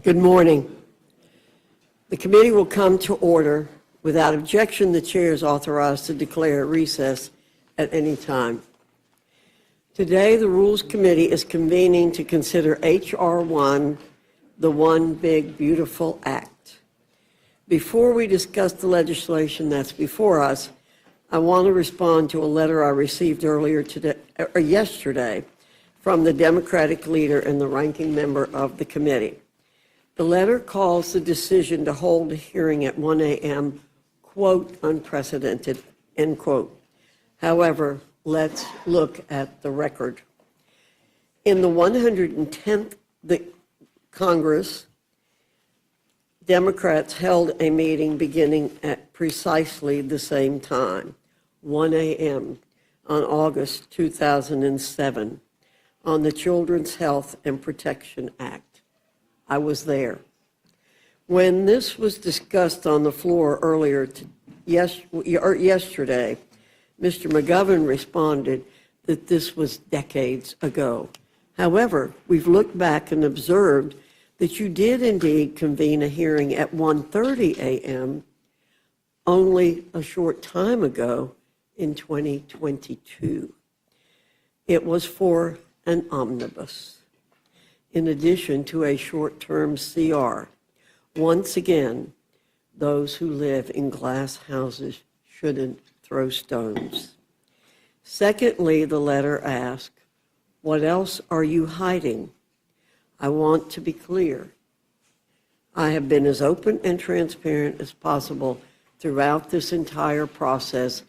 Good morning. The committee will come to order. Without objection, the chair is authorized to declare a recess at any time. Today, the Rules Committee is convening to consider H.R. 1, the One Big Beautiful Act. Before we discuss the legislation that's before us, I want to respond to a letter I received yesterday from the Democratic leader and the ranking member of the committee. The letter calls the decision to hold a hearing at 1 a.m., quote, unprecedented, end quote. However, let's look at the record. In the 110th Congress, Democrats held a meeting beginning at precisely the same time, 1 a.m., on August 2007, on the Children's Health and Protection Act. I was there. When this was discussed on the floor yesterday, Mr. McGovern responded that this was decades ago. However, we've looked back and observed that you did indeed convene a hearing at 1:30 a.m. only a short time ago in 2022. It was for an omnibus, in addition to a short-term CR. Once again, those who live in glass houses shouldn't throw stones. Secondly, the letter asked, what else are you hiding? I want to be clear. I have been as open and transparent as possible throughout this entire process,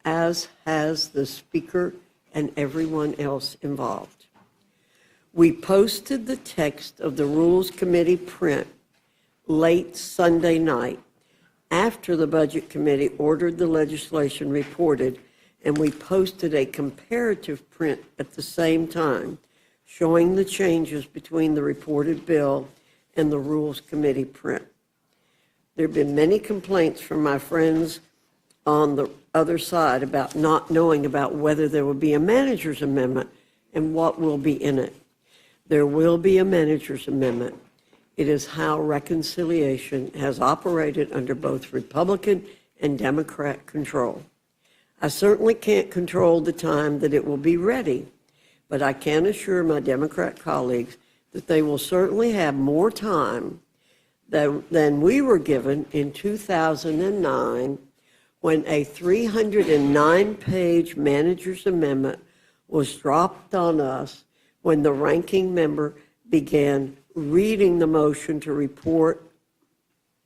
as has the Speaker and everyone else involved. We posted the text of the Rules Committee print late Sunday night after the Budget Committee ordered the legislation reported, and we posted a comparative print at the same time showing the changes between the reported bill and the Rules Committee print. There have been many complaints from my friends on the other side about not knowing about whether there will be a manager's amendment and what will be in it. There will be a manager's amendment. It is how reconciliation has operated under both Republican and Democrat control. I certainly can't control the time that it will be ready, but I can assure my Democrat colleagues that they will certainly have more time than we were given in 2009 when a 309-page manager's amendment was dropped on us when the ranking member began reading the motion to report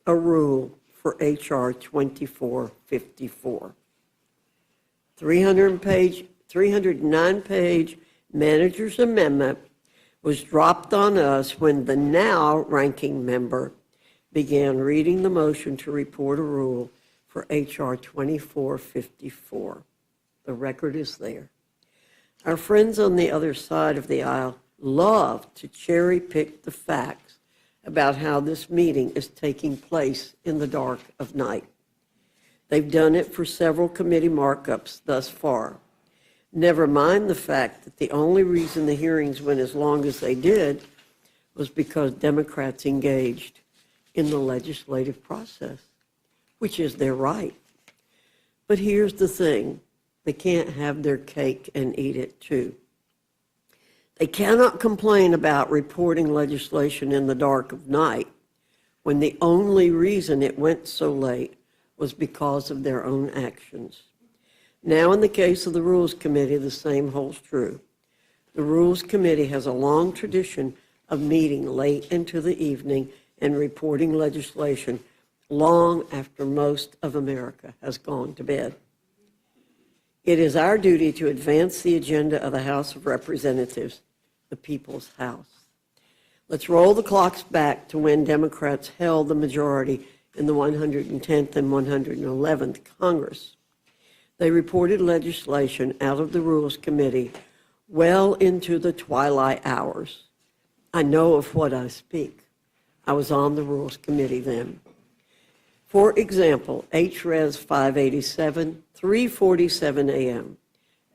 a rule for H.R. 2454. 309-page manager's amendment was dropped on us when the now ranking member began reading the motion to report a rule for H.R. 2454. The record is there. Our friends on the other side of the aisle love to cherry pick the facts about how this meeting is taking place in the dark of night. They've done it for several committee markups thus far. Never mind the fact that the only reason the hearings went as long as they did was because Democrats engaged in the legislative process, which is their right. But here's the thing. They can't have their cake and eat it too. They cannot complain about reporting legislation in the dark of night when the only reason it went so late was because of their own actions. Now, in the case of the Rules Committee, the same holds true. The Rules Committee has a long tradition of meeting late into the evening and reporting legislation long after most of America has gone to bed. It is our duty to advance the agenda of the House of Representatives, the People's House. Let's roll the clocks back to when Democrats held the majority in the 110th and 111th Congress. They reported legislation out of the Rules Committee well into the twilight hours. I know of what I speak. I was on the Rules Committee then. For example, HRes 587, 3:47 a.m.,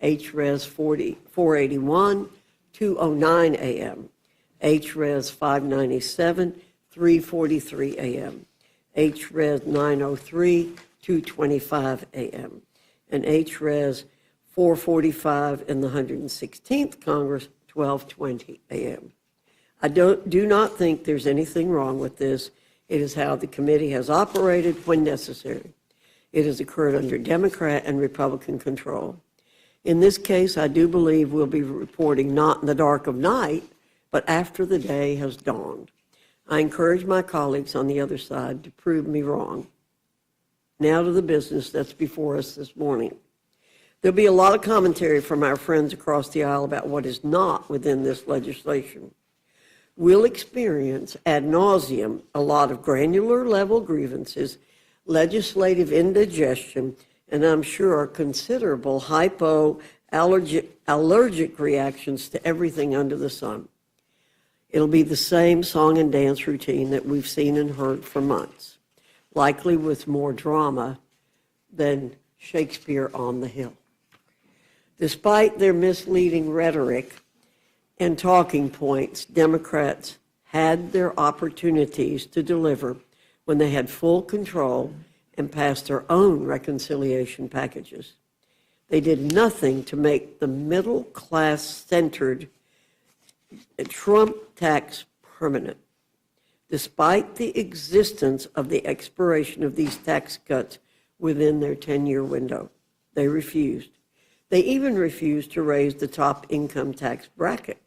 HRes 481, 2:09 a.m., HRes 597, 3:43 a.m., H-Res 903, 2:25 a.m., and H-Res 445 in the 116th Congress, 12:20 a.m. I do not think there's anything wrong with this. It is how the committee has operated when necessary. It has occurred under Democrat and Republican control. In this case, I do believe we'll be reporting not in the dark of night, but after the day has dawned. I encourage my colleagues on the other side to prove me wrong. Now to the business that's before us this morning. There'll be a lot of commentary from our friends across the aisle about what is not within this legislation. We'll experience ad nauseum a lot of granular level grievances, legislative indigestion, and I'm sure considerable allergic reactions to everything under the sun. It'll be the same song and dance routine that we've seen and heard for months, likely with more drama than Shakespeare on the Hill. Despite their misleading rhetoric and talking points, Democrats had their opportunities to deliver when they had full control and passed their own reconciliation packages. They did nothing to make the middle-class-centered Trump tax permanent. Despite the existence of the expiration of these tax cuts within their 10-year window, they refused. They even refused to raise the top income tax bracket,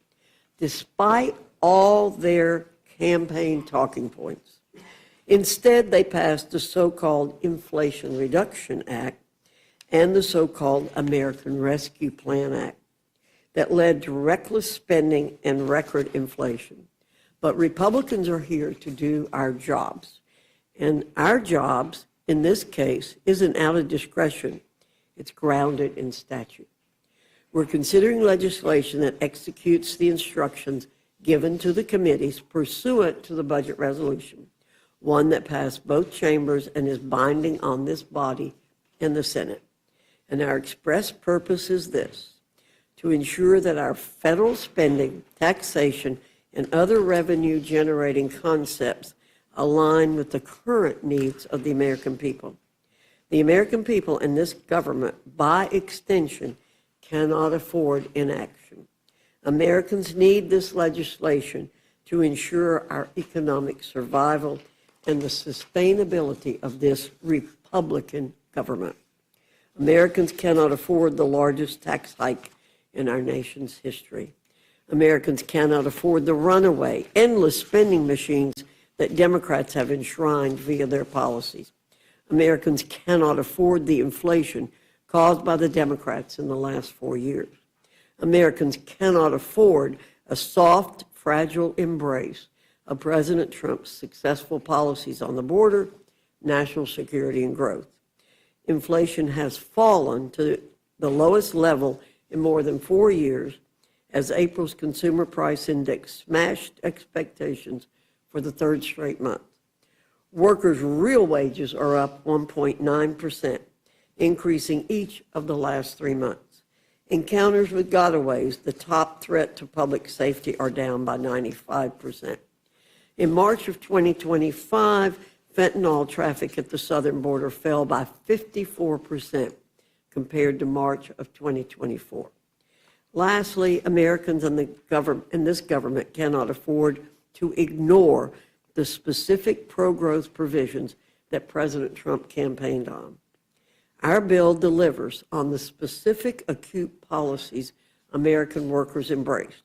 despite all their campaign talking points. Instead, they passed the so-called Inflation Reduction Act and the so-called American Rescue Plan Act that led to reckless spending and record inflation. But Republicans are here to do our jobs. And our jobs, in this case, isn't out of discretion. It's grounded in statute. We're considering legislation that executes the instructions given to the committees pursuant to the budget resolution, one that passed both chambers and is binding on this body and the Senate. And our express purpose is this: to ensure that our federal spending, taxation, and other revenue-generating concepts align with the current needs of the American people. The American people and this government, by extension, cannot afford inaction. Americans need this legislation to ensure our economic survival and the sustainability of this Republican government. Americans cannot afford the largest tax hike in our nation's history. Americans cannot afford the runaway, endless spending machines that Democrats have enshrined via their policies. Americans cannot afford the inflation caused by the Democrats in the last 4 years. Americans cannot afford a soft, fragile embrace of President Trump's successful policies on the border, national security, and growth. Inflation has fallen to the lowest level in more than 4 years as April's consumer price index smashed expectations for the third straight month. Workers' real wages are up 1.9%, increasing each of the last 3 months. Encounters with gotaways, the top threat to public safety, are down by 95%. In March of 2025, fentanyl traffic at the southern border fell by 54% compared to March of 2024. Lastly, Americans and this government cannot afford to ignore the specific pro-growth provisions that President Trump campaigned on. Our bill delivers on the specific acute policies American workers embraced.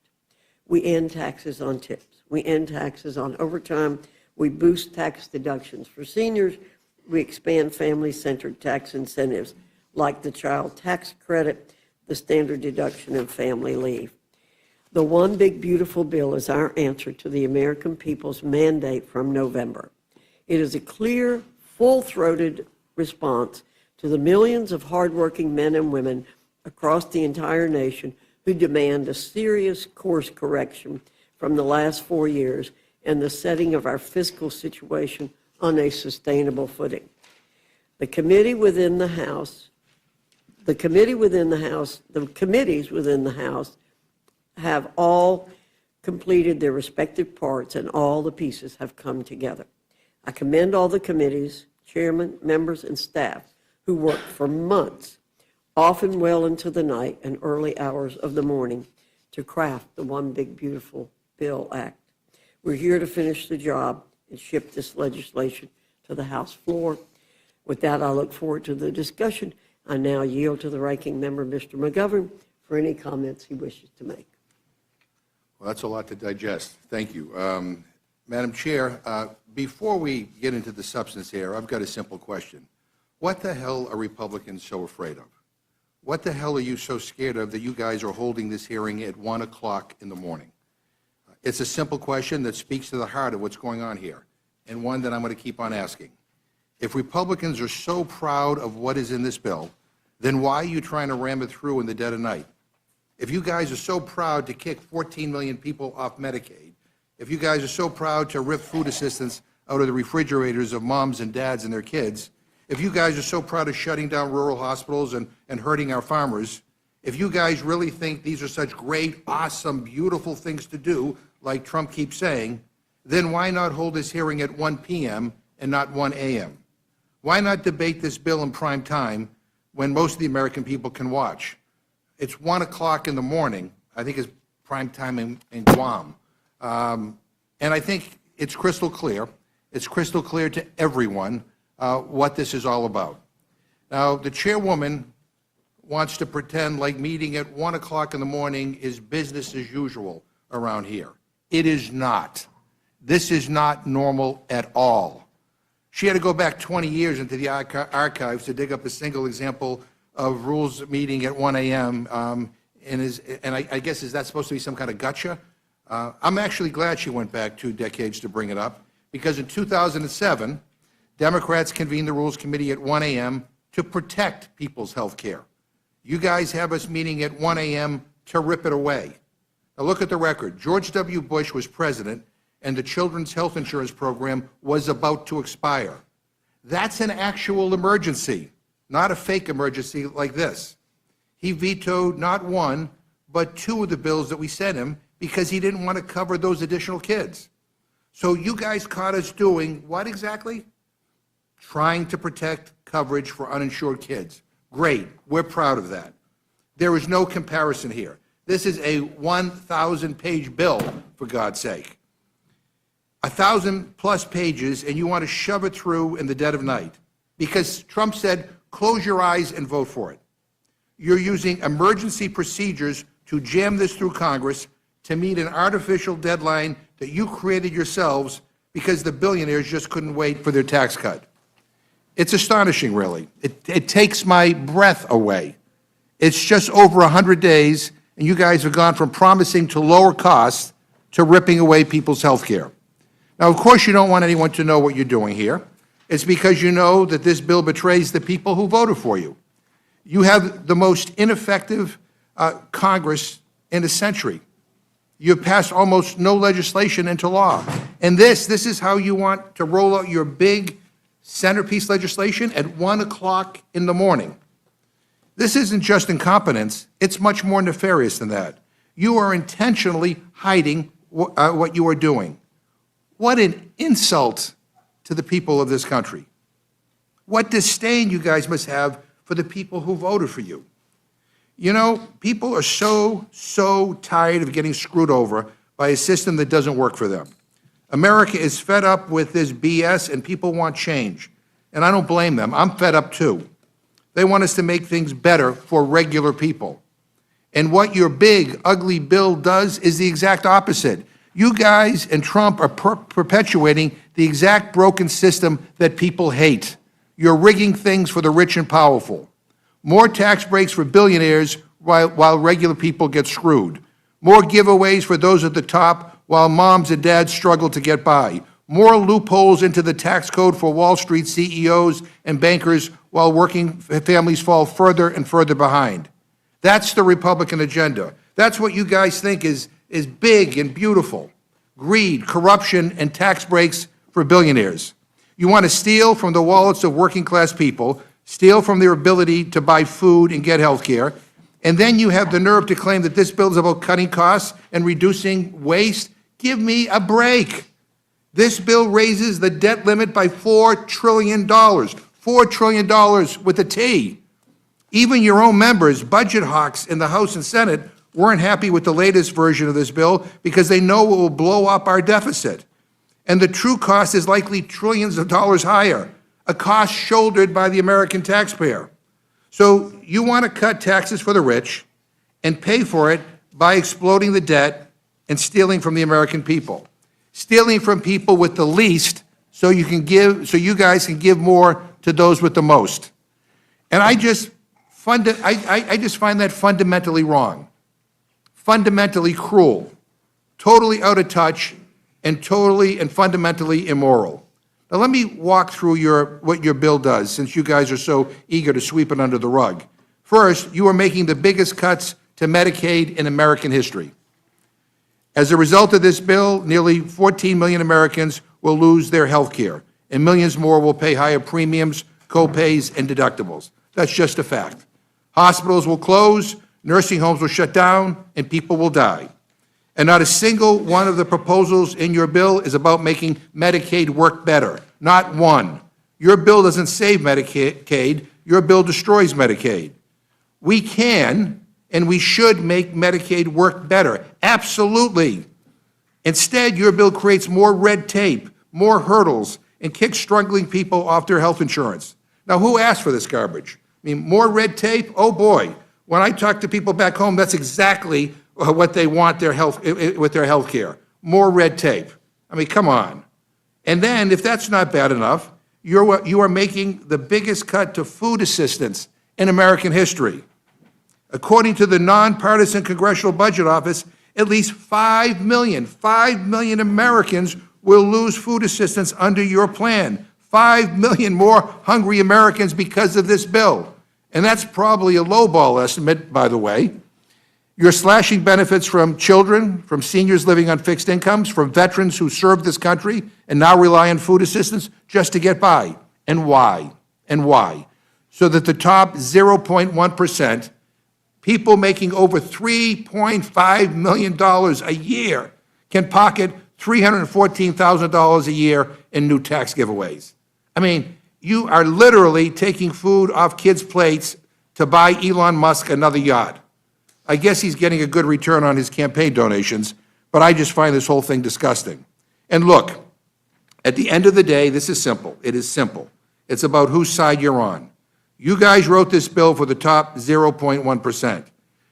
We end taxes on tips. We end taxes on overtime. We boost tax deductions for seniors. We expand family-centered tax incentives like the child tax credit, the standard deduction, and family leave. The One Big Beautiful Bill is our answer to the American people's mandate from November. It is a clear, full-throated response to the millions of hardworking men and women across the entire nation who demand a serious course correction from the last 4 years and the setting of our fiscal situation on a sustainable footing. The committees within the House have all completed their respective parts, and all the pieces have come together. I commend all the committees, chairmen, members, and staff who worked for months, often well into the night and early hours of the morning, to craft the One Big Beautiful Bill Act. We're here to finish the job and ship this legislation to the House floor. With that, I look forward to the discussion. I now yield to the ranking member, Mr. McGovern, for any comments he wishes to make. Well, that's a lot to digest. Thank you. Madam Chair, before we get into the substance here, I've got a simple question. What the hell are Republicans so afraid of? What the hell are you so scared of that you guys are holding this hearing at 1 o'clock in the morning? It's a simple question that speaks to the heart of what's going on here, and one that I'm going to keep on asking. If Republicans are so proud of what is in this bill, then why are you trying to ram it through in the dead of night? If you guys are so proud to kick 14 million people off Medicaid, if you guys are so proud to rip food assistance out of the refrigerators of moms and dads and their kids, if you guys are so proud of shutting down rural hospitals and hurting our farmers, if you guys really think these are such great, awesome, beautiful things to do, like Trump keeps saying, then why not hold this hearing at 1 p.m. and not 1 a.m.? Why not debate this bill in prime time when most of the American people can watch? It's 1 o'clock in the morning. I think it's prime time in Guam. And I think it's crystal clear. It's crystal clear to everyone what this is all about. Now, the chairwoman wants to pretend like meeting at 1 o'clock in the morning is business as usual around here. It is not. This is not normal at all. She had to go back 20 years into the archives to dig up a single example of rules meeting at 1 a.m. I guess, is that supposed to be some kind of gotcha? I'm actually glad she went back 2 decades to bring it up, because in 2007, Democrats convened the Rules Committee at 1 a.m. to protect people's health care. You guys have us meeting at 1 a.m. to rip it away. Now look at the record. George W. Bush was president, and the Children's Health Insurance Program was about to expire. That's an actual emergency, not a fake emergency like this. He vetoed not 1, but 2 of the bills that we sent him because he didn't want to cover those additional kids. So you guys caught us doing what exactly? Trying to protect coverage for uninsured kids. Great. We're proud of that. There is no comparison here. This is a 1,000-page bill, for God's sake. 1,000+ pages, and you want to shove it through in the dead of night because Trump said, close your eyes and vote for it. You're using emergency procedures to jam this through Congress to meet an artificial deadline that you created yourselves because the billionaires just couldn't wait for their tax cut. It's astonishing, really. It takes my breath away. It's just over 100 days, and you guys have gone from promising to lower costs to ripping away people's health care. Now, of course, you don't want anyone to know what you're doing here. It's because you know that this bill betrays the people who voted for you. You have the most ineffective Congress in a century. You've passed almost no legislation into law. And this is how you want to roll out your big centerpiece legislation at 1 o'clock in the morning. This isn't just incompetence. It's much more nefarious than that. You are intentionally hiding what you are doing. What an insult to the people of this country. What disdain you guys must have for the people who voted for you. You know, people are so tired of getting screwed over by a system that doesn't work for them. America is fed up with this BS, and people want change. And I don't blame them. I'm fed up too. They want us to make things better for regular people. And what your big, ugly bill does is the exact opposite. You guys and Trump are perpetuating the exact broken system that people hate. You're rigging things for the rich and powerful. More tax breaks for billionaires while regular people get screwed. More giveaways for those at the top while moms and dads struggle to get by. More loopholes into the tax code for Wall Street CEOs and bankers while working families fall further and further behind. That's the Republican agenda. That's what you guys think is big and beautiful. Greed, corruption, and tax breaks for billionaires. You want to steal from the wallets of working class people, steal from their ability to buy food and get health care, And then you have the nerve to claim that this bill is about cutting costs and reducing waste? Give me a break. This bill raises the debt limit by $4 trillion. $4 trillion with a T. Even your own members, budget hawks in the House and Senate, weren't happy with the latest version of this bill because they know it will blow up our deficit. And the true cost is likely trillions of dollars higher, a cost shouldered by the American taxpayer. So you want to cut taxes for the rich and pay for it by exploding the debt and stealing from the American people. Stealing from people with the least so you guys can give more to those with the most. And I just find that fundamentally wrong, fundamentally cruel, totally out of touch, and totally and fundamentally immoral. Now let me walk through what your bill does, since you guys are so eager to sweep it under the rug. First, you are making the biggest cuts to Medicaid in American history. As a result of this bill, nearly 14 million Americans will lose their health care, and millions more will pay higher premiums, co-pays, and deductibles. That's just a fact. Hospitals will close, nursing homes will shut down, and people will die. And not a single one of the proposals in your bill is about making Medicaid work better. Not one. Your bill doesn't save Medicaid. Your bill destroys Medicaid. We can and we should make Medicaid work better. Absolutely. Instead, your bill creates more red tape, more hurdles, and kicks struggling people off their health insurance. Now, who asked for this garbage? I mean, more red tape? Oh, boy. When I talk to people back home, that's exactly what they want with their health care. More red tape. I mean, come on. And then, if that's not bad enough, you are making the biggest cut to food assistance in American history. According to the nonpartisan Congressional Budget Office, at least 5 million Americans will lose food assistance under your plan. 5 million more hungry Americans because of this bill. And that's probably a lowball estimate, by the way. You're slashing benefits from children, from seniors living on fixed incomes, from veterans who served this country and now rely on food assistance just to get by. And why? And why? So that the top 0.1%, people making over $3.5 million a year, can pocket $314,000 a year in new tax giveaways. I mean, you are literally taking food off kids' plates to buy Elon Musk another yacht. I guess he's getting a good return on his campaign donations, but I just find this whole thing disgusting. And look, at the end of the day, this is simple. It is simple. It's about whose side you're on. You guys wrote this bill for the top 0.1%.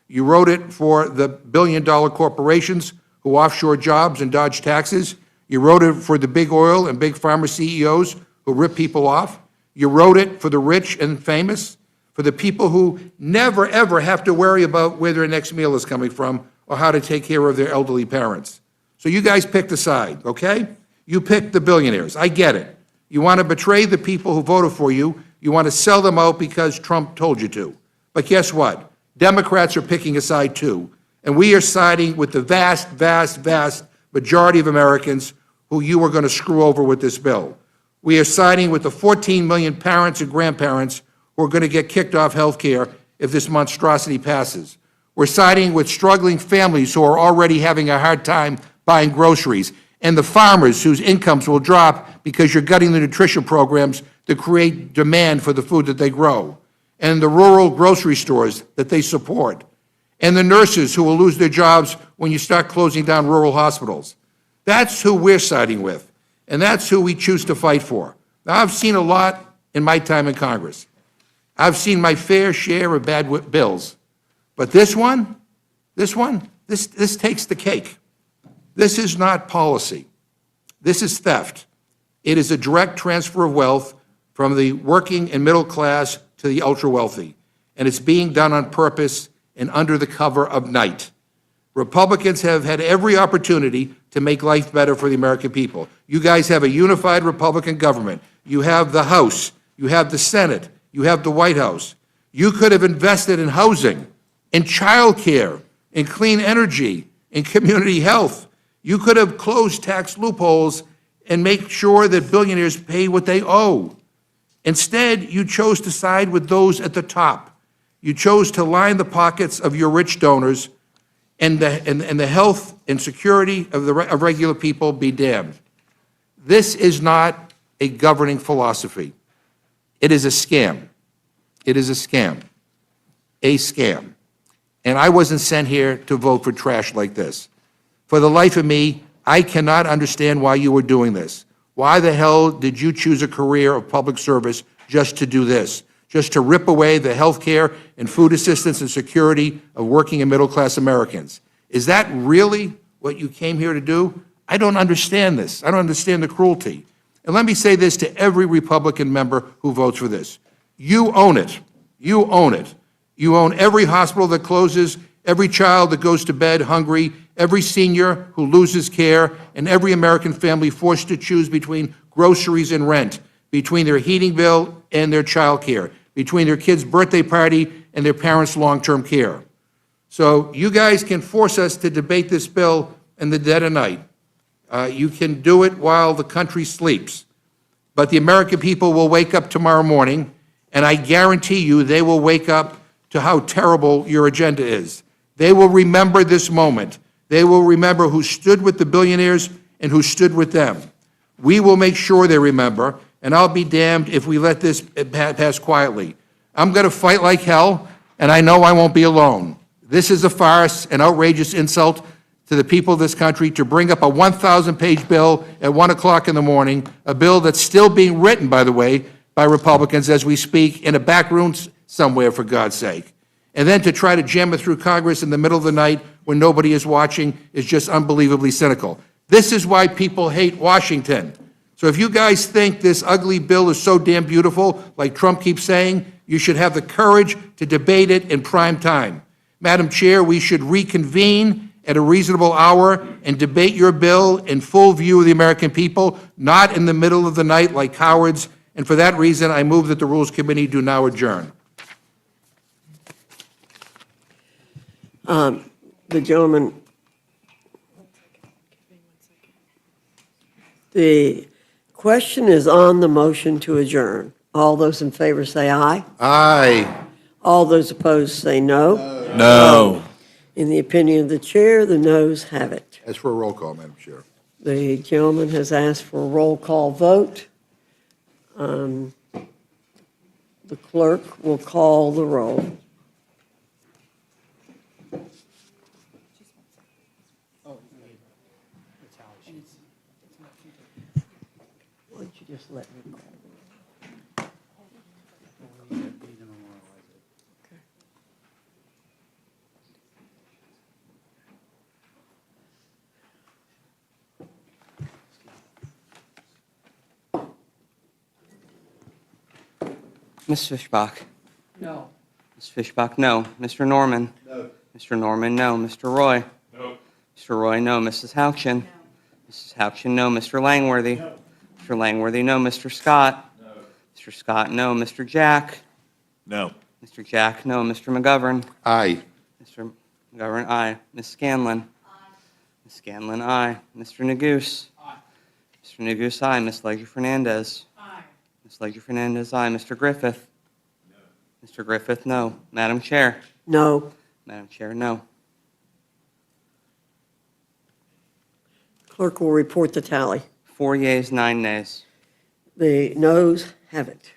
You wrote it for the billion-dollar corporations who offshore jobs and dodge taxes. You wrote it for the big oil and big pharma CEOs who rip people off. You wrote it for the rich and famous, for the people who never, ever have to worry about where their next meal is coming from or how to take care of their elderly parents. So you guys picked a side, okay? You picked the billionaires. I get it. You want to betray the people who voted for you. You want to sell them out because Trump told you to. But guess what? Democrats are picking a side too. And we are siding with the vast, vast, vast majority of Americans who you are going to screw over with this bill. We are siding with the 14 million parents and grandparents who are going to get kicked off health care if this monstrosity passes. We're siding with struggling families who are already having a hard time buying groceries, and the farmers whose incomes will drop because you're gutting the nutrition programs that create demand for the food that they grow, and the rural grocery stores that they support, and the nurses who will lose their jobs when you start closing down rural hospitals. That's who we're siding with, and that's who we choose to fight for. Now, I've seen a lot in my time in Congress. I've seen my fair share of bad bills, but this takes the cake. This is not policy. This is theft. It is a direct transfer of wealth from the working and middle class to the ultra-wealthy, and it's being done on purpose and under the cover of night. Republicans have had every opportunity to make life better for the American people. You guys have a unified Republican government. You have the House. You have the Senate. You have the White House. You could have invested in housing, in child care, in clean energy, in community health. You could have closed tax loopholes and make sure that billionaires pay what they owe. Instead, you chose to side with those at the top. You chose to line the pockets of your rich donors, and the health and security of regular people be damned. This is not a governing philosophy. It is a scam. It is a scam. A scam. And I wasn't sent here to vote for trash like this. For the life of me, I cannot understand why you were doing this. Why the hell did you choose a career of public service just to do this? Just to rip away the health care and food assistance and security of working and middle-class Americans? Is that really what you came here to do? I don't understand this. I don't understand the cruelty. And let me say this to every Republican member who votes for this. You own it. You own it. You own every hospital that closes, every child that goes to bed hungry, every senior who loses care, and every American family forced to choose between groceries and rent, between their heating bill and their child care, between their kid's birthday party and their parents' long-term care. So you guys can force us to debate this bill in the dead of night. You can do it while the country sleeps. But the American people will wake up tomorrow morning, and I guarantee you they will wake up to how terrible your agenda is. They will remember this moment. They will remember who stood with the billionaires and who stood with them. We will make sure they remember, and I'll be damned if we let this pass quietly. I'm going to fight like hell, and I know I won't be alone. This is a farce, an outrageous insult to the people of this country to bring up a 1,000-page bill at 1 o'clock in the morning, a bill that's still being written, by the way, by Republicans as we speak, in a back room somewhere, for God's sake. And then to try to jam it through Congress in the middle of the night when nobody is watching is just unbelievably cynical. This is why people hate Washington. So if you guys think this ugly bill is so damn beautiful, like Trump keeps saying, you should have the courage to debate it in prime time. Madam Chair, we should reconvene at a reasonable hour and debate your bill in full view of the American people, not in the middle of the night like cowards. And for that reason, I move that the Rules Committee do now adjourn. The gentleman, the question is on the motion to adjourn. All those in favor say aye. Aye. All those opposed say no. No. In the opinion of the chair, the noes have it. As for a roll call, Madam Chair. The gentleman has asked for a roll call vote. The clerk will call the roll. Why don't you just let me call? Ms. Fishbach? No. Ms. Fishbach, no. Mr. Norman? No. Mr. Norman, no. Mr. Roy? No. Mr. Roy, no. Mrs. Houchin? No. Mrs. Houchin, no. Mr. Langworthy? No. Mr. Langworthy, no. Mr. Scott? No. Mr. Scott, no. Mr. Jack? No. Mr. Jack, no. Mr. McGovern? Aye. Mr. McGovern, aye. Ms. Scanlon? Aye. Ms. Scanlon, aye. Mr. Neguse? Aye. Mr. Neguse, aye. Ms. Legge-Fernandez? Aye. Ms. Legge-Fernandez, aye. Mr. Griffith? No. Mr. Griffith, no. Madam Chair? No. Madam Chair, no. Clerk will report the tally. 4 yeas, 9 nays. The noes have it.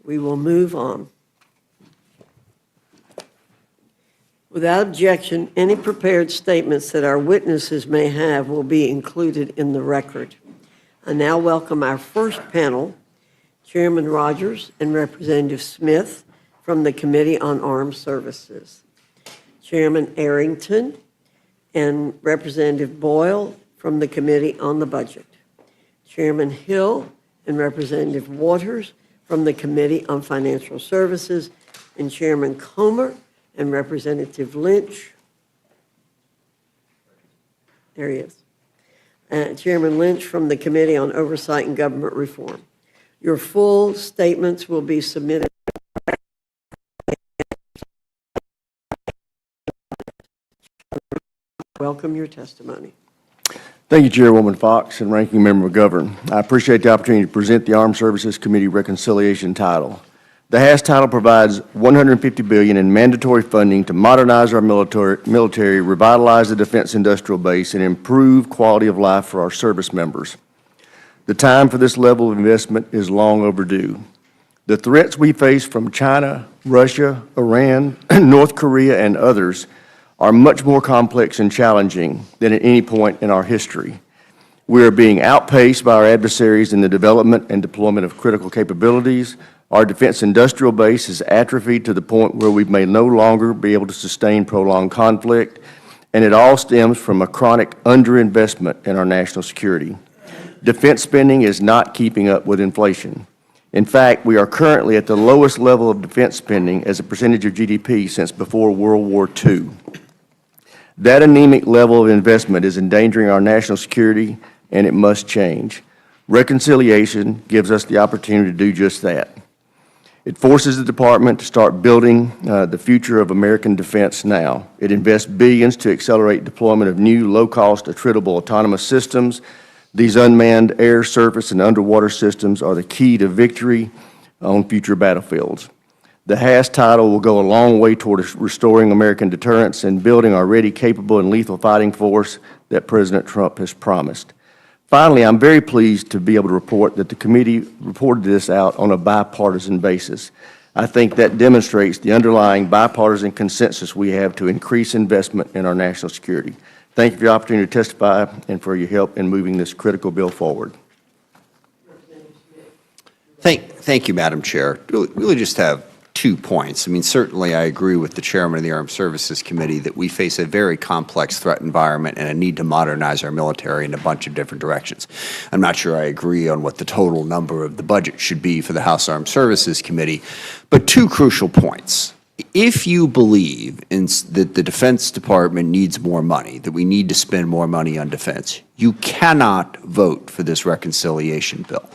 We will move on. Without objection, any prepared statements that our witnesses may have will be included in the record. I now welcome our first panel, Chairman Rogers and Representative Smith from the Committee on Armed Services, Chairman Arrington and Representative Boyle from the Committee on the Budget, Chairman Hill and Representative Waters from the Committee on Financial Services, and Chairman Comer and Representative Lynch. There he is. Chairman Lynch from the Committee on Oversight and Government Reform. Your full statements will be submitted. Welcome your testimony. Thank you, Chairwoman Fox and Ranking Member McGovern. I appreciate the opportunity to present the Armed Services Committee Reconciliation title. The House title provides $150 billion in mandatory funding to modernize our military, revitalize the defense industrial base, and improve quality of life for our service members. The time for this level of investment is long overdue. The threats we face from China, Russia, Iran, North Korea, and others are much more complex and challenging than at any point in our history. We are being outpaced by our adversaries in the development and deployment of critical capabilities. Our defense industrial base is atrophied to the point where we may no longer be able to sustain prolonged conflict, and it all stems from a chronic underinvestment in our national security. Defense spending is not keeping up with inflation. In fact, we are currently at the lowest level of defense spending as a percentage of GDP since before World War II. That anemic level of investment is endangering our national security, and it must change. Reconciliation gives us the opportunity to do just that. It forces the department to start building the future of American defense now. It invests billions to accelerate deployment of new, low-cost, attritable autonomous systems. These unmanned air, surface, and underwater systems are the key to victory on future battlefields. The House title will go a long way toward restoring American deterrence and building our ready, capable, and lethal fighting force that President Trump has promised. Finally, I'm very pleased to be able to report that the committee reported this out on a bipartisan basis. I think that demonstrates the underlying bipartisan consensus we have to increase investment in our national security. Thank you for the opportunity to testify and for your help in moving this critical bill forward. Thank you, Madam Chair. Really just have 2 points. I mean, certainly I agree with the Chairman of the Armed Services Committee that we face a very complex threat environment and a need to modernize our military in a bunch of different directions. I'm not sure I agree on what the total number of the budget should be for the House Armed Services Committee, but 2 crucial points. If you believe that the Defense Department needs more money, that we need to spend more money on defense, you cannot vote for this reconciliation bill.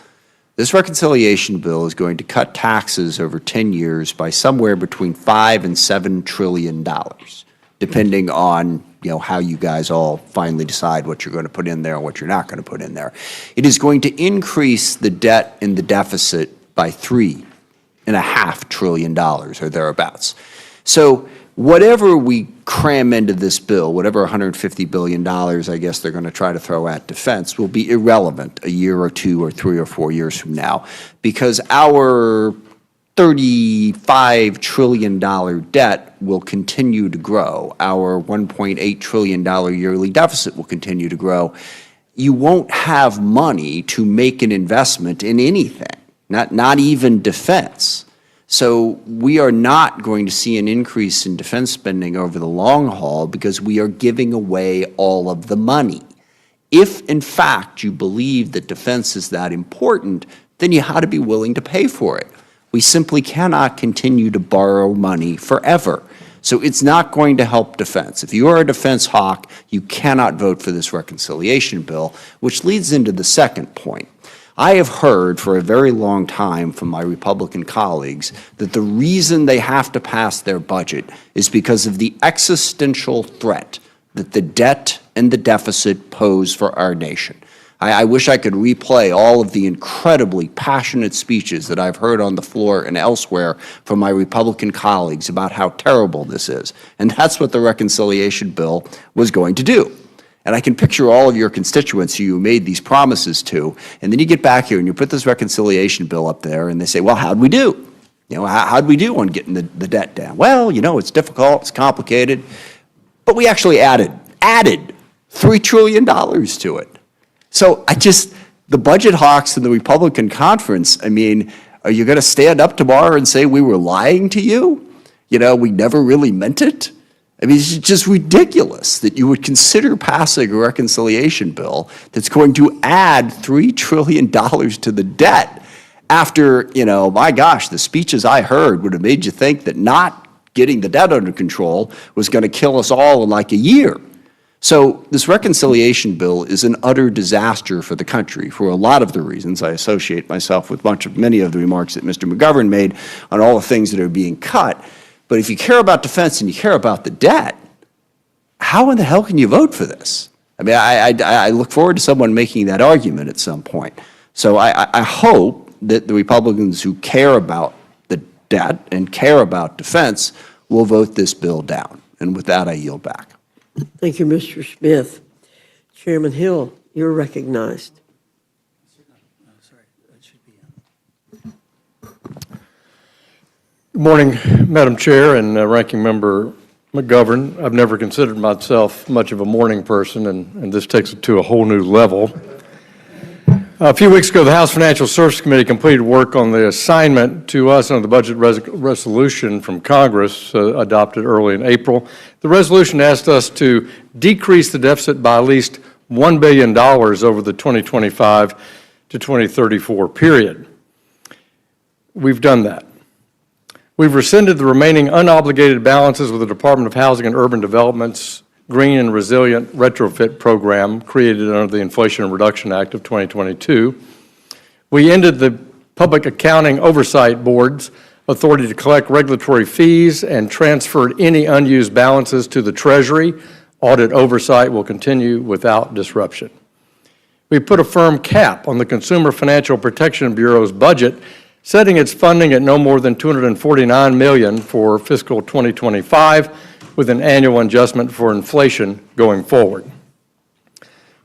This reconciliation bill is going to cut taxes over 10 years by somewhere between $5 and $7 trillion, depending on how you guys all finally decide what you're going to put in there and what you're not going to put in there. It is going to increase the debt and the deficit by $3.5 trillion or thereabouts. So whatever we cram into this bill, whatever $150 billion I guess they're going to try to throw at defense, will be irrelevant a year or 2 or 3 or 4 years from now, because our $35 trillion debt will continue to grow. Our $1.8 trillion yearly deficit will continue to grow. You won't have money to make an investment in anything, not even defense. So we are not going to see an increase in defense spending over the long haul because we are giving away all of the money. If, in fact, you believe that defense is that important, then you ought to be willing to pay for it. We simply cannot continue to borrow money forever. So it's not going to help defense. If you are a defense hawk, you cannot vote for this reconciliation bill, which leads into the second point. I have heard for a very long time from my Republican colleagues that the reason they have to pass their budget is because of the existential threat that the debt and the deficit pose for our nation. I wish I could replay all of the incredibly passionate speeches that I've heard on the floor and elsewhere from my Republican colleagues about how terrible this is. And that's what the reconciliation bill was going to do. And I can picture all of your constituents who you made these promises to, and then you get back here and you put this reconciliation bill up there and they say, well, how'd we do? How'd we do on getting the debt down? Well, it's difficult, it's complicated, but we actually added $3 trillion to it. So the budget hawks in the Republican conference, are you going to stand up tomorrow and say we were lying to you? We never really meant it? It's just ridiculous that you would consider passing a reconciliation bill that's going to add $3 trillion to the debt after, my gosh, the speeches I heard would have made you think that not getting the debt under control was going to kill us all in like a year. So this reconciliation bill is an utter disaster for the country for a lot of the reasons. I associate myself with many of the remarks that Mr. McGovern made on all the things that are being cut. But if you care about defense and you care about the debt, how in the hell can you vote for this? I look forward to someone making that argument at some point. So I hope that the Republicans who care about the debt and care about defense will vote this bill down. And with that, I yield back. Thank you, Mr. Smith. Chairman Hill, you're recognized. Good morning, Madam Chair and Ranking Member McGovern. I've never considered myself much of a morning person, and this takes it to a whole new level. A few weeks ago, the House Financial Services Committee completed work on the assignment to us under the budget resolution from Congress adopted early in April. The resolution asked us to decrease the deficit by at least $1 billion over the 2025 to 2034 period. We've done that. We've rescinded the remaining unobligated balances with the Department of Housing and Urban Development's Green and Resilient Retrofit Program created under the Inflation Reduction Act of 2022. We ended the Public Accounting Oversight Board's authority to collect regulatory fees and transferred any unused balances to the Treasury. Audit oversight will continue without disruption. We put a firm cap on the Consumer Financial Protection Bureau's budget, setting its funding at no more than $249 million for fiscal 2025, with an annual adjustment for inflation going forward.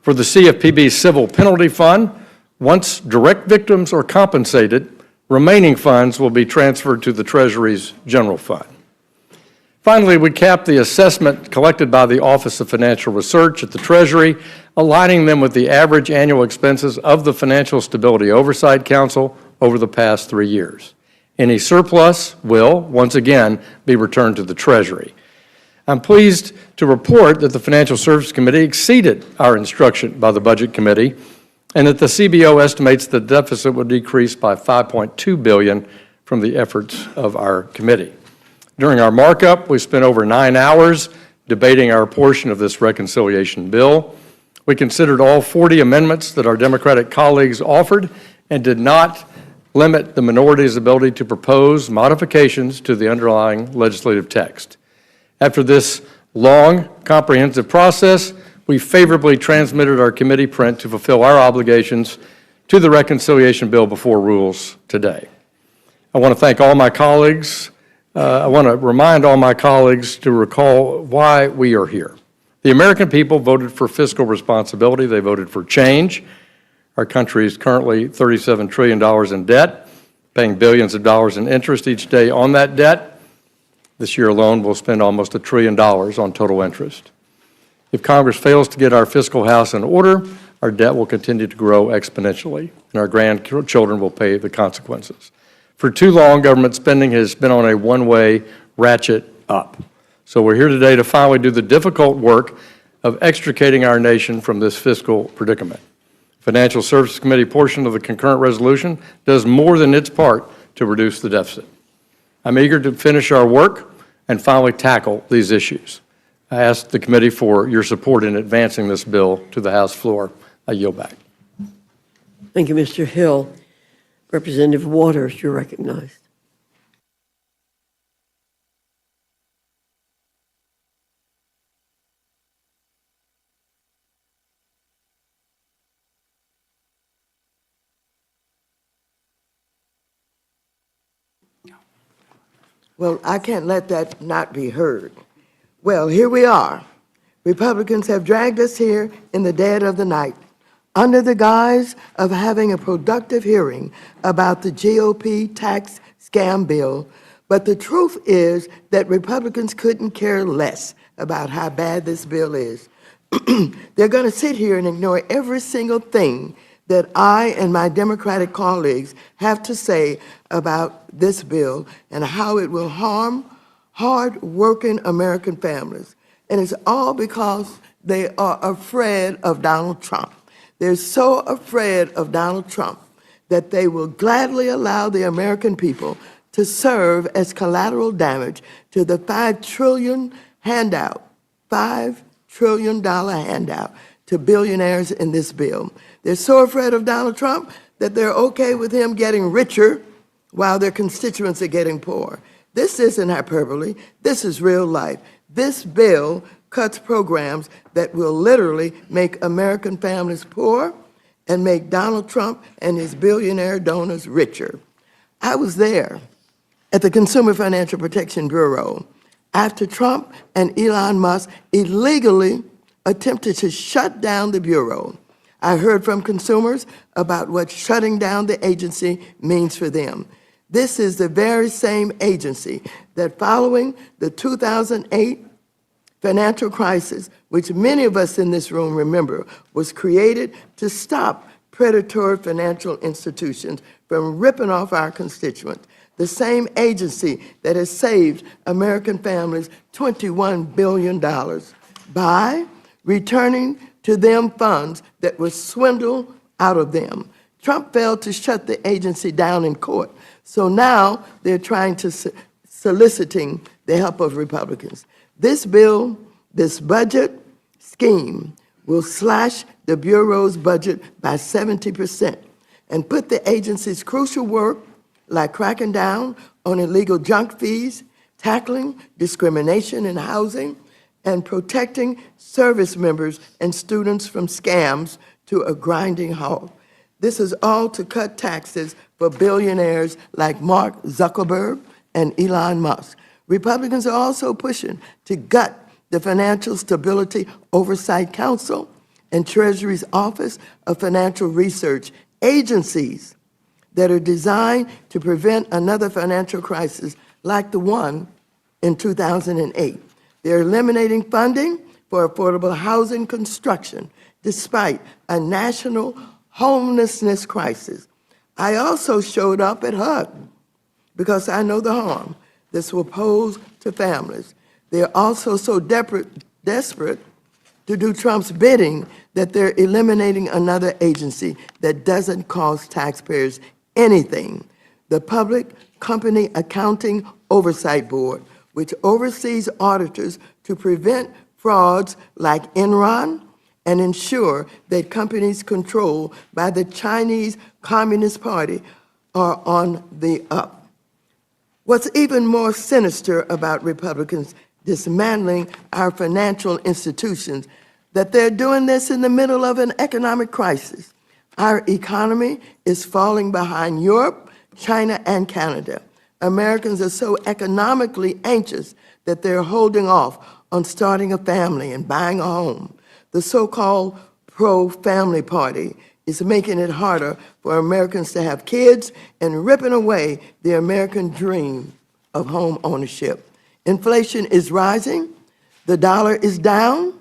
For the CFPB Civil Penalty Fund, once direct victims are compensated, remaining funds will be transferred to the Treasury's general fund. Finally, we capped the assessment collected by the Office of Financial Research at the Treasury, aligning them with the average annual expenses of the Financial Stability Oversight Council over the past 3 years. Any surplus will, once again, be returned to the Treasury. I'm pleased to report that the Financial Services Committee exceeded our instruction by the Budget Committee, and that the CBO estimates the deficit will decrease by $5.2 billion from the efforts of our committee. During our markup, we spent over 9 hours debating our portion of this reconciliation bill. We considered all 40 amendments that our Democratic colleagues offered and did not limit the minority's ability to propose modifications to the underlying legislative text. After this long, comprehensive process, we favorably transmitted our committee print to fulfill our obligations to the reconciliation bill before rules today. I want to thank all my colleagues. I want to remind all my colleagues to recall why we are here. The American people voted for fiscal responsibility. They voted for change. Our country is currently $37 trillion in debt, paying billions of dollars in interest each day on that debt. This year alone, we'll spend almost $1 trillion on total interest. If Congress fails to get our fiscal house in order, our debt will continue to grow exponentially, and our grandchildren will pay the consequences. For too long, government spending has been on a one-way ratchet up. So we're here today to finally do the difficult work of extricating our nation from this fiscal predicament. Financial Services Committee portion of the concurrent resolution does more than its part to reduce the deficit. I'm eager to finish our work and finally tackle these issues. I ask the committee for your support in advancing this bill to the House floor. I yield back. Thank you, Mr. Hill. Representative Waters, you're recognized. Well, I can't let that not be heard. Well, here we are. Republicans have dragged us here in the dead of the night under the guise of having a productive hearing about the GOP tax scam bill. But the truth is that Republicans couldn't care less about how bad this bill is. They're going to sit here and ignore every single thing that I and my Democratic colleagues have to say about this bill and how it will harm hard-working American families. And it's all because they are afraid of Donald Trump. They're so afraid of Donald Trump that they will gladly allow the American people to serve as collateral damage to the $5 trillion handout, $5 trillion handout to billionaires in this bill. They're so afraid of Donald Trump that they're okay with him getting richer while their constituents are getting poor. This isn't hyperbole. This is real life. This bill cuts programs that will literally make American families poor and make Donald Trump and his billionaire donors richer. I was there, at the Consumer Financial Protection Bureau after Trump and Elon Musk illegally attempted to shut down the Bureau. I heard from consumers about what shutting down the agency means for them. This is the very same agency that, following the 2008 financial crisis, which many of us in this room remember, was created to stop predatory financial institutions from ripping off our constituents. The same agency that has saved American families $21 billion by returning to them funds that were swindled out of them. Trump failed to shut the agency down in court, so now they're trying to soliciting the help of Republicans. This bill, this budget scheme, will slash the Bureau's budget by 70% and put the agency's crucial work, like cracking down on illegal junk fees, tackling discrimination in housing, and protecting service members and students from scams, to a grinding halt. This is all to cut taxes for billionaires like Mark Zuckerberg and Elon Musk. Republicans are also pushing to gut the Financial Stability Oversight Council and Treasury's Office of Financial Research, agencies that are designed to prevent another financial crisis like the one in 2008. They're eliminating funding for affordable housing construction despite a national homelessness crisis. I also showed up at HUD because I know the harm this will pose to families. They're also so desperate to do Trump's bidding that they're eliminating another agency that doesn't cost taxpayers anything: the Public Company Accounting Oversight Board, which oversees auditors to prevent frauds like Enron and ensure that companies controlled by the Chinese Communist Party are on the up. What's even more sinister about Republicans dismantling our financial institutions, that they're doing this in the middle of an economic crisis. Our economy is falling behind Europe, China, and Canada. Americans are so economically anxious that they're holding off on starting a family and buying a home. The so-called pro-family party is making it harder for Americans to have kids and ripping away the American dream of home ownership. Inflation is rising, the dollar is down,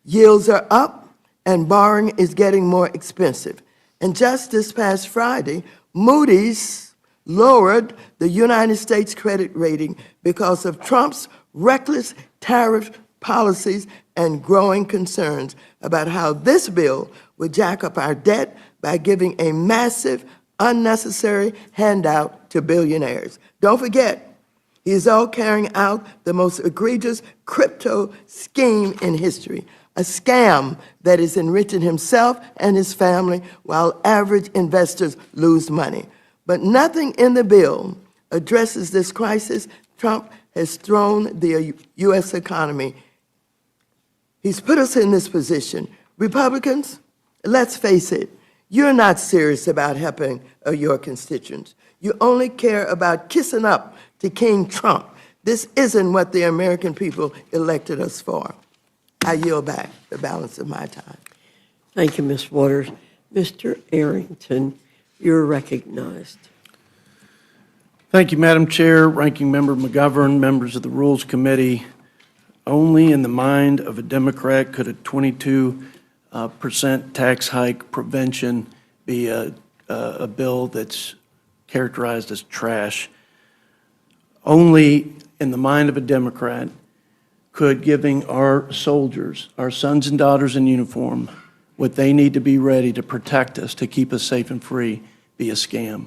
yields are up, and borrowing is getting more expensive. And just this past Friday, Moody's lowered the United States credit rating because of Trump's reckless tariff policies and growing concerns about how this bill would jack up our debt by giving a massive, unnecessary handout to billionaires. Don't forget, he is all carrying out the most egregious crypto scheme in history, a scam that is enriching himself and his family while average investors lose money. But nothing in the bill addresses this crisis. Trump has thrown the U.S. economy. He's put us in this position. Republicans, let's face it, you're not serious about helping your constituents. You only care about kissing up to King Trump. This isn't what the American people elected us for. I yield back the balance of my time. Thank you, Ms. Waters. Mr. Arrington, you're recognized. Thank you, Madam Chair, Ranking Member McGovern, members of the Rules Committee. Only in the mind of a Democrat could a 22% tax hike prevention be a bill that's characterized as trash. Only in the mind of a Democrat could giving our soldiers, our sons and daughters in uniform, what they need to be ready to protect us, to keep us safe and free, be a scam.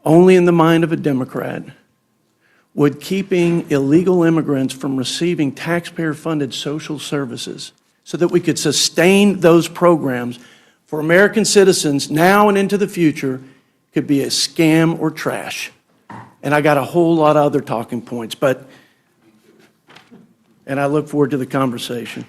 Only in the mind of a Democrat would keeping illegal immigrants from receiving taxpayer-funded social services so that we could sustain those programs for American citizens now and into the future could be a scam or trash. And I got a whole lot of other talking points, and I look forward to the conversation.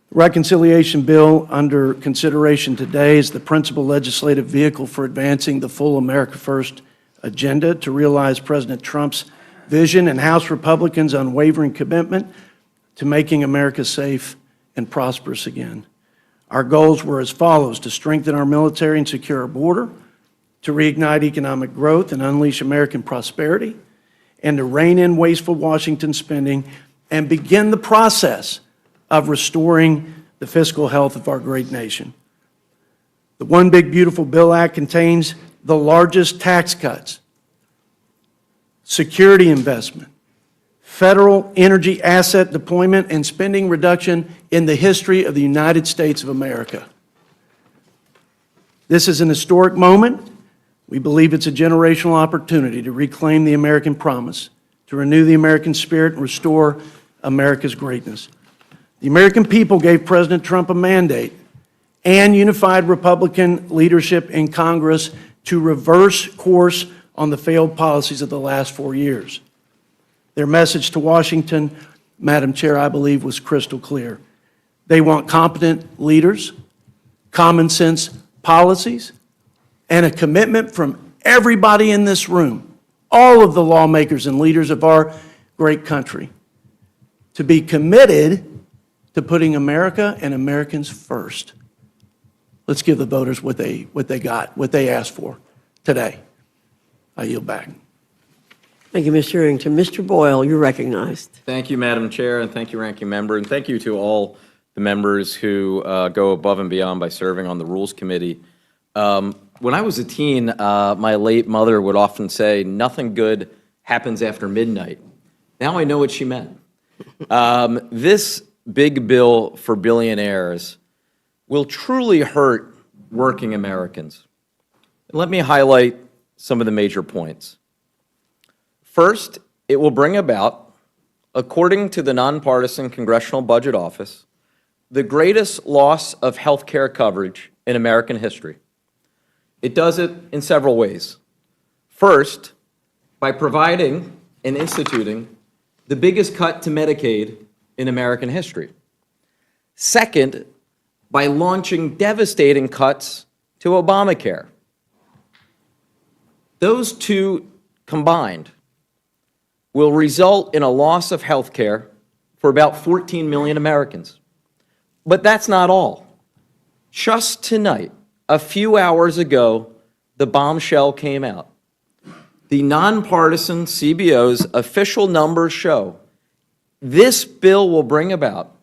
The reconciliation bill under consideration today is the principal legislative vehicle for advancing the full America First agenda to realize President Trump's vision and House Republicans' unwavering commitment to making America safe and prosperous again. Our goals were as follows: to strengthen our military and secure our border, to reignite economic growth and unleash American prosperity, and to rein in wasteful Washington spending and begin the process of restoring the fiscal health of our great nation. The One Big Beautiful Bill Act contains the largest tax cuts, security investment, federal energy asset deployment, and spending reduction in the history of the United States of America. This is an historic moment. We believe it's a generational opportunity to reclaim the American promise, to renew the American spirit, and restore America's greatness. The American people gave President Trump a mandate and unified Republican leadership in Congress to reverse course on the failed policies of the last 4 years. Their message to Washington, Madam Chair, I believe was crystal clear. They want competent leaders, common sense policies, and a commitment from everybody in this room, all of the lawmakers and leaders of our great country, to be committed to putting America and Americans first. Let's give the voters what they got, what they asked for today. I yield back. Thank you, Mr. Arrington. Mr. Boyle, you're recognized. Thank you, Madam Chair, and thank you, Ranking Member, and thank you to all the members who go above and beyond by serving on the Rules Committee. When I was a teen, my late mother would often say, "Nothing good happens after midnight." Now I know what she meant. This big bill for billionaires will truly hurt working Americans. Let me highlight some of the major points. First, it will bring about, according to the nonpartisan Congressional Budget Office, the greatest loss of health care coverage in American history. It does it in several ways. First, by providing and instituting the biggest cut to Medicaid in American history. Second, by launching devastating cuts to Obamacare. Those two combined will result in a loss of health care for about 14 million Americans. But that's not all. Just tonight, a few hours ago, the bombshell came out. The nonpartisan CBO's official numbers show this bill will bring about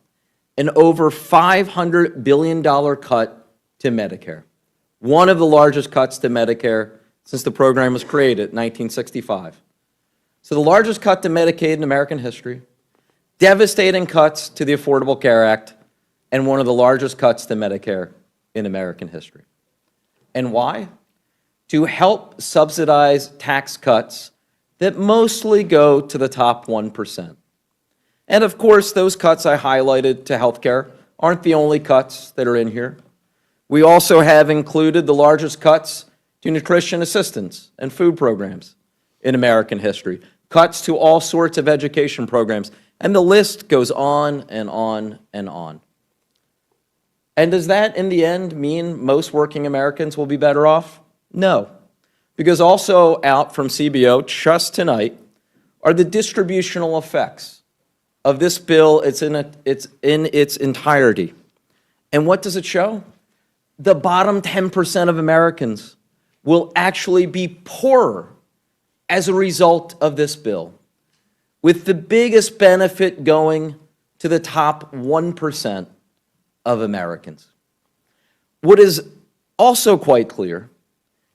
an over $500 billion cut to Medicare, one of the largest cuts to Medicare since the program was created in 1965. So the largest cut to Medicaid in American history, devastating cuts to the Affordable Care Act, and one of the largest cuts to Medicare in American history. And why? To help subsidize tax cuts that mostly go to the top 1%. And of course, those cuts I highlighted to healthcare aren't the only cuts that are in here. We also have included the largest cuts to nutrition assistance and food programs in American history, cuts to all sorts of education programs, and the list goes on and on and on. And does that, in the end, mean most working Americans will be better off? No, because also out from CBO just tonight are the distributional effects of this bill. It's in its entirety. And what does it show? The bottom 10% of Americans will actually be poorer as a result of this bill, with the biggest benefit going to the top 1% of Americans. What is also quite clear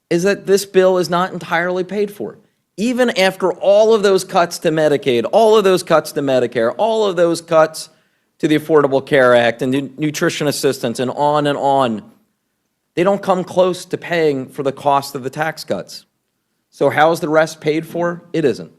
is that this bill is not entirely paid for. Even after all of those cuts to Medicaid, all of those cuts to Medicare, all of those cuts to the Affordable Care Act and nutrition assistance and on, they don't come close to paying for the cost of the tax cuts. So how is the rest paid for? It isn't.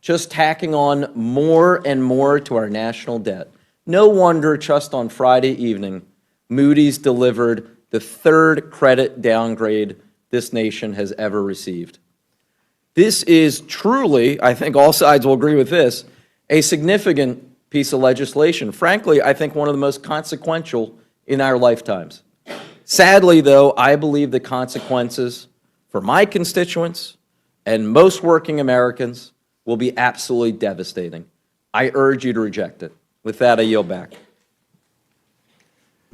Just tacking on more and more to our national debt. No wonder just on Friday evening, Moody's delivered the third credit downgrade this nation has ever received. This is truly, I think all sides will agree with this, a significant piece of legislation. Frankly, I think one of the most consequential in our lifetimes. Sadly, though, I believe the consequences for my constituents, and most working Americans will be absolutely devastating. I urge you to reject it. With that, I yield back.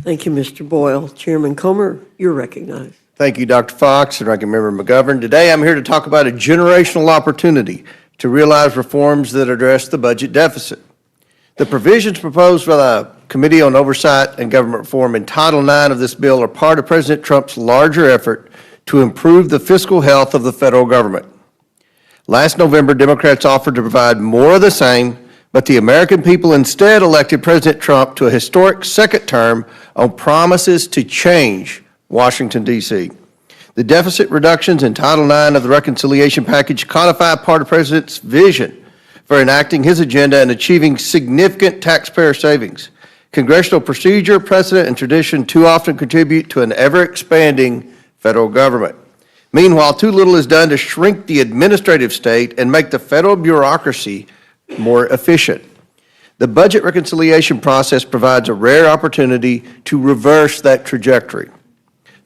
Thank you, Mr. Boyle. Chairman Comer, you're recognized. Thank you, Dr. Fox and Ranking Member McGovern. Today, I'm here to talk about a generational opportunity to realize reforms that address the budget deficit. The provisions proposed by the Committee on Oversight and Government Reform in Title IX of this bill are part of President Trump's larger effort to improve the fiscal health of the federal government. Last November, Democrats offered to provide more of the same, but the American people instead elected President Trump to a historic second term on promises to change Washington, D.C. The deficit reductions in Title IX of the reconciliation package codify part of the President's vision for enacting his agenda and achieving significant taxpayer savings. Congressional procedure, precedent, and tradition too often contribute to an ever-expanding federal government. Meanwhile, too little is done to shrink the administrative state and make the federal bureaucracy more efficient. The budget reconciliation process provides a rare opportunity to reverse that trajectory.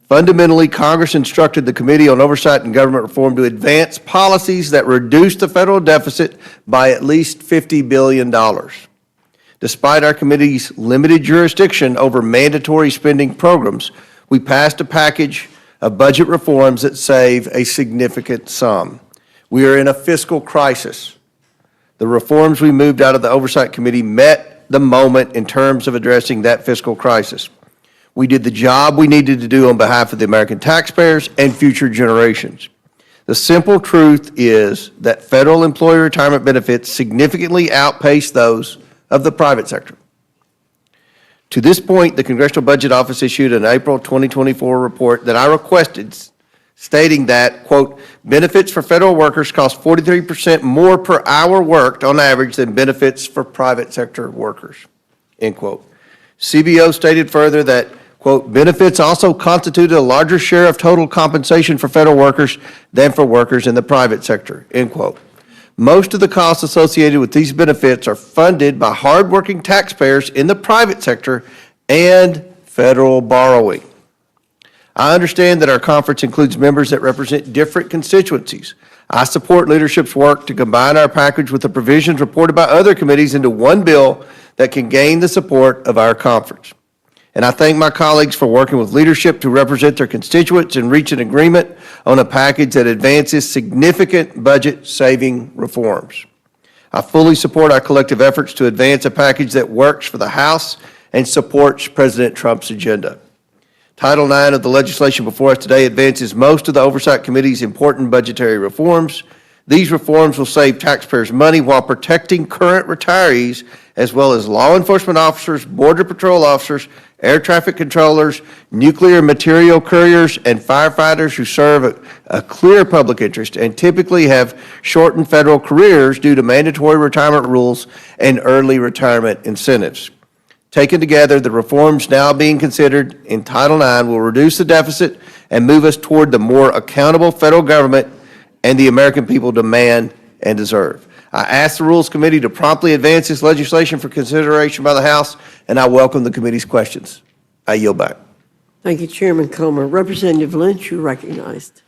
Fundamentally, Congress instructed the Committee on Oversight and Government Reform to advance policies that reduce the federal deficit by at least $50 billion. Despite our committee's limited jurisdiction over mandatory spending programs, we passed a package of budget reforms that save a significant sum. We are in a fiscal crisis. The reforms we moved out of the Oversight Committee met the moment in terms of addressing that fiscal crisis. We did the job we needed to do on behalf of the American taxpayers and future generations. The simple truth is that federal employee retirement benefits significantly outpace those of the private sector. To this point, the Congressional Budget Office issued an April 2024 report that I requested, stating that, quote, benefits for federal workers cost 43% more per hour worked on average than benefits for private sector workers, end quote. CBO stated further that, quote, benefits also constituted a larger share of total compensation for federal workers than for workers in the private sector, end quote. Most of the costs associated with these benefits are funded by hardworking taxpayers in the private sector and federal borrowing. I understand that our conference includes members that represent different constituencies. I support leadership's work to combine our package with the provisions reported by other committees into one bill that can gain the support of our conference. And I thank my colleagues for working with leadership to represent their constituents and reach an agreement on a package that advances significant budget-saving reforms. I fully support our collective efforts to advance a package that works for the House and supports President Trump's agenda. Title IX of the legislation before us today advances most of the Oversight Committee's important budgetary reforms. These reforms will save taxpayers money while protecting current retirees, as well as law enforcement officers, border patrol officers, air traffic controllers, nuclear material couriers, and firefighters who serve a clear public interest and typically have shortened federal careers due to mandatory retirement rules and early retirement incentives. Taken together, the reforms now being considered in Title IX will reduce the deficit and move us toward the more accountable federal government and the American people demand and deserve. I ask the Rules Committee to promptly advance this legislation for consideration by the House, and I welcome the committee's questions. I yield back. Thank you, Chairman Comer. Representative Lynch, you're recognized.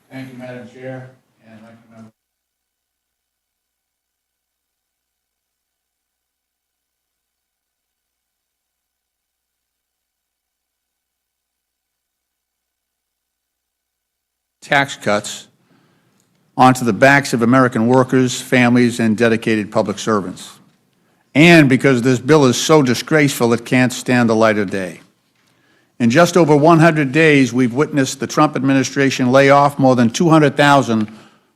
Thank you, Madam Chair, and Ranking Member. Tax cuts onto the backs of American workers, families, and dedicated public servants. And because this bill is so disgraceful, it can't stand the light of day. In just over 100 days, we've witnessed the Trump administration lay off more than 200,000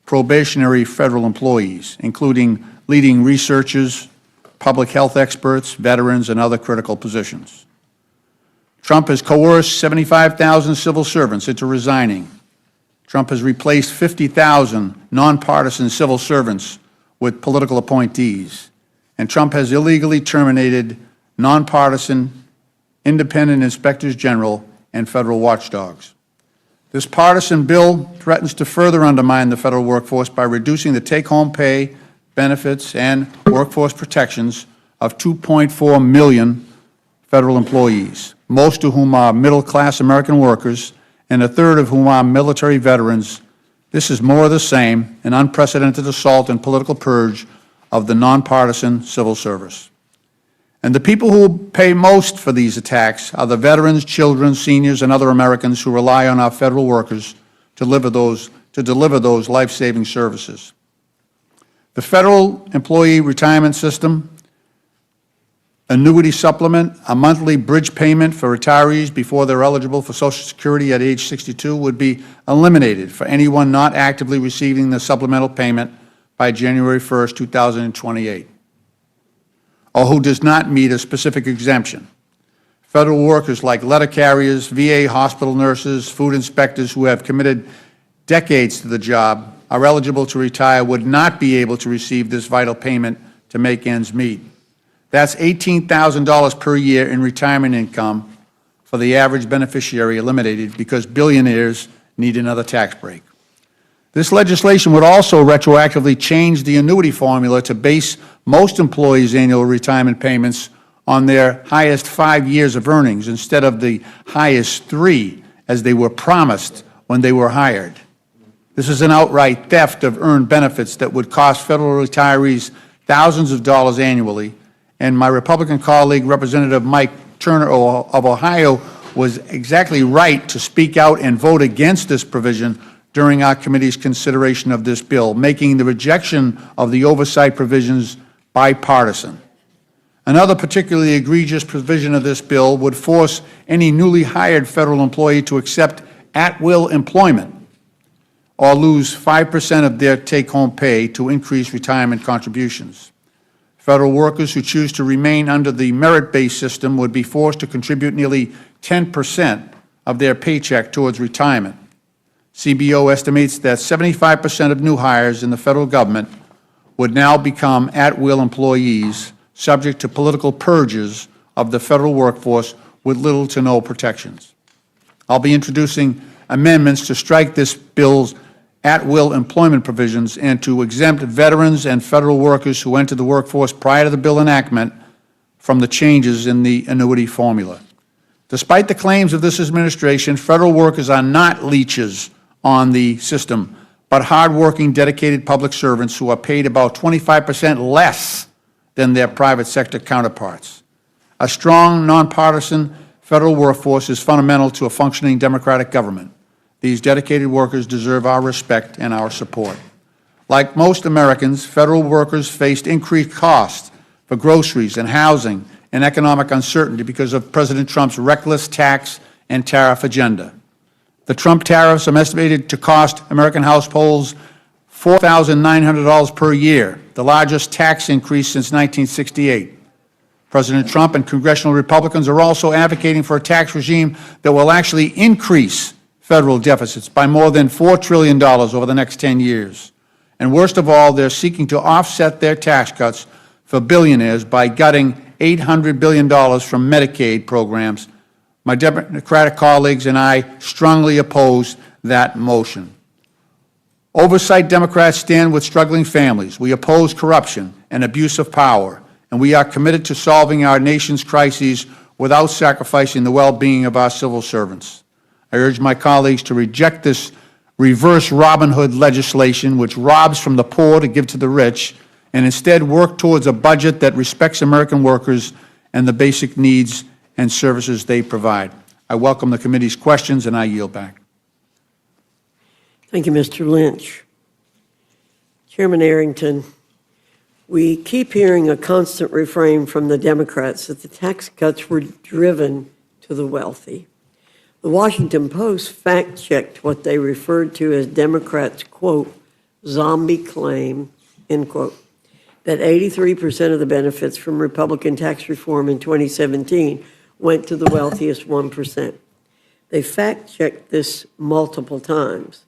probationary federal employees, including leading researchers, public health experts, veterans, and other critical positions. Trump has coerced 75,000 civil servants into resigning. Trump has replaced 50,000 nonpartisan civil servants with political appointees. And Trump has illegally terminated nonpartisan independent inspectors general and federal watchdogs. This partisan bill threatens to further undermine the federal workforce by reducing the take-home pay, benefits, and workforce protections of 2.4 million federal employees, most of whom are middle-class American workers, and a third of whom are military veterans This is more of the same, an unprecedented assault and political purge of the nonpartisan civil service. And the people who pay most for these attacks are the veterans, children, seniors, and other Americans who rely on our federal workers to deliver those life-saving services. The Federal Employee Retirement System, annuity supplement, a monthly bridge payment for retirees before they're eligible for Social Security at age 62 would be eliminated for anyone not actively receiving the supplemental payment by January 1st, 2028, or who does not meet a specific exemption. Federal workers like letter carriers, VA hospital nurses, food inspectors who have committed decades to the job are eligible to retire would not be able to receive this vital payment to make ends meet. That's $18,000 per year in retirement income for the average beneficiary eliminated because billionaires need another tax break. This legislation would also retroactively change the annuity formula to base most employees' annual retirement payments on their highest 5 years of earnings instead of the highest 3 as they were promised when they were hired. This is an outright theft of earned benefits that would cost federal retirees thousands of dollars annually, and my Republican colleague, Representative Mike Turner of Ohio, was exactly right to speak out and vote against this provision during our committee's consideration of this bill, making the rejection of the oversight provisions bipartisan. Another particularly egregious provision of this bill would force any newly hired federal employee to accept at-will employment or lose 5% of their take-home pay to increase retirement contributions. Federal workers who choose to remain under the merit-based system would be forced to contribute nearly 10% of their paycheck towards retirement. CBO estimates that 75% of new hires in the federal government would now become at-will employees subject to political purges of the federal workforce with little to no protections. I'll be introducing amendments to strike this bill's at-will employment provisions and to exempt veterans and federal workers who entered the workforce prior to the bill enactment from the changes in the annuity formula. Despite the claims of this administration, federal workers are not leeches on the system, but hardworking, dedicated public servants who are paid about 25% less than their private sector counterparts. A strong, nonpartisan federal workforce is fundamental to a functioning democratic government. These dedicated workers deserve our respect and our support. Like most Americans, federal workers faced increased costs for groceries and housing and economic uncertainty because of President Trump's reckless tax and tariff agenda. The Trump tariffs are estimated to cost American households $4,900 per year, the largest tax increase since 1968. President Trump and congressional Republicans are also advocating for a tax regime that will actually increase federal deficits by more than $4 trillion over the next 10 years. And worst of all, they're seeking to offset their tax cuts for billionaires by gutting $800 billion from Medicaid programs. My Democratic colleagues and I strongly oppose that motion. Oversight Democrats stand with struggling families. We oppose corruption and abuse of power, and we are committed to solving our nation's crises without sacrificing the well-being of our civil servants. I urge my colleagues to reject this reverse Robin Hood legislation which robs from the poor to give to the rich, and instead work towards a budget that respects American workers and the basic needs and services they provide. I welcome the committee's questions, and I yield back. Thank you, Mr. Lynch. Chairman Arrington, we keep hearing a constant refrain from the Democrats that the tax cuts were driven to the wealthy. The Washington Post fact-checked what they referred to as Democrats', quote, zombie claim, end quote, that 83% of the benefits from Republican tax reform in 2017 went to the wealthiest 1%. They fact-checked this multiple times.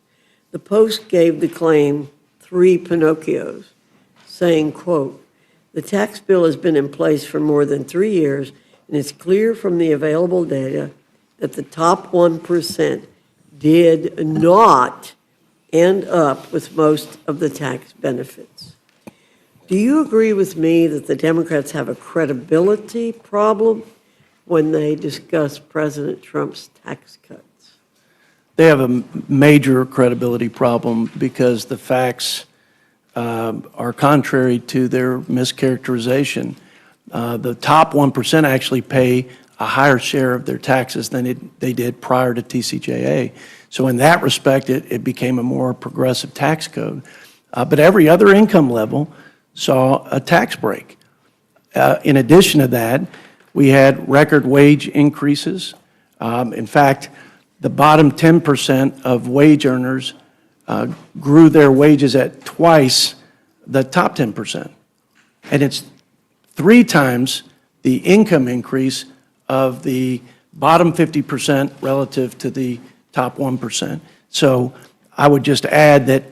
The Post gave the claim 3 Pinocchios, saying, quote, the tax bill has been in place for more than 3 years, and it's clear from the available data that the top 1% did not end up with most of the tax benefits. Do you agree with me that the Democrats have a credibility problem when they discuss President Trump's tax cuts? they have a major credibility problem because the facts are contrary to their mischaracterization. The top 1% actually pay a higher share of their taxes than they did prior to TCJA. So in that respect, it became a more progressive tax code. But every other income level saw a tax break. In addition to that, we had record wage increases. In fact, the bottom 10% of wage earners grew their wages at twice the top 10%. And it's 3 times the income increase of the bottom 50% relative to the top 1%. So I would just add that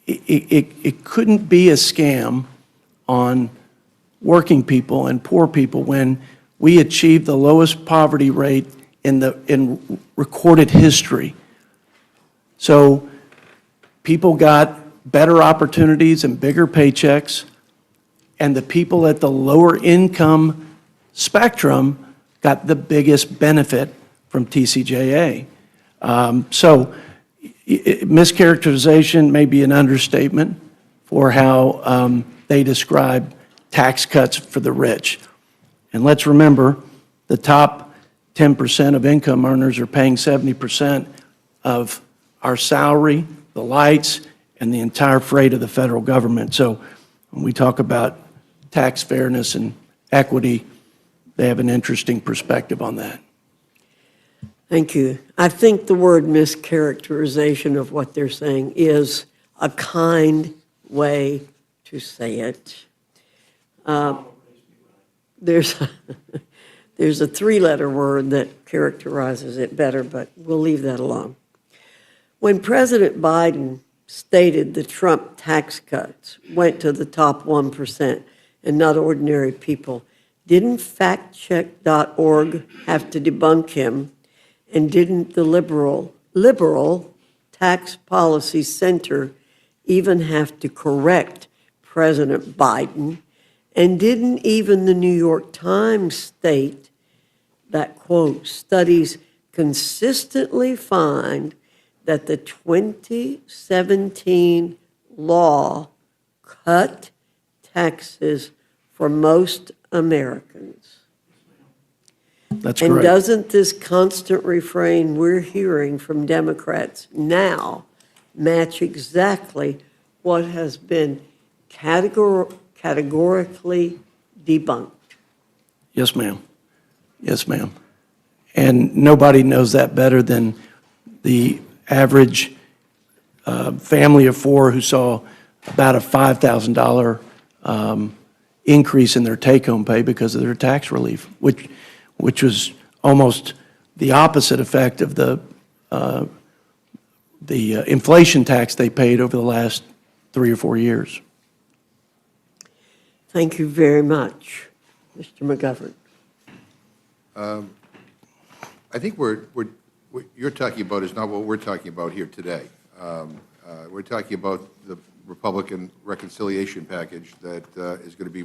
it couldn't be a scam on working people and poor people when we achieved the lowest poverty rate in recorded history. So people got better opportunities and bigger paychecks, and the people at the lower income spectrum got the biggest benefit from TCJA. Mischaracterization may be an understatement for how they describe tax cuts for the rich. And let's remember, the top 10% of income earners are paying 70% of our salary, the lights, and the entire freight of the federal government. So when we talk about tax fairness and equity, they have an interesting perspective on that. Thank you. I think the word mischaracterization of what they're saying is a kind way to say it. There's a 3-letter word that characterizes it better, but we'll leave that alone. When President Biden stated the Trump tax cuts went to the top 1% and not ordinary people, didn't factcheck.org have to debunk him? And didn't the liberal Tax Policy Center even have to correct President Biden? And didn't even the New York Times state that, quote, studies consistently find that the 2017 law cut taxes for most Americans? That's and correct. doesn't this constant refrain we're hearing from Democrats now match exactly what has been categorically debunked? Yes, ma'am. Yes, ma'am. And nobody knows that better than the average family of 4 who saw about a $5,000 increase in their take-home pay because of their tax relief, which was almost the opposite effect of the inflation tax they paid over the last 3 or 4 years. Thank you very much, Mr. McGovern. I think what you're talking about is not what we're talking about here today. We're talking about the Republican reconciliation package that is going to be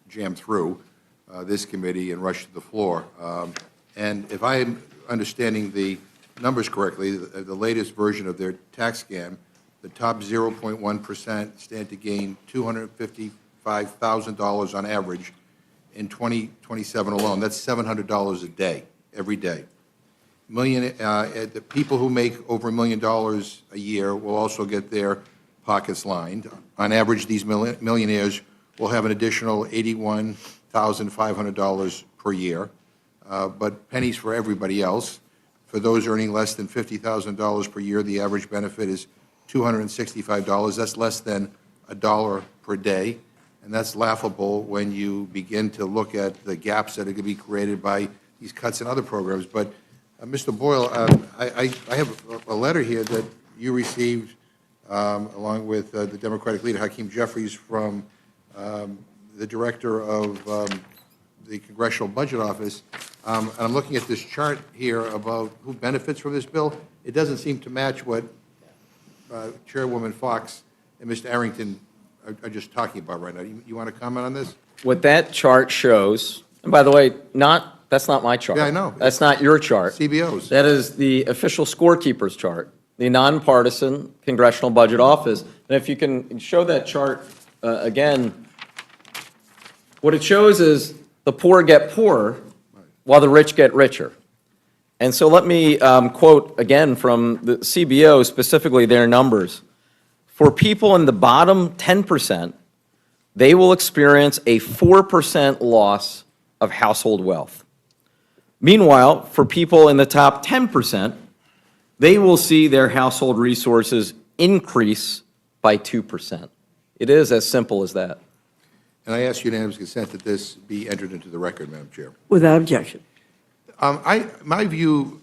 jammed through this committee and rushed to the floor. And if I'm understanding the numbers correctly, the latest version of their tax scam, the top 0.1% stand to gain $255,000 on average in 2027 alone. That's $700 a day, every day. The people who make over $1 million a year will also get their pockets lined. On average, these millionaires will have an additional $81,500 per year, but pennies for everybody else. For those earning less than $50,000 per year, the average benefit is $265. That's less than $1 per day, and that's laughable when you begin to look at the gaps that are going to be created by these cuts in other programs. But Mr. Boyle, I have a letter here that you received along with the Democratic leader, Hakeem Jeffries, from the director of the Congressional Budget Office. And I'm looking at this chart here about who benefits from this bill. It doesn't seem to match what Chairwoman Fox and Mr. Arrington are just talking about right now. You want to comment on this? What that chart shows, and by the way, not That's not my chart. Yeah, I know. That's not your chart. CBOs. That is the official scorekeeper's chart, the nonpartisan Congressional Budget Office. And if you can show that chart again, what it shows is the poor get poorer while the rich get richer. And so let me quote again from the CBO, specifically their numbers. For people in the bottom 10%, they will experience a 4% loss of household wealth. Meanwhile, for people in the top 10%, they will see their household resources increase by 2%. It is as simple as that. And I ask unanimous consent that this be entered into the record, Madam Chair. Without objection. My view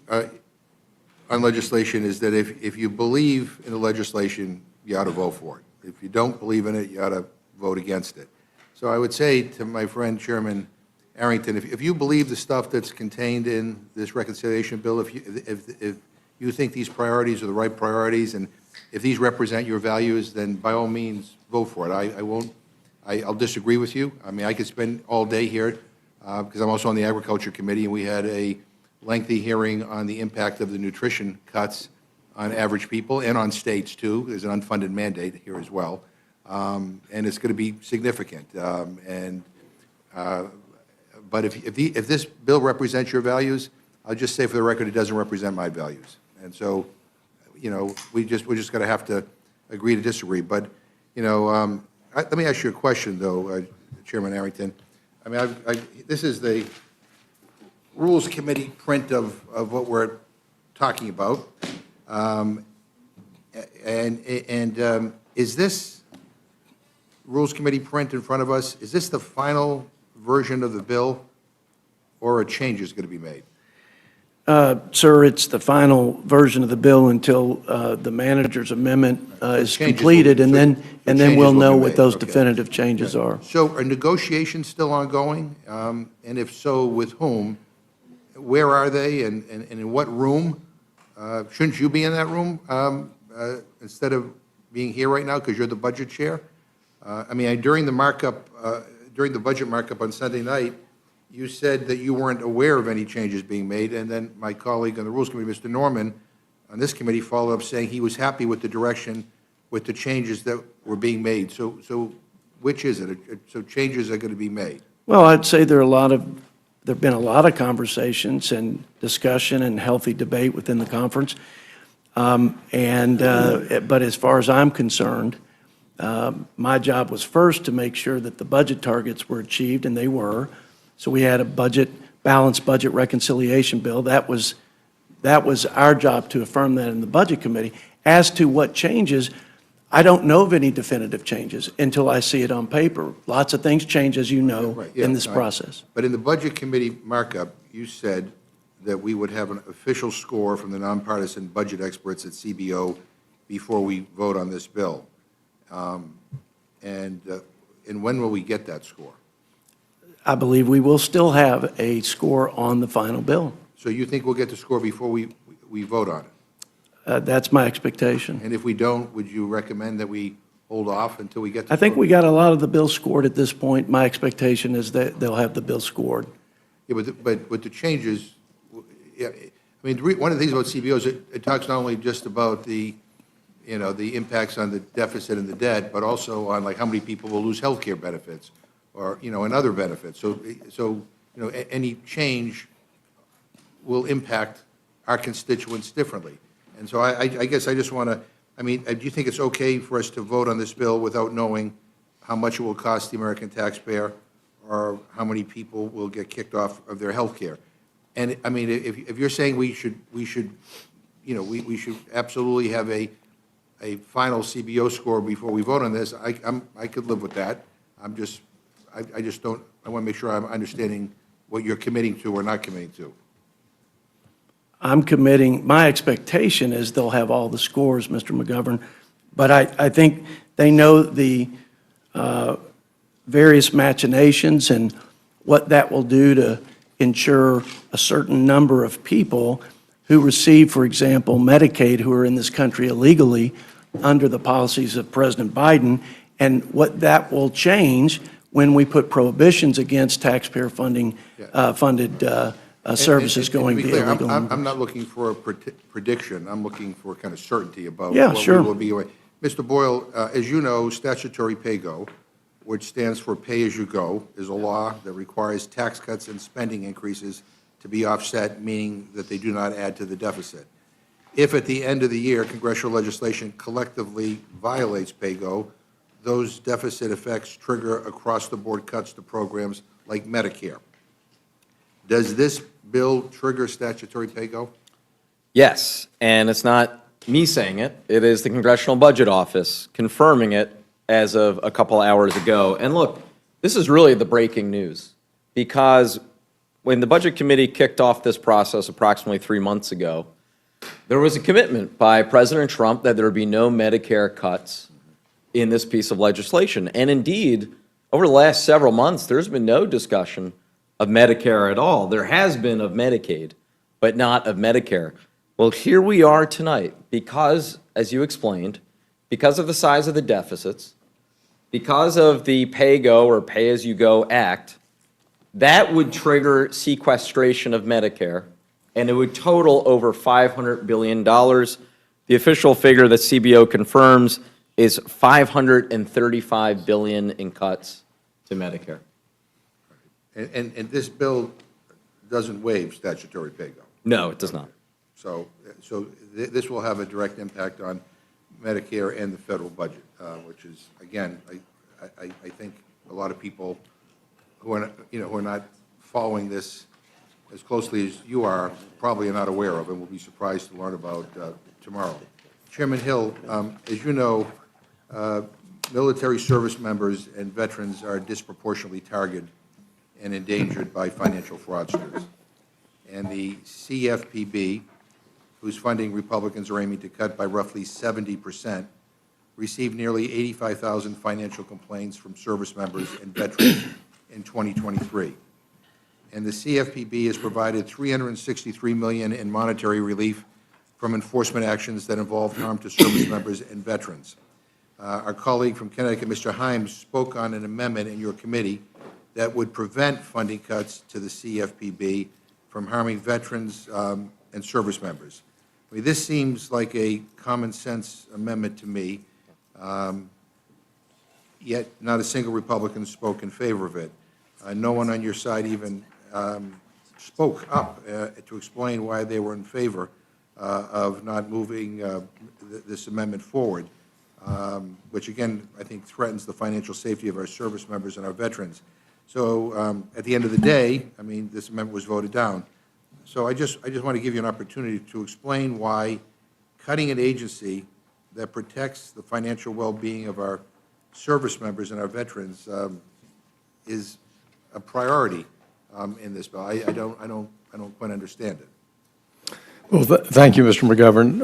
on legislation is that if you believe in the legislation, you ought to vote for it. If you don't believe in it, you ought to vote against it. So I would say to my friend Chairman Arrington, if you believe the stuff that's contained in this reconciliation bill, if you think these priorities are the right priorities, and if these represent your values, then by all means vote for it. I'll disagree with you. I mean, I could spend all day here because I'm also on the Agriculture Committee, and we had a lengthy hearing on the impact of the nutrition cuts on average people and on states, too. There's an unfunded mandate here as well, and it's going to be significant. But if this bill represents your values, I'll just say for the record, it doesn't represent my values. And so, you know, we're just going to have to agree to disagree. But, you know, let me ask you a question, though, Chairman Arrington. I mean, this is the Rules Committee print of what we're talking about. Is this Rules Committee print in front of us, is this the final version of the bill, or a change is going to be made? Sir, it's the final version of the bill until the manager's amendment is completed, and then we'll know what those definitive changes are. So are negotiations still ongoing? And if so, with whom? Where are they, and in what room? Shouldn't you be in that room instead of being here right now because you're the budget chair? I mean, during the markup, during the budget markup on Sunday night, you said that you weren't aware of any changes being made, and then my colleague on the Rules Committee, Mr. Norman, on this committee, followed up saying he was happy with the direction, with the changes that were being made. So which is it? So changes are going to be made? Well, I'd say there have been a lot of conversations and discussion and healthy debate within the conference. But as far as I'm concerned, my job was first to make sure that the budget targets were achieved, and they were. So we had a balanced budget reconciliation bill. That was our job to affirm that in the Budget Committee. As to what changes, I don't know of any definitive changes until I see it on paper. Lots of things change, as you know, in this process. But in the Budget Committee markup, you said that we would have an official score from the nonpartisan budget experts at CBO before we vote on this bill. And when will we get that score? I believe we will still have a score on the final bill. So you think we'll get the score before we vote on it? That's my expectation. And if we don't, would you recommend that we hold off until we get the I think score? we got a lot of the bills scored at this point. My expectation is that they'll have the bill scored. Yeah, but with the changes, yeah, I mean, one of the things about CBO is it talks not only just about the impacts on the deficit and the debt, but also on like how many people will lose health care benefits or, and other benefits. So any change will impact our constituents differently. And so I guess I just want to, do you think it's okay for us to vote on this bill without knowing how much it will cost the American taxpayer or how many people will get kicked off of their health care? And, if you're saying we should absolutely have a final CBO score before we vote on this, I could live with that. I just don't, I want to make sure I'm understanding what you're committing to or not committing to. I'm committing, my expectation is they'll have all the scores, Mr. McGovern, but I think they know the various machinations and what that will do to ensure a certain number of people who receive, for example, Medicaid, who are in this country illegally under the policies of President Biden, and what that will change when we put prohibitions against taxpayer funded services And going to be clear, illegal. I'm not looking for a prediction. I'm looking for kind of certainty about Yeah, what we sure. will be. Mr. Boyle, as you know, statutory pay-go, which stands for pay-as-you-go, is a law that requires tax cuts and spending increases to be offset, meaning that they do not add to the deficit. If at the end of the year, congressional legislation collectively violates pay-go, those deficit effects trigger across-the-board cuts to programs like Medicare. Does this bill trigger statutory pay-go? Yes, and it's not me saying it. It is the Congressional Budget Office confirming it as of a couple hours ago. And look, this is really the breaking news, because when the Budget Committee kicked off this process approximately 3 months ago, there was a commitment by President Trump that there would be no Medicare cuts in this piece of legislation. And indeed, over the last several months, there's been no discussion of Medicare at all. There has been of Medicaid, but not of Medicare. Well, here we are tonight because, as you explained, because of the size of the deficits, because of the pay-go or pay-as-you-go act, that would trigger sequestration of Medicare, and it would total over $500 billion. The official figure that CBO confirms is $535 billion in cuts to Medicare. And this bill doesn't waive statutory pay-go? No, it does not. So this will have a direct impact on Medicare and the federal budget, which is, again, I think a lot of people who are, who are not following this as closely as you are probably are not aware of and will be surprised to learn about tomorrow. Chairman Hill, as you know, military service members and veterans are disproportionately targeted and endangered by financial fraudsters. And the CFPB, whose funding Republicans are aiming to cut by roughly 70%, received nearly 85,000 financial complaints from service members and veterans in 2023. And the CFPB has provided $363 million in monetary relief from enforcement actions that involve harm to service members and veterans. Our colleague from Connecticut, Mr. Himes, spoke on an amendment in your committee that would prevent funding cuts to the CFPB from harming veterans and service members. I mean, this seems like a common-sense amendment to me, yet not a single Republican spoke in favor of it. No one on your side even spoke up to explain why they were in favor of not moving this amendment forward, which, again, I think threatens the financial safety of our service members and our veterans. So at the end of the day, I mean, this amendment was voted down. So I just want to give you an opportunity to explain why cutting an agency that protects the financial well-being of our service members and our veterans is a priority in this bill. I don't quite understand it. Well, thank you, Mr. McGovern.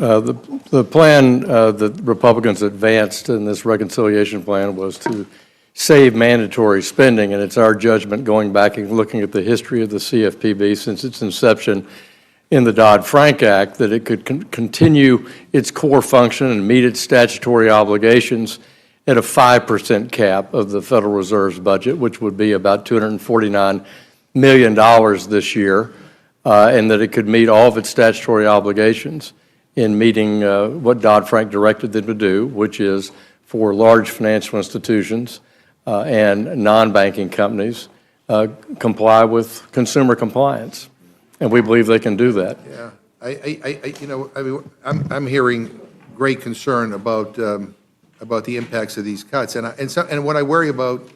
The plan that Republicans advanced in this reconciliation plan was to save mandatory spending, and it's our judgment, going back and looking at the history of the CFPB since its inception in the Dodd-Frank Act, that it could continue its core function and meet its statutory obligations at a 5% cap of the Federal Reserve's budget, which would be about $249 million this year, and that it could meet all of its statutory obligations in meeting what Dodd-Frank directed them to do, which is for large financial institutions and non-banking companies comply with consumer compliance, and we believe they can do that. Yeah, I mean, I'm hearing great concern about the impacts of these cuts, and what I worry about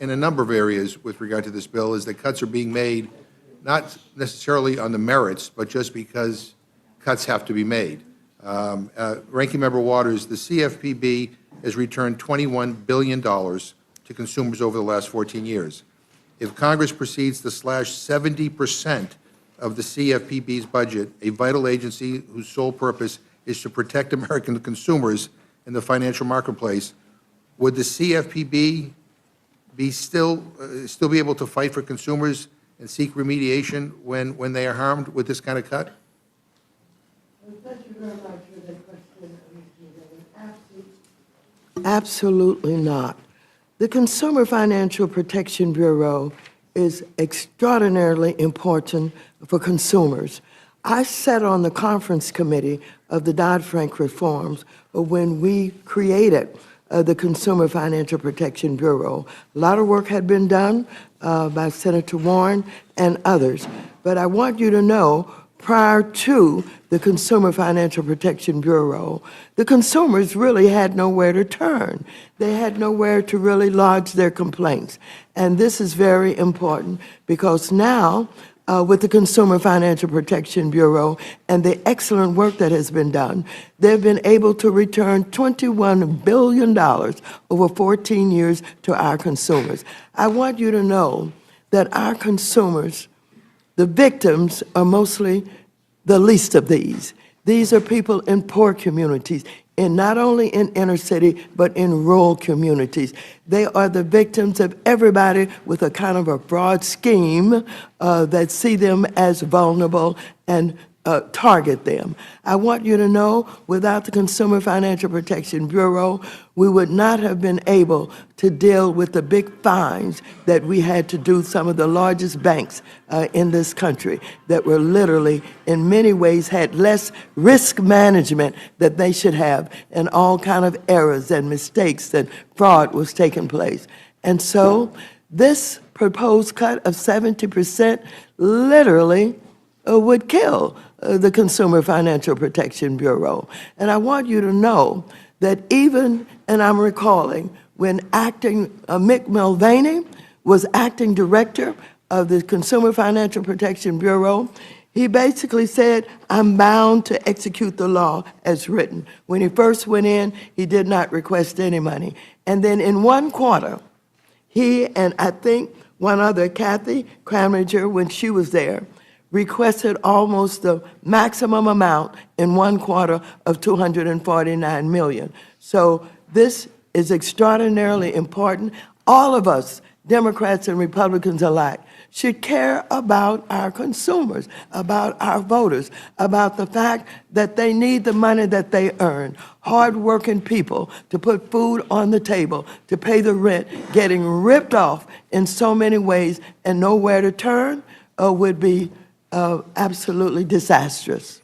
in a number of areas with regard to this bill is that cuts are being made not necessarily on the merits, but just because cuts have to be made. Ranking Member Waters, the CFPB has returned $21 billion to consumers over the last 14 years. If Congress proceeds to slash 70% of the CFPB's budget, a vital agency whose sole purpose is to protect American consumers in the financial marketplace, would the CFPB be still be able to fight for consumers and seek remediation when they are harmed with this kind of cut? Thank you very much for that question, Mr. McGovern. Absolutely not. The Consumer Financial Protection Bureau is extraordinarily important for consumers. I sat on the conference committee of the Dodd-Frank reforms when we created the Consumer Financial Protection Bureau. A lot of work had been done by Senator Warren and others. But I want you to know, prior to the Consumer Financial Protection Bureau, the consumers really had nowhere to turn. They had nowhere to really lodge their complaints. And this is very important because now, with the Consumer Financial Protection Bureau and the excellent work that has been done, they've been able to return $21 billion over 14 years to our consumers. I want you to know that our consumers, the victims, are mostly the least of these. These are people in poor communities, and not only in inner city, but in rural communities. They are the victims of everybody with a kind of a broad scheme that see them as vulnerable and target them. I want you to know, without the Consumer Financial Protection Bureau, we would not have been able to deal with the big fines that we had to do some of the largest banks in this country that were literally, in many ways, had less risk management that they should have, and all kind of errors and mistakes and fraud was taking place. And so this proposed cut of 70% literally would kill the Consumer Financial Protection Bureau. And I want you to know that even, and I'm recalling, when Mick Mulvaney was acting director of the Consumer Financial Protection Bureau, he basically said, I'm bound to execute the law as written. When he first went in, he did not request any money. And then in one quarter, he and I think one other, Kathy Kraminger, when she was there, requested almost the maximum amount in one quarter of $249 million. So this is extraordinarily important. All of us, Democrats and Republicans alike, should care about our consumers, about our voters, about the fact that they need the money that they earn. Hard-working people to put food on the table, to pay the rent, getting ripped off in so many ways and nowhere to turn would be absolutely disastrous.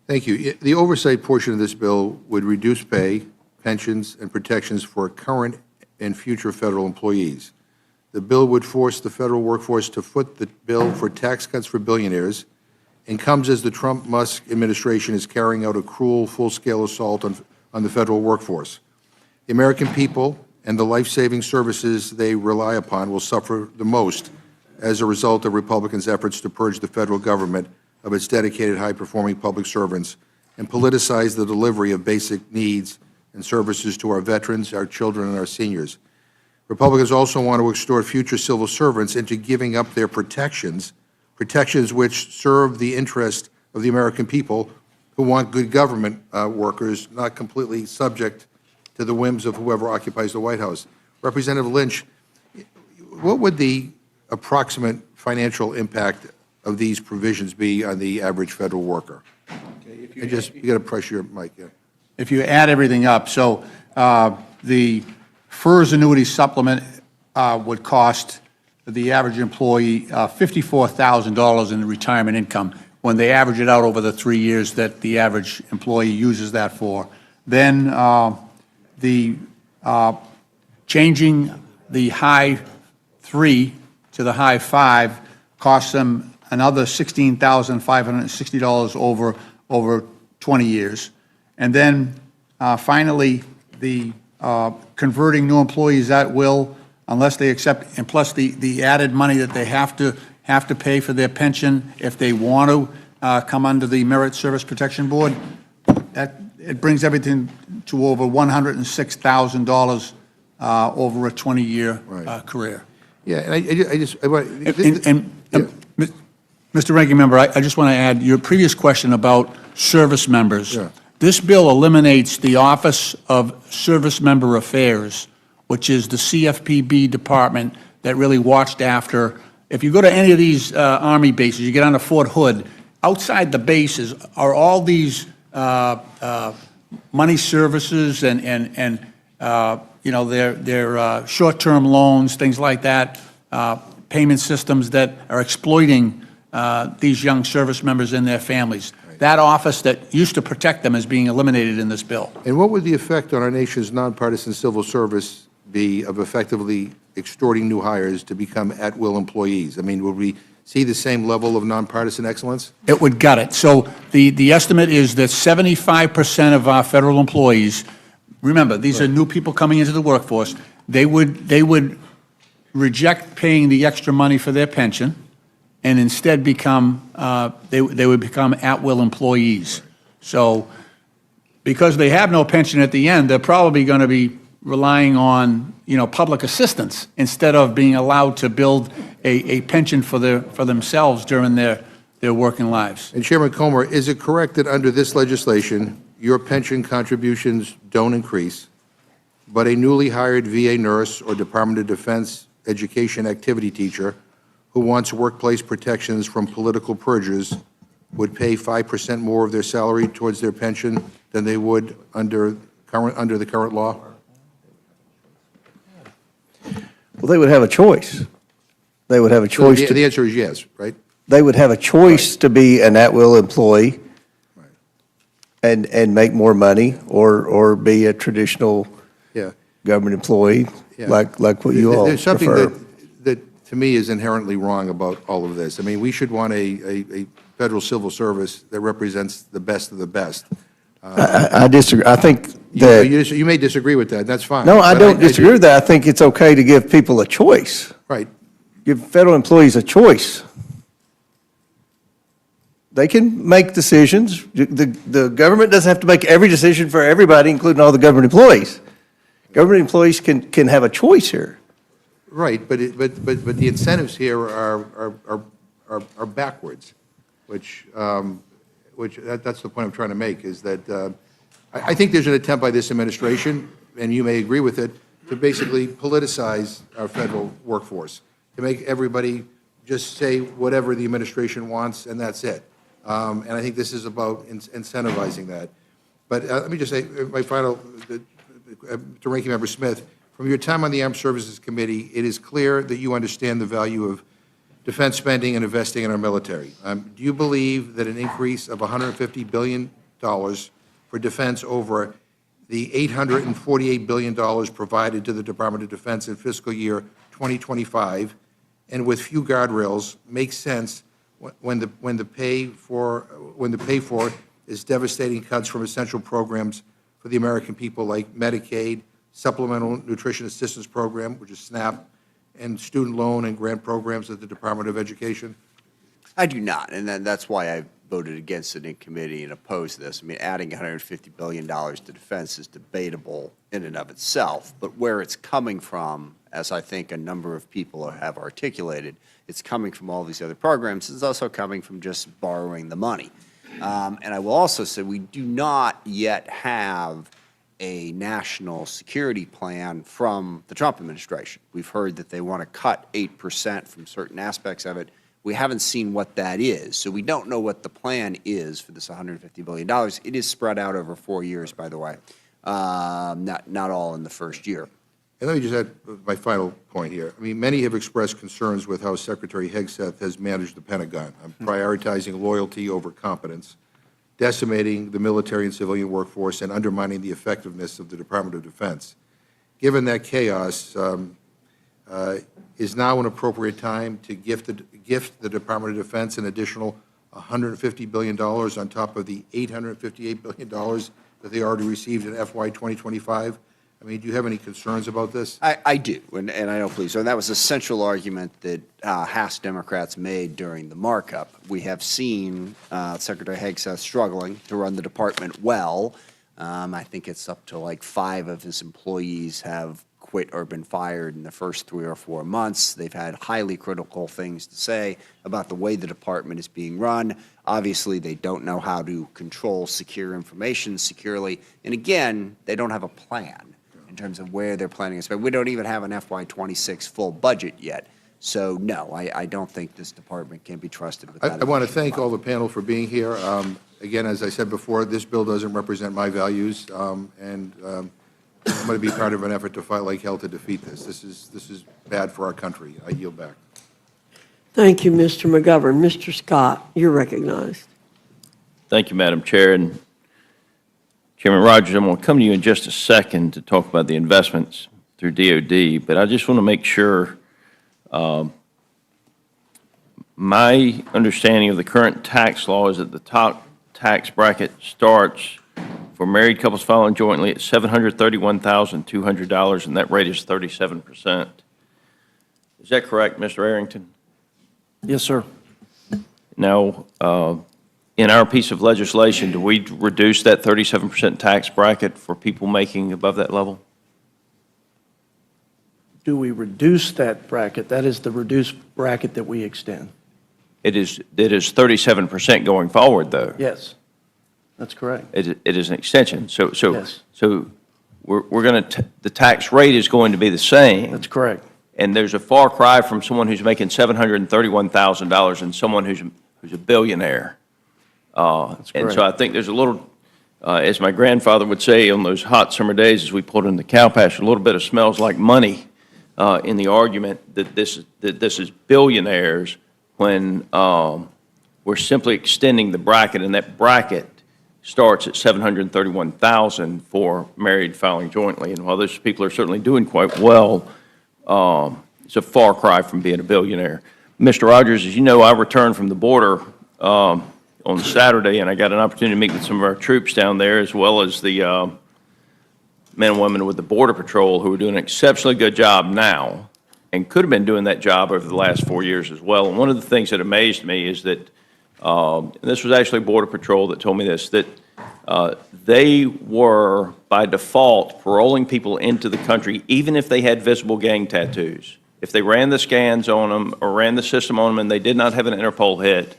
Thank you. The oversight portion of this bill would reduce pay, pensions, and protections for current and future federal employees. The bill would force the federal workforce to foot the bill for tax cuts for billionaires, and comes as the Trump-Musk administration is carrying out a cruel, full-scale assault on the federal workforce. The American people and the life-saving services they rely upon will suffer the most as a result of Republicans' efforts to purge the federal government of its dedicated, high-performing public servants and politicize the delivery of basic needs and services to our veterans, our children, and our seniors. Republicans also want to extort future civil servants into giving up their protections which serve the interest of the American people who want good government workers, not completely subject to the whims of whoever occupies the White House. Representative Lynch, what would the approximate financial impact of these provisions be on the average federal worker? Okay, you got to press your mic. Yeah. If you add everything up, so the FERS annuity supplement would cost the average employee $54,000 in retirement income when they average it out over the 3 years that the average employee uses that for. Then changing the high 3 to the high 5 costs them another $16,560 over 20 years. And then finally, the converting new employees at will, unless they accept, and plus the added money that they have to pay for their pension if they want to come under the Merit Service Protection Board, it brings everything to over $106,000 over a 20-year career. Yeah, and Mr. Ranking Member, I just want to add your previous question about service members. Yeah. This bill eliminates the Office of Service Member Affairs, which is the CFPB department that really watched after. If you go to any of these Army bases, you get onto Fort Hood, outside the bases are all these money services and their short-term loans, things like that, payment systems that are exploiting these young service members and their families. That office that used to protect them is being eliminated in this bill. And what would the effect on our nation's nonpartisan civil service be of effectively extorting new hires to become at-will employees? I mean, would we see the same level of nonpartisan excellence? It would gut it. So the estimate is that 75% of our federal employees, remember, these are new people coming into the workforce, they would reject paying the extra money for their pension and instead become, they would become at-will employees. So because they have no pension at the end, they're probably going to be relying on, public assistance instead of being allowed to build a pension for themselves during their working lives. And Chairman Comer, is it correct that under this legislation, your pension contributions don't increase, but a newly hired VA nurse or Department of Defense education activity teacher who wants workplace protections from political purges would pay 5% more of their salary towards their pension than they would under the current law? Well, they would have a choice. They would have a choice. So the answer is yes, right? They would have a choice to be an at-will employee and make more money, or be a traditional Yeah. government employee, Yeah. like what you all There's something prefer. that to me is inherently wrong about all of this. I mean, we should want a federal civil service that represents the best of the best. I disagree. I think You that, you may disagree with that, that's fine. no, I But don't do. disagree with that. I think it's okay to give people a choice. Right. Give federal employees a choice. They can make decisions. The government doesn't have to make every decision for everybody, including all the government employees. Government employees can have a choice here. Right, but the incentives here are backwards, which that's the point I'm trying to make, is that I think there's an attempt by this administration, and you may agree with it, to basically politicize our federal workforce, to make everybody just say whatever the administration wants, and that's it. And I think this is about incentivizing that. But let me just say, my final, to Ranking Member Smith, from your time on the Armed Services Committee, it is clear that you understand the value of defense spending and investing in our military. Do you believe that an increase of $150 billion for defense over the $848 billion provided to the Department of Defense in fiscal year 2025, and with few guardrails, makes sense when the pay for is devastating cuts from essential programs for the American people like Medicaid, Supplemental Nutrition Assistance Program, which is SNAP, and student loan and grant programs at the Department of Education? I do not, and that's why I voted against it in committee and opposed this. I mean, adding $150 billion to defense is debatable in and of itself, but where it's coming from, as I think a number of people have articulated, it's coming from all these other programs. It's also coming from just borrowing the money. And I will also say we do not yet have a national security plan from the Trump administration. We've heard that they want to cut 8% from certain aspects of it. We haven't seen what that is, so we don't know what the plan is for this $150 billion. It is spread out over 4 years, by the way, not all in the first year. And let me just add my final point here. I mean, many have expressed concerns with how Secretary Hegseth has managed the Pentagon, prioritizing loyalty over competence, decimating the military and civilian workforce, and undermining the effectiveness of the Department of Defense. Given that chaos, is now an appropriate time to gift the Department of Defense an additional $150 billion on top of the $858 billion that they already received in FY 2025? I mean, do you have any concerns about this? I do, and I don't believe so. And that was a central argument that House Democrats made during the markup. We have seen Secretary Hegseth struggling to run the department well. I think it's up to like 5 of his employees have quit or been fired in the first 3 or 4 months. They've had highly critical things to say about the way the department is being run. Obviously, they don't know how to control secure information securely. And again, they don't have a plan in terms of where they're planning to spend. We don't even have an FY26 full budget yet. So, no, I don't think this department can be trusted with that. I want to thank all the panel for being here. Again, as I said before, this bill doesn't represent my values, and I'm going to be part of an effort to fight like hell to defeat this. This is bad for our country. I yield back. Thank you, Mr. McGovern. Mr. Scott, you're recognized. Thank you, Madam Chair. And Chairman Rogers, I'm going to come to you in just a second to talk about the investments through DOD, but I just want to make sure my understanding of the current tax law is that the top tax bracket starts for married couples filing jointly at $731,200, and that rate is 37%. Is that correct, Mr. Arrington? Yes, sir. Now, in our piece of legislation, do we reduce that 37% tax bracket for people making above that level? Do we reduce that bracket? That is the reduced bracket that we extend. It is 37% going forward, though. Yes, that's correct. It is an extension. So Yes. we're going to, the tax rate is going to be the same. That's correct. And there's a far cry from someone who's making $731,000 and someone who's a billionaire. That's And correct. so I think there's a little, as my grandfather would say on those hot summer days as we pulled in the cow pasture, a little bit of smells like money in the argument that this is billionaires when we're simply extending the bracket, and that bracket starts at $731,000 for married filing jointly. And while those people are certainly doing quite well, it's a far cry from being a billionaire. Mr. Rogers, as you know, I returned from the border on Saturday, and I got an opportunity to meet with some of our troops down there, as well as the men and women with the Border Patrol, who are doing an exceptionally good job now and could have been doing that job over the last 4 years as well. And one of the things that amazed me is that, and this was actually Border Patrol that told me this, that they were, by default, paroling people into the country, even if they had visible gang tattoos. If they ran the scans on them or ran the system on them and they did not have an Interpol hit,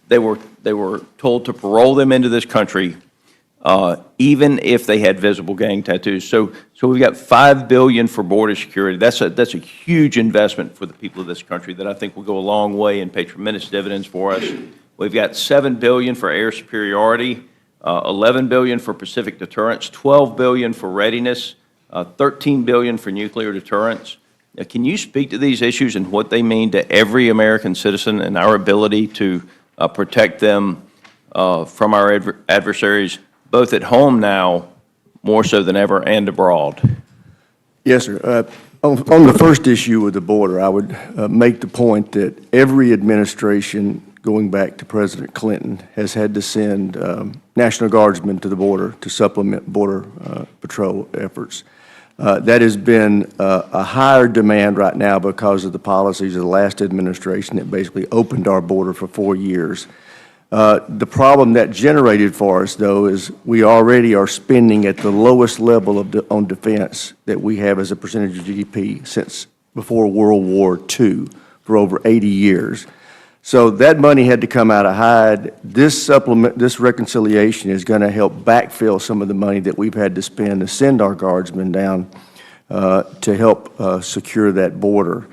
they were told to parole them into this country, even if they had visible gang tattoos. So we've got $5 billion for border security. That's a huge investment for the people of this country that I think will go a long way and pay tremendous dividends for us. We've got $7 billion for air superiority, $11 billion for Pacific deterrence, $12 billion for readiness, $13 billion for nuclear deterrence. Now, can you speak to these issues and what they mean to every American citizen and our ability to protect them from our adversaries, both at home now, more so than ever, and abroad? Yes, sir. On the first issue with the border, I would make the point that every administration, going back to President Clinton, has had to send National Guardsmen to the border to supplement Border Patrol efforts. That has been a higher demand right now because of the policies of the last administration that basically opened our border for 4 years. The problem that generated for us, though, is we already are spending at the lowest level on defense that we have as a percentage of GDP since before World War II for over 80 years. So that money had to come out of Hyde. This reconciliation is going to help backfill some of the money that we've had to spend to send our guardsmen down to help secure that border.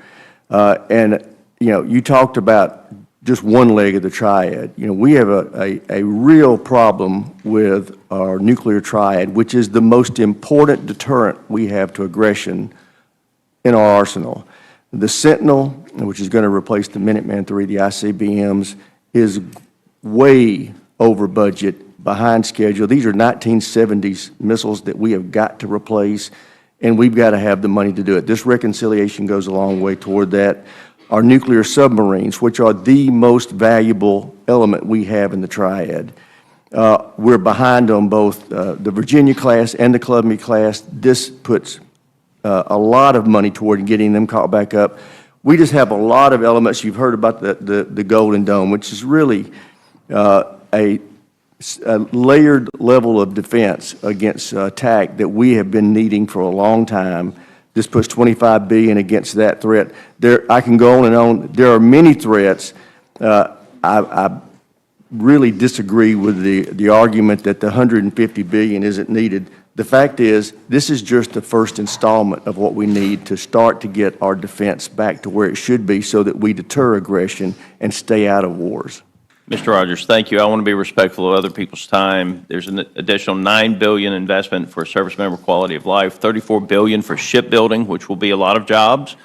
And, you know, you talked about just one leg of the triad. You know, we have a real problem with our nuclear triad, which is the most important deterrent we have to aggression in our arsenal. The Sentinel, which is going to replace the Minuteman III, the ICBMs, is way over budget, behind schedule. These are 1970s missiles that we have got to replace, and we've got to have the money to do it. This reconciliation goes a long way toward that. Our nuclear submarines, which are the most valuable element we have in the triad, we're behind on both the Virginia class and the Columbia class. This puts a lot of money toward getting them caught back up. We just have a lot of elements. You've heard about the Golden Dome, which is really a layered level of defense against attack that we have been needing for a long time. This puts $25 billion against that threat. I can go on and on. There are many threats. I really disagree with the argument that the $150 billion isn't needed. The fact is, this is just the first installment of what we need to start to get our defense back to where it should be so that we deter aggression and stay out of wars. Mr. Rogers, thank you. I want to be respectful of other people's time. There's an additional $9 billion investment for service member quality of life, $34 billion for shipbuilding, which will be a lot of jobs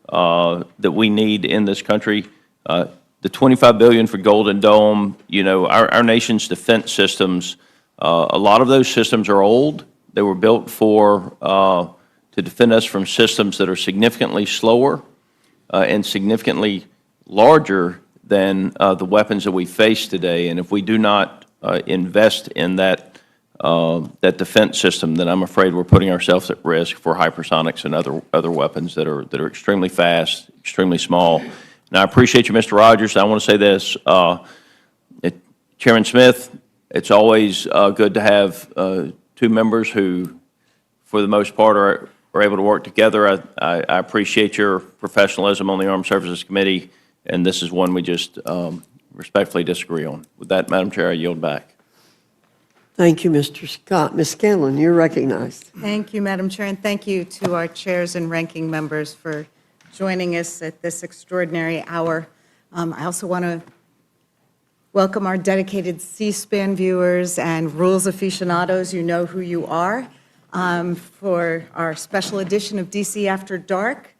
that we need in this country. The $25 billion for Golden Dome. You know, our nation's defense systems, a lot of those systems are old. They were built to defend us from systems that are significantly slower and significantly larger than the weapons that we face today. And if we do not invest in that defense system, then I'm afraid we're putting ourselves at risk for hypersonics and other weapons that are extremely fast, extremely small. And I appreciate you, Mr. Rogers. I want to say this, Chairman Smith, it's always good to have two members who, for the most part, are able to work together. I appreciate your professionalism on the Armed Services Committee, and this is one we just respectfully disagree on. With that, Madam Chair, I yield back. Thank you, Mr. Scott. Ms. Scanlon, you're recognized. Thank you, Madam Chair, and thank you to our chairs and ranking members for joining us at this extraordinary hour. I also want to welcome our dedicated C-SPAN viewers and rules aficionados. You know who you are. For our special edition of DC After Dark.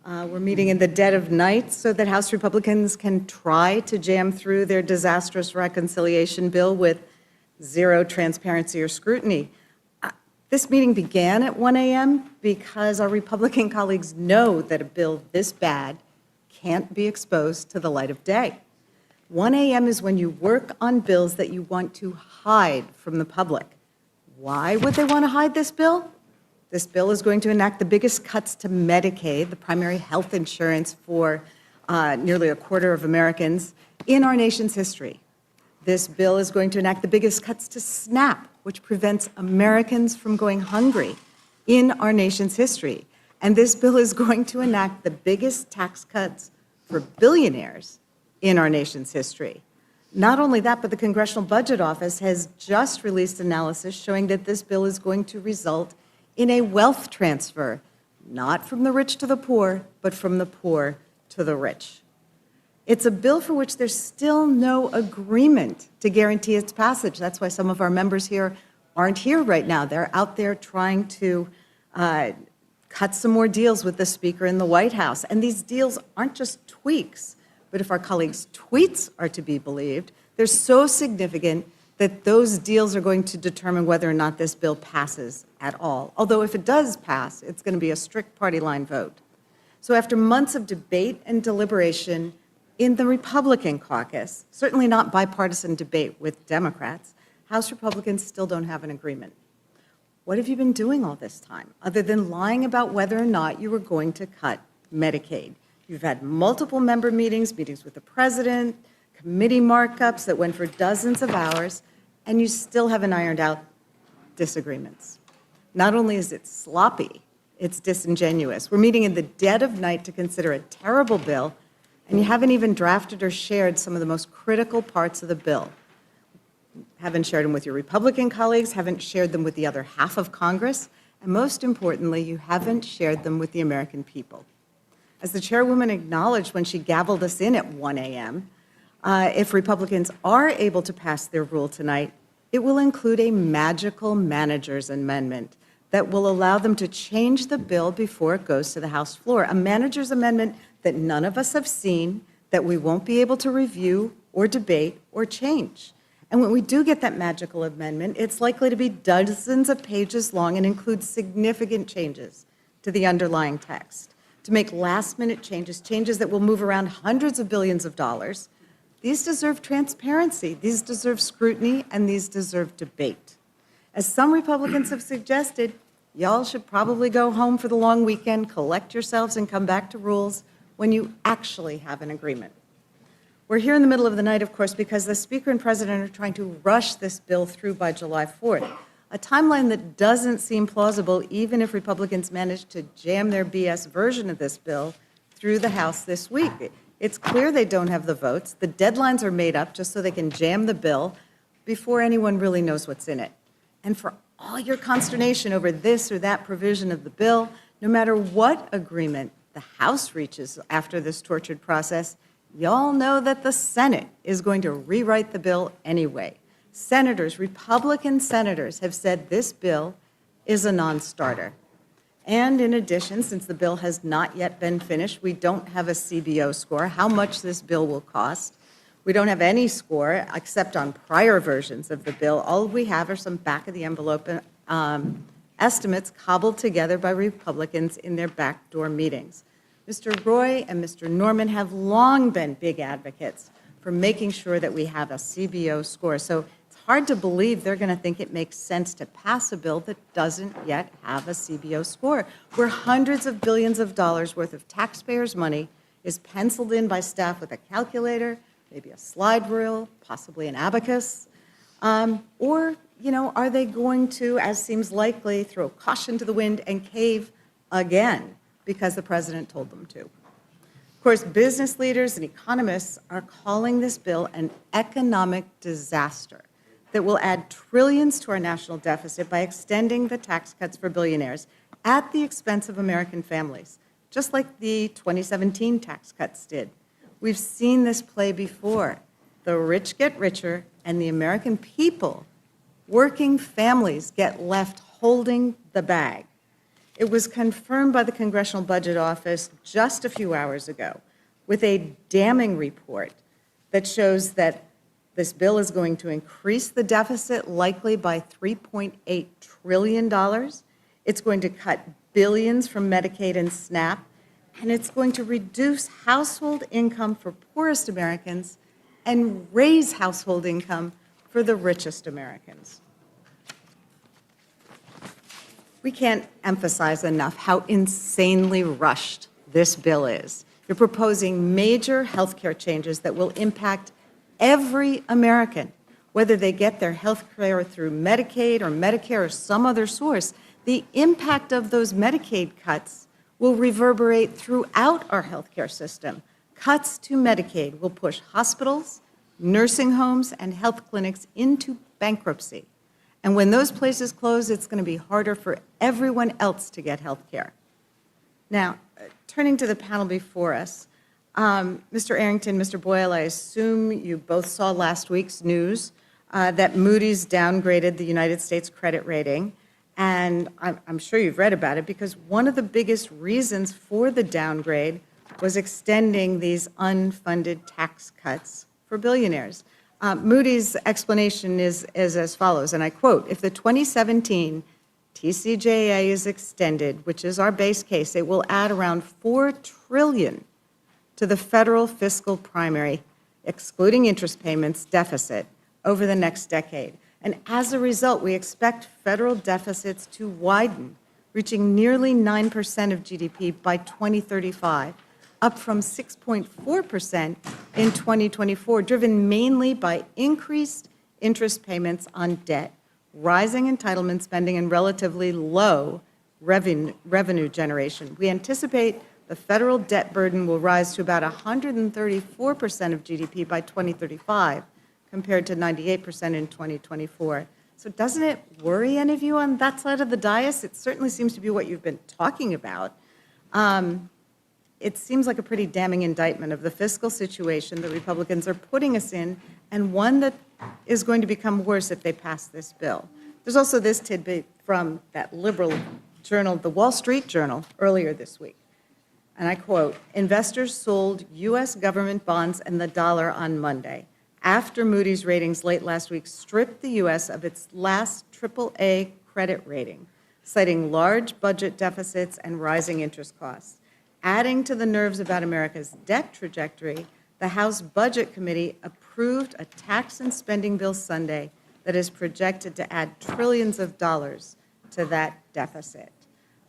We're meeting in the dead of night so that House Republicans can try to jam through their disastrous reconciliation bill with zero transparency or scrutiny. This meeting began at 1 a.m. because our Republican colleagues know that a bill this bad can't be exposed to the light of day. 1 a.m. is when you work on bills that you want to hide from the public. Why would they want to hide this bill? This bill is going to enact the biggest cuts to Medicaid, the primary health insurance for nearly a quarter of Americans, in our nation's history. This bill is going to enact the biggest cuts to SNAP, which prevents Americans from going hungry, in our nation's history. And this bill is going to enact the biggest tax cuts for billionaires in our nation's history. Not only that, but the Congressional Budget Office has just released analysis showing that this bill is going to result in a wealth transfer, not from the rich to the poor, but from the poor to the rich. It's a bill for which there's still no agreement to guarantee its passage. That's why some of our members here aren't here right now. They're out there trying to cut some more deals with the Speaker in the White House. And these deals aren't just tweaks, but if our colleagues' tweets are to be believed, they're so significant that those deals are going to determine whether or not this bill passes at all. Although if it does pass, it's going to be a strict party line vote. So after months of debate and deliberation in the Republican caucus, certainly not bipartisan debate with Democrats, House Republicans still don't have an agreement. What have you been doing all this time, other than lying about whether or not you were going to cut Medicaid? You've had multiple member meetings, meetings with the president, committee markups that went for dozens of hours, and you still haven't ironed out disagreements. Not only is it sloppy, it's disingenuous. We're meeting in the dead of night to consider a terrible bill, and you haven't even drafted or shared some of the most critical parts of the bill. Haven't shared them with your Republican colleagues, haven't shared them with the other half of Congress, and most importantly, you haven't shared them with the American people. As the chairwoman acknowledged when she gavelled us in at 1 a.m., if Republicans are able to pass their rule tonight, it will include a magical manager's amendment that will allow them to change the bill before it goes to the House floor. A manager's amendment that none of us have seen, that we won't be able to review or debate or change. And when we do get that magical amendment, it's likely to be dozens of pages long and include significant changes to the underlying text, to make last-minute changes, changes that will move around hundreds of billions of dollars. These deserve transparency, these deserve scrutiny, and these deserve debate. As some Republicans have suggested, y'all should probably go home for the long weekend, collect yourselves, and come back to rules when you actually have an agreement. We're here in the middle of the night, of course, because the Speaker and President are trying to rush this bill through by July 4th, a timeline that doesn't seem plausible even if Republicans manage to jam their BS version of this bill through the House this week. It's clear they don't have the votes. The deadlines are made up just so they can jam the bill before anyone really knows what's in it. And for all your consternation over this or that provision of the bill, no matter what agreement the House reaches after this tortured process, y'all know that the Senate is going to rewrite the bill anyway. Senators, Republican senators, have said this bill is a non-starter. And in addition, since the bill has not yet been finished, we don't have a CBO score, how much this bill will cost. We don't have any score except on prior versions of the bill. All we have are some back-of-the-envelope estimates cobbled together by Republicans in their backdoor meetings. Mr. Roy and Mr. Norman have long been big advocates for making sure that we have a CBO score. So it's hard to believe they're going to think it makes sense to pass a bill that doesn't yet have a CBO score, where hundreds of billions of dollars worth of taxpayers' money is penciled in by staff with a calculator, maybe a slide rule, possibly an abacus, or, are they going to, as seems likely, throw caution to the wind and cave again because the president told them to? Of course, business leaders and economists are calling this bill an economic disaster that will add trillions to our national deficit by extending the tax cuts for billionaires at the expense of American families, just like the 2017 tax cuts did. We've seen this play before. The rich get richer, and the American people, working families, get left holding the bag. It was confirmed by the Congressional Budget Office just a few hours ago with a damning report that shows that this bill is going to increase the deficit likely by $3.8 trillion. It's going to cut billions from Medicaid and SNAP, and it's going to reduce household income for poorest Americans and raise household income for the richest Americans. We can't emphasize enough how insanely rushed this bill is. You're proposing major health care changes that will impact every American, whether they get their health care through Medicaid or Medicare or some other source. The impact of those Medicaid cuts will reverberate throughout our health care system. Cuts to Medicaid will push hospitals, nursing homes, and health clinics into bankruptcy. And when those places close, it's going to be harder for everyone else to get health care. Now, turning to the panel before us, Mr. Arrington, Mr. Boyle, I assume you both saw last week's news that Moody's downgraded the United States credit rating. And I'm sure you've read about it because one of the biggest reasons for the downgrade was extending these unfunded tax cuts for billionaires. Moody's explanation is as follows, and I quote, "If the 2017 TCJA is extended, which is our base case, it will add around $4 trillion to the federal fiscal primary, excluding interest payments, deficit over the next decade. And as a result, we expect federal deficits to widen, reaching nearly 9% of GDP by 2035, up from 6.4% in 2024, driven mainly by increased interest payments on debt, rising entitlement spending, and relatively low revenue generation. We anticipate the federal debt burden will rise to about 134% of GDP by 2035, compared to 98% in 2024. So doesn't it worry any of you on that side of the dais? It certainly seems to be what you've been talking about. It seems like a pretty damning indictment of the fiscal situation that Republicans are putting us in, and one that is going to become worse if they pass this bill. There's also this tidbit from that liberal journal, the Wall Street Journal, earlier this week. And I quote, "Investors sold U.S. government bonds and the dollar on Monday, after Moody's ratings late last week stripped the U.S. of its last AAA credit rating, citing large budget deficits and rising interest costs. Adding to the nerves about America's debt trajectory, the House Budget Committee approved a tax and spending bill Sunday that is projected to add trillions of dollars to that deficit."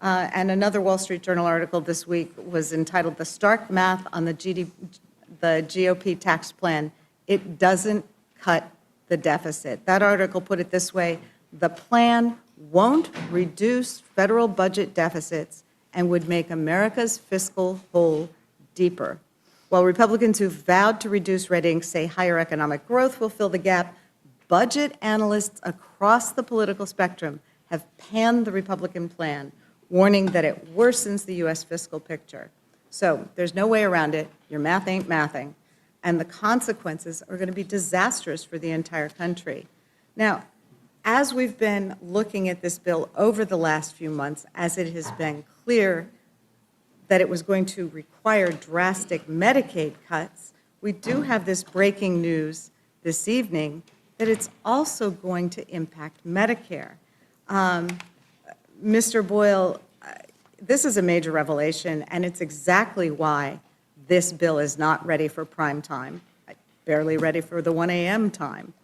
And another Wall Street Journal article this week was entitled "The Stark Math on the GOP Tax Plan. It doesn't cut the deficit." That article put it this way: the plan won't reduce federal budget deficits and would make America's fiscal hole deeper. While Republicans who vowed to reduce red ink say higher economic growth will fill the gap, budget analysts across the political spectrum have panned the Republican plan, warning that it worsens the U.S. fiscal picture. So there's no way around it. Your math ain't mathing. and the consequences are going to be disastrous for the entire country. Now, as we've been looking at this bill over the last few months, as it has been clear that it was going to require drastic Medicaid cuts, we do have this breaking news this evening that it's also going to impact Medicare. Mr. Boyle, this is a major revelation, and it's exactly why this bill is not ready for prime time, barely ready for the 1 a.m. time.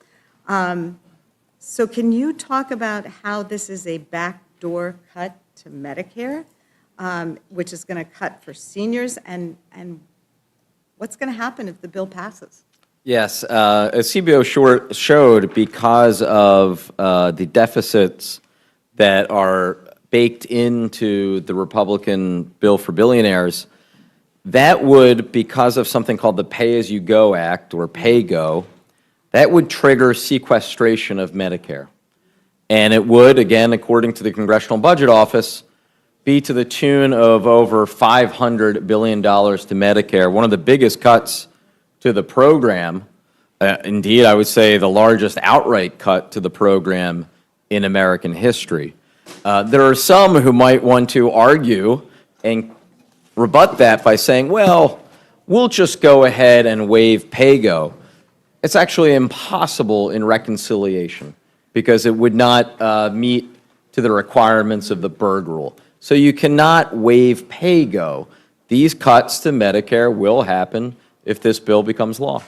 So can you talk about how this is a backdoor cut to Medicare, which is going to cut for seniors, and what's going to happen if the bill passes? Yes, as CBO showed, because of the deficits that are baked into the Republican bill for billionaires, that would, because of something called the Pay-As-You-Go Act, or PAYGO, that would trigger sequestration of Medicare. And it would, again, according to the Congressional Budget Office, be to the tune of over $500 billion to Medicare, one of the biggest cuts to the program. Indeed, I would say the largest outright cut to the program in American history. There are some who might want to argue and rebut that by saying, well, we'll just go ahead and waive PAYGO. It's actually impossible in reconciliation because it would not meet to the requirements of the Byrd Rule. So you cannot waive PAYGO. These cuts to Medicare will happen if this bill becomes law.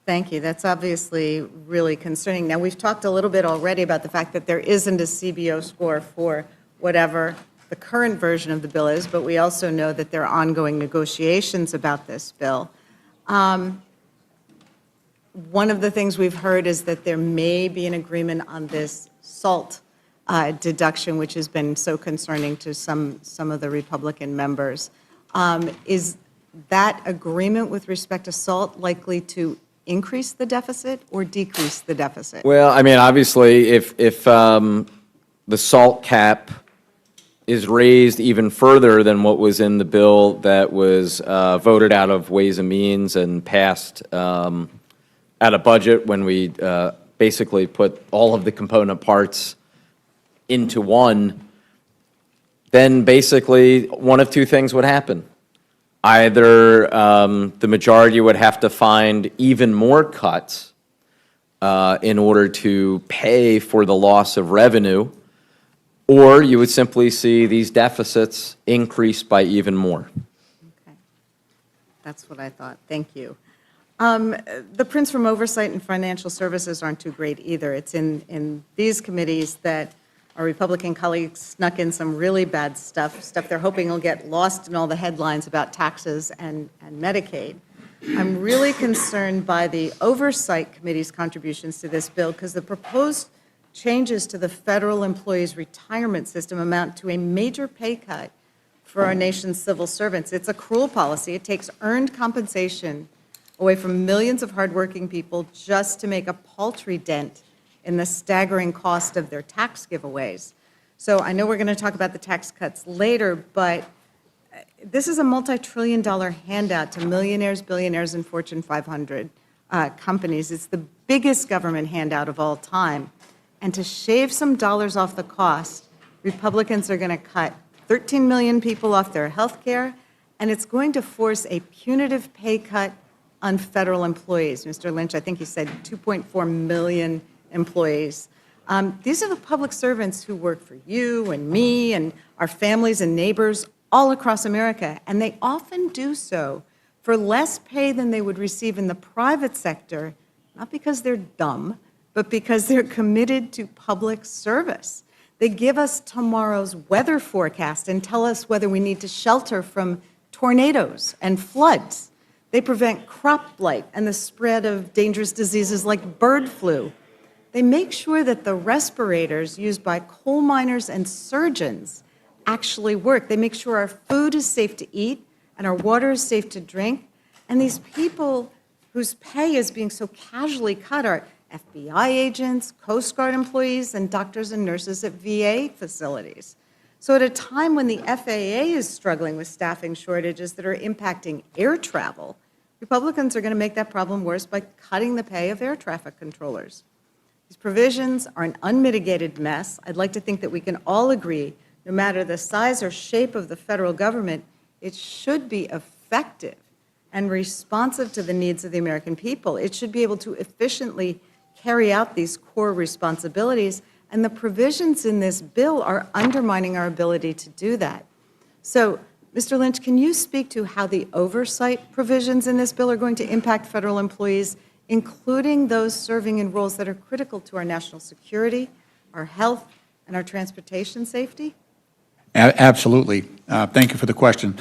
Thank you. That's obviously really concerning. Now, we've talked a little bit already about the fact that there isn't a CBO score for whatever the current version of the bill is, but we also know that there are ongoing negotiations about this bill. One of the things we've heard is that there may be an agreement on this SALT deduction, which has been so concerning to some of the Republican members. Is that agreement with respect to SALT likely to increase the deficit or decrease the deficit? Well, I mean, obviously, if the SALT cap is raised even further than what was in the bill that was voted out of Ways and Means and passed out of budget when we basically put all of the component parts into one, then basically one of two things would happen. Either the majority would have to find even more cuts in order to pay for the loss of revenue, or you would simply see these deficits increase by even more. Okay. That's what I thought. Thank you. The prints from Oversight and Financial Services aren't too great either. It's in these committees that our Republican colleagues snuck in some really bad stuff they're hoping will get lost in all the headlines about taxes and Medicaid. I'm really concerned by the Oversight Committee's contributions to this bill because the proposed changes to the federal employees' retirement system amount to a major pay cut for our nation's civil servants. It's a cruel policy. It takes earned compensation away from millions of hardworking people just to make a paltry dent in the staggering cost of their tax giveaways. So I know we're going to talk about the tax cuts later, but this is a multi-trillion-dollar handout to millionaires, billionaires, and Fortune 500 companies. It's the biggest government handout of all time. And to shave some dollars off the cost, Republicans are going to cut 13 million people off their health care, and it's going to force a punitive pay cut on federal employees. Mr. Lynch, I think you said 2.4 million employees. These are the public servants who work for you and me and our families and neighbors all across America, and they often do so for less pay than they would receive in the private sector, not because they're dumb, but because they're committed to public service. They give us tomorrow's weather forecast and tell us whether we need to shelter from tornadoes and floods. They prevent crop blight and the spread of dangerous diseases like bird flu. They make sure that the respirators used by coal miners and surgeons actually work. They make sure our food is safe to eat and our water is safe to drink. And these people whose pay is being so casually cut are FBI agents, Coast Guard employees, and doctors and nurses at VA facilities. So at a time when the FAA is struggling with staffing shortages that are impacting air travel, Republicans are going to make that problem worse by cutting the pay of air traffic controllers. These provisions are an unmitigated mess. I'd like to think that we can all agree, no matter the size or shape of the federal government, it should be effective and responsive to the needs of the American people. It should be able to efficiently carry out these core responsibilities, and the provisions in this bill are undermining our ability to do that. So, Mr. Lynch, can you speak to how the oversight provisions in this bill are going to impact federal employees, including those serving in roles that are critical to our national security, our health, and our transportation safety? Absolutely. Thank you for the question.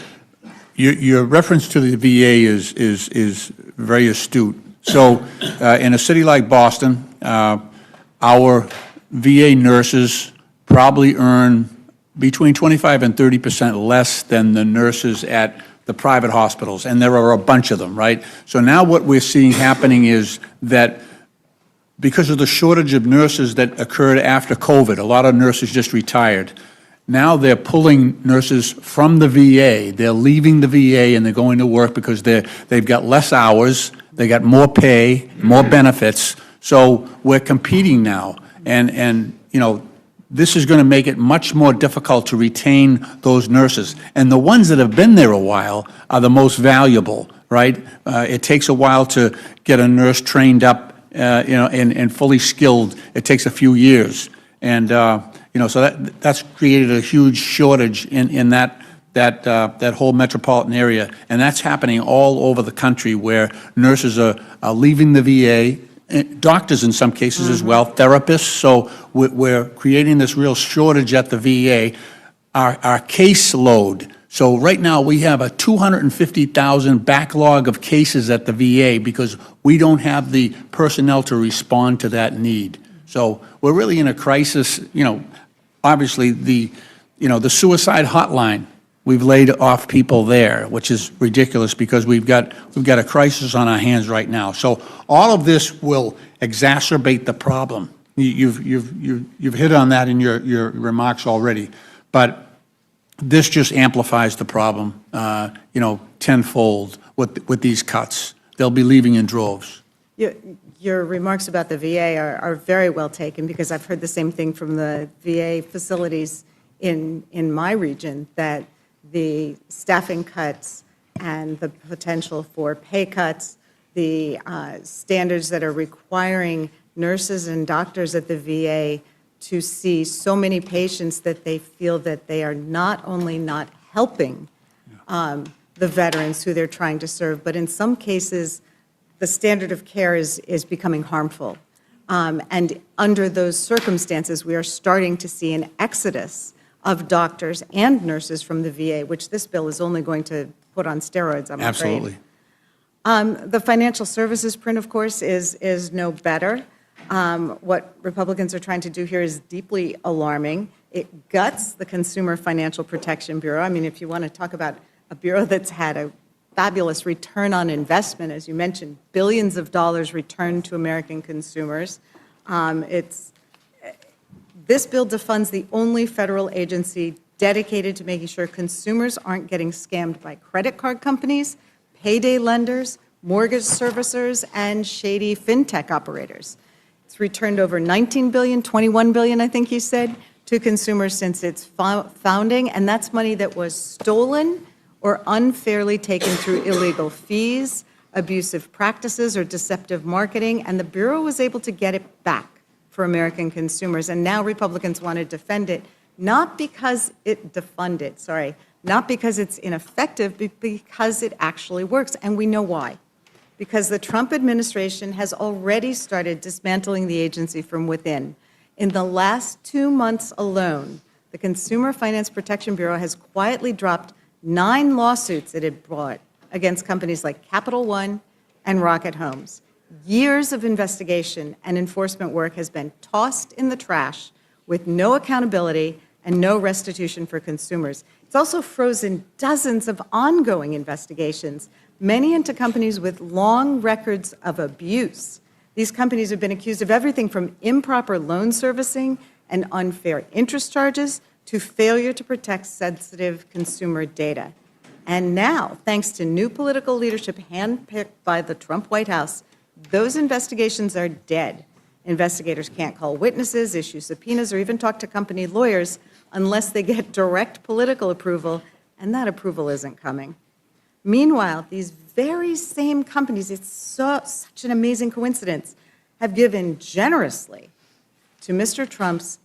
Your reference to the VA is very astute. So in a city like Boston, our VA nurses probably earn between 25 and 30% less than the nurses at the private hospitals, and there are a bunch of them, right? So now what we're seeing happening is that because of the shortage of nurses that occurred after COVID, a lot of nurses just retired. Now they're pulling nurses from the VA. They're leaving the VA and they're going to work because they've got less hours, they got more pay, more benefits. So we're competing now, and you know, this is going to make it much more difficult to retain those nurses. And the ones that have been there a while are the most valuable, right? It takes a while to get a nurse trained up, you know, and fully skilled. It takes a few years, and you know, so that's created a huge shortage in that whole metropolitan area, and that's happening all over the country where nurses are leaving the VA. Doctors in some cases as well, therapists. So we're creating this real shortage at the VA. Our caseload, so right now we have a 250,000 backlog of cases at the VA because we don't have the personnel to respond to that need. So we're really in a crisis. You know, obviously the suicide hotline, we've laid off people there, which is ridiculous because we've got a crisis on our hands right now. So all of this will exacerbate the problem. You've hit on that in your remarks already, but this just amplifies the problem, you know, tenfold with these cuts. They'll be leaving in droves. Your remarks about the VA are very well taken, because I've heard the same thing from the VA facilities in my region, that the staffing cuts and the potential for pay cuts, the standards that are requiring nurses and doctors at the VA to see so many patients that they feel that they are not only not helping the veterans who they're trying to serve, but in some cases, the standard of care is becoming harmful. And under those circumstances, we are starting to see an exodus of doctors and nurses from the VA, which this bill is only going to put on steroids, I'm Absolutely. afraid. The financial services print, of course, is no better. What Republicans are trying to do here is deeply alarming. It guts the Consumer Financial Protection Bureau. I mean, if you want to talk about a bureau that's had a fabulous return on investment, as you mentioned, billions of dollars returned to American consumers. This bill defunds the only federal agency dedicated to making sure consumers aren't getting scammed by credit card companies, payday lenders, mortgage servicers, and shady fintech operators. It's returned over $19 billion, $21 billion, I think you said, to consumers since its founding, and that's money that was stolen or unfairly taken through illegal fees, abusive practices, or deceptive marketing, and the Bureau was able to get it back for American consumers. And now Republicans want to defend it, not because not because it's ineffective, but because it actually works, and we know why. Because the Trump administration has already started dismantling the agency from within. In the last 2 months alone, the Consumer Finance Protection Bureau has quietly dropped 9 lawsuits it had brought against companies like Capital One and Rocket Homes. Years of investigation and enforcement work has been tossed in the trash with no accountability and no restitution for consumers. It's also frozen dozens of ongoing investigations, many into companies with long records of abuse. These companies have been accused of everything from improper loan servicing and unfair interest charges to failure to protect sensitive consumer data. And now, thanks to new political leadership handpicked by the Trump White House, those investigations are dead. Investigators can't call witnesses, issue subpoenas, or even talk to company lawyers unless they get direct political approval, and that approval isn't coming. Meanwhile, these very same companies, it's such an amazing coincidence, have given generously to Mr. Trump's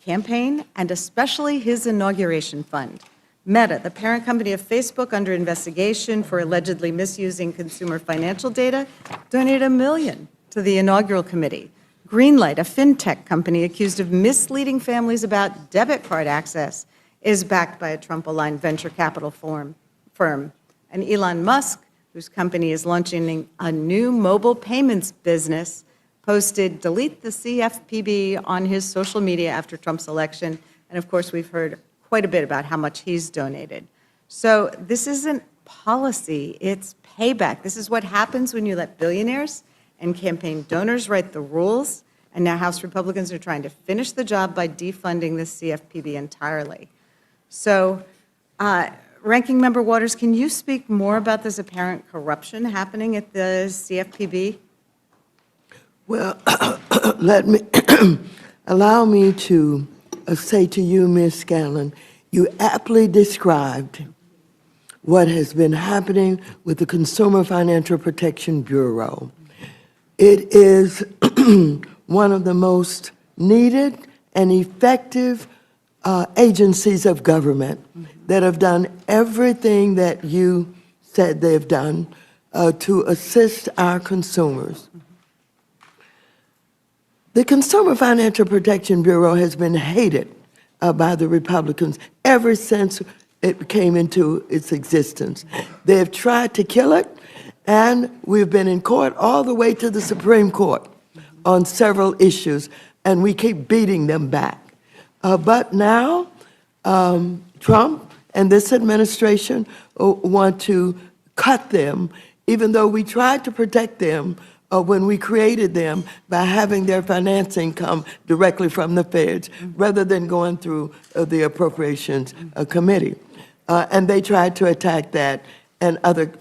campaign and especially his inauguration fund. Meta, the parent company of Facebook under investigation for allegedly misusing consumer financial data, donated $1 million to the inaugural committee. Greenlight, a fintech company accused of misleading families about debit card access, is backed by a Trump-aligned venture capital firm. And Elon Musk, whose company is launching a new mobile payments business, posted "delete the CFPB" on his social media after Trump's election. And of course, we've heard quite a bit about how much he's donated. So this isn't policy, it's payback. This is what happens when you let billionaires and campaign donors write the rules, and now House Republicans are trying to finish the job by defunding the CFPB entirely. So, Ranking Member Waters, can you speak more about this apparent corruption happening at the CFPB? Well, let me, allow me to say to you, Ms. Scanlon, you aptly described what has been happening with the Consumer Financial Protection Bureau. It is one of the most needed and effective agencies of government that have done everything that you said they've done to assist our consumers. The Consumer Financial Protection Bureau has been hated by the Republicans ever since it came into its existence. They have tried to kill it, and we've been in court all the way to the Supreme Court on several issues, and we keep beating them back. But now, Trump and this administration want to cut them, even though we tried to protect them when we created them by having their financing come directly from the feds rather than going through the Appropriations Committee. And they tried to attack that and other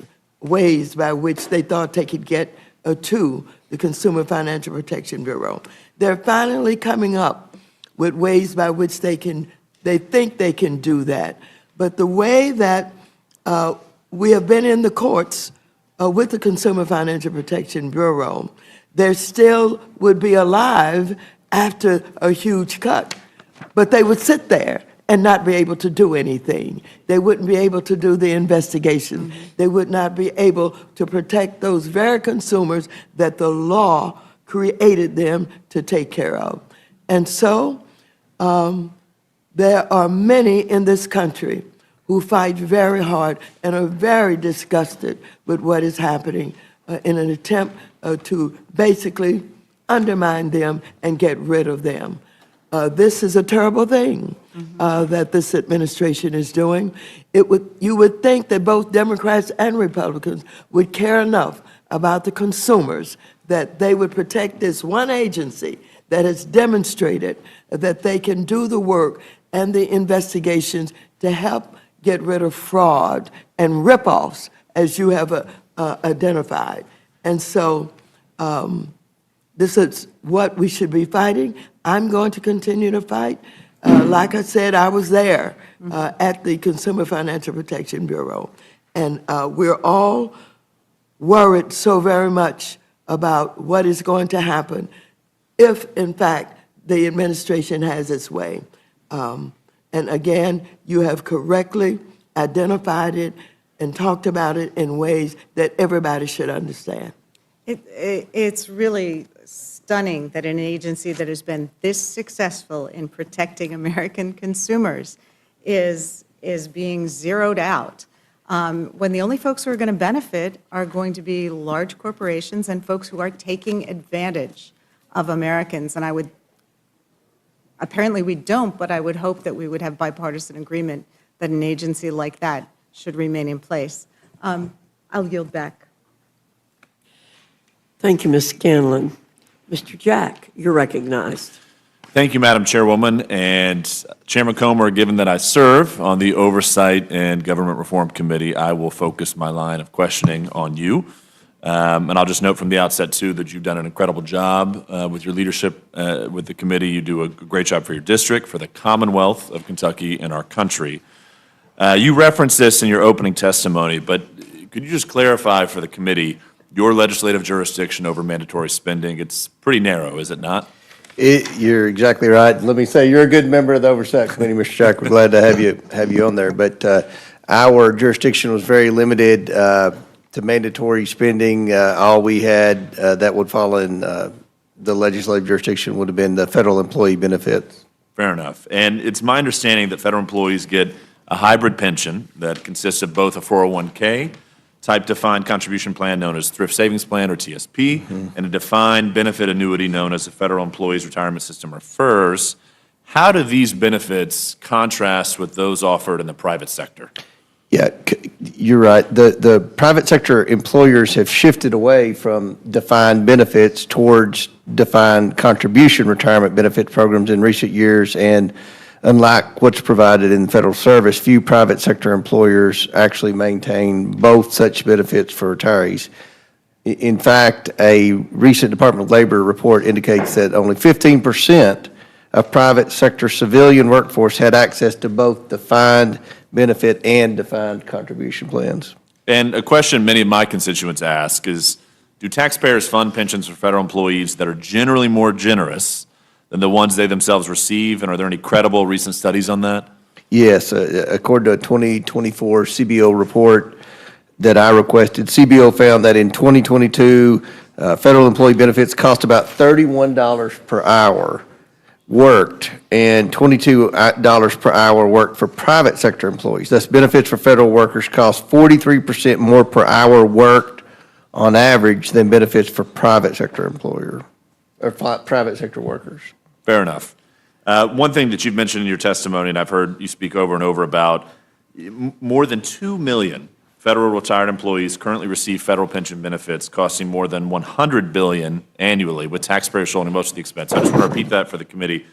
ways by which they thought they could get to the Consumer Financial Protection Bureau. They're finally coming up with ways by which they think they can do that. But the way that we have been in the courts with the Consumer Financial Protection Bureau, they still would be alive after a huge cut. But they would sit there and not be able to do anything. They wouldn't be able to do the investigation. They would not be able to protect those very consumers that the law created them to take care of. And so there are many in this country who fight very hard and are very disgusted with what is happening in an attempt to basically undermine them and get rid of them. This is a terrible thing that this administration is doing. You would think that both Democrats and Republicans would care enough about the consumers that they would protect this one agency that has demonstrated that they can do the work and the investigations to help get rid of fraud and ripoffs, as you have identified. And so this is what we should be fighting. I'm going to continue to fight. Like I said, I was there at the Consumer Financial Protection Bureau, and we're all worried so very much about what is going to happen if, in fact, the administration has its way. And again, you have correctly identified it and talked about it in ways that everybody should understand. It's really stunning that an agency that has been this successful in protecting American consumers is being zeroed out, when the only folks who are going to benefit are going to be large corporations and folks who are taking advantage of Americans. And apparently we don't, but I would hope that we would have bipartisan agreement that an agency like that should remain in place. I'll yield back. Thank you, Ms. Scanlon. Mr. Jack, you're recognized. Thank you, Madam Chairwoman. And Chairman Comer, given that I serve on the Oversight and Government Reform Committee, I will focus my line of questioning on you. And I'll just note from the outset, too, that you've done an incredible job with your leadership with the committee. You do a great job for your district, for the Commonwealth of Kentucky, and our country. You referenced this in your opening testimony, but could you just clarify for the committee your legislative jurisdiction over mandatory spending? It's pretty narrow, is it not? You're exactly right. Let me say, you're a good member of the Oversight Committee, Mr. Jack. We're glad to have you on there. But our jurisdiction was very limited to mandatory spending. All we had that would fall in the legislative jurisdiction would have been the federal employee benefits. Fair enough. And it's my understanding that federal employees get a hybrid pension that consists of both a 401k type defined contribution plan known as Thrift Savings Plan, or TSP, and a defined benefit annuity known as the Federal Employees Retirement System, or FERS. How do these benefits contrast with those offered in the private sector? Yeah, you're right. The private sector employers have shifted away from defined benefits towards defined contribution retirement benefit programs in recent years, and unlike what's provided in federal service, few private sector employers actually maintain both such benefits for retirees. In fact, a recent Department of Labor report indicates that only 15% of private sector civilian workforce had access to both defined benefit and defined contribution plans. And a question many of my constituents ask is, do taxpayers fund pensions for federal employees that are generally more generous than the ones they themselves receive, and are there any credible recent studies on that? Yes, according to a 2024 CBO report that I requested, CBO found that in 2022, federal employee benefits cost about $31 per hour worked and $22 per hour worked for private sector employees. Thus, benefits for federal workers cost 43% more per hour worked on average than benefits for private sector private sector workers. Fair enough. One thing that you've mentioned in your testimony, and I've heard you speak over and over about, more than 2 million federal retired employees currently receive federal pension benefits costing more than $100 billion annually, with taxpayers shouldering most of the expense. I just want to repeat that for the committee.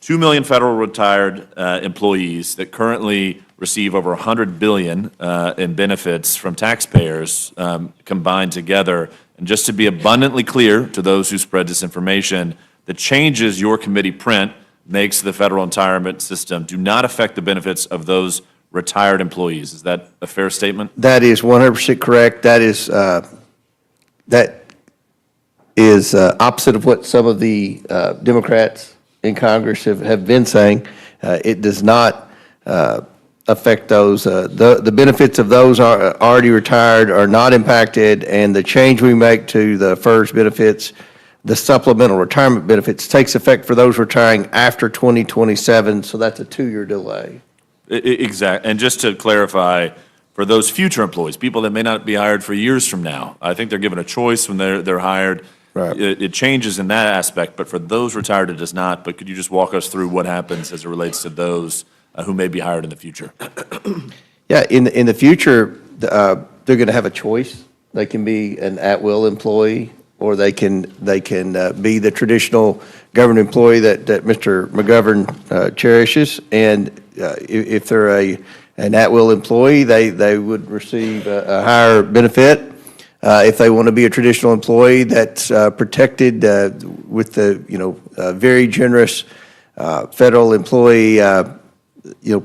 2 million federal retired employees that currently receive over $100 billion in benefits from taxpayers combined together. And just to be abundantly clear to those who spread disinformation, the changes your committee print makes to the federal retirement system do not affect the benefits of those retired employees. Is that a fair statement? That is 100% correct. That is opposite of what some of the Democrats in Congress have been saying. It does not affect those. The benefits of those are already retired are not impacted, and the change we make to the FERS benefits, the supplemental retirement benefits, takes effect for those retiring after 2027, so that's a 2-year delay. Exactly. And just to clarify, for those future employees, people that may not be hired for years from now, I think they're given a choice when they're hired. Right. It changes in that aspect, but for those retired, it does not. But could you just walk us through what happens as it relates to those who may be hired in the future? Yeah, in the future, they're going to have a choice. They can be an at-will employee, or they can be the traditional government employee that Mr. McGovern cherishes. And if they're an at-will employee, they would receive a higher benefit. If they want to be a traditional employee that's protected with the very generous federal employee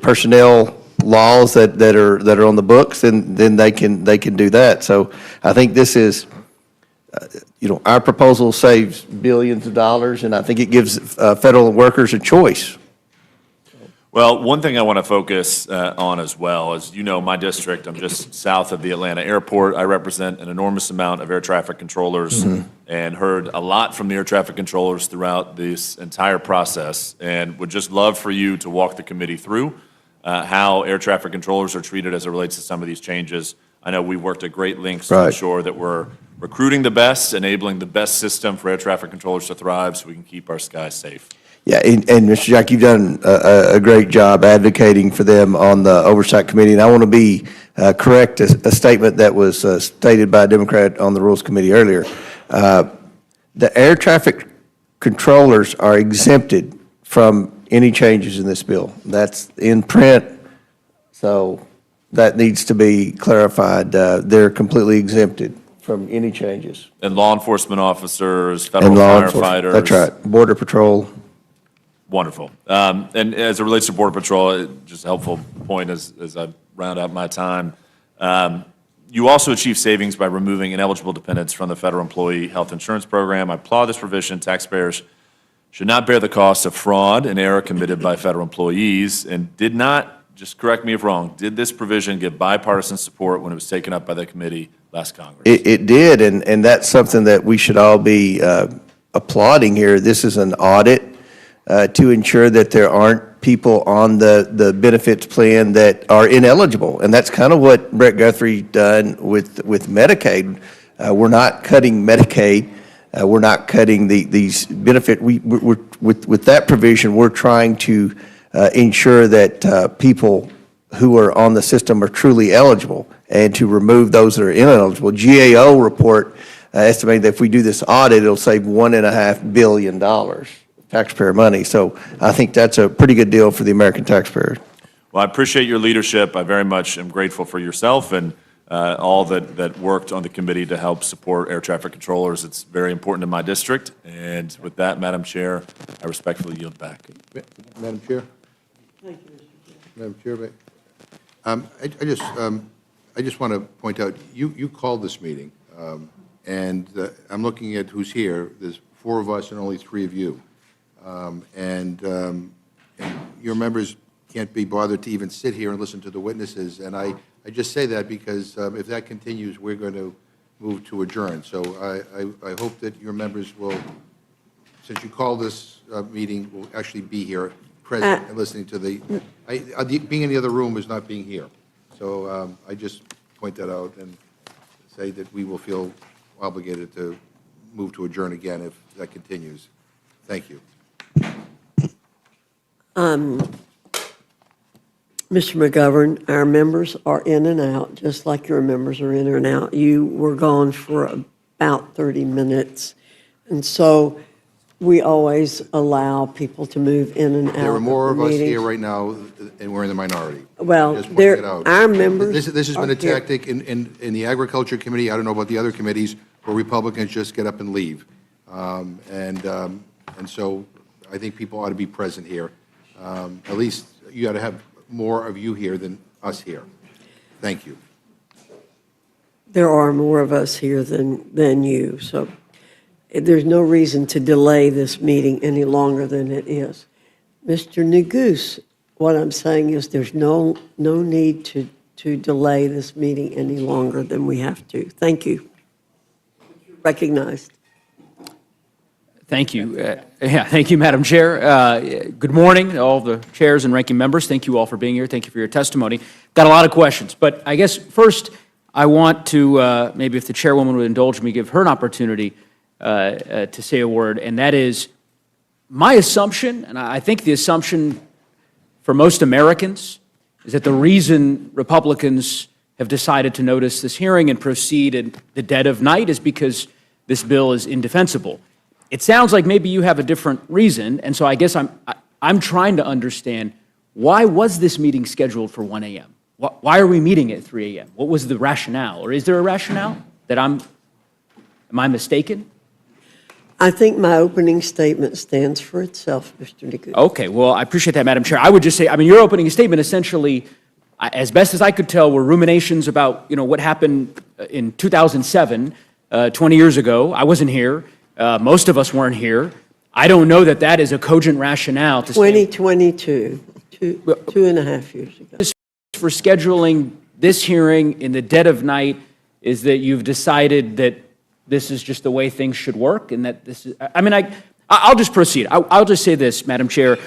personnel laws that are on the books, then they can do that. So I think this is. Our proposal saves billions of dollars, and I think it gives federal workers a choice. Well, one thing I want to focus on as well is, my district, I'm just south of the Atlanta airport. I represent an enormous amount of air traffic controllers and heard a lot from the air traffic controllers throughout this entire process, and would just love for you to walk the committee through how air traffic controllers are treated as it relates to some of these changes. I know we worked at great lengths to ensure that we're recruiting the best, enabling the best system for air traffic controllers to thrive so we can keep our skies safe. Yeah, and Mr. Jack, you've done a great job advocating for them on the Oversight Committee, and I want to be correct a statement that was stated by a Democrat on the Rules Committee earlier. The air traffic controllers are exempted from any changes in this bill. That's in print, so that needs to be clarified. They're completely exempted from any changes. And law enforcement officers, federal And law enforcement, firefighters. that's right, Border Patrol. Wonderful. And as it relates to Border Patrol, just a helpful point as I round out my time. You also achieve savings by removing ineligible dependents from the federal employee health insurance program. I applaud this provision. Taxpayers should not bear the cost of fraud and error committed by federal employees, and did not, just correct me if wrong, did this provision get bipartisan support when it was taken up by the committee last Congress? It did, and that's something that we should all be applauding here. This is an audit to ensure that there aren't people on the benefits plan that are ineligible. And that's kind of what Brett Guthrie done with Medicaid. We're not cutting Medicaid. We're not cutting these benefit. With that provision, we're trying to ensure that people who are on the system are truly eligible and to remove those that are ineligible. GAO report estimated that if we do this audit, it'll save $1.5 billion. Taxpayer money. So I think that's a pretty good deal for the American taxpayer. Well, I appreciate your leadership. I very much am grateful for yourself and all that worked on the committee to help support air traffic controllers. It's very important in my district. And with that, Madam Chair, I respectfully yield back. Madam Chair? Thank you, Mr. Chair. Madam Chair, I just want to point out, you called this meeting, and I'm looking at who's here. There's 4 of us and only 3 of you. And your members can't be bothered to even sit here and listen to the witnesses. And I just say that because if that continues, we're going to move to adjourn. So I hope that your members will, since you called this meeting, will actually be here present and listening to being in the other room is not being here. So I just point that out and say that we will feel obligated to move to adjourn again if that continues. Thank you. Mr. McGovern, our members are in and out, just like your members are in and out. You were gone for about 30 minutes, and so we always allow people to move in and out. There are more of us meetings. here right now, and we're in the minority. Well, Just pointing it out. our members This has been are a here. tactic in the Agriculture Committee, I don't know about the other committees, where Republicans just get up and leave. And so I think people ought to be present here. At least you ought to have more of you here than us here. Thank you. There are more of us here than you, so there's no reason to delay this meeting any longer than it is. Mr. Neguse, what I'm saying is there's no need to delay this meeting any longer than we have to. Thank you. Recognized. Thank you. Thank you, Madam Chair. Good morning, to all the chairs and ranking members. Thank you all for being here. Thank you for your testimony. Got a lot of questions, but I guess first I want to, maybe if the chairwoman would indulge me, give her an opportunity to say a word, and that is my assumption, and I think the assumption for most Americans, is that the reason Republicans have decided to notice this hearing and proceed in the dead of night is because this bill is indefensible. It sounds like maybe you have a different reason, and so I guess I'm trying to understand, why was this meeting scheduled for 1 a.m.? Why are we meeting at 3 a.m.? What was the rationale? Or is there a rationale that am I mistaken? I think my opening statement stands for itself, Mr. Neguse. Okay, well, I appreciate that, Madam Chair. I would just say, I mean, your opening statement essentially, as best as I could tell, were ruminations about, what happened in 2007, 20 years ago. I wasn't here. Most of us weren't here. I don't know that that is a cogent rationale to 2022, two and a half years ago. For scheduling this hearing in the dead of night is that you've decided that this is just the way things should work, and that this is, I mean, I'll just proceed. I'll just say this, Madam Chair.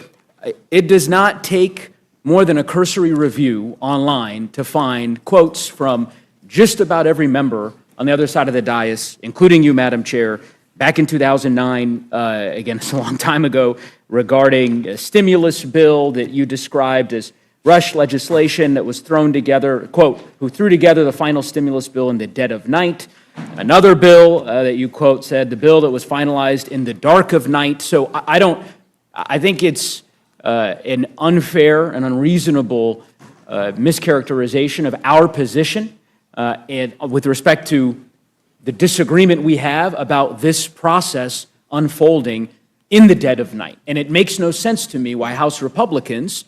It does not take more than a cursory review online to find quotes from just about every member on the other side of the dais, including you, Madam Chair, back in 2009, again, it's a long time ago, regarding a stimulus bill that you described as rush legislation that was thrown together, quote, who threw together the final stimulus bill in the dead of night. Another bill that you, quote, said, the bill that was finalized in the dark of night. So I think it's an unfair and unreasonable mischaracterization of our position and with respect to the disagreement we have about this process unfolding in the dead of night. And it makes no sense to me why House Republicans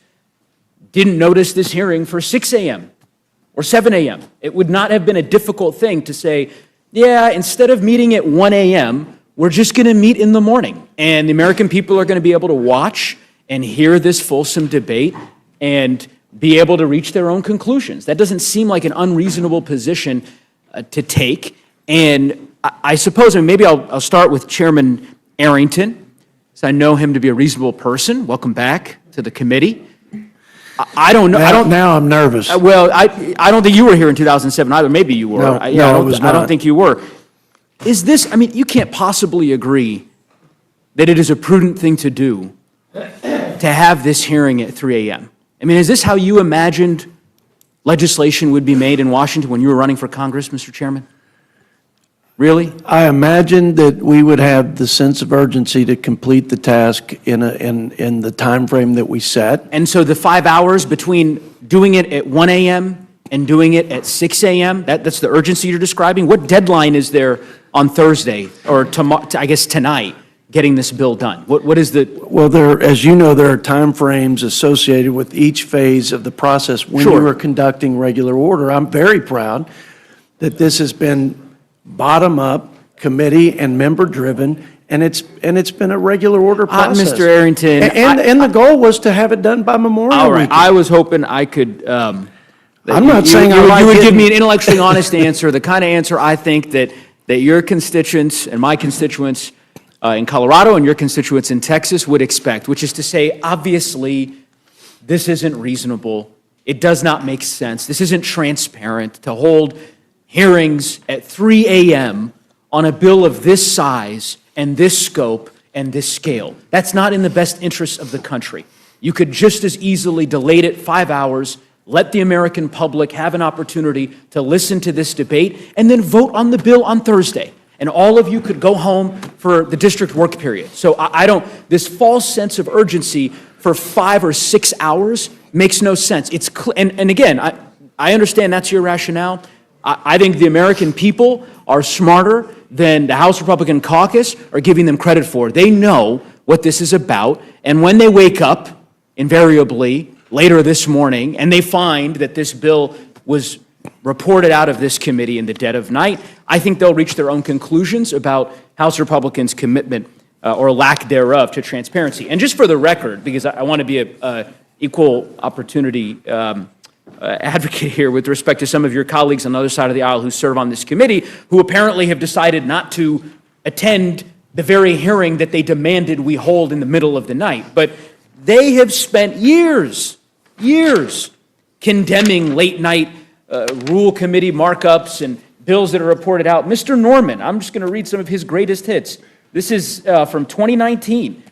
didn't notice this hearing for 6 a.m. or 7 a.m. It would not have been a difficult thing to say, yeah, instead of meeting at 1 a.m., we're just going to meet in the morning. And the American people are going to be able to watch and hear this fulsome debate and be able to reach their own conclusions. That doesn't seem like an unreasonable position to take. And I suppose, and maybe I'll start with Chairman Arrington, so I know him to be a reasonable person. Welcome back to the committee. I don't know. Now I'm nervous. Well, I don't think you were here in 2007 either. Maybe you were. No, I was not. I don't think you were. Is this, I mean, you can't possibly agree that it is a prudent thing to do to have this hearing at 3 a.m. I mean, is this how you imagined legislation would be made in Washington when you were running for Congress, Mr. Chairman? Really? I imagined that we would have the sense of urgency to complete the task in the time frame that we set. And so the 5 hours between doing it at 1 a.m. and doing it at 6 a.m., that's the urgency you're describing? What deadline is there on Thursday, or tomorrow, I guess tonight, getting this bill done? What is the... Well, as you know, there are time frames associated with each phase of the process when Sure. you are conducting regular order. I'm very proud that this has been bottom-up, committee and member-driven, and it's been a regular order process. Mr. Arrington... And the goal was to have it done by Memorial All right, Weekend. I was hoping I could... I'm not saying you would give me an intellectually honest answer, the kind of answer I think that your constituents and my constituents in Colorado and your constituents in Texas would expect, which is to say, obviously, this isn't reasonable. It does not make sense. This isn't transparent to hold hearings at 3 a.m. on a bill of this size and this scope and this scale. That's not in the best interest of the country. You could just as easily delay it 5 hours, let the American public have an opportunity to listen to this debate, and then vote on the bill on Thursday. And all of you could go home for the district work period. So I don't, this false sense of urgency for 5 or 6 hours makes no sense. And again, I understand that's your rationale. I think the American people are smarter than the House Republican caucus are giving them credit for. They know what this is about, and when they wake up, invariably, later this morning, and they find that this bill was reported out of this committee in the dead of night, I think they'll reach their own conclusions about House Republicans' commitment or lack thereof to transparency. And just for the record, because I want to be an equal opportunity advocate here with respect to some of your colleagues on the other side of the aisle who serve on this committee, who apparently have decided not to attend the very hearing that they demanded we hold in the middle of the night. But they have spent years condemning late-night rule committee markups and bills that are reported out. Mr. Norman, I'm just going to read some of his greatest hits. This is from 2019.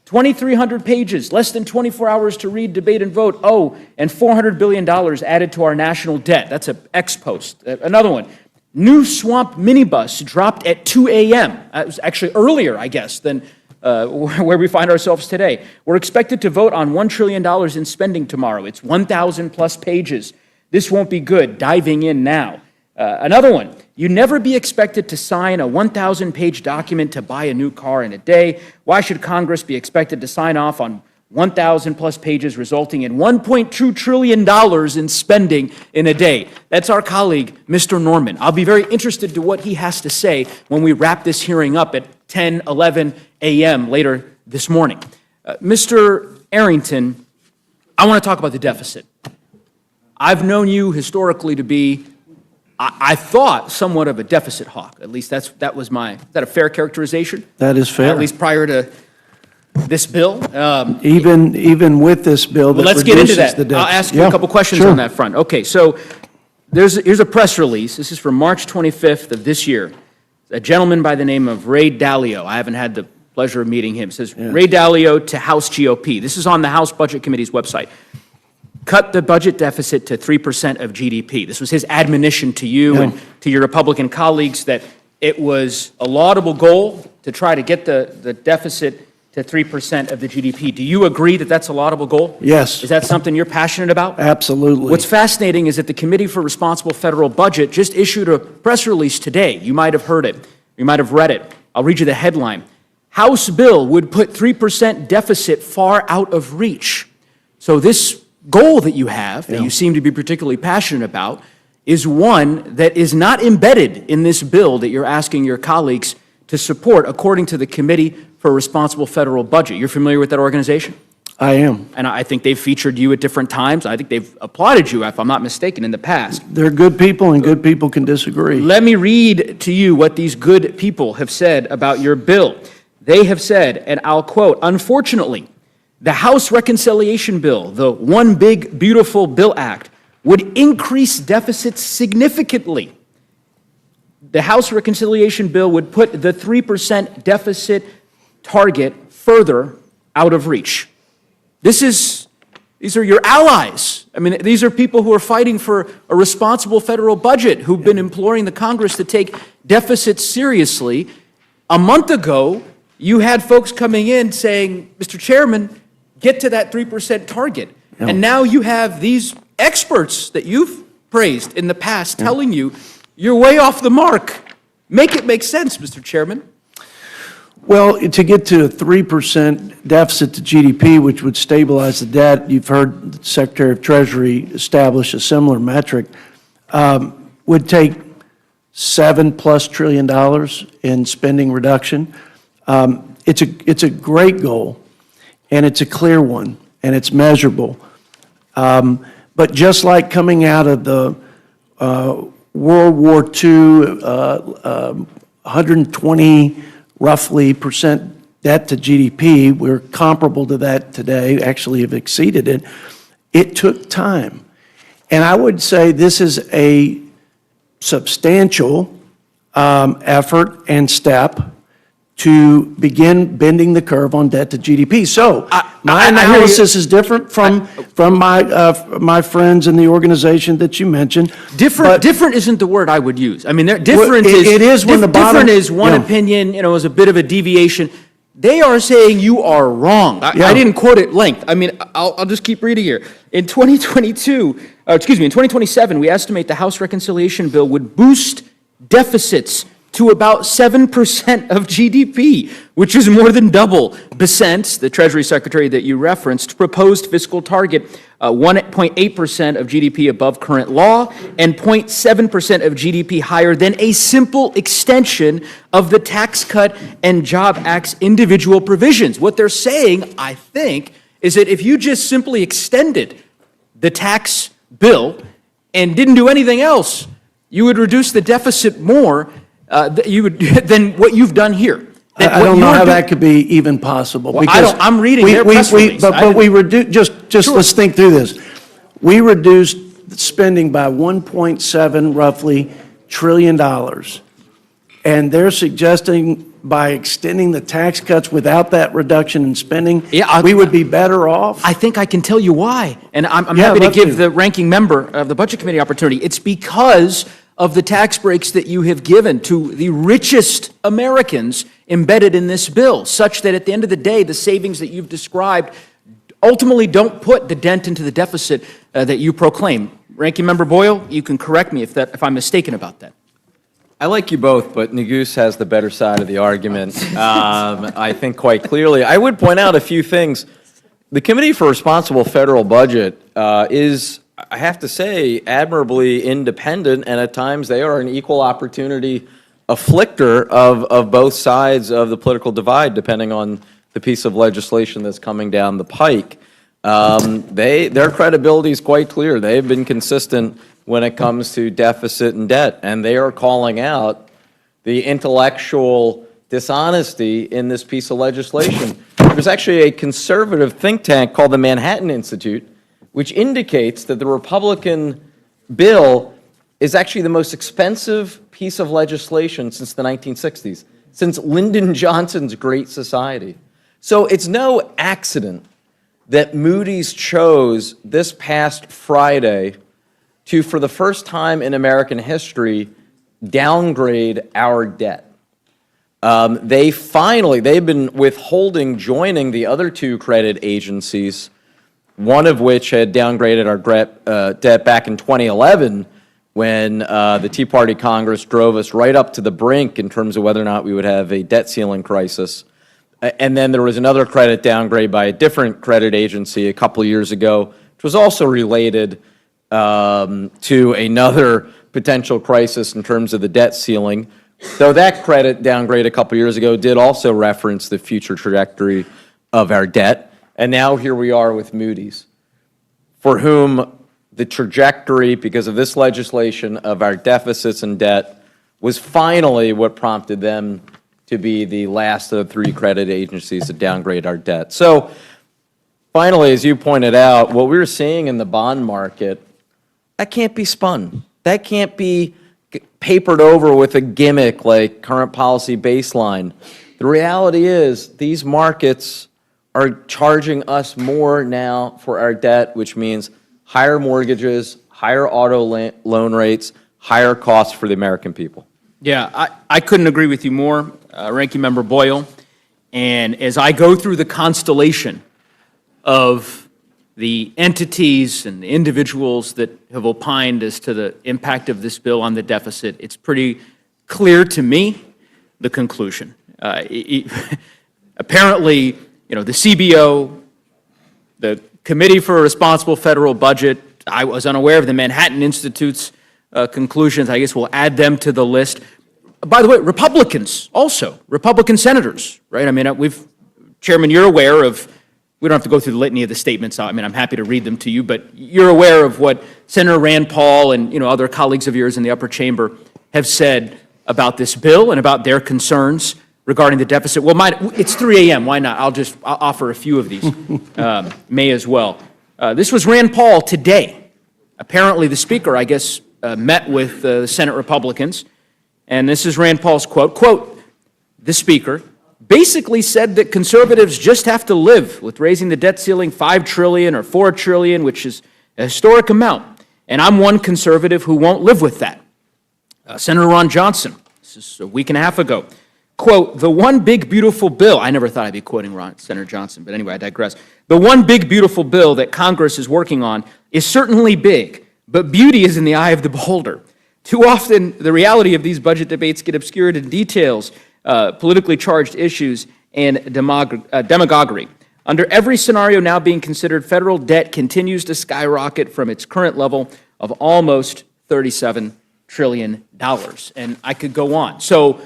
2,300 pages, less than 24 hours to read, debate, and vote. Oh, and $400 billion added to our national debt. That's an ex post. Another one. New Swamp minibus dropped at 2 a.m. It was actually earlier, I guess, than where we find ourselves today. We're expected to vote on $1 trillion in spending tomorrow. It's 1,000 plus pages. This won't be good. Diving in now. Another one. You'd never be expected to sign a 1,000-page document to buy a new car in a day. Why should Congress be expected to sign off on 1,000 plus pages resulting in $1.2 trillion in spending in a day? That's our colleague, Mr. Norman. I'll be very interested to what he has to say when we wrap this hearing up at 10, 11 a.m. later this morning. Mr. Arrington, I want to talk about the deficit. I've known you historically to be, I thought, somewhat of a deficit hawk. At least is that a fair characterization? That is fair. At least prior to this bill? Even with this bill that let's get into that. the debt. I'll ask you a couple questions on that front. Okay, so here's a press release. This is from March 25th of this year. A gentleman by the name of Ray Dalio. I haven't had the pleasure of meeting him. It says, Ray Dalio to House GOP. This is on the House Budget Committee's website. Cut the budget deficit to 3% of GDP. This was his admonition to you and to your Republican colleagues that it was a laudable goal to try to get the deficit to 3% of the GDP. Do you agree that that's a laudable goal? Yes. Is that something you're passionate about? Absolutely. What's fascinating is that the Committee for Responsible Federal Budget just issued a press release today. You might have heard it. You might have read it. I'll read you the headline. House bill would put 3% deficit far out of reach. So this goal that you have, that you seem to be particularly passionate about, is one that is not embedded in this bill that you're asking your colleagues to support, according to the Committee for a Responsible Federal Budget. You're familiar with that organization? I am. And I think they've featured you at different times. I think they've applauded you, if I'm not mistaken, in the past. They're good people, and good people can disagree. Let me read to you what these good people have said about your bill. They have said, and I'll quote, "Unfortunately, the House Reconciliation Bill, the One Big Beautiful Bill Act, would increase deficits significantly. The House Reconciliation Bill would put the 3% deficit target further out of reach." These are your allies. I mean, these are people who are fighting for a responsible federal budget, who've been imploring the Congress to take deficits seriously. A month ago, you had folks coming in saying, Mr. Chairman, get to that 3% target. Yeah. And now you have these experts that you've praised in the past telling you you're way off the mark. Make it make sense, Mr. Chairman. Well, to get to a 3% deficit to GDP, which would stabilize the debt, you've heard the Secretary of Treasury establish a similar metric, would take $7+ trillion in spending reduction. It's a great goal, and it's a clear one, and it's measurable. But just like coming out of the World War II, 120 roughly percent debt to GDP, we're comparable to that today, actually have exceeded it. It took time. And I would say this is a substantial effort and step to begin bending the curve on debt to GDP. So my analysis is different from my friends in the organization that you mentioned. Different isn't the word I would use. I mean, different it is when the bottom. Different is one opinion, is a bit of a deviation. They are saying you are wrong. I didn't quote it length. I mean, I'll just keep reading here. In 2027, we estimate the House Reconciliation Bill would boost deficits to about 7% of GDP, which is more than double Besant's, the Treasury Secretary that you referenced, proposed fiscal target, 1.8% of GDP above current law and 0.7% of GDP higher than a simple extension of the Tax Cut and Job Act's individual provisions. What they're saying, I think, is that if you just simply extended the tax bill and didn't do anything else, you would reduce the deficit more than what you've done here. I don't know how that could be even possible. Well, I'm reading their press release. But we reduced, just let's think through this. We reduced spending by 1.7 roughly trillion dollars. And they're suggesting by extending the tax cuts without that reduction in spending, we would be better off. I think I can tell you why. And I'm happy to give the ranking member of the Budget Committee opportunity. It's because of the tax breaks that you have given to the richest Americans embedded in this bill, such that at the end of the day, the savings that you've described ultimately don't put the dent into the deficit that you proclaim. Ranking Member Boyle, you can correct me if I'm mistaken about that. I like you both, but Neguse has the better side of the argument, I think quite clearly. I would point out a few things. The Committee for Responsible Federal Budget is, I have to say, admirably independent, and at times they are an equal opportunity afflictor of both sides of the political divide, depending on the piece of legislation that's coming down the pike. Their credibility is quite clear. They've been consistent when it comes to deficit and debt, and they are calling out the intellectual dishonesty in this piece of legislation. There's actually a conservative think tank called the Manhattan Institute, which indicates that the Republican bill is actually the most expensive piece of legislation since the 1960s, since Lyndon Johnson's Great Society. So it's no accident that Moody's chose this past Friday to, for the first time in American history, downgrade our debt. They've been withholding joining the other two credit agencies, one of which had downgraded our debt back in 2011 when the Tea Party Congress drove us right up to the brink in terms of whether or not we would have a debt ceiling crisis. And then there was another credit downgrade by a different credit agency a couple years ago, which was also related to another potential crisis in terms of the debt ceiling, though that credit downgrade a couple years ago did also reference the future trajectory of our debt. And now here we are with Moody's, for whom the trajectory, because of this legislation, of our deficits and debt was finally what prompted them to be the last of the three credit agencies to downgrade our debt. So finally, as you pointed out, what we're seeing in the bond market, that can't be spun. That can't be papered over with a gimmick like current policy baseline. The reality is these markets are charging us more now for our debt, which means higher mortgages, higher auto loan rates, higher costs for the American people. Yeah, I couldn't agree with you more, Ranking Member Boyle. And as I go through the constellation of the entities and the individuals that have opined as to the impact of this bill on the deficit, it's pretty clear to me the conclusion. Apparently, the CBO, the Committee for a Responsible Federal Budget, I was unaware of the Manhattan Institute's conclusions. I guess we'll add them to the list. By the way, Republicans also, Republican senators, right? I mean, Chairman, you're aware of, we don't have to go through the litany of the statements. I mean, I'm happy to read them to you, but you're aware of what Senator Rand Paul and, other colleagues of yours in the upper chamber have said about this bill and about their concerns regarding the deficit. Well, it's 3 a.m. Why not? I'll offer a few of these. May as well. This was Rand Paul today. Apparently, the Speaker, I guess, met with the Senate Republicans, and this is Rand Paul's quote. Quote, the Speaker basically said that conservatives just have to live with raising the debt ceiling $5 trillion or $4 trillion, which is a historic amount. And I'm one conservative who won't live with that. Senator Ron Johnson, this is a week and a half ago, quote, the one big beautiful bill, I never thought I'd be quoting Senator Johnson, but anyway, I digress. The one big beautiful bill that Congress is working on is certainly big, but beauty is in the eye of the beholder. Too often, the reality of these budget debates get obscured in details, politically charged issues, and demagoguery. Under every scenario now being considered, federal debt continues to skyrocket from its current level of almost $37 trillion. And I could go on. So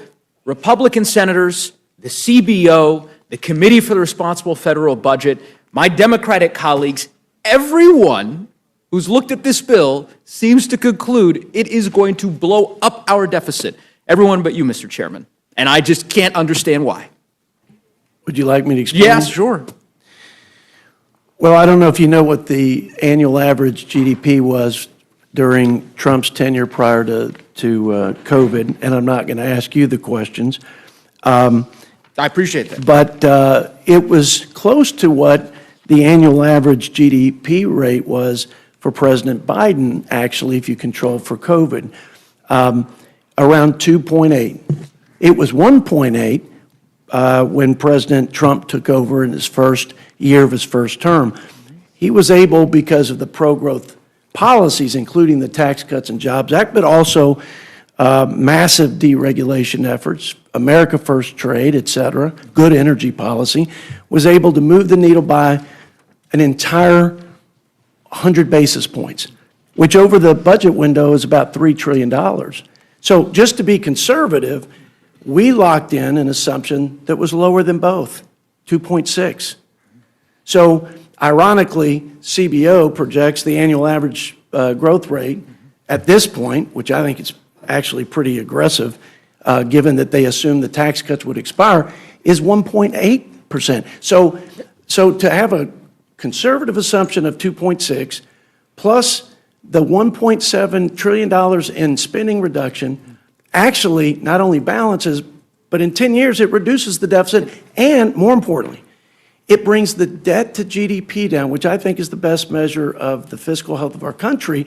Republican senators, the CBO, the Committee for the Responsible Federal Budget, my Democratic colleagues, everyone who's looked at this bill seems to conclude it is going to blow up our deficit. Everyone but you, Mr. Chairman. And I just can't understand why. Would you like me to explain? Yes, sure. Well, I don't know if you know what the annual average GDP was during Trump's tenure prior to COVID, and I'm not going to ask you the questions. I appreciate that. But it was close to what the annual average GDP rate was for President Biden, actually, if you control for COVID, around 2.8. It was 1.8 when President Trump took over in his first year of his first term. He was able, because of the pro-growth policies, including the Tax Cuts and Jobs Act, but also massive deregulation efforts, America First trade, et cetera, good energy policy, was able to move the needle by an entire 100 basis points, which over the budget window is about $3 trillion. So just to be conservative, we locked in an assumption that was lower than both, 2.6. So ironically, CBO projects the annual average growth rate at this point, which I think is actually pretty aggressive, given that they assume the tax cuts would expire, is 1.8%. So to have a conservative assumption of 2.6 plus the $1.7 trillion in spending reduction actually not only balances, but in 10 years it reduces the deficit, and more importantly, it brings the debt to GDP down, which I think is the best measure of the fiscal health of our country,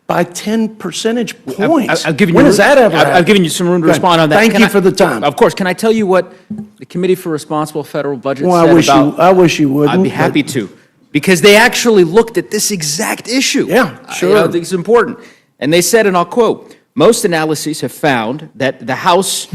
by 10 percentage points. I've given When you, has that ever happened? I've given you some room to Good. respond on that. Thank Can you I- for the time. Of course. Can I tell you what the Committee for Responsible Federal Budget Well, said I wish you wouldn't. I'd be but- happy to, because they actually looked at this exact issue. Yeah, sure. I think it's important. And they said, and I'll quote, "Most analyses have found that the House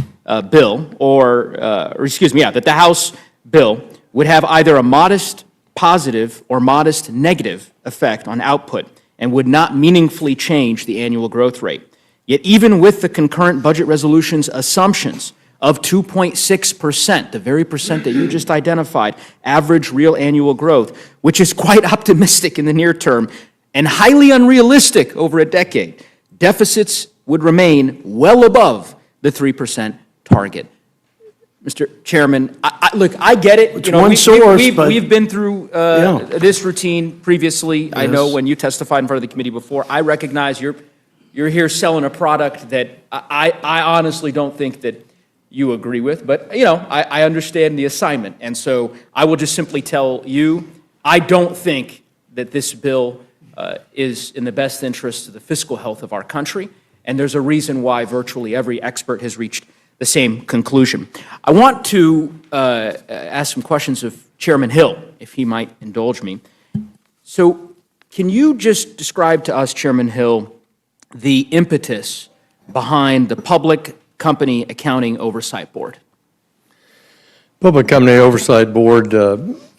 bill, that the House bill would have either a modest positive or modest negative effect on output and would not meaningfully change the annual growth rate. Yet even with the concurrent budget resolution's assumptions of 2.6%, the very percent that you just identified, average real annual growth, which is quite optimistic in the near term and highly unrealistic over a decade, deficits would remain well above the 3% target." Mr. Chairman, look, I get it. It's one source, but- we've been through this routine previously. I know Yes. when you testified in front of the committee before. I recognize you're here selling a product that I honestly don't think that you agree with, but I understand the assignment, and so I will just simply tell you, I don't think that this bill is in the best interest of the fiscal health of our country, and there's a reason why virtually every expert has reached the same conclusion. I want to ask some questions of Chairman Hill, if he might indulge me. So can you just describe to us, Chairman Hill, the impetus behind the Public Company Accounting Oversight Board? Public Company Oversight Board,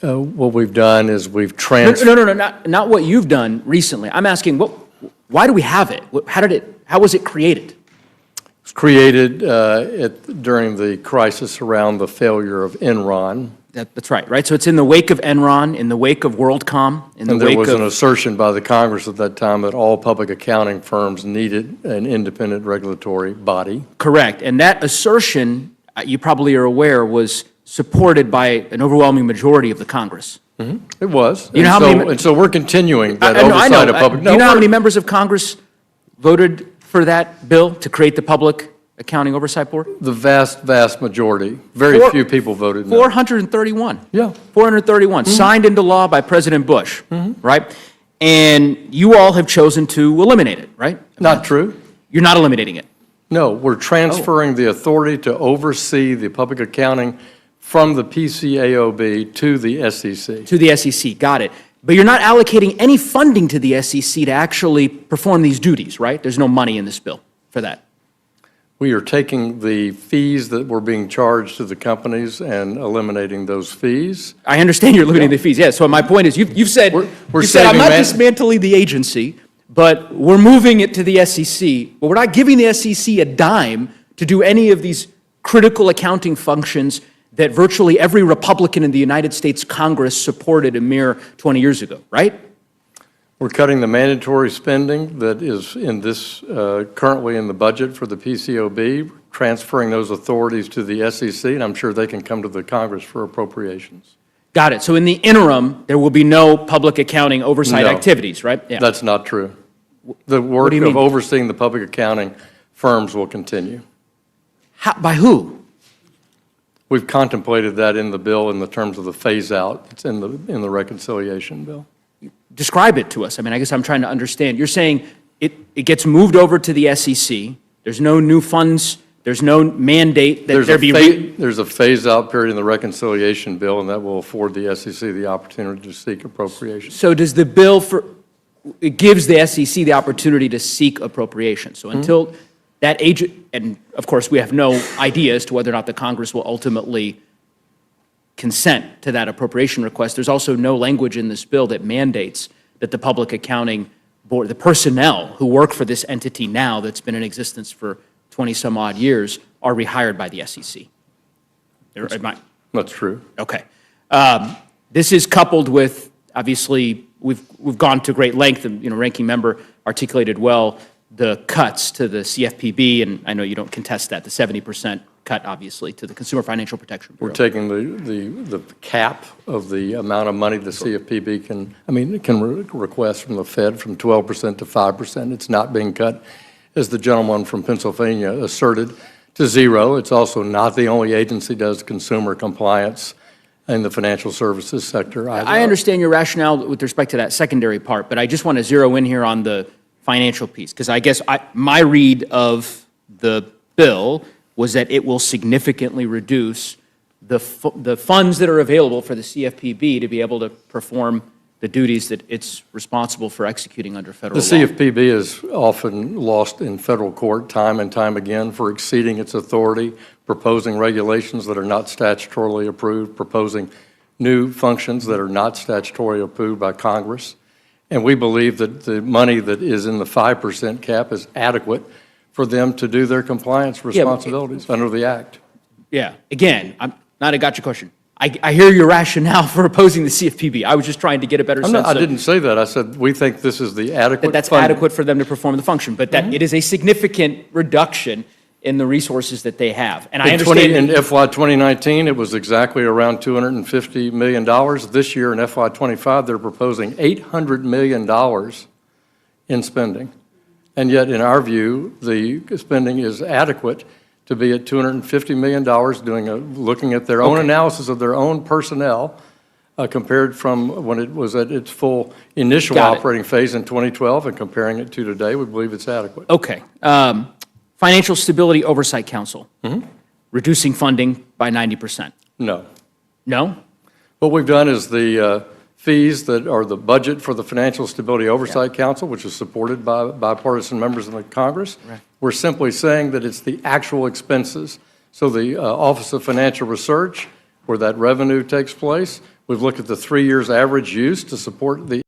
what we've done is we've transferred. No, not what you've done recently. I'm asking, why do we have it? How was it created? It was created during the crisis around the failure of Enron. That's right? So it's in the wake of Enron, in the wake of WorldCom, in the And there wake was of... an assertion by the Congress at that time that all public accounting firms needed an independent regulatory body. Correct. And that assertion, you probably are aware, was supported by an overwhelming majority of the Congress. It was. You know how many- And so we're continuing that I know. oversight of public. Do you know how many members of Congress voted for that bill to create the Public Accounting Oversight Board? The vast, vast majority. Very few people voted no. 431. Yeah. 431, signed into law by President Bush, right? And you all have chosen to eliminate it, right? Not true. You're not eliminating it. No, we're transferring the authority to oversee the public accounting from the PCAOB to the SEC. To the SEC, got it. But you're not allocating any funding to the SEC to actually perform these duties, right? There's no money in this bill for that. We are taking the fees that were being charged to the companies and eliminating those fees. I understand you're limiting the fees, yes. So my point is, you've said, We're you said, I'm saving not man- dismantling the agency, but we're moving it to the SEC. But we're not giving the SEC a dime to do any of these critical accounting functions that virtually every Republican in the United States Congress supported a mere 20 years ago, right? We're cutting the mandatory spending that is in this, currently in the budget for the PCOB, transferring those authorities to the SEC, and I'm sure they can come to the Congress for appropriations. Got it. So in the interim, there will be no public accounting oversight No. activities, right? Yeah. That's not true. The work do you of mean? overseeing the public accounting firms will continue. By who? We've contemplated that in the bill in the terms of the phase-out. It's in the reconciliation bill. Describe it to us. I mean, I guess I'm trying to understand. You're saying it gets moved over to the SEC. There's no new funds. There's no mandate that there be... There's a phase-out period in the reconciliation bill, and that will afford the SEC the opportunity to seek appropriations. So does the bill it gives the SEC the opportunity to seek appropriations. So until that agent, and of course we have no idea as to whether or not the Congress will ultimately consent to that appropriation request, there's also no language in this bill that mandates that the Public Accounting Board, the personnel who work for this entity now that's been in existence for 20-some odd years, are rehired by the SEC. That's true. Okay. This is coupled with, obviously, we've gone to great length, and ranking member articulated well the cuts to the CFPB, and I know you don't contest that, the 70% cut, obviously, to the Consumer Financial Protection Bureau. We're taking the cap of the amount of money the CFPB can request from the Fed from 12% to 5%. It's not being cut, as the gentleman from Pennsylvania asserted, to zero. It's also not the only agency that does consumer compliance in the financial services sector. I understand your rationale with respect to that secondary part, but I just want to zero in here on the financial piece? Because I guess my read of the bill was that it will significantly reduce the funds that are available for the CFPB to be able to perform the duties that it's responsible for executing under federal The law. CFPB is often lost in federal court time and time again for exceeding its authority, proposing regulations that are not statutorily approved, proposing new functions that are not statutorily approved by Congress. And we believe that the money that is in the 5% cap is adequate for them to do their compliance responsibilities under the Act. Yeah, again, I got your question. I hear your rationale for opposing the CFPB. I was just trying to get a better sense of... I didn't say that. I said we think this is the adequate that's funding. adequate for them to perform the function, but that it is a significant reduction in the resources that they have. And I understand... In FY 2019, it was exactly around $250 million. This year in FY 25, they're proposing $800 million in spending. And yet, in our view, the spending is adequate to be at $250 million, looking at their own analysis of their own personnel, compared from when it was at its full initial operating phase in 2012 and comparing it to today. We believe it's adequate. Okay. Financial Stability Oversight Council, reducing funding by 90%. No. No? What we've done is the fees that are the budget for the Financial Stability Oversight Council, which is supported by bipartisan members of the Congress. Right. We're simply saying that it's the actual expenses. So the Office of Financial Research, where that revenue takes place, we've looked at the 3 years average use to support the.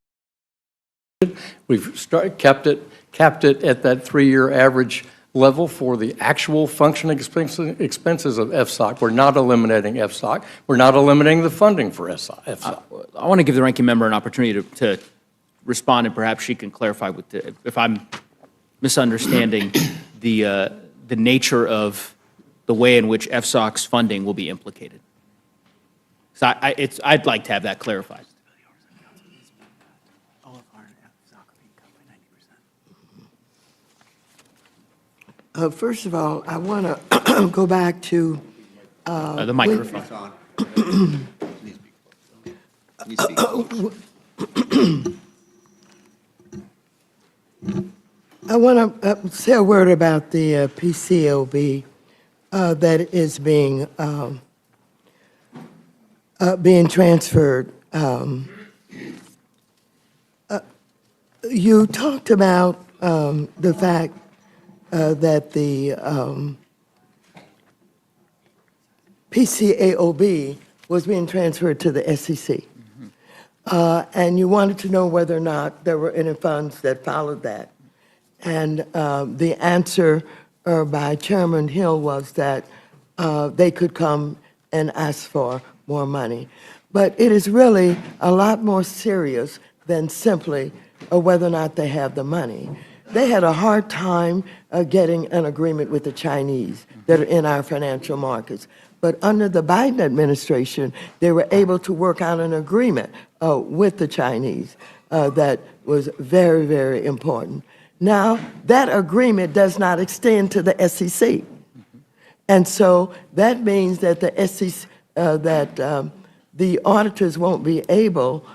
We've capped it at that 3-year average level for the actual functioning expenses of FSOC. We're not eliminating FSOC. We're not eliminating the funding for FSOC. I want to give the ranking member an opportunity to respond, and perhaps she can clarify if I'm misunderstanding the nature of the way in which FSOC's funding will be implicated. So I'd like to have that clarified. First of all, I want to go back to... the microphone. I want to say a word about the PCOB that is being transferred. You talked about the fact that the PCAOB was being transferred to the SEC. And you wanted to know whether or not there were any funds that followed that. And the answer by Chairman Hill was that they could come and ask for more money. But it is really a lot more serious than simply whether or not they have the money. They had a hard time getting an agreement with the Chinese that are in our financial markets. But under the Biden administration, they were able to work out an agreement with the Chinese that was very, very important. Now, that agreement does not extend to the SEC. And so that means that the SEC, the auditors won't be able,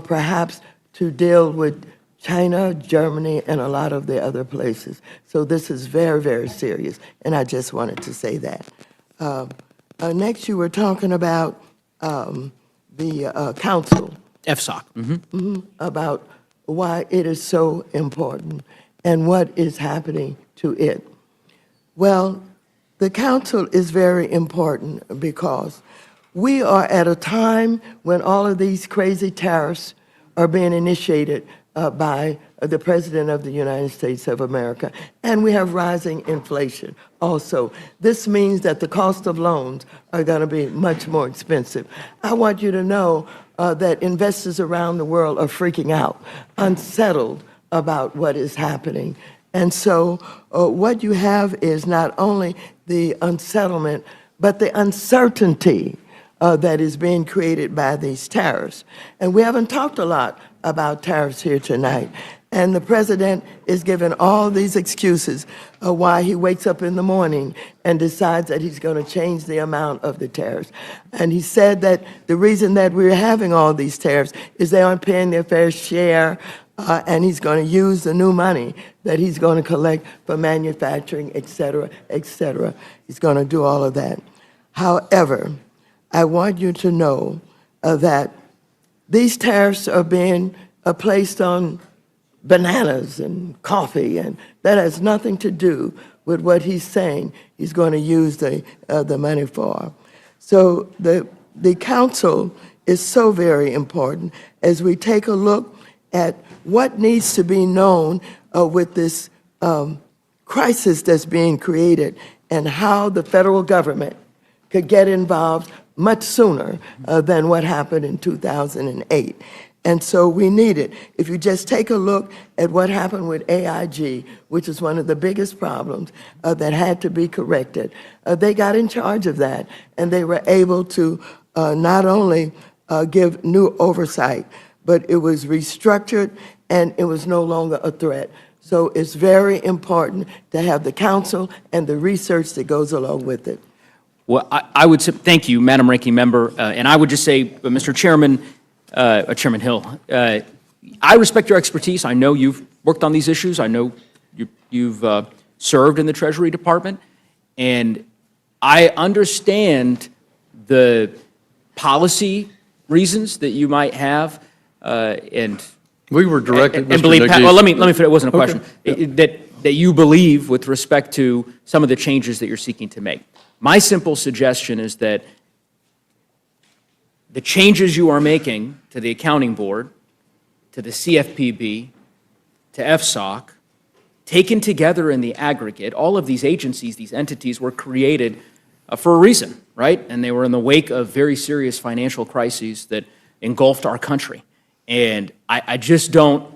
perhaps, to deal with China, Germany, and a lot of the other places. So this is very, very serious, and I just wanted to say that. Next, you were talking about the council. FSOC. About why it is so important and what is happening to it. Well, the council is very important because we are at a time when all of these crazy tariffs are being initiated by the President of the United States of America, and we have rising inflation also. This means that the cost of loans are going to be much more expensive. I want you to know that investors around the world are freaking out, unsettled about what is happening. And so what you have is not only the unsettlement, but the uncertainty that is being created by these tariffs. And we haven't talked a lot about tariffs here tonight. And the president is giving all these excuses why he wakes up in the morning and decides that he's going to change the amount of the tariffs. And he said that the reason that we're having all these tariffs is they aren't paying their fair share and he's going to use the new money that he's going to collect for manufacturing, et cetera, et cetera. He's going to do all of that. However, I want you to know that these tariffs are being placed on bananas and coffee, and that has nothing to do with what he's saying he's going to use the money for. So the council is so very important as we take a look at what needs to be known with this crisis that's being created and how the federal government could get involved much sooner than what happened in 2008. And so we need it. If you just take a look at what happened with AIG, which is one of the biggest problems that had to be corrected, they got in charge of that, and they were able to not only give new oversight, but it was restructured, and it was no longer a threat. So it's very important to have the counsel and the research that goes along with it. Well, I would say, thank you, Madam Ranking Member, and I would just say, Mr. Chairman, Chairman Hill, I respect your expertise. I know you've worked on these issues. I know you've served in the Treasury Department, and I understand the policy reasons that you might have, and We were directed, and Mr. believe, Nuggies. well, let me finish. It wasn't a Okay. question. That you believe with respect to some of the changes that you're seeking to make. My simple suggestion is that the changes you are making to the Accounting Board, to the CFPB, to FSOC, taken together in the aggregate, all of these agencies, these entities were created for a reason, right? And they were in the wake of very serious financial crises that engulfed our country. And I just don't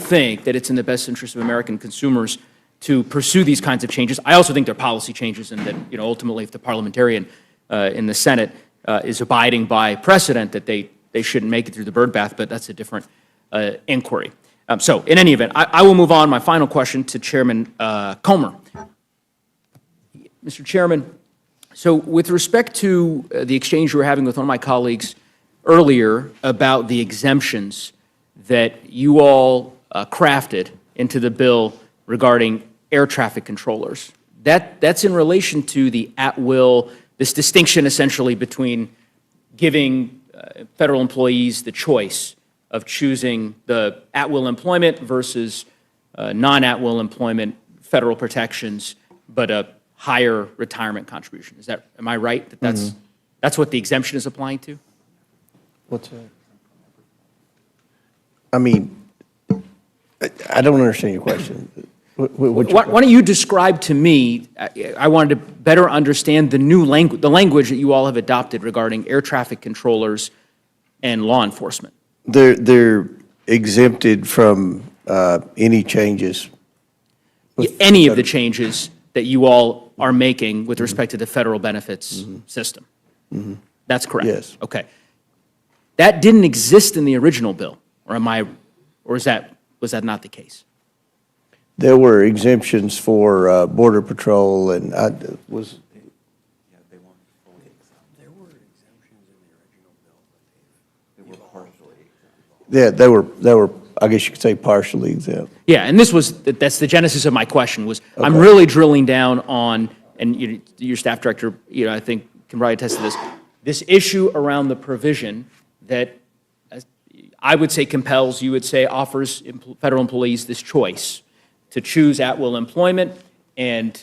think that it's in the best interest of American consumers to pursue these kinds of changes. I also think they're policy changes, and that, you know, ultimately if the parliamentarian in the Senate is abiding by precedent, that they shouldn't make it through the birdbath, but that's a different inquiry. So in any event, I will move on. My final question to Chairman Comer. Mr. Chairman, so with respect to the exchange you were having with one of my colleagues earlier about the exemptions that you all crafted into the bill regarding air traffic controllers, that's in relation to the at-will, this distinction essentially between giving federal employees the choice of choosing the at-will employment versus non-at-will employment, federal protections, but a higher retirement contribution. Am I right that that's what the exemption is applying to? What's that? I mean, I don't understand your question. Why don't you describe to me, I wanted to better understand the new language, the language that you all have adopted regarding air traffic controllers and law enforcement. They're exempted from any changes. Any of the changes that you all are making with respect to the federal benefits system. That's correct? Yes. Okay. That didn't exist in the original bill, or was that not the case? There were exemptions for Border Patrol, and there were exemptions in the original bill, but they were partially exempt. Yeah, they were, I guess you could say, partially exempt. Yeah, and that's the genesis of my question was, okay. I'm really drilling down on, and your staff director, I think can probably attest to this issue around the provision that I would say compels, you would say offers federal employees this choice to choose at-will employment and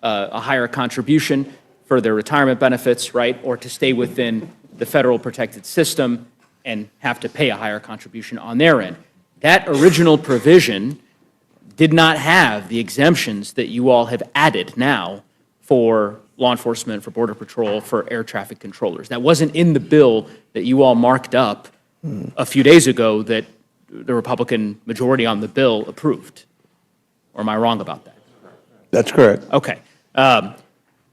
a higher contribution for their retirement benefits, right, or to stay within the federal protected system and have to pay a higher contribution on their end. That original provision did not have the exemptions that you all have added now for law enforcement, for Border Patrol, for air traffic controllers. That wasn't in the bill that you all marked up a few days ago that the Republican majority on the bill approved. Or am I wrong about that? That's correct. Okay.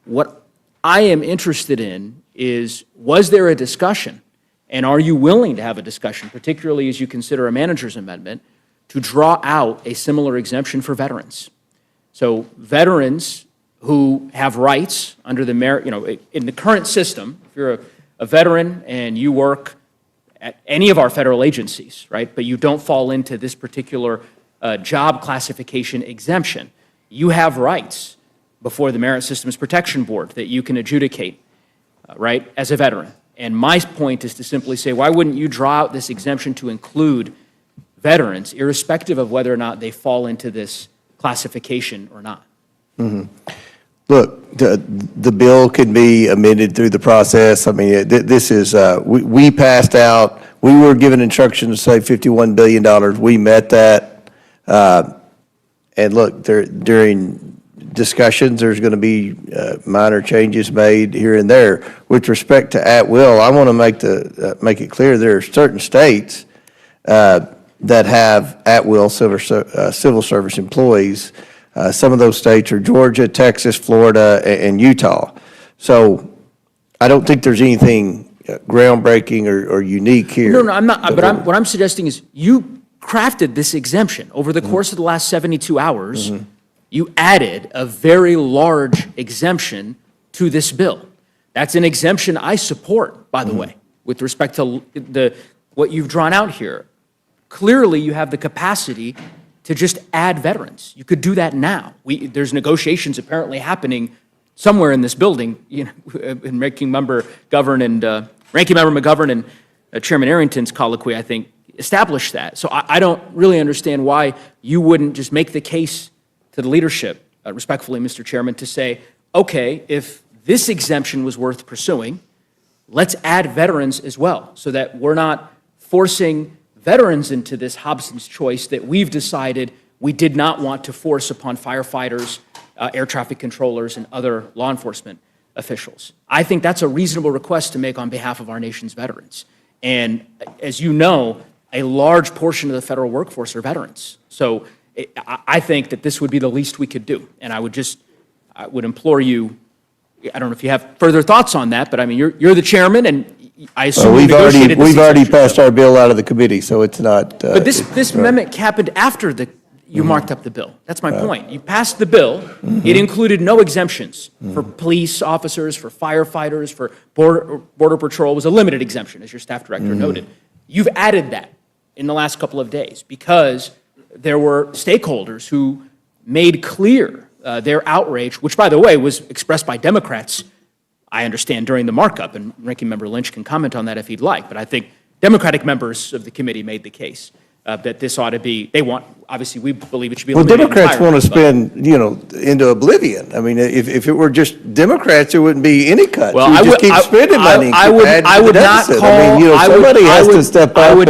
What I am interested in is, was there a discussion, and are you willing to have a discussion, particularly as you consider a manager's amendment, to draw out a similar exemption for veterans? So veterans who have rights under the in the current system, if you're a veteran and you work at any of our federal agencies, right, but you don't fall into this particular job classification exemption, you have rights before the Merit Systems Protection Board that you can adjudicate, right, as a veteran. And my point is to simply say, why wouldn't you draw out this exemption to include veterans, irrespective of whether or not they fall into this classification or not? Look, the bill can be amended through the process. I mean, this is, we passed out, we were given instructions to save $51 billion. We met that. And look, during discussions, there's going to be minor changes made here and there. With respect to at-will, I want to make it clear there are certain states that have at-will civil service employees. Some of those states are Georgia, Texas, Florida, and Utah. So I don't think there's anything groundbreaking or unique here. No, I'm not. But what I'm suggesting is you crafted this exemption over the course of the last 72 hours. You added a very large exemption to this bill. That's an exemption I support, by the way, with respect to what you've drawn out here. Clearly, you have the capacity to just add veterans. You could do that now. There's negotiations apparently happening somewhere in this building, and Ranking Member McGovern and Chairman Arrington's colloquy, I think, established that. So I don't really understand why you wouldn't just make the case to the leadership, respectfully, Mr. Chairman, to say, okay, if this exemption was worth pursuing, let's add veterans as well, so that we're not forcing veterans into this Hobson's choice that we've decided we did not want to force upon firefighters, air traffic controllers, and other law enforcement officials. I think that's a reasonable request to make on behalf of our nation's veterans. And as you know, a large portion of the federal workforce are veterans. So I think that this would be the least we could do. And I would implore you, I don't know if you have further thoughts on that, but I mean, you're the chairman, and I assume we've already passed our bill out of the committee, so it's not. But this amendment happened after you marked up the bill. That's my point. You passed the bill. It included no exemptions for police officers, for firefighters, for border patrol. It was a limited exemption, as your staff director noted. You've added that in the last couple of days because there were stakeholders who made clear their outrage, which, by the way, was expressed by Democrats, I understand, during the markup, and Ranking Member Lynch can comment on that if he'd like, but I think Democratic members of the committee made the case that this ought to be, obviously, we believe it should be eliminated entirely. Democrats want to spend, into oblivion. I mean, if it were just Democrats, there wouldn't be any cuts. Well, we just keep spending money. I would not call. I mean, somebody has to step up. We're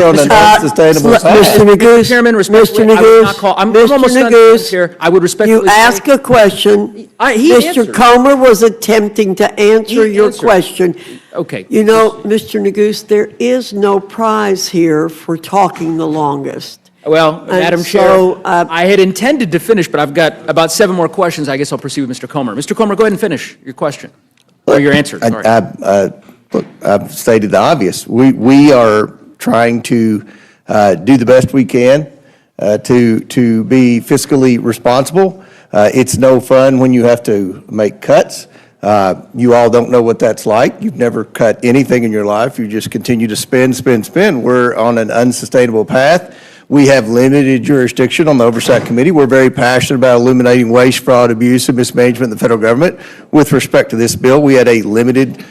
on an unsustainable path. Mr. Neguse, Chairman, respectfully, Mr. I would not Neguse, call. I'm Mr. almost done, Neguse, Chair. I would respectfully you ask a question. He Mr. answered. Comer was attempting to answer He your answered. question. Okay. You know, Mr. Neguse, there is no prize here for talking the longest. Well, And Madam Chair, so, I had intended to finish, but I've got about 7 more questions. I guess I'll proceed with Mr. Comer. Mr. Comer, go ahead and finish your question, or your answer. Sorry. Look, I've stated the obvious. We are trying to do the best we can to be fiscally responsible. It's no fun when you have to make cuts. You all don't know what that's like. You've never cut anything in your life. You just continue to spend. We're on an unsustainable path. We have limited jurisdiction on the Oversight Committee. We're very passionate about eliminating waste, fraud, abuse, and mismanagement in the federal government. With respect to this bill, we had a limited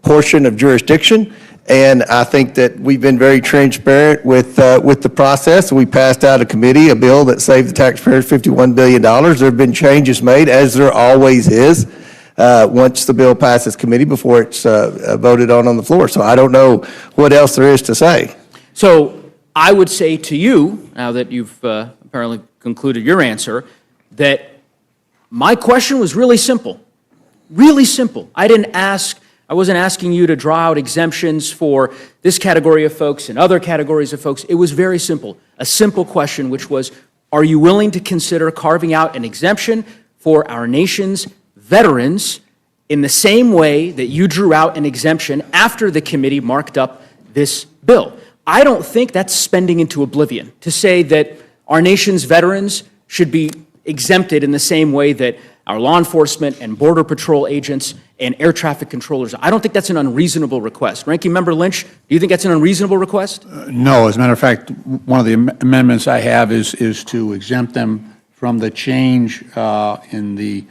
portion of jurisdiction, and I think that we've been very transparent with the process. We passed out of committee a bill that saved the taxpayers $51 billion. There have been changes made, as there always is, once the bill passes committee before it's voted on the floor. So I don't know what else there is to say. So I would say to you, now that you've apparently concluded your answer, that my question was really simple. Really simple. I wasn't asking you to draw out exemptions for this category of folks and other categories of folks. It was very simple. A simple question, which was, are you willing to consider carving out an exemption for our nation's veterans in the same way that you drew out an exemption after the committee marked up this bill? I don't think that's spending into oblivion to say that our nation's veterans should be exempted in the same way that our law enforcement and border patrol agents and air traffic controllers. I don't think that's an unreasonable request. Ranking Member Lynch, do you think that's an unreasonable request? No, as a matter of fact, one of the amendments I have is to exempt them from the change in the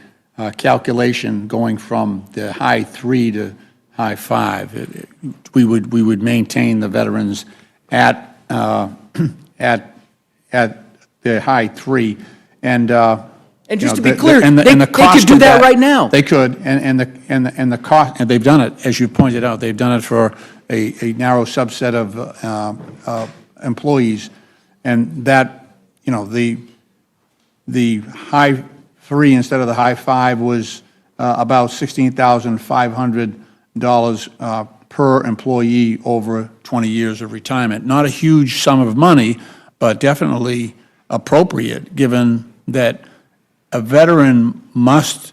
calculation going from the high 3 to high 5. We would maintain the veterans at the high 3, and just to be clear, they could do that right now. They could, and the cost, and they've done it, as you pointed out, they've done it for a narrow subset of employees, and that, the high 3 instead of the high 5 was about $16,500 per employee over 20 years of retirement. Not a huge sum of money, but definitely appropriate, given that a veteran must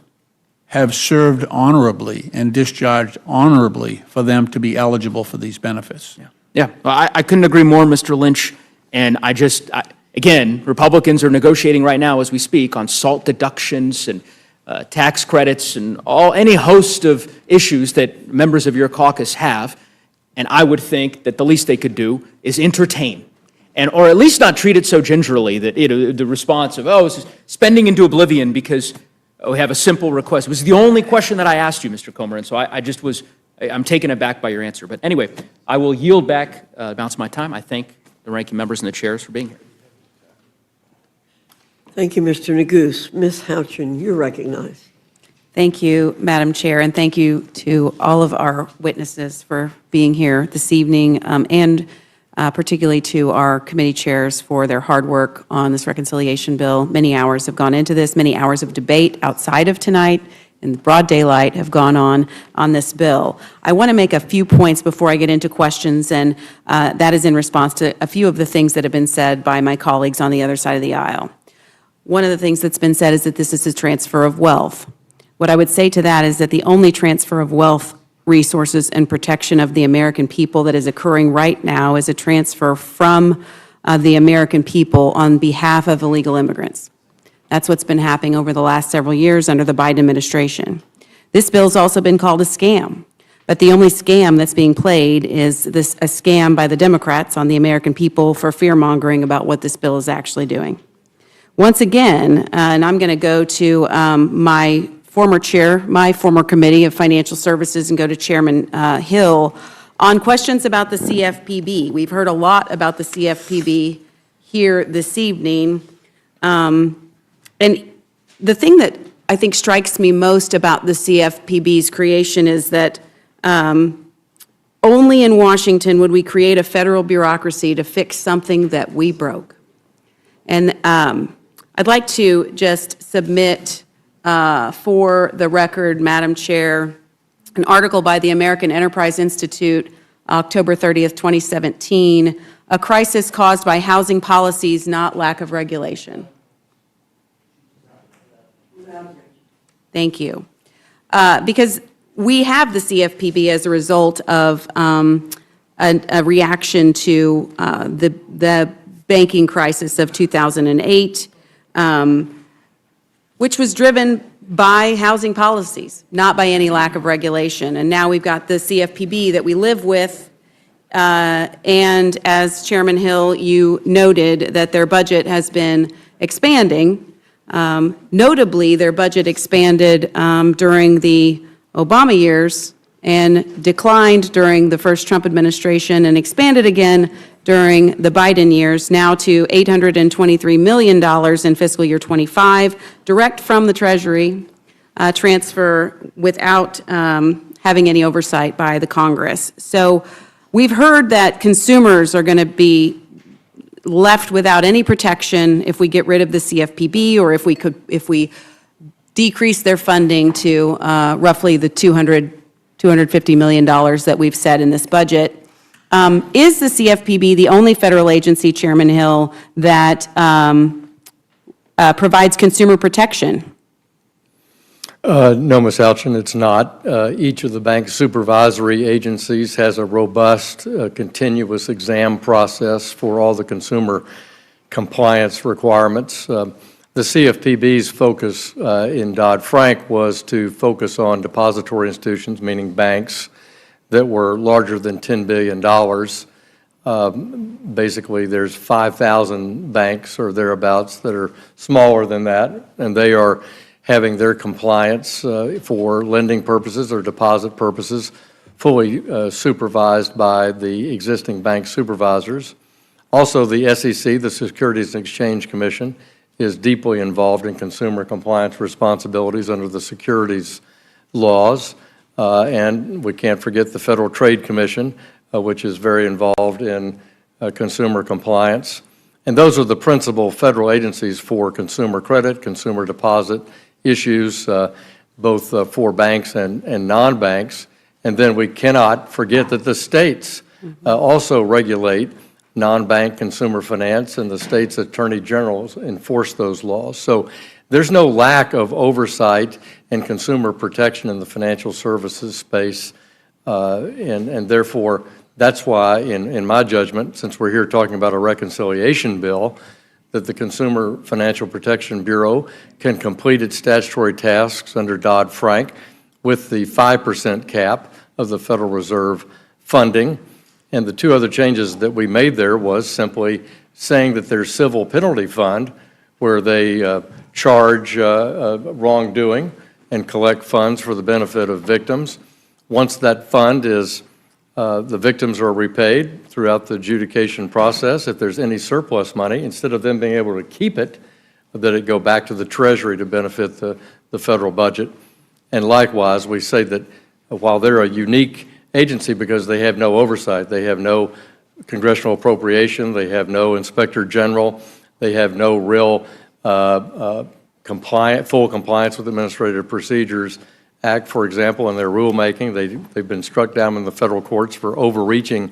have served honorably and discharged honorably for them to be eligible for these benefits. Yeah, well, I couldn't agree more, Mr. Lynch. And again, Republicans are negotiating right now as we speak on SALT deductions and tax credits and any host of issues that members of your caucus have. And I would think that the least they could do is entertain, or at least not treat it so gingerly that the response of, it's spending into oblivion because we have a simple request. It was the only question that I asked you, Mr. Comer, and so I'm taken aback by your answer. But anyway, I will yield back the balance of my time. I thank the ranking members and the chairs for being here. Thank you, Mr. Neguse. Ms. Houchin, you're recognized. Thank you, Madam Chair, and thank you to all of our witnesses for being here this evening, and particularly to our committee chairs for their hard work on this reconciliation bill. Many hours have gone into this, many hours of debate outside of tonight in broad daylight have gone on this bill. I want to make a few points before I get into questions, and that is in response to a few of the things that have been said by my colleagues on the other side of the aisle. One of the things that's been said is that this is a transfer of wealth. What I would say to that is that the only transfer of wealth, resources, and protection of the American people that is occurring right now is a transfer from the American people on behalf of illegal immigrants. That's what's been happening over the last several years under the Biden administration. This bill's also been called a scam, but the only scam that's being played is a scam by the Democrats on the American people for fear-mongering about what this bill is actually doing. Once again, and I'm going to go to my former chair, my former committee of financial services, and go to Chairman Hill on questions about the CFPB. We've heard a lot about the CFPB here this evening. And the thing that I think strikes me most about the CFPB's creation is that only in Washington would we create a federal bureaucracy to fix something that we broke. And I'd like to just submit for the record, Madam Chair, an article by the American Enterprise Institute, October 30th, 2017, a crisis caused by housing policies, not lack of regulation. Thank you. Because we have the CFPB as a result of a reaction to the banking crisis of 2008, which was driven by housing policies, not by any lack of regulation. And now we've got the CFPB that we live with, and as Chairman Hill, you noted that their budget has been expanding. Notably, their budget expanded during the Obama years and declined during the first Trump administration and expanded again during the Biden years, now to $823 million in fiscal year 25, direct from the Treasury, transfer without having any oversight by the Congress. So we've heard that consumers are going to be left without any protection if we get rid of the CFPB, or if we decrease their funding to roughly the $250 million that we've set in this budget. Is the CFPB the only federal agency, Chairman Hill, that provides consumer protection? No, Ms. Houchin, it's not. Each of the bank supervisory agencies has a robust, continuous exam process for all the consumer compliance requirements. The CFPB's focus in Dodd-Frank was to focus on depository institutions, meaning banks, that were larger than $10 billion. Basically, there's 5,000 banks or thereabouts that are smaller than that, and they are having their compliance for lending purposes or deposit purposes fully supervised by the existing bank supervisors. Also, the SEC, the Securities and Exchange Commission, is deeply involved in consumer compliance responsibilities under the securities laws. And we can't forget the Federal Trade Commission, which is very involved in consumer compliance. And those are the principal federal agencies for consumer credit, consumer deposit issues, both for banks and non-banks. And then we cannot forget that the states also regulate non-bank consumer finance, and the state's attorney generals enforce those laws. So there's no lack of oversight and consumer protection in the financial services space, and therefore, that's why, in my judgment, since we're here talking about a reconciliation bill, that the Consumer Financial Protection Bureau can complete its statutory tasks under Dodd-Frank with the 5% cap of the Federal Reserve funding. And the two other changes that we made there was simply saying that there's civil penalty fund where they charge wrongdoing and collect funds for the benefit of victims. Once that fund is, the victims are repaid throughout the adjudication process. If there's any surplus money, instead of them being able to keep it, that it go back to the Treasury to benefit the federal budget. And likewise, we say that while they're a unique agency because they have no oversight, they have no congressional appropriation, they have no inspector general, they have no real full compliance with Administrative Procedures Act, for example, in their rulemaking. They've been struck down in the federal courts for overreaching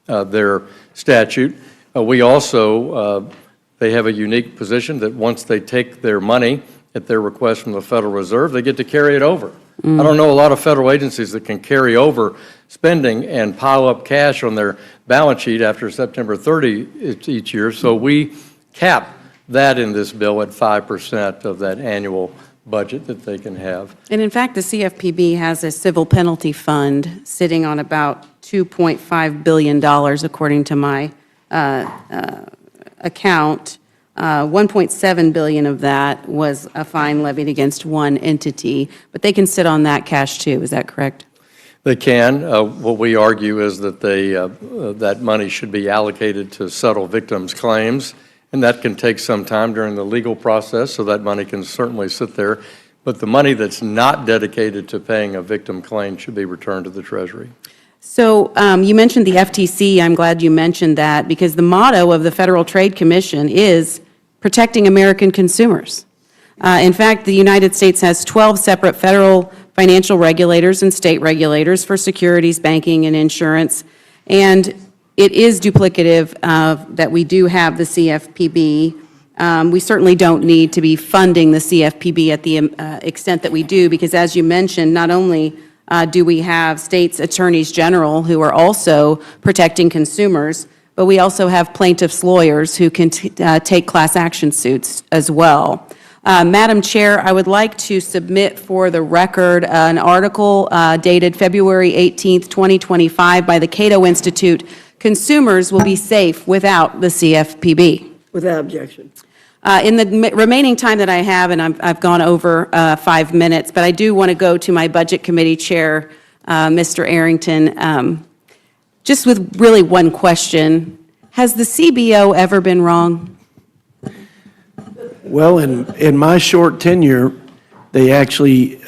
their statute. We also, they have a unique position that once they take their money at their request from the Federal Reserve, they get to carry it over. I don't know a lot of federal agencies that can carry over spending and pile up cash on their balance sheet after September 30 each year. So we cap that in this bill at 5% of that annual budget that they can have. And in fact, the CFPB has a civil penalty fund sitting on about $2.5 billion, according to my account. 1.7 billion of that was a fine levied against one entity, but they can sit on that cash too. Is that correct? They can. What we argue is that that money should be allocated to settle victims' claims, and that can take some time during the legal process, so that money can certainly sit there. But the money that's not dedicated to paying a victim claim should be returned to the Treasury. So you mentioned the FTC. I'm glad you mentioned that because the motto of the Federal Trade Commission is protecting American consumers. In fact, the United States has 12 separate federal financial regulators and state regulators for securities, banking, and insurance. And it is duplicative that we do have the CFPB. We certainly don't need to be funding the CFPB at the extent that we do because, as you mentioned, not only do we have states' attorneys general who are also protecting consumers, but we also have plaintiffs' lawyers who can take class action suits as well. Madam Chair, I would like to submit for the record an article dated February 18th, 2025 by the Cato Institute, Consumers Will Be Safe Without the CFPB. Without objection. In the remaining time that I have, and I've gone over 5 minutes, but I do want to go to my Budget Committee Chair, Mr. Arrington, just with really one question. Has the CBO ever been wrong? Well, in my short tenure, they actually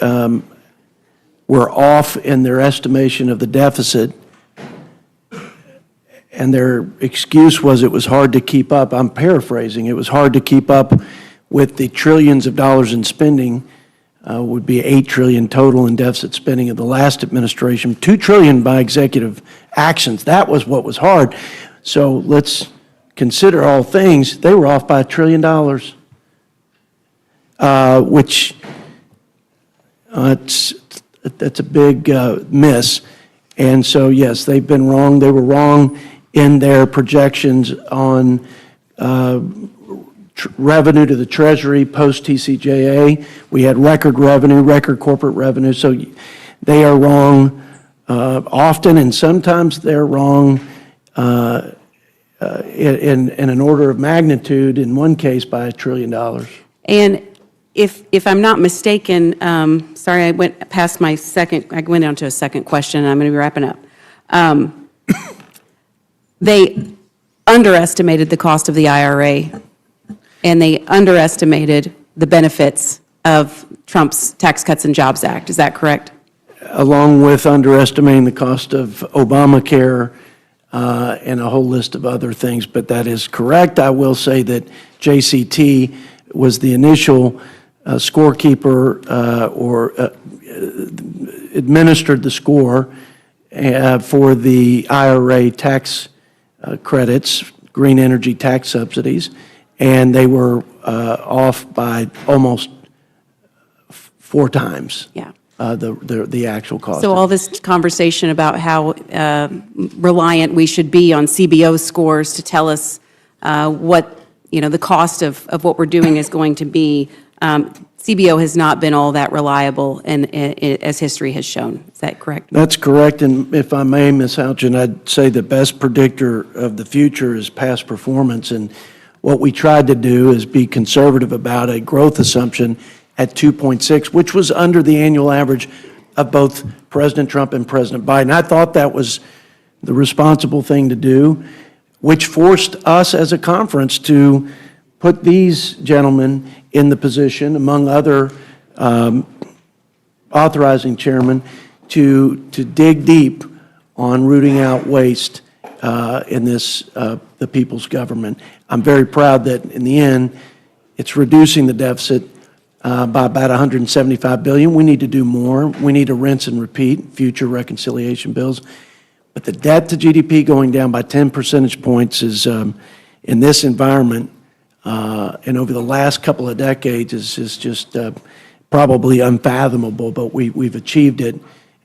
were off in their estimation of the deficit, and their excuse was it was hard to keep up. I'm paraphrasing. It was hard to keep up with the trillions of dollars in spending, would be $8 trillion total in deficit spending of the last administration, $2 trillion by executive actions. That was what was hard. So let's consider all things. They were off by $1 trillion, which that's a big miss. And so, yes, they've been wrong. They were wrong in their projections on revenue to the Treasury post-TCJA. We had record revenue, record corporate revenue, so they are wrong often, and sometimes they're wrong in an order of magnitude, in one case by $1 trillion. And if I'm not mistaken, sorry, I went past my second, I went down to a second question, and I'm going to be wrapping up. They underestimated the cost of the IRA, and they underestimated the benefits of Trump's Tax Cuts and Jobs Act. Is that correct? Along with underestimating the cost of Obamacare and a whole list of other things, but that is correct. I will say that JCT was the initial scorekeeper or administered the score for the IRA tax credits, green energy tax subsidies, and they were off by almost 4 times. Yeah. The actual cost. So all this conversation about how reliant we should be on CBO scores to tell us what, the cost of what we're doing is going to be, CBO has not been all that reliable, and as history has shown. Is that correct? That's correct, and if I may, Ms. Houchin, I'd say the best predictor of the future is past performance, and what we tried to do is be conservative about a growth assumption at 2.6, which was under the annual average of both President Trump and President Biden. I thought that was the responsible thing to do, which forced us as a conference to put these gentlemen in the position, among other authorizing chairmen, to dig deep on rooting out waste in this, the people's government. I'm very proud that in the end, it's reducing the deficit by about $175 billion. We need to do more. We need to rinse and repeat future reconciliation bills. But the debt to GDP going down by 10 percentage points is, in this environment, and over the last couple of decades, is just probably unfathomable, but we've achieved it.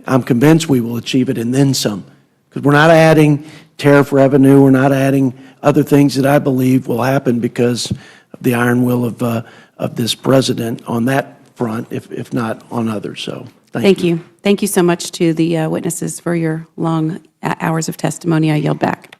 I'm convinced we will achieve it and then some, because we're not adding tariff revenue, we're not adding other things that I believe will happen because of the iron will of this president on that front, if not on others. So thank you. Thank you so much to the witnesses for your long hours of testimony. I yield back.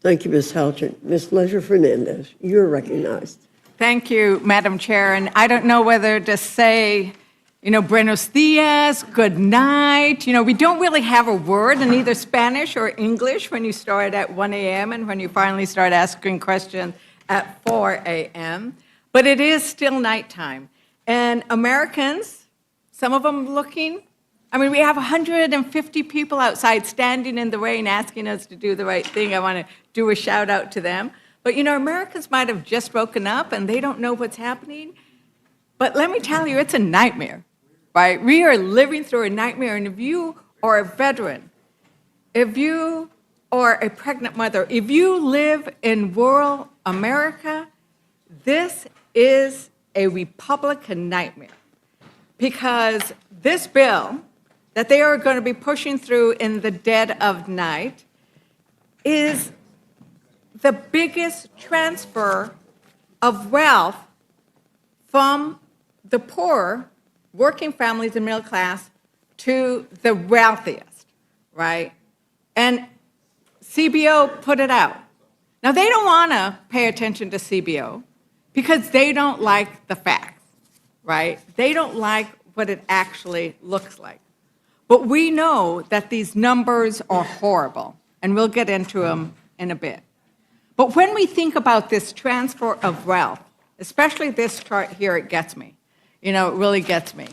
Thank you, Ms. Houchin. Ms. Leisure-Fernandez, you're recognized. Thank you, Madam Chair. And I don't know whether to say, buenos dias, good night. We don't really have a word in either Spanish or English when you start at 1 a.m. and when you finally start asking questions at 4 a.m. But it is still nighttime. And Americans, some of them looking, we have 150 people outside standing in the rain asking us to do the right thing. I want to do a shout out to them. But Americans might have just woken up and they don't know what's happening. But let me tell you, it's a nightmare, right? We are living through a nightmare. And if you are a veteran, if you are a pregnant mother, if you live in rural America, this is a Republican nightmare. Because this bill that they are going to be pushing through in the dead of night is the biggest transfer of wealth from the poor, working families and middle class to the wealthiest, right? And CBO put it out. Now, they don't want to pay attention to CBO because they don't like the facts, right? They don't like what it actually looks like. But we know that these numbers are horrible, and we'll get into them in a bit. But when we think about this transfer of wealth, especially this chart here, it gets me. It really gets me.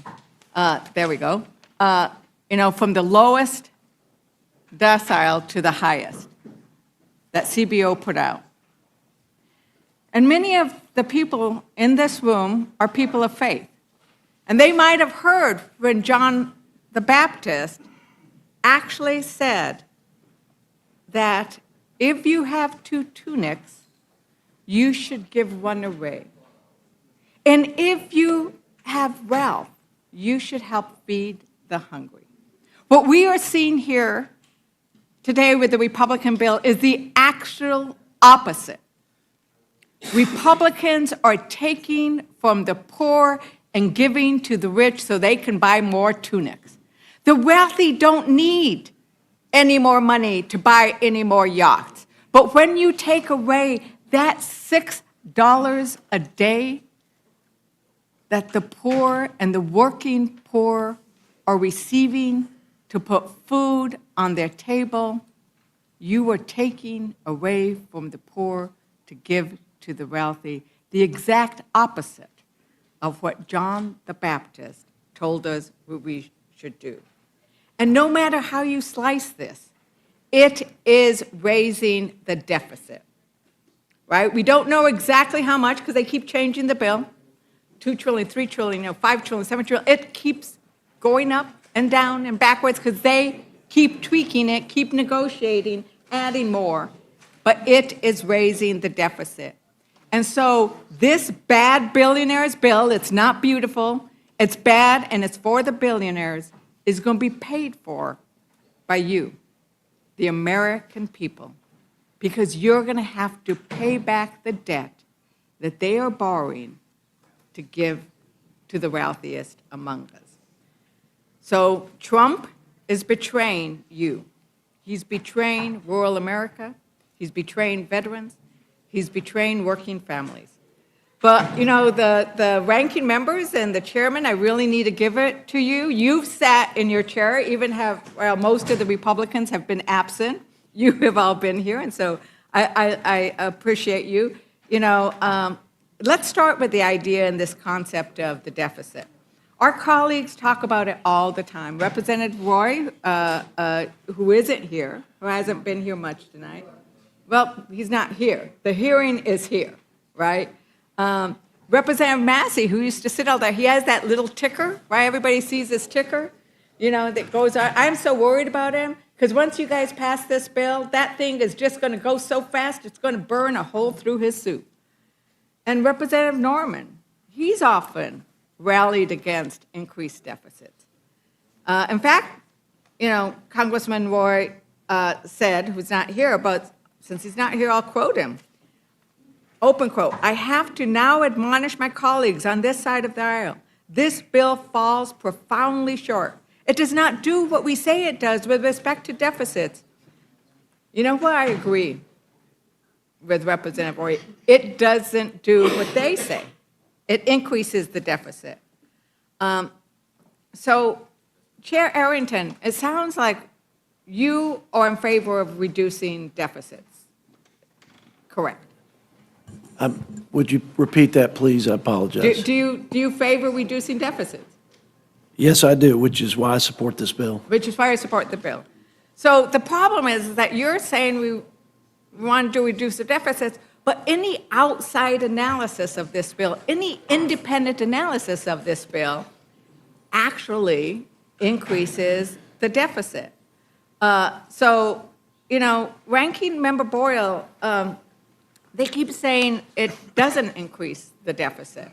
There we go. From the lowest decile to the highest that CBO put out. And many of the people in this room are people of faith. And they might have heard when John the Baptist actually said that if you have 2 tunics, you should give one away. And if you have wealth, you should help feed the hungry. What we are seeing here today with the Republican bill is the actual opposite. Republicans are taking from the poor and giving to the rich so they can buy more tunics. The wealthy don't need any more money to buy any more yachts. But when you take away that $6 a day that the poor and the working poor are receiving to put food on their table, you are taking away from the poor to give to the wealthy, the exact opposite of what John the Baptist told us what we should do. And no matter how you slice this, it is raising the deficit, right? We don't know exactly how much because they keep changing the bill. 2 trillion, 3 trillion, 5 trillion, 7 trillion. It keeps going up and down and backwards because they keep tweaking it, keep negotiating, adding more. But it is raising the deficit. And so this bad billionaires bill, it's not beautiful, it's bad, and it's for the billionaires, is going to be paid for by you, the American people, because you're going to have to pay back the debt that they are borrowing to give to the wealthiest among us. So Trump is betraying you. He's betraying rural America. He's betraying veterans. He's betraying working families. But, you know, the ranking members and the chairman, I really need to give it to you. You've sat in your chair, even well, most of the Republicans have been absent. You have all been here, and so I appreciate you. You know, let's start with the idea and this concept of the deficit. Our colleagues talk about it all the time. Representative Roy, who isn't here, who hasn't been here much tonight, well, he's not here. The hearing is here, right? Representative Massey, who used to sit out there, he has that little ticker, right? Everybody sees this ticker, you know, that goes on. I'm so worried about him because once you guys pass this bill, that thing is just going to go so fast, it's going to burn a hole through his suit. And Representative Norman, he's often rallied against increased deficits. In fact, you know, Congressman Roy said, who's not here, but since he's not here, I'll quote him. Open quote, "I have to now admonish my colleagues on this side of the aisle. This bill falls profoundly short. It does not do what we say it does with respect to deficits." You know what? I agree with Representative Roy. It doesn't do what they say. It increases the deficit. So, Chair Arrington, it sounds like you are in favor of reducing deficits. Correct. Would you repeat that, please? I apologize. Do you favor reducing deficits? Yes, I do, which is why I support this bill. Which is why I support the bill. So the problem is that you're saying we want to reduce the deficits, but any outside analysis of this bill, any independent analysis of this bill actually increases the deficit. So, you know, Ranking Member Boyle, they keep saying it doesn't increase the deficit.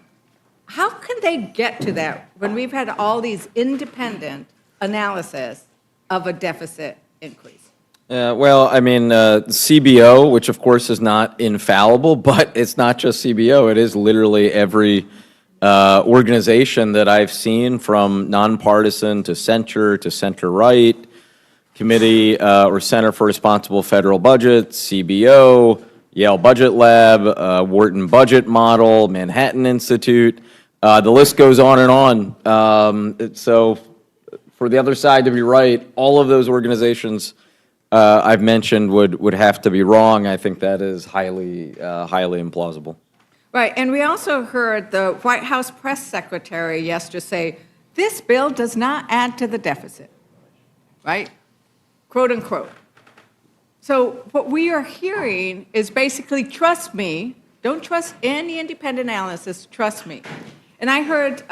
How can they get to that when we've had all these independent analysis of a deficit increase? Well, I mean, CBO, which of course is not infallible, but it's not just CBO. It is literally every organization that I've seen, from nonpartisan to center-right, Committee or Center for Responsible Federal Budget, CBO, Yale Budget Lab, Wharton Budget Model, Manhattan Institute. The list goes on and on. So for the other side to be right, all of those organizations I've mentioned would have to be wrong. I think that is highly implausible. Right, and we also heard the White House press secretary yesterday say, this bill does not add to the deficit, right? Quote unquote. So what we are hearing is basically, trust me, don't trust any independent analysis, trust me. And I heard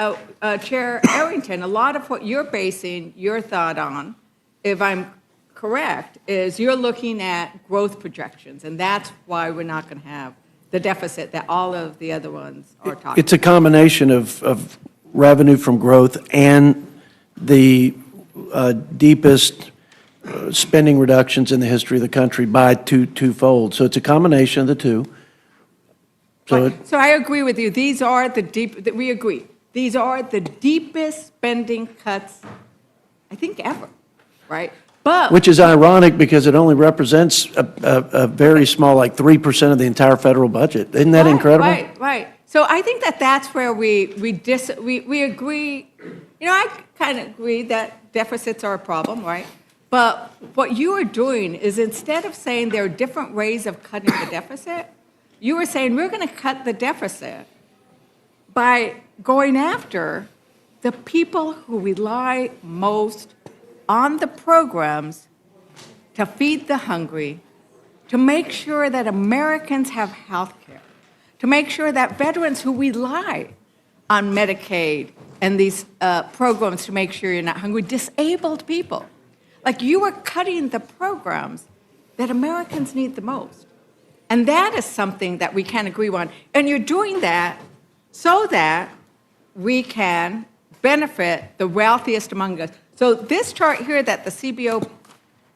Chair Arrington, a lot of what you're basing your thought on, if I'm correct, is you're looking at growth projections, and that's why we're not going to have the deficit that all of the other ones are talking about. It's a combination of revenue from growth and the deepest spending reductions in the history of the country by twofold. So it's a combination of the two. So I agree with you. These are we agree. These are the deepest spending cuts, I think, ever, right? But Which is ironic because it only represents a very small, like 3% of the entire federal budget. Isn't that incredible? Right. So I think that's where we agree. You know, I kind of agree that deficits are a problem, right? But what you are doing is instead of saying there are different ways of cutting the deficit, you are saying we're going to cut the deficit by going after the people who rely most on the programs to feed the hungry, to make sure that Americans have health care, to make sure that veterans who rely on Medicaid and these programs to make sure you're not hungry, disabled people. Like, you are cutting the programs that Americans need the most. And that is something that we can agree on. And you're doing that so that we can benefit the wealthiest among us. So this chart here that the CBO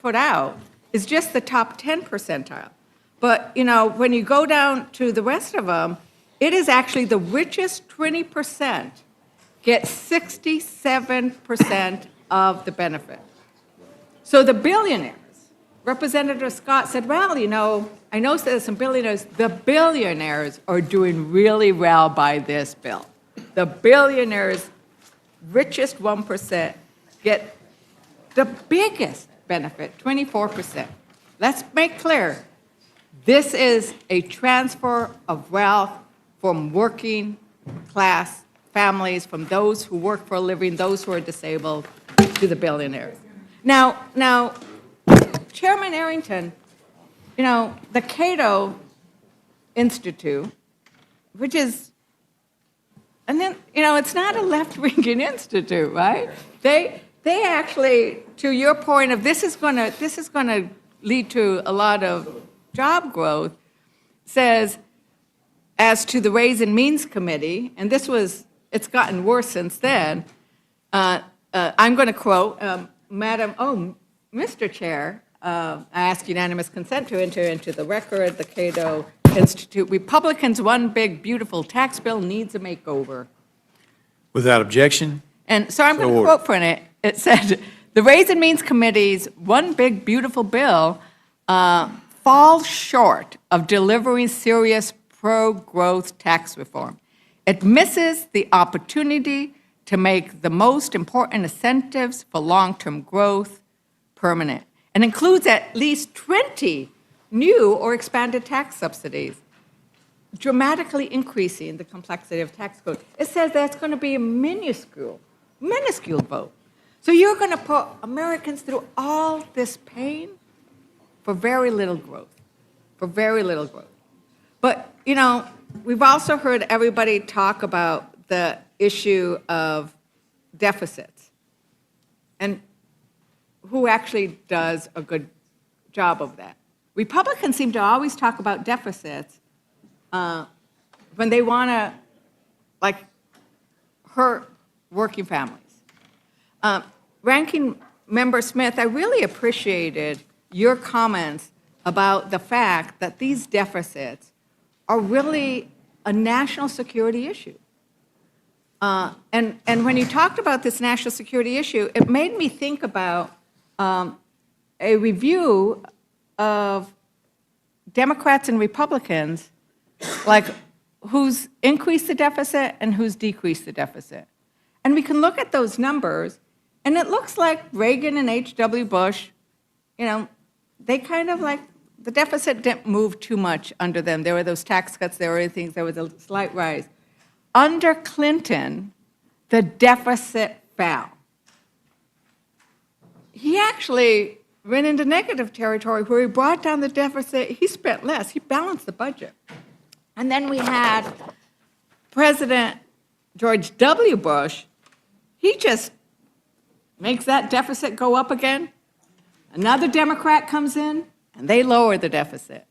put out is just the top 10 percentile. But, you know, when you go down to the rest of them, it is actually the richest 20% get 67% of the benefit. So the billionaires, Representative Scott said, well, you know, I know there's some billionaires. The billionaires are doing really well by this bill. The billionaires, richest 1%, get the biggest benefit, 24%. Let's make clear, this is a transfer of wealth from working class families, from those who work for a living, those who are disabled, to the billionaires. Now, Chairman Arrington, you know, the Cato Institute, which is, and then, you know, it's not a left-wing institute, right? They actually, to your point of this is going to lead to a lot of job growth, says, as to the Ways and Means Committee, and it's gotten worse since then. I'm going to quote, Mr. Chair, I ask unanimous consent to enter into the record the Cato Institute. Republicans' one big beautiful tax bill needs a makeover. Without objection. And so I'm going to quote from it. It said, the Ways and Means Committee's one big beautiful bill falls short of delivering serious pro-growth tax reform. It misses the opportunity to make the most important incentives for long-term growth permanent, and includes at least 20 new or expanded tax subsidies, dramatically increasing the complexity of tax code. It says that's going to be a minuscule vote. So you're going to put Americans through all this pain for very little growth, But, you know, we've also heard everybody talk about the issue of deficits and who actually does a good job of that. Republicans seem to always talk about deficits when they want to, like, hurt working families. Ranking Member Smith, I really appreciated your comments about the fact that these deficits are really a national security issue. And when you talked about this national security issue, it made me think about a review of Democrats and Republicans, like who's increased the deficit and who's decreased the deficit. And we can look at those numbers, and it looks like Reagan and H.W. Bush, you know, they kind of like, the deficit didn't move too much under them. There were those tax cuts, there were other things, there was a slight rise. Under Clinton, the deficit fell. He actually went into negative territory where he brought down the deficit. He spent less. He balanced the budget. And then we had President George W. Bush. He just makes that deficit go up again. Another Democrat comes in, and they lower the deficit.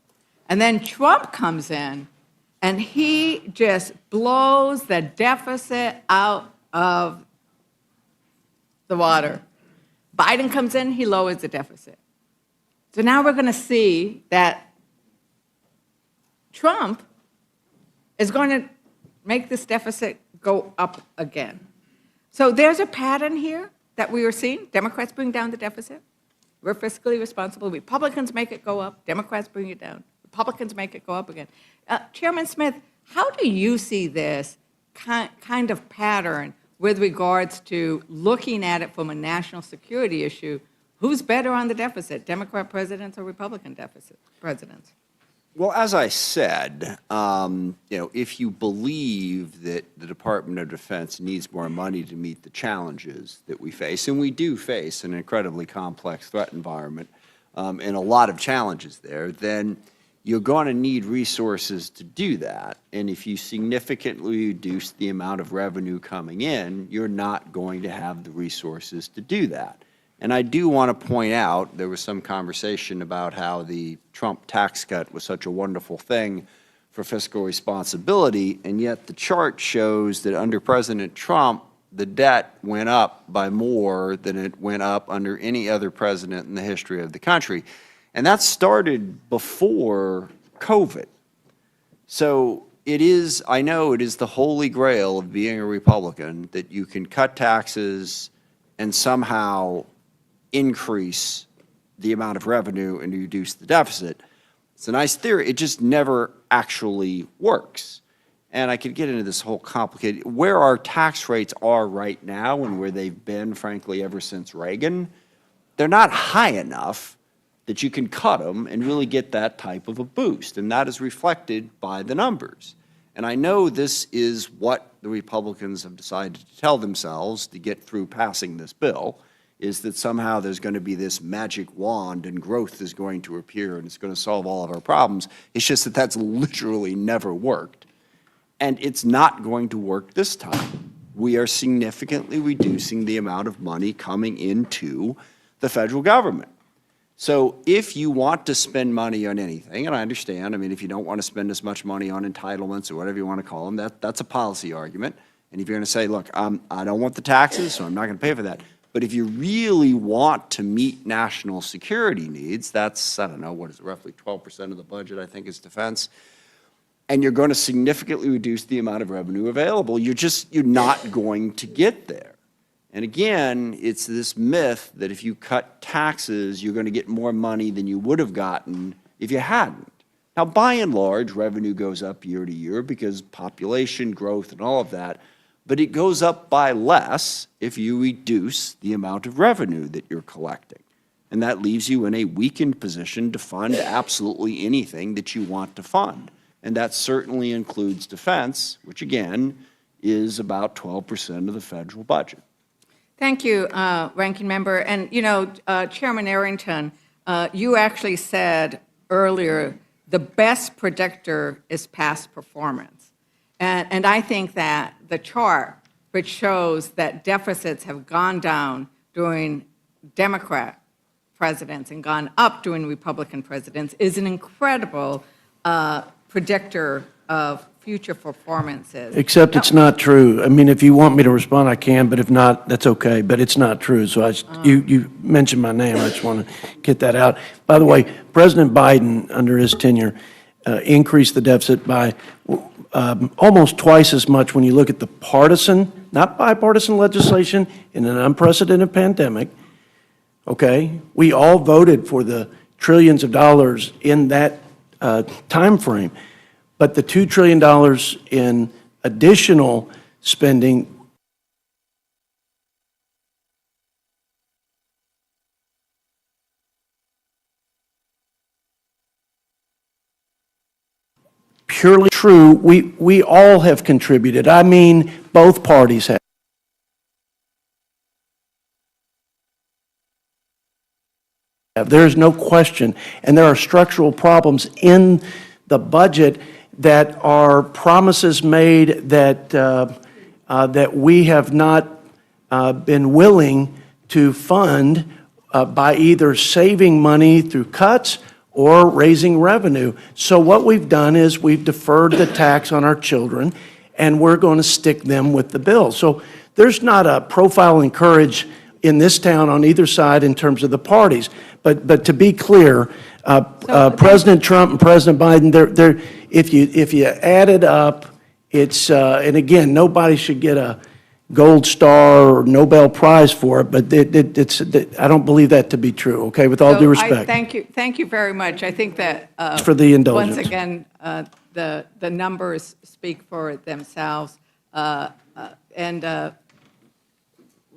And then Trump comes in, and he just blows the deficit out of the water. Biden comes in, he lowers the deficit. So now we're going to see that Trump is going to make this deficit go up again. So there's a pattern here that we are seeing. Democrats bring down the deficit. We're fiscally responsible. Republicans make it go up. Democrats bring it down. Republicans make it go up again. Chairman Smith, how do you see this kind of pattern with regards to looking at it from a national security issue? Who's better on the deficit, Democrat presidents or Republican presidents? Well, as I said, if you believe that the Department of Defense needs more money to meet the challenges that we face, and we do face an incredibly complex threat environment and a lot of challenges there, then you're going to need resources to do that. And if you significantly reduce the amount of revenue coming in, you're not going to have the resources to do that. And I do want to point out, there was some conversation about how the Trump tax cut was such a wonderful thing for fiscal responsibility, and yet the chart shows that under President Trump, the debt went up by more than it went up under any other president in the history of the country. And that started before COVID. So it is, I know it is the holy grail of being a Republican that you can cut taxes and somehow increase the amount of revenue and reduce the deficit. It's a nice theory. It just never actually works. And I could get into this whole complicated, where our tax rates are right now and where they've been, frankly, ever since Reagan, they're not high enough that you can cut them and really get that type of a boost. And that is reflected by the numbers. And I know this is what the Republicans have decided to tell themselves to get through passing this bill, is that somehow there's going to be this magic wand and growth is going to appear and it's going to solve all of our problems. It's just that that's literally never worked. And it's not going to work this time. We are significantly reducing the amount of money coming into the federal government. So if you want to spend money on anything, and I understand, I mean, if you don't want to spend as much money on entitlements or whatever you want to call them, that's a policy argument. And if you're going to say, look, I don't want the taxes, so I'm not going to pay for that. But if you really want to meet national security needs, that's, I don't know, what is it, roughly 12% of the budget, I think, is defense, and you're going to significantly reduce the amount of revenue available, you're not going to get there. And again, it's this myth that if you cut taxes, you're going to get more money than you would have gotten if you hadn't. Now, by and large, revenue goes up year to year because population growth and all of that, but it goes up by less if you reduce the amount of revenue that you're collecting. And that leaves you in a weakened position to fund absolutely anything that you want to fund. And that certainly includes defense, which again is about 12% of the federal budget. Thank you, Ranking Member. And, Chairman Arrington, you actually said earlier, the best predictor is past performance. And I think that the chart, which shows that deficits have gone down during Democrat presidents and gone up during Republican presidents, is an incredible predictor of future performances. Except it's not true. I mean, if you want me to respond, I can, but if not, that's okay. But it's not true. So you mentioned my name. I just want to get that out. By the way, President Biden, under his tenure, increased the deficit by almost twice as much when you look at the partisan, not bipartisan legislation in an unprecedented pandemic. Okay? We all voted for the trillions of dollars in that time frame. But the $2 trillion in additional spending purely true. We all have contributed. I mean, both parties have. There is no question. And there are structural problems in the budget that are promises made that that we have not been willing to fund by either saving money through cuts or raising revenue. So what we've done is we've deferred the tax on our children, and we're going to stick them with the bill. So there's not a profile in courage in this town on either side in terms of the parties. But to be clear, President Trump and President Biden, if you add it up, it's, and again, nobody should get a gold star or Nobel Prize for it, but I don't believe that to be true, okay, with all due respect. Thank you very much. I think that, For the indulgence. once again, the numbers speak for themselves. And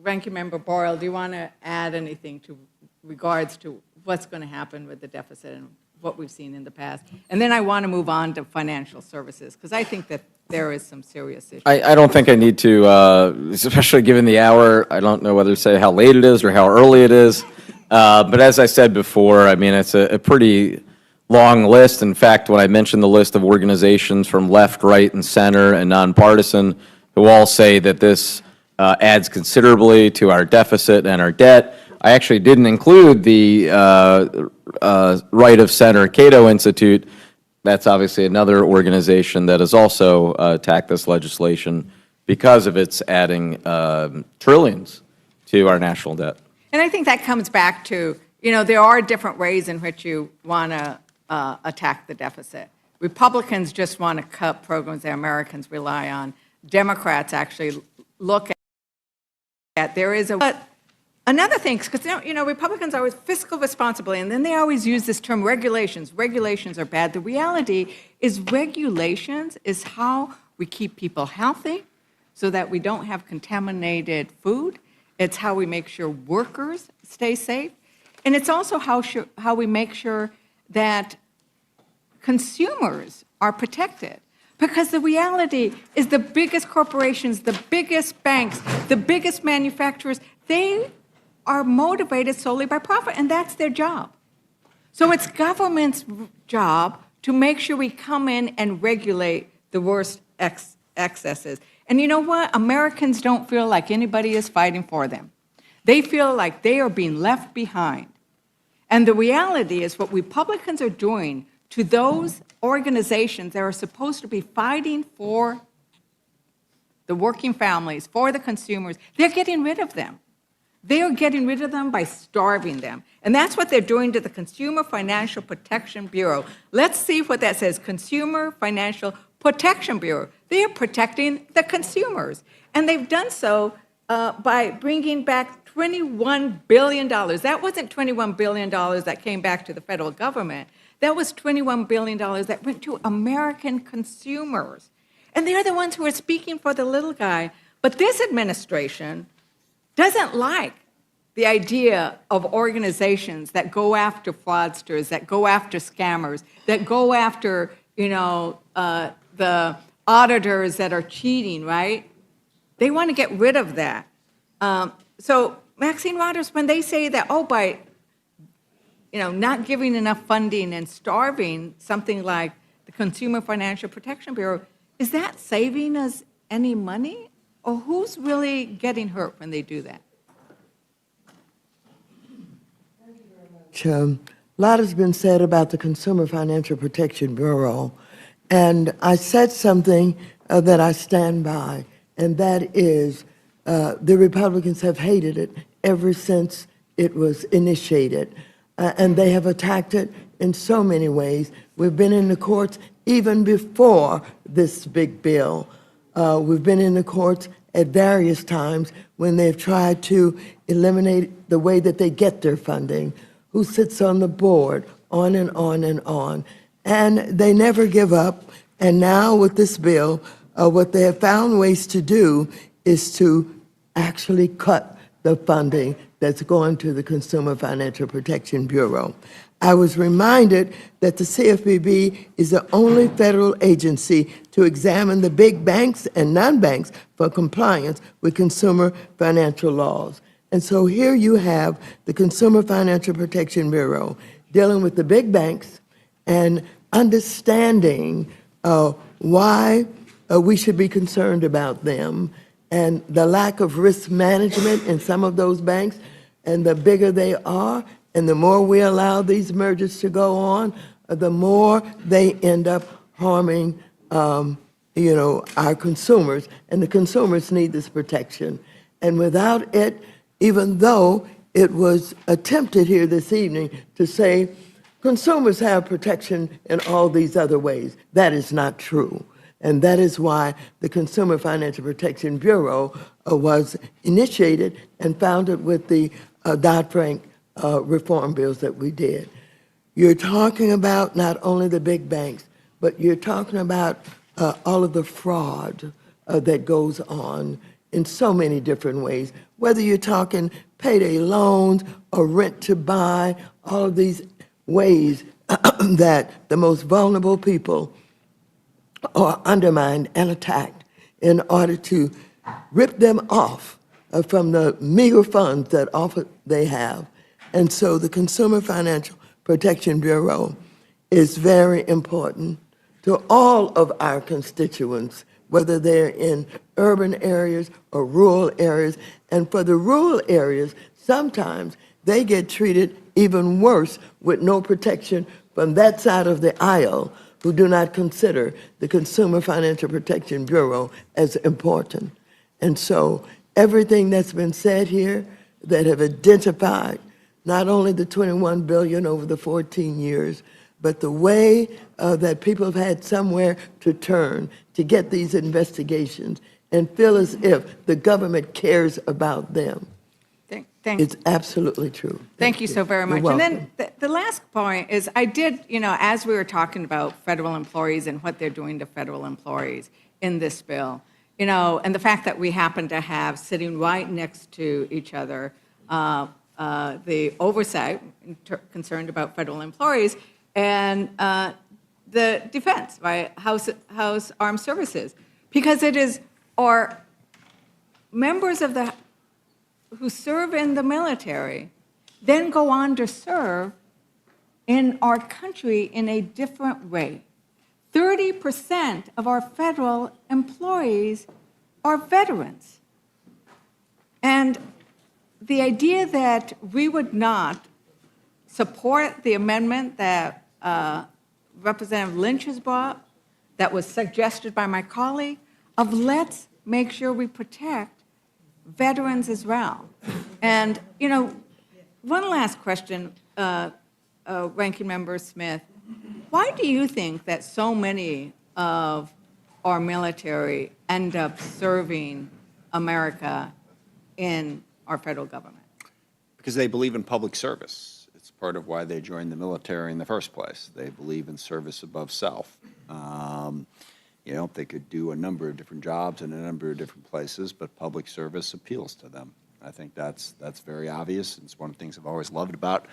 Ranking Member Boyle, do you want to add anything to regards to what's going to happen with the deficit and what we've seen in the past? And then I want to move on to financial services, because I think that there is some serious issues. I don't think I need to, especially given the hour, I don't know whether to say how late it is or how early it is. But as I said before, I mean, it's a pretty long list. In fact, when I mentioned the list of organizations from left, right, and center and nonpartisan who all say that this adds considerably to our deficit and our debt, I actually didn't include the right of center Cato Institute. That's obviously another organization that has also attacked this legislation because of its adding trillions to our national debt. And I think that comes back to, there are different ways in which you want to attack the deficit. Republicans just want to cut programs that Americans rely on. Democrats actually look at, there is a, but another thing, because, Republicans are always fiscal responsibility, and then they always use this term regulations. Regulations are bad. The reality is regulations is how we keep people healthy so that we don't have contaminated food. It's how we make sure workers stay safe. And it's also how we make sure that consumers are protected. Because the reality is the biggest corporations, the biggest banks, the biggest manufacturers, they are motivated solely by profit, and that's their job. So it's government's job to make sure we come in and regulate the worst excesses. And you know what? Americans don't feel like anybody is fighting for them. They feel like they are being left behind. And the reality is what Republicans are doing to those organizations that are supposed to be fighting for the working families, for the consumers, they're getting rid of them. They are getting rid of them by starving them. And that's what they're doing to the Consumer Financial Protection Bureau. Let's see what that says, Consumer Financial Protection Bureau. They are protecting the consumers. And they've done so by bringing back $21 billion. That wasn't $21 billion that came back to the federal government. That was $21 billion that went to American consumers. And they're the ones who are speaking for the little guy. But this administration doesn't like the idea of organizations that go after fraudsters, that go after scammers, that go after, the auditors that are cheating, right? They want to get rid of that. So Maxine Waters, when they say that, by not giving enough funding and starving something like the Consumer Financial Protection Bureau, is that saving us any money? Or who's really getting hurt when they do that? A lot has been said about the Consumer Financial Protection Bureau, and I said something that I stand by, and that is the Republicans have hated it ever since it was initiated, and they have attacked it in so many ways. We've been in the courts even before this big bill. We've been in the courts at various times when they've tried to eliminate the way that they get their funding, who sits on the board, on and on and on. And they never give up. And now with this bill, what they have found ways to do is to actually cut the funding that's going to the Consumer Financial Protection Bureau. I was reminded that the CFPB is the only federal agency to examine the big banks and non-banks for compliance with consumer financial laws. And so here you have the Consumer Financial Protection Bureau dealing with the big banks and understanding why we should be concerned about them and the lack of risk management in some of those banks. And the bigger they are, and the more we allow these mergers to go on, the more they end up harming, our consumers. And the consumers need this protection. And without it, even though it was attempted here this evening to say consumers have protection in all these other ways. That is not true. And that is why the Consumer Financial Protection Bureau was initiated and founded with the Dodd-Frank reform bills that we did. You're talking about not only the big banks, but you're talking about all of the fraud that goes on in so many different ways, whether you're talking payday loans or rent to buy, all of these ways that the most vulnerable people are undermined and attacked in order to rip them off from the meager funds that often they have. And so the Consumer Financial Protection Bureau is very important to all of our constituents, whether they're in urban areas or rural areas. And for the rural areas, sometimes they get treated even worse with no protection from that side of the aisle who do not consider the Consumer Financial Protection Bureau as important. And so everything that's been said here that have identified not only the $21 billion over the 14 years, but the way that people have had somewhere to turn to get these investigations and feel as if the government cares about them. It's absolutely true. Thank you so very much. You're And welcome. then the last point is I did, as we were talking about federal employees and what they're doing to federal employees in this bill, and the fact that we happen to have sitting right next to each other the Oversight concerned about federal employees and the defense, right, House Armed Services, because it is our members of the who serve in the military then go on to serve in our country in a different way. 30% of our federal employees are veterans. And the idea that we would not support the amendment that Representative Lynch has brought, that was suggested by my colleague, of let's make sure we protect veterans as well. And, one last question, Ranking Member Smith. Why do you think that so many of our military end up serving America in our federal government? Because they believe in public service. It's part of why they joined the military in the first place. They believe in service above self. They could do a number of different jobs in a number of different places, but public service appeals to them. I think that's very obvious. It's one of the things I've always loved about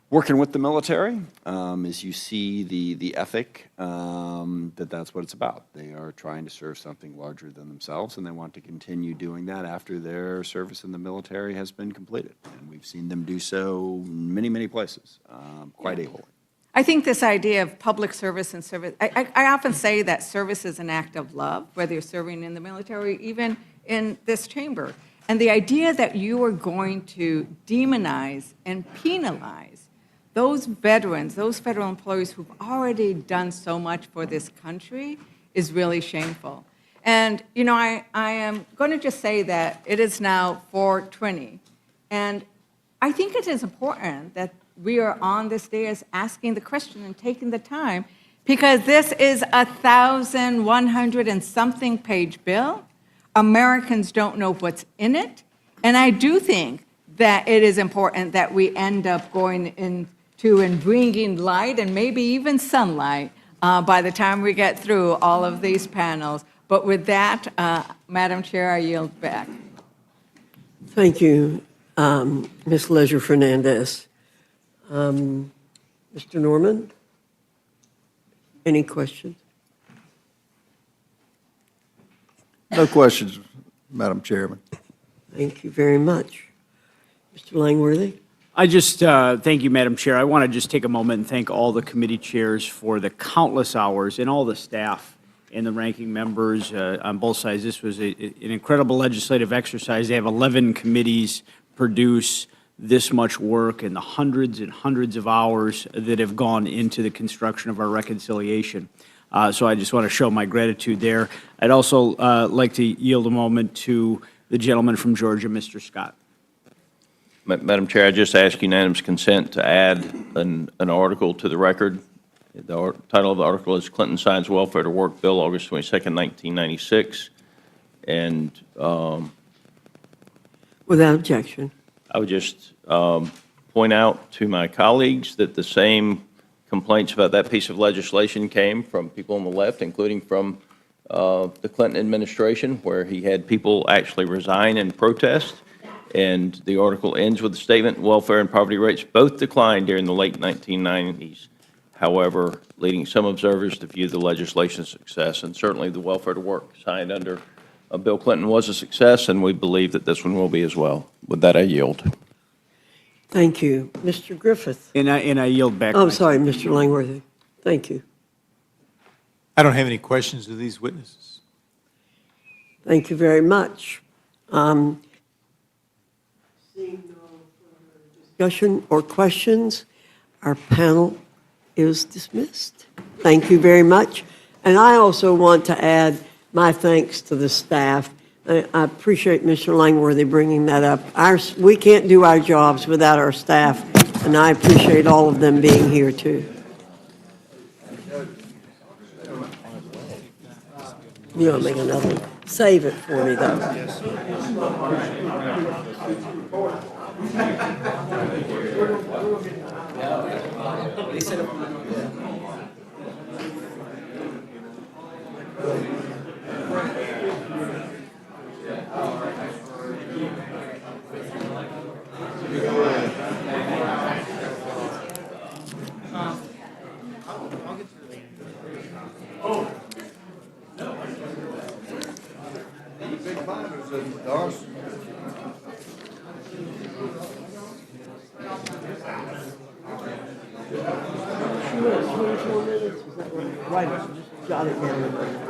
working with the military, is you see the ethic that's what it's about. They are trying to serve something larger than themselves, and they want to continue doing that after their service in the military has been completed. And we've seen them do so in many, many places, quite ably. I think this idea of public service and service, I often say that service is an act of love, whether you're serving in the military, even in this chamber. And the idea that you are going to demonize and penalize those veterans, those federal employees who've already done so much for this country is really shameful. And, I am going to just say that it is now 4:20. And I think it is important that we are on this dais asking the question and taking the time, because this is 1,100 and something page bill. Americans don't know what's in it. And I do think that it is important that we end up going into and bringing light and maybe even sunlight by the time we get through all of these panels. But with that, Madam Chair, I yield back. Thank you, Ms. Leisure-Fernandez. Mr. Norman, any questions? No questions, Madam Chairman. Thank you very much. Mr. Langworthy? I just, thank you, Madam Chair. I want to just take a moment and thank all the committee chairs for the countless hours and all the staff and the ranking members on both sides. This was an incredible legislative exercise. They have 11 committees produce this much work and the hundreds and hundreds of hours that have gone into the construction of our reconciliation. So I just want to show my gratitude there. I'd also like to yield a moment to the gentleman from Georgia, Mr. Scott. Madam Chair, I just ask unanimous consent to add an article to the record. The title of the article is Clinton Signs Welfare to Work Bill, August 22nd, 1996. And Without objection. I would just point out to my colleagues that the same complaints about that piece of legislation came from people on the left, including from the Clinton administration, where he had people actually resign in protest. And the article ends with the statement, welfare and poverty rates both declined during the late 1990s. However, leading some observers to view the legislation as a success. And certainly the welfare to work signed under Bill Clinton was a success, and we believe that this one will be as well. With that, I yield. Thank you. Mr. Griffith. And I yield back. Oh, sorry, Mr. Langworthy. Thank you. I don't have any questions of these witnesses. Thank you very much. Seeing no further discussion or questions, our panel is dismissed. Thank you very much. And I also want to add my thanks to the staff. I appreciate Mr. Langworthy bringing that up. We can't do our jobs without our staff, and I appreciate all of them being here too. You want to make another one? Save it for me, though. Right, just jot it down.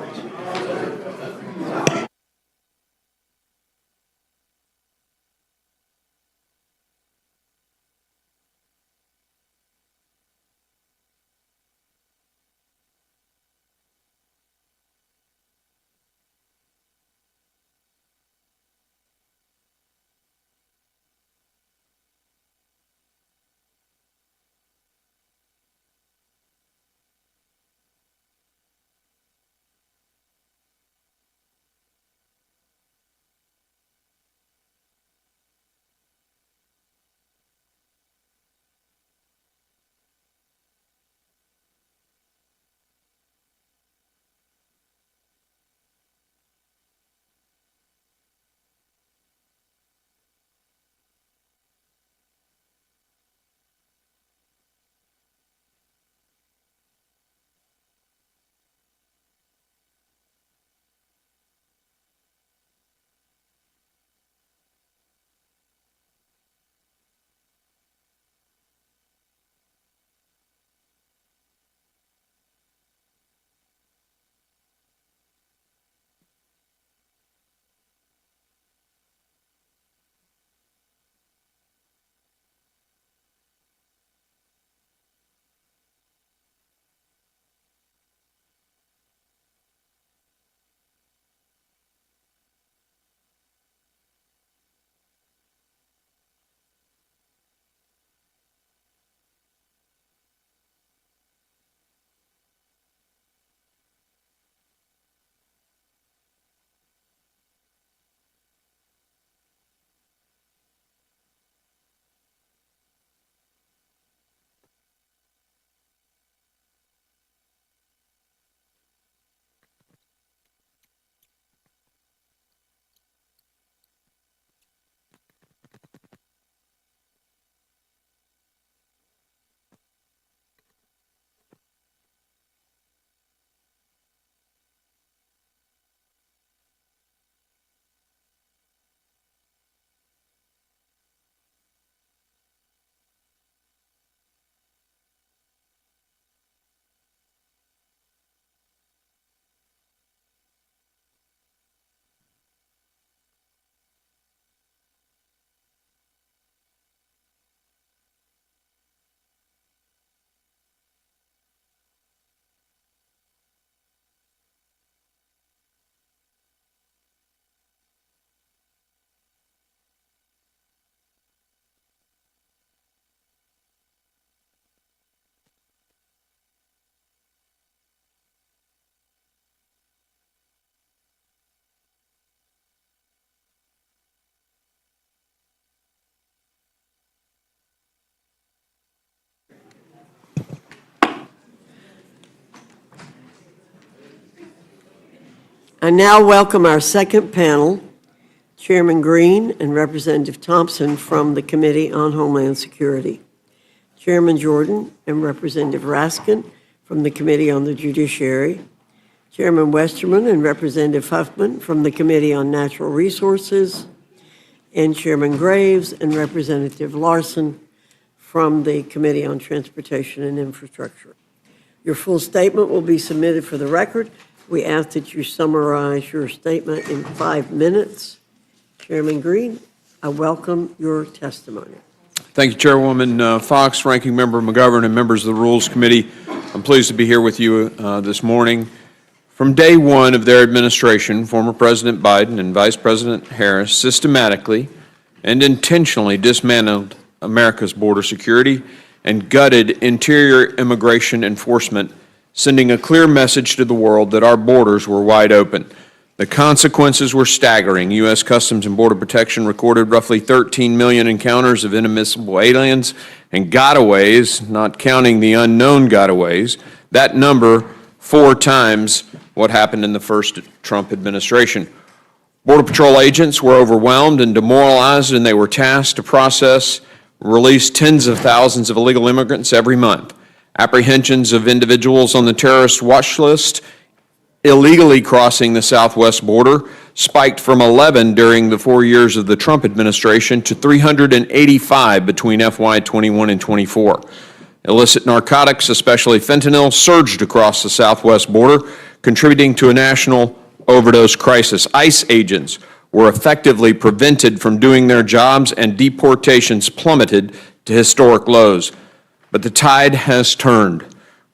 I now welcome our second panel, Chairman Green and Representative Thompson from the Committee on Homeland Security, Chairman Jordan and Representative Raskin from the Committee on the Judiciary, Chairman Westerman and Representative Huffman from the Committee on Natural Resources, and Chairman Graves and Representative Larson from the Committee on Transportation and Infrastructure. Your full statement will be submitted for the record. We ask that you summarize your statement in 5 minutes. Chairman Green, I welcome your testimony. Thank you, Chairwoman Fox, Ranking Member McGovern, and members of the Rules Committee. I'm pleased to be here with you this morning. From day one of their administration, former President Biden and Vice President Harris systematically and intentionally dismantled America's border security and gutted interior immigration enforcement, sending a clear message to the world that our borders were wide open. The consequences were staggering. U.S. Customs and Border Protection recorded roughly 13 million encounters of inadmissible aliens and gotaways, not counting the unknown gotaways. That number 4 times what happened in the first Trump administration. Border Patrol agents were overwhelmed and demoralized, and they were tasked to release tens of thousands of illegal immigrants every month. Apprehensions of individuals on the terrorist watch list illegally crossing the southwest border spiked from 11 during the 4 years of the Trump administration to 385 between FY 21 and 24. Illicit narcotics, especially fentanyl, surged across the southwest border, contributing to a national overdose crisis. ICE agents were effectively prevented from doing their jobs, and deportations plummeted to historic lows. But the tide has turned.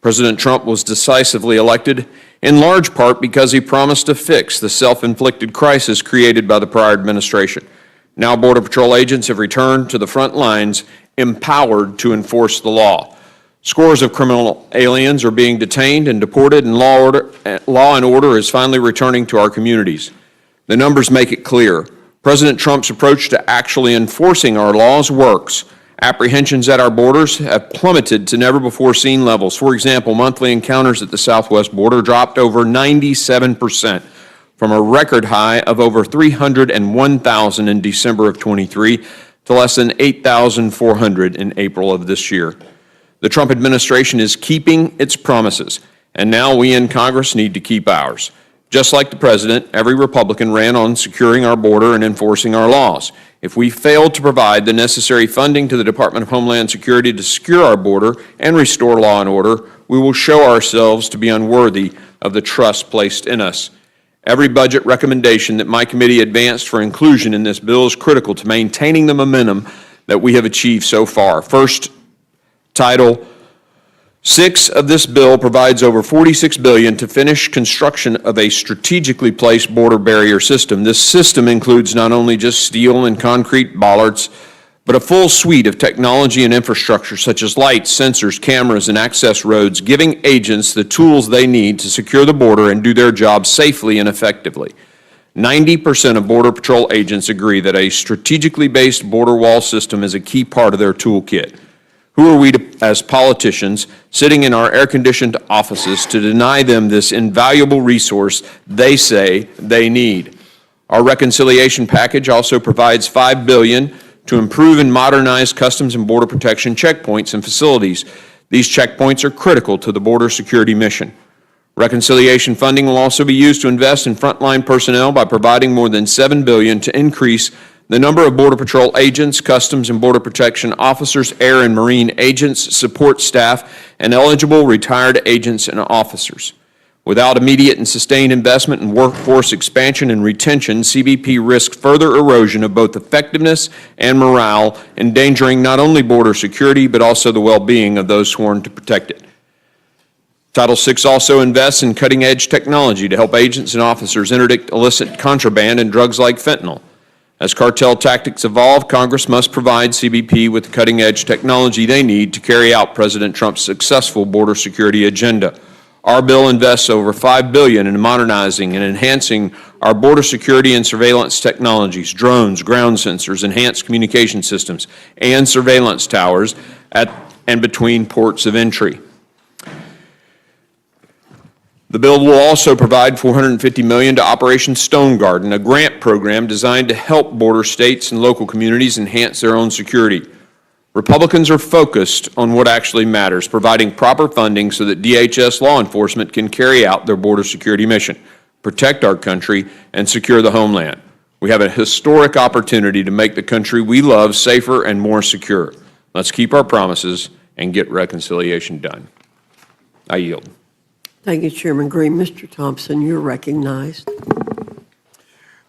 President Trump was decisively elected in large part because he promised to fix the self-inflicted crisis created by the prior administration. Now Border Patrol agents have returned to the front lines, empowered to enforce the law. Scores of criminal aliens are being detained and deported, and law and order is finally returning to our communities. The numbers make it clear. President Trump's approach to actually enforcing our laws works. Apprehensions at our borders have plummeted to never-before-seen levels. For example, monthly encounters at the southwest border dropped over 97% from a record high of over 301,000 in December of 23 to less than 8,400 in April of this year. The Trump administration is keeping its promises, and now we in Congress need to keep ours. Just like the President, every Republican ran on securing our border and enforcing our laws. If we fail to provide the necessary funding to the Department of Homeland Security to secure our border and restore law and order, we will show ourselves to be unworthy of the trust placed in us. Every budget recommendation that my committee advanced for inclusion in this bill is critical to maintaining the momentum that we have achieved so far. First, Title VI of this bill provides over $46 billion to finish construction of a strategically placed border barrier system. This system includes not only just steel and concrete bollards, but a full suite of technology and infrastructure such as lights, sensors, cameras, and access roads, giving agents the tools they need to secure the border and do their job safely and effectively. 90% of Border Patrol agents agree that a strategically based border wall system is a key part of their toolkit. Who are we as politicians sitting in our air-conditioned offices to deny them this invaluable resource they say they need? Our reconciliation package also provides $5 billion to improve and modernize Customs and Border Protection checkpoints and facilities. These checkpoints are critical to the border security mission. Reconciliation funding will also be used to invest in frontline personnel by providing more than $7 billion to increase the number of Border Patrol agents, Customs and Border Protection officers, air and marine agents, support staff, and eligible retired agents and officers. Without immediate and sustained investment in workforce expansion and retention, CBP risks further erosion of both effectiveness and morale, endangering not only border security, but also the well-being of those sworn to protect it. Title VI also invests in cutting-edge technology to help agents and officers interdict illicit contraband and drugs like fentanyl. As cartel tactics evolve, Congress must provide CBP with the cutting-edge technology they need to carry out President Trump's successful border security agenda. Our bill invests over $5 billion in modernizing and enhancing our border security and surveillance technologies, drones, ground sensors, enhanced communication systems, and surveillance towers at and between ports of entry. The bill will also provide $450 million to Operation Stone Garden, a grant program designed to help border states and local communities enhance their own security. Republicans are focused on what actually matters, providing proper funding so that DHS law enforcement can carry out their border security mission, protect our country, and secure the homeland. We have a historic opportunity to make the country we love safer and more secure. Let's keep our promises and get reconciliation done. I yield. Thank you, Chairman Green. Mr. Thompson, you're recognized.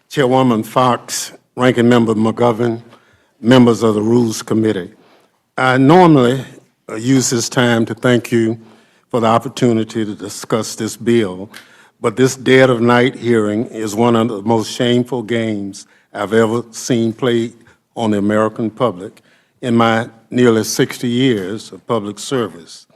Chairwoman Fox, Ranking Member McGovern, members of the Rules Committee. I normally use this time to thank you for the opportunity to discuss this bill, but this dead of night hearing is one of the most shameful games I've ever seen played on the American public in my nearly 60 years of public service.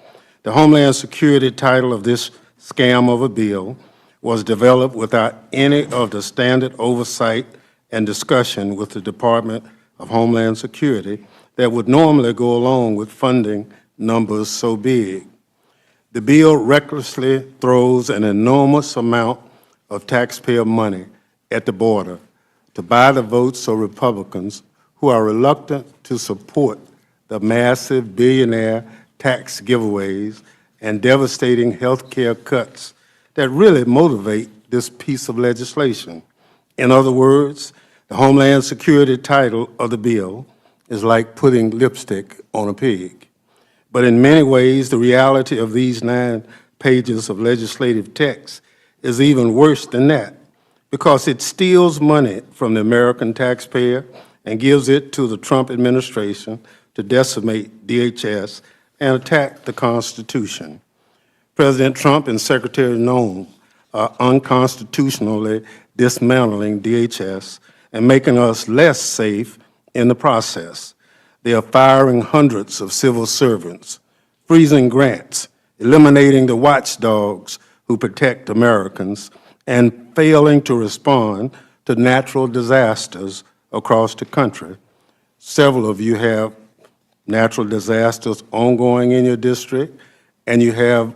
The Homeland Security title of this scam of a bill was developed without any of the standard oversight and discussion with the Department of Homeland Security that would normally go along with funding numbers so big. The bill recklessly throws an enormous amount of taxpayer money at the border to buy the votes of Republicans who are reluctant to support the massive billionaire tax giveaways and devastating health care cuts that really motivate this piece of legislation. In other words, the Homeland Security title of the bill is like putting lipstick on a pig. But in many ways, the reality of these 9 pages of legislative text is even worse than that, because it steals money from the American taxpayer and gives it to the Trump administration to decimate DHS and attack the Constitution. President Trump and Secretary Noem are unconstitutionally dismantling DHS and making us less safe in the process. They are firing hundreds of civil servants, freezing grants, eliminating the watchdogs who protect Americans, and failing to respond to natural disasters across the country. Several of you have natural disasters ongoing in your district, and you have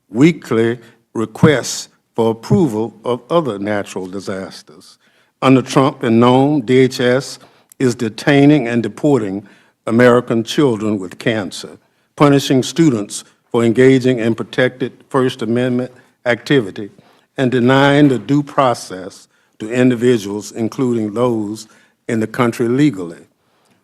weekly requests for approval of other natural disasters. Under Trump and Noem, DHS is detaining and deporting American children with cancer, punishing students for engaging in protected First Amendment activity, and denying the due process to individuals, including those in the country legally.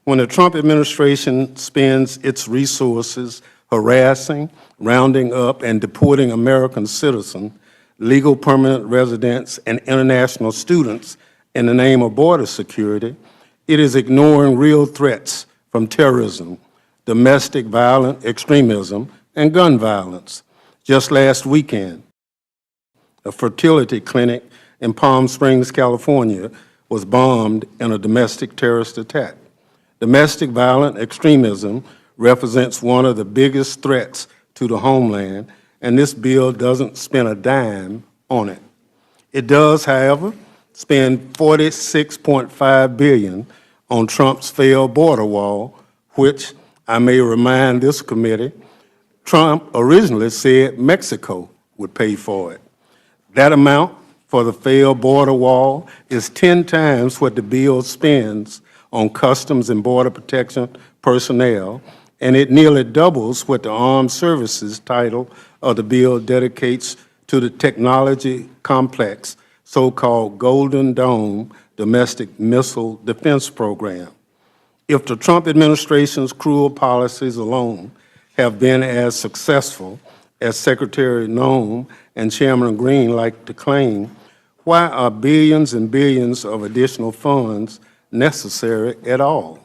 When the Trump administration spends its resources harassing, rounding up, and deporting American citizens, legal permanent residents, and international students in the name of border security, it is ignoring real threats from terrorism, domestic violent extremism, and gun violence. Just last weekend, a fertility clinic in Palm Springs, California, was bombed in a domestic terrorist attack. Domestic violent extremism represents one of the biggest threats to the homeland, and this bill doesn't spend a dime on it. It does, however, spend $46.5 billion on Trump's failed border wall, which, I may remind this committee, Trump originally said Mexico would pay for it. That amount for the failed border wall is 10 times what the bill spends on Customs and Border Protection personnel, and it nearly doubles what the Armed Services title of the bill dedicates to the technology complex, so-called Golden Dome Domestic Missile Defense Program. If the Trump administration's cruel policies alone have been as successful as Secretary Noem and Chairman Green like to claim, why are billions and billions of additional funds necessary at all?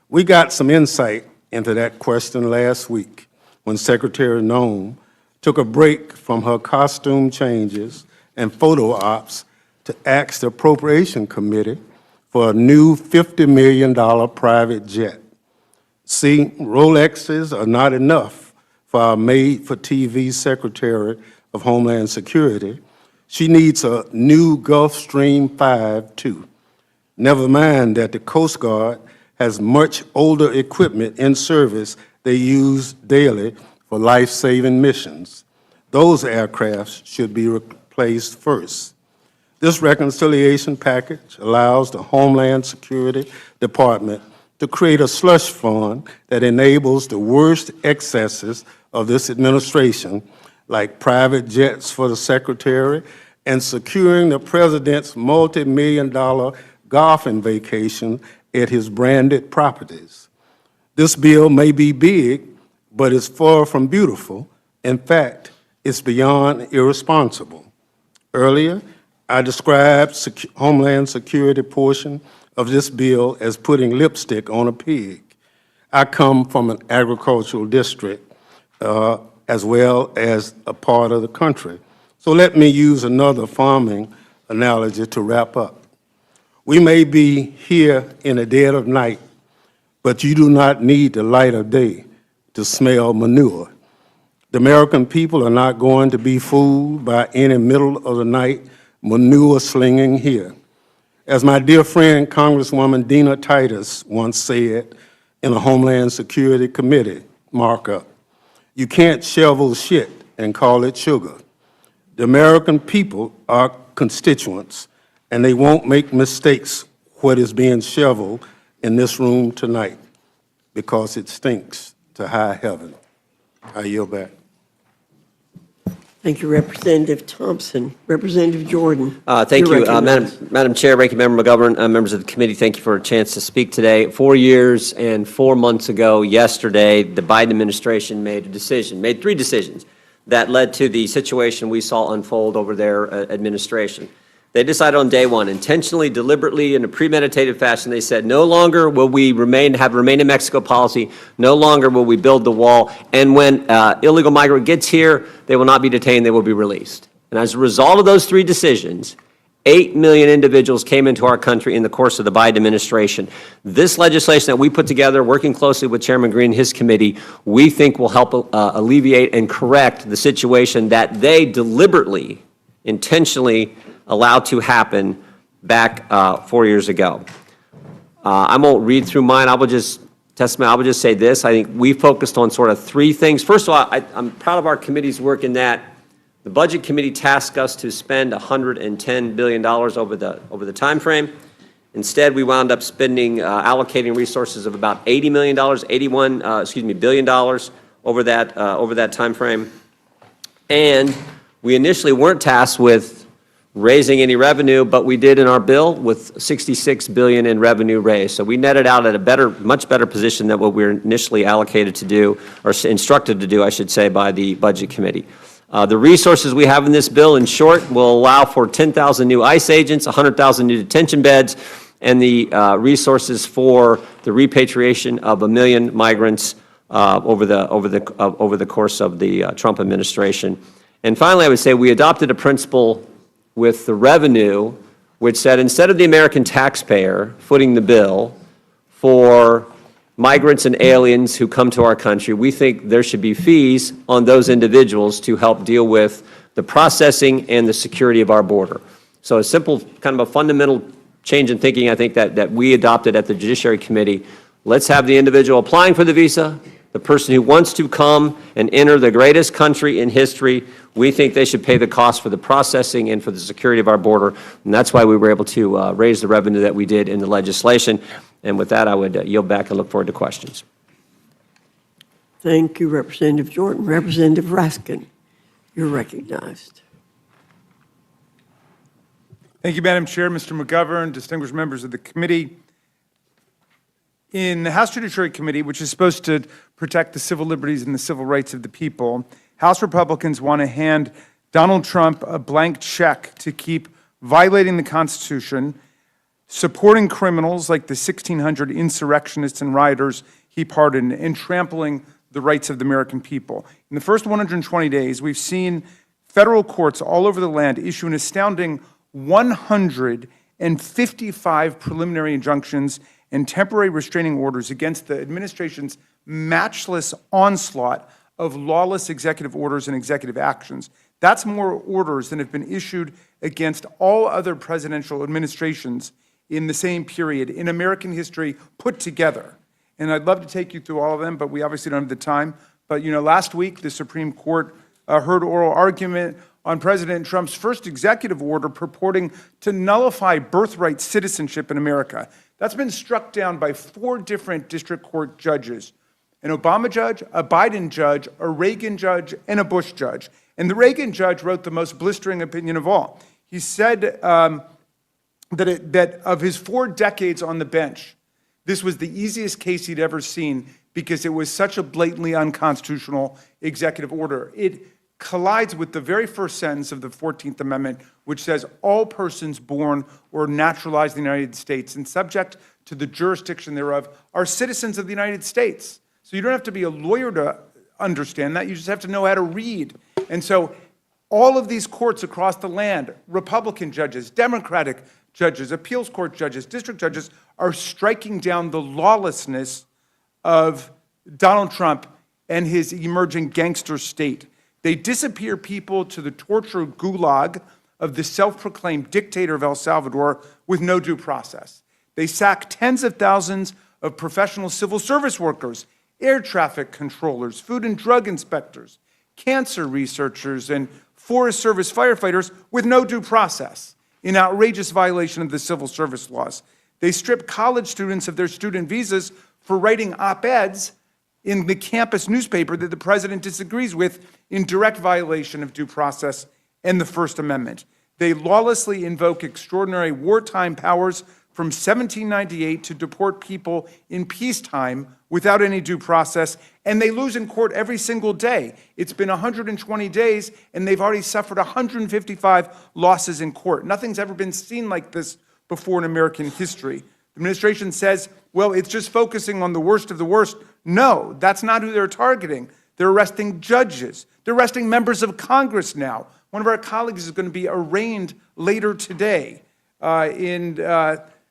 We got some insight into that question last week when Secretary Noem took a break from her costume changes and photo ops to ask the Appropriation Committee for a new $50 million private jet. See, Rolexes are not enough for our made-for-TV Secretary of Homeland Security. She needs a new Gulfstream 5, too. Never mind that the Coast Guard has much older equipment in service they use daily for life-saving missions. those aircrafts should be replaced first. This reconciliation package allows the Homeland Security Department to create a slush fund that enables the worst excesses of this administration, like private jets for the Secretary and securing the President's multi-million-dollar golfing vacation at his branded properties. This bill may be big, but it's far from beautiful. In fact, it's beyond irresponsible. Earlier, I described Homeland Security portion of this bill as putting lipstick on a pig. I come from an agricultural district as well as a part of the country. So let me use another farming analogy to wrap up. We may be here in the dead of night, but you do not need the light of day to smell manure. The American people are not going to be fooled by any middle of the night manure slinging here. As my dear friend Congresswoman Dina Titus once said in a Homeland Security Committee markup, you can't shovel shit and call it sugar. The American people are constituents, and they won't make mistakes what is being shoveled in this room tonight because it stinks to high heaven. I yield back. Thank you, Representative Thompson. Representative Jordan. Thank you're you, recognized. Madam Chair, Ranking Member McGovern, members of the committee. Thank you for a chance to speak today. 4 years and 4 months ago, yesterday, the Biden administration made three decisions that led to the situation we saw unfold over their administration. They decided on day one, intentionally, deliberately, in a premeditated fashion, they said, no longer will we have remain in Mexico policy, no longer will we build the wall, and when illegal migrant gets here, they will not be detained, they will be released. And as a result of those three decisions, 8 million individuals came into our country in the course of the Biden administration. This legislation that we put together, working closely with Chairman Green and his committee, we think will help alleviate and correct the situation that they deliberately, intentionally allowed to happen back 4 years ago. I won't read through mine. I will just say this. I think we focused on sort of three things. First of all, I'm proud of our committee's work in that the Budget Committee tasked us to spend $110 billion over the time frame. Instead, we wound up spending, allocating resources of about $80 billion over that time frame. And we initially weren't tasked with raising any revenue, but we did in our bill with $66 billion in revenue raised. So we netted out at a much better position than what we were initially allocated to do, or instructed to do, I should say, by the Budget Committee. The resources we have in this bill, in short, will allow for 10,000 new ICE agents, 100,000 new detention beds, and the resources for the repatriation of 1 million migrants over the course of the Trump administration. And finally, I would say we adopted a principle with the revenue, which said instead of the American taxpayer footing the bill for migrants and aliens who come to our country, we think there should be fees on those individuals to help deal with the processing and the security of our border. So a simple, kind of a fundamental change in thinking, I think, that we adopted at the Judiciary Committee. Let's have the individual applying for the visa, the person who wants to come and enter the greatest country in history. We think they should pay the cost for the processing and for the security of our border, and that's why we were able to raise the revenue that we did in the legislation. And with that, I would yield back and look forward to questions. Thank you, Representative Jordan. Representative Raskin, you're recognized. Thank you, Madam Chair, Mr. McGovern, distinguished members of the committee. In the House Judiciary Committee, which is supposed to protect the civil liberties and the civil rights of the people, House Republicans want to hand Donald Trump a blank check to keep violating the Constitution, supporting criminals like the 1,600 insurrectionists and rioters he pardoned, and trampling the rights of the American people. In the first 120 days, we've seen federal courts all over the land issue an astounding 155 preliminary injunctions and temporary restraining orders against the administration's matchless onslaught of lawless executive orders and executive actions. That's more orders than have been issued against all other presidential administrations in the same period in American history put together. And I'd love to take you through all of them, but we obviously don't have the time. But, you know, last week the Supreme Court heard oral argument on President Trump's first executive order purporting to nullify birthright citizenship in America. That's been struck down by 4 different district court judges: an Obama judge, a Biden judge, a Reagan judge, and a Bush judge. And the Reagan judge wrote the most blistering opinion of all. He said that of his 4 decades on the bench, this was the easiest case he'd ever seen because it was such a blatantly unconstitutional executive order. It collides with the very first sentence of the 14th Amendment, which says all persons born or naturalized in the United States and subject to the jurisdiction thereof are citizens of the United States. So you don't have to be a lawyer to understand that. You just have to know how to read. And so all of these courts across the land, Republican judges, Democratic judges, appeals court judges, district judges, are striking down the lawlessness of Donald Trump and his emerging gangster state. They disappear people to the torture gulag of the self-proclaimed dictator of El Salvador with no due process. They sack tens of thousands of professional civil service workers, air traffic controllers, food and drug inspectors, cancer researchers, and Forest Service firefighters with no due process in outrageous violation of the civil service laws. They strip college students of their student visas for writing op-eds in the campus newspaper that the president disagrees with in direct violation of due process and the First Amendment. They lawlessly invoke extraordinary wartime powers from 1798 to deport people in peacetime without any due process, and they lose in court every single day. It's been 120 days, and they've already suffered 155 losses in court. Nothing's ever been seen like this before in American history. The administration says, well, it's just focusing on the worst of the worst. No, that's not who they're targeting. They're arresting judges. They're arresting members of Congress now. One of our colleagues is going to be arraigned later today in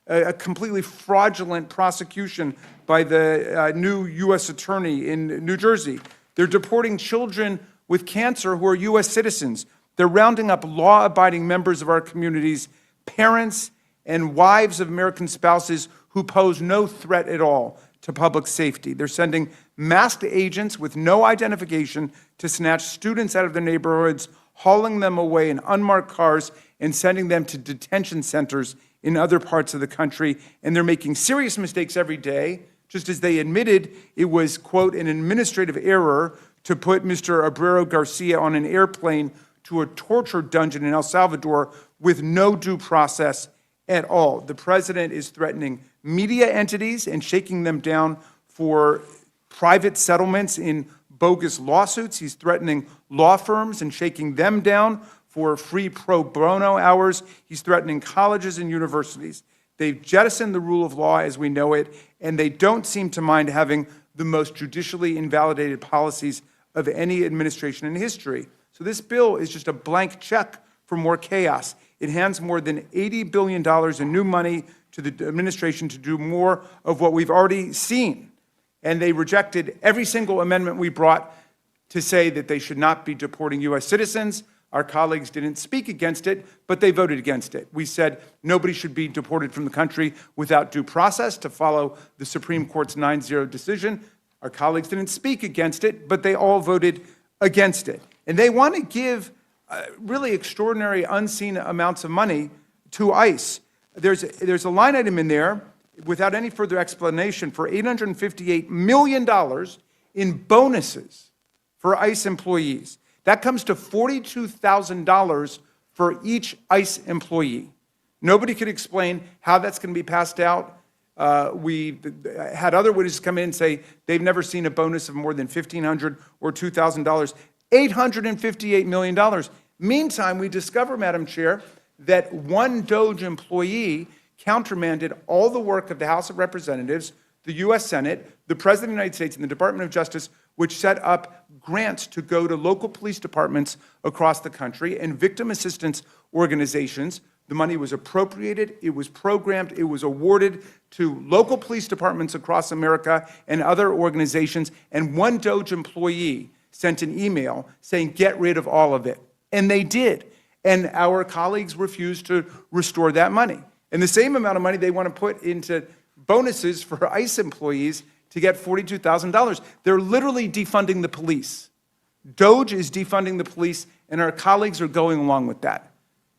a completely fraudulent prosecution by the new U.S. attorney in New Jersey. They're deporting children with cancer who are U.S. citizens. They're rounding up law-abiding members of our communities, parents and wives of American spouses who pose no threat at all to public safety. They're sending masked agents with no identification to snatch students out of their neighborhoods, hauling them away in unmarked cars and sending them to detention centers in other parts of the country. And they're making serious mistakes every day, just as they admitted it was, quote, an administrative error to put Mr. Abreu Garcia on an airplane to a torture dungeon in El Salvador with no due process at all. The president is threatening media entities and shaking them down for private settlements in bogus lawsuits. He's threatening law firms and shaking them down for free pro bono hours. He's threatening colleges and universities. They've jettisoned the rule of law as we know it, and they don't seem to mind having the most judicially invalidated policies of any administration in history. So this bill is just a blank check for more chaos. It hands more than $80 billion in new money to the administration to do more of what we've already seen. And they rejected every single amendment we brought to say that they should not be deporting U.S. citizens. Our colleagues didn't speak against it, but they voted against it. We said nobody should be deported from the country without due process to follow the Supreme Court's 9-0 decision. Our colleagues didn't speak against it, but they all voted against it. And they want to give really extraordinary unseen amounts of money to ICE. There's a line item in there, without any further explanation, for $858 million in bonuses for ICE employees. That comes to $42,000 for each ICE employee. Nobody could explain how that's going to be passed out. We had other witnesses come in and say they've never seen a bonus of more than $1,500 or $2,000. $858 million. Meantime, we discover, Madam Chair, that one DOJ employee countermanded all the work of the House of Representatives, the U.S. Senate, the President of the United States, and the Department of Justice, which set up grants to go to local police departments across the country and victim assistance organizations. The money was appropriated, it was programmed, it was awarded to local police departments across America and other organizations, and one DOJ employee sent an email saying, get rid of all of it. And they did. And our colleagues refused to restore that money. And the same amount of money they want to put into bonuses for ICE employees to get $42,000. They're literally defunding the police. DOGE is defunding the police, and our colleagues are going along with that.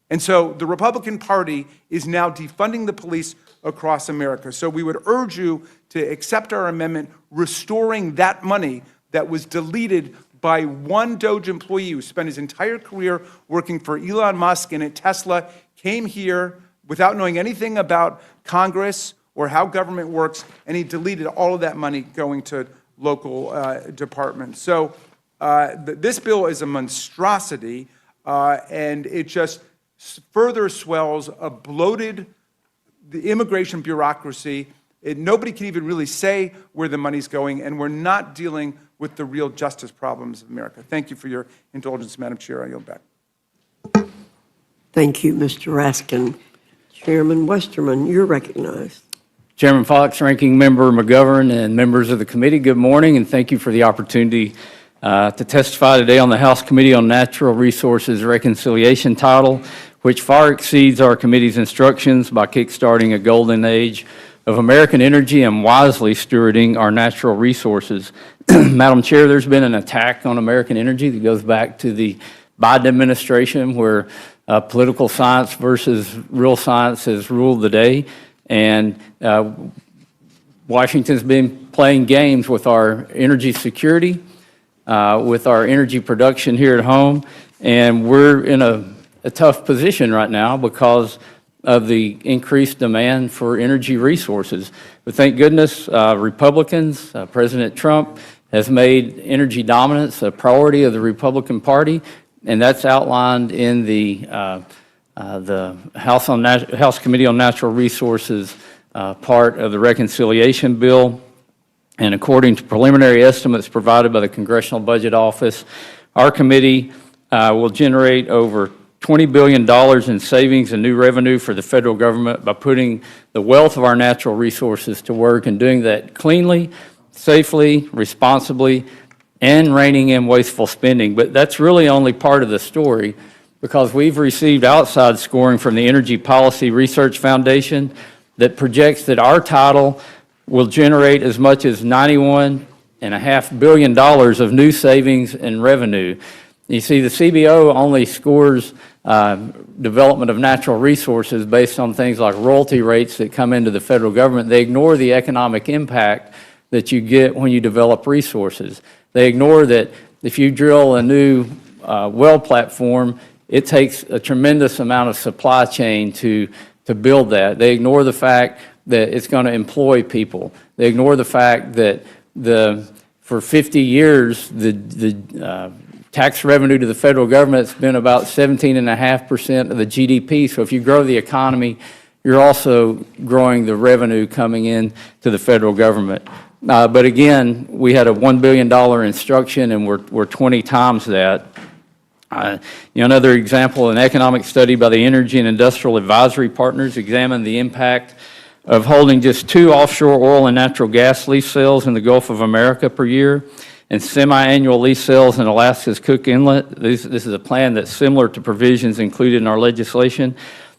And so the Republican Party is now defunding the police across America. So we would urge you to accept our amendment restoring that money that was deleted by one DOGE employee who spent his entire career working for Elon Musk and at Tesla, came here without knowing anything about Congress or how government works, and he deleted all of that money going to local departments. So this bill is a monstrosity, and it just further swells a bloated the immigration bureaucracy. Nobody can even really say where the money's going, and we're not dealing with the real justice problems of America. Thank you for your indulgence, Madam Chair. I yield back. Thank you, Mr. Raskin. Chairman Westerman, you're recognized. Chairman Fox, Ranking Member McGovern, and members of the committee, good morning, and thank you for the opportunity to testify today on the House Committee on Natural Resources Reconciliation title, which far exceeds our committee's instructions by kickstarting a golden age of American energy and wisely stewarding our natural resources. Madam Chair, there's been an attack on American energy that goes back to the Biden administration, where political science versus real science has ruled the day. And Washington's been playing games with our energy security, with our energy production here at home, and we're in a tough position right now because of the increased demand for energy resources. But thank goodness Republicans, President Trump has made energy dominance a priority of the Republican Party, and that's outlined in the House Committee on Natural Resources part of the reconciliation bill. And according to preliminary estimates provided by the Congressional Budget Office, our committee will generate over $20 billion in savings and new revenue for the federal government by putting the wealth of our natural resources to work and doing that cleanly, safely, responsibly, and reining in wasteful spending. But that's really only part of the story, because we've received outside scoring from the Energy Policy Research Foundation that projects that our title will generate as much as $91.5 billion of new savings and revenue. You see, the CBO only scores development of natural resources based on things like royalty rates that come into the federal government. They ignore the economic impact that you get when you develop resources. They ignore that if you drill a new well platform, it takes a tremendous amount of supply chain to build that. They ignore the fact that it's going to employ people. They ignore the fact that for 50 years, the tax revenue to the federal government has been about 17.5% of the GDP. So if you grow the economy, you're also growing the revenue coming in to the federal government. But again, we had a $1 billion instruction, and we're 20 times that. Another example, an economic study by the Energy and Industrial Advisory Partners examined the impact of holding just 2 offshore oil and natural gas lease sales in the Gulf of America per year and semi-annual lease sales in Alaska's Cook Inlet. This is a plan that's similar to provisions included in our legislation.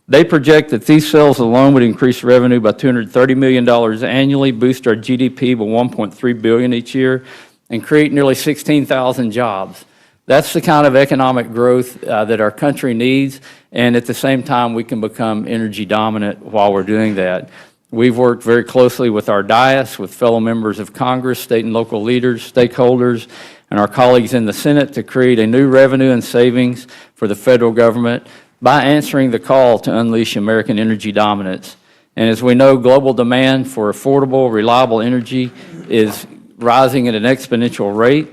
They project that these sales alone would increase revenue by $230 million annually, boost our GDP by $1.3 billion each year, and create nearly 16,000 jobs. That's the kind of economic growth that our country needs, and at the same time, we can become energy dominant while we're doing that. We've worked very closely with our dais, with fellow members of Congress, state and local leaders, stakeholders, and our colleagues in the Senate to create a new revenue and savings for the federal government by answering the call to unleash American energy dominance. And as we know, global demand for affordable, reliable energy is rising at an exponential rate.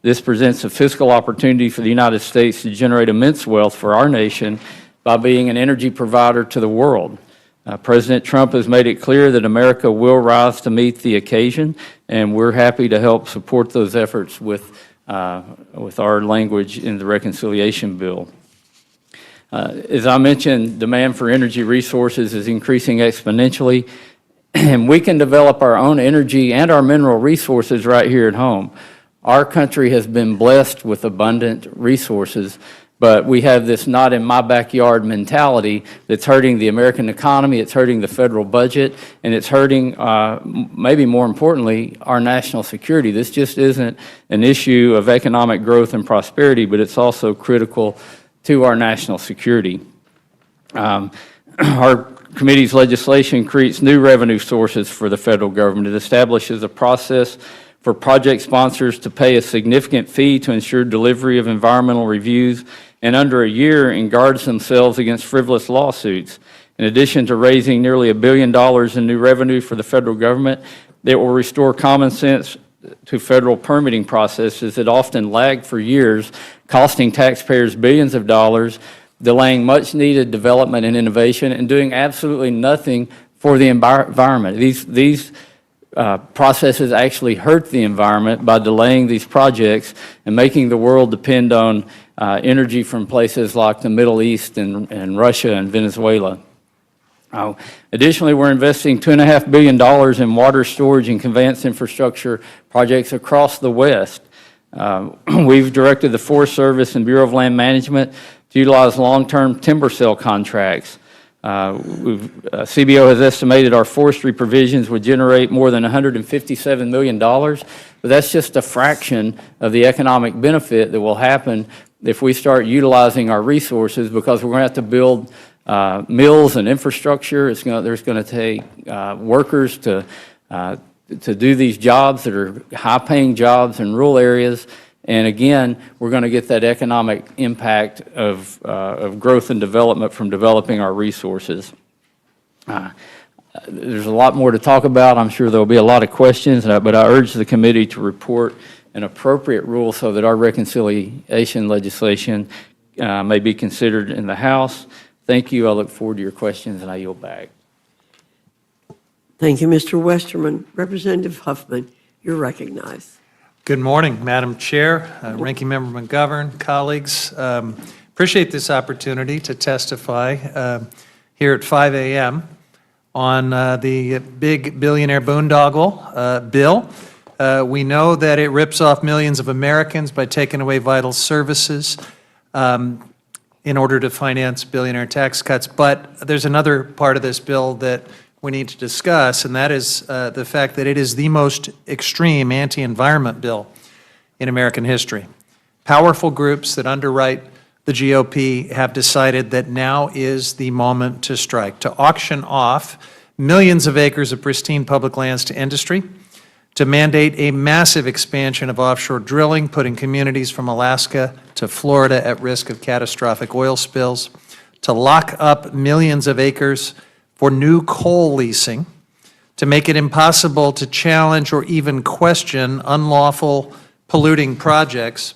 This presents a fiscal opportunity for the United States to generate immense wealth for our nation by being an energy provider to the world. President Trump has made it clear that America will rise to meet the occasion, and we're happy to help support those efforts with our language in the reconciliation bill. As I mentioned, demand for energy resources is increasing exponentially, and we can develop our own energy and our mineral resources right here at home. Our country has been blessed with abundant resources, but we have this not in my backyard mentality that's hurting the American economy, it's hurting the federal budget, and it's hurting, maybe more importantly, our national security. This just isn't an issue of economic growth and prosperity, but it's also critical to our national security. Our committee's legislation creates new revenue sources for the federal government. It establishes a process for project sponsors to pay a significant fee to ensure delivery of environmental reviews in under a year and guards themselves against frivolous lawsuits. In addition to raising nearly $1 billion in new revenue for the federal government, it will restore common sense to federal permitting processes that often lag for years, costing taxpayers billions of dollars, delaying much-needed development and innovation, and doing absolutely nothing for the environment. These processes actually hurt the environment by delaying these projects and making the world depend on energy from places like the Middle East and Russia and Venezuela. Additionally, we're investing $2.5 billion in water storage and conveyance infrastructure projects across the West. We've directed the Forest Service and Bureau of Land Management to utilize long-term timber sale contracts. CBO has estimated our forestry provisions would generate more than $157 million, but that's just a fraction of the economic benefit that will happen if we start utilizing our resources, because we're going to have to build mills and infrastructure. There's going to take workers to do these jobs that are high-paying jobs in rural areas. And again, we're going to get that economic impact of growth and development from developing our resources. There's a lot more to talk about. I'm sure there will be a lot of questions, but I urge the committee to report an appropriate rule so that our reconciliation legislation may be considered in the House. Thank you. I look forward to your questions, and I yield back. Thank you, Mr. Westerman. Representative Huffman, you're recognized. Good morning, Madam Chair, Ranking Member McGovern, colleagues. Appreciate this opportunity to testify here at 5 a.m. on the big billionaire boondoggle bill. We know that it rips off millions of Americans by taking away vital services in order to finance billionaire tax cuts. But there's another part of this bill that we need to discuss, and that is the fact that it is the most extreme anti-environment bill in American history. Powerful groups that underwrite the GOP have decided that now is the moment to strike, to auction off millions of acres of pristine public lands to industry, to mandate a massive expansion of offshore drilling, putting communities from Alaska to Florida at risk of catastrophic oil spills, to lock up millions of acres for new coal leasing, to make it impossible to challenge or even question unlawful polluting projects,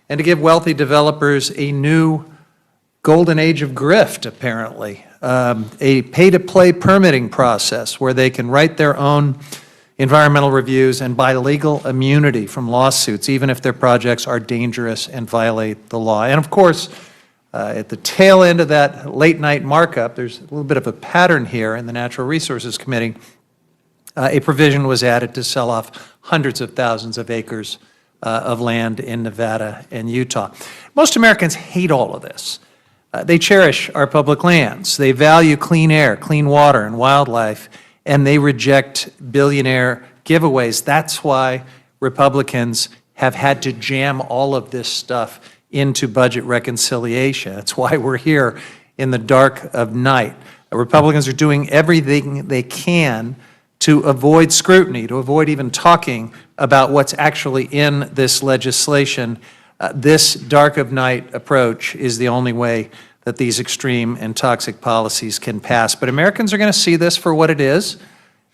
and to give wealthy developers a new golden age of grift, apparently, a pay-to-play permitting process where they can write their own environmental reviews and buy legal immunity from lawsuits, even if their projects are dangerous and violate the law. And of course, at the tail end of that late-night markup, there's a little bit of a pattern here in the Natural Resources Committee. A provision was added to sell off hundreds of thousands of acres of land in Nevada and Utah. Most Americans hate all of this. They cherish our public lands. They value clean air, clean water, and wildlife, and they reject billionaire giveaways. That's why Republicans have had to jam all of this stuff into budget reconciliation. That's why we're here in the dark of night. Republicans are doing everything they can to avoid scrutiny, to avoid even talking about what's actually in this legislation. This dark of night approach is the only way that these extreme and toxic policies can pass. But Americans are going to see this for what it is,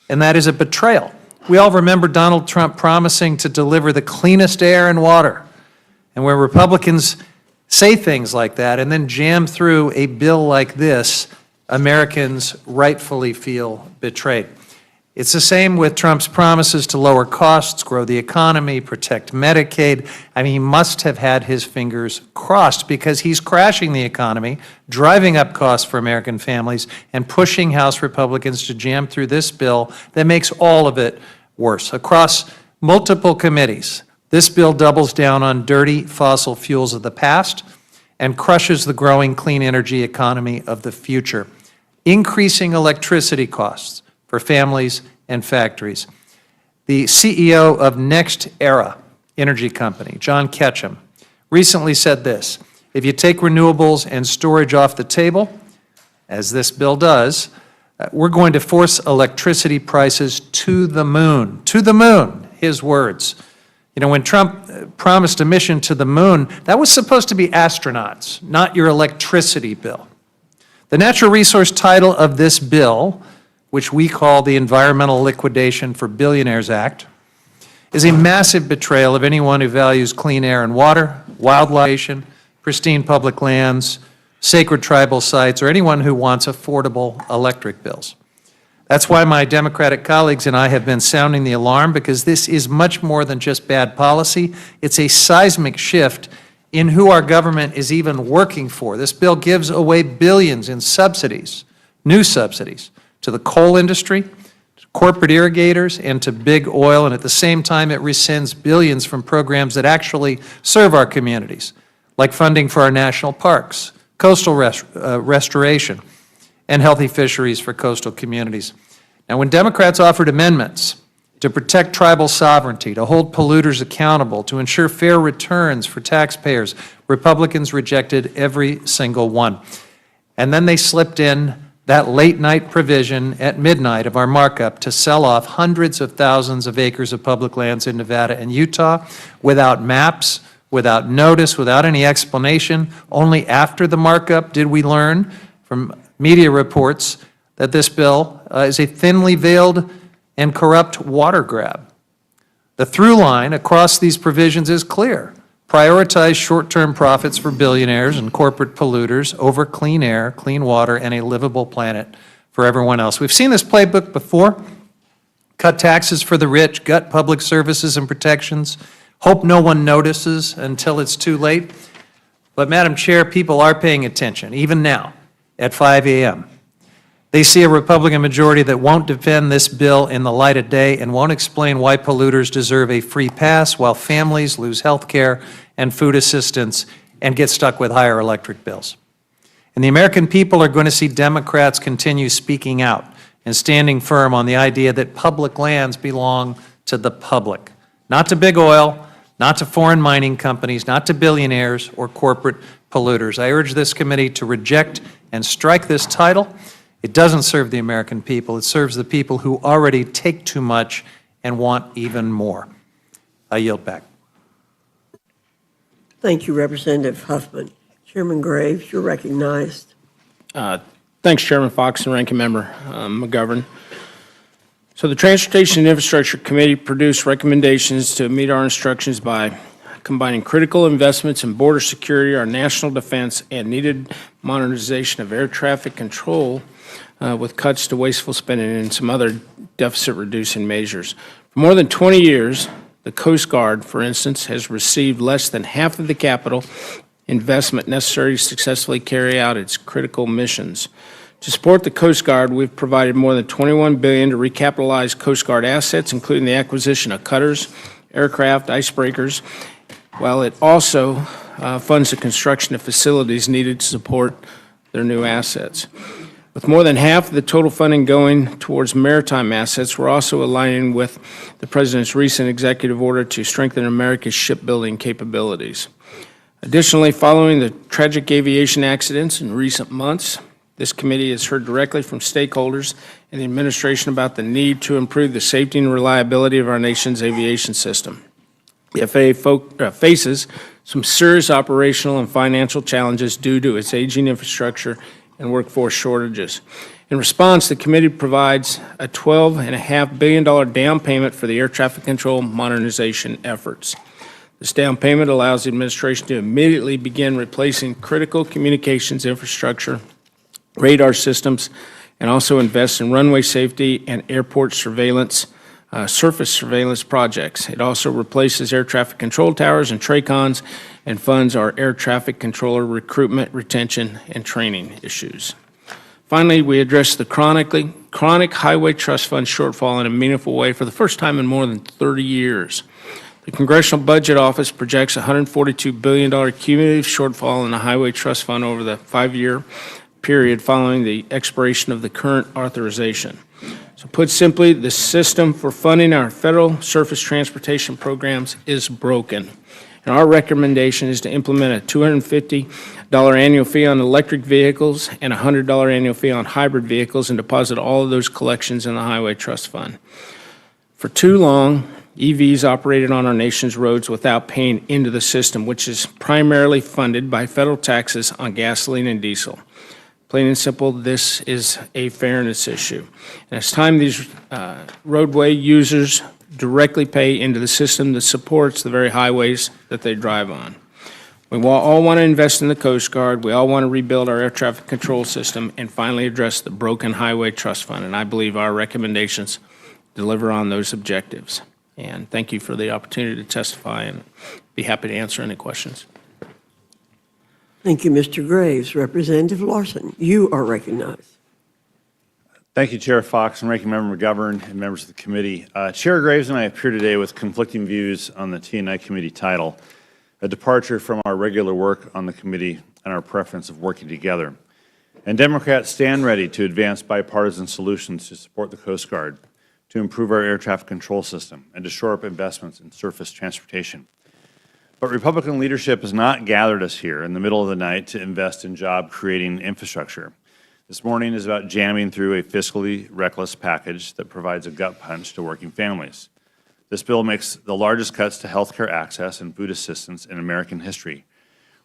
and that is a betrayal. We all remember Donald Trump promising to deliver the cleanest air and water. And where Republicans say things like that and then jam through a bill like this, Americans rightfully feel betrayed. It's the same with Trump's promises to lower costs, grow the economy, protect Medicaid. I mean, he must have had his fingers crossed because he's crashing the economy, driving up costs for American families, and pushing House Republicans to jam through this bill that makes all of it worse. Across multiple committees, this bill doubles down on dirty fossil fuels of the past and crushes the growing clean energy economy of the future, increasing electricity costs for families and factories. The CEO of Next Era Energy Company, John Ketchum, recently said this: if you take renewables and storage off the table, as this bill does, we're going to force electricity prices to the moon, his words. You know, when Trump promised a mission to the moon, that was supposed to be astronauts, not your electricity bill. The natural resource title of this bill, which we call the Environmental Liquidation for Billionaires Act, is a massive betrayal of anyone who values clean air and water, wildlife, pristine public lands, sacred tribal sites, or anyone who wants affordable electric bills. That's why my Democratic colleagues and I have been sounding the alarm, because this is much more than just bad policy. It's a seismic shift in who our government is even working for. This bill gives away billions in subsidies, new subsidies, to the coal industry, to corporate irrigators, and to big oil, and at the same time it rescinds billions from programs that actually serve our communities, like funding for our national parks, coastal restoration, and healthy fisheries for coastal communities. Now, when Democrats offered amendments to protect tribal sovereignty, to hold polluters accountable, to ensure fair returns for taxpayers, Republicans rejected every single one. And then they slipped in that late-night provision at midnight of our markup to sell off hundreds of thousands of acres of public lands in Nevada and Utah without maps, without notice, without any explanation. Only after the markup did we learn from media reports that this bill is a thinly veiled and corrupt water grab. The through line across these provisions is clear. Prioritize short-term profits for billionaires and corporate polluters over clean air, clean water, and a livable planet for everyone else. We've seen this playbook before. Cut taxes for the rich, gut public services and protections, hope no one notices until it's too late. But, Madam Chair, people are paying attention, even now, at 5 a.m. They see a Republican majority that won't defend this bill in the light of day and won't explain why polluters deserve a free pass while families lose health care and food assistance and get stuck with higher electric bills. And the American people are going to see Democrats continue speaking out and standing firm on the idea that public lands belong to the public, not to big oil, not to foreign mining companies, not to billionaires or corporate polluters. I urge this committee to reject and strike this title. It doesn't serve the American people. It serves the people who already take too much and want even more. I yield back. Thank you, Representative Huffman. Chairman Graves, you're recognized. Thanks, Chairman Fox and Ranking Member McGovern. So the Transportation and Infrastructure Committee produced recommendations to meet our instructions by combining critical investments in border security, our national defense, and needed modernization of air traffic control with cuts to wasteful spending and some other deficit-reducing measures. For more than 20 years, the Coast Guard, for instance, has received less than half of the capital investment necessary to successfully carry out its critical missions. To support the Coast Guard, we've provided more than $21 billion to recapitalize Coast Guard assets, including the acquisition of cutters, aircraft, icebreakers, while it also funds the construction of facilities needed to support their new assets. With more than half of the total funding going towards maritime assets, we're also aligning with the President's recent executive order to strengthen America's shipbuilding capabilities. Additionally, following the tragic aviation accidents in recent months, this committee has heard directly from stakeholders and the administration about the need to improve the safety and reliability of our nation's aviation system. The FAA faces some serious operational and financial challenges due to its aging infrastructure and workforce shortages. In response, the committee provides a $12.5 billion down payment for the air traffic control modernization efforts. This down payment allows the administration to immediately begin replacing critical communications infrastructure, radar systems, and also invest in runway safety and airport surveillance, surface surveillance projects. It also replaces air traffic control towers and TRACONs and funds our air traffic controller recruitment, retention, and training issues. Finally, we address the chronic highway trust fund shortfall in a meaningful way for the first time in more than 30 years. The Congressional Budget Office projects a $142 billion cumulative shortfall in the Highway Trust Fund over the 5-year period following the expiration of the current authorization. So put simply, the system for funding our federal surface transportation programs is broken. And our recommendation is to implement a $250 annual fee on electric vehicles and a $100 annual fee on hybrid vehicles and deposit all of those collections in the Highway Trust Fund. For too long, EVs operated on our nation's roads without paying into the system, which is primarily funded by federal taxes on gasoline and diesel. Plain and simple, this is a fairness issue. And it's time these roadway users directly pay into the system that supports the very highways that they drive on. We all want to invest in the Coast Guard. We all want to rebuild our air traffic control system and finally address the broken Highway Trust Fund. And I believe our recommendations deliver on those objectives. And thank you for the opportunity to testify, and be happy to answer any questions. Thank you, Mr. Graves. Representative Larson, you are recognized. Thank you, Chair Fox and Ranking Member McGovern and members of the committee. Chair Graves and I appear today with conflicting views on the T&I committee title, a departure from our regular work on the committee and our preference of working together. And Democrats stand ready to advance bipartisan solutions to support the Coast Guard, to improve our air traffic control system, and to shore up investments in surface transportation. But Republican leadership has not gathered us here in the middle of the night to invest in job-creating infrastructure. This morning is about jamming through a fiscally reckless package that provides a gut punch to working families. This bill makes the largest cuts to health care access and food assistance in American history,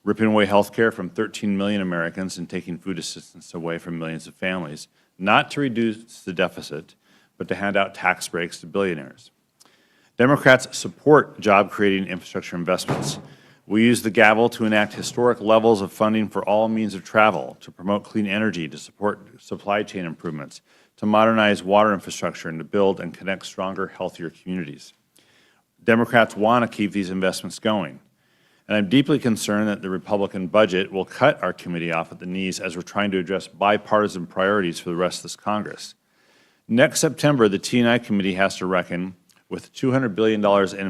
ripping away health care from 13 million Americans and taking food assistance away from millions of families, not to reduce the deficit, but to hand out tax breaks to billionaires. Democrats support job-creating infrastructure investments. We use the gavel to enact historic levels of funding for all means of travel, to promote clean energy, to support supply chain improvements, to modernize water infrastructure, and to build and connect stronger, healthier communities. Democrats want to keep these investments going. And I'm deeply concerned that the Republican budget will cut our committee off at the knees as we're trying to address bipartisan priorities for the rest of this Congress. Next September, the T&I committee has to reckon with $200 billion in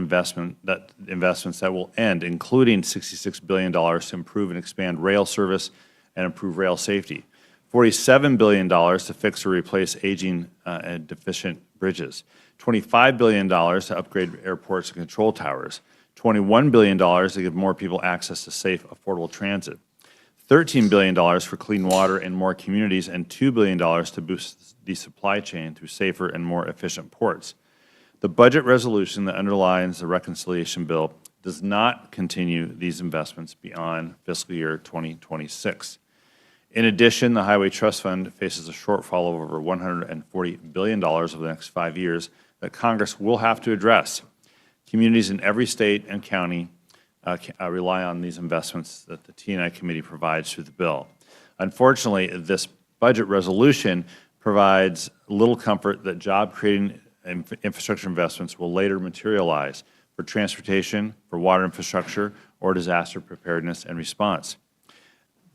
investments that will end, including $66 billion to improve and expand rail service and improve rail safety, $47 billion to fix or replace aging and deficient bridges, $25 billion to upgrade airports and control towers, $21 billion to give more people access to safe, affordable transit, $13 billion for clean water in more communities, and $2 billion to boost the supply chain through safer and more efficient ports. The budget resolution that underlines the reconciliation bill does not continue these investments beyond fiscal year 2026. In addition, the Highway Trust Fund faces a shortfall of over $140 billion over the next 5 years that Congress will have to address. Communities in every state and county rely on these investments that the T&I committee provides through the bill. Unfortunately, this budget resolution provides little comfort that job-creating infrastructure investments will later materialize for transportation, for water infrastructure, or disaster preparedness and response.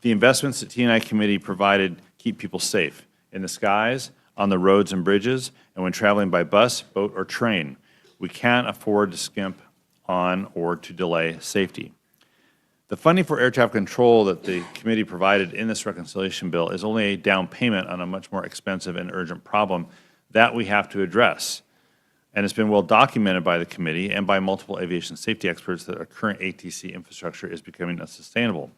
The investments that T&I committee provided keep people safe in the skies, on the roads and bridges, and when traveling by bus, boat, or train. We can't afford to skimp on or to delay safety. The funding for air traffic control that the committee provided in this reconciliation bill is only a down payment on a much more expensive and urgent problem that we have to address. And it's been well documented by the committee and by multiple aviation safety experts that our current ATC infrastructure is becoming unsustainable.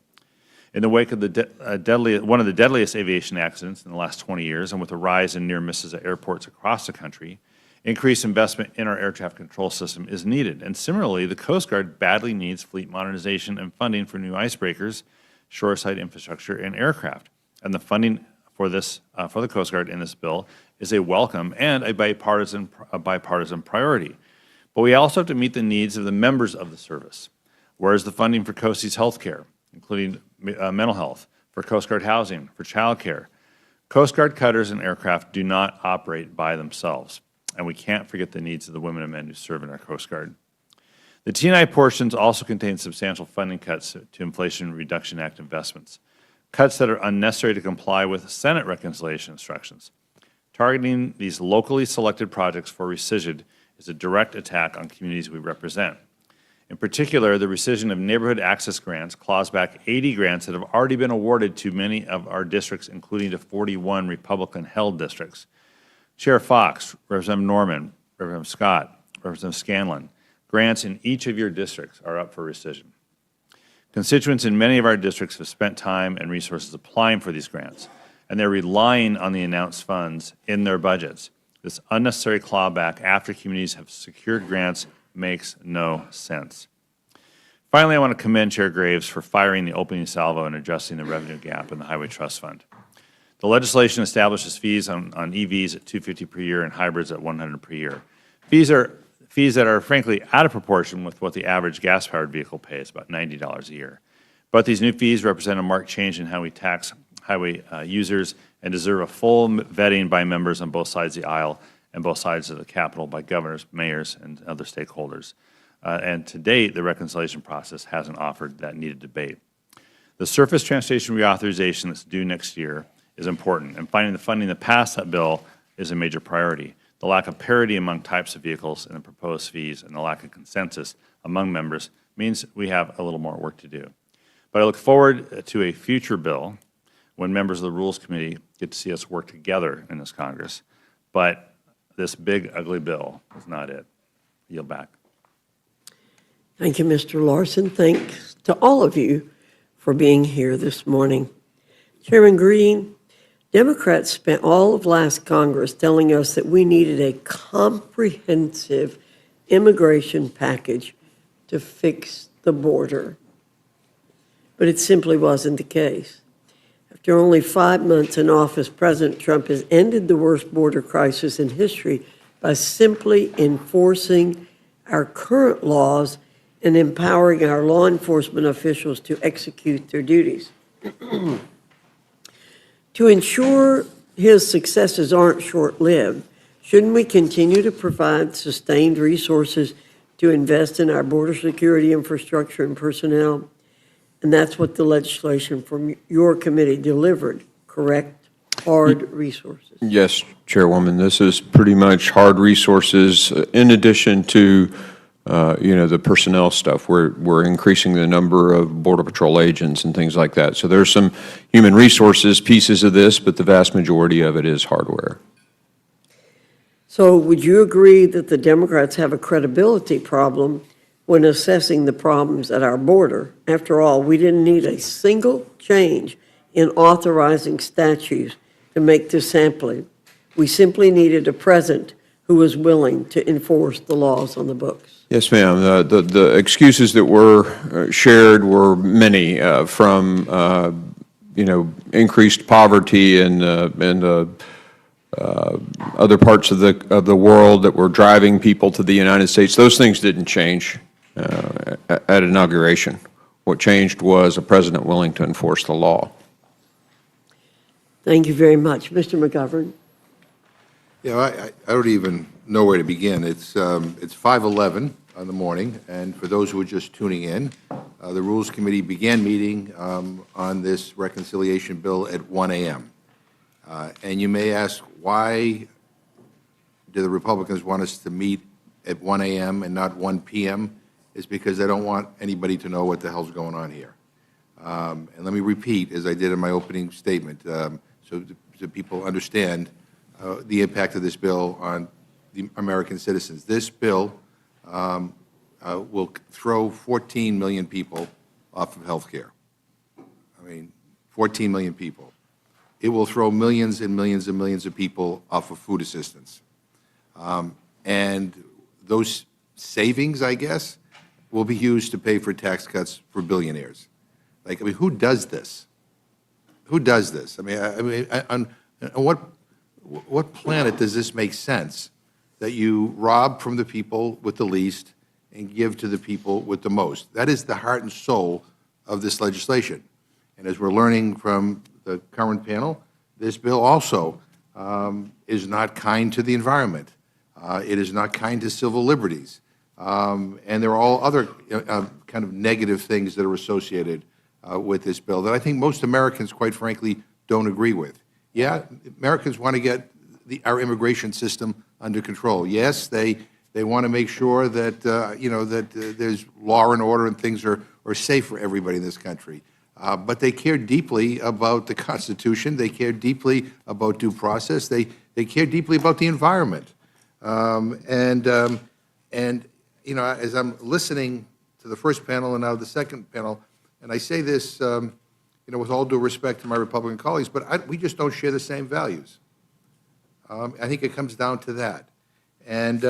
In the wake of one of the deadliest aviation accidents in the last 20 years, and with a rise in near misses at airports across the country, increased investment in our air traffic control system is needed. And similarly, the Coast Guard badly needs fleet modernization and funding for new icebreakers, shoreside infrastructure, and aircraft. And the funding for this, for the Coast Guard in this bill is a welcome and a bipartisan priority. But we also have to meet the needs of the members of the service. Where is the funding for Coasties health care, including mental health, for Coast Guard housing, for child care? Coast Guard cutters and aircraft do not operate by themselves, and we can't forget the needs of the women and men who serve in our Coast Guard. The T&I portions also contain substantial funding cuts to Inflation Reduction Act investments, cuts that are unnecessary to comply with Senate reconciliation instructions. Targeting these locally selected projects for rescission is a direct attack on communities we represent. In particular, the rescission of neighborhood access grants claws back 80 grants that have already been awarded to many of our districts, including to 41 Republican-held districts. Chair Fox, Representative Norman, Representative Scott, Representative Scanlon, grants in each of your districts are up for rescission. Constituents in many of our districts have spent time and resources applying for these grants, and they're relying on the announced funds in their budgets. This unnecessary clawback after communities have secured grants makes no sense. Finally, I want to commend Chair Graves for firing the opening salvo and adjusting the revenue gap in the Highway Trust Fund. The legislation establishes fees on EVs at $250 per year and hybrids at $100 per year. Fees that are frankly out of proportion with what the average gas-powered vehicle pays, about $90 a year. But these new fees represent a marked change in how we tax highway users and deserve a full vetting by members on both sides of the aisle and both sides of the Capitol by governors, mayors, and other stakeholders. And to date, the reconciliation process hasn't offered that needed debate. The surface transportation reauthorization that's due next year is important, and finding the funding to pass that bill is a major priority. The lack of parity among types of vehicles and the proposed fees and the lack of consensus among members means we have a little more work to do. But I look forward to a future bill when members of the Rules Committee get to see us work together in this Congress. But this big, ugly bill is not it. Yield back. Thank you, Mr. Larson. Thanks to all of you for being here this morning. Chairman Green, Democrats spent all of last Congress telling us that we needed a comprehensive immigration package to fix the border. But it simply wasn't the case. After only 5 months in office, President Trump has ended the worst border crisis in history by simply enforcing our current laws and empowering our law enforcement officials to execute their duties. To ensure his successes aren't short-lived, shouldn't we continue to provide sustained resources to invest in our border security infrastructure and personnel? And that's what the legislation from your committee delivered, correct? Hard resources. Yes, Chairwoman. This is pretty much hard resources in addition to the personnel stuff. We're increasing the number of Border Patrol agents and things like that. So there's some human resources pieces of this, but the vast majority of it is hardware. So would you agree that the Democrats have a credibility problem when assessing the problems at our border? After all, we didn't need a single change in authorizing statutes to make this sampling. We simply needed a president who was willing to enforce the laws on the books. Yes, ma'am. The excuses that were shared were many, from increased poverty and other parts of the world that were driving people to the United States. Those things didn't change at inauguration. What changed was a president willing to enforce the law. Thank you very much. Mr. McGovern. I don't even know where to begin. It's 5:11 in the morning, and for those who are just tuning in, the Rules Committee began meeting on this reconciliation bill at 1 a.m. And you may ask, why do the Republicans want us to meet at 1 a.m. and not 1 p.m.? It's because they don't want anybody to know what the hell's going on here. And let me repeat, as I did in my opening statement, so people understand the impact of this bill on the American citizens. This bill will throw 14 million people off of health care. 14 million people. It will throw millions and millions and millions of people off of food assistance. And those savings, I guess, will be used to pay for tax cuts for billionaires. Who does this? Who does this? On what planet does this make sense, that you rob from the people with the least and give to the people with the most? That is the heart and soul of this legislation. And as we're learning from the current panel, this bill also is not kind to the environment. It is not kind to civil liberties. And there are all other kind of negative things that are associated with this bill that I think most Americans, quite frankly, don't agree with. Yeah, Americans want to get our immigration system under control. Yes, they They want to make sure that, there's law and order and things are safe for everybody in this country. But they care deeply about the Constitution. They care deeply about due process. They care deeply about the environment. As I'm listening to the first panel and now the second panel, and I say this, with all due respect to my Republican colleagues, but we just don't share the same values. I think it comes down to that. And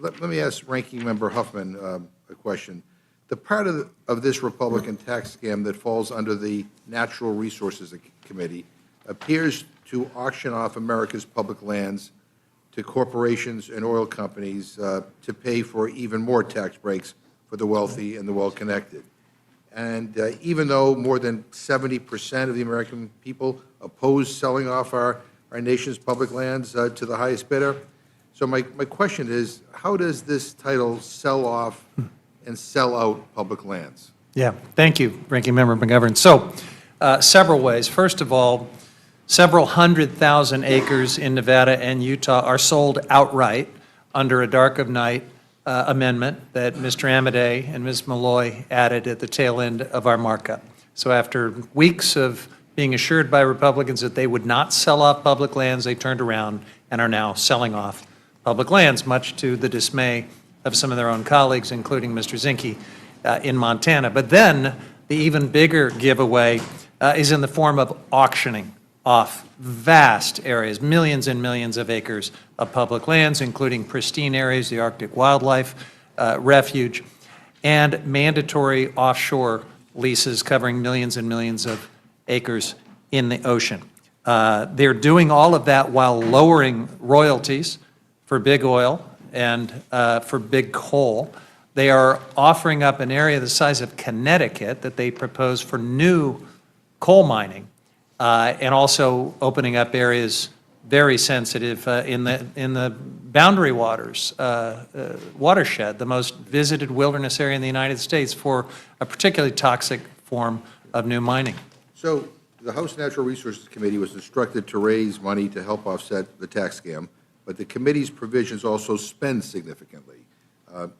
let me ask Ranking Member Huffman a question. The part of this Republican tax scam that falls under the Natural Resources Committee appears to auction off America's public lands to corporations and oil companies to pay for even more tax breaks for the wealthy and the well-connected. And even though more than 70% of the American people oppose selling off our nation's public lands to the highest bidder, so my question is, how does this title sell off and sell out public lands? Yeah, thank you, Ranking Member McGovern. So, several ways. First of all, several 100,000 acres in Nevada and Utah are sold outright under a dark of night amendment that Mr. Amodei and Ms. Malloy added at the tail end of our markup. So after weeks of being assured by Republicans that they would not sell off public lands, they turned around and are now selling off public lands, much to the dismay of some of their own colleagues, including Mr. Zinke in Montana. But then the even bigger giveaway is in the form of auctioning off vast areas, millions and millions of acres of public lands, including pristine areas, the Arctic Wildlife Refuge, and mandatory offshore leases covering millions and millions of acres in the ocean. They're doing all of that while lowering royalties for big oil and for big coal. They are offering up an area the size of Connecticut that they propose for new coal mining, and also opening up areas very sensitive in the boundary waters watershed, the most visited wilderness area in the United States, for a particularly toxic form of new mining. So the House Natural Resources Committee was instructed to raise money to help offset the tax scam, but the committee's provisions also spend significantly.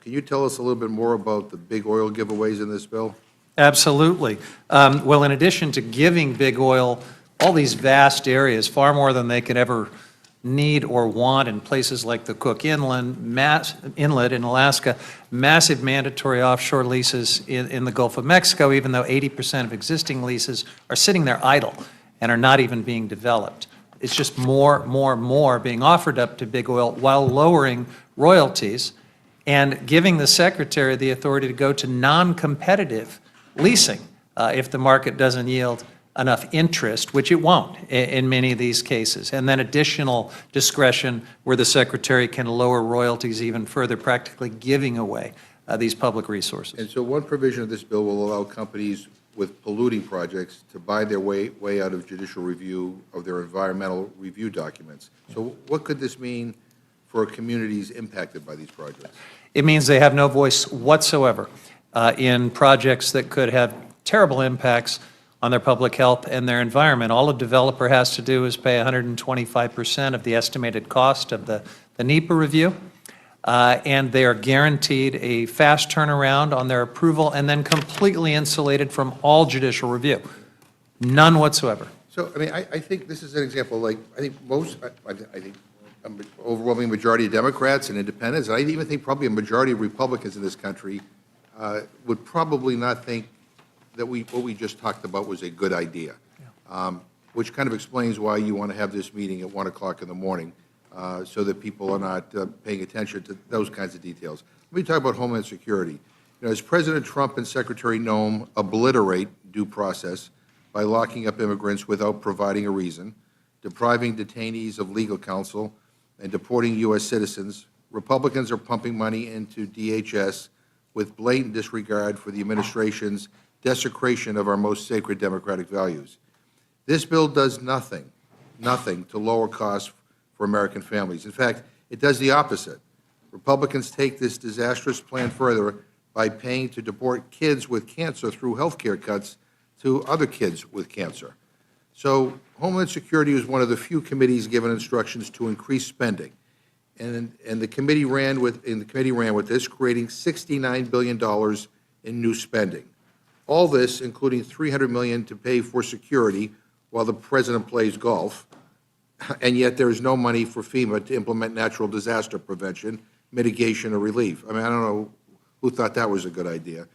Can you tell us a little bit more about the big oil giveaways in this bill? Absolutely. Well, in addition to giving big oil all these vast areas, far more than they could ever need or want in places like the Cook Inlet in Alaska, massive mandatory offshore leases in the Gulf of Mexico, even though 80% of existing leases are sitting there idle and are not even being developed. It's just more being offered up to big oil while lowering royalties and giving the Secretary the authority to go to non-competitive leasing if the market doesn't yield enough interest, which it won't in many of these cases, and then additional discretion where the Secretary can lower royalties even further, practically giving away these public resources. And so one provision of this bill will allow companies with polluting projects to buy their way out of judicial review of their environmental review documents. So what could this mean for communities impacted by these projects? It means they have no voice whatsoever in projects that could have terrible impacts on their public health and their environment. All a developer has to do is pay 125% of the estimated cost of the NEPA review, and they are guaranteed a fast turnaround on their approval and then completely insulated from all judicial review. None whatsoever. So, I mean, I think this is an example, like, I think an overwhelming majority of Democrats and independents, and I even think probably a majority of Republicans in this country would probably not think that what we just talked about was a good idea, which kind of explains why you want to have this meeting at 1 o'clock in the morning so that people are not paying attention to those kinds of details. Let me talk about Homeland Security. As President Trump and Secretary Noem obliterate due process by locking up immigrants without providing a reason, depriving detainees of legal counsel, and deporting U.S. citizens, Republicans are pumping money into DHS with blatant disregard for the administration's desecration of our most sacred democratic values. This bill does nothing to lower costs for American families. In fact, it does the opposite. Republicans take this disastrous plan further by paying to deport kids with cancer through health care cuts to other kids with cancer. So Homeland Security is one of the few committees given instructions to increase spending. and the committee ran with this, creating $69 billion in new spending. All this, including $300 million to pay for security while the president plays golf, and yet there is no money for FEMA to implement natural disaster prevention, mitigation, or relief. I mean, I don't know who thought that was a good idea.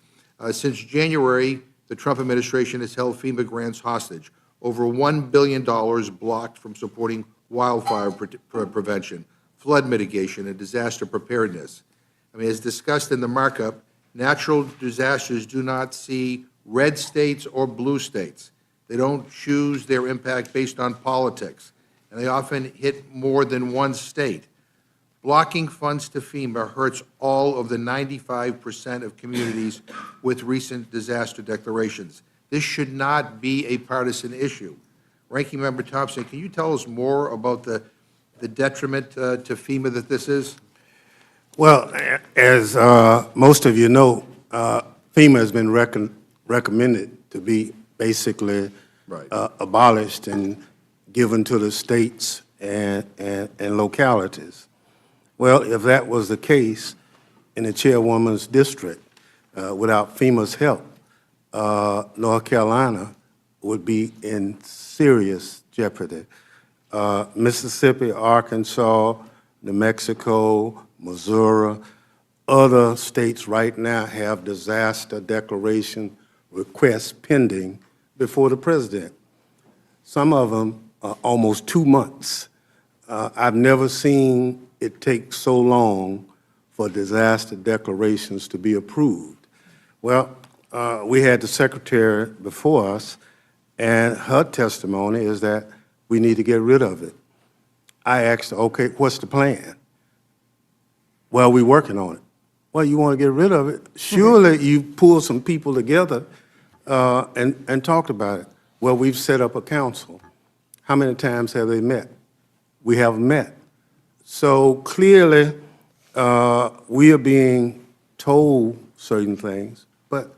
Since January, the Trump administration has held FEMA grants hostage, over $1 billion blocked from supporting wildfire prevention, flood mitigation, and disaster preparedness. I mean, as discussed in the markup, natural disasters do not see red states or blue states. They don't choose their impact based on politics, and they often hit more than one state. Blocking funds to FEMA hurts all of the 95% of communities with recent disaster declarations. This should not be a partisan issue. Ranking Member Thompson, can you tell us more about the detriment to FEMA that this is? Well, as most of you know, FEMA has been recommended to be basically abolished and given to the states and localities. Well, if that was the case in the chairwoman's district, without FEMA's help, North Carolina would be in serious jeopardy. Mississippi, Arkansas, New Mexico, Missouri, other states right now have disaster declaration requests pending before the president. Some of them are almost 2 months. I've never seen it take so long for disaster declarations to be approved. Well, we had the secretary before us, and her testimony is that we need to get rid of it. I asked her, okay, what's the plan? Well, we're working on it. Well, you want to get rid of it? Surely you pull some people together and talked about it. Well, we've set up a council. How many times have they met? We haven't met. So clearly, we are being told certain things, but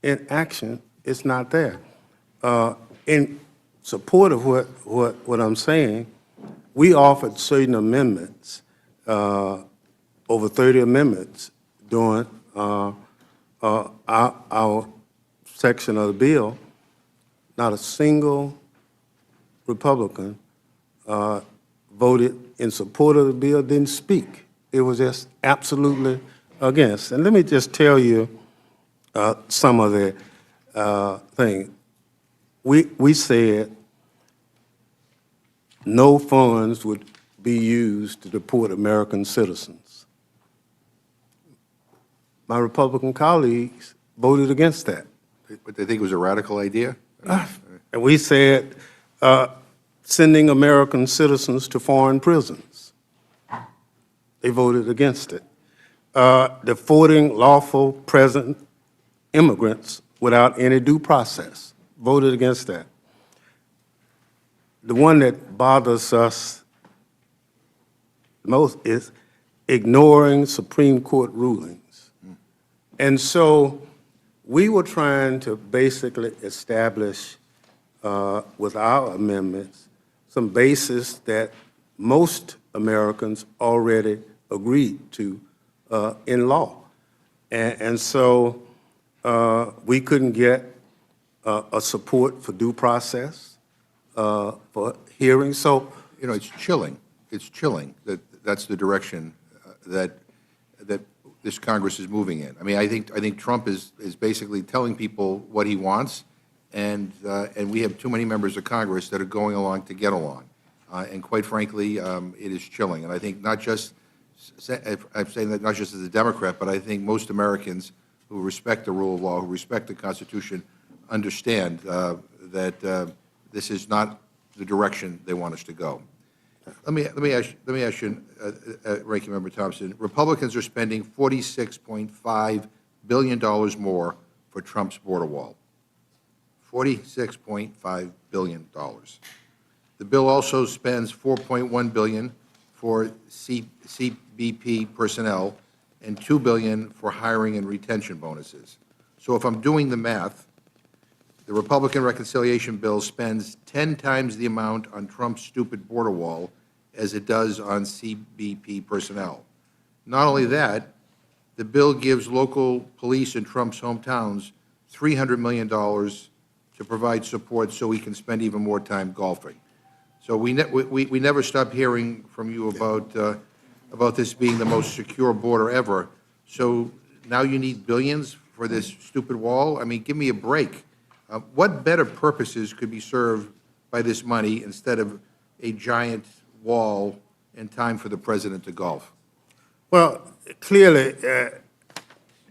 in action, it's not there. In support of what I'm saying, we offered certain amendments, over 30 amendments during our section of the bill. Not a single Republican voted in support of the bill, didn't speak. It was just absolutely against. And let me just tell you some of the things. We said no funds would be used to deport American citizens. My Republican colleagues voted against that. But they think it was a radical idea? And we said sending American citizens to foreign prisons. They voted against it. Deporting lawful present immigrants without any due process. Voted against that. The one that bothers us most is ignoring Supreme Court rulings. And so we were trying to basically establish with our amendments some basis that most Americans already agreed to in law. And so we couldn't get a support for due process, for hearings. So, you know, it's chilling. It's chilling that that's the direction that this Congress is moving in. I mean, I think Trump is basically telling people what he wants, and we have too many members of Congress that are going along to get along. And quite frankly, it is chilling. And I think not just, I'm saying that not just as a Democrat, but I think most Americans who respect the rule of law, who respect the Constitution, understand that this is not the direction they want us to go. Let me ask you, Ranking Member Thompson. Republicans are spending $46.5 billion more for Trump's border wall. $46.5 billion. The bill also spends $4.1 billion for CBP personnel and $2 billion for hiring and retention bonuses. So if I'm doing the math, the Republican reconciliation bill spends 10 times the amount on Trump's stupid border wall as it does on CBP personnel. Not only that, the bill gives local police in Trump's hometowns $300 million to provide support so we can spend even more time golfing. So we never stop hearing from you about this being the most secure border ever. So now you need billions for this stupid wall? I mean, give me a break. What better purposes could be served by this money instead of a giant wall and time for the president to golf? Well, clearly,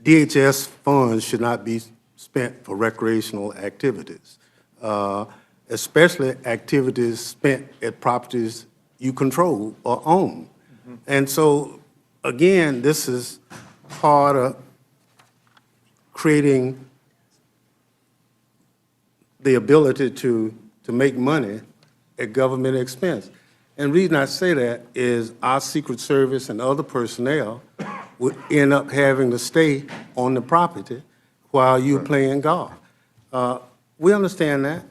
DHS funds should not be spent for recreational activities, especially activities spent at properties you control or own. And so, again, this is part of creating the ability to make money at government expense. And the reason I say that is our Secret Service and other personnel would end up having to stay on the property while you're playing golf. We understand that,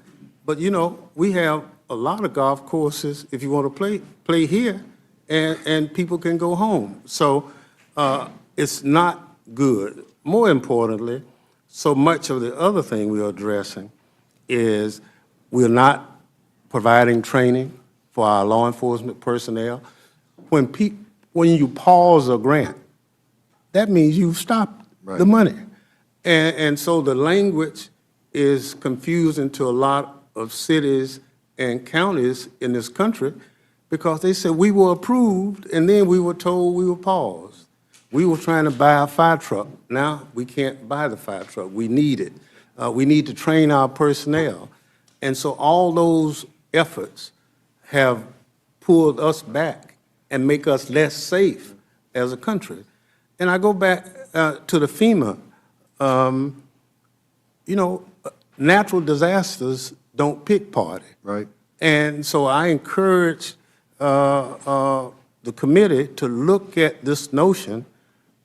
but you know, we have a lot of golf courses, if you want to play here, and people can go home. So it's not good. More importantly, so much of the other thing we are addressing is we're not providing training for our law enforcement personnel. When you pause a grant, that means you've stopped the money. And so the language is confusing to a lot of cities and counties in this country because they said we were approved and then we were told we were paused. We were trying to buy a fire truck. Now we can't buy the fire truck. We need it. We need to train our personnel. And so all those efforts have pulled us back and make us less safe as a country. And I go back to the FEMA. You know, natural disasters don't pick party. Right. And so I encourage the committee to look at this notion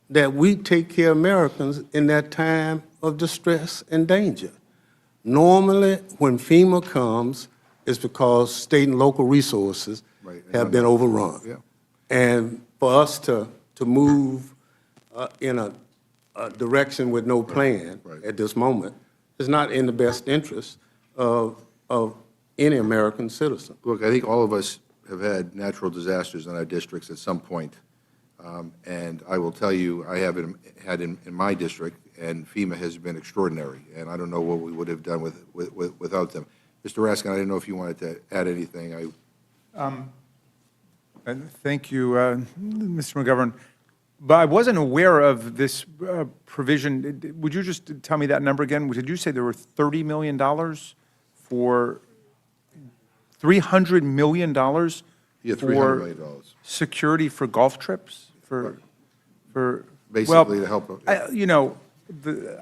that we take care of Americans in that time of distress and danger. Normally, when FEMA comes, it's because state and local resources have been overrun. Yeah. And for us to move in a direction with no plan at this moment is not in the best interest of any American citizen. Look, I think all of us have had natural disasters in our districts at some point. And I will tell you, I have had in my district, and FEMA has been extraordinary. And I don't know what we would have done without them. Mr. Raskin, I didn't know if you wanted to add anything. Thank you, Mr. McGovern. But I wasn't aware of this provision. Would you just tell me that number again? Did you say there were $30 million for $300 million Yeah, $300 million. Security for golf trips? For Basically to help. you know,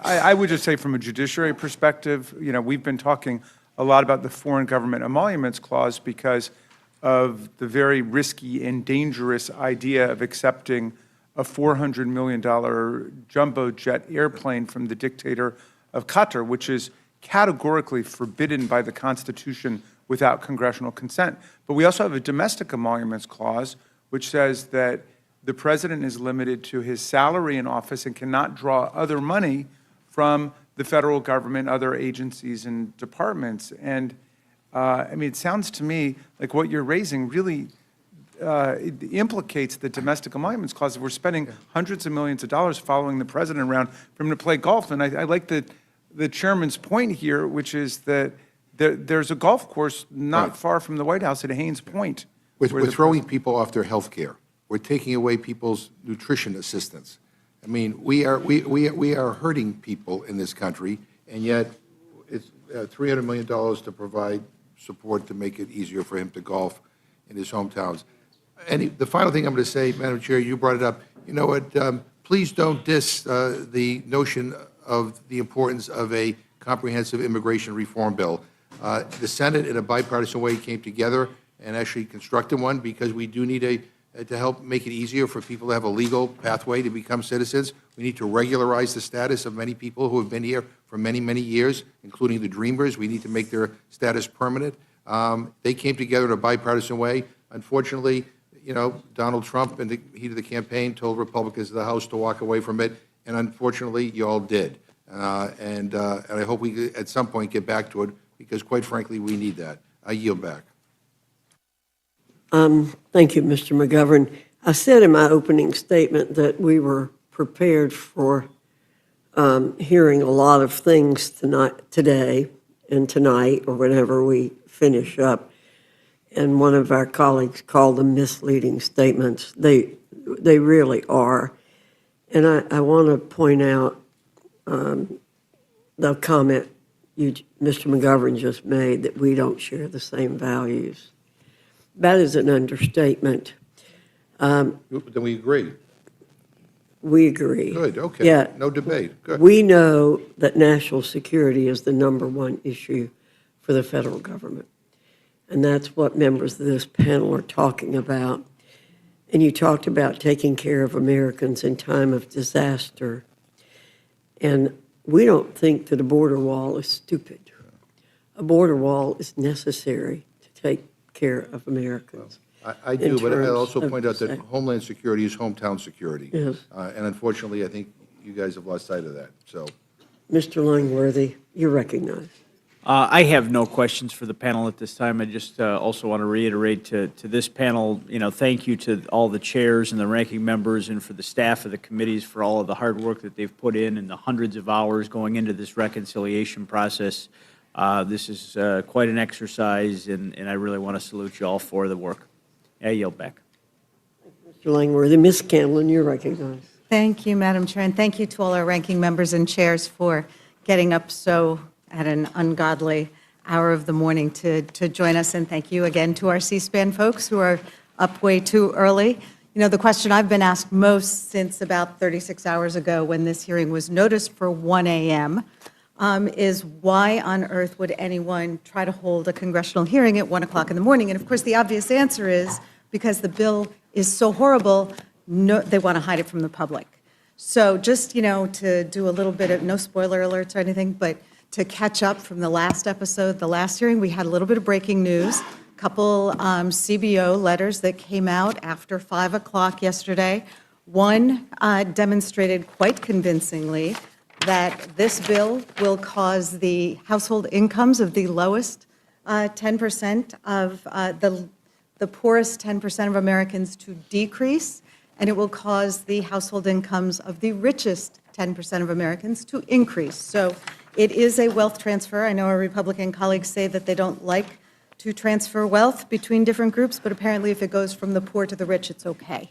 I would just say from a judiciary perspective, you know, we've been talking a lot about the Foreign Government Emoluments Clause because of the very risky and dangerous idea of accepting a $400 million jumbo jet airplane from the dictator of Qatar, which is categorically forbidden by the Constitution without congressional consent. But we also have a Domestic Emoluments Clause, which says that the president is limited to his salary in office and cannot draw other money from the federal government, other agencies and departments. And I mean, it sounds to me like what you're raising really it implicates the Domestic Emoluments Clause. We're spending hundreds of millions of dollars following the president around for him to play golf. And I like the chairman's point here, which is that there's a golf course not far from the White House at Haynes Point. We're throwing people off their health care. We're taking away people's nutrition assistance. I mean, we are hurting people in this country, and yet it's $300 million to provide support to make it easier for him to golf in his hometowns. And the final thing I'm going to say, Madam Chair, you brought it up. You know what? Please don't diss the notion of the importance of a comprehensive immigration reform bill. The Senate, in a bipartisan way, came together and actually constructed one because we do need to help make it easier for people to have a legal pathway to become citizens. We need to regularize the status of many people who have been here for many, many years, including the Dreamers. We need to make their status permanent. They came together in a bipartisan way. Unfortunately, you know, Donald Trump, in the heat of the campaign, told Republicans in the House to walk away from it, and unfortunately, you all did. And I hope we, at some point, get back to it, because quite frankly, we need that. I yield back. Thank you, Mr. McGovern. I said in my opening statement that we were prepared for hearing a lot of things today and tonight, or whenever we finish up. And one of our colleagues called them misleading statements. They really are. And I want to point out the comment Mr. McGovern just made, that we don't share the same values. That is an understatement. Then we agree. We agree. Good, okay. Yeah. No debate. Good. We know that national security is the #1 issue for the federal government. And that's what members of this panel are talking about. And you talked about taking care of Americans in time of disaster. And we don't think that a border wall is stupid. A border wall is necessary to take care of Americans. I do, but I'll also terms point of out that Homeland Security is hometown security. Yes. And unfortunately, I think you guys have lost sight of that. So, Mr. Langworthy, you're recognized. I have no questions for the panel at this time. I just also want to reiterate to this panel, thank you to all the chairs and the ranking members, and for the staff of the committees for all of the hard work that they've put in and the hundreds of hours going into this reconciliation process. This is quite an exercise, and I really want to salute you all for the work. I yield back. Mr. Langworthy. Ms. Scanlon, you're recognized. Thank you, Madam Chair, and thank you to all our ranking members and chairs for getting up so at an ungodly hour of the morning to join us, and thank you again to our C-SPAN folks who are up way too early. You know, the question I've been asked most since about 36 hours ago when this hearing was noticed for 1 a.m. Is why on earth would anyone try to hold a congressional hearing at 1 o'clock in the morning? And of course, the obvious answer is because the bill is so horrible, they want to hide it from the public. So just, to do a little bit of, no spoiler alerts or anything, but to catch up from the last episode, the last hearing, we had a little bit of breaking news, a couple CBO letters that came out after 5 o'clock yesterday. One demonstrated quite convincingly that this bill will cause the household incomes of the lowest 10% of the poorest 10% of Americans to decrease, and it will cause the household incomes of the richest 10% of Americans to increase. So it is a wealth transfer. I know our Republican colleagues say that they don't like to transfer wealth between different groups, but apparently if it goes from the poor to the rich, it's okay.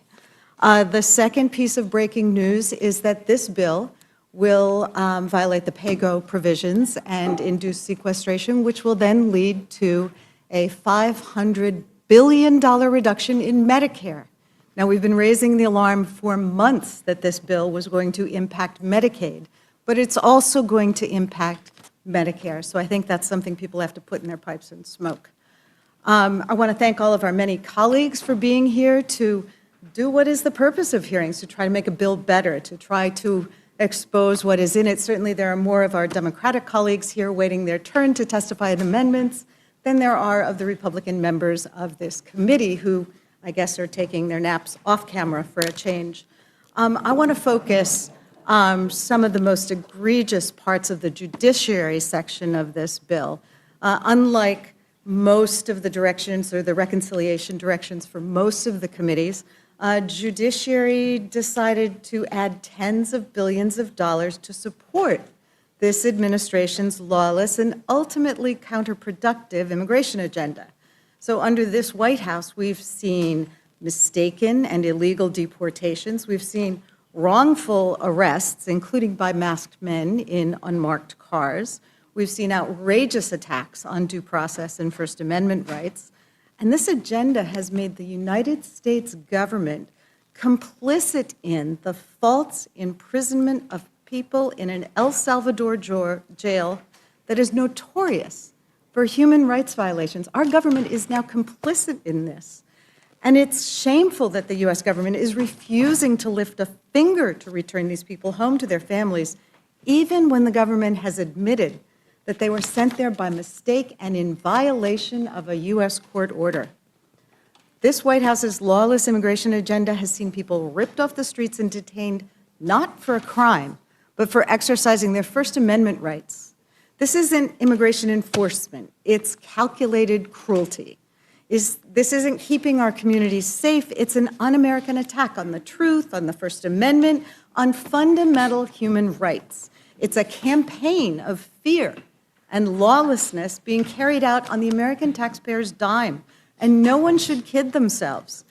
The second piece of breaking news is that this bill will violate the pay-go provisions and induce sequestration, which will then lead to a $500 billion reduction in Medicare. Now, we've been raising the alarm for months that this bill was going to impact Medicaid, but it's also going to impact Medicare. So I think that's something people have to put in their pipes and smoke. I want to thank all of our many colleagues for being here to do what is the purpose of hearings, to try to make a bill better, to try to expose what is in it. Certainly there are more of our Democratic colleagues here waiting their turn to testify in amendments than there are of the Republican members of this committee who, I guess, are taking their naps off camera for a change. I want to focus some of the most egregious parts of the Judiciary section of this bill. Unlike most of the directions or the reconciliation directions for most of the committees, Judiciary decided to add tens of billions of dollars to support this administration's lawless and ultimately counterproductive immigration agenda. So under this White House, we've seen mistaken and illegal deportations. We've seen wrongful arrests, including by masked men in unmarked cars. We've seen outrageous attacks on due process and First Amendment rights. And this agenda has made the United States government complicit in the false imprisonment of people in an El Salvador jail that is notorious for human rights violations. Our government is now complicit in this. And it's shameful that the U.S. government is refusing to lift a finger to return these people home to their families, even when the government has admitted that they were sent there by mistake and in violation of a U.S. court order. This White House's lawless immigration agenda has seen people ripped off the streets and detained not for a crime, but for exercising their First Amendment rights. This isn't immigration enforcement. It's calculated cruelty. This isn't keeping our communities safe. It's an un-American attack on the truth, on the First Amendment, on fundamental human rights. It's a campaign of fear and lawlessness being carried out on the American taxpayer's dime, and no one should kid themselves.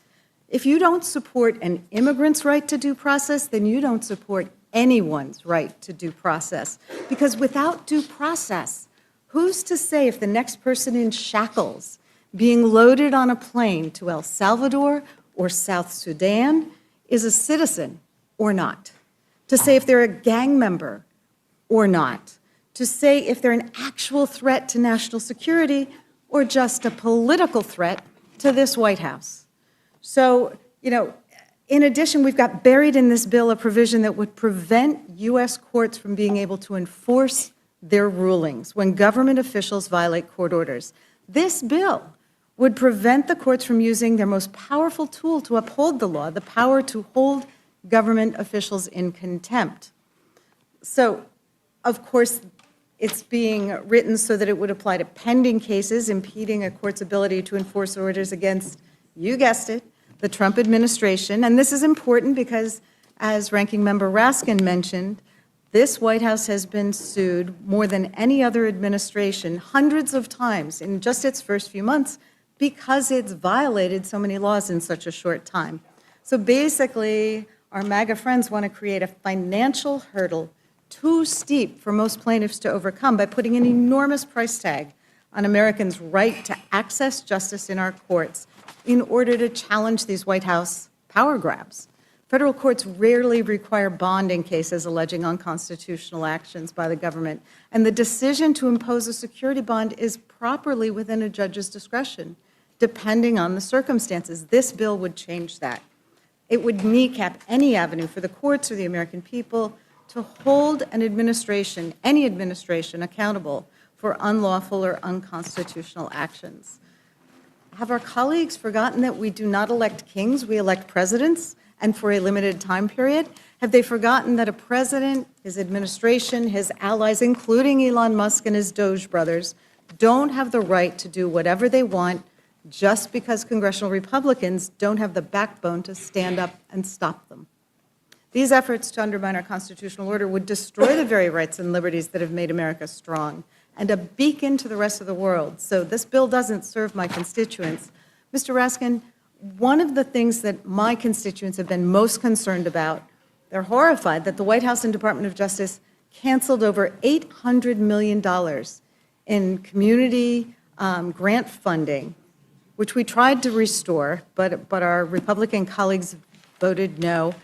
If you don't support an immigrant's right to due process, then you don't support anyone's right to due process. Because without due process, who's to say if the next person in shackles being loaded on a plane to El Salvador or South Sudan is a citizen or not? To say if they're a gang member or not? To say if they're an actual threat to national security or just a political threat to this White House? So, in addition, we've got buried in this bill a provision that would prevent U.S. courts from being able to enforce their rulings when government officials violate court orders. This bill would prevent the courts from using their most powerful tool to uphold the law, the power to hold government officials in contempt. So, of course, it's being written so that it would apply to pending cases impeding a court's ability to enforce orders against, you guessed it, the Trump administration. And this is important because, as Ranking Member Raskin mentioned, this White House has been sued more than any other administration hundreds of times in just its first few months because it's violated so many laws in such a short time. So basically, our MAGA friends want to create a financial hurdle too steep for most plaintiffs to overcome by putting an enormous price tag on Americans' right to access justice in our courts in order to challenge these White House power grabs. Federal courts rarely require bond in cases alleging unconstitutional actions by the government, and the decision to impose a security bond is properly within a judge's discretion, depending on the circumstances. This bill would change that. It would kneecap any avenue for the courts or the American people to hold an administration, any administration, accountable for unlawful or unconstitutional actions. Have our colleagues forgotten that we do not elect kings, we elect presidents, and for a limited time period? Have they forgotten that a president, his administration, his allies, including Elon Musk and his Doge brothers, don't have the right to do whatever they want just because congressional Republicans don't have the backbone to stand up and stop them? These efforts to undermine our constitutional order would destroy the very rights and liberties that have made America strong and a beacon to the rest of the world. So this bill doesn't serve my constituents. Mr. Raskin, one of the things that my constituents have been most concerned about, they're horrified that the White House and Department of Justice canceled over $800 million in community grant funding, which we tried to restore, but our Republican colleagues voted no.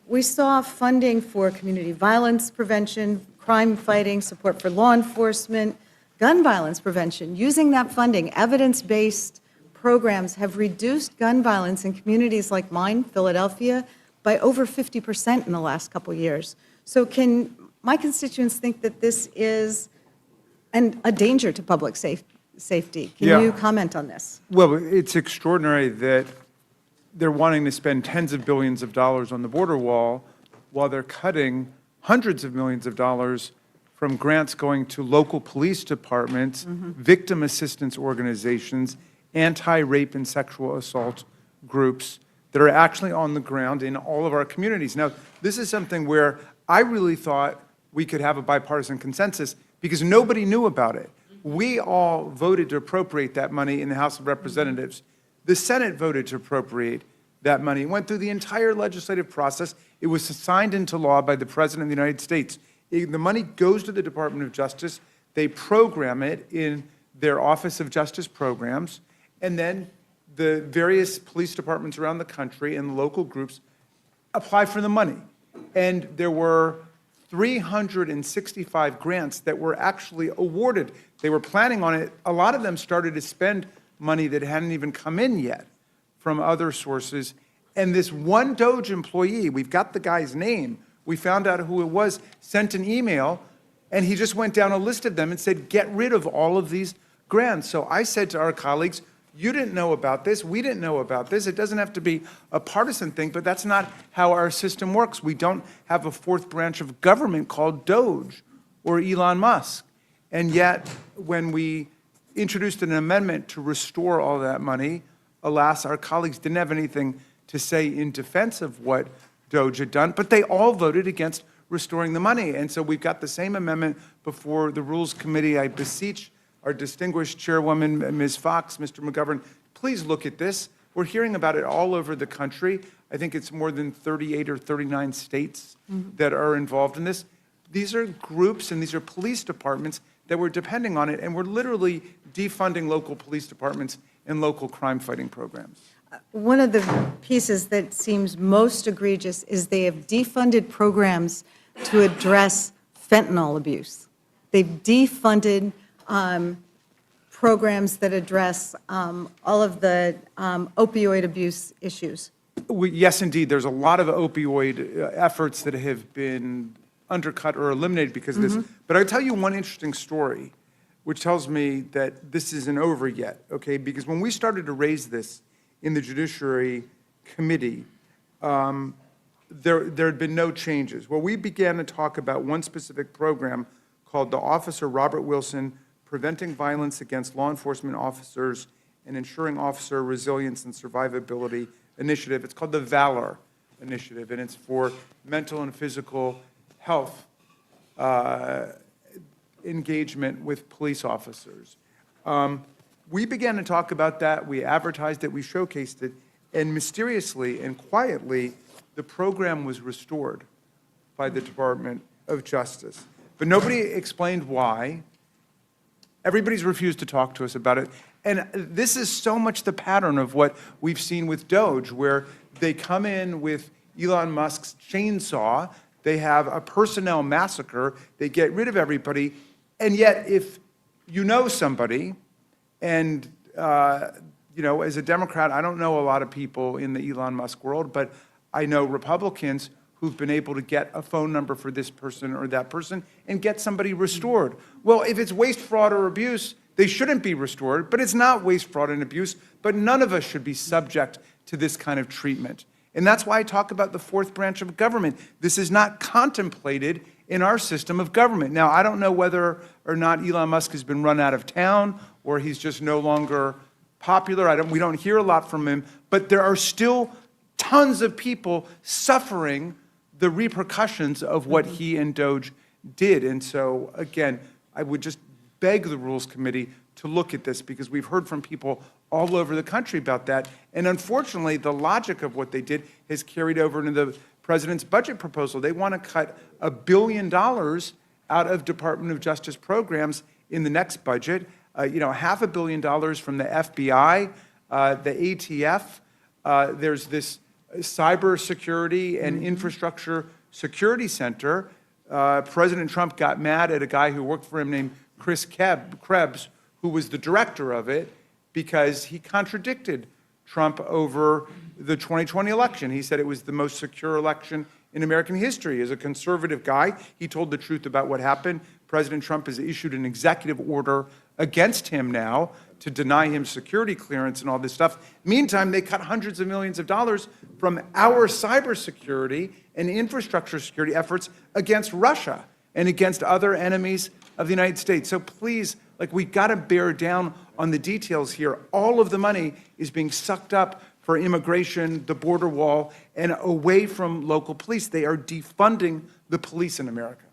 We saw funding for community violence prevention, crime fighting, support for law enforcement, gun violence prevention. Using that funding, evidence-based programs have reduced gun violence in communities like mine, Philadelphia, by over 50% in the last couple years. So can my constituents think that this is a danger to public safety? Can you comment on this? Well, it's extraordinary that they're wanting to spend tens of billions of dollars on the border wall while they're cutting hundreds of millions of dollars from grants going to local police departments, victim assistance organizations, anti-rape and sexual assault groups that are actually on the ground in all of our communities. Now, this is something where I really thought we could have a bipartisan consensus because nobody knew about it. We all voted to appropriate that money in the House of Representatives. The Senate voted to appropriate that money. It went through the entire legislative process. It was signed into law by the President of the United States. The money goes to the Department of Justice. They program it in their Office of Justice Programs, and then the various police departments around the country and local groups apply for the money. And there were 365 grants that were actually awarded. They were planning on it. A lot of them started to spend money that hadn't even come in yet from other sources. And this one Doge employee, we've got the guy's name, we found out who it was, sent an email, and he just went down a list of them and said, get rid of all of these grants. So I said to our colleagues, You didn't know about this. We didn't know about this. It doesn't have to be a partisan thing, but that's not how our system works. We don't have a fourth branch of government called DOGE or Elon Musk. And yet, when we introduced an amendment to restore all that money, alas, our colleagues didn't have anything to say in defense of what DOGE had done, but they all voted against restoring the money. And so we've got the same amendment before the Rules Committee. I beseech our distinguished chairwoman, Ms. Fox, Mr. McGovern, please look at this. We're hearing about it all over the country. I think it's more than 38 or 39 states that are involved in this. These are groups and these are police departments that were depending on it, and we're literally defunding local police departments and local crime-fighting programs. One of the pieces that seems most egregious is they have defunded programs to address fentanyl abuse. They've defunded programs that address all of the opioid abuse issues. Yes, indeed. There's a lot of opioid efforts that have been undercut or eliminated because of this. But I'll tell you one interesting story, which tells me that this isn't over yet, okay? Because when we started to raise this in the Judiciary Committee, there had been no changes. Well, we began to talk about one specific program called the Officer Robert Wilson Preventing Violence Against Law Enforcement Officers and Ensuring Officer Resilience and Survivability Initiative. It's called the VALOR Initiative, and it's for mental and physical health engagement with police officers. We began to talk about that. We advertised it. We showcased it. And mysteriously and quietly, the program was restored by the Department of Justice. But nobody explained why. Everybody's refused to talk to us about it. And this is so much the pattern of what we've seen with DOGE, where they come in with Elon Musk's chainsaw, they have a personnel massacre, they get rid of everybody, and yet if you know somebody, and you know, as a Democrat, I don't know a lot of people in the Elon Musk world, but I know Republicans who've been able to get a phone number for this person or that person and get somebody restored. Well, if it's waste, fraud, or abuse, they shouldn't be restored, but it's not waste, fraud, and abuse, but none of us should be subject to this kind of treatment. And that's why I talk about the fourth branch of government. This is not contemplated in our system of government. Now, I don't know whether or not Elon Musk has been run out of town or he's just no longer popular. We don't hear a lot from him, but there are still tons of people suffering the repercussions of what he and DOGE did. And so, again, I would just beg the Rules Committee to look at this because we've heard from people all over the country about that. And unfortunately, the logic of what they did has carried over into the president's budget proposal. They want to cut $1 billion out of Department of Justice programs in the next budget. $500 million from the FBI, the ATF. There's this cybersecurity and infrastructure security center. President Trump got mad at a guy who worked for him named Chris Krebs, who was the director of it, because he contradicted Trump over the 2020 election. He said it was the most secure election in American history. As a conservative guy, he told the truth about what happened. President Trump has issued an executive order against him now to deny him security clearance and all this stuff. Meantime, they cut hundreds of millions of dollars from our cybersecurity and infrastructure security efforts against Russia and against other enemies of the United States. So please, we've got to bear down on the details here. All of the money is being sucked up for immigration, the border wall, and away from local police. They are defunding the police in America.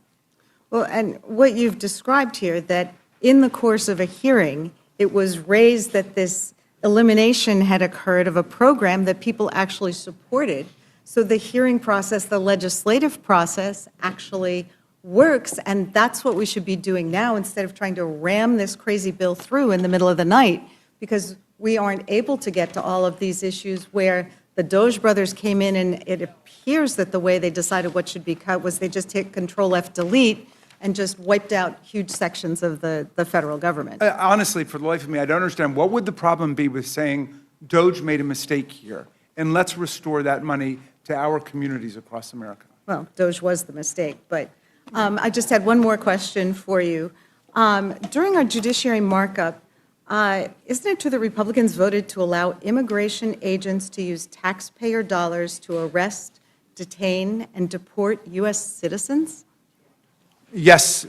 Well, and what you've described here, that in the course of a hearing, it was raised that this elimination had occurred of a program that people actually supported. So the hearing process, the legislative process, actually works, and that's what we should be doing now instead of trying to ram this crazy bill through in the middle of the night, because we aren't able to get to all of these issues where the Doge brothers came in, and it appears that the way they decided what should be cut was they just hit Control-F-Delete and just wiped out huge sections of the federal government. Honestly, for the life of me, I don't understand. What would the problem be with saying Doge made a mistake here, and let's restore that money to our communities across America? Well, Doge was the mistake, but I just had one more question for you. During our judiciary markup, Isn't it true that Republicans voted to allow immigration agents to use taxpayer dollars to arrest, detain, and deport U.S. citizens? Yes.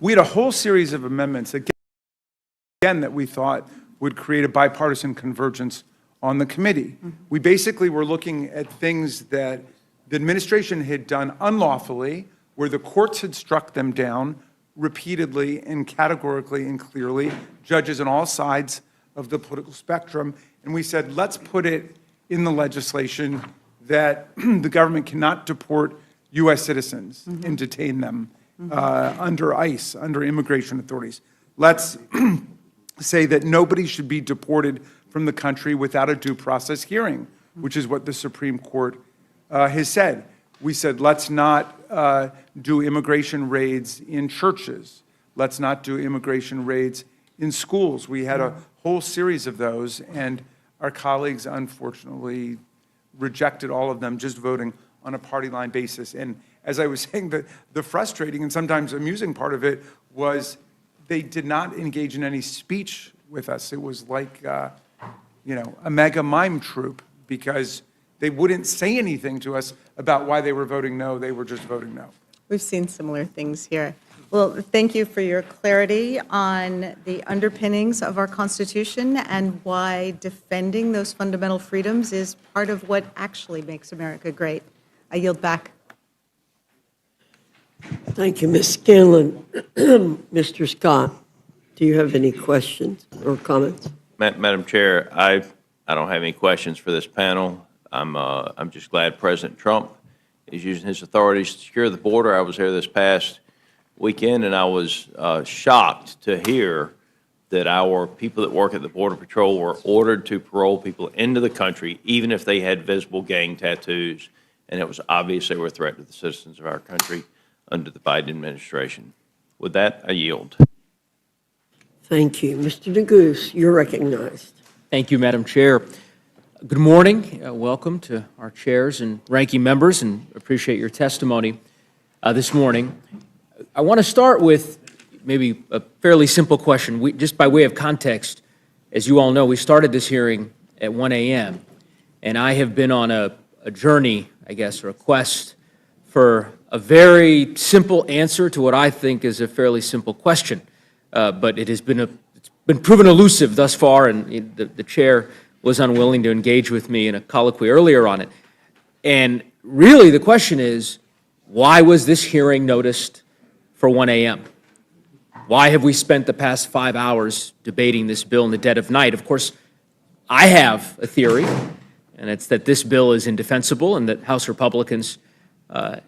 We had a whole series of amendments, again, that we thought would create a bipartisan convergence on the committee. We basically were looking at things that the administration had done unlawfully, where the courts had struck them down repeatedly and categorically and clearly, judges on all sides of the political spectrum. And we said, let's put it in the legislation that the government cannot deport U.S. citizens and detain them under ICE, under immigration authorities. Let's say that nobody should be deported from the country without a due process hearing, which is what the Supreme Court has said. We said, let's not do immigration raids in churches. Let's not do immigration raids in schools. We had a whole series of those, and our colleagues unfortunately rejected all of them, just voting on a party line basis. And as I was saying, the frustrating and sometimes amusing part of it was they did not engage in any speech with us. It was like, a mega mime troupe, because they wouldn't say anything to us about why they were voting no. They were just voting no. We've seen similar things here. Well, thank you for your clarity on the underpinnings of our Constitution and why defending those fundamental freedoms is part of what actually makes America great. I yield back. Thank you, Ms. Scanlon. Mr. Scott, do you have any questions or comments? Madam Chair, I don't have any questions for this panel. I'm just glad President Trump is using his authorities to secure the border. I was there this past weekend, and I was shocked to hear that our people that work at the Border Patrol were ordered to parole people into the country, even if they had visible gang tattoos, and it was obvious they were a threat to the citizens of our country under the Biden administration. With that, I yield. Thank you. Mr. Neguse, you're recognized. Thank you, Madam Chair. Good morning. Welcome to our chairs and ranking members, and appreciate your testimony this morning. I want to start with maybe a fairly simple question. Just by way of context, as you all know, we started this hearing at 1 a.m., and I have been on a journey, I guess, or a quest for a very simple answer to what I think is a fairly simple question. But it's been proven elusive thus far, and the chair was unwilling to engage with me in a colloquy earlier on it. And really, the question is, why was this hearing noticed for 1 a.m.? Why have we spent the past 5 hours debating this bill in the dead of night? Of course, I have a theory, and it's that this bill is indefensible and that House Republicans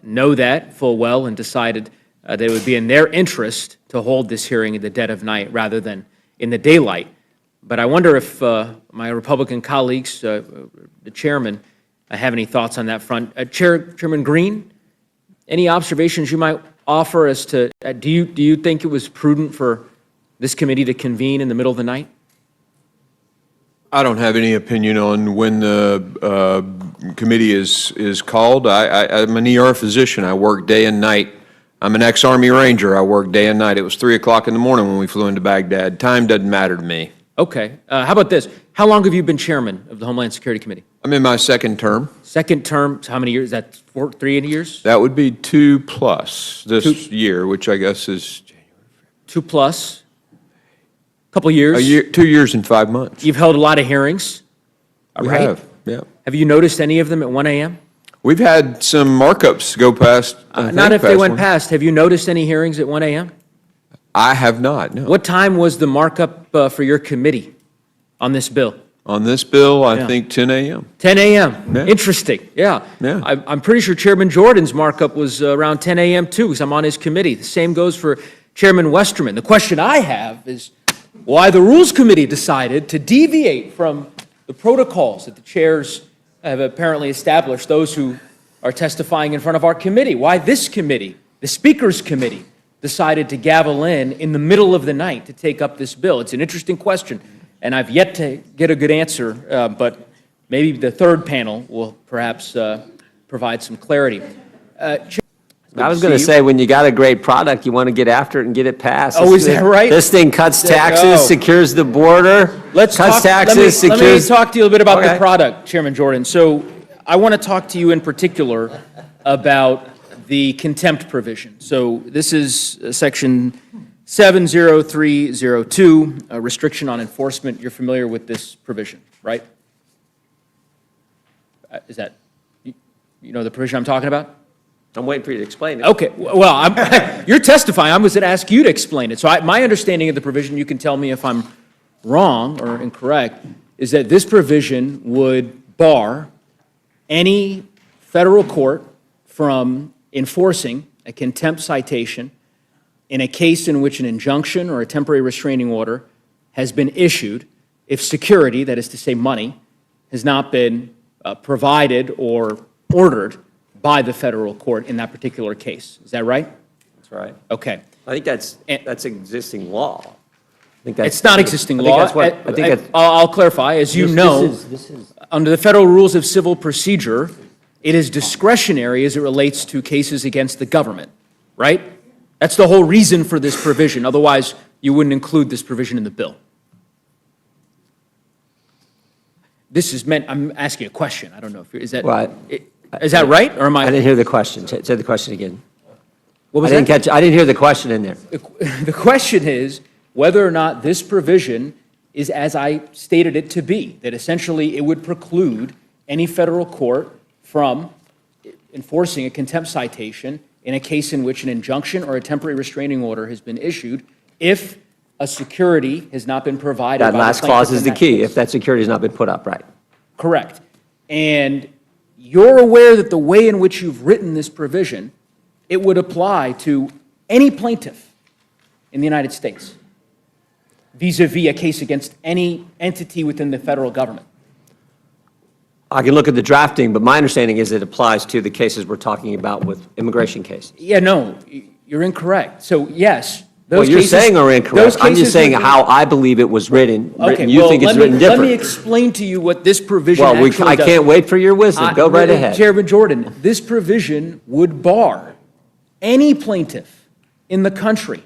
know that full well and decided that it would be in their interest to hold this hearing in the dead of night rather than in the daylight. But I wonder if my Republican colleagues, the chairman, have any thoughts on that front. Chairman Green, any observations you might offer as to, do you think it was prudent for this committee to convene in the middle of the night? I don't have any opinion on when the committee is called. I'm an ER physician. I work day and night. I'm an ex-Army Ranger. I work day and night. It was 3 o'clock in the morning when we flew into Baghdad. Time doesn't matter to me. Okay. How about this? How long have you been chairman of the Homeland Security Committee? I'm in my second term. Second term, so how many years? Is that 3 years? That would be 2+ this year, which I guess is 2+. Couple years? A year, 2 years and 5 months. You've held a lot of hearings, We right? have, yeah. Have you noticed any of them at 1 a.m.? We've had some markups go past. Not if they went past. Have you noticed any hearings at 1 a.m.? I have not, no. What time was the markup for your committee on this bill? On this bill, I Yeah. think 10 a.m. 10 a.m. Yeah. Interesting. Yeah. Yeah. I'm pretty sure Chairman Jordan's markup was around 10 a.m. too, because I'm on his committee. The same goes for Chairman Westerman. The question I have is why the Rules Committee decided to deviate from the protocols that the chairs have apparently established, those who are testifying in front of our committee. Why this committee, the Speaker's Committee, decided to gavel in the middle of the night to take up this bill. It's an interesting question, and I've yet to get a good answer, but maybe the third panel will perhaps provide some clarity. I was going to say, when you got a great product, you want to get after it and get it passed. Oh, is that right? This thing cuts taxes, Oh. secures the border, Let's cuts talk, taxes, let me secures. talk to you a little bit about Okay. the product, Chairman Jordan. So I want to talk to you in particular about the contempt provision. So this is Section 70302, a restriction on enforcement. You're familiar with this provision, right? Is that, you know the provision I'm talking about? I'm waiting for you to explain it. Okay, well, you're testifying. I was going to ask you to explain it. So my understanding of the provision, you can tell me if I'm wrong or incorrect, is that this provision would bar any federal court from enforcing a contempt citation in a case in which an injunction or a temporary restraining order has been issued if security, that is to say money, has not been provided or ordered by the federal court in that particular case. Is that right? That's right. Okay. I think that's existing law. I think that's, It's not existing I think law. that's what, I think that's, I'll clarify. As you know, this is under the Federal Rules of Civil Procedure, it is discretionary as it relates to cases against the government, right? That's the whole reason for this provision. Otherwise, you wouldn't include this provision in the bill. This is meant, I'm asking a question. I don't know if, is that, Well, is that right, or am I didn't hear the question. Say the question again. What was I didn't that? catch. I didn't hear the question in there. The question is whether or not this provision is as I stated it to be, that essentially it would preclude any federal court from enforcing a contempt citation in a case in which an injunction or a temporary restraining order has been issued if a security has not been provided by That the last plaintiff clause in is the that key. case. If that security has not been put up, right? Correct. And you're aware that the way in which you've written this provision, it would apply to any plaintiff in the United States vis-a-vis a case against any entity within the federal government. I can look at the drafting, but my understanding is it applies to the cases we're talking about with immigration cases. Yeah, no, you're incorrect. So yes, those What you're cases, saying are those incorrect. I'm cases just saying would be- how I believe it was written. Okay, You well, think it's let me- written different. Let me explain to you what this provision Well, actually I does. can't wait for your wisdom. Go right ahead. Chairman Jordan, this provision would bar any plaintiff in the country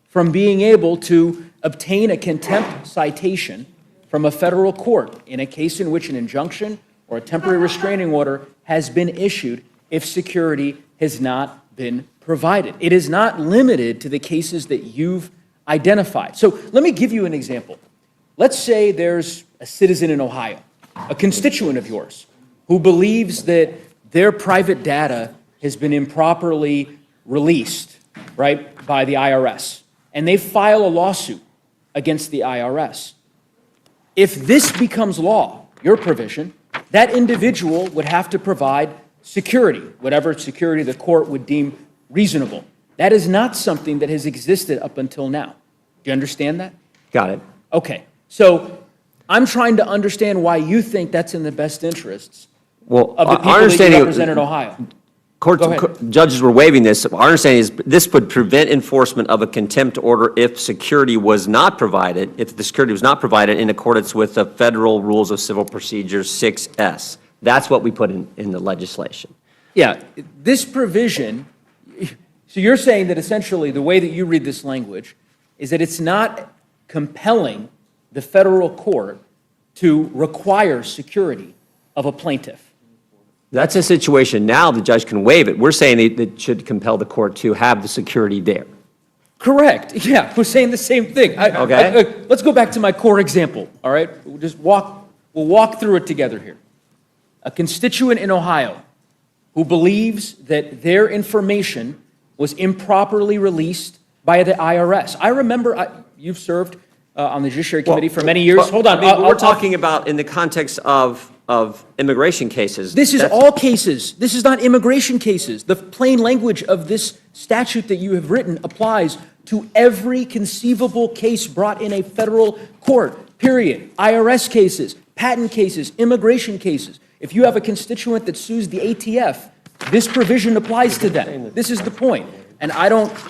from being able to obtain a contempt citation from a federal court in a case in which an injunction or a temporary restraining order has been issued if security has not been provided. It is not limited to the cases that you've identified. So let me give you an example. Let's say there's a citizen in Ohio, a constituent of yours, who believes that their private data has been improperly released, right, by the IRS, and they file a lawsuit against the IRS. If this becomes law, your provision, that individual would have to provide security, whatever security the court would deem reasonable. That is not something that has existed up until now. Do you understand that? Got it. Okay. So I'm trying to understand why you think that's in the best interests Well, of the our people that you understanding- represent in Ohio. Courts, Go ahead. judges were waiving this. Our understanding is this would prevent enforcement of a contempt order if security was not provided, if the security was not provided in accordance with the Federal Rules of Civil Procedure 6S. That's what we put in the legislation. Yeah, this provision, so you're saying that essentially the way that you read this language is that it's not compelling the federal court to require security of a plaintiff. That's a situation now the judge can waive it. We're saying it should compel the court to have the security there. Correct. Yeah, we're saying the same thing. Okay. Let's go back to my core example, all right? We'll walk through it together here. A constituent in Ohio who believes that their information was improperly released by the IRS. I remember you've served on the Judiciary Committee for many years. Hold on. We're talking about in the context of immigration cases. This is all cases. This is not immigration cases. The plain language of this statute that you have written applies to every conceivable case brought in a federal court, period. IRS cases, patent cases, immigration cases. If you have a constituent that sues the ATF, this provision applies to them. This is the point. And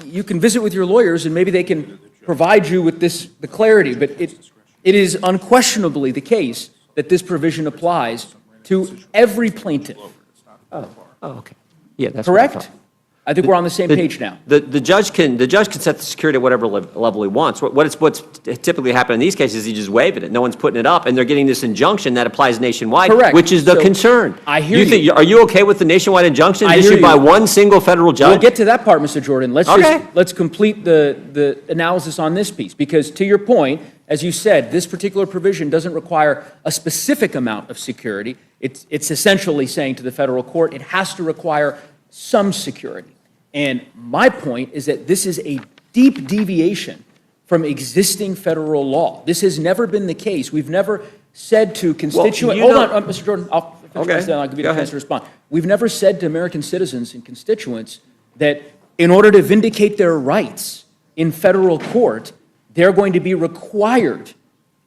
you can visit with your lawyers and maybe they can provide you with the clarity, but it is unquestionably the case that this provision applies to every plaintiff. Oh, okay. Yeah, that's correct? I think we're on the same page now. The judge can set the security at whatever level he wants. What's typically happened in these cases is he just waiving it. No one's putting it up, and they're getting this injunction that applies nationwide, Correct. which is the So, concern. I hear you. Are you okay with the nationwide injunction I hear issued by you. one single federal judge? We'll get to that part, Mr. Jordan. Okay. Let's complete the analysis on this piece, because to your point, as you said, this particular provision doesn't require a specific amount of security. It's essentially saying to the federal court, it has to require some security. And my point is that this is a deep deviation from existing federal law. This has never been the case. We've never said to constituents, hold on, Mr. Jordan, I'll finish then I'll give you the chance to respond. We've never said to American citizens and constituents that in order to vindicate their rights in federal court, they're going to be required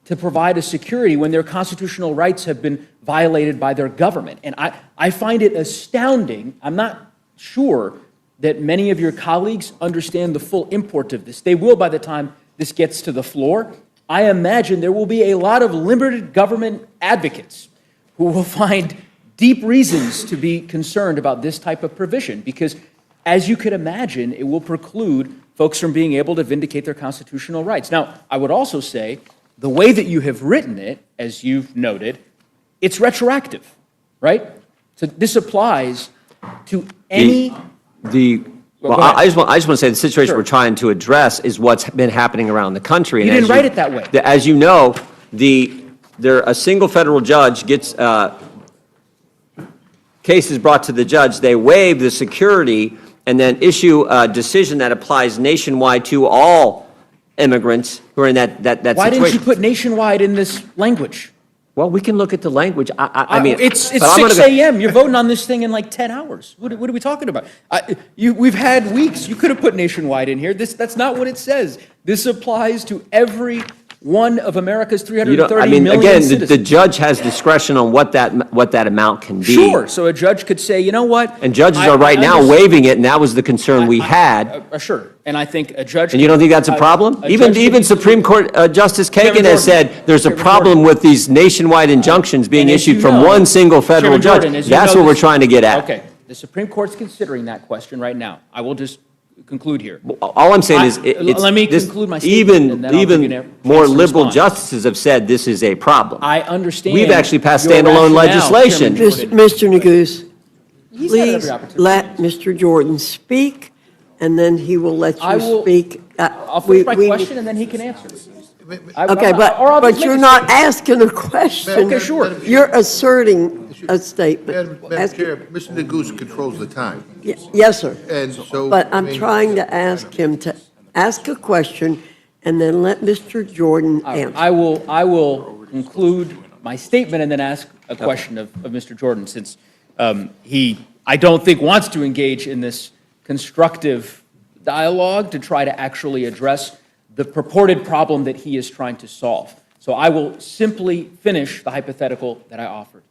to provide a security when their constitutional rights have been violated by their government. And I find it astounding. I'm not sure that many of your colleagues understand the full import of this. They will by the time this gets to the floor. I imagine there will be a lot of limited government advocates who will find deep reasons to be concerned about this type of provision, because as you could imagine, it will preclude folks from being able to vindicate their constitutional rights. Now, I would also say the way that you have written it, as you've noted, it's retroactive, right? So this applies to any... I just want to say the situation we're trying to address is what's been happening around the country. You didn't write it that way. As you know, a single federal judge gets cases brought to the judge, they waive the security and then issue a decision that applies nationwide to all immigrants who are in that situation. Why didn't you put nationwide in this language? Well, we can look at the language. I mean, it's 6 a.m. You're voting on this thing in like 10 hours. What are we talking about? We've had weeks. You could have put nationwide in here. That's not what it says. This applies to every one of America's 330 million citizens. The judge has discretion on what that amount can be. Sure. So a judge could say, you know what? And judges are right now waiving it, and that was the concern we had. Sure. And I think a judge... And you don't think that's a problem? Even Supreme Court Justice Kagan has said there's a problem with these nationwide injunctions being issued from one single federal judge. That's what we're trying to get at. Okay. The Supreme Court's considering that question right now. I will just conclude here. All I'm saying is let me conclude my statement, and then I'll give you even more liberal justices have said this is a problem. I understand. We've actually passed your standalone rationale, legislation. Mr. Neguse, He's had every please opportunity. let Mr. Jordan speak, and then he will let you speak. I'll finish my question, and then he can answer. Okay, but you're not asking a question. Okay, sure. You're asserting a statement. Madam Chair, Mr. Neguse controls the time. Yes, sir. And so... But I'm trying to ask him to ask a question and then let Mr. Jordan answer. I will conclude my statement and then ask a question of Mr. Jordan, since he, I don't think, wants to engage in this constructive dialogue to try to actually address the purported problem that he is trying to solve. So I will simply finish the hypothetical that I offered.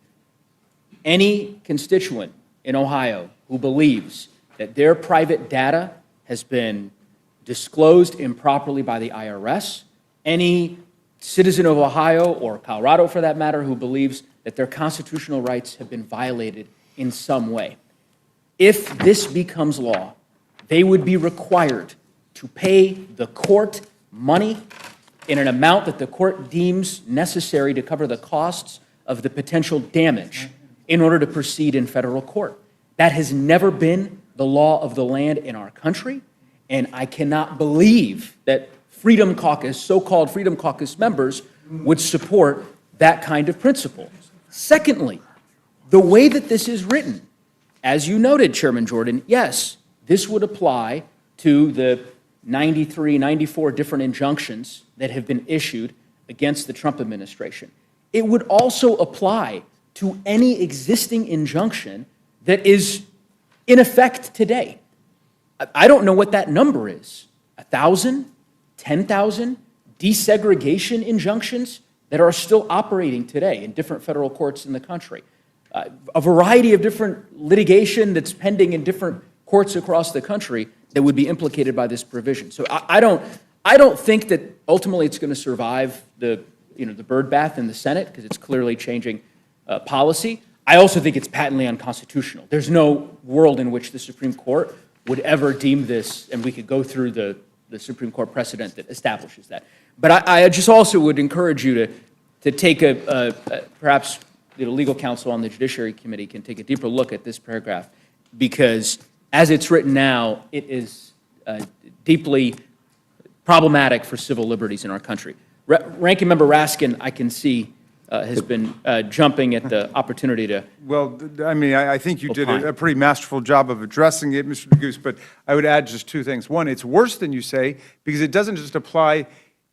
Any constituent in Ohio who believes that their private data has been disclosed improperly by the IRS, any citizen of Ohio or Colorado for that matter who believes that their constitutional rights have been violated in some way, if this becomes law, they would be required to pay the court money in an amount that the court deems necessary to cover the costs of the potential damage in order to proceed in federal court. That has never been the law of the land in our country, and I cannot believe that Freedom Caucus, so-called Freedom Caucus members, would support that kind of principle. Secondly, the way that this is written, as you noted, Chairman Jordan, yes, this would apply to the 93, 94 different injunctions that have been issued against the Trump administration. It would also apply to any existing injunction that is in effect today. I don't know what that number is. 1,000, 10,000 desegregation injunctions that are still operating today in different federal courts in the country. A variety of different litigation that's pending in different courts across the country that would be implicated by this provision. So I don't think that ultimately it's going to survive the birdbath in the Senate, because it's clearly changing policy. I also think it's patently unconstitutional. There's no world in which the Supreme Court would ever deem this, and we could go through the Supreme Court precedent that establishes that. But I just also would encourage you to take perhaps the legal counsel on the Judiciary Committee can take a deeper look at this paragraph, because as it's written now, it is deeply problematic for civil liberties in our country. Ranking Member Raskin, I can see, has been jumping at the opportunity to. Well, I mean, I think you did a pretty masterful job of addressing it, Mr. DeGoose, but I would add just two things. One, it's worse than you say, because it doesn't just apply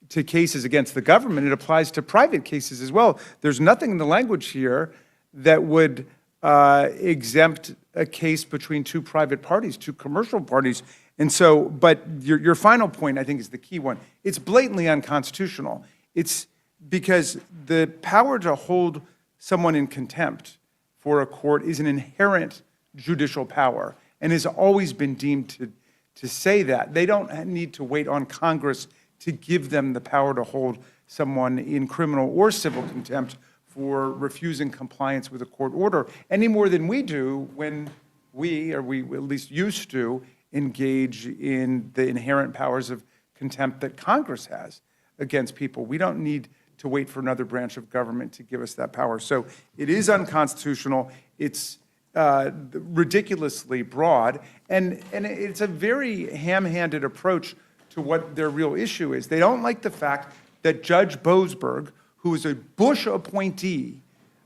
to cases against the government, it applies to private cases as well. There's nothing in the language here that would exempt a case between two private parties, two commercial parties. And so, but your final point, I think, is the key one. It's blatantly unconstitutional. It's because the power to hold someone in contempt for a court is an inherent judicial power and has always been deemed to say that. They don't need to wait on Congress to give them the power to hold someone in criminal or civil contempt for refusing compliance with a court order, any more than we do when we at least used to, engage in the inherent powers of contempt that Congress has against people. We don't need to wait for another branch of government to give us that power. So it is unconstitutional. It's ridiculously broad, and it's a very ham-handed approach to what their real issue is. They don't like the fact that Judge Boasberg, who was a Bush appointee,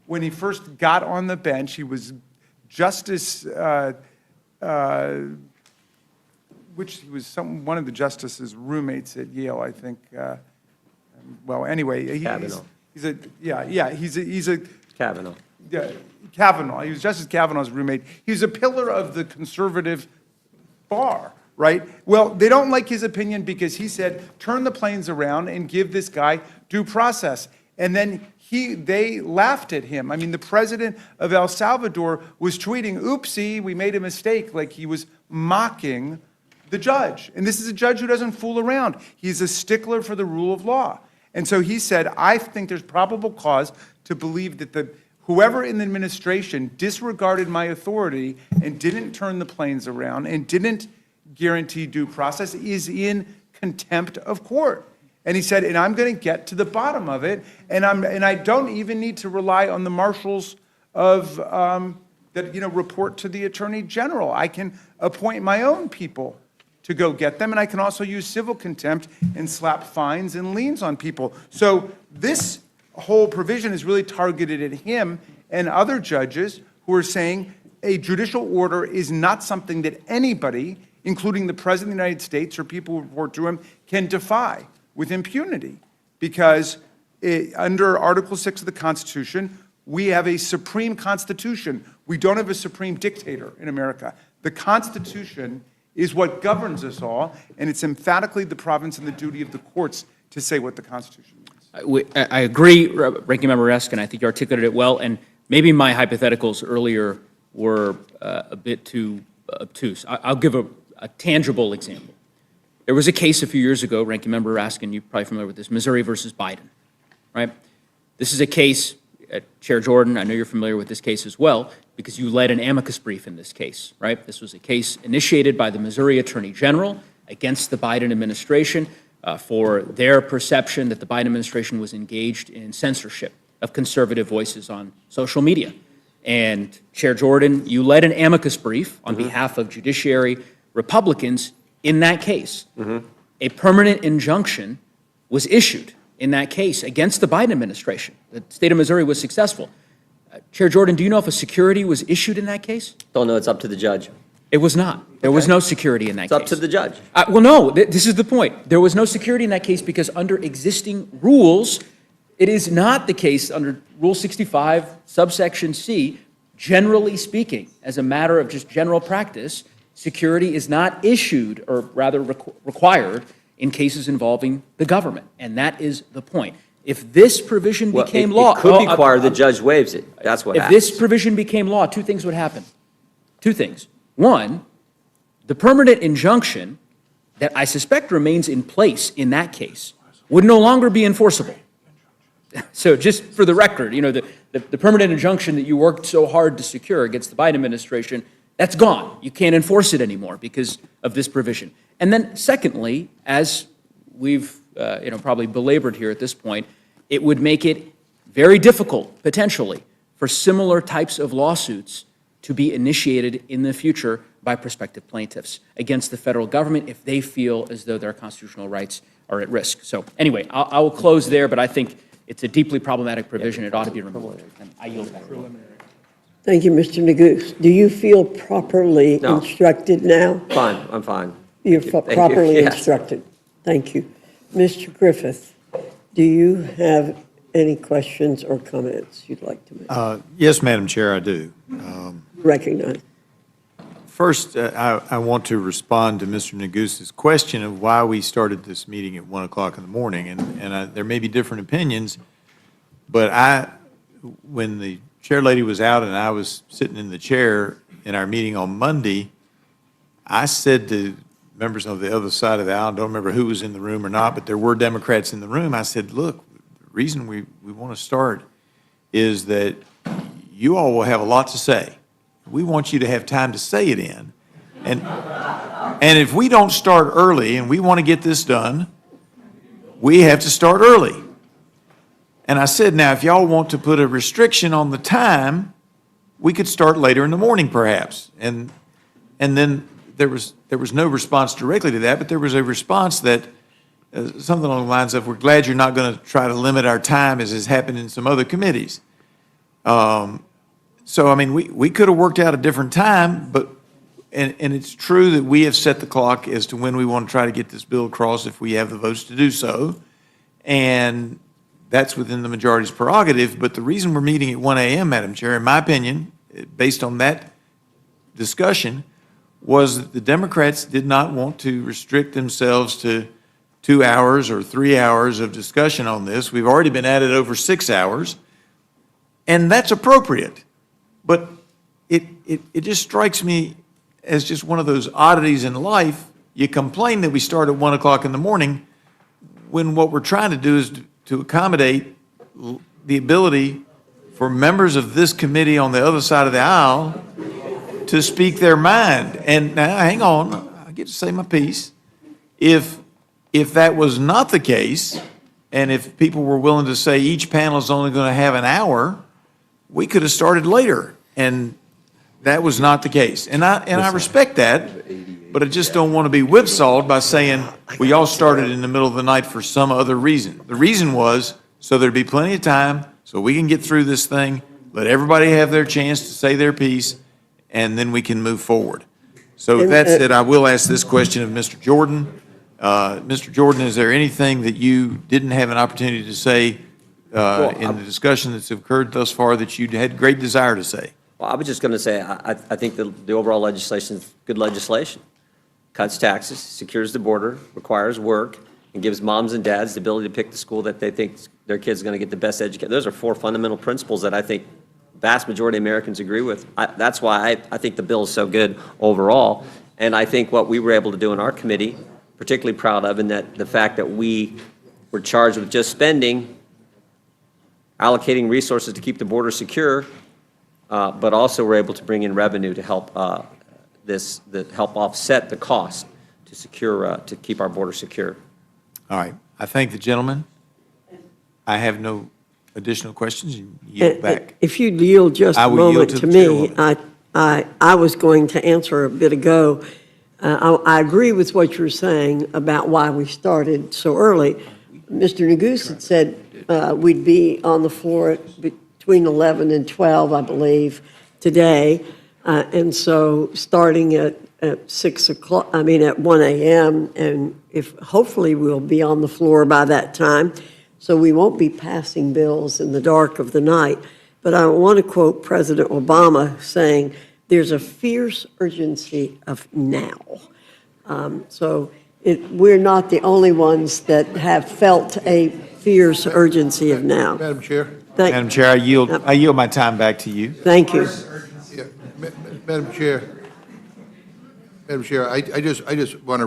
when he first got on the bench, he was Justice, he was one of the justices' roommates at Yale, I think. Well, anyway, Kavanaugh. he's a Kavanaugh. Yeah, Kavanaugh. He was Justice Kavanaugh's roommate. He was a pillar of the conservative bar, right? Well, they don't like his opinion because he said, turn the planes around and give this guy due process. And then they laughed at him. I mean, the president of El Salvador was tweeting, oopsie, we made a mistake, like he was mocking the judge. And this is a judge who doesn't fool around. He's a stickler for the rule of law. And so he said, I think there's probable cause to believe that whoever in the administration disregarded my authority and didn't turn the planes around and didn't guarantee due process is in contempt of court. And he said, and I'm going to get to the bottom of it, and I don't even need to rely on the marshals of that report to the Attorney General. I can appoint my own people to go get them, and I can also use civil contempt and slap fines and liens on people. So this whole provision is really targeted at him and other judges who are saying a judicial order is not something that anybody, including the President of the United States or people who report to him, can defy with impunity, because under Article 6 of the Constitution, we have a supreme constitution. We don't have a supreme dictator in America. The Constitution is what governs us all, and it's emphatically the province and the duty of the courts to say what the Constitution means. I agree, Ranking Member Raskin. I think you articulated it well, and maybe my hypotheticals earlier were a bit too obtuse. I'll give a tangible example. There was a case a few years ago, Ranking Member Raskin, you're probably familiar with this, Missouri versus Biden, right? This is a case, Chair Jordan, I know you're familiar with this case as well, because you led an amicus brief in this case, right? This was a case initiated by the Missouri Attorney General against the Biden administration for their perception that the Biden administration was engaged in censorship of conservative voices on social media. And Chair Jordan, you led an amicus brief on behalf of Judiciary Republicans in that case. A permanent injunction was issued in that case against the Biden administration. The state of Missouri was successful. Chair Jordan, do you know if a security was issued in that case? Don't know. It's up to the judge. It was not. There was no security in that case. It's up to the judge. Well, no, this is the point. There was no security in that case because under existing rules, it is not the case under Rule 65, subsection C, generally speaking, as a matter of just general practice, security is not issued, or rather required, in cases involving the government. And that is the point. If this provision became law... It could be required, the judge waives it. That's what happens. If this provision became law, two things would happen. Two things. One, the permanent injunction that I suspect remains in place in that case would no longer be enforceable. So just for the record, the permanent injunction that you worked so hard to secure against the Biden administration, That's gone. You can't enforce it anymore because of this provision. And then secondly, as we've probably belabored here at this point, it would make it very difficult, potentially, for similar types of lawsuits to be initiated in the future by prospective plaintiffs against the federal government if they feel as though their constitutional rights are at risk. So anyway, I will close there, but I think it's a deeply problematic provision. It ought to be removed. And I yield back. Thank you, Mr. Neguse. Do you feel properly No. instructed now? Fine, I'm fine. You're Thank you. properly Yes. instructed. Thank you. Mr. Griffith, do you have any questions or comments you'd like to make? Yes, Madam Chair, I do. Recognize. First, I want to respond to Mr. Neguse's question of why we started this meeting at 1 o'clock in the morning. And there may be different opinions, but when the chair lady was out and I was sitting in the chair in our meeting on Monday, I said to members on the other side of the aisle, I don't remember who was in the room or not, but there were Democrats in the room. I said, look, the reason we want to start is that you all will have a lot to say. We want you to have time to say it in. And if we don't start early and we want to get this done, we have to start early. And I said, now, if y'all want to put a restriction on the time, we could start later in the morning perhaps. And then there was no response directly to that, but there was a response that something along the lines of, we're glad you're not going to try to limit our time as has happened in some other committees. So, I mean, we could have worked out a different time, but, and it's true that we have set the clock as to when we want to try to get this bill across if we have the votes to do so. And that's within the majority's prerogative. But the reason we're meeting at 1 a.m., Madam Chair, in my opinion, based on that discussion, was that the Democrats did not want to restrict themselves to 2 hours or 3 hours of discussion on this. We've already been at it over 6 hours, and that's appropriate. But it just strikes me as just one of those oddities in life. You complain that we start at 1 o'clock in the morning when what we're trying to do is to accommodate the ability for members of this committee on the other side of the aisle to speak their mind. And now, hang on, I get to say my piece. If that was not the case, and if people were willing to say each panel is only going to have an hour, we could have started later, and that was not the case. And I respect that, but I just don't want to be whipsawed by saying we all started in the middle of the night for some other reason. The reason was so there'd be plenty of time so we can get through this thing, let everybody have their chance to say their piece, and then we can move forward. So with that said, I will ask this question of Mr. Jordan. Mr. Jordan, is there anything that you didn't have an opportunity to say in the discussion that's occurred thus far that you had great desire to say? Well, I was just going to say, I think the overall legislation is good legislation. Cuts taxes, secures the border, requires work, and gives moms and dads the ability to pick the school that they think their kid's going to get the best education. Those are 4 fundamental principles that I think vast majority of Americans agree with. That's why I think the bill is so good overall. And I think what we were able to do in our committee, particularly proud of, and that the fact that we were charged with just spending, allocating resources to keep the border secure, but also we're able to bring in revenue to help help offset the cost to secure to keep our border secure. All right. I thank the gentleman. I have no additional questions. You yield back. If you'd yield just a moment to me, I was going to answer a bit ago. I agree with what you're saying about why we started so early. Mr. Neguse had said we'd be on the floor between 11 and 12, I believe, today. And so starting at 6 o'clock, at 1 a.m., and hopefully we'll be on the floor by that time, so we won't be passing bills in the dark of the night. But I want to quote President Obama saying, there's a fierce urgency of now. We're not the only ones that have felt a fierce urgency of now. Madam Chair? Madam Chair, I yield my time back to you. Thank you. Yeah, Madam Chair, I just want to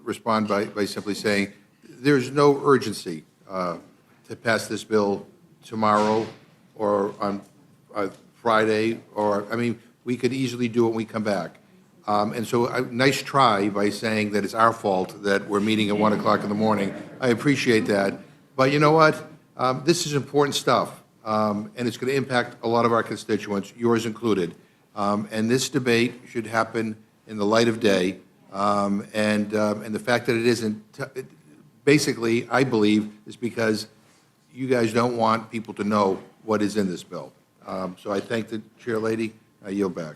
respond by simply saying there's no urgency to pass this bill tomorrow or on Friday, or, we could easily do it when we come back. And so, nice try by saying that it's our fault that we're meeting at 1 o'clock in the morning. I appreciate that. But you know what? This is important stuff, and it's going to impact a lot of our constituents, yours included. And this debate should happen in the light of day. And the fact that it isn't, basically, I believe, is because you guys don't want people to know what is in this bill. So I thank the chair lady. I yield back.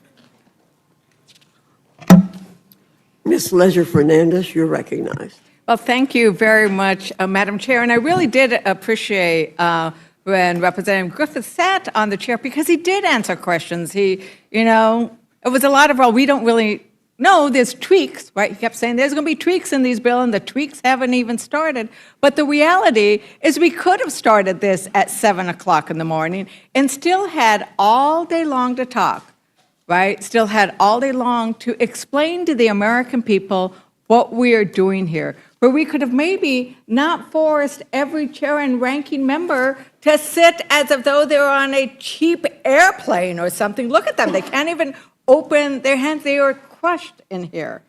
Ms. Leisure Fernandez, you're recognized. Well, thank you very much, Madam Chair. And I really did appreciate when Representative Griffith sat on the chair because he did answer questions. It was a lot of, well, we don't really know, there's tweaks, right? He kept saying there's going to be tweaks in these bills, and the tweaks haven't even started. But the reality is we could have started this at 7 o'clock in the morning and still had all day long to talk, right? Still had all day long to explain to the American people what we are doing here. Where we could have maybe not forced every chair and ranking member to sit as if though they're on a cheap airplane or something. Look at them. They can't even open their hands. They are crushed in here.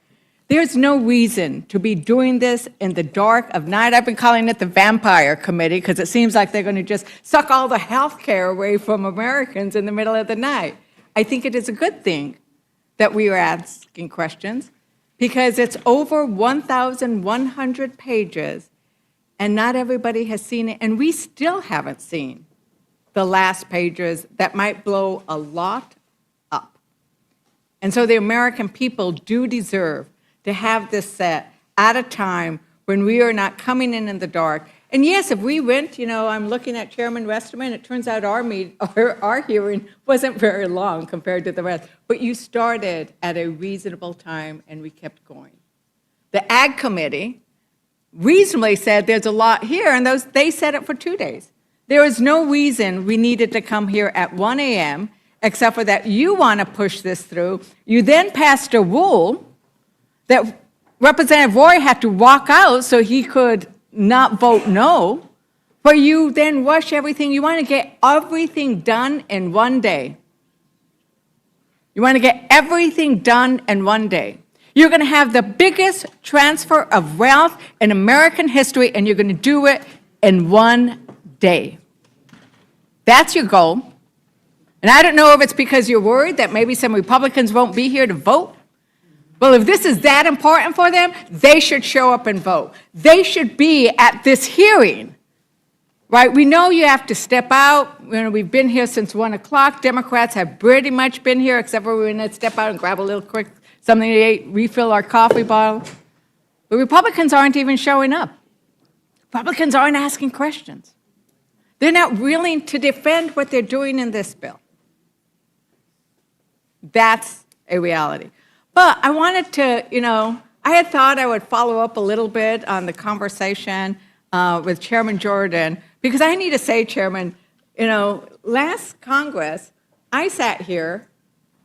There's no reason to be doing this in the dark of night. I've been calling it the vampire committee because it seems like they're going to just suck all the health care away from Americans in the middle of the night. I think it is a good thing that we are asking questions because it's over 1,100 pages and not everybody has seen it. And we still haven't seen the last pages that might blow a lot up. And so the American people do deserve to have this set at a time when we are not coming in the dark. And yes, if we went, I'm looking at Chairman Westerman, it turns out our hearing wasn't very long compared to the rest. But you started at a reasonable time, and we kept going. The Ag Committee reasonably said there's a lot here, and they said it for 2 days. There is no reason we needed to come here at 1 a.m., except for that you want to push this through. You then passed a rule that Representative Roy had to walk out so he could not vote no, but you then rush everything. You want to get everything done in 1 day. You want to get everything done in 1 day. You're going to have the biggest transfer of wealth in American history, and you're going to do it in 1 day. That's your goal. And I don't know if it's because you're worried that maybe some Republicans won't be here to vote. Well, if this is that important for them, they should show up and vote. They should be at this hearing, right? We know you have to step out. We've been here since 1 o'clock. Democrats have pretty much been here, except for we're going to step out and grab a little quick something to eat, refill our coffee bottle. But Republicans aren't even showing up. Republicans aren't asking questions. They're not willing to defend what they're doing in this bill. That's a reality. But I wanted to, I had thought I would follow up a little bit on the conversation with Chairman Jordan, because I need to say, Chairman, last Congress, I sat here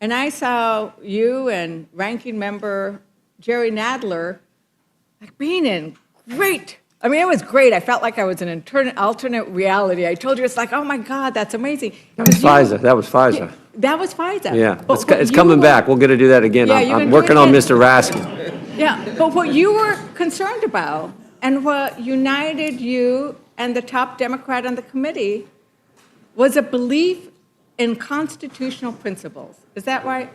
and I saw you and Ranking Member Jerry Nadler being in great, it was great. I felt like I was in an alternate reality. I told you, it's like, oh my God, that's amazing. That was FISA. That was FISA. That was FISA. Yeah, it's coming back. We're going to do that again. Yeah, I'm working on Mr. Raskin. Yeah, but what you were concerned about and what united you and the top Democrat on the committee was a belief in constitutional principles. Is that right?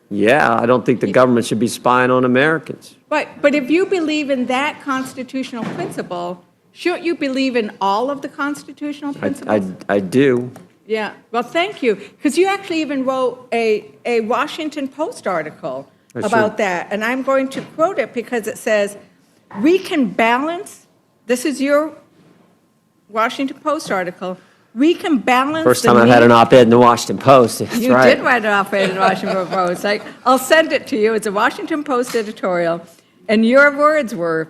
Yeah, I don't think the government should be spying on Americans. Right, but if you believe in that constitutional principle, shouldn't you believe in all of the constitutional principles? I do. Yeah, well, thank you, because you actually even wrote a Washington Post article about that, and I'm going to quote it because it says, we can balance, this is your Washington Post article, we can balance First time I've had an op-ed in the Washington Post. That's you right. did write an op-ed in the Washington Post. I'll send it to you. It's a Washington Post editorial, and your words were,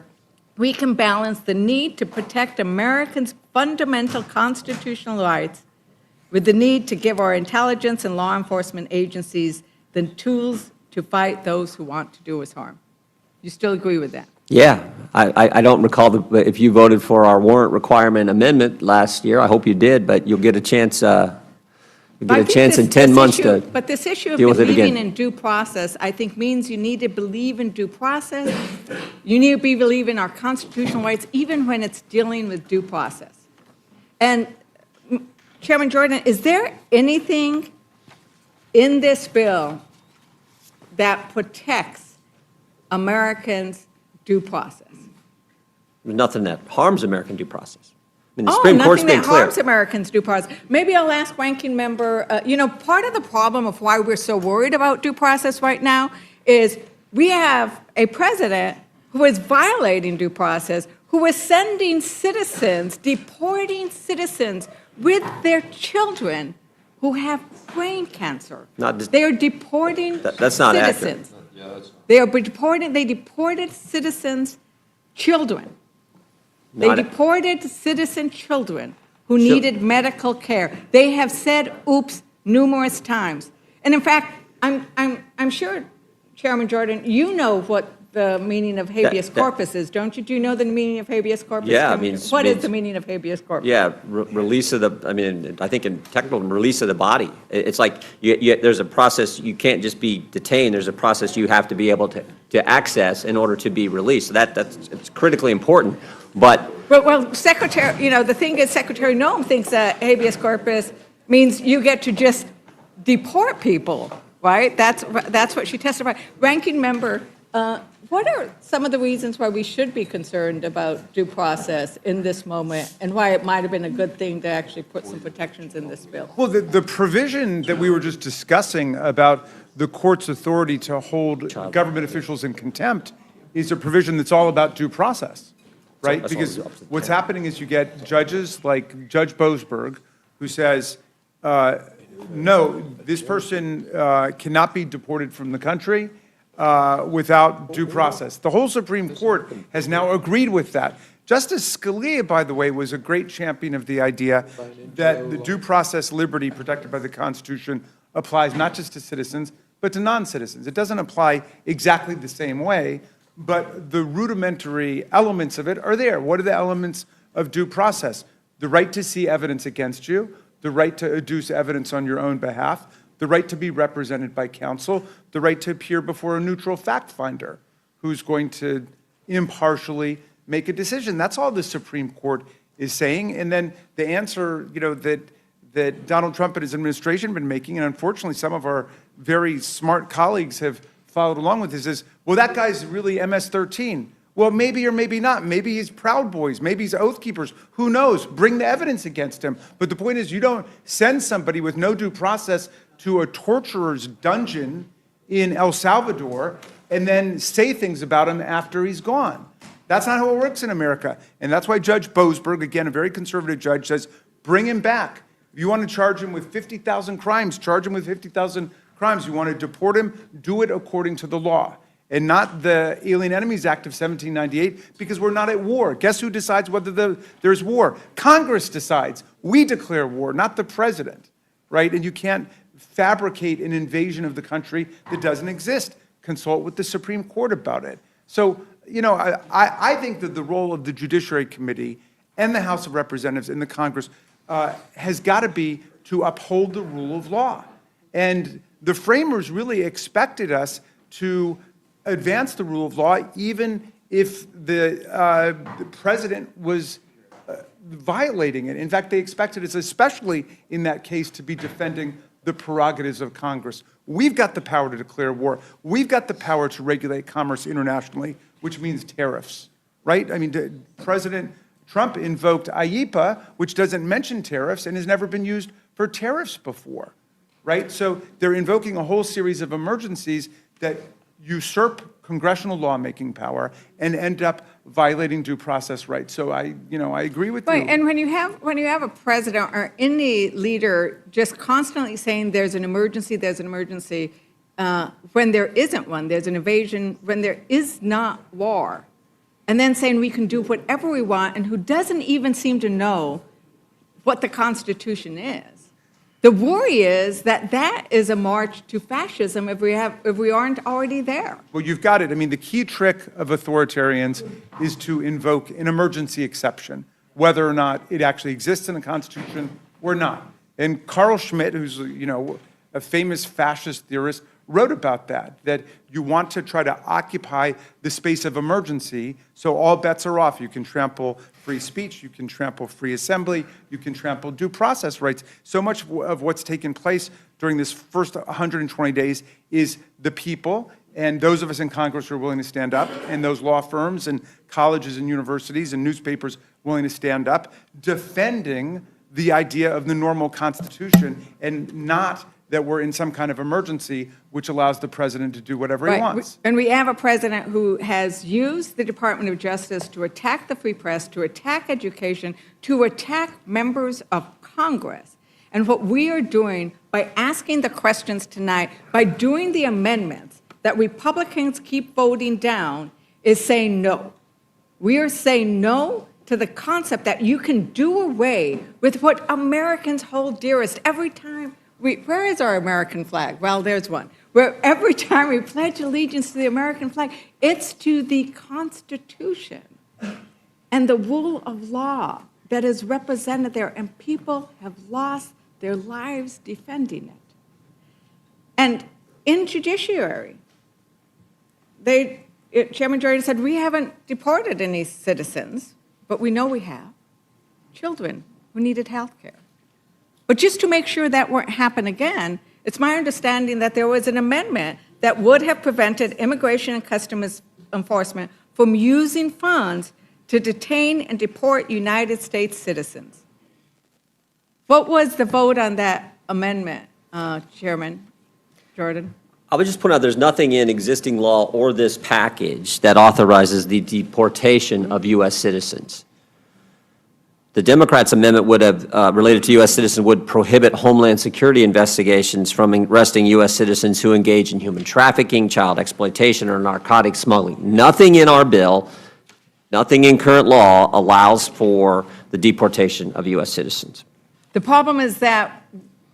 we can balance the need to protect Americans' fundamental constitutional rights with the need to give our intelligence and law enforcement agencies the tools to fight those who want to do us harm. You still agree with that? Yeah, I don't recall if you voted for our warrant requirement amendment last year. I hope you did, but you'll get a chance We get a chance in 10 months to But this issue of deal with it believing again. in due process, I think, means you need to believe in due process. You need to believe in our constitutional rights, even when it's dealing with due process. And Chairman Jordan, is there anything in this bill that protects Americans' due process? There's nothing that harms American due process. I mean, the Supreme Court's been nothing that clear. harms Americans' due process. Maybe I'll ask Ranking Member, part of the problem of why we're so worried about due process right now is we have a president who is violating due process, who is sending citizens, deporting citizens with their children who have brain cancer. They are deporting That's not accurate. citizens. They deported citizens' children. They Not- deported citizen children who needed medical care. They have said oops numerous times. And in fact, I'm sure, Chairman Jordan, you know what the meaning of habeas corpus is, don't you? Do you know the meaning of habeas corpus? Yeah, What is the meaning of habeas corpus? Yeah, release of the, I think in technical, release of the body. It's like, there's a process, you can't just be detained, there's a process you have to be able to access in order to be released. So it's critically important, but. Well, Secretary, the thing is, Secretary Noem thinks that habeas corpus means you get to just deport people, right? That's what she testified. Ranking Member, what are some of the reasons why we should be concerned about due process in this moment, and why it might have been a good thing to actually put some protections in this bill? Well, the provision that we were just discussing about the court's authority to hold government officials in contempt is a provision that's all about due process, right? Because what's happening is you get judges like Judge Boasberg, who says, no, this person cannot be deported from the country without due process. The whole Supreme Court has now agreed with that. Justice Scalia, by the way, was a great champion of the idea that the due process liberty protected by the Constitution applies not just to citizens, but to non-citizens. It doesn't apply exactly the same way, but the rudimentary elements of it are there. What are the elements of due process? The right to see evidence against you, the right to adduce evidence on your own behalf, the right to be represented by counsel, the right to appear before a neutral fact finder who's going to impartially make a decision. That's all the Supreme Court is saying. And then the answer, that Donald Trump and his administration have been making, and unfortunately some of our very smart colleagues have followed along with this, is, well, that guy's really MS-13. Well, maybe or maybe not. Maybe he's Proud Boys. Maybe he's Oath Keepers. Who knows? Bring the evidence against him. But the point is, you don't send somebody with no due process to a torturer's dungeon in El Salvador and then say things about him after he's gone. That's not how it works in America. And that's why Judge Boasberg, again, a very conservative judge, says, bring him back. If you want to charge him with 50,000 crimes, charge him with 50,000 crimes. You want to deport him, do it according to the law, and not the Alien Enemies Act of 1798, because we're not at war. Guess who decides whether there's war? Congress decides. We declare war, not the president, right? And you can't fabricate an invasion of the country that doesn't exist. Consult with the Supreme Court about it. So, I think that the role of the Judiciary Committee and the House of Representatives and the Congress has got to be to uphold the rule of law. And the framers really expected us to advance the rule of law, even if the president was violating it. In fact, they expected us, especially in that case, to be defending the prerogatives of Congress. We've got the power to declare war. We've got the power to regulate commerce internationally, which means tariffs, right? I mean, President Trump invoked IEEPA, which doesn't mention tariffs and has never been used for tariffs before, right? So they're invoking a whole series of emergencies that usurp congressional lawmaking power and end up violating due process rights. So I agree with you. Right, and when you have a president or any leader just constantly saying there's an emergency, when there isn't one, there's an invasion, when there is not war, and then saying we can do whatever we want, and who doesn't even seem to know what the Constitution is. The worry is that that is a march to fascism if we aren't already there. Well, you've got it. I mean, the key trick of authoritarians is to invoke an emergency exception, whether or not it actually exists in the Constitution or not. And Carl Schmitt, who's, a famous fascist theorist, wrote about that you want to try to occupy the space of emergency so all bets are off. You can trample free speech, you can trample free assembly, you can trample due process rights. So much of what's taken place during this first 120 days is the people and those of us in Congress who are willing to stand up, and those law firms and colleges and universities and newspapers willing to stand up, defending the idea of the normal Constitution and not that we're in some kind of emergency which allows the president to do whatever he wants. And we have a president who has used the Department of Justice to attack the free press, to attack education, to attack members of Congress. And what we are doing by asking the questions tonight, by doing the amendments that Republicans keep voting down, is saying no. We are saying no to the concept that you can do away with what Americans hold dearest every time. Where is our American flag? Well, there's one. Where every time we pledge allegiance to the American flag, it's to the Constitution and the rule of law that is represented there, and people have lost their lives defending it. And in Judiciary, Chairman Jordan said, we haven't deported any citizens, but we know we have children who needed health care. But just to make sure that won't happen again, it's my understanding that there was an amendment that would have prevented Immigration and Customs Enforcement from using funds to detain and deport United States citizens. What was the vote on that amendment, Chairman Jordan? I would just point out there's nothing in existing law or this package that authorizes the deportation of U.S. citizens. The Democrats' amendment would have, related to U.S. citizens, would prohibit Homeland Security investigations from arresting U.S. citizens who engage in human trafficking, child exploitation, or narcotic smuggling. Nothing in our bill, nothing in current law allows for the deportation of U.S. citizens. The problem is that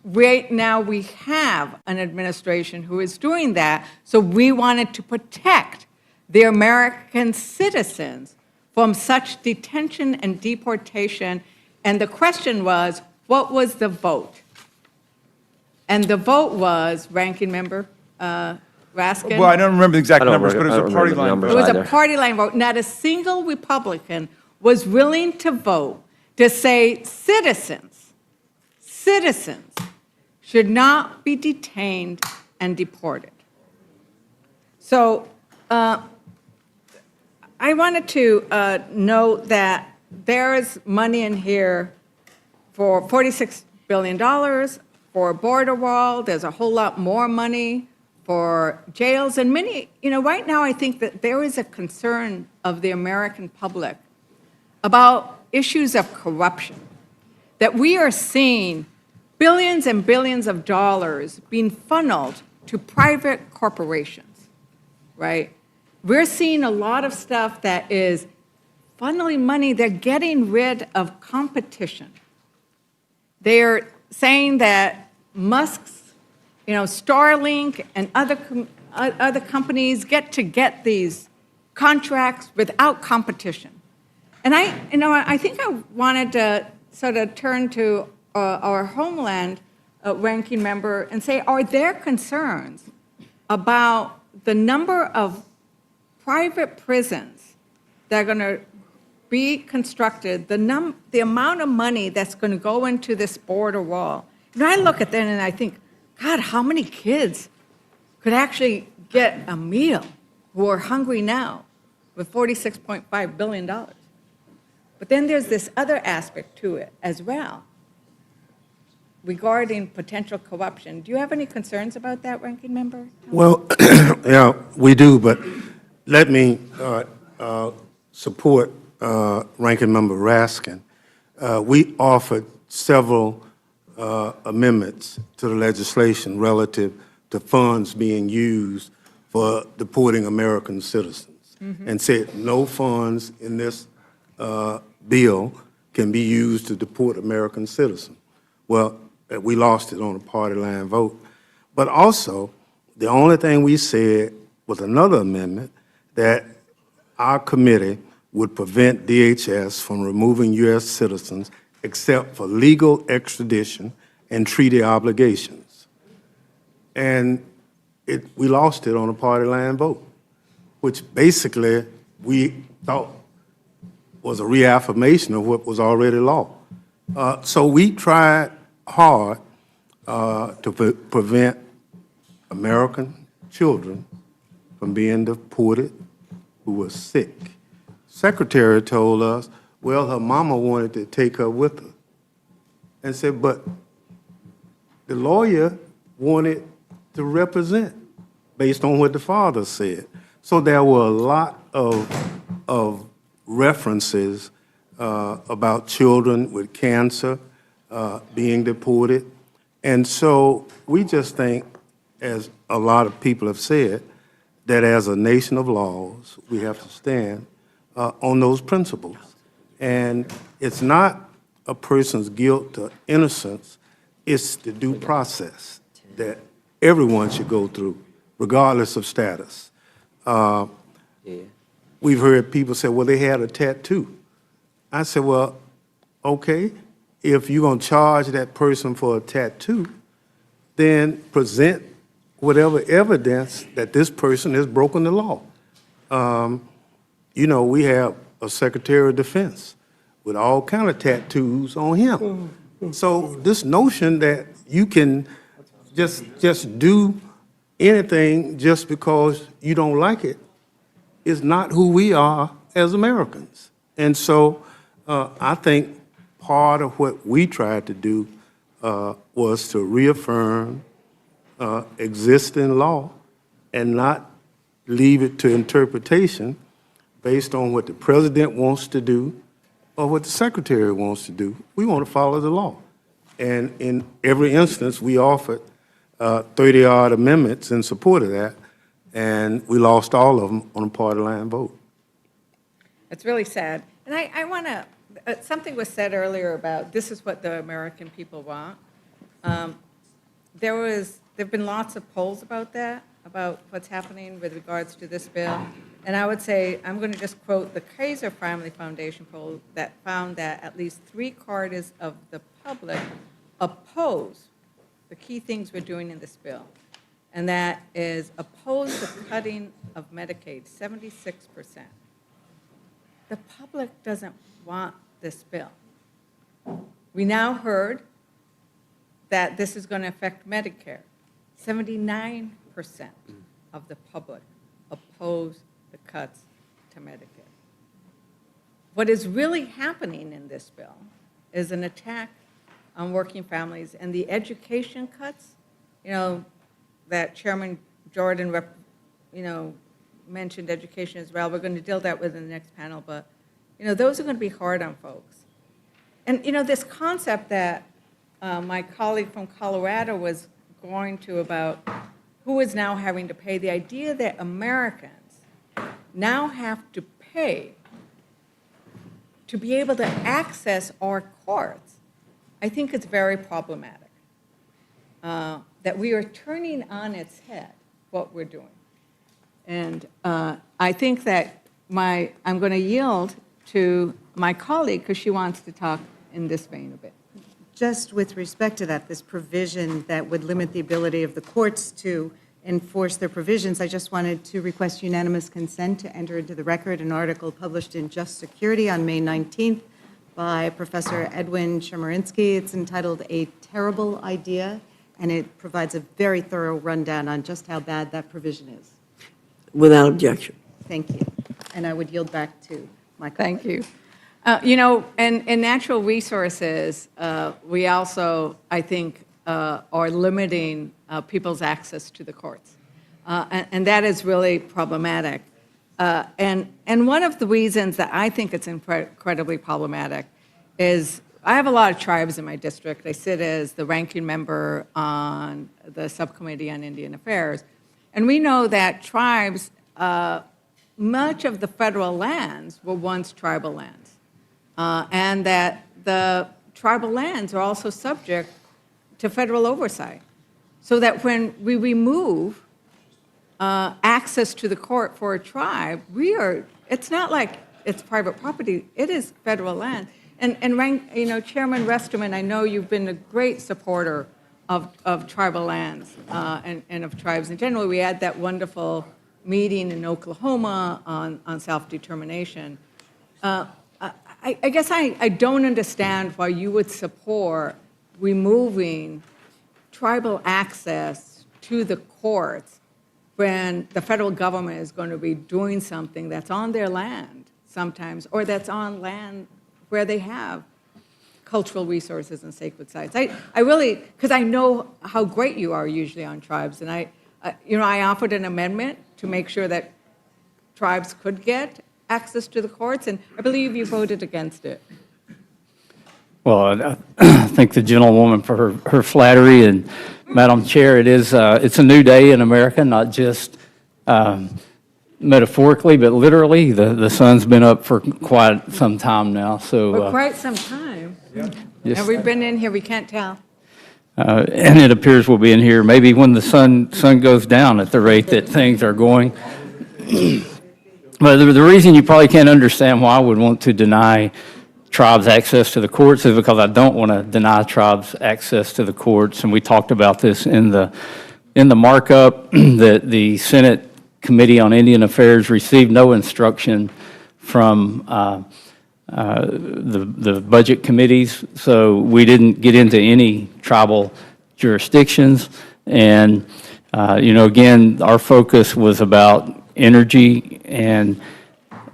right now we have an administration who is doing that, so we wanted to protect the American citizens from such detention and deportation. And the question was, what was the vote? And the vote was, Ranking Member Raskin? Well, I don't remember the exact numbers, but it was a party line vote. It was a party line vote. Not a single Republican was willing to vote to say citizens should not be detained and deported. So I wanted to note that there is money in here for $46 billion for a border wall. There's a whole lot more money for jails. And many, right now I think that there is a concern of the American public about issues of corruption, that we are seeing billions and billions of dollars being funneled to private corporations, right? We're seeing a lot of stuff that is funneling money. They're getting rid of competition. They're saying that Musk's, Starlink and other companies get these contracts without competition. And I think I wanted to sort of turn to our Homeland ranking member and say, are there concerns about the number of private prisons that are going to be constructed, the amount of money that's going to go into this border wall? I look at that and I think, God, how many kids could actually get a meal who are hungry now with $46.5 billion? But then there's this other aspect to it as well, regarding potential corruption. Do you have any concerns about that, Ranking Member? Well, yeah, we do, but let me support Ranking Member Raskin. We offered several amendments to the legislation relative to funds being used for deporting American citizens, and said no funds in this bill can be used to deport American citizens. Well, we lost it on a party line vote. But also, the only thing we said was another amendment that our committee would prevent DHS from removing U.S. citizens except for legal extradition and treaty obligations. And we lost it on a party line vote, which basically we thought was a reaffirmation of what was already law. So we tried hard to prevent American children from being deported who were sick. Secretary told us, well, her mama wanted to take her with her. And said, but the lawyer wanted to represent based on what the father said. So there were a lot of references about children with cancer being deported. And so we just think, as a lot of people have said, that as a nation of laws, we have to stand on those principles. And it's not a person's guilt or innocence, it's the due process that everyone should go through, regardless of status. We've heard people say, well, they had a tattoo. I said, well, okay, if you're going to charge that person for a tattoo, then present whatever evidence that this person has broken the law. You know, we have a Secretary of Defense with all kind of tattoos on him. So this notion that you can just do anything just because you don't like it is not who we are as Americans. And so I think part of what we tried to do was to reaffirm existing law and not leave it to interpretation based on what the president wants to do or what the secretary wants to do. We want to follow the law. And in every instance, we offered 30-odd amendments in support of that, and we lost all of them on a party line vote. It's really sad. And I want to, something was said earlier about this is what the American people want. There have been lots of polls about that, about what's happening with regards to this bill. And I would say, I'm going to just quote the Kaiser Family Foundation poll that found that at least 3/4 of the public oppose the key things we're doing in this bill. And that is oppose the cutting of Medicaid, 76%. The public doesn't want this bill. We now heard that this is going to affect Medicare. 79% of the public oppose the cuts to Medicare. What is really happening in this bill is an attack on working families, and the education cuts, you know, that Chairman Jordan, mentioned education as well. We're going to deal that with in the next panel, but, you know, those are going to be hard on folks. And, you know, this concept that my colleague from Colorado was going to about who is now having to pay, the idea that Americans now have to pay to be able to access our courts, I think it's very problematic. That we are turning on its head what we're doing. And I think that I'm going to yield to my colleague because she wants to talk in this vein a bit. Just with respect to that, this provision that would limit the ability of the courts to enforce their provisions, I just wanted to request unanimous consent to enter into the record an article published in Just Security on May 19th by Professor Edwin Chemerinsky. It's entitled A Terrible Idea, and it provides a very thorough rundown on just how bad that provision is. Without objection. Thank you. And I would yield back to my colleague. Thank you. You know, in natural resources, we also, I think, are limiting people's access to the courts. And that is really problematic. And one of the reasons that I think it's incredibly problematic is I have a lot of tribes in my district. I sit as the ranking member on the Subcommittee on Indian Affairs. And we know that tribes, much of the federal lands were once tribal lands. And that the tribal lands are also subject to federal oversight. So that when we remove access to the court for a tribe, it's not like it's private property, it is federal land. Chairman Resterman, I know you've been a great supporter of tribal lands and of tribes in general. We had that wonderful meeting in Oklahoma on self-determination. I guess I don't understand why you would support removing tribal access to the courts when the federal government is going to be doing something that's on their land sometimes, or that's on land where they have cultural resources and sacred sites. I really, because I know how great you are usually on tribes, and I offered an amendment to make sure that tribes could get access to the courts, and I believe you voted against it. Well, I thank the gentlewoman for her flattery, and Madam Chair, it's a new day in America, not just metaphorically, but literally. The sun's been up for quite some time now, so. For quite some time. Yes. And we've been in here, we can't tell. And it appears we'll be in here maybe when the sun goes down at the rate that things are going. But the reason you probably can't understand why I would want to deny tribes access to the courts is because I don't want to deny tribes access to the courts. And we talked about this in the markup that the Senate Committee on Indian Affairs received no instruction from the budget committees, so we didn't get into any tribal jurisdictions. And, again, our focus was about energy, and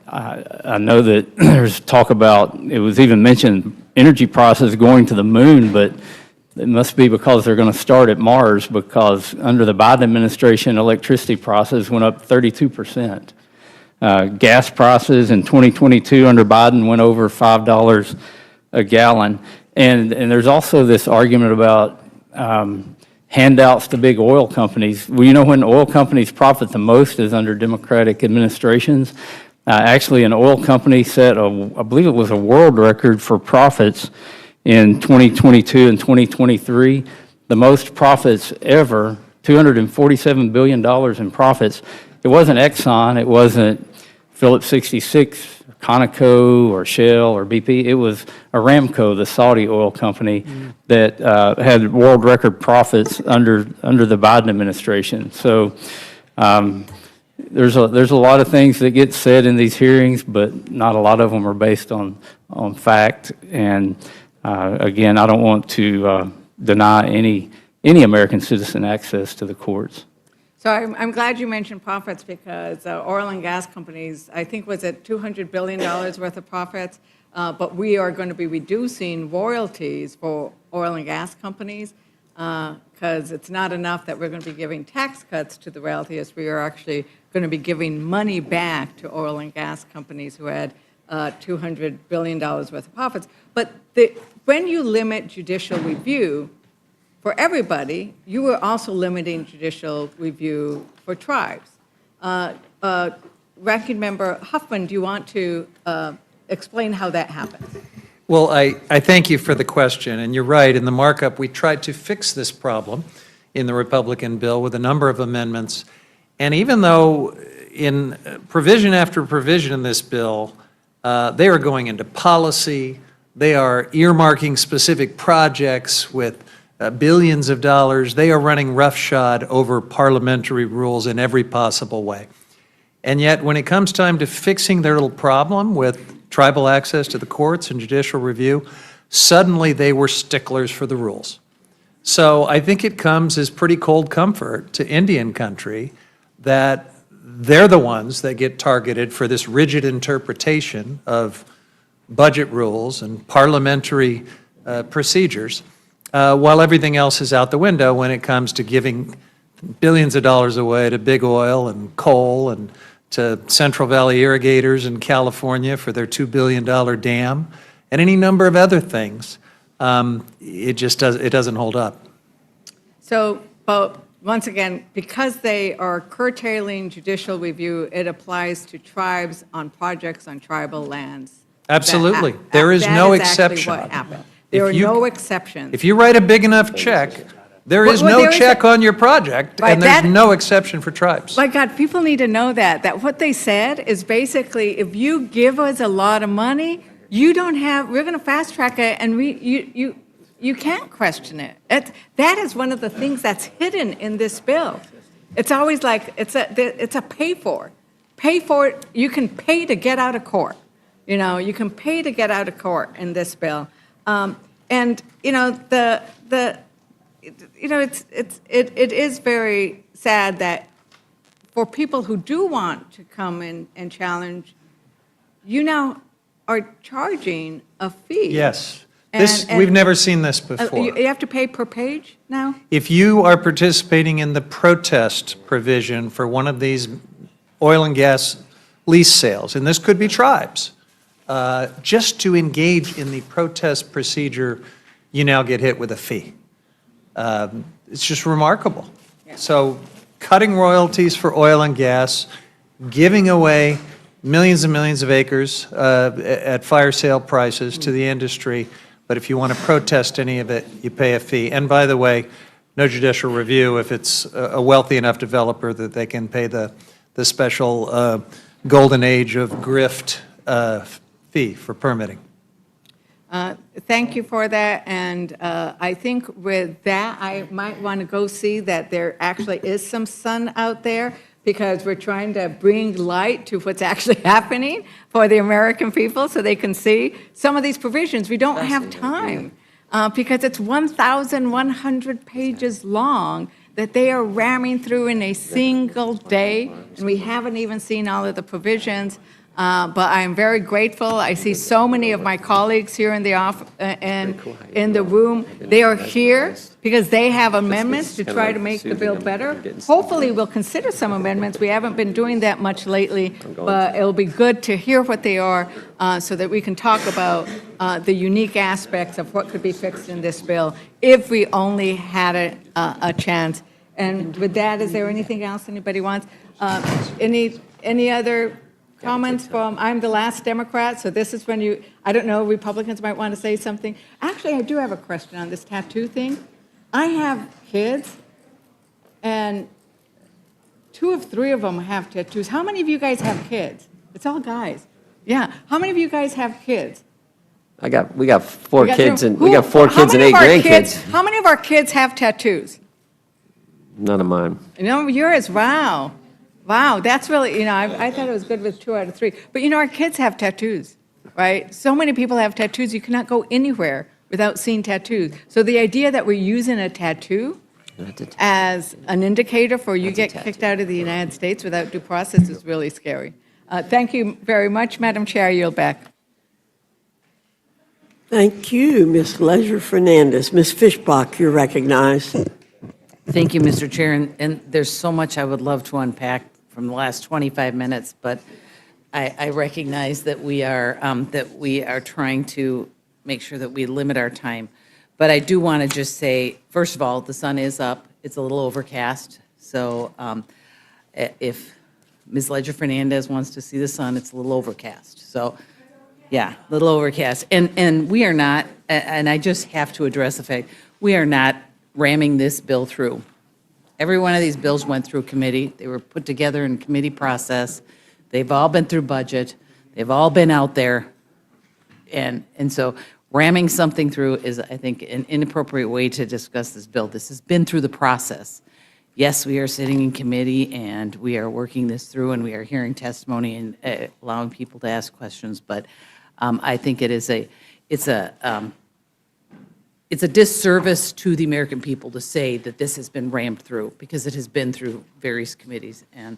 I know that there's talk about, it was even mentioned, energy prices going to the moon, but it must be because they're going to start at Mars, because under the Biden administration, electricity prices went up 32%. Gas prices in 2022 under Biden went over $5 a gallon. And there's also this argument about handouts to big oil companies. Well, when oil companies profit the most is under Democratic administrations. Actually, an oil company set, I believe it was a world record for profits in 2022 and 2023. The most profits ever, $247 billion in profits. It wasn't Exxon, it wasn't Phillips 66, Conoco, or Shell, or BP. It was Aramco, the Saudi oil company, that had world record profits under the Biden administration. So there's a lot of things that get said in these hearings, but not a lot of them are based on fact. And again, I don't want to deny any American citizen access to the courts. So I'm glad you mentioned profits, because oil and gas companies, I think, was at $200 billion worth of profits, but we are going to be reducing royalties for oil and gas companies, because it's not enough that we're going to be giving tax cuts to the royalties. We are actually going to be giving money back to oil and gas companies who had $200 billion worth of profits. But when you limit judicial review for everybody, you are also limiting judicial review for tribes. Ranking Member Huffman, do you want to explain how that happens? Well, I thank you for the question, and you're right. In the markup, we tried to fix this problem in the Republican bill with a number of amendments. And even though in provision after provision in this bill, they are going into policy, they are earmarking specific projects with billions of dollars, they are running roughshod over parliamentary rules in every possible way. And yet, when it comes time to fixing their little problem with tribal access to the courts and judicial review, suddenly they were sticklers for the rules. So I think it comes as pretty cold comfort to Indian country that they're the ones that get targeted for this rigid interpretation of budget rules and parliamentary procedures, while everything else is out the window when it comes to giving billions of dollars away to big oil and coal and to Central Valley irrigators in California for their $2 billion dam and any number of other things. It doesn't hold up. So, but once again, because they are curtailing judicial review, it applies to tribes on projects on tribal lands. Absolutely. There is no exception. That is exactly what happened. There are no exceptions. If you write a big enough check, there is no check on your project, and there's no exception for tribes. My God, people need to know that what they said is basically, if you give us a lot of money, You don't have, we're going to fast track it, and you can't question it. That is one of the things that's hidden in this bill. It's always like, it's a pay for. Pay for it, you can pay to get out of court. You know, you can pay to get out of court in this bill. And, you know, it is very sad that for people who do want to come in and challenge, you now are charging a fee. Yes. And We've never seen this before. You have to pay per page now? If you are participating in the protest provision for one of these oil and gas lease sales, and this could be tribes, just to engage in the protest procedure, you now get hit with a fee. It's just remarkable. So cutting royalties for oil and gas, giving away millions and millions of acres at fire sale prices to the industry, but if you want to protest any of it, you pay a fee. And by the way, no judicial review if it's a wealthy enough developer that they can pay the special golden age of grift fee for permitting. Thank you for that, and I think with that, I might want to go see that there actually is some sun out there, because we're trying to bring light to what's actually happening for the American people so they can see some of these provisions. We don't have time because it's 1,100 pages long that they are ramming through in a single day, and we haven't even seen all of the provisions. But I am very grateful. I see so many of my colleagues here in the and in the room. They are here because they have amendments to try to make the bill better. Hopefully, we'll consider some amendments. We haven't been doing that much lately, but it'll be good to hear what they are so that we can talk about the unique aspects of what could be fixed in this bill if we only had a chance. And with that, is there anything else anybody wants? Any other comments from, I'm the last Democrat, so this is when I don't know, Republicans might want to say something. Actually, I do have a question on this tattoo thing. I have kids, and 2 of 3 of them have tattoos. How many of you guys have kids? It's all guys. Yeah. How many of you guys have kids? We got 4 kids and 8 grandkids. How many of our kids have tattoos? None of mine. No, yours, wow. Wow, that's really, I thought it was good with 2 out of 3. But our kids have tattoos, right? So many people have tattoos, you cannot go anywhere without seeing tattoos. So the idea that we're using a tattoo as an indicator for you get kicked out of the United States without due process is really scary. Thank you very much, Madam Chair. I yield back. Thank you, Ms. Leisure-Fernandez. Ms. Fishbach, you're recognized. Thank you, Mr. Chair, and there's so much I would love to unpack from the last 25 minutes, but I recognize that we are trying to make sure that we limit our time. But I do want to just say, first of all, the sun is up. It's a little overcast, so if Ms. Leisure-Fernandez wants to see the sun, it's a little overcast. So, yeah, a little overcast. And we are not, and I just have to address the fact, we are not ramming this bill through. Every one of these bills went through committee. They were put together in committee process. They've all been through budget. They've all been out there. And so ramming something through is, I think, an inappropriate way to discuss this bill. This has been through the process. Yes, we are sitting in committee and we are working this through and we are hearing testimony and allowing people to ask questions. But I think it's a disservice to the American people to say that this has been rammed through, because it has been through various committees. And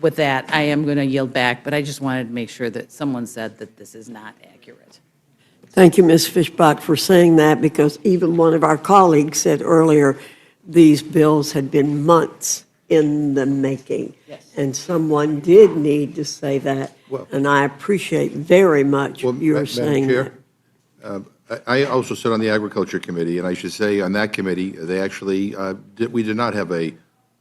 with that, I am going to yield back, but I just wanted to make sure that someone said that this is not accurate. Thank you, Ms. Fishbach, for saying that, because even one of our colleagues said earlier these bills had been months in the making. Yes. And someone did need to say that, and I appreciate very much your saying that. Madam Chair, I also sit on the Agriculture Committee, and I should say on that committee, they actually, we did not have a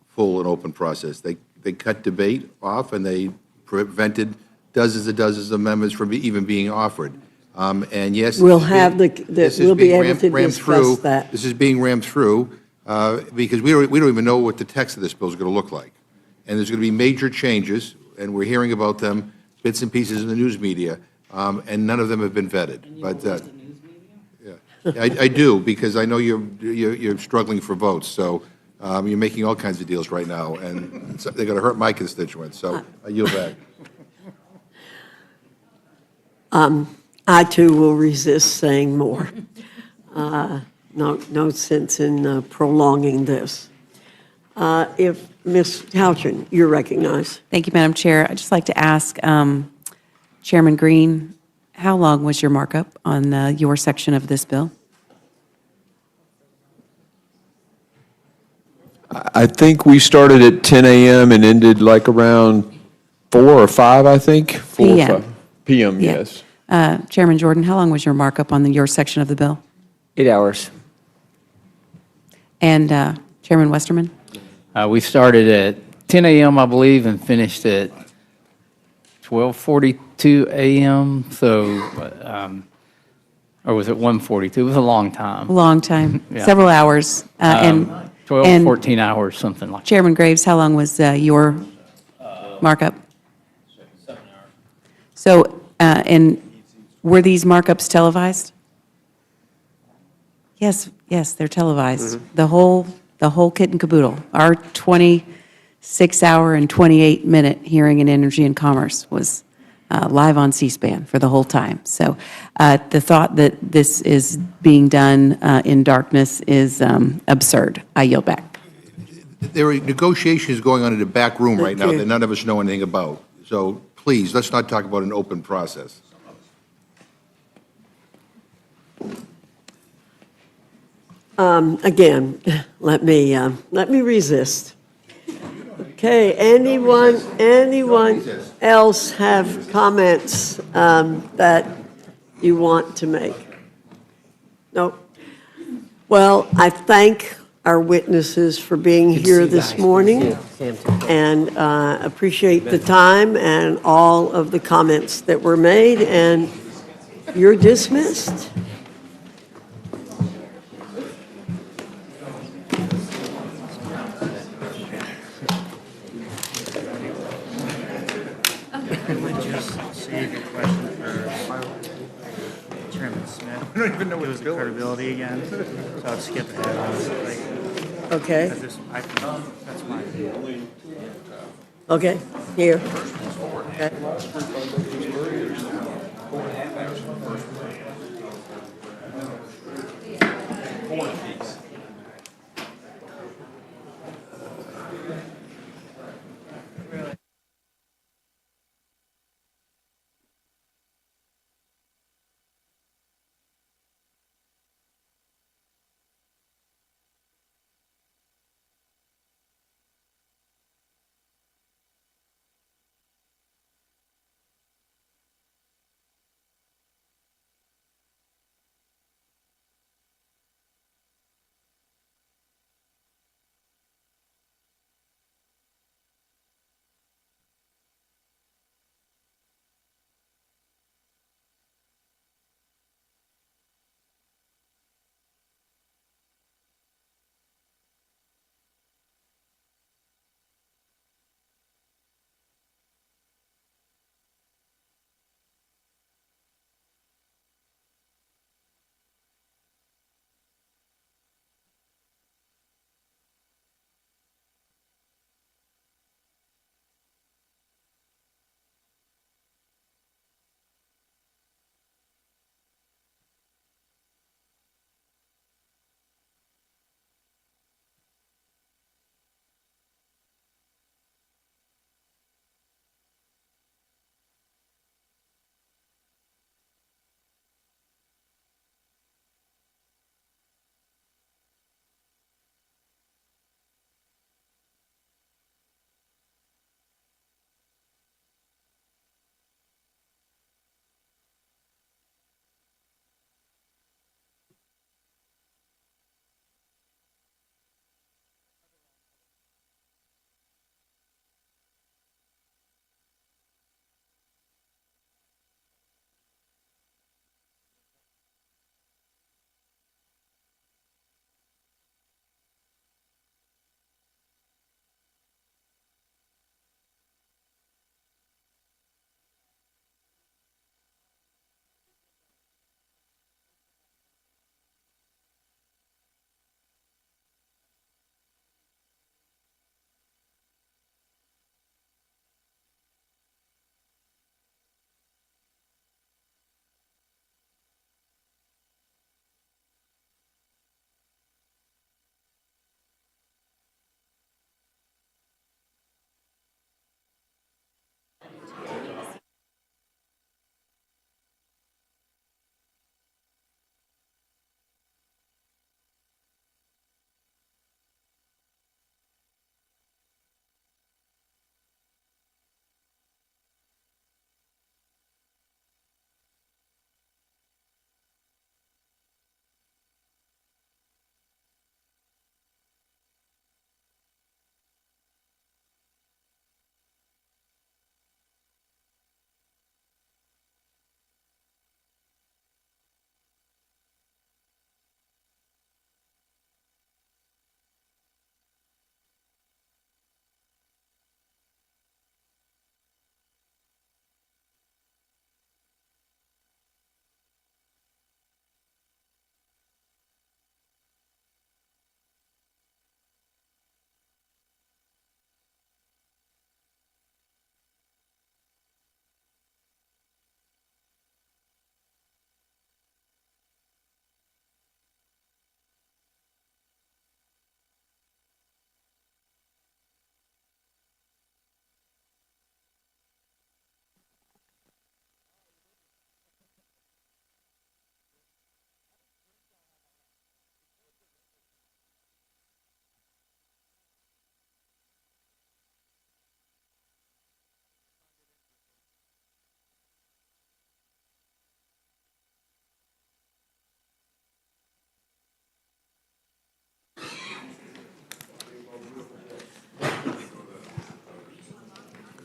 full and open process. They cut debate off, and they prevented dozens of amendments from even being offered. And yes, we'll be able to discuss that. This is being rammed through because we don't even know what the text of this bill is going to look like. And there's going to be major changes, and we're hearing about them, bits and pieces in the news media, and none of them have been vetted. But yeah, I do, because I know you're struggling for votes, so you're making all kinds of deals right now, and they're going to hurt my constituents, so I yield back. I too will resist saying more. No sense in prolonging this. If Ms. Houchin, you're recognized. Thank you, Madam Chair. I'd just like to ask Chairman Green, how long was your markup on your section of this bill? I think we started at 10 a.m. and ended like around 4 or 5, I think. 4 or 5 p.m., Yeah. yes. Chairman Jordan, how long was your markup on your section of the bill? 8 hours. And Chairman Westerman? We started at 10 a.m., I believe, and finished at 12:42 a.m., so, or was it 1:42? It was a long time. A long time, Yeah. several hours. 12, 14 hours, something like that. Chairman Graves, how long was your markup? 7 hours. So, and were these markups televised? Yes, they're televised. The whole kit and caboodle. Our 26-hour and 28-minute hearing in Energy and Commerce was live on C-SPAN for the whole time. So the thought that this is being done in darkness is absurd. I yield back. There are negotiations going on in the back room right now Thank you. that none of us know anything about. So please, let's not talk about an open process. Again, let me resist. Okay, anyone else have comments that you want to make? No? Well, I thank our witnesses for being here this morning and appreciate the time and all of the comments that were made, and you're dismissed. Save your question for Chairman Smith. I don't even know what it was the bill is. credibility again, so I'll skip ahead. Okay. That's fine. Okay, here. Okay.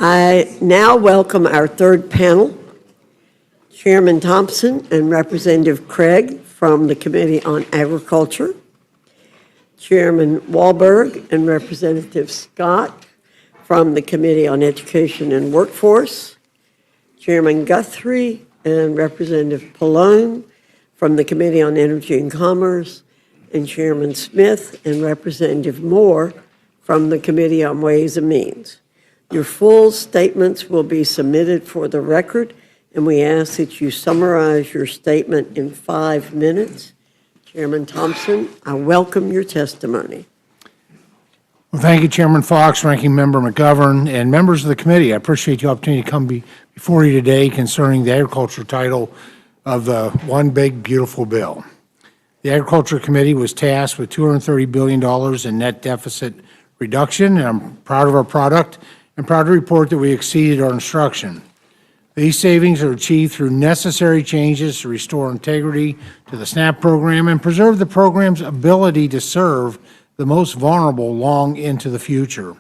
I now welcome our third panel, Chairman Thompson and Representative Craig from the Committee on Agriculture, Chairman Wahlberg and Representative Scott from the Committee on Education and Workforce, Chairman Guthrie and Representative Pallone from the Committee on Energy and Commerce, and Chairman Smith and Representative Moore from the Committee on Ways and Means. Your full statements will be submitted for the record, and we ask that you summarize your statement in 5 minutes. Chairman Thompson, I welcome your testimony. Well, thank you, Chairman Fox, Ranking Member McGovern, and members of the committee. I appreciate the opportunity to come before you today concerning the agriculture title of the One Big Beautiful Bill. The Agriculture Committee was tasked with $230 billion in net deficit reduction, and I'm proud of our product and proud to report that we exceeded our instruction. These savings are achieved through necessary changes to restore integrity to the SNAP program and preserve the program's ability to serve the most vulnerable long into the future.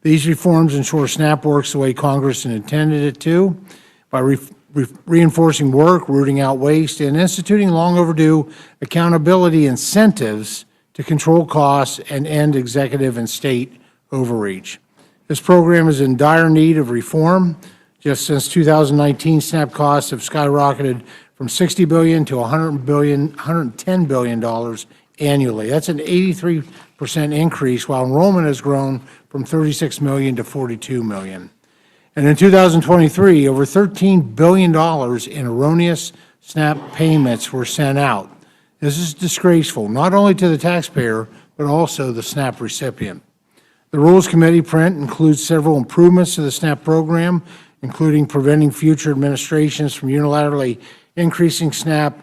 These reforms ensure SNAP works the way Congress intended it to by reinforcing work, rooting out waste, and instituting long overdue accountability incentives to control costs and end executive and state overreach. This program is in dire need of reform. Just since 2019, SNAP costs have skyrocketed from $60 billion to $110 billion annually. That's an 83% increase, while enrollment has grown from 36 million to 42 million. And in 2023, over $13 billion in erroneous SNAP payments were sent out. This is disgraceful, not only to the taxpayer, but also the SNAP recipient. The Rules Committee print includes several improvements to the SNAP program, including preventing future administrations from unilaterally increasing SNAP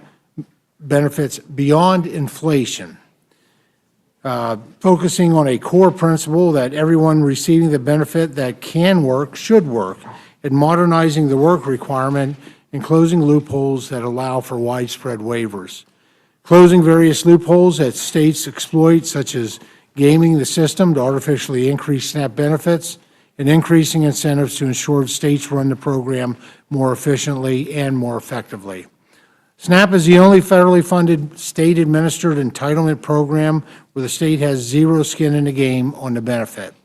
benefits beyond inflation, focusing on a core principle that everyone receiving the benefit that can work should work, and modernizing the work requirement and closing loopholes that allow for widespread waivers. Closing various loopholes that states exploit, such as gaming the system to artificially increase SNAP benefits, and increasing incentives to ensure states run the program more efficiently and more effectively. SNAP is the only federally funded state-administered entitlement program where the state has zero skin in the game on the benefit.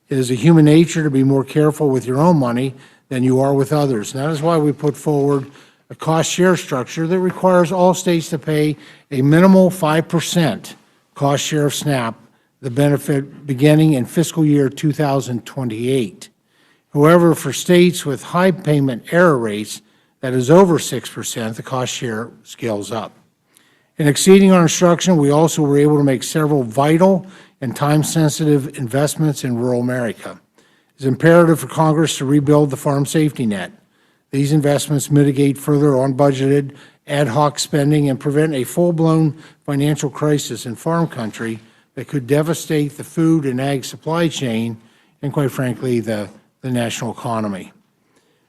It is a human nature to be more careful with your own money than you are with others. And that is why we put forward a cost-share structure that requires all states to pay a minimal 5% cost share of SNAP, the benefit beginning in fiscal year 2028. However, for states with high payment error rates, that is over 6%, the cost share scales up. In exceeding our instruction, we also were able to make several vital and time-sensitive investments in rural America. It's imperative for Congress to rebuild the farm safety net. These investments mitigate further unbudgeted ad hoc spending and prevent a full-blown financial crisis in farm country that could devastate the food and ag supply chain and, quite frankly, the national economy.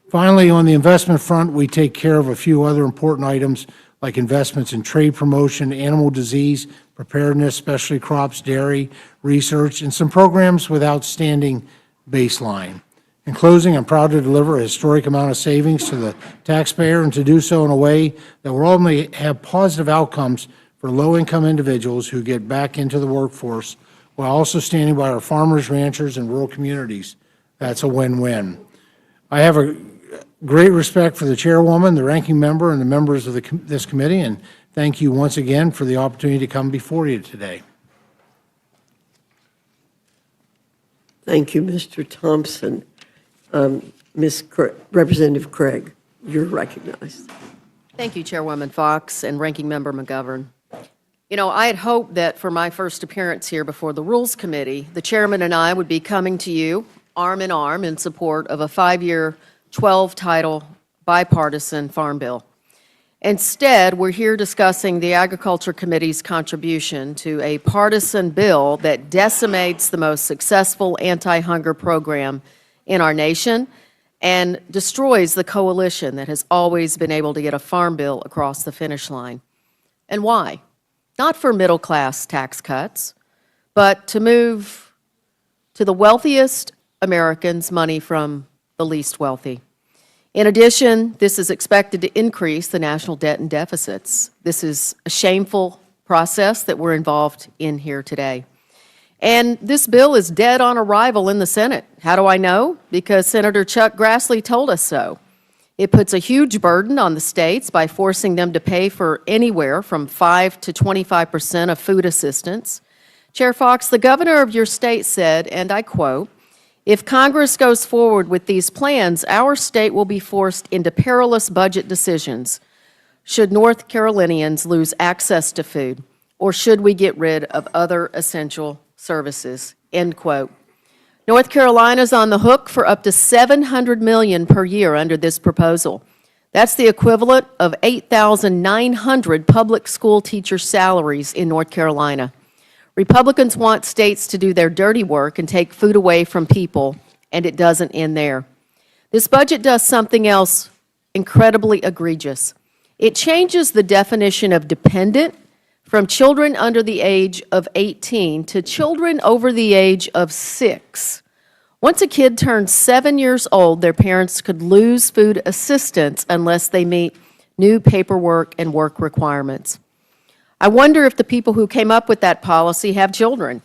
Finally, on the investment front, we take care of a few other important items like investments in trade promotion, animal disease preparedness, specialty crops, dairy, research, and some programs with outstanding baseline. In closing, I'm proud to deliver a historic amount of savings to the taxpayer and to do so in a way that will only have positive outcomes for low-income individuals who get back into the workforce while also standing by our farmers, ranchers, and rural communities. That's a win-win. I have a great respect for the chairwoman, the ranking member, and the members of this committee, and thank you once again for the opportunity to come before you today. Thank you, Mr. Thompson. Representative Craig, you're recognized. Thank you, Chairwoman Fox and Ranking Member McGovern. You know, I had hoped that for my first appearance here before the Rules Committee, the chairman and I would be coming to you arm in arm in support of a 5-year, 12-title bipartisan farm bill. Instead, we're here discussing the Agriculture Committee's contribution to a partisan bill that decimates the most successful anti-hunger program in our nation and destroys the coalition that has always been able to get a farm bill across the finish line. And why? Not for middle-class tax cuts, but to move to the wealthiest Americans money from the least wealthy. In addition, this is expected to increase the national debt and deficits. This is a shameful process that we're involved in here today. And this bill is dead on arrival in the Senate. How do I know? Because Senator Chuck Grassley told us so. It puts a huge burden on the states by forcing them to pay for anywhere from 5 to 25% of food assistance. Chair Fox, the governor of your state said, and I quote, "If Congress goes forward with these plans, our state will be forced into perilous budget decisions. Should North Carolinians lose access to food, or should we get rid of other essential services?" End quote. North Carolina's on the hook for up to $700 million per year under this proposal. That's the equivalent of 8,900 public school teacher salaries in North Carolina. Republicans want states to do their dirty work and take food away from people, and it doesn't end there. This budget does something else incredibly egregious. It changes the definition of dependent from children under the age of 18 to children over the age of 6. Once a kid turns 7 years old, their parents could lose food assistance unless they meet new paperwork and work requirements. I wonder if the people who came up with that policy have children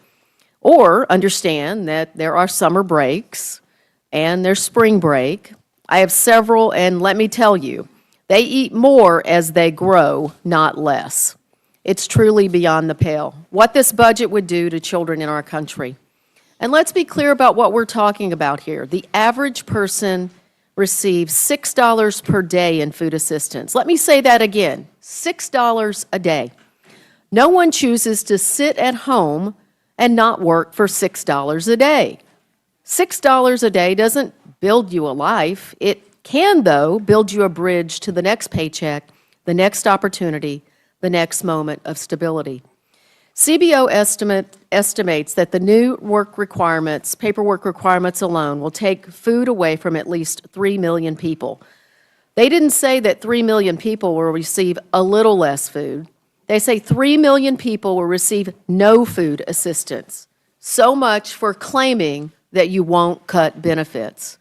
or understand that there are summer breaks and there's spring break. I have several, and let me tell you, they eat more as they grow, not less. It's truly beyond the pale what this budget would do to children in our country. And let's be clear about what we're talking about here. The average person receives $6 per day in food assistance. Let me say that again, $6 a day. No one chooses to sit at home and not work for $6 a day. $6 a day doesn't build you a life. It can, though, build you a bridge to the next paycheck, the next opportunity, the next moment of stability. CBO estimates that the new work requirements, paperwork requirements alone, will take food away from at least 3 million people. They didn't say that 3 million people will receive a little less food. They say 3 million people will receive no food assistance. So much for claiming that you won't cut benefits.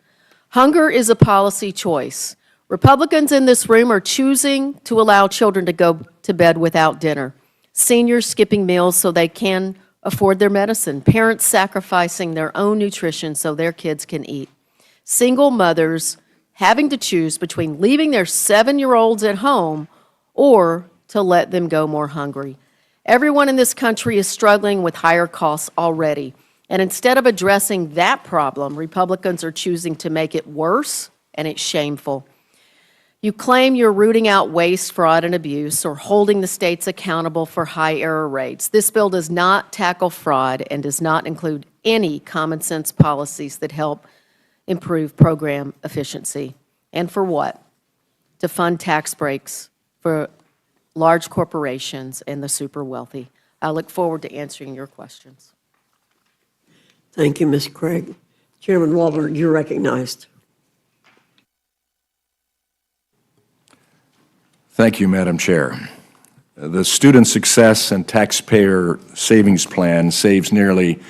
Hunger is a policy choice. Republicans in this room are choosing to allow children to go to bed without dinner, seniors skipping meals so they can afford their medicine, parents sacrificing their own nutrition so their kids can eat, single mothers having to choose between leaving their 7-year-olds at home or to let them go more hungry. Everyone in this country is struggling with higher costs already, and instead of addressing that problem, Republicans are choosing to make it worse, and it's shameful. You claim you're rooting out waste, fraud, and abuse, or holding the states accountable for high error rates. This bill does not tackle fraud and does not include any common sense policies that help improve program efficiency. And for what? To fund tax breaks for large corporations and the super wealthy. I look forward to answering your questions. Thank you, Ms. Craig. Chairman Walberg, you're recognized. Thank you, Madam Chair. The Student Success and Taxpayer Savings Plan saves nearly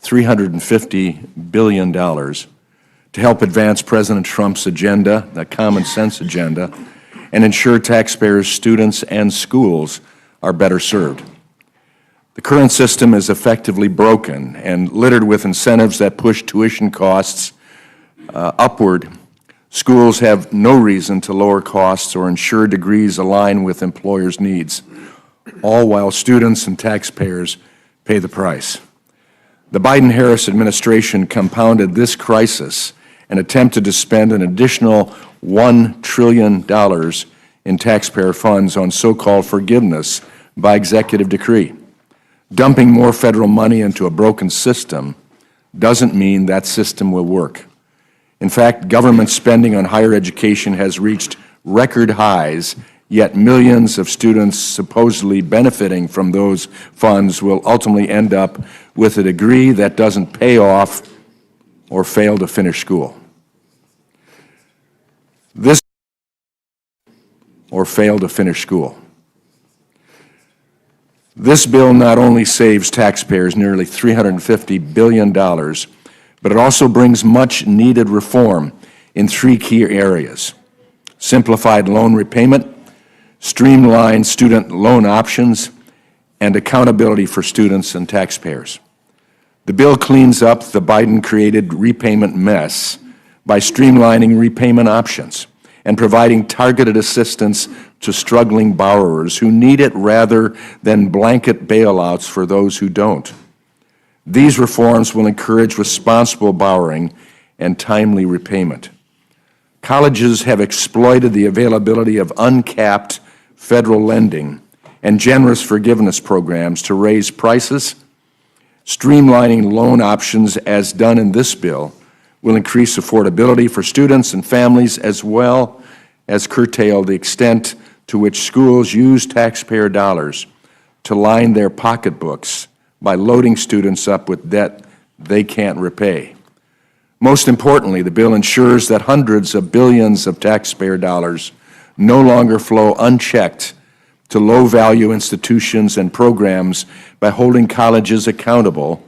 $350 billion to help advance President Trump's agenda, the common sense agenda, and ensure taxpayers, students, and schools are better served. The current system is effectively broken and littered with incentives that push tuition costs upward. Schools have no reason to lower costs or ensure degrees align with employers' needs, all while students and taxpayers pay the price. The Biden-Harris administration compounded this crisis and attempted to spend an additional $1 trillion in taxpayer funds on so-called forgiveness by executive decree. Dumping more federal money into a broken system doesn't mean that system will work. In fact, government spending on higher education has reached record highs, yet millions of students supposedly benefiting from those funds will ultimately end up with a degree that doesn't pay off or fail to finish school. This bill not only saves taxpayers nearly $350 billion, but it also brings much-needed reform in 3 key areas: simplified loan repayment, streamlined student loan options, and accountability for students and taxpayers. The bill cleans up the Biden-created repayment mess by streamlining repayment options and providing targeted assistance to struggling borrowers who need it rather than blanket bailouts for those who don't. These reforms will encourage responsible borrowing and timely repayment. Colleges have exploited the availability of uncapped federal lending and generous forgiveness programs to raise prices. Streamlining loan options, as done in this bill, will increase affordability for students and families, as well as curtail the extent to which schools use taxpayer dollars to line their pocketbooks by loading students up with debt they can't repay. Most importantly, the bill ensures that hundreds of billions of taxpayer dollars no longer flow unchecked to low-value institutions and programs by holding colleges accountable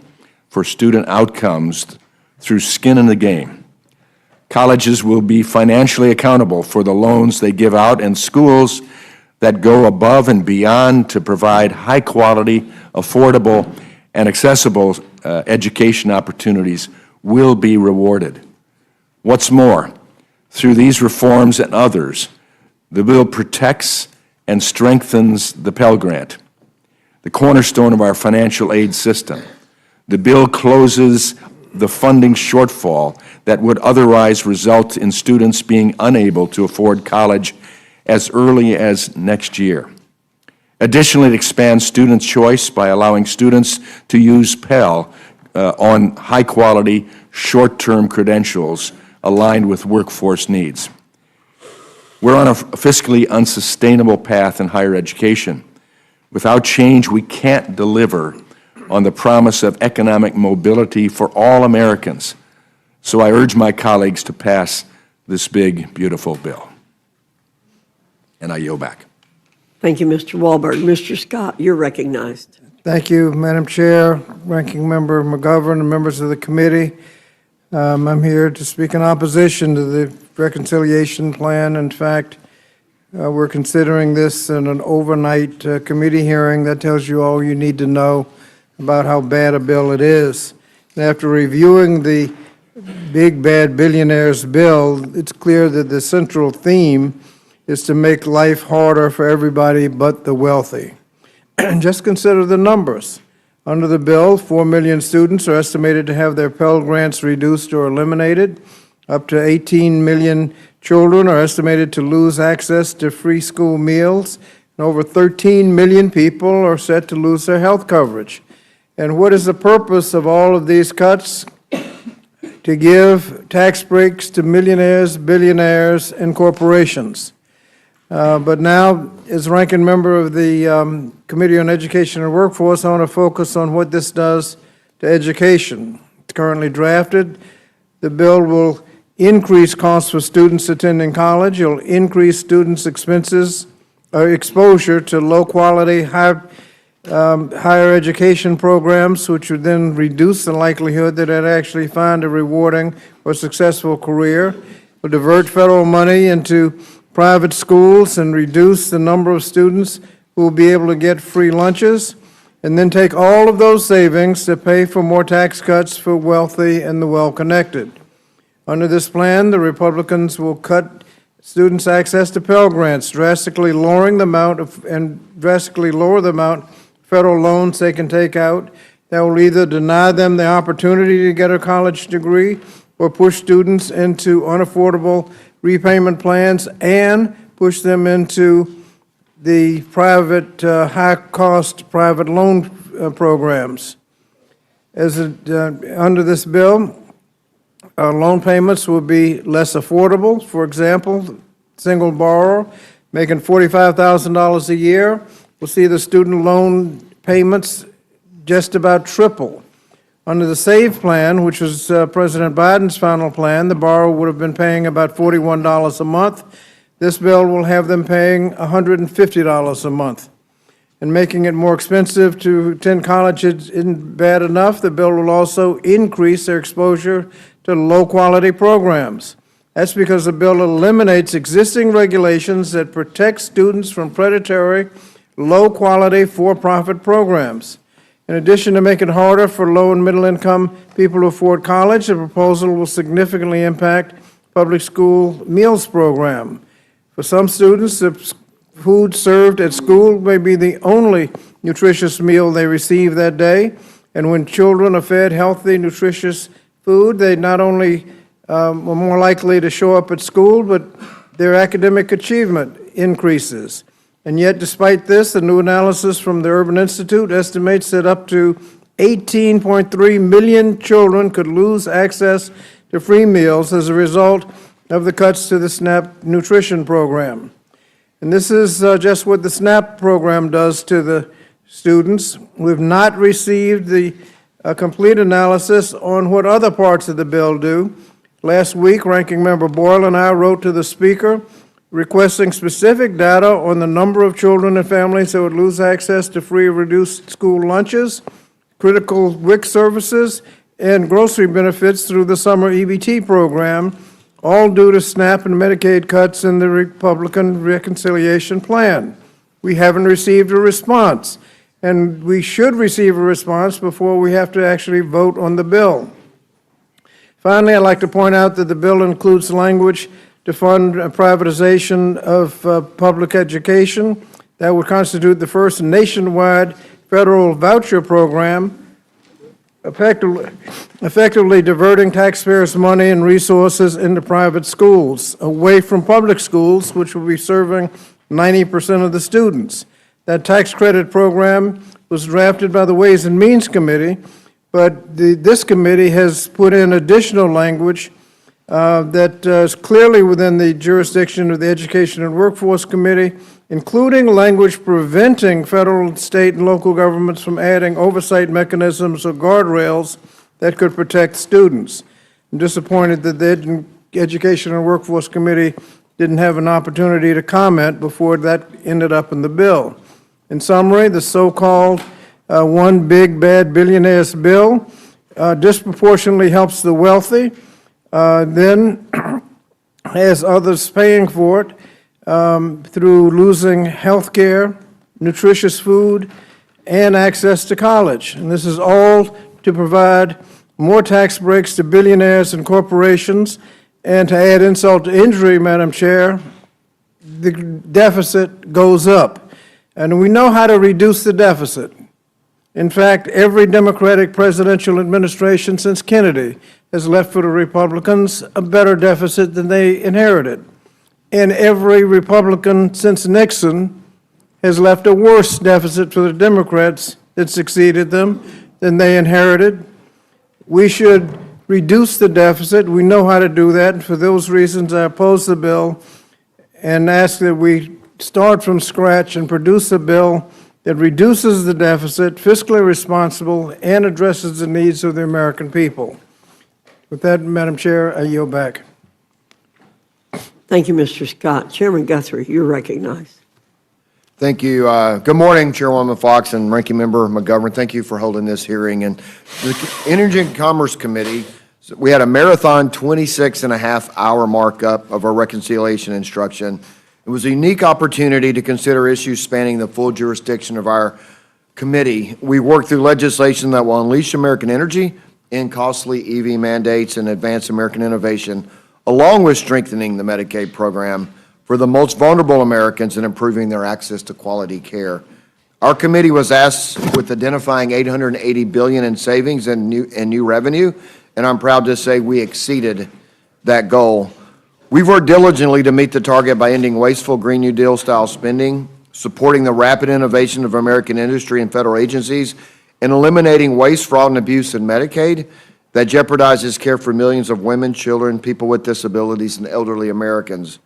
for student outcomes through skin in the game. Colleges will be financially accountable for the loans they give out, and schools that go above and beyond to provide high-quality, affordable, and accessible education opportunities will be rewarded. What's more, through these reforms and others, the bill protects and strengthens the Pell Grant, the cornerstone of our financial aid system. The bill closes the funding shortfall that would otherwise result in students being unable to afford college as early as next year. Additionally, it expands student choice by allowing students to use Pell on high-quality, short-term credentials aligned with workforce needs. We're on a fiscally unsustainable path in higher education. Without change, we can't deliver on the promise of economic mobility for all Americans. So I urge my colleagues to pass this big, beautiful bill. And I yield back. Thank you, Mr. Walberg. Mr. Scott, you're recognized. Thank you, Madam Chair, Ranking Member McGovern, and members of the committee. I'm here to speak in opposition to the reconciliation plan. In fact, we're considering this in an overnight committee hearing. That tells you all you need to know about how bad a bill it is. And after reviewing the big bad billionaires bill, it's clear that the central theme is to make life harder for everybody but the wealthy. Just consider the numbers. Under the bill, 4 million students are estimated to have their Pell Grants reduced or eliminated. Up to 18 million children are estimated to lose access to free school meals. And over 13 million people are set to lose their health coverage. And what is the purpose of all of these cuts? To give tax breaks to millionaires, billionaires, and corporations. But now, as ranking member of the Committee on Education and Workforce, I want to focus on what this does to education. It's currently drafted. The bill will increase costs for students attending college. It'll increase students' exposure to low-quality, higher education programs, which would then reduce the likelihood that they'd actually find a rewarding or successful career. It will divert federal money into private schools and reduce the number of students who will be able to get free lunches, and then take all of those savings to pay for more tax cuts for wealthy and the well-connected. Under this plan, the Republicans will cut students' access to Pell Grants, drastically lower the amount of federal loans they can take out. That will either deny them the opportunity to get a college degree or push students into unaffordable repayment plans and push them into the private, high-cost private loan programs. Under this bill, loan payments will be less affordable. For example, single borrower making $45,000 a year will see the student loan payments just about triple. Under the SAVE plan, which was President Biden's final plan, the borrower would have been paying about $41 a month. This bill will have them paying $150 a month. And making it more expensive to attend college isn't bad enough. The bill will also increase their exposure to low-quality programs. That's because the bill eliminates existing regulations that protect students from predatory, low-quality, for-profit programs. In addition to making it harder for low- and middle-income people to afford college, the proposal will significantly impact public school meals program. For some students, the food served at school may be the only nutritious meal they receive that day, and when children are fed healthy, nutritious food, they not only are more likely to show up at school, but their academic achievement increases. And yet, despite this, the new analysis from the Urban Institute estimates that up to 18.3 million children could lose access to free meals as a result of the cuts to the SNAP nutrition program. And this is just what the SNAP program does to the students. We've not received the complete analysis on what other parts of the bill do. Last week, Ranking Member Boyle and I wrote to the Speaker requesting specific data on the number of children and families that would lose access to free or reduced school lunches, critical WIC services, and grocery benefits through the summer EBT program, all due to SNAP and Medicaid cuts in the Republican reconciliation plan. We haven't received a response, and we should receive a response before we have to actually vote on the bill. Finally, I'd like to point out that the bill includes language to fund privatization of public education that would constitute the first nationwide federal voucher program, effectively diverting taxpayers' money and resources into private schools, away from public schools, which will be serving 90% of the students. That tax credit program was drafted by the Ways and Means Committee, but this committee has put in additional language that is clearly within the jurisdiction of the Education and Workforce Committee, including language preventing federal, state, and local governments from adding oversight mechanisms or guardrails that could protect students. I'm disappointed that the Education and Workforce Committee didn't have an opportunity to comment before that ended up in the bill. In summary, the so-called one big bad billionaires bill disproportionately helps the wealthy, then has others paying for it through losing health care, nutritious food, and access to college. And this is all to provide more tax breaks to billionaires and corporations, and to add insult to injury, Madam Chair, the deficit goes up. And we know how to reduce the deficit. In fact, every Democratic presidential administration since Kennedy has left for the Republicans a better deficit than they inherited. And every Republican since Nixon has left a worse deficit for the Democrats that succeeded them than they inherited. We should reduce the deficit. We know how to do that, and for those reasons, I oppose the bill and ask that we start from scratch and produce a bill that reduces the deficit, fiscally responsible, and addresses the needs of the American people. With that, Madam Chair, I yield back. Thank you, Mr. Scott. Chairman Guthrie, you're recognized. Thank you. Good morning, Chairwoman Fox and Ranking Member McGovern. Thank you for holding this hearing. And the Energy and Commerce Committee, we had a marathon 26.5-hour markup of our reconciliation instruction. It was a unique opportunity to consider issues spanning the full jurisdiction of our committee. We worked through legislation that will unleash American energy, end costly EV mandates, and advance American innovation, along with strengthening the Medicaid program for the most vulnerable Americans and improving their access to quality care. Our committee was tasked with identifying $880 billion in savings and new revenue, and I'm proud to say we exceeded that goal. We've worked diligently to meet the target by ending wasteful Green New Deal-style spending, supporting the rapid innovation of American industry and federal agencies, and eliminating waste, fraud, and abuse in Medicaid that jeopardizes care for millions of women, children, people with disabilities, and elderly Americans.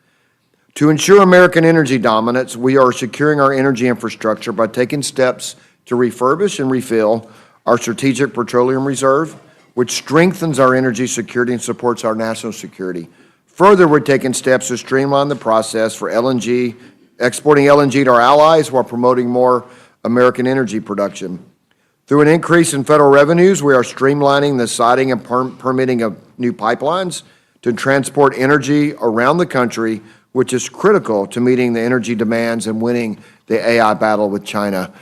To ensure American energy dominance, we are securing our energy infrastructure by taking steps to refurbish and refill our Strategic Petroleum Reserve, which strengthens our energy security and supports our national security. Further, we're taking steps to streamline the process for LNG, exporting LNG to our allies while promoting more American energy production. Through an increase in federal revenues, we are streamlining the siting and permitting of new pipelines to transport energy around the country, which is critical to meeting the energy demands and winning the AI battle with China.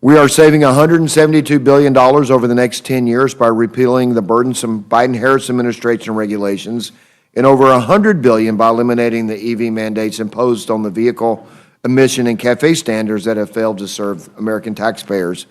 We are saving $172 billion over the next 10 years by repealing the burdensome Biden-Harris administration regulations, and over $100 billion by eliminating the EV mandates imposed on the vehicle emission and CAFE standards that have failed to serve American taxpayers.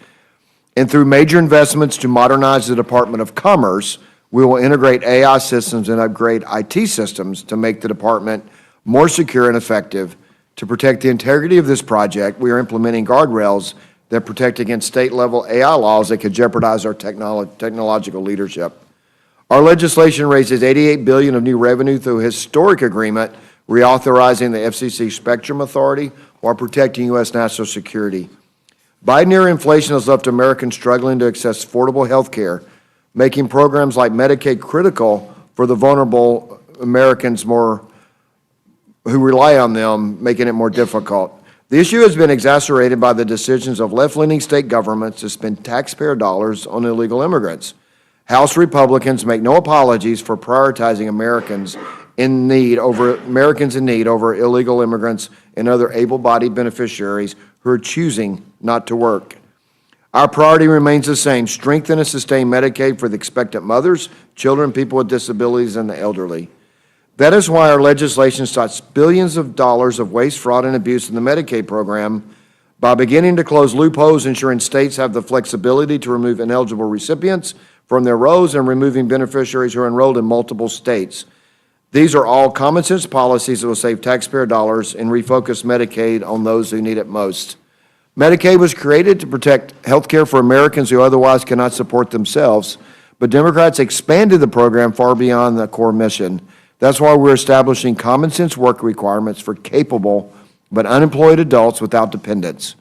And through major investments to modernize the Department of Commerce, we will integrate AI systems and upgrade IT systems to make the department more secure and effective. To protect the integrity of this project, we are implementing guardrails that protect against state-level AI laws that could jeopardize our technological leadership. Our legislation raises $88 billion of new revenue through a historic agreement reauthorizing the FCC Spectrum Authority while protecting U.S. national security. Biden-era inflation has left Americans struggling to access affordable health care, making programs like Medicaid critical for the vulnerable Americans who rely on them, making it more difficult. The issue has been exacerbated by the decisions of left-leaning state governments to spend taxpayer dollars on illegal immigrants. House Republicans make no apologies for prioritizing Americans in need over illegal immigrants and other able-bodied beneficiaries who are choosing not to work. Our priority remains the same: strengthen and sustain Medicaid for the expectant mothers, children, people with disabilities, and the elderly. That is why our legislation stops billions of dollars of waste, fraud, and abuse in the Medicaid program by beginning to close loopholes, ensuring states have the flexibility to remove ineligible recipients from their rolls and removing beneficiaries who are enrolled in multiple states. These are all common-sense policies that will save taxpayer dollars and refocus Medicaid on those who need it most. Medicaid was created to protect health care for Americans who otherwise cannot support themselves, but Democrats expanded the program far beyond the core mission. That's why we're establishing common-sense work requirements for capable but unemployed adults without dependents.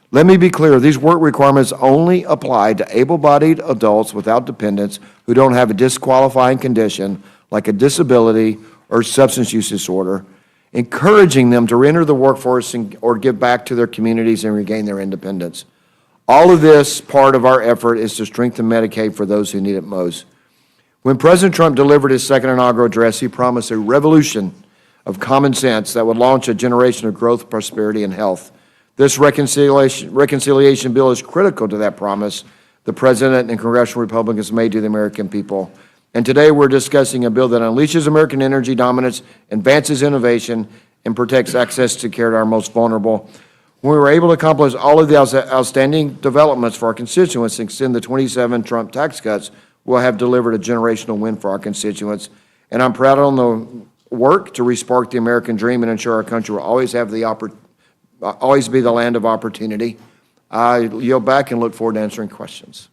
Let me be clear, these work requirements only apply to able-bodied adults without dependents who don't have a disqualifying condition like a disability or substance use disorder, encouraging them to reenter the workforce or give back to their communities and regain their independence. All of this part of our effort is to strengthen Medicaid for those who need it most. When President Trump delivered his second inaugural address, he promised a revolution of common sense that would launch a generation of growth, prosperity, and health. This reconciliation bill is critical to that promise the President and congressional Republicans made to the American people. And today we're discussing a bill that unleashes American energy dominance, advances innovation, and protects access to care to our most vulnerable. When we were able to accomplish all of the outstanding developments for our constituents and extend the 27 Trump tax cuts, we'll have delivered a generational win for our constituents. And I'm proud of the work to re-spark the American dream and ensure our country will always be the land of opportunity. I yield back and look forward to answering questions.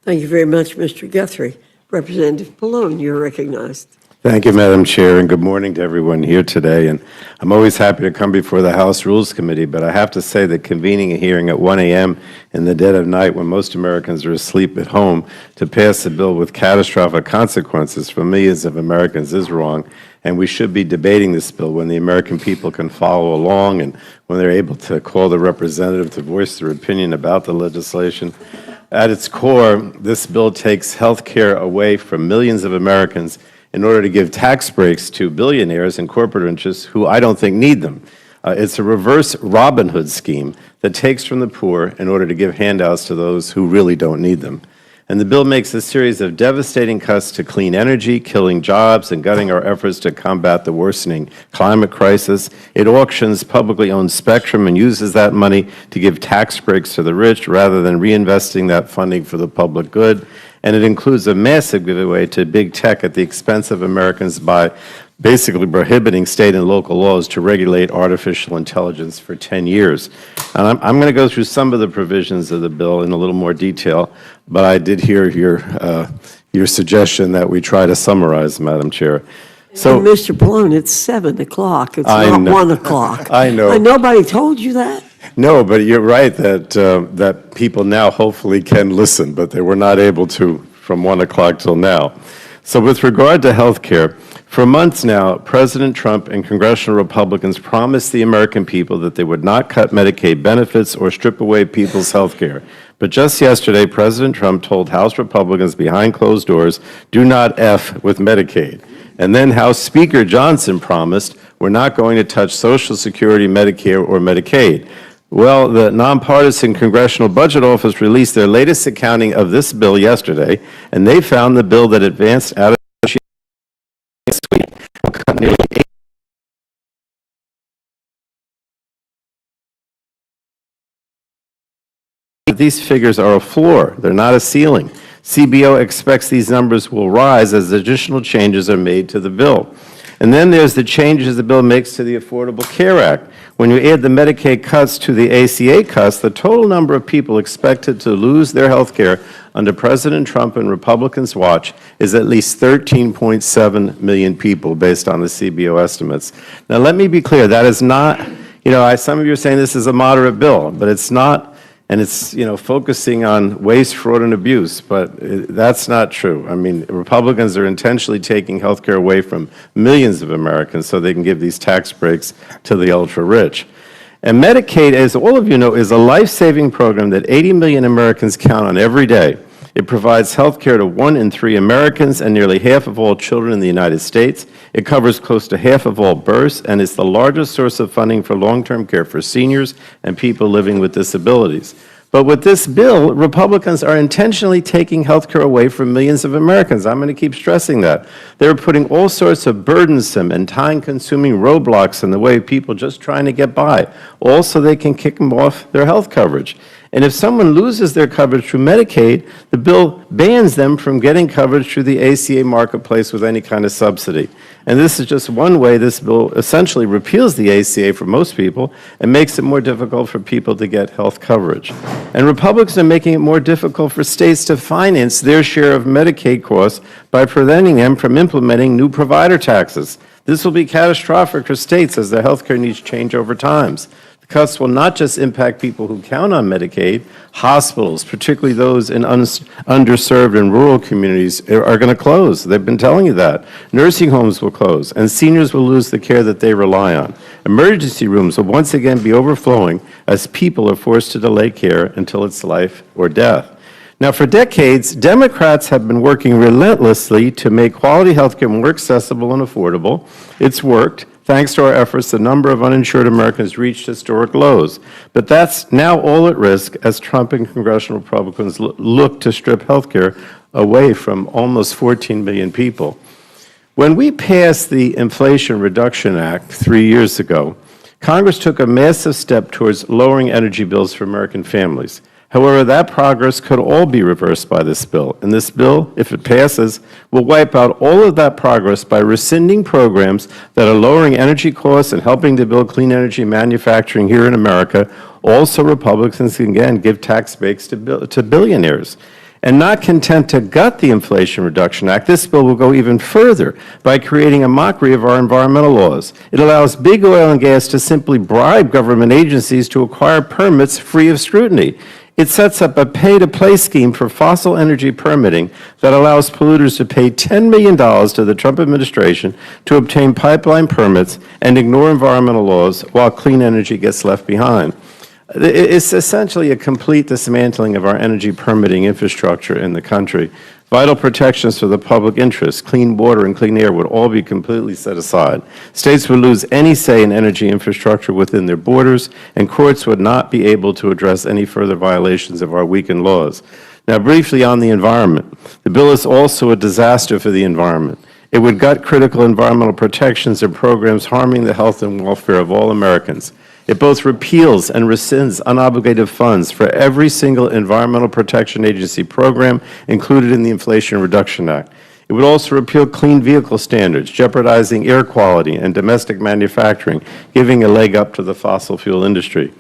Thank you very much, Mr. Guthrie. Representative Pallone, you're recognized. Thank you, Madam Chair, and good morning to everyone here today. And I'm always happy to come before the House Rules Committee, but I have to say that convening a hearing at 1 a.m. in the dead of night when most Americans are asleep at home to pass a bill with catastrophic consequences for millions of Americans is wrong, and we should be debating this bill when the American people can follow along and when they're able to call the representative to voice their opinion about the legislation. At its core, this bill takes health care away from millions of Americans in order to give tax breaks to billionaires and corporate interests who I don't think need them. It's a reverse Robin Hood scheme that takes from the poor in order to give handouts to those who really don't need them. And the bill makes a series of devastating cuts to clean energy, killing jobs and gutting our efforts to combat the worsening climate crisis. It auctions publicly owned spectrum and uses that money to give tax breaks to the rich rather than reinvesting that funding for the public good. And it includes a massive giveaway to big tech at the expense of Americans by basically prohibiting state and local laws to regulate artificial intelligence for 10 years. And I'm going to go through some of the provisions of the bill in a little more detail, but I did hear your suggestion that we try to summarize, Madam Chair. So, and Mr. Pallone, it's 7 o'clock. It's I not know. 1 o'clock. I know. And nobody told you that? No, but you're right that that people now hopefully can listen, but they were not able to from 1 o'clock till now. So with regard to health care, for months now, President Trump and congressional Republicans promised the American people that they would not cut Medicaid benefits or strip away people's health care. But just yesterday, President Trump told House Republicans behind closed doors, do not F with Medicaid. And then House Speaker Johnson promised, we're not going to touch Social Security, Medicare, or Medicaid. Well, the nonpartisan Congressional Budget Office released their latest accounting of this bill yesterday, and they found the bill that advanced out of this week will cut nearly these figures are a floor. They're not a ceiling. CBO expects these numbers will rise as additional changes are made to the bill. And then there's the changes the bill makes to the Affordable Care Act. When you add the Medicaid cuts to the ACA cuts, the total number of people expected to lose their health care under President Trump and Republicans' watch is at least 13.7 million people, based on the CBO estimates. Now, let me be clear. That is not, some of you are saying this is a moderate bill, but it's not. And it's, focusing on waste, fraud, and abuse, but that's not true. I mean, Republicans are intentionally taking health care away from millions of Americans so they can give these tax breaks to the ultra-rich. And Medicaid, as all of you know, is a life-saving program that 80 million Americans count on every day. It provides health care to 1 in 3 Americans and nearly half of all children in the United States. It covers close to half of all births, and it's the largest source of funding for long-term care for seniors and people living with disabilities. But with this bill, Republicans are intentionally taking health care away from millions of Americans. I'm going to keep stressing that. They're putting all sorts of burdensome and time-consuming roadblocks in the way of people just trying to get by, all so they can kick them off their health coverage. And if someone loses their coverage through Medicaid, the bill bans them from getting coverage through the ACA marketplace with any kind of subsidy. And this is just one way this bill essentially repeals the ACA for most people and makes it more difficult for people to get health coverage. And Republicans are making it more difficult for states to finance their share of Medicaid costs by preventing them from implementing new provider taxes. This will be catastrophic for states as their health care needs change over time. Cuts will not just impact people who count on Medicaid. Hospitals, particularly those in underserved and rural communities, are going to close. They've been telling you that. Nursing homes will close, and seniors will lose the care that they rely on. Emergency rooms will once again be overflowing as people are forced to delay care until it's life or death. Now, for decades, Democrats have been working relentlessly to make quality health care more accessible and affordable. It's worked. Thanks to our efforts, the number of uninsured Americans reached historic lows. But that's now all at risk as Trump and congressional Republicans look to strip health care away from almost 14 million people. When we passed the Inflation Reduction Act 3 years ago, Congress took a massive step towards lowering energy bills for American families. However, that progress could all be reversed by this bill. And this bill, if it passes, will wipe out all of that progress by rescinding programs that are lowering energy costs and helping to build clean energy manufacturing here in America. Also, Republicans can again give tax breaks to billionaires. And not content to gut the Inflation Reduction Act, this bill will go even further by creating a mockery of our environmental laws. It allows big oil and gas to simply bribe government agencies to acquire permits free of scrutiny. It sets up a pay-to-play scheme for fossil energy permitting that allows polluters to pay $10 million to the Trump administration to obtain pipeline permits and ignore environmental laws while clean energy gets left behind. It's essentially a complete dismantling of our energy permitting infrastructure in the country. Vital protections for the public interest, clean water and clean air would all be completely set aside. States would lose any say in energy infrastructure within their borders, and courts would not be able to address any further violations of our weakened laws. Now, briefly on the environment. The bill is also a disaster for the environment. It would gut critical environmental protections and programs harming the health and welfare of all Americans. It both repeals and rescinds unobligated funds for every single Environmental Protection Agency program included in the Inflation Reduction Act. It would also repeal clean vehicle standards, jeopardizing air quality and domestic manufacturing, giving a leg up to the fossil fuel industry.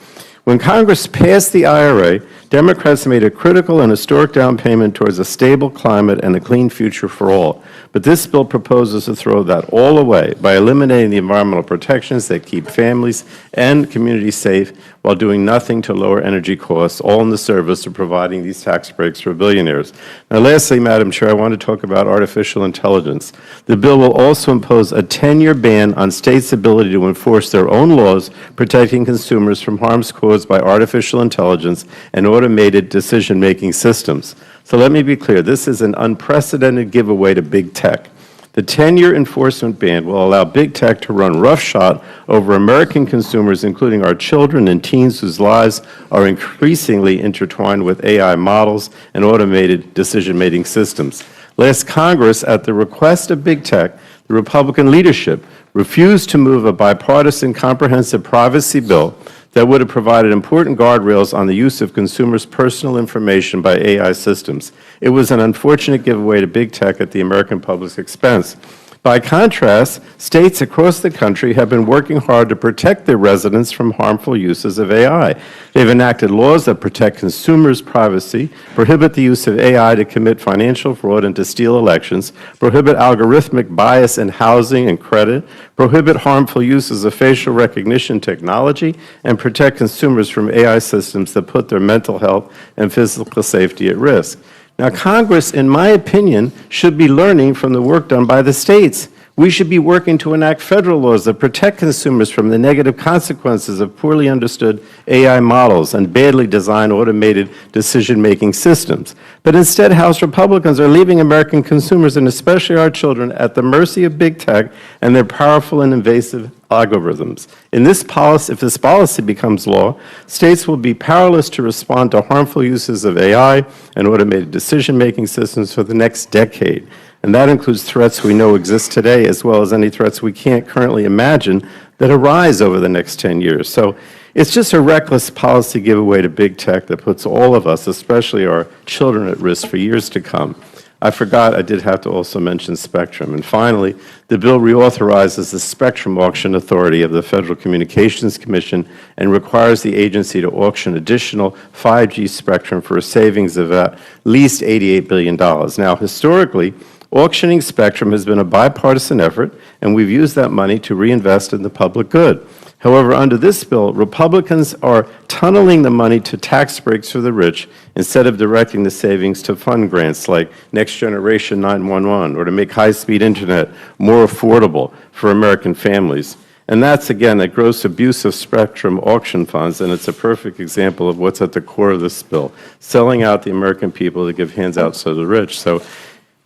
When Congress passed the IRA, Democrats made a critical and historic down payment towards a stable climate and a clean future for all. But this bill proposes to throw that all away by eliminating the environmental protections that keep families and communities safe while doing nothing to lower energy costs, all in the service of providing these tax breaks for billionaires. Now, lastly, Madam Chair, I want to talk about artificial intelligence. The bill will also impose a 10-year ban on states' ability to enforce their own laws protecting consumers from harms caused caused by artificial intelligence and automated decision-making systems. So let me be clear, this is an unprecedented giveaway to big tech. The 10-year enforcement ban will allow big tech to run roughshod over American consumers, including our children and teens whose lives are increasingly intertwined with AI models and automated decision-making systems. Last Congress, at the request of big tech, the Republican leadership refused to move a bipartisan comprehensive privacy bill that would have provided important guardrails on the use of consumers' personal information by AI systems. It was an unfortunate giveaway to big tech at the American public's expense. By contrast, states across the country have been working hard to protect their residents from harmful uses of AI. They've enacted laws that protect consumers' privacy, prohibit the use of AI to commit financial fraud and to steal elections, prohibit algorithmic bias in housing and credit, prohibit harmful uses of facial recognition technology, and protect consumers from AI systems that put their mental health and physical safety at risk. Now, Congress, in my opinion, should be learning from the work done by the states. We should be working to enact federal laws that protect consumers from the negative consequences of poorly understood AI models and badly designed automated decision-making systems. But instead, House Republicans are leaving American consumers, and especially our children, at the mercy of big tech and their powerful and invasive algorithms. If this policy becomes law, states will be powerless to respond to harmful uses of AI and automated decision-making systems for the next decade. And that includes threats we know exist today, as well as any threats we can't currently imagine that arise over the next 10 years. So it's just a reckless policy giveaway to big tech that puts all of us, especially our children, at risk for years to come. I forgot I did have to also mention spectrum. And finally, the bill reauthorizes the spectrum auction authority of the Federal Communications Commission and requires the agency to auction additional 5G spectrum for a savings of at least $88 billion. Now, historically, auctioning spectrum has been a bipartisan effort, and we've used that money to reinvest in the public good. However, under this bill, Republicans are tunneling the money to tax breaks for the rich instead of directing the savings to fund grants like Next Generation 911 or to make high-speed Internet more affordable for American families. And that's, again, a gross abuse of spectrum auction funds, and it's a perfect example of what's at the core of this bill, selling out the American people to give handouts to the rich. So,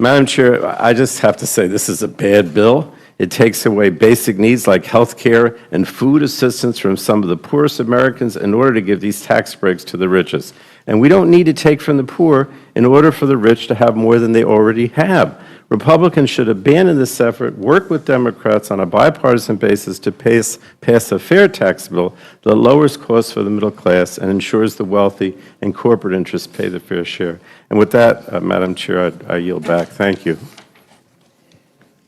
Madam Chair, I just have to say this is a bad bill. It takes away basic needs like health care and food assistance from some of the poorest Americans in order to give these tax breaks to the richest. And we don't need to take from the poor in order for the rich to have more than they already have. Republicans should abandon this effort, work with Democrats on a bipartisan basis to pass a fair tax bill that lowers costs for the middle class and ensures the wealthy and corporate interests pay the fair share. And with that, Madam Chair, I yield back. Thank you.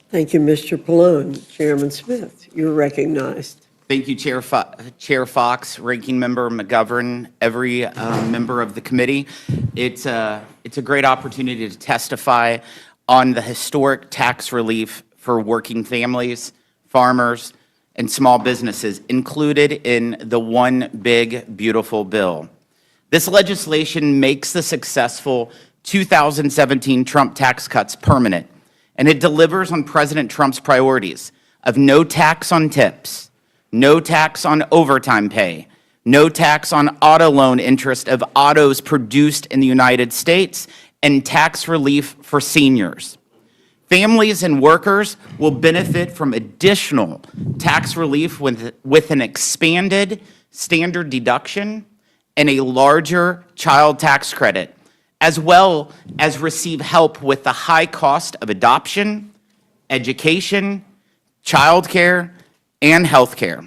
Thank you, Mr. Pallone. Chairman Smith, you're recognized. Thank you, Chair Fox, Ranking Member McGovern, every member of the committee. It's a great opportunity to testify on the historic tax relief for working families, farmers, and small businesses included in the One Big Beautiful Bill. This legislation makes the successful 2017 Trump tax cuts permanent, and it delivers on President Trump's priorities of no tax on tips, no tax on overtime pay, no tax on auto loan interest of autos produced in the United States, and tax relief for seniors. Families and workers will benefit from additional tax relief with an expanded standard deduction and a larger child tax credit, as well as receive help with the high cost of adoption, education, childcare, and health care.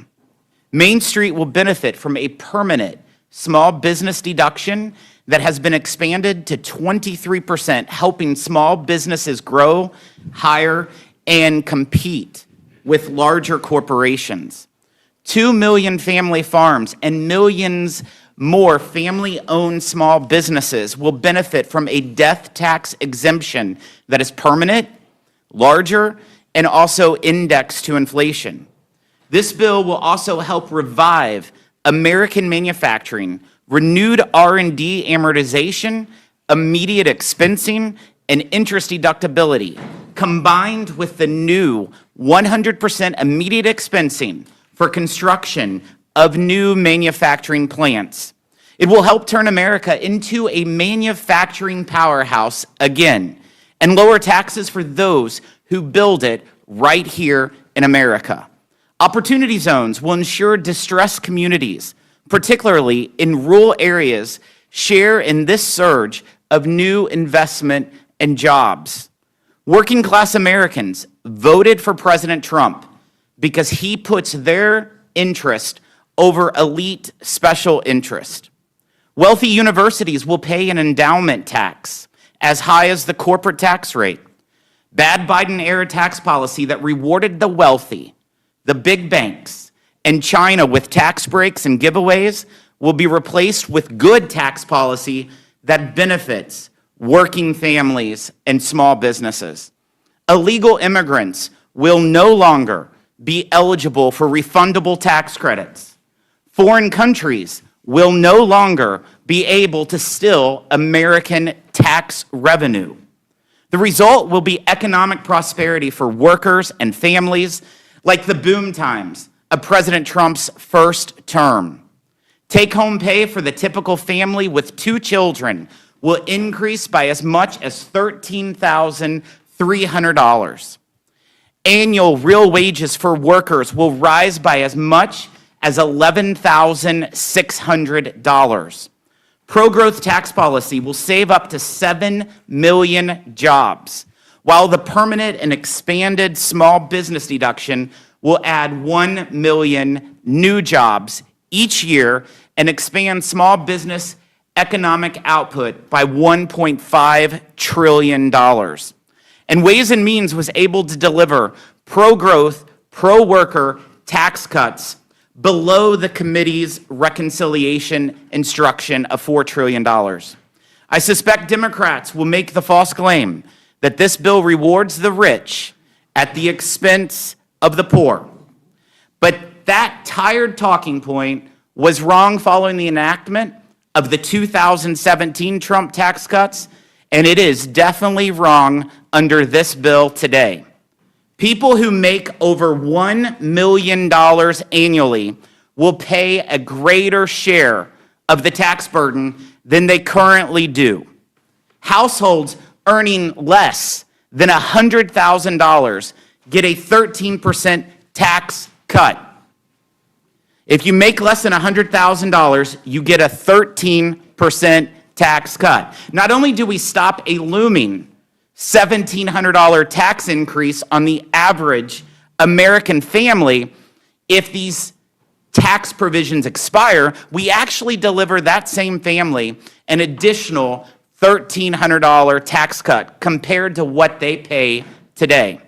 Main Street will benefit from a permanent small business deduction that has been expanded to 23%, helping small businesses grow, hire, and compete with larger corporations. 2 million family farms and millions more family-owned small businesses will benefit from a death tax exemption that is permanent, larger, and also indexed to inflation. This bill will also help revive American manufacturing, renewed R&D amortization, immediate expensing, and interest deductibility, combined with the new 100% immediate expensing for construction of new manufacturing plants. It will help turn America into a manufacturing powerhouse again and lower taxes for those who build it right here in America. Opportunity zones will ensure distressed communities, particularly in rural areas, share in this surge of new investment and jobs. Working class Americans voted for President Trump because he puts their interest over elite special interest. Wealthy universities will pay an endowment tax as high as the corporate tax rate. Bad Biden-era tax policy that rewarded the wealthy, the big banks, and China with tax breaks and giveaways will be replaced with good tax policy that benefits working families and small businesses. Illegal immigrants will no longer be eligible for refundable tax credits. Foreign countries will no longer be able to steal American tax revenue. The result will be economic prosperity for workers and families like the boom times of President Trump's first term. Take-home pay for the typical family with 2 children will increase by as much as $13,300. Annual real wages for workers will rise by as much as $11,600. Pro-growth tax policy will save up to 7 million jobs, while the permanent and expanded small business deduction will add 1 million new jobs each year and expand small business economic output by $1.5 trillion. And Ways and Means was able to deliver pro-growth, pro-worker tax cuts below the committee's reconciliation instruction of $4 trillion. I suspect Democrats will make the false claim that this bill rewards the rich at the expense of the poor. But that tired talking point was wrong following the enactment of the 2017 Trump tax cuts, and it is definitely wrong under this bill today. People who make over $1 million annually will pay a greater share of the tax burden than they currently do. Households earning less than $100,000 get a 13% tax cut. If you make less than $100,000, you get a 13% tax cut. Not only do we stop a looming $1,700 tax increase on the average American family, if these tax provisions expire, we actually deliver that same family an additional $1,300 tax cut compared to what they pay today.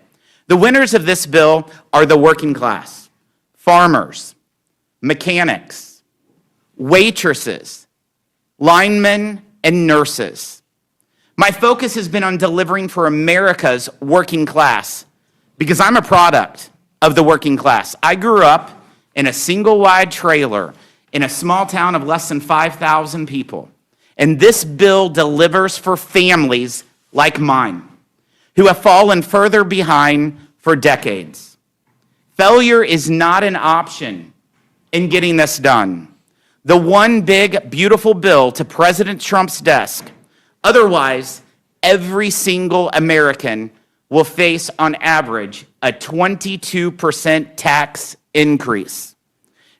The winners of this bill are the working class, farmers, mechanics, waitresses, linemen, and nurses. My focus has been on delivering for America's working class because I'm a product of the working class. I grew up in a single-wide trailer in a small town of less than 5,000 people. And this bill delivers for families like mine who have fallen further behind for decades. Failure is not an option in getting this done. The one big, beautiful bill to President Trump's desk. Otherwise, every single American will face, on average, a 22% tax increase.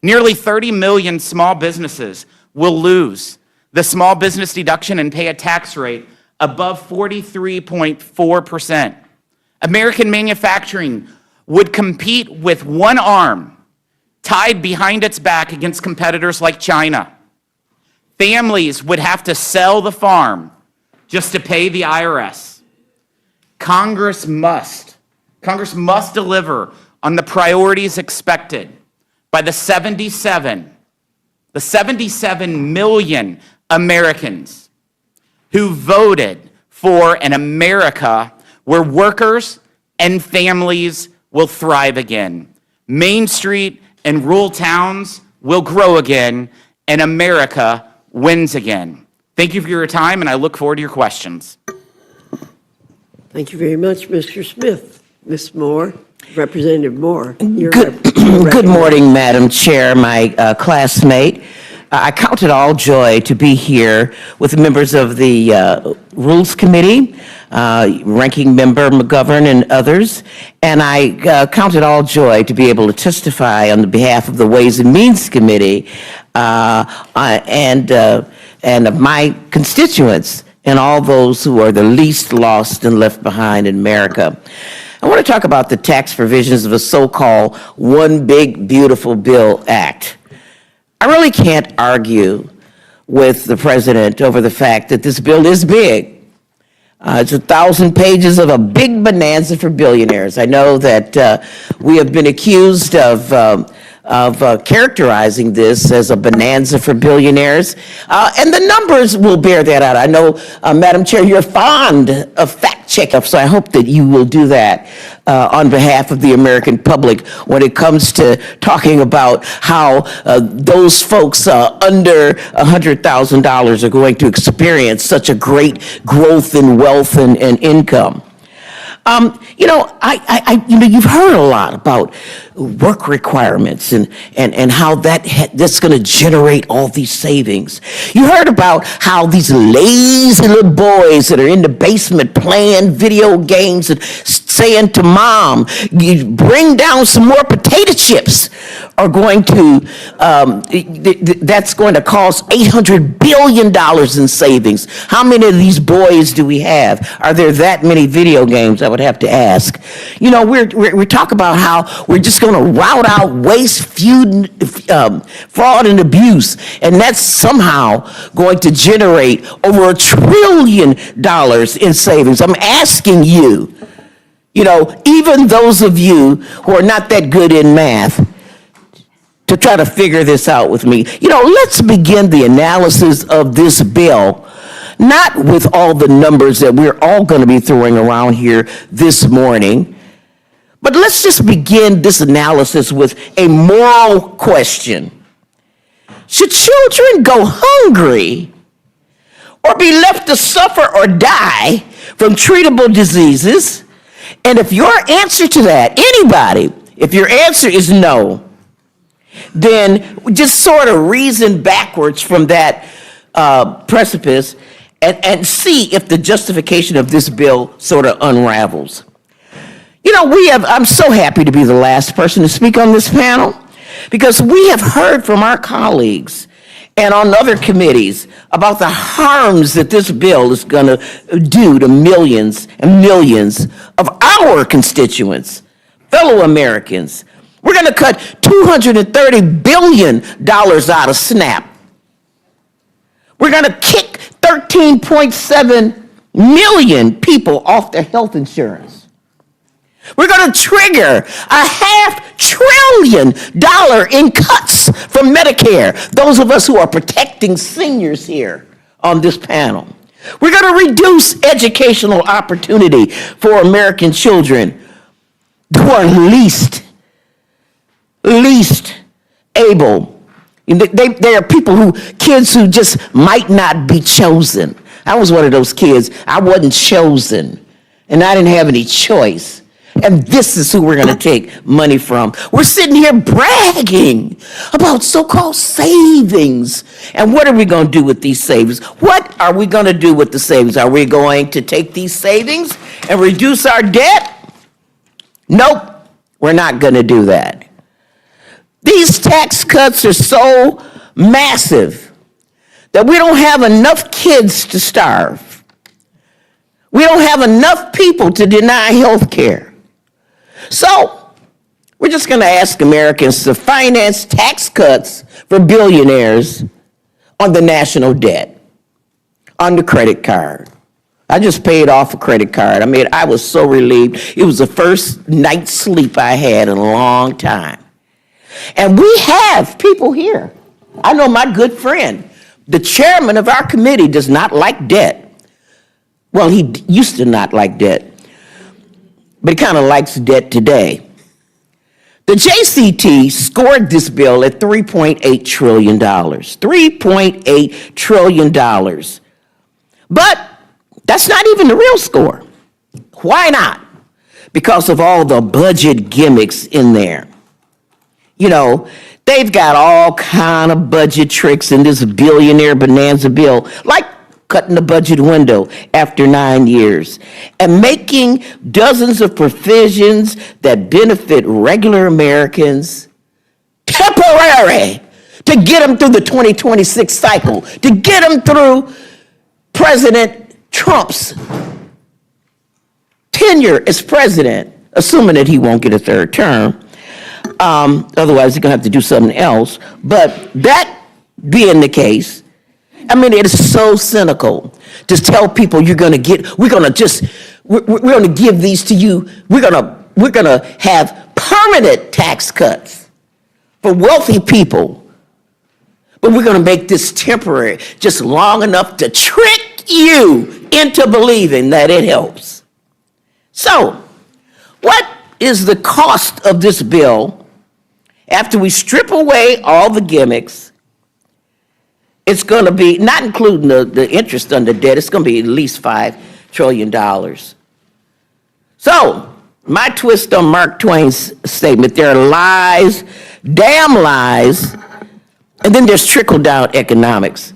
Nearly 30 million small businesses will lose the small business deduction and pay a tax rate above 43.4%. American manufacturing would compete with one arm tied behind its back against competitors like China. Families would have to sell the farm just to pay the IRS. Congress must deliver on the priorities expected by the 77 million Americans who voted for an America where workers and families will thrive again. Main Street and rural towns will grow again, and America wins again. Thank you for your time, and I look forward to your questions. Thank you very much, Mr. Smith. Ms. Moore. Representative Moore. Good morning, Madam Chair, my classmate. I count it all joy to be here with members of the Rules Committee, Ranking Member McGovern and others, and I count it all joy to be able to testify on the behalf of the Ways and Means Committee and of my constituents and all those who are the least lost and left behind in America. I want to talk about the tax provisions of a so-called One Big Beautiful Bill Act. I really can't argue with the president over the fact that this bill is big. It's 1,000 pages of a big bonanza for billionaires. I know that we have been accused of characterizing this as a bonanza for billionaires, and the numbers will bear that out. I know, Madam Chair, you're fond of fact-checking, so I hope that you will do that on behalf of the American public when it comes to talking about how those folks under $100,000 are going to experience such a great growth in wealth and income. You've heard a lot about work requirements and how that's going to generate all these savings. You heard about how these lazy little boys that are in the basement playing video games and saying to mom, you bring down some more potato chips, are going to, that's going to cost $800 billion in savings. How many of these boys do we have? Are there that many video games? I would have to ask. We talk about how we're just going to rout out waste, fraud, and abuse, and that's somehow going to generate over $1 trillion in savings. I'm asking you, even those of you who are not that good in math, to try to figure this out with me. Let's begin the analysis of this bill, not with all the numbers that we're all going to be throwing around here this morning, but let's just begin this analysis with a moral question. Should children go hungry or be left to suffer or die from treatable diseases? And if your answer to that, anybody, if your answer is no, then just sort of reason backwards from that precipice and see if the justification of this bill sort of unravels. I'm so happy to be the last person to speak on this panel because we have heard from our colleagues and on other committees about the harms that this bill is going to do to millions and millions of our constituents, fellow Americans. We're going to cut $230 billion out of SNAP. We're going to kick 13.7 million people off their health insurance. We're going to trigger $500 billion in cuts from Medicare, those of us who are protecting seniors here on this panel. We're going to reduce educational opportunity for American children who are least able. There are kids who just might not be chosen. I was one of those kids. I wasn't chosen, and I didn't have any choice. And this is who we're going to take money from. We're sitting here bragging about so-called savings. And what are we going to do with these savings? What are we going to do with the savings? Are we going to take these savings and reduce our debt? Nope, we're not going to do that. These tax cuts are so massive that we don't have enough kids to starve. We don't have enough people to deny health care. So we're just going to ask Americans to finance tax cuts for billionaires on the national debt, on the credit card. I just paid off a credit card. I was so relieved. It was the first night's sleep I had in a long time. And we have people here. I know my good friend, the chairman of our committee, does not like debt. Well, he used to not like debt, but he kind of likes debt today. The JCT scored this bill at $3.8 trillion. $3.8 trillion. But that's not even the real score. Why not? because of all the budget gimmicks in there. You know, they've got all kind of budget tricks in this billionaire bonanza bill, like cutting the budget window after 9 years and making dozens of provisions that benefit regular Americans temporary to get them through the 2026 cycle, to get them through President Trump's tenure as president, assuming that he won't get a third term. Otherwise, he's going to have to do something else. But that being the case, I mean, it is so cynical to tell people we're going to give these to you. We're going to have permanent tax cuts for wealthy people. But we're going to make this temporary, just long enough to trick you into believing that it helps. So, what is the cost of this bill after we strip away all the gimmicks? It's going to be, not including the interest on the debt, it's going to be at least $5 trillion. So, my twist on Mark Twain's statement, there are lies, damn lies, and then there's trickle-down economics.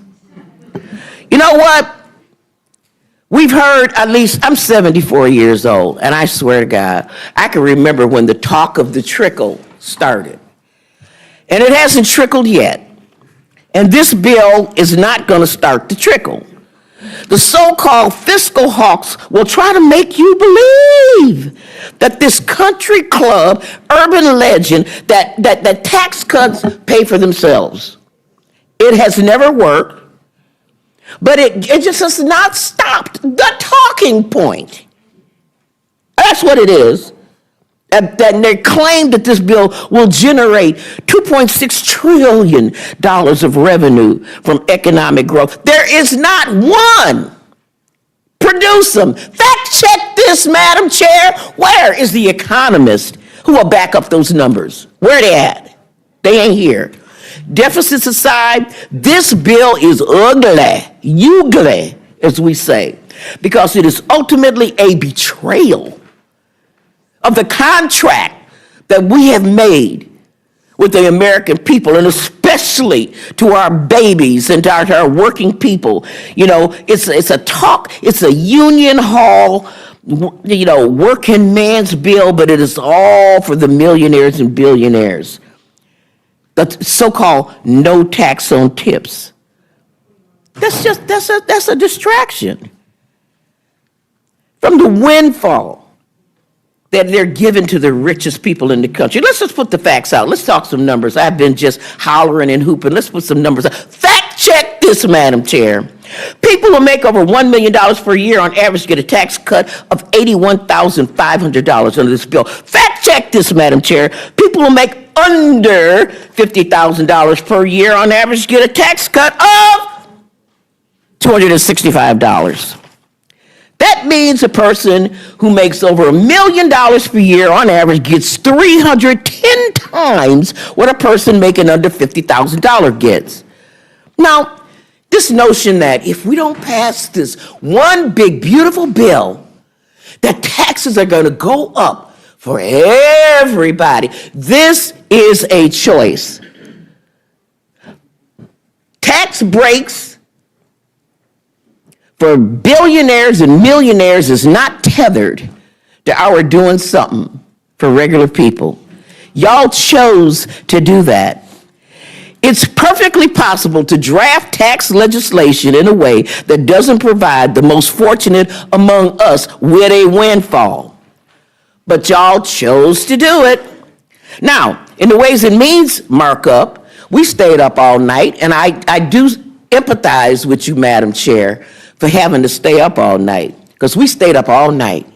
You know what? We've heard, at least, I'm 74 years old, and I swear to God, I can remember when the talk of the trickle started. And it hasn't trickled yet. And this bill is not going to start the trickle. The so-called fiscal hawks will try to make you believe that this country club urban legend that tax cuts pay for themselves. It has never worked, but it just has not stopped the talking point. That's what it is. And they claim that this bill will generate $2.6 trillion of revenue from economic growth. There is not one. Produce them. Fact check this, Madam Chair. Where is the economist who will back up those numbers? Where are they at? They ain't here. Deficits aside, this bill is ugly, as we say, because it is ultimately a betrayal of the contract that we have made with the American people, and especially to our babies and to our working people. You know, it's a union hall, working man's bill, but it is all for the millionaires and billionaires. The so-called no tax on tips. That's a distraction from the windfall that they're giving to the richest people in the country. Let's just put the facts out. Let's talk some numbers. I've been just hollering and hooping. Let's put some numbers out. Fact check this, Madam Chair. People who make over $1 million per year on average get a tax cut of $81,500 under this bill. Fact check this, Madam Chair. People who make under $50,000 per year on average get a tax cut of $265. That means a person who makes over $1 million per year on average gets 310 times what a person making under $50,000 gets. Now, this notion that if we don't pass this one big, beautiful bill, that taxes are going to go up for everybody, this is a choice. Tax breaks for billionaires and millionaires is not tethered to our doing something for regular people. Y'all chose to do that. It's perfectly possible to draft tax legislation in a way that doesn't provide the most fortunate among us with a windfall. But y'all chose to do it. Now, in the Ways and Means markup, we stayed up all night, and I do empathize with you, Madam Chair, for having to stay up all night, because we stayed up all night.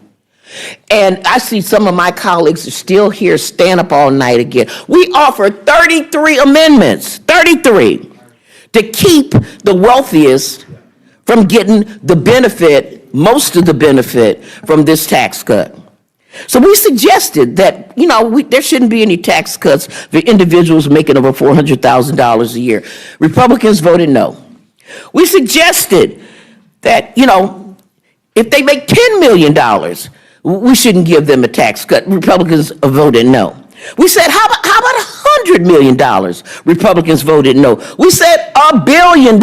And I see some of my colleagues are still here, staying up all night again. We offered 33 amendments, 33, to keep the wealthiest from getting the benefit, most of the benefit from this tax cut. So we suggested that, there shouldn't be any tax cuts for individuals making over $400,000 a year. Republicans voted no. We suggested that, if they make $10 million, We shouldn't give them a tax cut. Republicans voted no. We said, how about $100 million? Republicans voted no. We said $1 billion.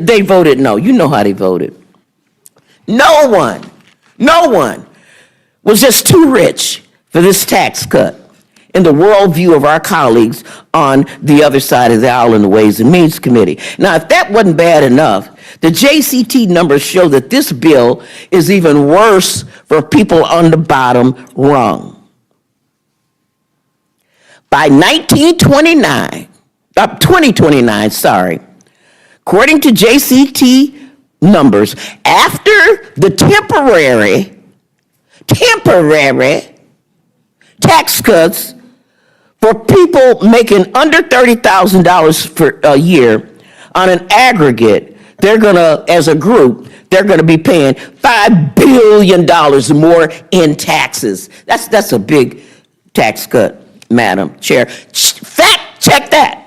They voted no. You know how they voted. No one was just too rich for this tax cut in the worldview of our colleagues on the other side of the aisle in the Ways and Means Committee. Now, if that wasn't bad enough, the JCT numbers show that this bill is even worse for people on the bottom rung. By 2029, according to JCT numbers, after the temporary tax cuts for people making under $30,000 for a year, on an aggregate, they're going to, as a group, they're going to be paying $5 billion more in taxes. That's a big tax cut, Madam Chair. Fact check that.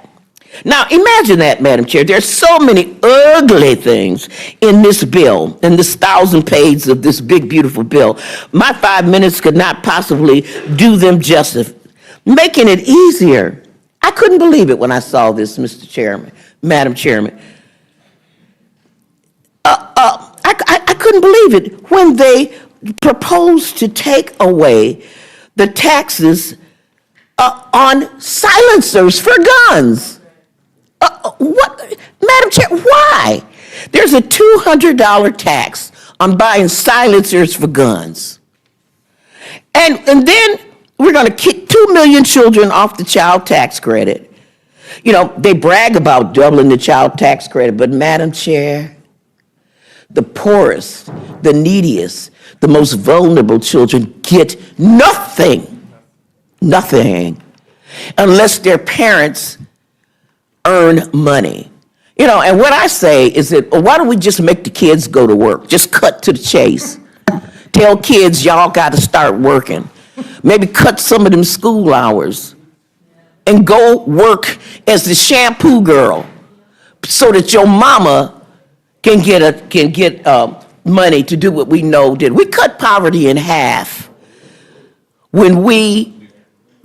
Now, imagine that, Madam Chair. There's so many ugly things in this bill, in this 1,000 pages of this big, beautiful bill. My 5 minutes could not possibly do them justice. Making it easier. I couldn't believe it when I saw this, Mr. Chairman, Madam Chairman. I couldn't believe it when they proposed to take away the taxes on silencers for guns. What, Madam Chair, why? There's a $200 tax on buying silencers for guns. And then we're going to kick 2 million children off the child tax credit. You know, they brag about doubling the child tax credit, but Madam Chair, the poorest, the neediest, the most vulnerable children get nothing, unless their parents earn money. You know, and what I say is that, why don't we just make the kids go to work? Just cut to the chase. Tell kids, y'all got to start working. Maybe cut some of them school hours and go work as the shampoo girl so that your mama can get money to do what we know did. We cut poverty in half when we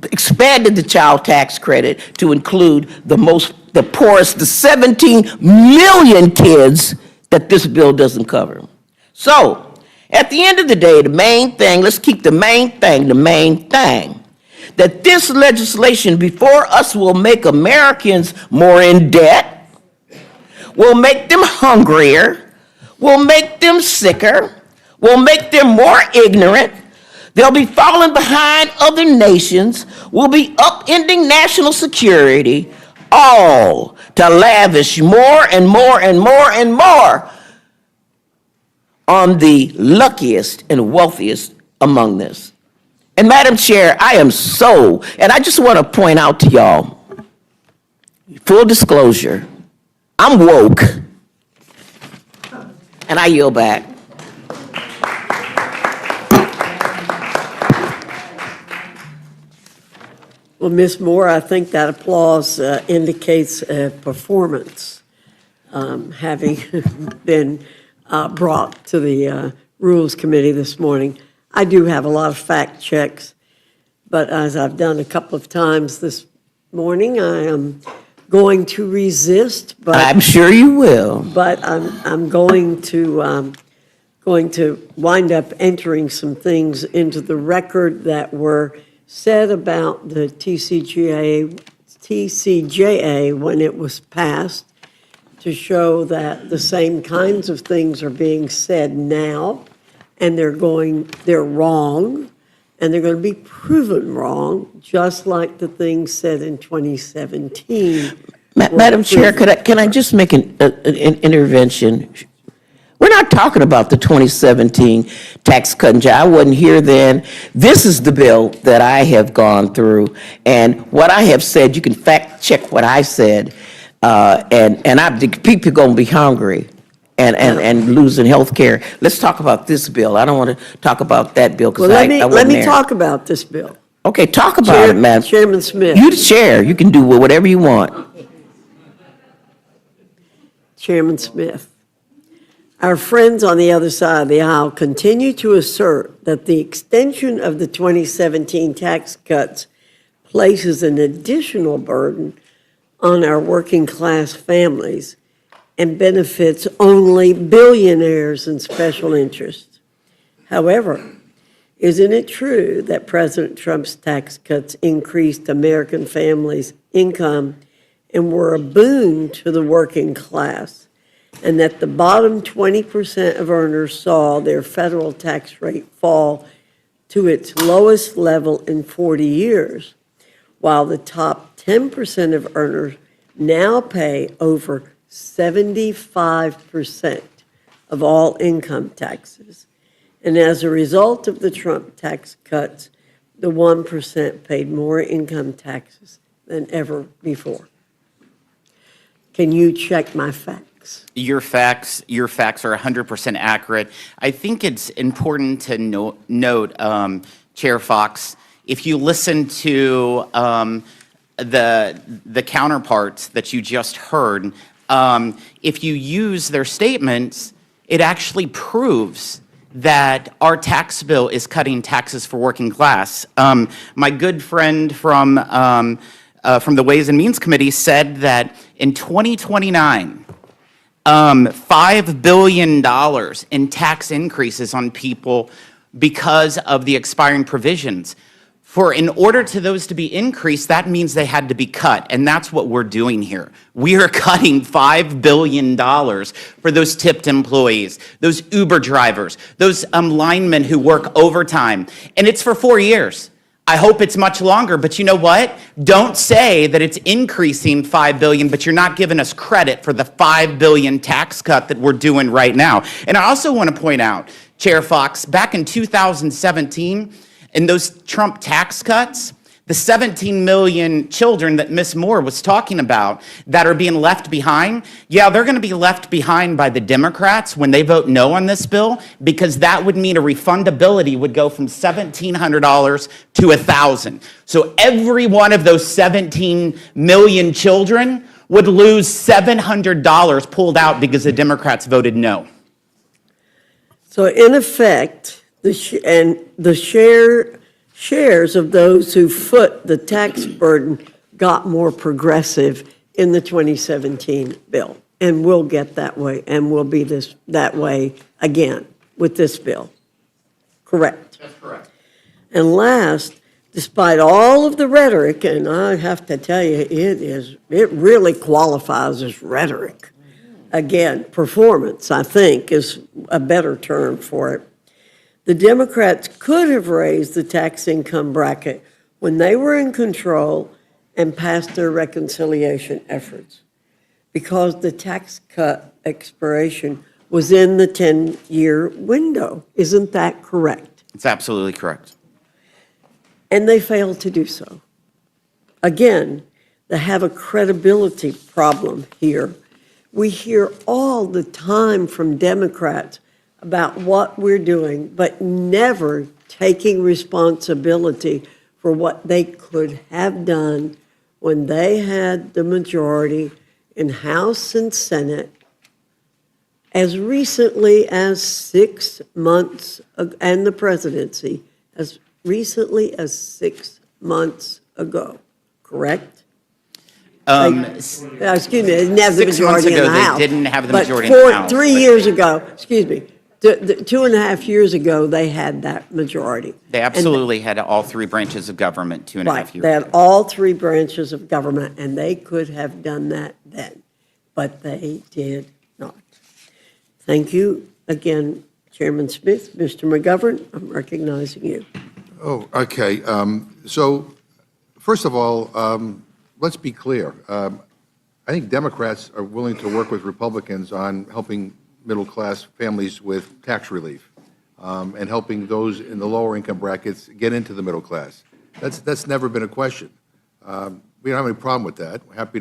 expanded the child tax credit to include the poorest, the 17 million kids that this bill doesn't cover. So, at the end of the day, the main thing, let's keep the main thing, that this legislation before us will make Americans more in debt, will make them hungrier, will make them sicker, will make them more ignorant. They'll be falling behind other nations, will be upending national security, all to lavish more and more and more and more on the luckiest and wealthiest among us. And Madam Chair, I am so, and I just want to point out to y'all, full disclosure, I'm woke, and I yield back. Well, Ms. Moore, I think that applause indicates performance, having been brought to the Rules Committee this morning. I do have a lot of fact checks, but as I've done a couple of times this morning, I am going to resist. But I'm sure you will. But I'm going to wind up entering some things into the record that were said about the TCJA when it was passed, to show that the same kinds of things are being said now, and they're wrong, and they're going to be proven wrong, just like the things said in 2017. Madam Chair, can I just make an intervention? We're not talking about the 2017 tax cut and jab. I wasn't here then. This is the bill that I have gone through, and what I have said, you can fact check what I said, and people are going to be hungry and losing health care. Let's talk about this bill. I don't want to talk about that bill because I wasn't let me there. talk about this bill. Okay, talk about it, Madam Chairman Smith. You the chair. You can do whatever you want. Chairman Smith, Our friends on the other side of the aisle continue to assert that the extension of the 2017 tax cuts places an additional burden on our working-class families and benefits only billionaires and special interests. However, isn't it true that President Trump's tax cuts increased American families' income and were a boon to the working class, and that the bottom 20% of earners saw their federal tax rate fall to its lowest level in 40 years, while the top 10% of earners now pay over 75% of all income taxes? And as a result of the Trump tax cuts, the 1% paid more income taxes than ever before. Can you check my facts? Your facts are 100% accurate. I think it's important to note, Chair Fox, if you listen to the counterparts that you just heard, if you use their statements, it actually proves that our tax bill is cutting taxes for working class. My good friend from the Ways and Means Committee said that in 2029, $5 billion in tax increases on people because of the expiring provisions. In order to those to be increased, that means they had to be cut, and that's what we're doing here. We are cutting $5 billion for those tipped employees, those Uber drivers, those linemen who work overtime, and it's for 4 years. I hope it's much longer, but you know what? Don't say that it's increasing $5 billion, but you're not giving us credit for the $5 billion tax cut that we're doing right now. And I also want to point out, Chair Fox, back in 2017, in those Trump tax cuts, the 17 million children that Ms. Moore was talking about that are being left behind, yeah, they're going to be left behind by the Democrats when they vote no on this bill, because that would mean a refundability would go from $1,700 to $1,000. So every one of those 17 million children would lose $700 pulled out because the Democrats voted no. So in effect, the shares of those who foot the tax burden got more progressive in the 2017 bill, and will get that way, and will be that way again with this bill. Correct? That's correct. And last, despite all of the rhetoric, and I have to tell you, it really qualifies as rhetoric. Again, performance, I think, is a better term for it. The Democrats could have raised the tax income bracket when they were in control and passed their reconciliation efforts, because the tax cut expiration was in the 10-year window. Isn't that correct? It's absolutely correct. And they failed to do so. Again, they have a credibility problem here. We hear all the time from Democrats about what we're doing, but never taking responsibility for what they could have done when they had the majority in House and Senate as recently as 6 months, and the presidency as recently as 6 months ago, correct? Excuse me, they didn't have the 6 months majority in ago, the House. they didn't have the But majority in the House. 3 years ago, excuse me, 2.5 years ago, they had that majority. They absolutely had all three branches of government 2.5 Right, years they had ago. all three branches of government, and they could have done that then, but they did not. Thank you again, Chairman Smith. Mr. McGovern, I'm recognizing you. Oh, okay. So, first of all, let's be clear. I think Democrats are willing to work with Republicans on helping middle-class families with tax relief and helping those in the lower income brackets get into the middle class. That's never been a question. We don't have any problem with that. We're happy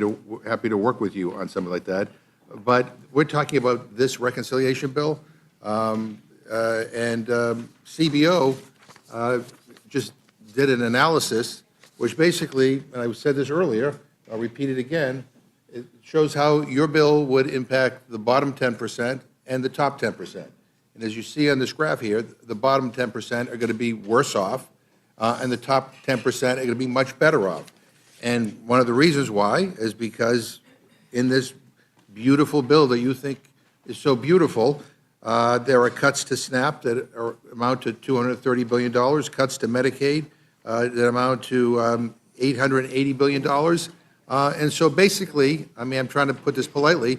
to work with you on something like that. But we're talking about this reconciliation bill, and CBO just did an analysis, which basically, and I said this earlier, I'll repeat it again, it shows how your bill would impact the bottom 10%, and the top 10%. And as you see on this graph here, the bottom 10% are going to be worse off, and the top 10% are going to be much better off. And one of the reasons why is because in this beautiful bill that you think is so beautiful, there are cuts to SNAP that amount to $230 billion, cuts to Medicaid that amount to $880 billion. And so basically, I mean, I'm trying to put this politely,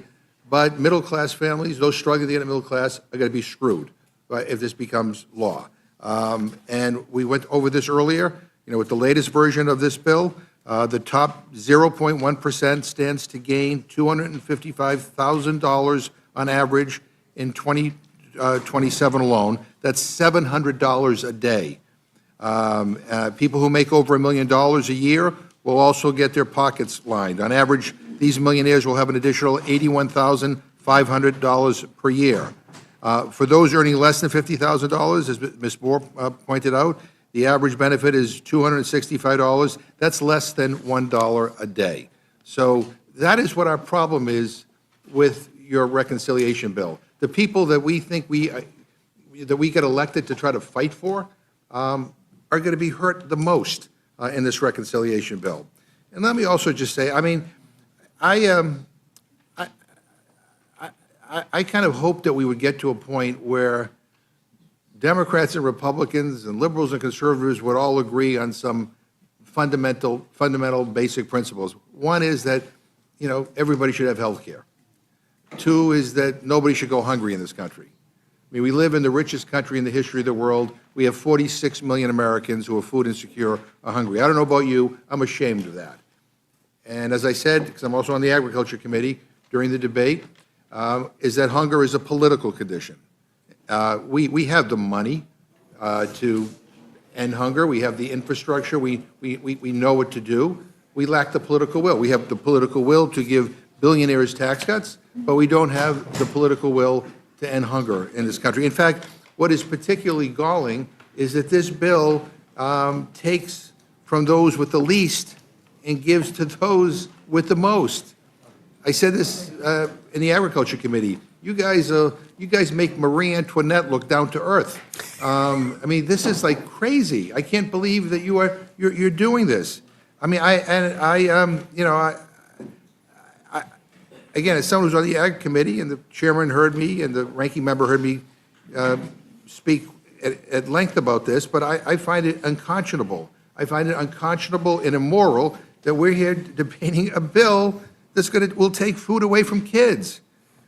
but middle-class families, those struggling to get a middle class, are going to be screwed, right, if this becomes law. And we went over this earlier, with the latest version of this bill, the top 0.1% stands to gain $255,000 on average in 2027 alone. That's $700 a day. People who make over $1 million a year will also get their pockets lined. On average, these millionaires will have an additional $81,500 per year. For those earning less than $50,000, as Ms. Moore pointed out, the average benefit is $265. That's less than $1 a day. So that is what our problem is with your reconciliation bill. The people that we think that we get elected to try to fight for are going to be hurt the most in this reconciliation bill. And let me also just say, I mean, I kind of hope that we would get to a point where Democrats and Republicans and liberals and conservatives would all agree on some fundamental basic principles. One is that, everybody should have health care. Two is that nobody should go hungry in this country. I mean, we live in the richest country in the history of the world. We have 46 million Americans who are food insecure or hungry. I don't know about you. I'm ashamed of that. And as I said, because I'm also on the Agriculture Committee during the debate, is that hunger is a political condition. We have the money to end hunger. We have the infrastructure. We know what to do. We lack the political will. We have the political will to give billionaires tax cuts, but we don't have the political will to end hunger in this country. In fact, what is particularly galling is that this bill takes from those with the least and gives to those with the most. I said this in the Agriculture Committee. You guys make Marie Antoinette look down to earth. I mean, this is like crazy. I can't believe that you're doing this. I mean, again, as someone who's on the Ag Committee, and the chairman heard me, and the ranking member heard me speak at length about this, but I find it unconscionable. I find it unconscionable and immoral that we're here debating a bill that's will take food away from kids.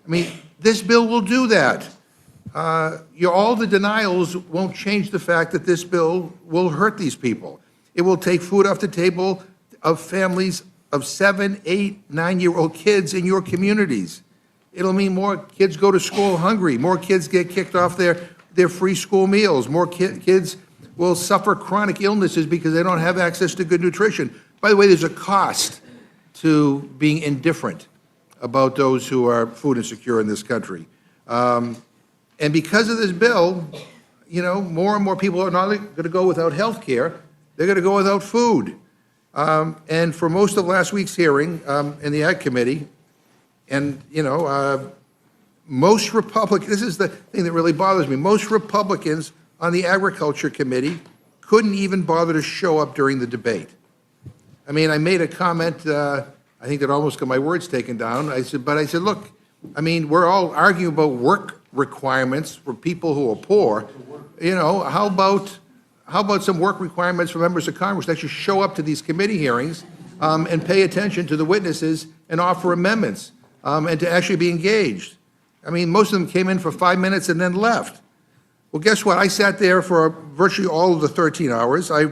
I mean, this bill will do that. All the denials won't change the fact that this bill will hurt these people. It will take food off the table of families of 7, 8, 9-year-old kids in your communities. It'll mean more kids go to school hungry, more kids get kicked off their free school meals, more kids will suffer chronic illnesses because they don't have access to good nutrition. By the way, there's a cost to being indifferent about those who are food insecure in this country. And because of this bill, more and more people are not going to go without health care, they're going to go without food. And for most of last week's hearing in the Ag Committee, and, most Republicans, this is the thing that really bothers me, most Republicans on the Agriculture Committee couldn't even bother to show up during the debate. I mean, I made a comment, I think that almost got my words taken down. I said, look, I mean, we're all arguing about work requirements for people who are poor. How about some work requirements for members of Congress that should show up to these committee hearings and pay attention to the witnesses and offer amendments and to actually be engaged? I mean, most of them came in for 5 minutes and then left. Well, guess what? I sat there for virtually all of the 13 hours. I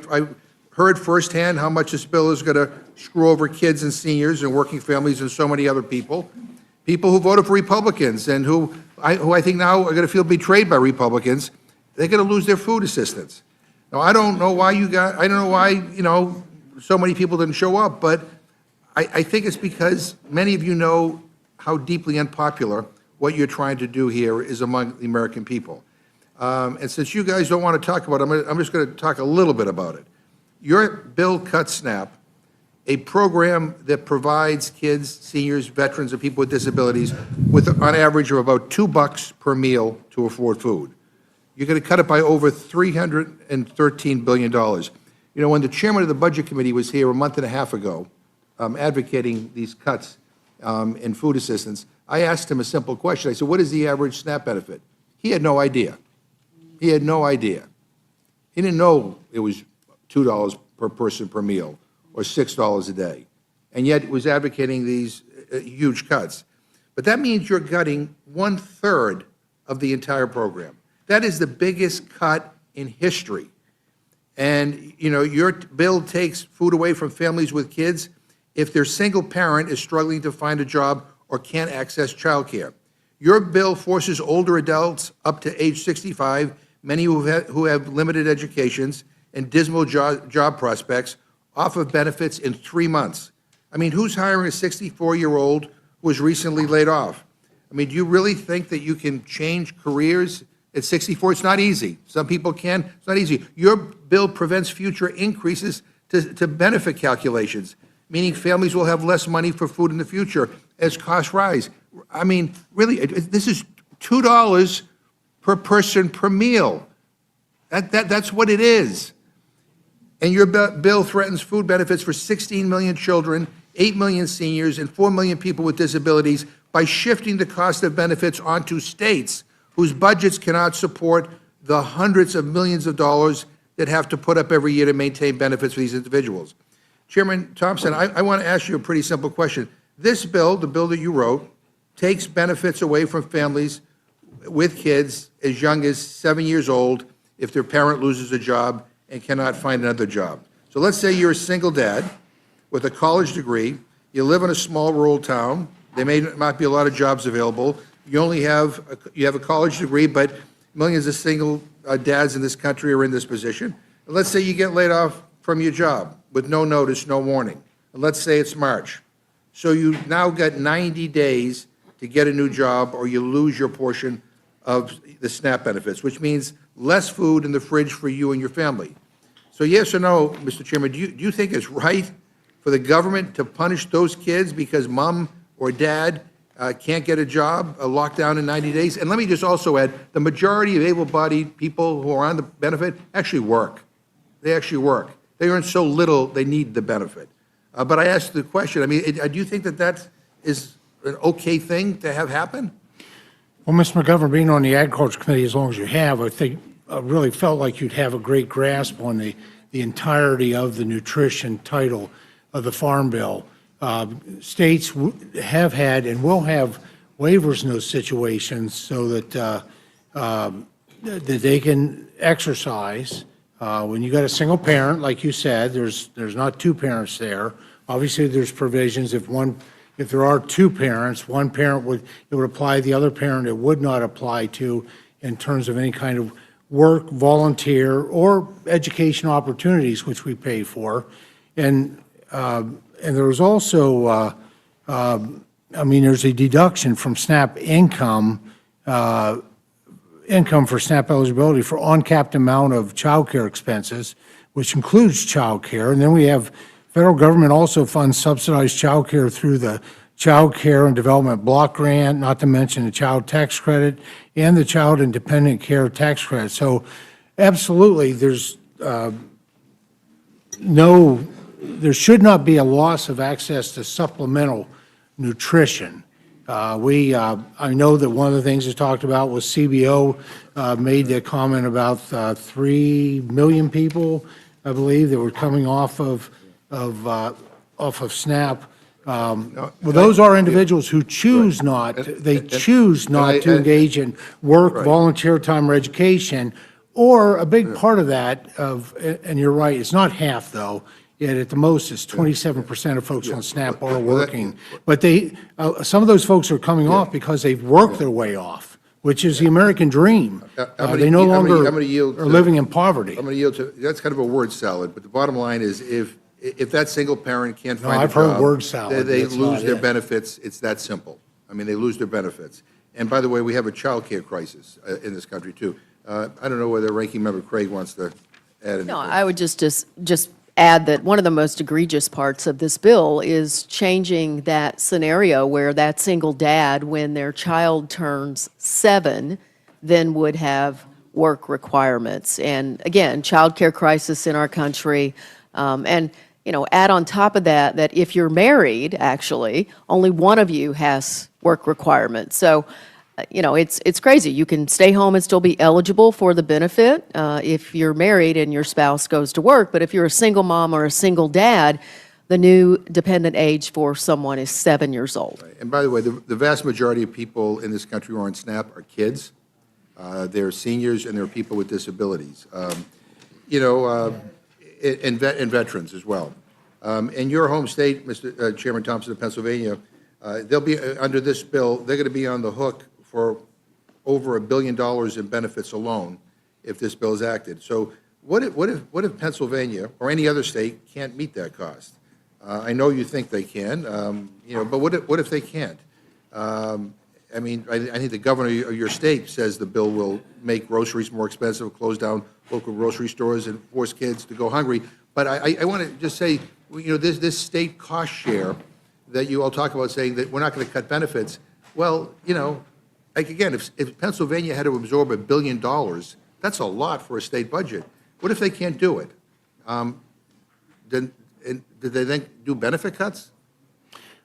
heard firsthand how much this bill is going to screw over kids and seniors and working families and so many other people. People who voted for Republicans and who I think now are going to feel betrayed by Republicans. They're going to lose their food assistance. Now, I don't know why so many people didn't show up, but I think it's because many of you know how deeply unpopular what you're trying to do here is among the American people. And since you guys don't want to talk about it, I'm just going to talk a little bit about it. Your bill cuts SNAP, a program that provides kids, seniors, veterans, and people with disabilities with, on average, of about $2 per meal to afford food. You're going to cut it by over $313 billion. You know, when the chairman of the Budget Committee was here a month and a half ago advocating these cuts in food assistance, I asked him a simple question. I said, what is the average SNAP benefit? He had no idea. He had no idea. He didn't know it was $2 per person per meal or $6 a day, and yet was advocating these huge cuts. But that means you're cutting 1/3 of the entire program. That is the biggest cut in history. And, you know, your bill takes food away from families with kids if their single parent is struggling to find a job or can't access child care. Your bill forces older adults up to age 65, many who have limited educations and dismal job prospects, off of benefits in 3 months. I mean, who's hiring a 64-year-old who was recently laid off? I mean, do you really think that you can change careers at 64? It's not easy. Some people can. It's not easy. Your bill prevents future increases to benefit calculations, meaning families will have less money for food in the future as costs rise. I mean, really, this is $2 per person per meal. That's what it is. And your bill threatens food benefits for 16 million children, 8 million seniors, and 4 million people with disabilities by shifting the cost of benefits onto states whose budgets cannot support the hundreds of millions of dollars that have to put up every year to maintain benefits for these individuals. Chairman Thompson, I want to ask you a pretty simple question. This bill, the bill that you wrote, takes benefits away from families with kids as young as 7 years old if their parent loses a job and cannot find another job. So let's say you're a single dad with a college degree, you live in a small rural town, there may not be a lot of jobs available, you have a college degree, but millions of single dads in this country are in this position. And let's say you get laid off from your job with no notice, no warning. And let's say it's March. So you now got 90 days to get a new job or you lose your portion of the SNAP benefits, which means less food in the fridge for you and your family. So yes or no, Mr. Chairman, do you think it's right for the government to punish those kids because mom or dad can't get a job, locked down in 90 days? And let me just also add, the majority of able-bodied people who are on the benefit actually work. They actually work. They earn so little, they need the benefit. But I asked the question, I mean, do you think that that is an okay thing to have happen? Well, Mr. McGovern, being on the Agriculture Committee as long as you have, I think I really felt like you'd have a great grasp on the entirety of the nutrition title of the Farm Bill. States have had and will have waivers in those situations so that that they can exercise. When you got a single parent, like you said, there's not two parents there. Obviously, there's provisions if there are two parents, one parent would apply, the other parent it would not apply to in terms of any kind of work, volunteer, or education opportunities, which we pay for. And there was also, I mean, there's a deduction from SNAP income for SNAP eligibility for uncapped amount of child care expenses, which includes child care. And then we have federal government also funds subsidized child care through the Child Care and Development Block Grant, not to mention the Child Tax Credit and the Child and Dependent Care Tax Credit. So absolutely, there should not be a loss of access to supplemental nutrition. I know that one of the things that's talked about was CBO made the comment about 3 million people, I believe, that were coming off of SNAP. Well, those are individuals who choose not, they choose not to engage in work, volunteer time, or education, or a big part of that and you're right, it's not half though, yet at the most it's 27% of folks on SNAP are working. But some of those folks are coming off because they've worked their way off, which is the American dream. They no longer are living in poverty. I'm going to yield to, that's kind of a word salad, but the bottom line is if that single parent can't find a job, I've heard word salad. they lose their benefits. It's that simple. I mean, they lose their benefits. And by the way, we have a child care crisis in this country, too. I don't know whether Ranking Member Craig wants to add anything. No, I would just add that one of the most egregious parts of this bill is changing that scenario where that single dad, when their child turns 7, then would have work requirements. And again, childcare crisis in our country. And, add on top of that, that if you're married, actually, only one of you has work requirements. So, it's crazy. You can stay home and still be eligible for the benefit if you're married and your spouse goes to work. But if you're a single mom or a single dad, the new dependent age for someone is 7 years old. And by the way, the vast majority of people in this country who are on SNAP are kids. They're seniors and they're people with disabilities. And veterans as well. In your home state, Mr. Chairman Thompson of Pennsylvania, they'll be, under this bill, they're going to be on the hook for over $1 billion in benefits alone if this bill is acted. So what if Pennsylvania or any other state can't meet that cost? I know you think they can, but what if they can't? I think the governor of your state says the bill will make groceries more expensive, close down local grocery stores, and force kids to go hungry. But I want to just say, this state cost share that you all talk about, saying that we're not going to cut benefits. Well, again, if Pennsylvania had to absorb $1 billion, that's a lot for a state budget. What if they can't do it? Did they then do benefit cuts?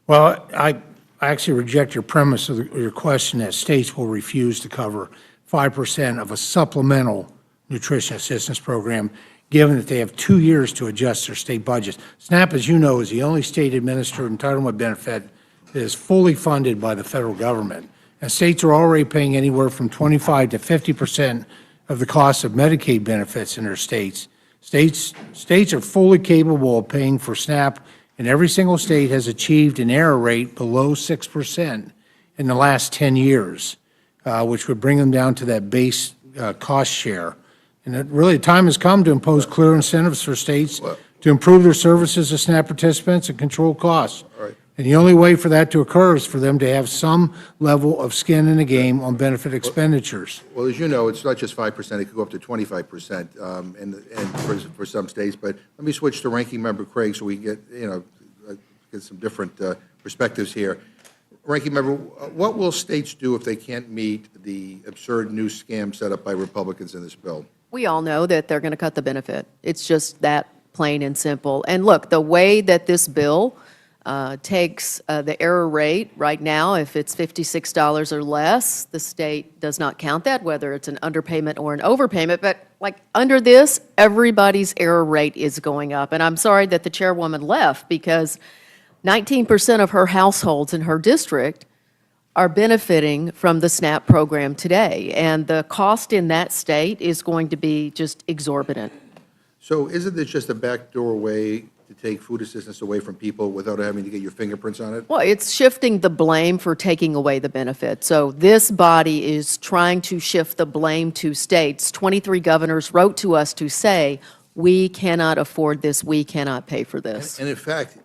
Well, I actually reject your premise of your question that states will refuse to cover 5% of a supplemental nutrition assistance program, given that they have 2 years to adjust their state budgets. SNAP, as you know, is the only state-administered entitlement benefit that is fully funded by the federal government. And states are already paying anywhere from 25 to 50% of the cost of Medicaid benefits in their states. States are fully capable of paying for SNAP, and every single state has achieved an error rate below 6% in the last 10 years, which would bring them down to that base cost share. And really, the time has come to impose clear incentives for states to improve their services to SNAP participants and control costs. Right. And the only way for that to occur is for them to have some level of skin in the game on benefit expenditures. Well, as you know, it's not just 5%, it could go up to 25% and for some states. But let me switch to Ranking Member Craig so we get, get some different perspectives here. Ranking Member, what will states do if they can't meet the absurd new scam set up by Republicans in this bill? We all know that they're going to cut the benefit. It's just that plain and simple. And look, the way that this bill takes the error rate right now, if it's $56 or less, the state does not count that, whether it's an underpayment or an overpayment. But like under this, everybody's error rate is going up. And I'm sorry that the chairwoman left, because 19% of her households in her district are benefiting from the SNAP program today. And the cost in that state is going to be just exorbitant. So isn't this just a backdoor way to take food assistance away from people without having to get your fingerprints on it? Well, it's shifting the blame for taking away the benefit. So this body is trying to shift the blame to states. 23 governors wrote to us to say, we cannot afford this, we cannot pay for this. And in fact,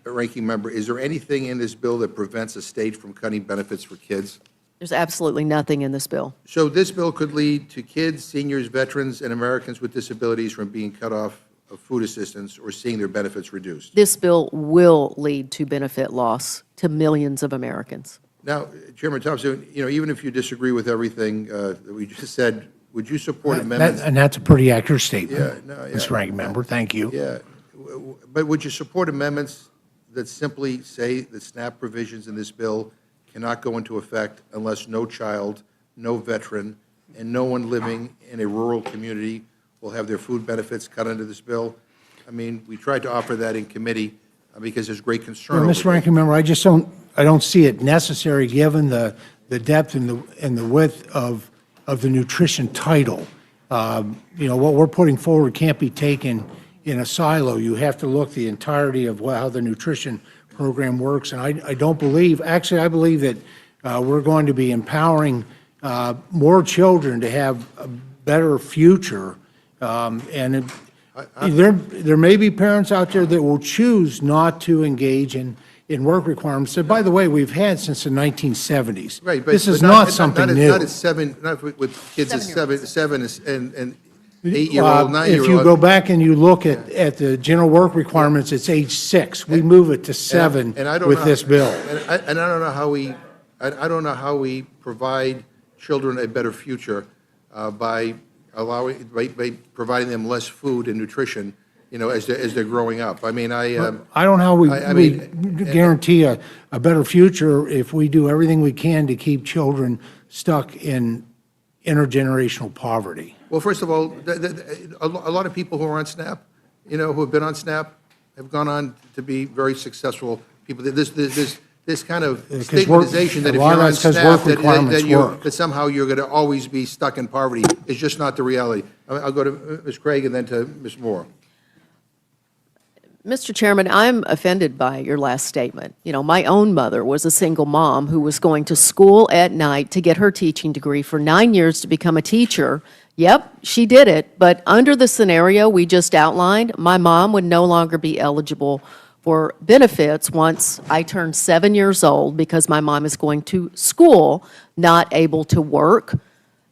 Ranking Member, is there anything in this bill that prevents a state from cutting benefits for kids? There's absolutely nothing in this bill. So this bill could lead to kids, seniors, veterans, and Americans with disabilities from being cut off of food assistance or seeing their benefits reduced. This bill will lead to benefit loss to millions of Americans. Now, Chairman Thompson, even if you disagree with everything that we just said, would you support amendments? And that's a pretty accurate statement, Yeah, Mr. Ranking Member. Thank you. Yeah, but would you support amendments that simply say that SNAP provisions in this bill cannot go into effect unless no child, no veteran, and no one living in a rural community will have their food benefits cut under this bill? I mean, we tried to offer that in committee because there's great concern. Mr. Ranking Member, I don't see it necessary, given the depth and the width of the nutrition title. What we're putting forward can't be taken in a silo. You have to look the entirety of how the nutrition program works. And I don't believe, actually I believe that we're going to be empowering more children to have a better future. And there may be parents out there that will choose not to engage in work requirements that, by the way, we've had since the 1970s. Right, this is not something new. Not with kids at seven and 8-year-old, 9-year-old. If you go back and you look at the general work requirements, it's age 6. We move it to 7 And I don't with know- this bill. And I don't know how I don't know how we provide children a better future by providing them less food and nutrition, as they're growing up. I mean, I don't know how we guarantee a better future if we do everything we can to keep children stuck in intergenerational poverty. Well, first of all, a lot of people who are on SNAP, who have been on SNAP, have gone on to be very successful people. This kind of stigmatization that if you're on SNAP, that somehow you're going to always be stuck in poverty is just not the reality. I'll go to Ms. Craig and then to Ms. Moore. Mr. Chairman, I'm offended by your last statement. My own mother was a single mom who was going to school at night to get her teaching degree for 9 years to become a teacher. Yep, she did it, but under the scenario we just outlined, my mom would no longer be eligible for benefits once I turned 7 years old because my mom is going to school, not able to work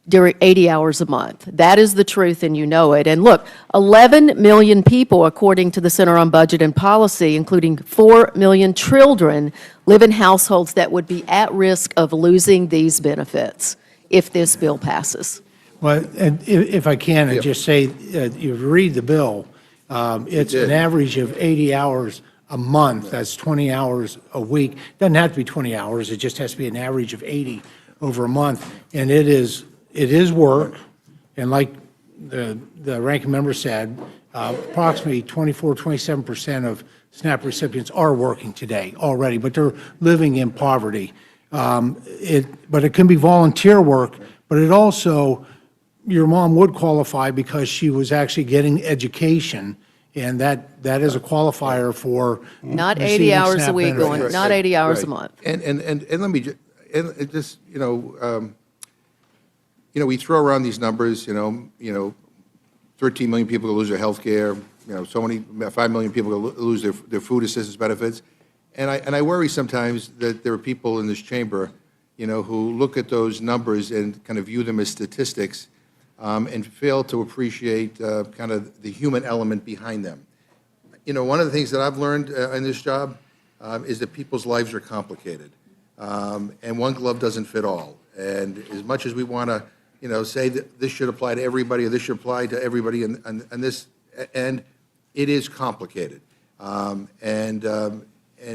during 80 hours a month. That is the truth, and you know it. And look, 11 million people, according to the Center on Budget and Policy, including 4 million children, live in households that would be at risk of losing these benefits if this bill passes. Well, and if I can, I'd just say, you read the bill, it's an average of 80 hours a month. That's 20 hours a week. Doesn't have to be 20 hours. It just has to be an average of 80 over a month. And it is work. And like the ranking member said, approximately 27% of SNAP recipients are working today already, but they're living in poverty. But it can be volunteer work, but it also, your mom would qualify because she was actually getting education, and that is a qualifier for not 80 hours a week, not 80 hours a month. And let me just, we throw around these numbers, 13 million people will lose their health care, 5 million people will lose their food assistance benefits. And I worry sometimes that there are people in this chamber, who look at those numbers and kind of view them as statistics and fail to appreciate kind of the human element behind them. One of the things that I've learned in this job is that people's lives are complicated. And one glove doesn't fit all. And as much as we want to, say that this should apply to everybody or this should apply to everybody and this, and it is complicated. And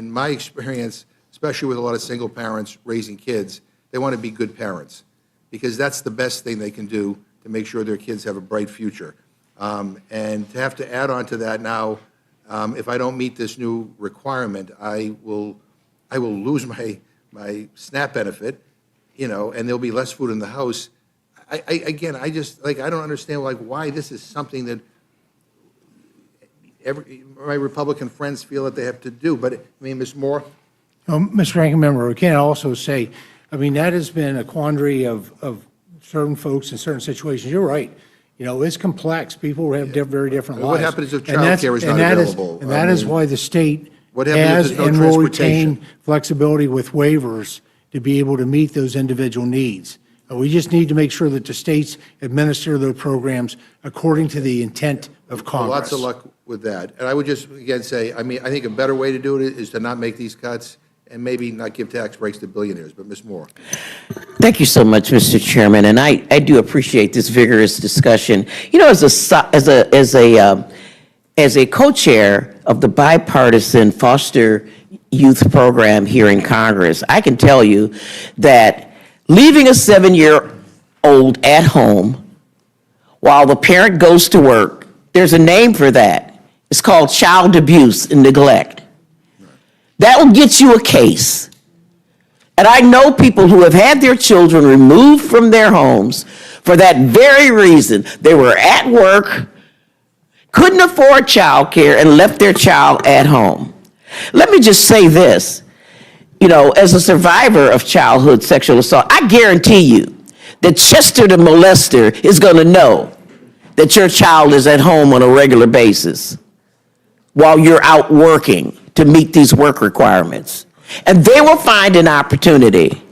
my experience, especially with a lot of single parents raising kids, they want to be good parents because that's the best thing they can do to make sure their kids have a bright future. And to have to add on to that now, if I don't meet this new requirement, I will lose my SNAP benefit, and there'll be less food in the house. I don't understand why this is something that my Republican friends feel that they have to do. But, Ms. Moore? Mr. Ranking Member, we can also say, that has been a quandary of certain folks in certain situations. You're right. It's complex. People have very different lives. What happens if child care is not available? And that is why the state What happens if there's no and will transportation? retain flexibility with waivers to be able to meet those individual needs. We just need to make sure that the states administer their programs according to the intent of Congress. Lots of luck with that. And I would just, again, say, I think a better way to do it is to not make these cuts and maybe not give tax breaks to billionaires. But Ms. Moore. Thank you so much, Mr. Chairman, and I do appreciate this vigorous discussion. As a co-chair of the bipartisan foster youth program here in Congress, I can tell you that leaving a 7-year-old at home while the parent goes to work, there's a name for that. It's called child abuse and neglect. That will get you a case. And I know people who have had their children removed from their homes for that very reason. They were at work, couldn't afford child care, and left their child at home. Let me just say this. As a survivor of childhood sexual assault, I guarantee you that Chester the molester is going to know that your child is at home on a regular basis while you're out working to meet these work requirements. And they will find an opportunity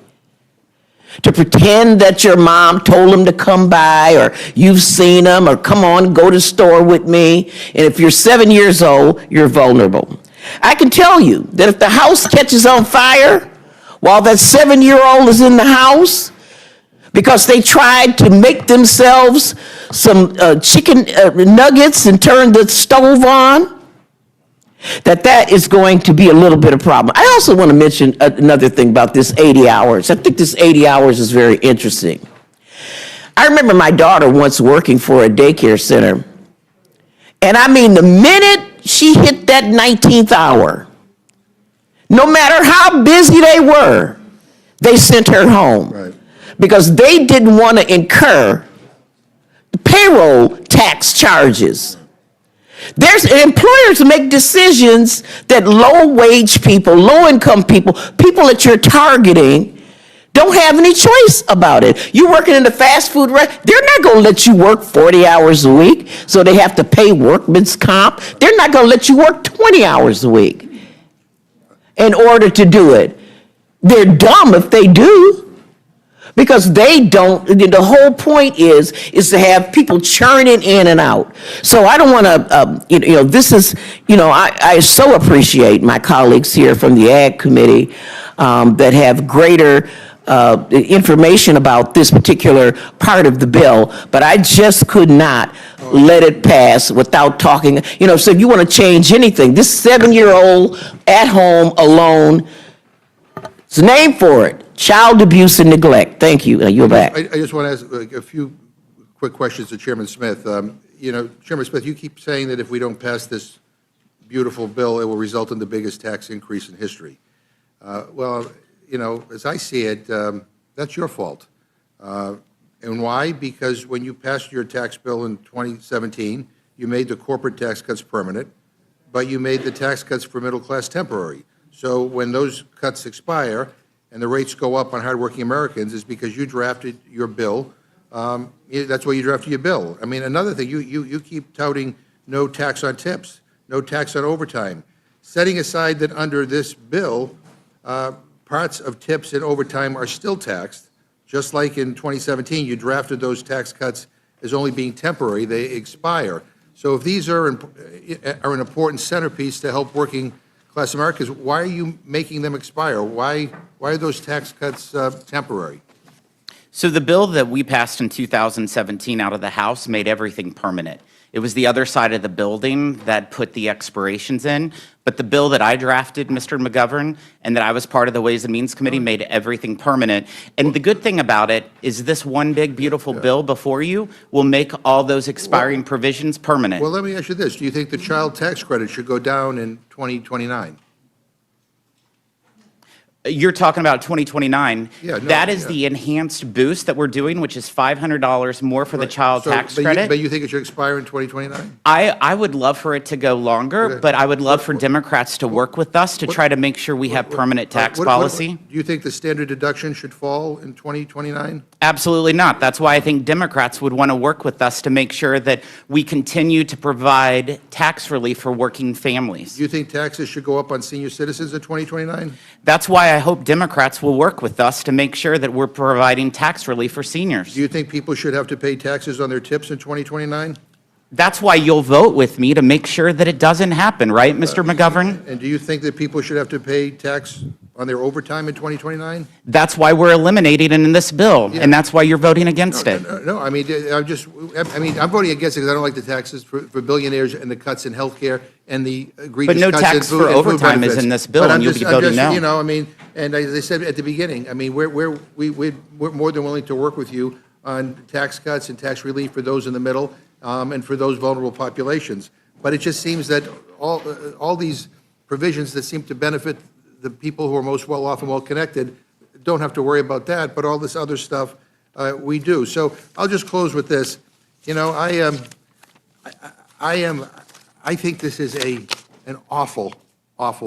to pretend that your mom told them to come by, or you've seen them, or come on, go to the store with me. And if you're 7 years old, you're vulnerable. I can tell you that if the house catches on fire while that 7-year-old is in the house because they tried to make themselves some chicken nuggets and turn the stove on, that is going to be a little bit of a problem. I also want to mention another thing about this 80 hours. I think this 80 hours is very interesting. I remember my daughter once working for a daycare center, and I mean, the minute she hit that 19th hour, no matter how busy they were, they sent her home. Right. Because they didn't want to incur the payroll tax charges. There's employers make decisions that low-wage people, low-income people, people that you're targeting, don't have any choice about it. You're working in the fast food restaurant, they're not going to let you work 40 hours a week, so they have to pay workman's comp. They're not going to let you work 20 hours a week in order to do it. They're dumb if they do. Because they don't, the whole point is to have people churning in and out. So I don't want to, this is, I so appreciate my colleagues here from the Ag Committee that have greater information about this particular part of the bill, but I just could not let it pass without talking. So if you want to change anything, this 7-year-old at home alone, it's a name for it. Child abuse and neglect. Thank you. You're back. I just want to ask a few quick questions to Chairman Smith. Chairman Smith, you keep saying that if we don't pass this beautiful bill, it will result in the biggest tax increase in history. Well, as I see it, that's your fault. And why? Because when you passed your tax bill in 2017, you made the corporate tax cuts permanent, but you made the tax cuts for middle class temporary. So when those cuts expire, and the rates go up on hardworking Americans, is because you drafted your bill. That's why you drafted your bill. I mean, another thing, you keep touting no tax on tips, no tax on overtime, setting aside that under this bill, parts of tips and overtime are still taxed, just like in 2017, you drafted those tax cuts as only being temporary, they expire. So if these are an important centerpiece to help working class Americans, why are you making them expire? Why are those tax cuts temporary? So the bill that we passed in 2017 out of the House made everything permanent. It was the other side of the building that put the expirations in, but the bill that I drafted, Mr. McGovern, and that I was part of the Ways and Means Committee made everything permanent. And the good thing about it is this one big, beautiful bill before you will make all those expiring provisions permanent. Well, let me ask you this. Do you think the child tax credit should go down in 2029? You're talking about 2029. Yeah, no, that is the enhanced boost that we're doing, which is $500 more for the child tax credit. But you think it should expire in 2029? I would love for it to go longer, but I would love for Democrats to work with us to try to make sure we have permanent tax policy. Do you think the standard deduction should fall in 2029? Absolutely not. That's why I think Democrats would want to work with us to make sure that we continue to provide tax relief for working families. Do you think taxes should go up on senior citizens in 2029? That's why I hope Democrats will work with us to make sure that we're providing tax relief for seniors. Do you think people should have to pay taxes on their tips in 2029? That's why you'll vote with me to make sure that it doesn't happen, right, Mr. McGovern? And do you think that people should have to pay tax on their overtime in 2029? That's why we're eliminating it in this bill, and that's why you're voting against it. No, I mean, I'm voting against it because I don't like the taxes for billionaires and the cuts in health care and the egregious But no cuts tax in for food and food overtime is benefits. in this bill, But and you'll be voting no. You know, I mean, and as I said at the beginning, I mean, we're more than willing to work with you on tax cuts and tax relief for those in the middle and for those vulnerable populations. But it just seems that all these provisions that seem to benefit the people who are most well-off and well-connected don't have to worry about that, but all this other stuff we do. So I'll just close with this. You know, I think this is an awful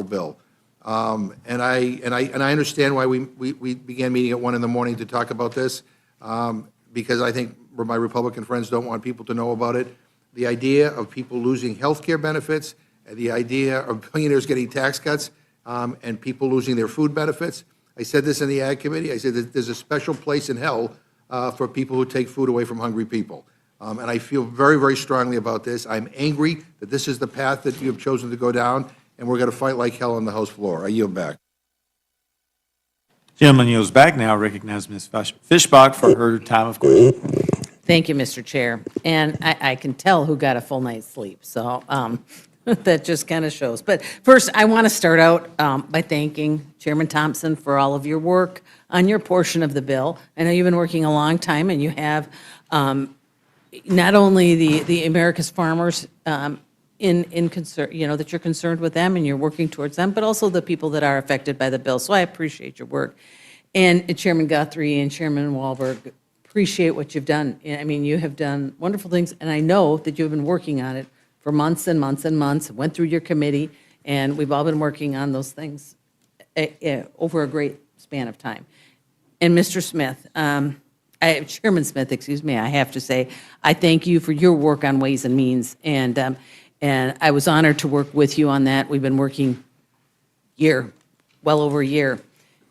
bill, and I understand why we began meeting at 1 in the morning to talk about this, because I think my Republican friends don't want people to know about it. The idea of people losing health care benefits, and the idea of billionaires getting tax cuts, and people losing their food benefits, I said this in the Ag Committee. I said that there's a special place in hell for people who take food away from hungry people. And I feel very, very strongly about this. I'm angry that this is the path that you have chosen to go down, and we're going to fight like hell on the House floor. I yield back. Gentleman yields back. Now recognize Ms. Fishbach for her time of question. Thank you, Mr. Chair. And I can tell who got a full night's sleep, so that just kind of shows. But first, I want to start out by thanking Chairman Thompson for all of your work on your portion of the bill. I know you've been working a long time, and you have not only the America's farmers in concern, that you're concerned with them and you're working towards them, but also the people that are affected by the bill. So I appreciate your work. And Chairman Guthrie and Chairman Wahlberg, appreciate what you've done. I mean, you have done wonderful things, and I know that you've been working on it for months and months and months. It went through your committee, and we've all been working on those things over a great span of time. And Mr. Smith, Chairman Smith, excuse me, I have to say, I thank you for your work on Ways and Means, and I was honored to work with you on that. We've been working well over a year,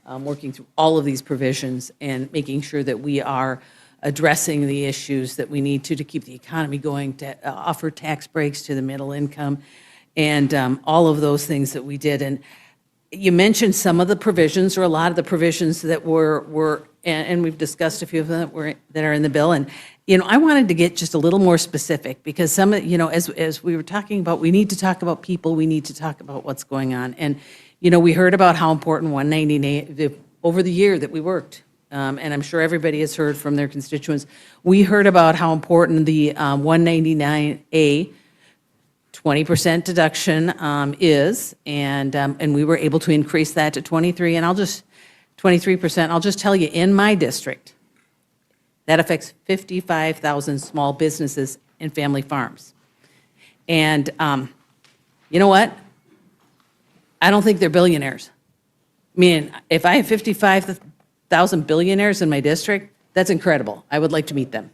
working through all of these provisions and making sure that we are addressing the issues that we need to keep the economy going, to offer tax breaks to the middle income, and all of those things that we did. And you mentioned some of the provisions, or a lot of the provisions that were and we've discussed a few of them that are in the bill. And, I wanted to get just a little more specific, because some of, as we were talking about, we need to talk about people, we need to talk about what's going on. And, we heard about how important 199A, over the year that we worked, and I'm sure everybody has heard from their constituents, we heard about how important the 199A 20% deduction is, and we were able to increase that to 23%. I'll just tell you, in my district, that affects 55,000 small businesses and family farms. And you know what? I don't think they're billionaires. I mean, if I have 55,000 billionaires in my district, that's incredible. I would like to meet them.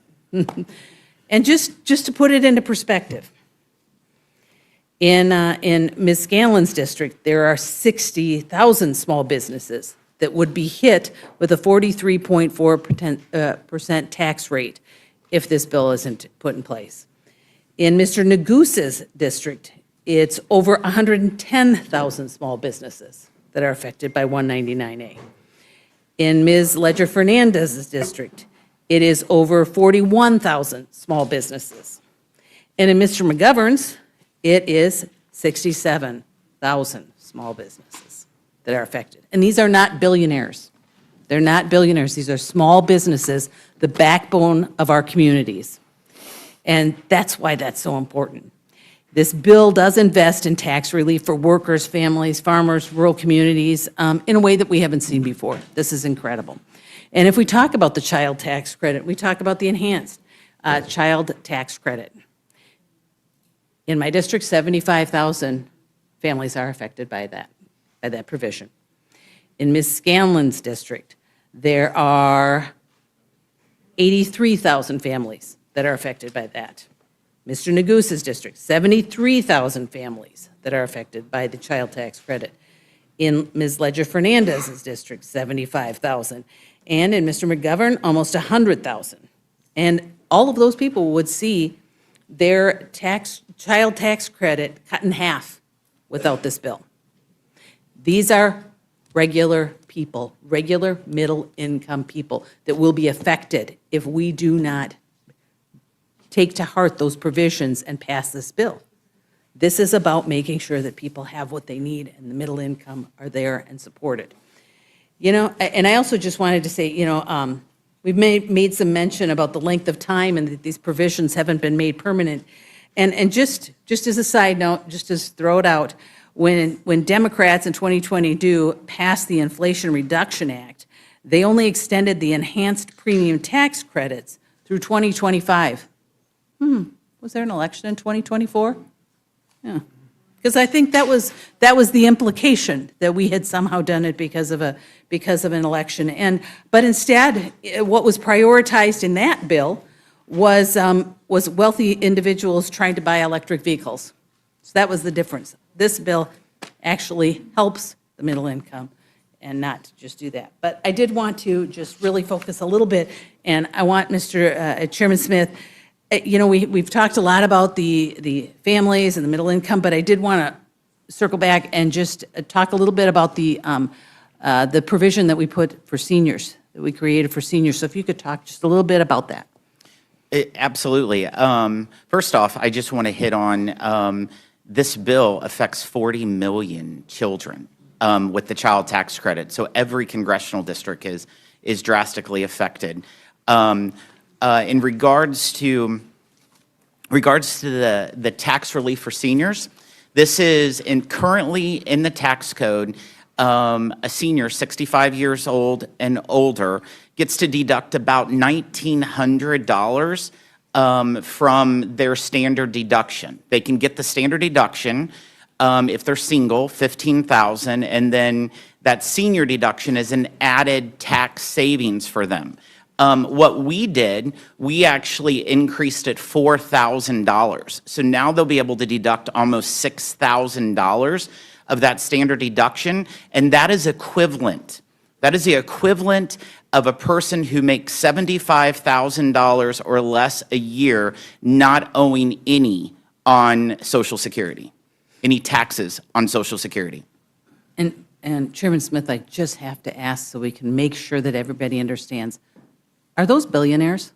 And just to put it into perspective, in Ms. Scanlon's district, there are 60,000 small businesses that would be hit with a 43.4% tax rate if this bill isn't put in place. In Mr. Negus's district, it's over 110,000 small businesses that are affected by 199A. In Ms. Ledger Fernandez's district, it is over 41,000 small businesses. And in Mr. McGovern's, it is 67,000 small businesses that are affected. And these are not billionaires. They're not billionaires. These are small businesses, the backbone of our communities. And that's why that's so important. This bill does invest in tax relief for workers, families, farmers, rural communities in a way that we haven't seen before. This is incredible. And if we talk about the child tax credit, we talk about the enhanced child tax credit. In my district, 75,000 families are affected by that provision. In Ms. Scanlon's district, there are 83,000 families that are affected by that. Mr. Negus's district, 73,000 families that are affected by the child tax credit. In Ms. Ledger Fernandez's district, 75,000. And in Mr. McGovern, almost 100,000. And all of those people would see their child tax credit cut in half without this bill. These are regular people, regular middle-income people that will be affected if we do not take to heart those provisions and pass this bill. This is about making sure that people have what they need and the middle income are there and supported. And I also just wanted to say, we've made some mention about the length of time and that these provisions haven't been made permanent. And just as a side note, just to throw it out, when Democrats in 2022 passed the Inflation Reduction Act, they only extended the enhanced premium tax credits through 2025. Was there an election in 2024? Yeah. Because I think that was the implication, that we had somehow done it because of an election. But instead, what was prioritized in that bill was wealthy individuals trying to buy electric vehicles. So that was the difference. This bill actually helps the middle income and not to just do that. But I did want to just really focus a little bit, and I want Chairman Smith, we've talked a lot about the families and the middle income, but I did want to circle back and just talk a little bit about the provision that we put for seniors, that we created for seniors. So if you could talk just a little bit about that. Absolutely. First off, I just want to hit on this bill affects 40 million children with the child tax credit. So every congressional district is drastically affected. In regards to the tax relief for seniors, this is currently in the tax code. A senior 65 years old and older gets to deduct about $1,900 from their standard deduction. They can get the standard deduction if they're single, $15,000, and then that senior deduction is an added tax savings for them. What we did, we actually increased it $4,000. So now they'll be able to deduct almost $6,000 of that standard deduction, and that is equivalent. That is the equivalent of a person who makes $75,000 or less a year not owing any on Social Security, any taxes on Social Security. And Chairman Smith, I just have to ask so we can make sure that everybody understands, are those billionaires?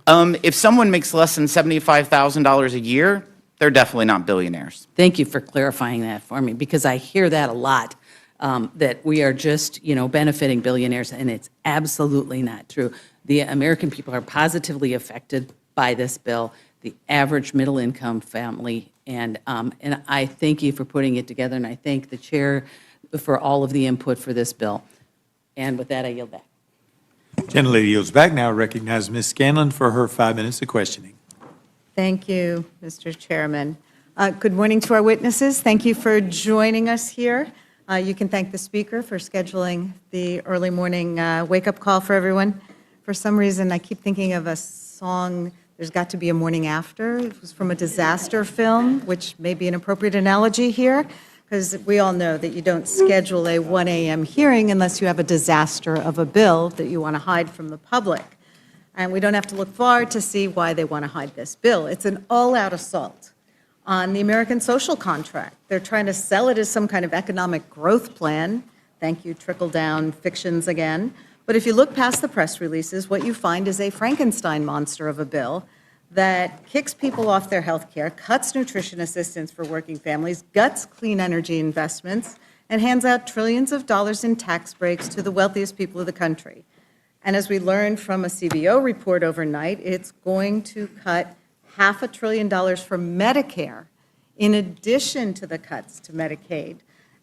If someone makes less than $75,000 a year, they're definitely not billionaires. Thank you for clarifying that for me, because I hear that a lot, that we are just, benefiting billionaires, and it's absolutely not true. The American people are positively affected by this bill, the average middle-income family, and I thank you for putting it together, and I thank the chair for all of the input for this bill. And with that, I yield back. Gentlelady yields back. Now recognize Ms. Scanlon for her 5 minutes of questioning. Thank you, Mr. Chairman. Good morning to our witnesses. Thank you for joining us here. You can thank the speaker for scheduling the early morning wake-up call for everyone. For some reason, I keep thinking of a song, There's Got to Be a Morning After. It was from a disaster film, which may be an appropriate analogy here, because we all know that you don't schedule a 1 a.m. hearing unless you have a disaster of a bill that you want to hide from the public. And we don't have to look far to see why they want to hide this bill. It's an all-out assault on the American social contract. They're trying to sell it as some kind of economic growth plan. Thank you, trickle-down fictions again. But if you look past the press releases, what you find is a Frankenstein monster of a bill that kicks people off their health care, cuts nutrition assistance for working families, guts clean energy investments, and hands out trillions of dollars in tax breaks to the wealthiest people of the country. And as we learned from a CBO report overnight, it's going to cut $500 billion from Medicare in addition to the cuts to Medicaid,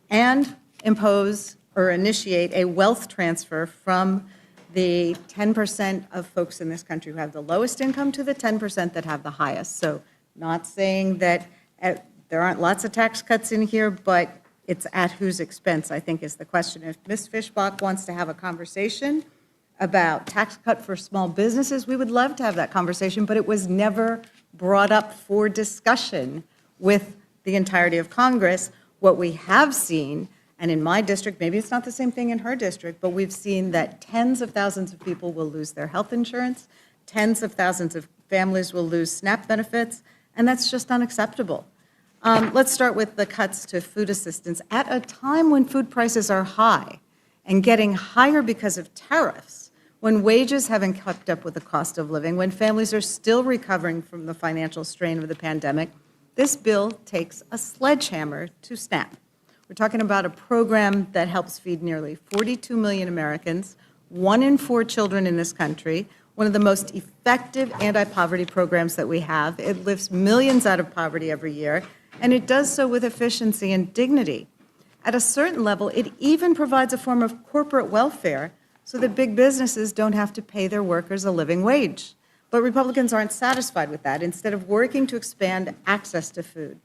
and impose or initiate a wealth transfer from the 10% of folks in this country who have the lowest income to the 10% that have the highest. So not saying that there aren't lots of tax cuts in here, but it's at whose expense, I think, is the question. If Ms. Fishbach wants to have a conversation about tax cut for small businesses, we would love to have that conversation, but it was never brought up for discussion with the entirety of Congress. What we have seen, and in my district, maybe it's not the same thing in her district, but we've seen that tens of thousands of people will lose their health insurance, tens of thousands of families will lose SNAP benefits, and that's just unacceptable. Let's start with the cuts to food assistance. At a time when food prices are high and getting higher because of tariffs, when wages haven't kept up with the cost of living, when families are still recovering from the financial strain of the pandemic, this bill takes a sledgehammer to SNAP. We're talking about a program that helps feed nearly 42 million Americans, 1 in 4 children in this country, one of the most effective anti-poverty programs that we have. It lifts millions out of poverty every year, and it does so with efficiency and dignity. At a certain level, it even provides a form of corporate welfare so that big businesses don't have to pay their workers a living wage. But Republicans aren't satisfied with that. Instead of working to expand access to food,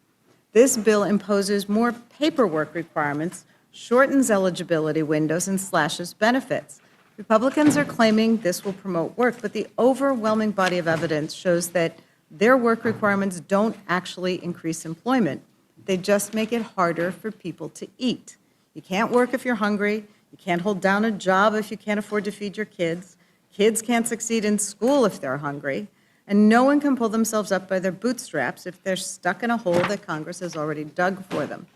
this bill imposes more paperwork requirements, shortens eligibility windows, and slashes benefits. Republicans are claiming this will promote work, but the overwhelming body of evidence shows that their work requirements don't actually increase employment. They just make it harder for people to eat. You can't work if you're hungry. You can't hold down a job if you can't afford to feed your kids. Kids can't succeed in school if they're hungry. And no one can pull themselves up by their bootstraps if they're stuck in a hole that Congress has already dug for them.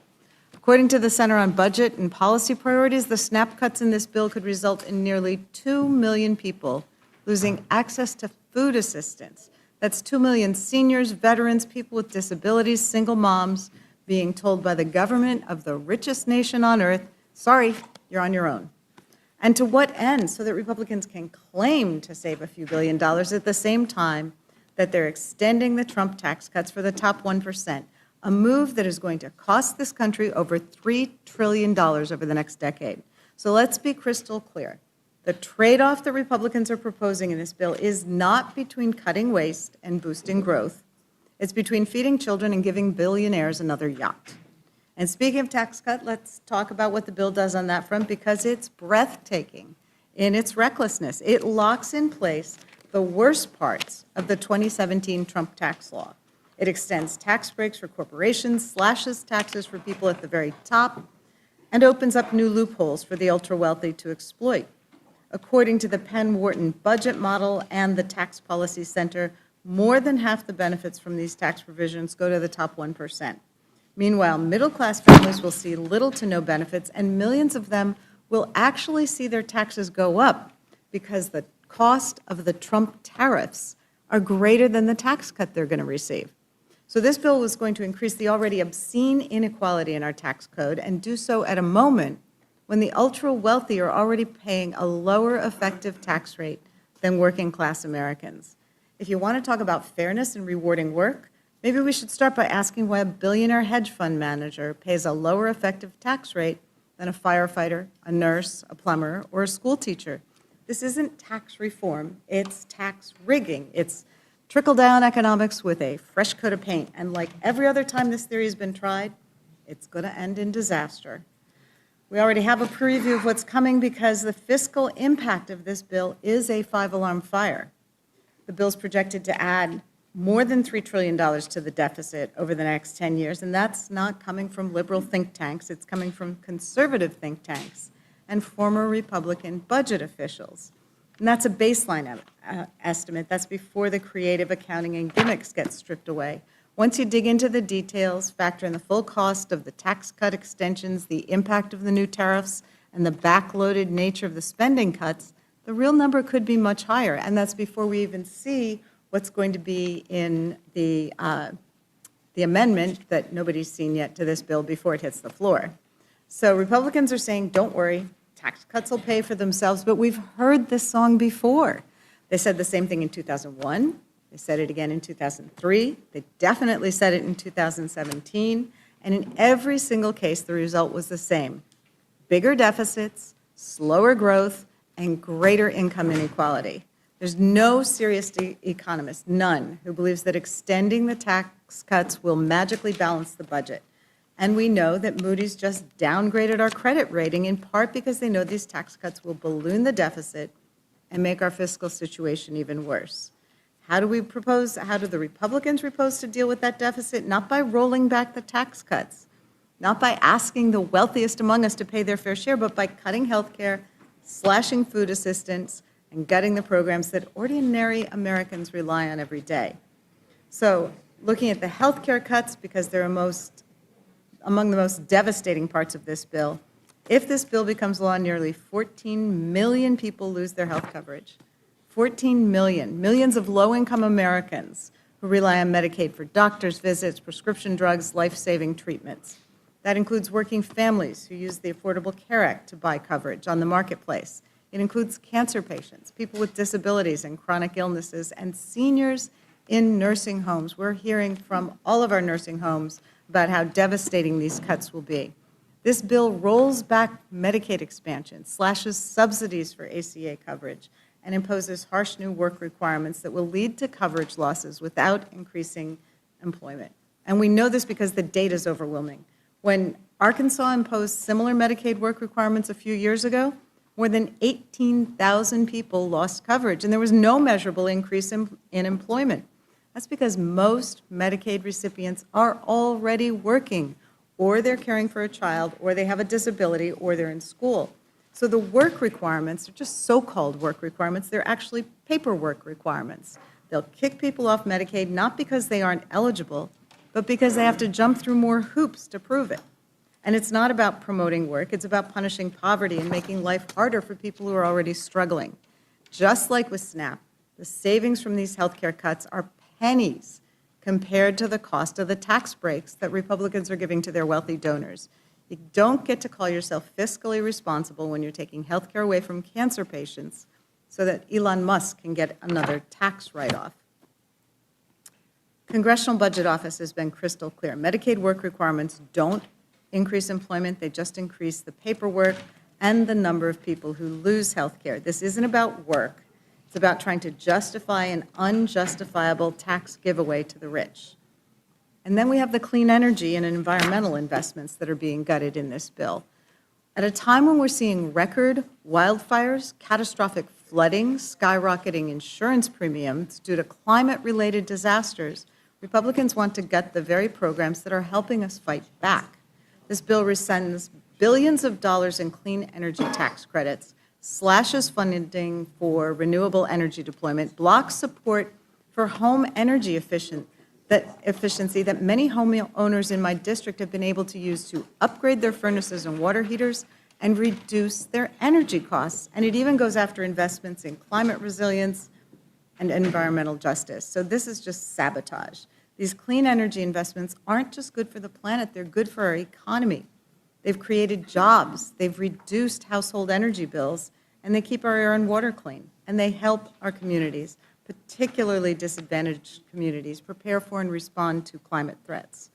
According to the Center on Budget and Policy Priorities, the SNAP cuts in this bill could result in nearly 2 million people losing access to food assistance. That's 2 million seniors, veterans, people with disabilities, single moms being told by the government of the richest nation on earth, sorry, you're on your own. And to what end? So that Republicans can claim to save a few $1 billion at the same time that they're extending the Trump tax cuts for the top 1%, a move that is going to cost this country over $3 trillion over the next decade. So let's be crystal clear. The trade-off that Republicans are proposing in this bill is not between cutting waste and boosting growth. It's between feeding children and giving billionaires another yacht. And speaking of tax cut, let's talk about what the bill does on that front, because it's breathtaking in its recklessness. It locks in place the worst parts of the 2017 Trump tax law. It extends tax breaks for corporations, slashes taxes for people at the very top, and opens up new loopholes for the ultra-wealthy to exploit. According to the Penn-Wharton budget model and the Tax Policy Center, more than half the benefits from these tax provisions go to the top 1%. Meanwhile, middle-class families will see little to no benefits, and millions of them will actually see their taxes go up because the cost of the Trump tariffs are greater than the tax cut they're going to receive. So this bill was going to increase the already obscene inequality in our tax code and do so at a moment when the ultra-wealthy are already paying a lower effective tax rate than working-class Americans. If you want to talk about fairness and rewarding work, maybe we should start by asking why a billionaire hedge fund manager pays a lower effective tax rate than a firefighter, a nurse, a plumber, or a school teacher. This isn't tax reform, it's tax rigging. It's trickle-down economics with a fresh coat of paint. And like every other time this theory has been tried, it's going to end in disaster. We already have a preview of what's coming because the fiscal impact of this bill is a five-alarm fire. The bill's projected to add more than $3 trillion to the deficit over the next 10 years, and that's not coming from liberal think tanks. It's coming from conservative think tanks and former Republican budget officials. And that's a baseline estimate. That's before the creative accounting and gimmicks get stripped away. Once you dig into the details, factor in the full cost of the tax cut extensions, the impact of the new tariffs, and the backloaded nature of the spending cuts, the real number could be much higher. And that's before we even see what's going to be in the amendment that nobody's seen yet to this bill before it hits the floor. So Republicans are saying, don't worry, tax cuts will pay for themselves, but we've heard this song before. They said the same thing in 2001. They said it again in 2003. They definitely said it in 2017. And in every single case, the result was the same: bigger deficits, slower growth, and greater income inequality. There's no serious economist, none, who believes that extending the tax cuts will magically balance the budget. And we know that Moody's just downgraded our credit rating in part because they know these tax cuts will balloon the deficit and make our fiscal situation even worse. How do the Republicans propose to deal with that deficit? Not by rolling back the tax cuts, not by asking the wealthiest among us to pay their fair share, but by cutting health care, slashing food assistance, and gutting the programs that ordinary Americans rely on every day. So looking at the health care cuts, because they're among the most devastating parts of this bill, if this bill becomes law, nearly 14 million people lose their health coverage. 14 million, millions of low-income Americans who rely on Medicaid for doctor's visits, prescription drugs, life-saving treatments. That includes working families who use the Affordable Care Act to buy coverage on the marketplace. It includes cancer patients, people with disabilities and chronic illnesses, and seniors in nursing homes. We're hearing from all of our nursing homes about how devastating these cuts will be. This bill rolls back Medicaid expansion, slashes subsidies for ACA coverage, and imposes harsh new work requirements that will lead to coverage losses without increasing employment. And we know this because the data is overwhelming. When Arkansas imposed similar Medicaid work requirements a few years ago, more than 18,000 people lost coverage, and there was no measurable increase in employment. That's because most Medicaid recipients are already working, or they're caring for a child, or they have a disability, or they're in school. So the work requirements are just so-called work requirements. They're actually paperwork requirements. They'll kick people off Medicaid not because they aren't eligible, but because they have to jump through more hoops to prove it. And it's not about promoting work. It's about punishing poverty and making life harder for people who are already struggling. Just like with SNAP, the savings from these health care cuts are pennies compared to the cost of the tax breaks that Republicans are giving to their wealthy donors. You don't get to call yourself fiscally responsible when you're taking health care away from cancer patients so that Elon Musk can get another tax write-off. Congressional Budget Office has been crystal clear. Medicaid work requirements don't increase employment. They just increase the paperwork and the number of people who lose health care. This isn't about work. It's about trying to justify an unjustifiable tax giveaway to the rich. And then we have the clean energy and environmental investments that are being gutted in this bill. At a time when we're seeing record wildfires, catastrophic flooding, skyrocketing insurance premiums due to climate-related disasters, Republicans want to gut the very programs that are helping us fight back. This bill rescinds billions of dollars in clean energy tax credits, slashes funding for renewable energy deployment, blocks support for home energy efficiency that many homeowners in my district have been able to use to upgrade their furnaces and water heaters and reduce their energy costs. And it even goes after investments in climate resilience and environmental justice. So this is just sabotage. These clean energy investments aren't just good for the planet, they're good for our economy. They've created jobs, they've reduced household energy bills, and they keep our air and water clean. And they help our communities, particularly disadvantaged communities, prepare for and respond to climate threats.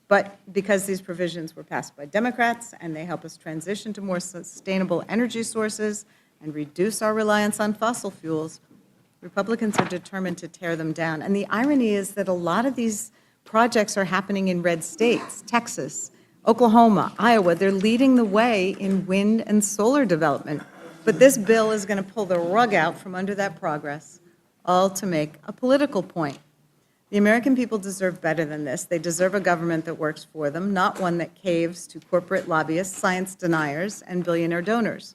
But because these provisions were passed by Democrats and they help us transition to more sustainable energy sources and reduce our reliance on fossil fuels, Republicans are determined to tear them down. And the irony is that a lot of these projects are happening in red states, Texas, Oklahoma, Iowa. They're leading the way in wind and solar development. But this bill is going to pull the rug out from under that progress, all to make a political point. The American people deserve better than this. They deserve a government that works for them, not one that caves to corporate lobbyists, science deniers, and billionaire donors.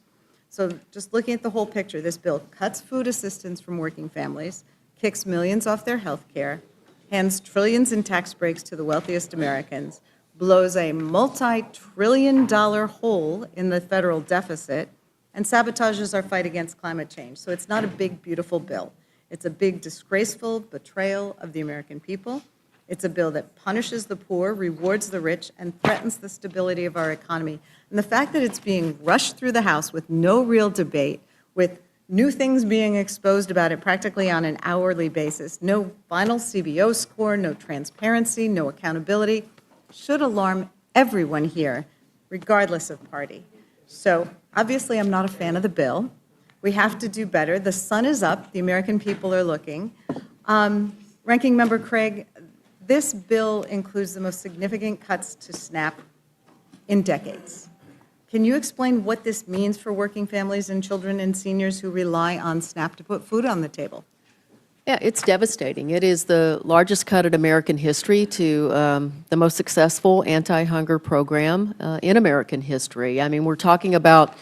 So just looking at the whole picture, this bill cuts food assistance from working families, kicks millions off their health care, hands trillions in tax breaks to the wealthiest Americans, blows a multi-trillion-dollar hole in the federal deficit, and sabotages our fight against climate change. So it's not a big, beautiful bill. It's a big, disgraceful betrayal of the American people. It's a bill that punishes the poor, rewards the rich, and threatens the stability of our economy. And the fact that it's being rushed through the House with no real debate, with new things being exposed about it practically on an hourly basis, no final CBO score, no transparency, no accountability, should alarm everyone here, regardless of party. So obviously, I'm not a fan of the bill. We have to do better. The sun is up. The American people are looking. Ranking Member Craig, this bill includes the most significant cuts to SNAP in decades. Can you explain what this means for working families and children and seniors who rely on SNAP to put food on the table? Yeah, it's devastating. It is the largest cut in American history to the most successful anti-hunger program in American history. I mean, we're talking about,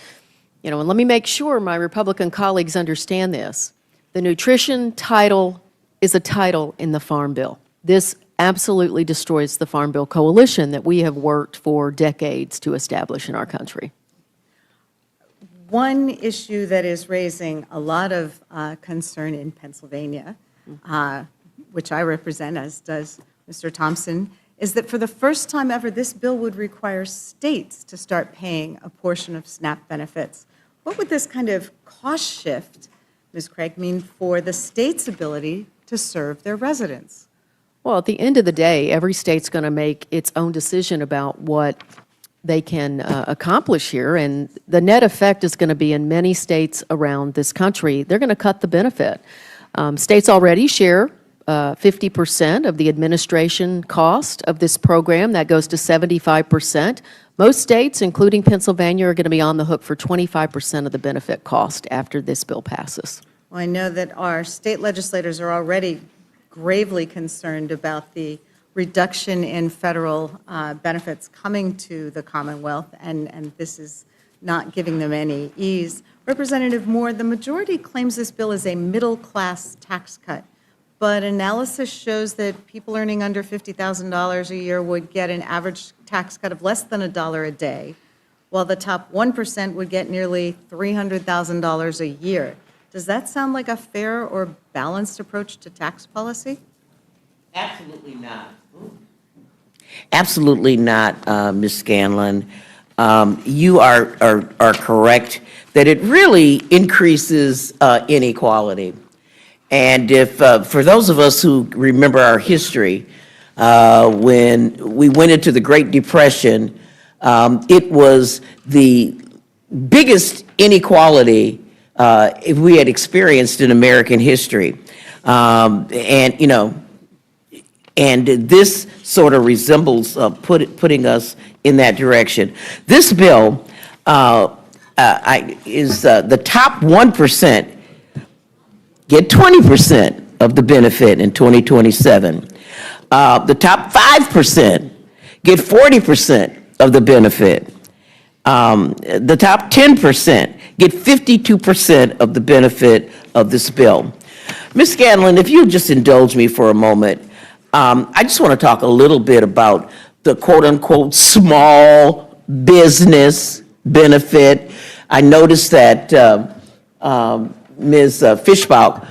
and let me make sure my Republican colleagues understand this. The nutrition title is a title in the Farm Bill. This absolutely destroys the Farm Bill coalition that we have worked for decades to establish in our country. One issue that is raising a lot of concern in Pennsylvania, which I represent, as does Mr. Thompson, is that for the first time ever, this bill would require states to start paying a portion of SNAP benefits. What would this kind of cost shift, Ms. Craig, mean for the state's ability to serve their residents? Well, at the end of the day, every state's going to make its own decision about what they can accomplish here, and the net effect is going to be in many states around this country, they're going to cut the benefit. States already share 50% of the administration cost of this program. That goes to 75%. Most states, including Pennsylvania, are going to be on the hook for 25% of the benefit cost after this bill passes. Well, I know that our state legislators are already gravely concerned about the reduction in federal benefits coming to the Commonwealth, and this is not giving them any ease. Representative Moore, the majority claims this bill is a middle-class tax cut, but analysis shows that people earning under $50,000 a year would get an average tax cut of less than $1 a day, while the top 1% would get nearly $300,000 a year. Does that sound like a fair or balanced approach to tax policy? Absolutely not. Absolutely not, Ms. Scanlon. You are correct that it really increases inequality. And if, for those of us who remember our history, when we went into the Great Depression, it was the biggest inequality we had experienced in American history. And, you know, and this sort of resembles putting us in that direction. This bill is the top 1% get 20% of the benefit in 2027. The top 5% get 40% of the benefit. The top 10% get 52% of the benefit of this bill. Ms. Scanlon, if you'll just indulge me for a moment, I just want to talk a little bit about the quote-unquote small business benefit. I noticed that Ms. Fishbach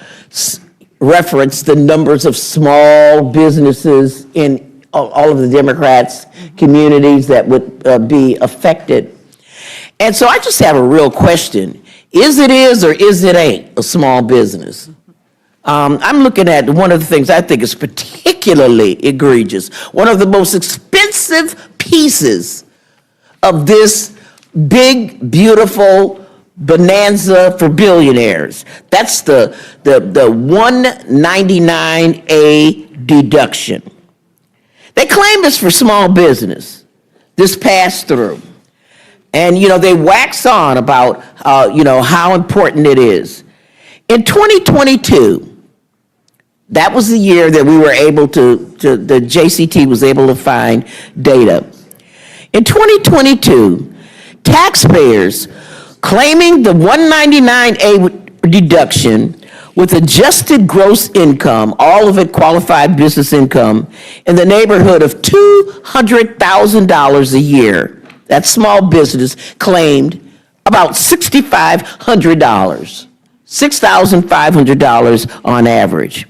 referenced the numbers of small businesses in all of the Democrats' communities that would be affected. And so I just have a real question. Is or is it ain't a small business? I'm looking at one of the things I think is particularly egregious. One of the most expensive pieces of this big, beautiful bonanza for billionaires. That's the 199A deduction. They claim it's for small business, this pass-through. And, you know, they wax on about, you know, how important it is. In 2022, that was the year that we were able the JCT was able to find data. In 2022, taxpayers claiming the 199A deduction with adjusted gross income, all of it qualified business income, in the neighborhood of $200,000 a year. That small business claimed about $6,500, $6,500 on average.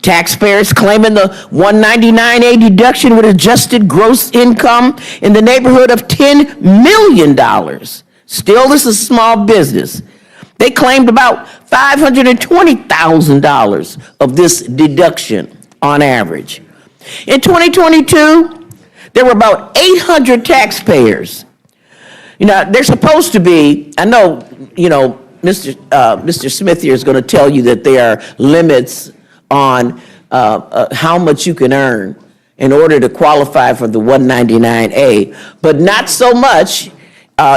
Taxpayers claiming the 199A deduction with adjusted gross income in the neighborhood of $10 million. Still, this is small business. They claimed about $520,000 of this deduction on average. In 2022, there were about 800 taxpayers. You know, they're supposed to be, I know, you know, Mr. Smith here is going to tell you that there are limits on how much you can earn in order to qualify for the 199A, but not so much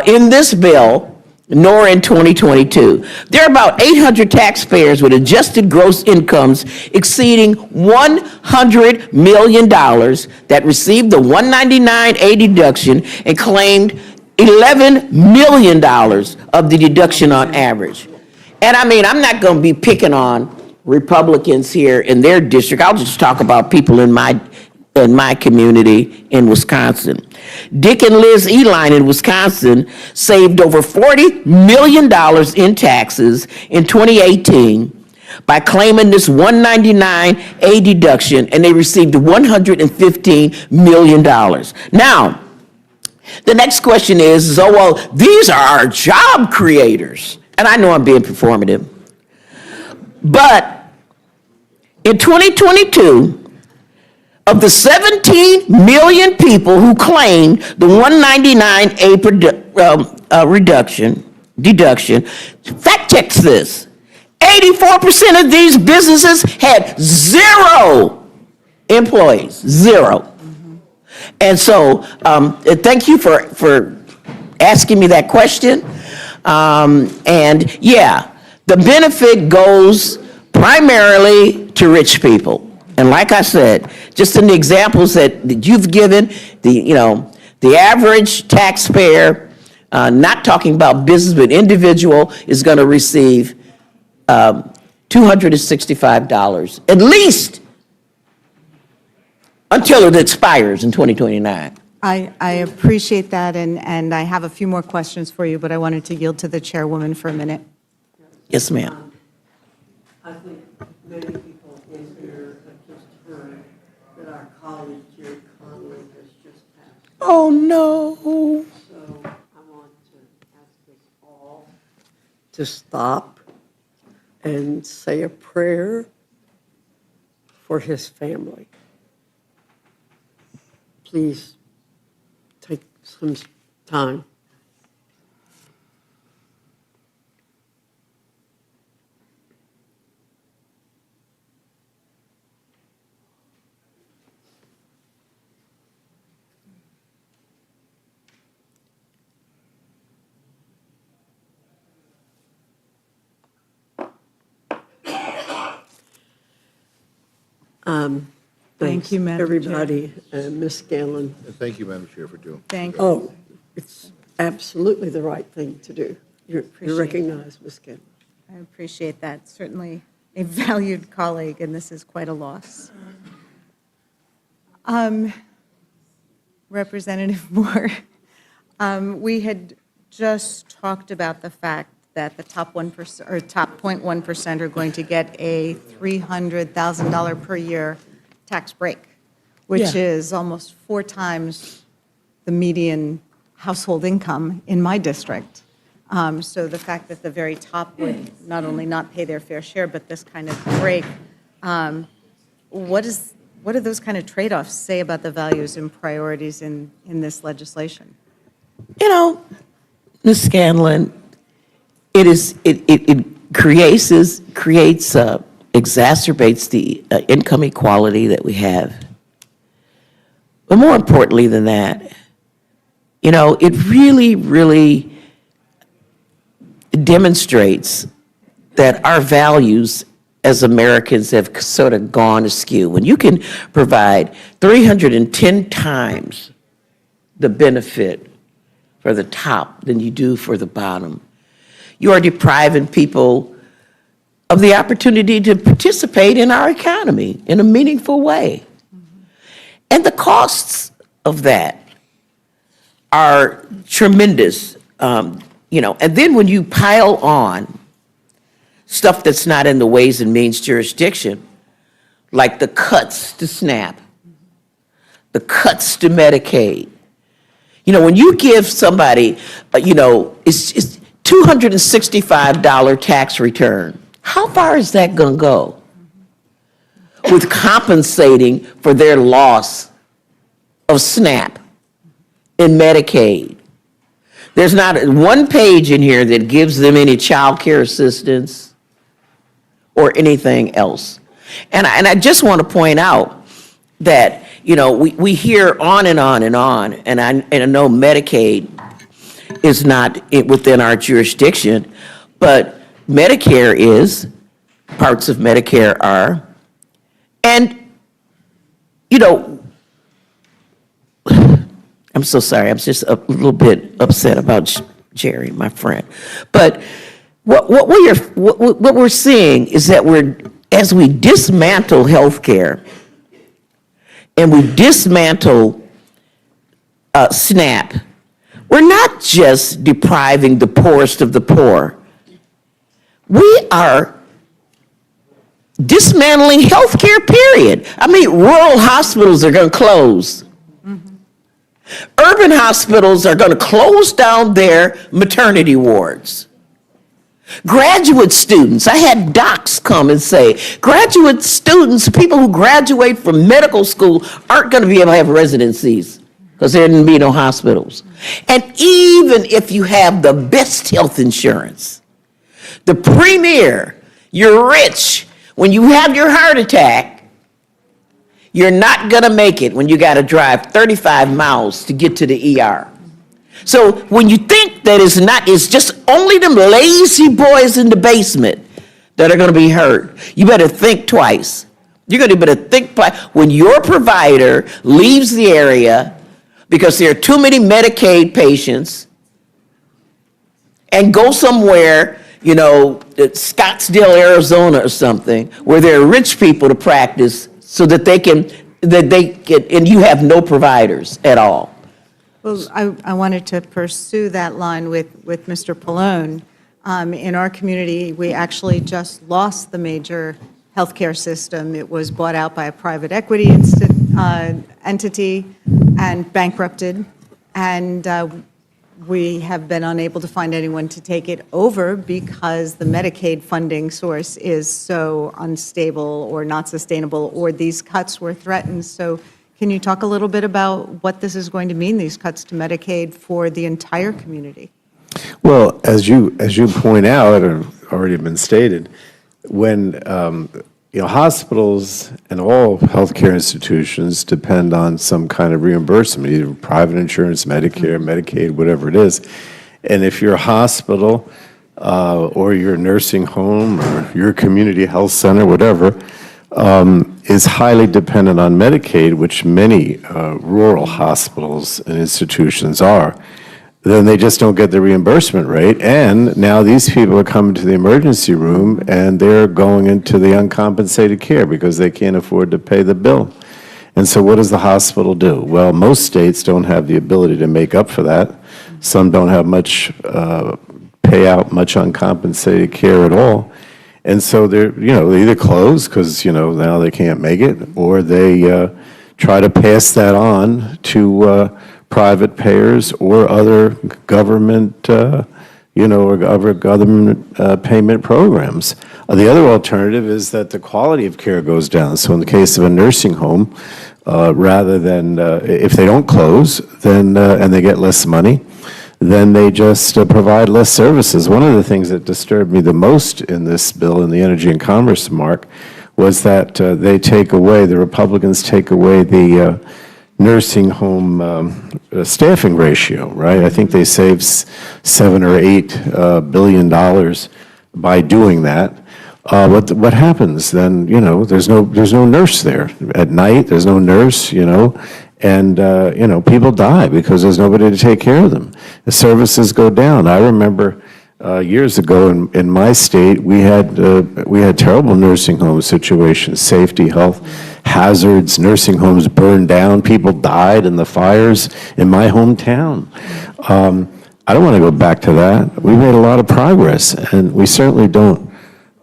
in this bill, nor in 2022. There are about 800 taxpayers with adjusted gross incomes exceeding $100 million that received the 199A deduction and claimed $11 million of the deduction on average. And I mean, I'm not going to be picking on Republicans here in their district. I'll just talk about people in my community in Wisconsin. Dick and Liz Eline in Wisconsin saved over $40 million in taxes in 2018 by claiming this 199A deduction, and they received $115 million. Now, the next question is, oh, well, these are our job creators. And I know I'm being performative. But in 2022, of the 17 million people who claimed the 199A deduction, fact checks this. 84% of these businesses had 0 employees, 0. And so, thank you for asking me that question. And yeah, the benefit goes primarily to rich people. And like I said, just in the examples that you've given, the average taxpayer not talking about business, but individual is going to receive $265, at least until it expires in 2029. I appreciate that, and I have a few more questions for you, but I wanted to yield to the chairwoman for a minute. Yes, ma'am. I think many people in here have just heard that our colleague Jerry Conley has just passed. Oh, no. So I want to ask us all to stop and say a prayer for his family. Please take some time. Thank you, Madam Chair. Everybody, Ms. Scanlon. And thank you, Madam Chair, for doing. Thank you. Oh, it's absolutely the right thing to do. You're Appreciate recognized, Ms. Scanlon. I appreciate that. Certainly a valued colleague, and this is quite a loss. Representative Moore, we had just talked about the fact that the top 1% or top 0.1% are going to get a $300,000 per year tax break, which is almost 4 times the median household income in my district. So the fact that the very top would not only not pay their fair share, but this kind of break, what do those kind of trade-offs say about the values and priorities in this legislation? You know, Ms. Scanlon, it exacerbates the income equality that we have. But more importantly than that, you know, it really demonstrates that our values as Americans have sort of gone askew. When you can provide 310 times the benefit for the top than you do for the bottom, you are depriving people of the opportunity to participate in our economy in a meaningful way. And the costs of that are tremendous, you know, and then when you pile on stuff that's not in the Ways and Means jurisdiction, like the cuts to SNAP, the cuts to Medicaid. You know, when you give somebody, you know, it's $265 tax return, how far is that going to go with compensating for their loss of SNAP and Medicaid? There's not one page in here that gives them any child care assistance or anything else. And I just want to point out that, you know, we hear on and on and on, and I know Medicaid is not within our jurisdiction, but Medicare is, parts of Medicare are. And, you know, I'm so sorry, I'm just a little bit upset about Jerry, my friend. But what we're seeing is that as we dismantle healthcare and we dismantle SNAP, we're not just depriving the poorest of the poor. We are dismantling healthcare, period. I mean, rural hospitals are going to close. Urban hospitals are going to close down their maternity wards. Graduate students, I had docs come and say, graduate students, people who graduate from medical school aren't going to be able to have residencies because there didn't be no hospitals. And even if you have the best health insurance, the premier, you're rich, when you have your heart attack, you're not going to make it when you got to drive 35 miles to get to the ER. So when you think that it's just only them lazy boys in the basement that are going to be hurt, you better think twice. You're going to better think twice. When your provider leaves the area because there are too many Medicaid patients and go somewhere, Scottsdale, Arizona or something, where there are rich people to practice so that they can, and you have no providers at all. Well, I wanted to pursue that line with Mr. Pallone. In our community, we actually just lost the major healthcare system. It was bought out by a private equity entity and bankrupted, and we have been unable to find anyone to take it over because the Medicaid funding source is so unstable or not sustainable, or these cuts were threatened. So can you talk a little bit about what this is going to mean, these cuts to Medicaid for the entire community? Well, as you point out, or already been stated, when hospitals and all healthcare institutions depend on some kind of reimbursement, either private insurance, Medicare, Medicaid, whatever it is. And if your hospital or your nursing home or your community health center, whatever, is highly dependent on Medicaid, which many rural hospitals and institutions are, then they just don't get the reimbursement rate. And now these people are coming to the emergency room and they're going into the uncompensated care because they can't afford to pay the bill. And so what does the hospital do? Well, most states don't have the ability to make up for that. Some don't have much pay out much uncompensated care at all. And so they either close because, now they can't make it, or they try to pass that on to private payers or other government, or other government payment programs. The other alternative is that the quality of care goes down. So in the case of a nursing home, rather than, if they don't close, then, and they get less money, then they just provide less services. One of the things that disturbed me the most in this bill, in the Energy and Commerce mark, was that the Republicans take away the nursing home staffing ratio, right? I think they saved $7 or $8 billion by doing that. What happens then? There's no nurse there at night. There's no nurse. And people die because there's nobody to take care of them. The services go down. I remember years ago in my state, we had terrible nursing home situations, safety, health hazards, nursing homes burned down, people died in the fires in my hometown. I don't want to go back to that. We made a lot of progress, and we certainly don't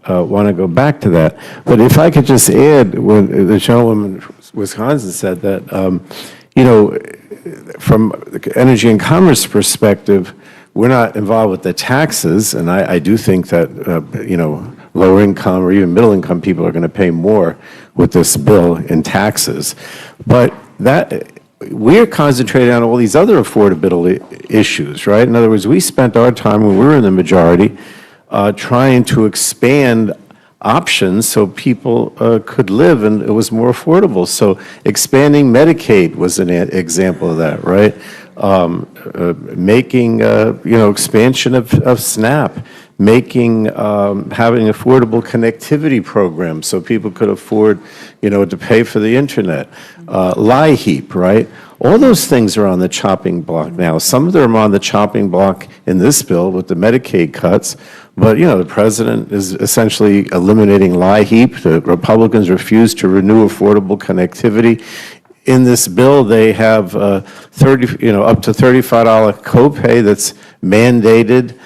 want to go back to that. But if I could just add, when the gentleman from Wisconsin said that, from the Energy and Commerce perspective, we're not involved with the taxes, and I do think that, lower income or even middle income people are going to pay more with this bill in taxes. But we're concentrating on all these other affordability issues, right? In other words, we spent our time when we were in the majority trying to expand options so people could live and it was more affordable. So expanding Medicaid was an example of that, right? Making, expansion of SNAP, having affordable connectivity programs so people could afford, to pay for the internet. LIHEAP, right? All those things are on the chopping block now. Some of them are on the chopping block in this bill with the Medicaid cuts, but, the president is essentially eliminating LIHEAP. The Republicans refuse to renew affordable connectivity. In this bill, they have up to $35 copay that's mandated,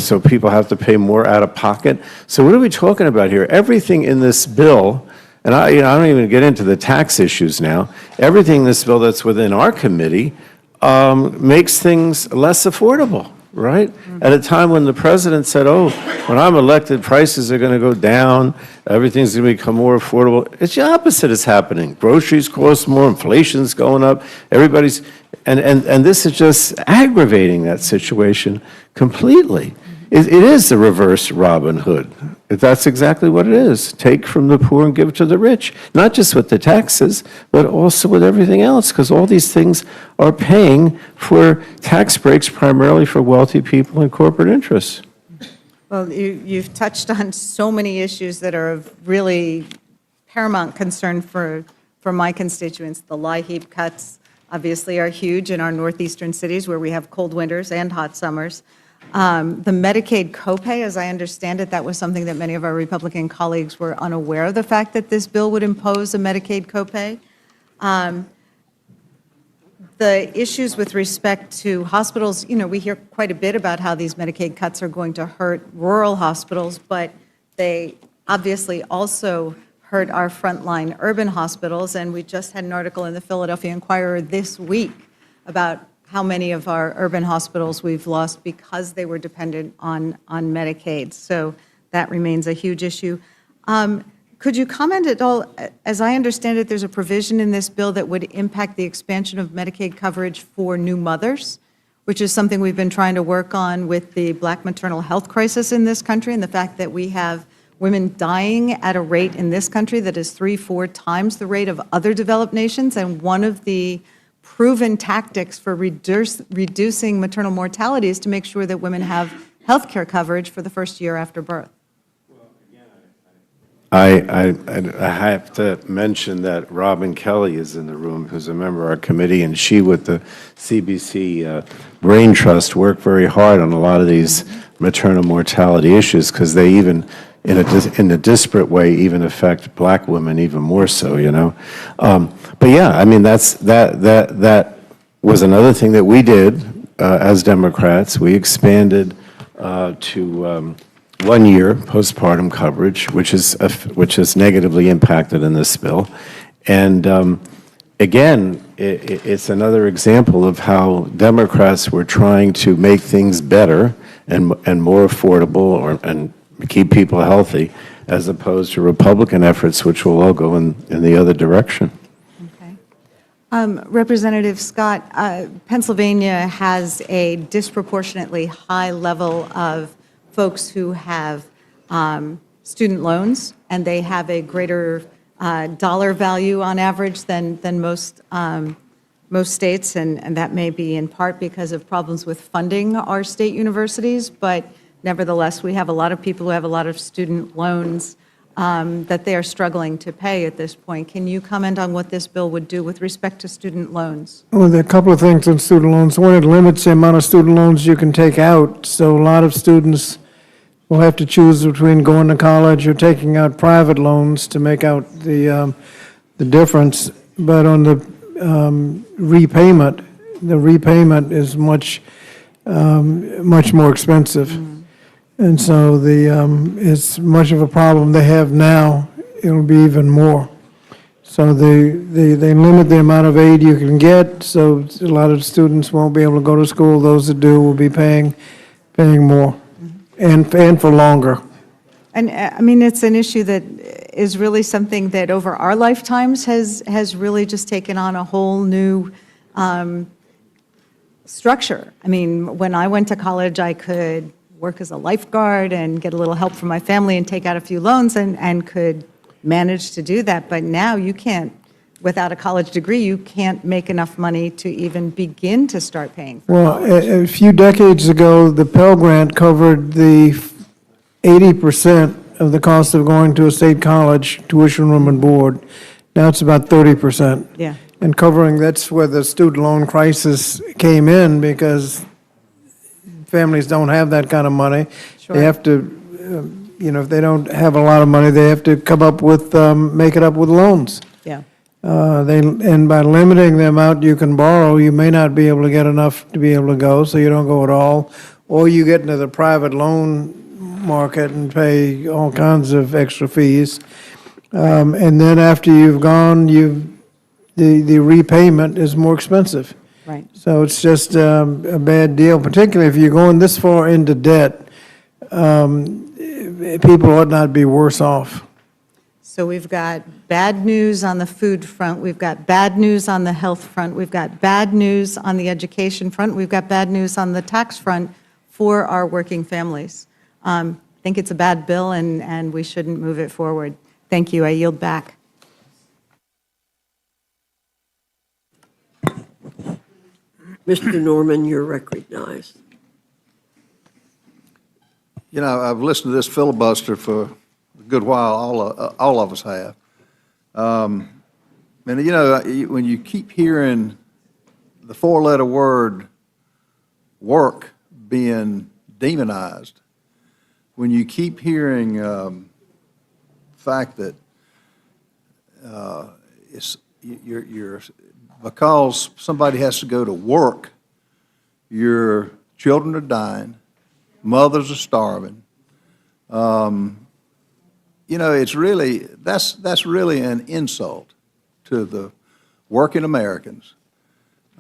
so people have to pay more out of pocket. So what are we talking about here? Everything in this bill, and I don't even get into the tax issues now, everything in this bill that's within our committee makes things less affordable, right? At a time when the president said, when I'm elected, prices are going to go down, everything's going to become more affordable. It's the opposite is happening. Groceries cost more, inflation's going up, everybody's, and this is just aggravating that situation completely. It is the reverse Robin Hood. That's exactly what it is. Take from the poor and give to the rich. Not just with the taxes, but also with everything else, because all these things are paying for tax breaks primarily for wealthy people and corporate interests. Well, you've touched on so many issues that are of really paramount concern for my constituents. The LIHEAP cuts obviously are huge in our northeastern cities where we have cold winters and hot summers. The Medicaid copay, as I understand it, that was something that many of our Republican colleagues were unaware of, the fact that this bill would impose a Medicaid copay. The issues with respect to hospitals, we hear quite a bit about how these Medicaid cuts are going to hurt rural hospitals, but they obviously also hurt our frontline urban hospitals. And we just had an article in the Philadelphia Inquirer this week about how many of our urban hospitals we've lost because they were dependent on Medicaid. So that remains a huge issue. Could you comment at all? As I understand it, there's a provision in this bill that would impact the expansion of Medicaid coverage for new mothers, which is something we've been trying to work on with the Black maternal health crisis in this country, and the fact that we have women dying at a rate in this country that is 3-4 times the rate of other developed nations. And one of the proven tactics for reducing maternal mortality is to make sure that women have health care coverage for the first year after birth. I have to mention that Robin Kelly is in the room, who's a member of our committee, and she, with the CBC Brain Trust, worked very hard on a lot of these maternal mortality issues, because they even, in a disparate way, even affect Black women even more so, But yeah, I mean, that was another thing that we did as Democrats. We expanded to 1 year postpartum coverage, which is negatively impacted in this bill. And again, it's another example of how Democrats were trying to make things better and more affordable and keep people healthy, as opposed to Republican efforts, which will all go in the other direction. Representative Scott, Pennsylvania has a disproportionately high level of folks who have student loans, and they have a greater dollar value on average than most states, and that may be in part because of problems with funding our state universities, but nevertheless, we have a lot of people who have a lot of student loans that they are struggling to pay at this point. Can you comment on what this bill would do with respect to student loans? Well, there are a couple of things on student loans. One, it limits the amount of student loans you can take out, so a lot of students will have to choose between going to college or taking out private loans to make out the difference. But on the repayment is much more expensive. And so it's much of a problem they have now. It'll be even more. So they limit the amount of aid you can get, so a lot of students won't be able to go to school. Those that do will be paying more. And for longer. And I mean, it's an issue that is really something that over our lifetimes has really just taken on a whole new structure. I mean, when I went to college, I could work as a lifeguard and get a little help from my family and take out a few loans and could manage to do that. But now you can't, without a college degree, you can't make enough money to even begin to start paying for college. Well, a few decades ago, the Pell Grant covered the 80% of the cost of going to a state college, tuition, room, and board. Now it's about 30%. Yeah. And that's where the student loan crisis came in, because families don't have that kind of money. Sure. They have to, if they don't have a lot of money, they have to come up with, make it up with loans. Yeah. And by limiting the amount you can borrow, you may not be able to get enough to be able to go, so you don't go at all. Or you get into the private loan market and pay all kinds of extra fees. And then after you've gone, the repayment is more expensive. Right. So it's just a bad deal, particularly if you're going this far into debt. People ought not be worse off. So we've got bad news on the food front, we've got bad news on the health front, we've got bad news on the education front, we've got bad news on the tax front for our working families. I think it's a bad bill, and we shouldn't move it forward. Thank you. I yield back. Mr. Norman, you're recognized. I've listened to this filibuster for a good while, all of us have. And when you keep hearing the four-letter word work being demonized, when you keep hearing the fact that you're because somebody has to go to work, your children are dying, mothers are starving. It's really, that's really an insult to the working Americans,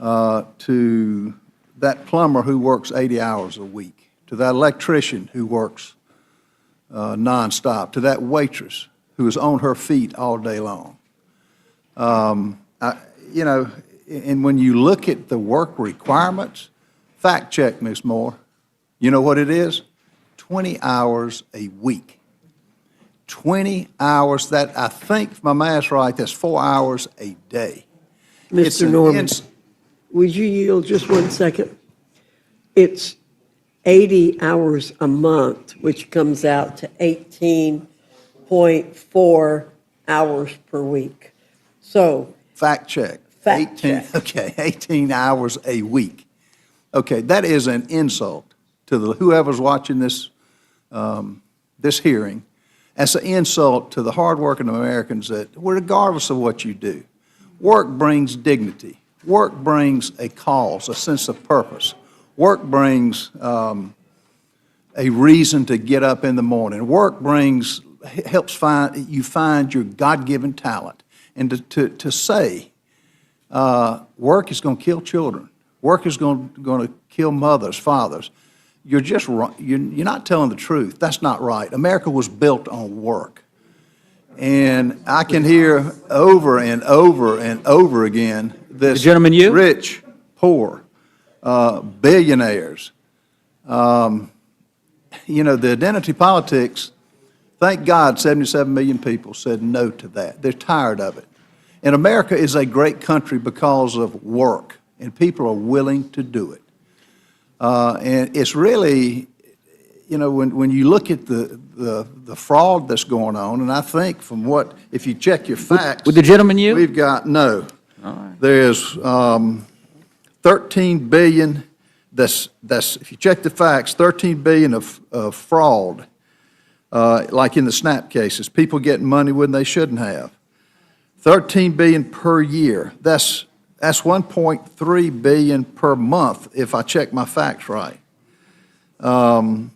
to that plumber who works 80 hours a week, to that electrician who works nonstop, to that waitress who is on her feet all day long. And when you look at the work requirements, fact check, Ms. Moore, you know what it is? 20 hours a week. 20 hours, that, I think, if my math's right, that's 4 hours a day. Mr. Norman, would you yield just 1 second? It's 80 hours a month, which comes out to 18.4 hours per week. So. Fact check. Fact check. Okay, 18 hours a week. Okay, that is an insult to whoever's watching this, this hearing. That's an insult to the hardworking Americans that, regardless of what you do, work brings dignity. Work brings a cause, a sense of purpose. Work brings a reason to get up in the morning. Work helps you find your God-given talent. And to say work is going to kill children, work is going to kill mothers, fathers, you're just wrong. You're not telling the truth. That's not right. America was built on work. And I can hear over and over and over again this rich, poor, billionaires. The identity politics, thank God 77 million people said no to that. They're tired of it. And America is a great country because of work, and people are willing to do it. And it's really, when you look at the fraud that's going on, and I think from what, if you check your facts. Would the gentleman yield? We've got, no. All right. There's 13 billion, that's, if you check the facts, 13 billion of fraud, like in the SNAP cases, people getting money when they shouldn't have. 13 billion per year. That's 1.3 billion per month, if I check my facts right. Americans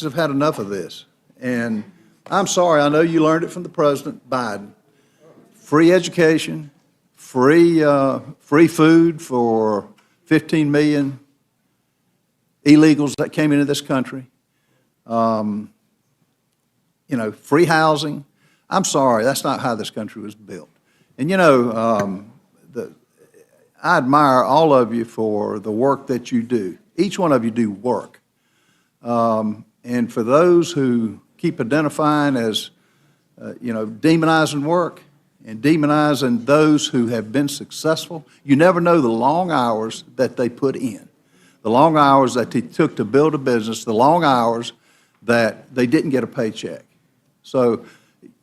have had enough of this. And I'm sorry, I know you learned it from the President Biden. Free education, free food for 15 million illegals that came into this country. Free housing. I'm sorry, that's not how this country was built. And I admire all of you for the work that you do. Each one of you do work. And for those who keep identifying as, demonizing work and demonizing those who have been successful, you never know the long hours that they put in, the long hours that they took to build a business, the long hours that they didn't get a paycheck. So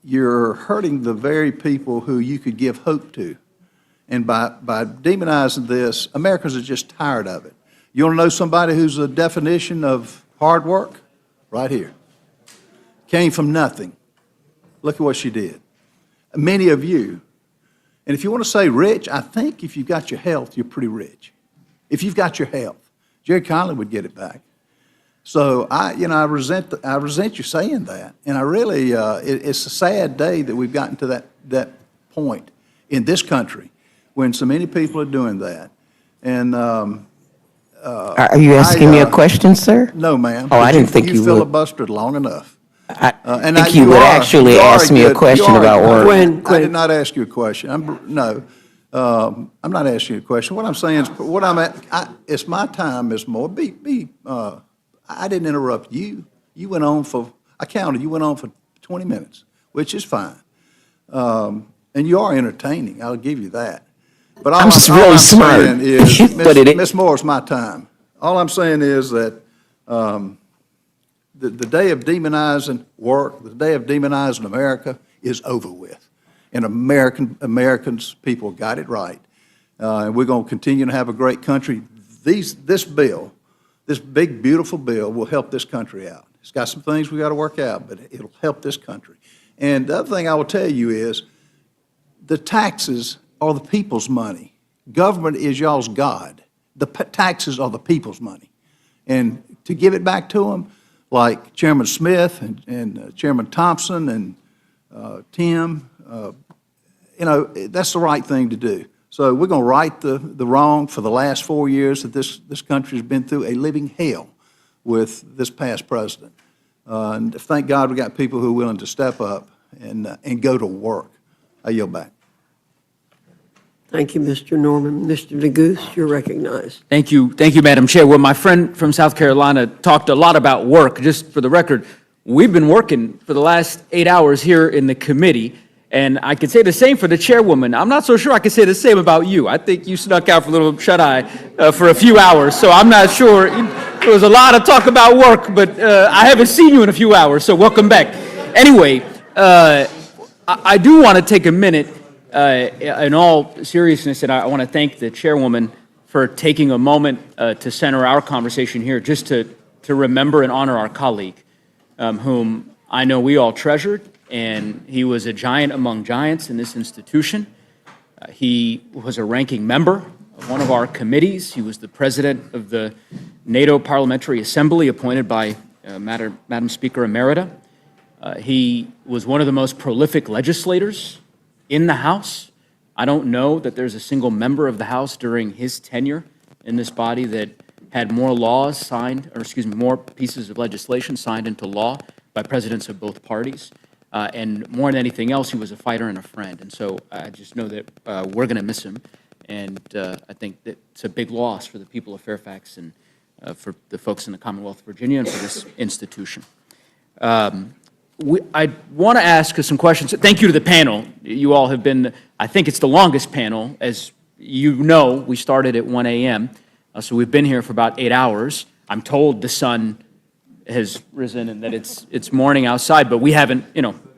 you're hurting the very people who you could give hope to. And by demonizing this, Americans are just tired of it. You want to know somebody who's a definition of hard work? Right here. Came from nothing. Look at what she did. Many of you, and if you want to say rich, I think if you've got your health, you're pretty rich. If you've got your health. Jerry Conley would get it back. So I resent you saying that, and I really, it's a sad day that we've gotten to that point in this country when so many people are doing that. And are you asking me a question, sir? No, ma'am. Oh, I didn't think you would. You filibustered long enough. I think you would actually ask me a question about work. I did not ask you a question. I'm not asking you a question. What I'm saying is, it's my time, Ms. Moore. I didn't interrupt you. You went on I counted, you went on for 20 minutes, which is fine. And you are entertaining, I'll give you that. But I'm really smart. Ms. Moore, it's my time. All I'm saying is that the day of demonizing work, the day of demonizing America is over with. And Americans, people got it right. And we're going to continue to have a great country. This bill this big, beautiful bill will help this country out. It's got some things we got to work out, but it'll help this country. And the other thing I will tell you is the taxes are the people's money. Government is y'all's God. The taxes are the people's money. And to give it back to them, like Chairman Smith and Chairman Thompson and Tim, that's the right thing to do. So we're going to right the wrong for the last 4 years that this country has been through a living hell with this past president. And thank God we got people who are willing to step up and go to work. I yield back. Thank you, Mr. Norman. Mr. DeGoose, you're recognized. Thank you, Madam Chair. Well, my friend from South Carolina talked a lot about work. Just for the record, we've been working for the last 8 hours here in the committee, and I could say the same for the chairwoman. I'm not so sure I could say the same about you. I think you snuck out for a little shut-eye for a few hours, so I'm not sure. There was a lot of talk about work, but I haven't seen you in a few hours, so welcome back. Anyway, I do want to take a minute in all seriousness, and I want to thank the chairwoman for taking a moment to center our conversation here, just to remember and honor our colleague, whom I know we all treasured, and he was a giant among giants in this institution. He was a ranking member of one of our committees. He was the president of the NATO Parliamentary Assembly, appointed by Madam Speaker Emerita. He was one of the most prolific legislators in the House. I don't know that there's a single member of the House during his tenure in this body that had more laws signed, more pieces of legislation signed into law by presidents of both parties. And more than anything else, he was a fighter and a friend. And so I just know that we're going to miss him. And I think that it's a big loss for the people of Fairfax and for the folks in the Commonwealth of Virginia and for this institution. I want to ask some questions. Thank you to the panel. You all have been, I think it's the longest panel. As you know, we started at 1 a.m., so we've been here for about 8 hours. I'm told the sun has risen and that it's morning outside, but we haven't,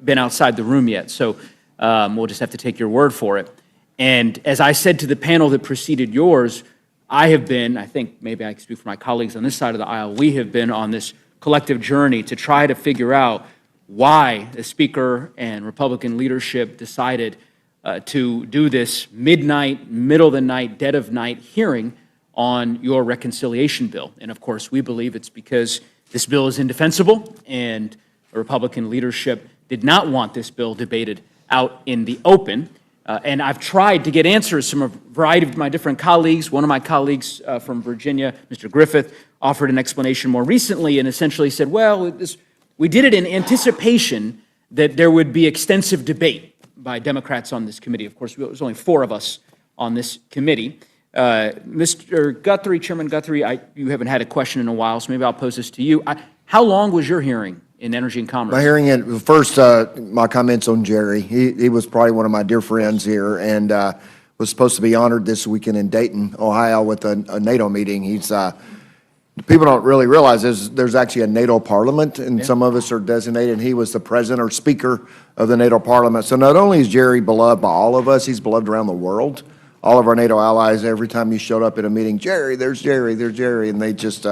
been outside the room yet, so we'll just have to take your word for it. And as I said to the panel that preceded yours, I think maybe I can speak for my colleagues on this side of the aisle, we have been on this collective journey to try to figure out why the Speaker and Republican leadership decided to do this midnight, middle of the night, dead of night hearing on your reconciliation bill. And of course, we believe it's because this bill is indefensible and the Republican leadership did not want this bill debated out in the open. And I've tried to get answers from a variety of my different colleagues. One of my colleagues from Virginia, Mr. Griffith, offered an explanation more recently and essentially said, well, we did it in anticipation that there would be extensive debate by Democrats on this committee. Of course, there was only 4 of us on this committee. Mr. Guthrie, Chairman Guthrie, you haven't had a question in a while, so maybe I'll pose this to you. How long was your hearing in Energy and Commerce? My hearing, first, my comments on Jerry. He was probably one of my dear friends here and was supposed to be honored this weekend in Dayton, Ohio with a NATO meeting. People don't really realize there's actually a NATO parliament, and some of us are designated, and he was the president or speaker of the NATO parliament. So not only is Jerry beloved by all of us, he's beloved around the world. All of our NATO allies, every time he showed up at a meeting, Jerry, there's Jerry, and they just,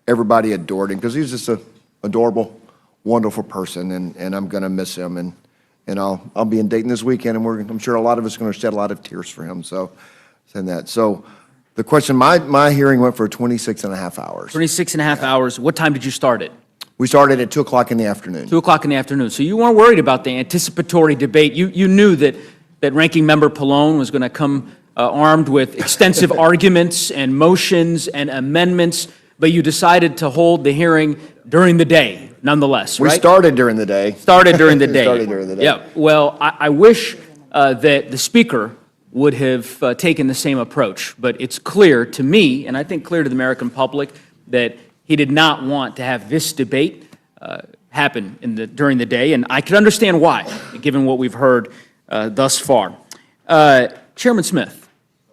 everybody adored him because he's just an adorable, wonderful person, and I'm going to miss him. And I'll be in Dayton this weekend, and I'm sure a lot of us are going to shed a lot of tears for him. So, saying that. So, the question, my hearing went for 26 and a half hours. 26 and a half hours. What time did you start it? We started at 2 o'clock in the afternoon. 2 o'clock in the afternoon. So you weren't worried about the anticipatory debate. You knew that Ranking Member Pallone was going to come armed with extensive arguments and motions and amendments, but you decided to hold the hearing during the day, nonetheless, right? We started during the day. Started during the day. Started during the day. Yeah. Well, I wish that the Speaker would have taken the same approach. But it's clear to me, and I think clear to the American public, that he did not want to have this debate happen during the day, and I can understand why, given what we've heard thus far. Chairman Smith,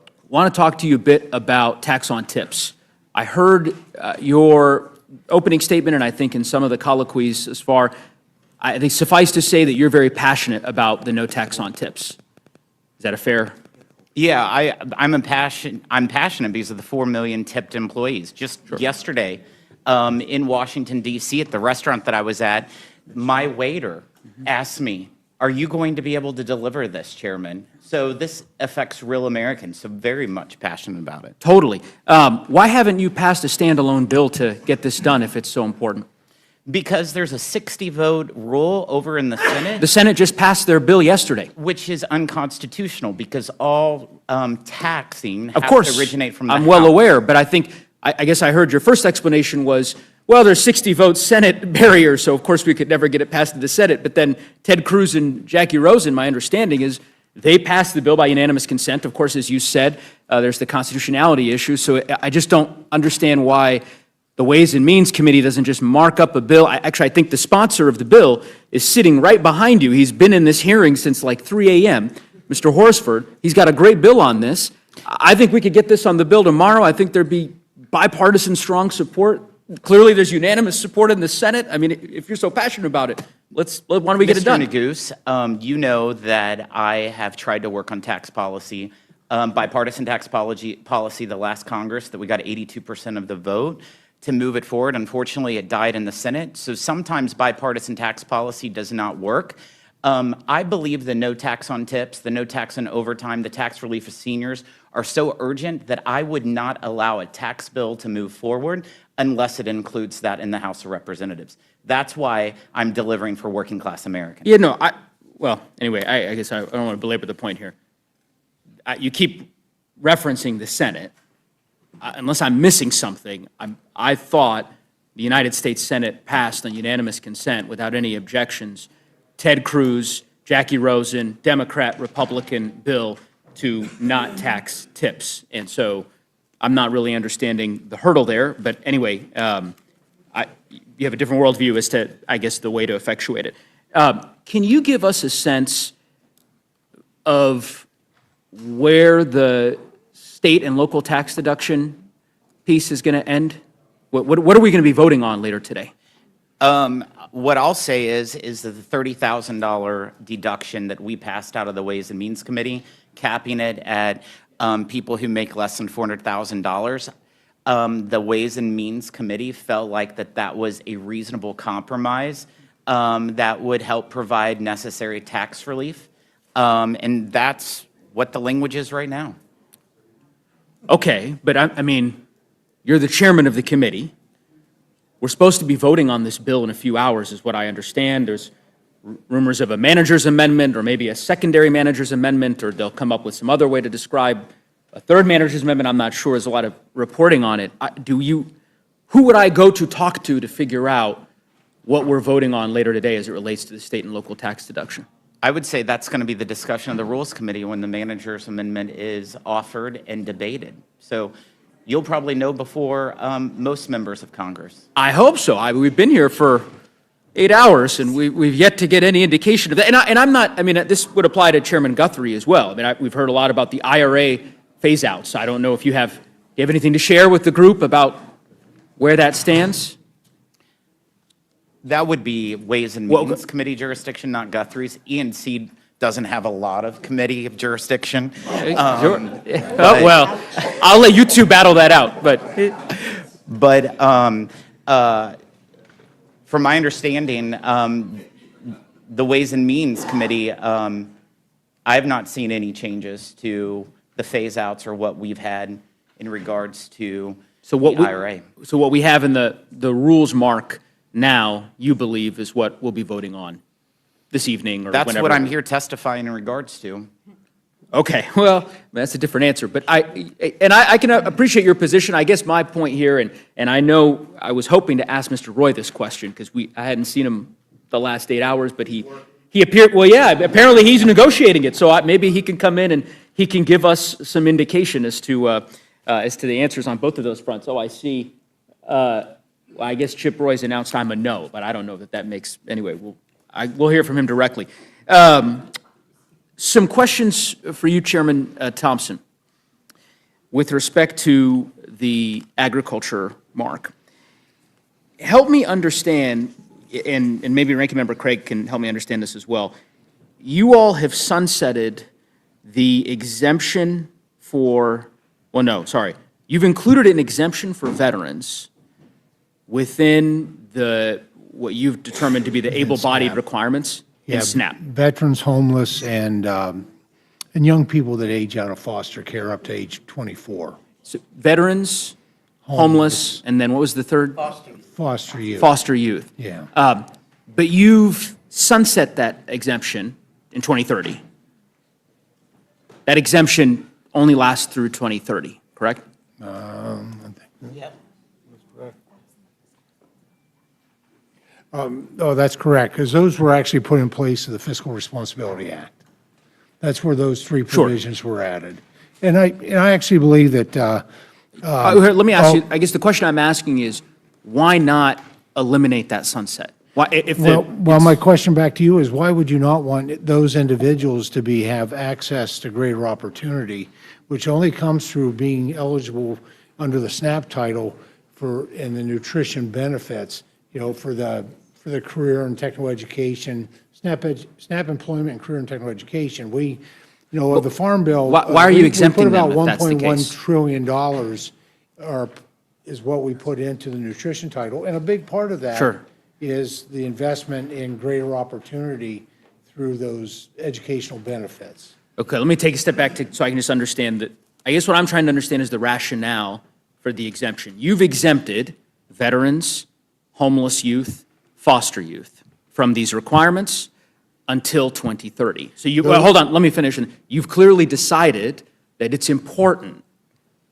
I want to talk to you a bit about tax on tips. I heard your opening statement, and I think in some of the colloquies as far, I think suffice to say that you're very passionate about the no tax on tips. Is that a fair Yeah, I'm passionate because of the 4 million tipped employees. Just yesterday, in Washington, D.C., at the restaurant that I was at, my waiter asked me, "Are you going to be able to deliver this, Chairman?" So this affects real Americans, so very much passionate about it. Totally. Why haven't you passed a standalone bill to get this done if it's so important? Because there's a 60-vote rule over in the Senate. The Senate just passed their bill yesterday. Which is unconstitutional because all taxing Of has course, to originate from the I'm well House. aware, but I think, I guess I heard your first explanation was, well, there's 60 vote Senate barrier, so of course we could never get it passed in the Senate. But then Ted Cruz and Jackie Rosen, my understanding is, they passed the bill by unanimous consent. Of course, as you said, there's the constitutionality issue. So I just don't understand why the Ways and Means Committee doesn't just mark up a bill. I think the sponsor of the bill is sitting right behind you. He's been in this hearing since like 3 a.m., Mr. Horsford. He's got a great bill on this. I think we could get this on the bill tomorrow. I think there'd be bipartisan strong support. Clearly, there's unanimous support in the Senate. I mean, if you're so passionate about it, why don't we get it done? Mr. Neguse, you know that I have tried to work on tax policy, bipartisan tax policy the last Congress, that we got 82% of the vote to move it forward. Unfortunately, it died in the Senate. So sometimes bipartisan tax policy does not work. I believe the no tax on tips, the no tax on overtime, the tax relief of seniors are so urgent that I would not allow a tax bill to move forward unless it includes that in the House of Representatives. That's why I'm delivering for working class Americans. Yeah, no, well, anyway, I guess I don't want to belabor the point here. You keep referencing the Senate. Unless I'm missing something, I thought the United States Senate passed on unanimous consent without any objections Ted Cruz, Jackie Rosen, Democrat, Republican bill to not tax tips. And so I'm not really understanding the hurdle there. But anyway, you have a different worldview as to, I guess, the way to effectuate it. Can you give us a sense of where the state and local tax deduction piece is going to end? What are we going to be voting on later today? What I'll say is that the $30,000 deduction that we passed out of the Ways and Means Committee, capping it at people who make less than $400,000, the Ways and Means Committee felt like that was a reasonable compromise that would help provide necessary tax relief. And that's what the language is right now. Okay, but I mean, you're the chairman of the committee. We're supposed to be voting on this bill in a few hours, is what I understand. There's rumors of a manager's amendment or maybe a secondary manager's amendment, or they'll come up with some other way to describe a third manager's amendment. I'm not sure. There's a lot of reporting on it. Who would I go to talk to figure out what we're voting on later today as it relates to the state and local tax deduction? I would say that's going to be the discussion of the Rules Committee when the manager's amendment is offered and debated. So you'll probably know before most members of Congress. I hope so. We've been here for 8 hours, and we've yet to get any indication of that. And I'm not, I mean, this would apply to Chairman Guthrie as well. I mean, we've heard a lot about the IRA phase-outs. I don't know if do you have anything to share with the group about where that stands? That would be Ways and Means Committee jurisdiction, not Guthrie's. E&C doesn't have a lot of committee of jurisdiction. Well, I'll let you two battle that out. But from my understanding, the Ways and Means Committee, I have not seen any changes to the phase-outs or what we've had in regards to the IRA. So what we have in the rules mark now, you believe, is what we'll be voting on this evening or whenever? That's what I'm here testifying in regards to. Okay, well, that's a different answer. But I can appreciate your position. I guess my point here, and I know I was hoping to ask Mr. Roy this question because I hadn't seen him the last 8 hours, but he appeared, well, yeah, apparently he's negotiating it. So maybe he can come in and he can give us some indication as to the answers on both of those fronts. Oh, I see. I guess Chip Roy's announced I'm a no, but I don't know that makes, anyway, we'll hear from him directly. Some questions for you, Chairman Thompson, with respect to the agriculture mark. Help me understand, and maybe Ranking Member Craig can help me understand this as well. You all have sunsetted the exemption for, well, no, sorry. You've included an exemption for veterans within what you've determined to be the able-bodied requirements in SNAP. Veterans, homeless, and young people that age out of foster care up to age 24. So veterans, homeless, and then what was the third? Foster youth. Foster youth. Yeah. But you've sunset that exemption in 2030. That exemption only lasts through 2030, correct? Oh, that's correct, because those were actually put in place of the Fiscal Responsibility Act. That's where those three provisions were added. And I actually believe that. Let me ask you, I guess the question I'm asking is, why not eliminate that sunset? Why, Well, my question back to you is, why would you not want those individuals to have access to greater opportunity, which only comes through being eligible under the SNAP title and the nutrition benefits, for the career and technical education, SNAP employment and career and technical education. The Farm Bill. Why are you exempting them if that's the We put case? about $1.1 trillion is what we put into the nutrition title, and a big part of that Sure. is the investment in greater opportunity through those educational benefits. Okay, let me take a step back so I can just understand that. I guess what I'm trying to understand is the rationale for the exemption. You've exempted veterans, homeless youth, foster youth from these requirements until 2030. So hold on, let me finish. You've clearly decided that it's important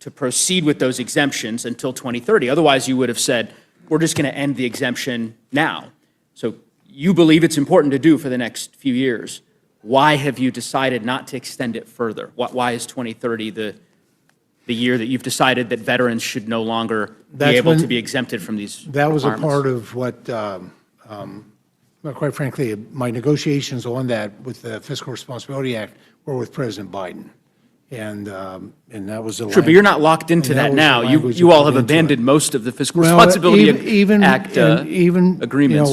to proceed with those exemptions until 2030. Otherwise, you would have said, we're just going to end the exemption now. So you believe it's important to do for the next few years. Why have you decided not to extend it further? Why is 2030 the year that you've decided that veterans should no longer be able to be exempted from these That was a requirements? part of what, quite frankly, my negotiations on that with the Fiscal Responsibility Act were with President Biden. And that was the Sure, but you're not locked into that now. You all have abandoned most of the Fiscal Responsibility Act agreements.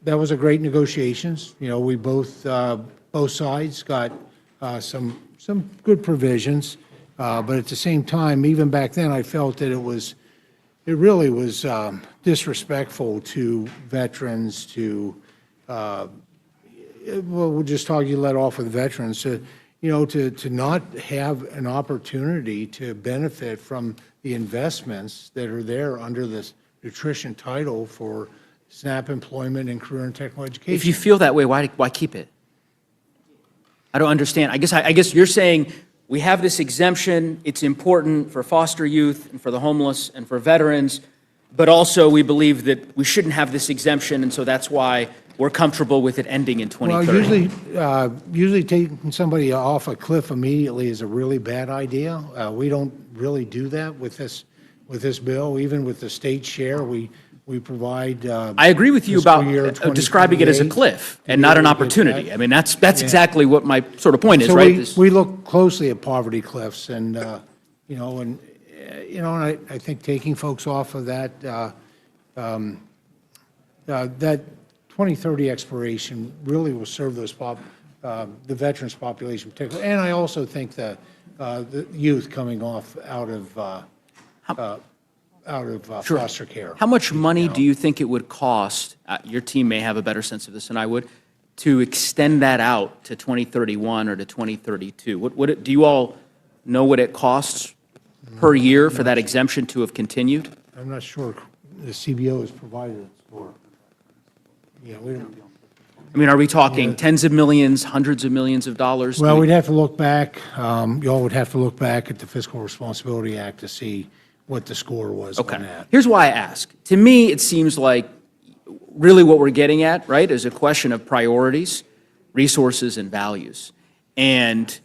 That was a great negotiations. We both sides got some good provisions. But at the same time, even back then, I felt that it really was disrespectful to veterans we'll just talk, you let off with veterans, to not have an opportunity to benefit from the investments that are there under this nutrition title for SNAP employment and career and technical education. If you feel that way, why keep it? I don't understand. I guess you're saying we have this exemption, it's important for foster youth and for the homeless and for veterans, but also we believe that we shouldn't have this exemption, and so that's why we're comfortable with it ending in 2030. Well, usually taking somebody off a cliff immediately is a really bad idea. We don't really do that with this bill. Even with the state share, we provide. I agree with you about describing it as a cliff and not an opportunity. I mean, that's exactly what my sort of point is, So right? we look closely at poverty cliffs, and and I think taking folks off of that that 2030 expiration really will serve those the veterans population particularly, and I also think that the youth coming off out of Sure. foster care. How much money do you think it would cost, your team may have a better sense of this than I would, to extend that out to 2031 or to 2032? Do you all know what it costs per year for that exemption to have continued? I'm not sure the CBO has provided it for. Yeah, we don't. I mean, are we talking tens of millions, hundreds of millions of dollars? Well, we'd have to look back, you all would have to look back at the Fiscal Responsibility Act to see what the score was on that. Here's why I ask. To me, it seems like really what we're getting at, right, is a question of priorities, resources, and values. And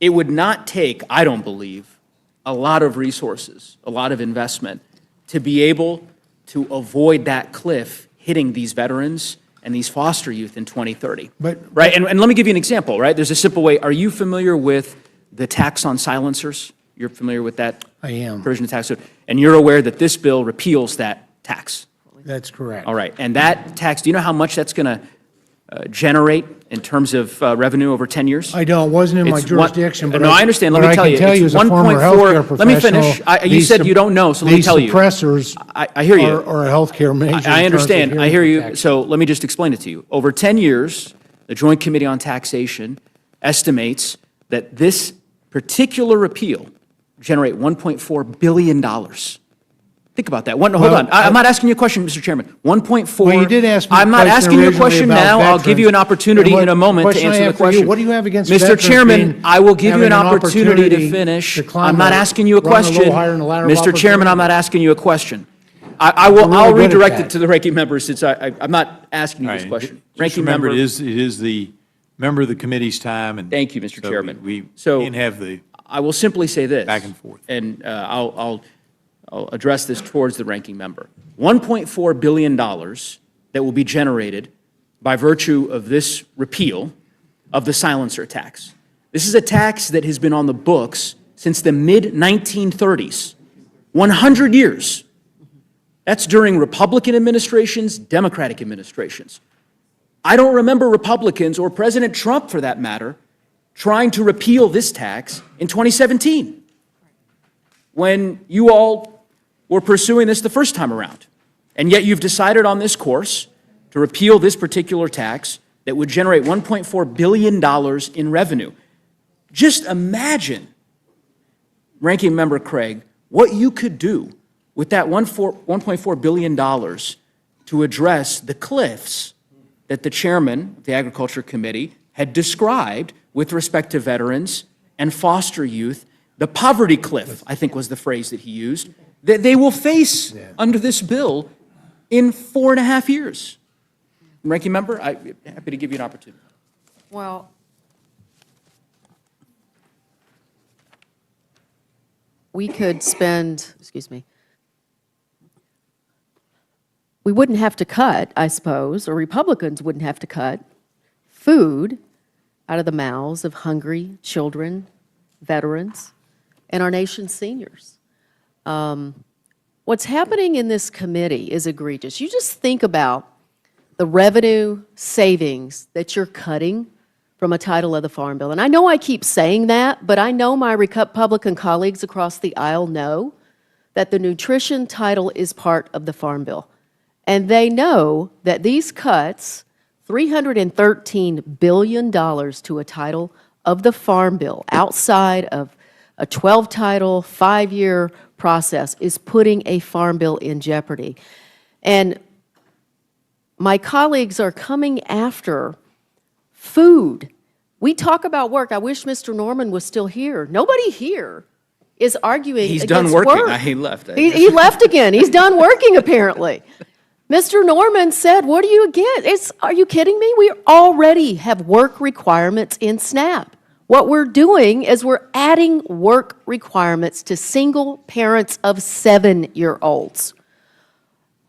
it would not take, I don't believe, a lot of resources, a lot of investment to be able to avoid that cliff hitting these veterans and these foster youth in 2030. Right? And let me give you an example, right? There's a simple way. Are you familiar with the tax on silencers? You're familiar with that? I am. Provision of tax. And you're aware that this bill repeals that tax? That's correct. All right. And that tax, do you know how much that's going to generate in terms of revenue over 10 years? I don't, it wasn't in my It's one- jurisdiction, but No, I understand. Let but me tell you. I can tell you It's as a former 1.4 healthcare Let me finish. professional, You said you don't know, so let me tell you. These suppressors I hear you. are a healthcare measure. I in terms of understand. I hearing hear you. protection. So let me just explain it to you. Over 10 years, the Joint Committee on Taxation estimates that this particular repeal generate $1.4 billion. Think about that. Hold on. I'm not asking you a question, Mr. Chairman. 1.4. Well, you did ask me a I'm not question asking you a originally question about now. I'll give you an veterans. opportunity And what in a moment to question I answer the have for you, question. what do you have against Mr. veterans Chairman, being- I will give you having an an opportunity to opportunity finish. to climb I'm not a- asking you a run a little question. higher in the ladder of Mr. Chairman, opportunity? I'm not asking you a question. We're really I'll good at redirect that. it to the ranking member since I'm not asking you All this right, question. just Ranking remember, member. it is the member of the committee's time, and. Thank you, Mr. so Chairman. We So- can't have the I will simply say this. back and forth. And I'll address this towards the ranking member. $1.4 billion that will be generated by virtue of this repeal of the silencer tax. This is a tax that has been on the books since the mid-1930s, 100 years. That's during Republican administrations, Democratic administrations. I don't remember Republicans, or President Trump for that matter, trying to repeal this tax in 2017, when you all were pursuing this the first time around. And yet you've decided on this course to repeal this particular tax that would generate $1.4 billion in revenue. Just imagine, Ranking Member Craig, what you could do with that $1.4 billion to address the cliffs that the chairman of the Agriculture Committee had described with respect to veterans and foster youth. The poverty cliff, I think was the phrase that he used, that they will face under this bill in 4.5 years. Ranking Member, I'm happy to give you an opportunity. Well, we could spend, we wouldn't have to cut, I suppose, or Republicans wouldn't have to cut food out of the mouths of hungry children, veterans, and our nation's seniors. What's happening in this committee is egregious. You just think about the revenue savings that you're cutting from a title of the Farm Bill. And I know I keep saying that, but I know my Republican colleagues across the aisle know that the nutrition title is part of the Farm Bill. And they know that these cuts, $313 billion to a title of the Farm Bill, outside of a 12-title, 5-year process, is putting a Farm Bill in jeopardy. And my colleagues are coming after food. We talk about work. I wish Mr. Norman was still here. Nobody here is arguing He's against done working. work. He left. He left again. He's done working, apparently. Mr. Norman said, what are you against? Are you kidding me? We already have work requirements in SNAP. What we're doing is we're adding work requirements to single parents of 7-year-olds.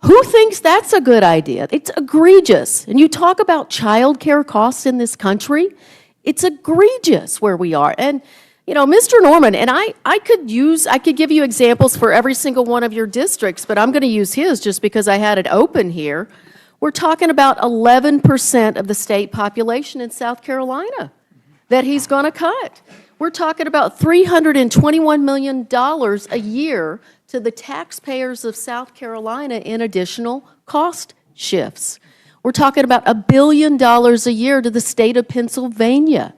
Who thinks that's a good idea? It's egregious. And you talk about child care costs in this country, it's egregious where we are. And, you know, Mr. Norman, and I could give you examples for every single one of your districts, but I'm going to use his just because I had it open here. We're talking about 11% of the state population in South Carolina that he's going to cut. We're talking about $321 million a year to the taxpayers of South Carolina in additional cost shifts. We're talking about $1 billion a year to the state of Pennsylvania.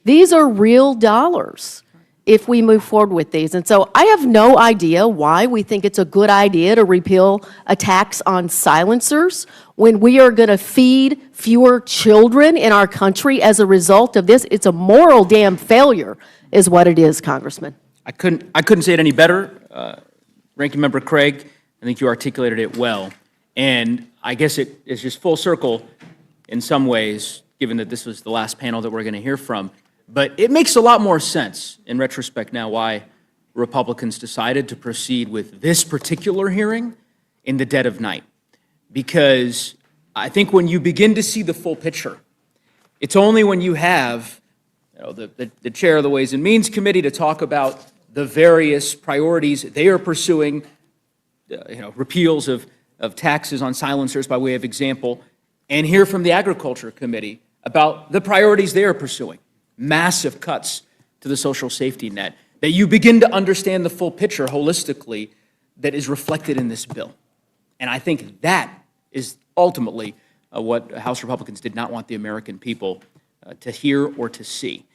These are real dollars if we move forward with these. And so I have no idea why we think it's a good idea to repeal a tax on silencers when we are going to feed fewer children in our country as a result of this. It's a moral damn failure is what it is, Congressman. I couldn't say it any better. Ranking Member Craig, I think you articulated it well. And I guess it is just full circle in some ways, given that this was the last panel that we're going to hear from. But it makes a lot more sense in retrospect now why Republicans decided to proceed with this particular hearing in the dead of night. Because I think when you begin to see the full picture, it's only when you have the chair of the Ways and Means Committee to talk about the various priorities they are pursuing, repeals of taxes on silencers by way of example, and hear from the Agriculture Committee about the priorities they are pursuing, massive cuts to the social safety net, that you begin to understand the full picture holistically that is reflected in this bill. And I think that is ultimately what House Republicans did not want the American people to hear or to see.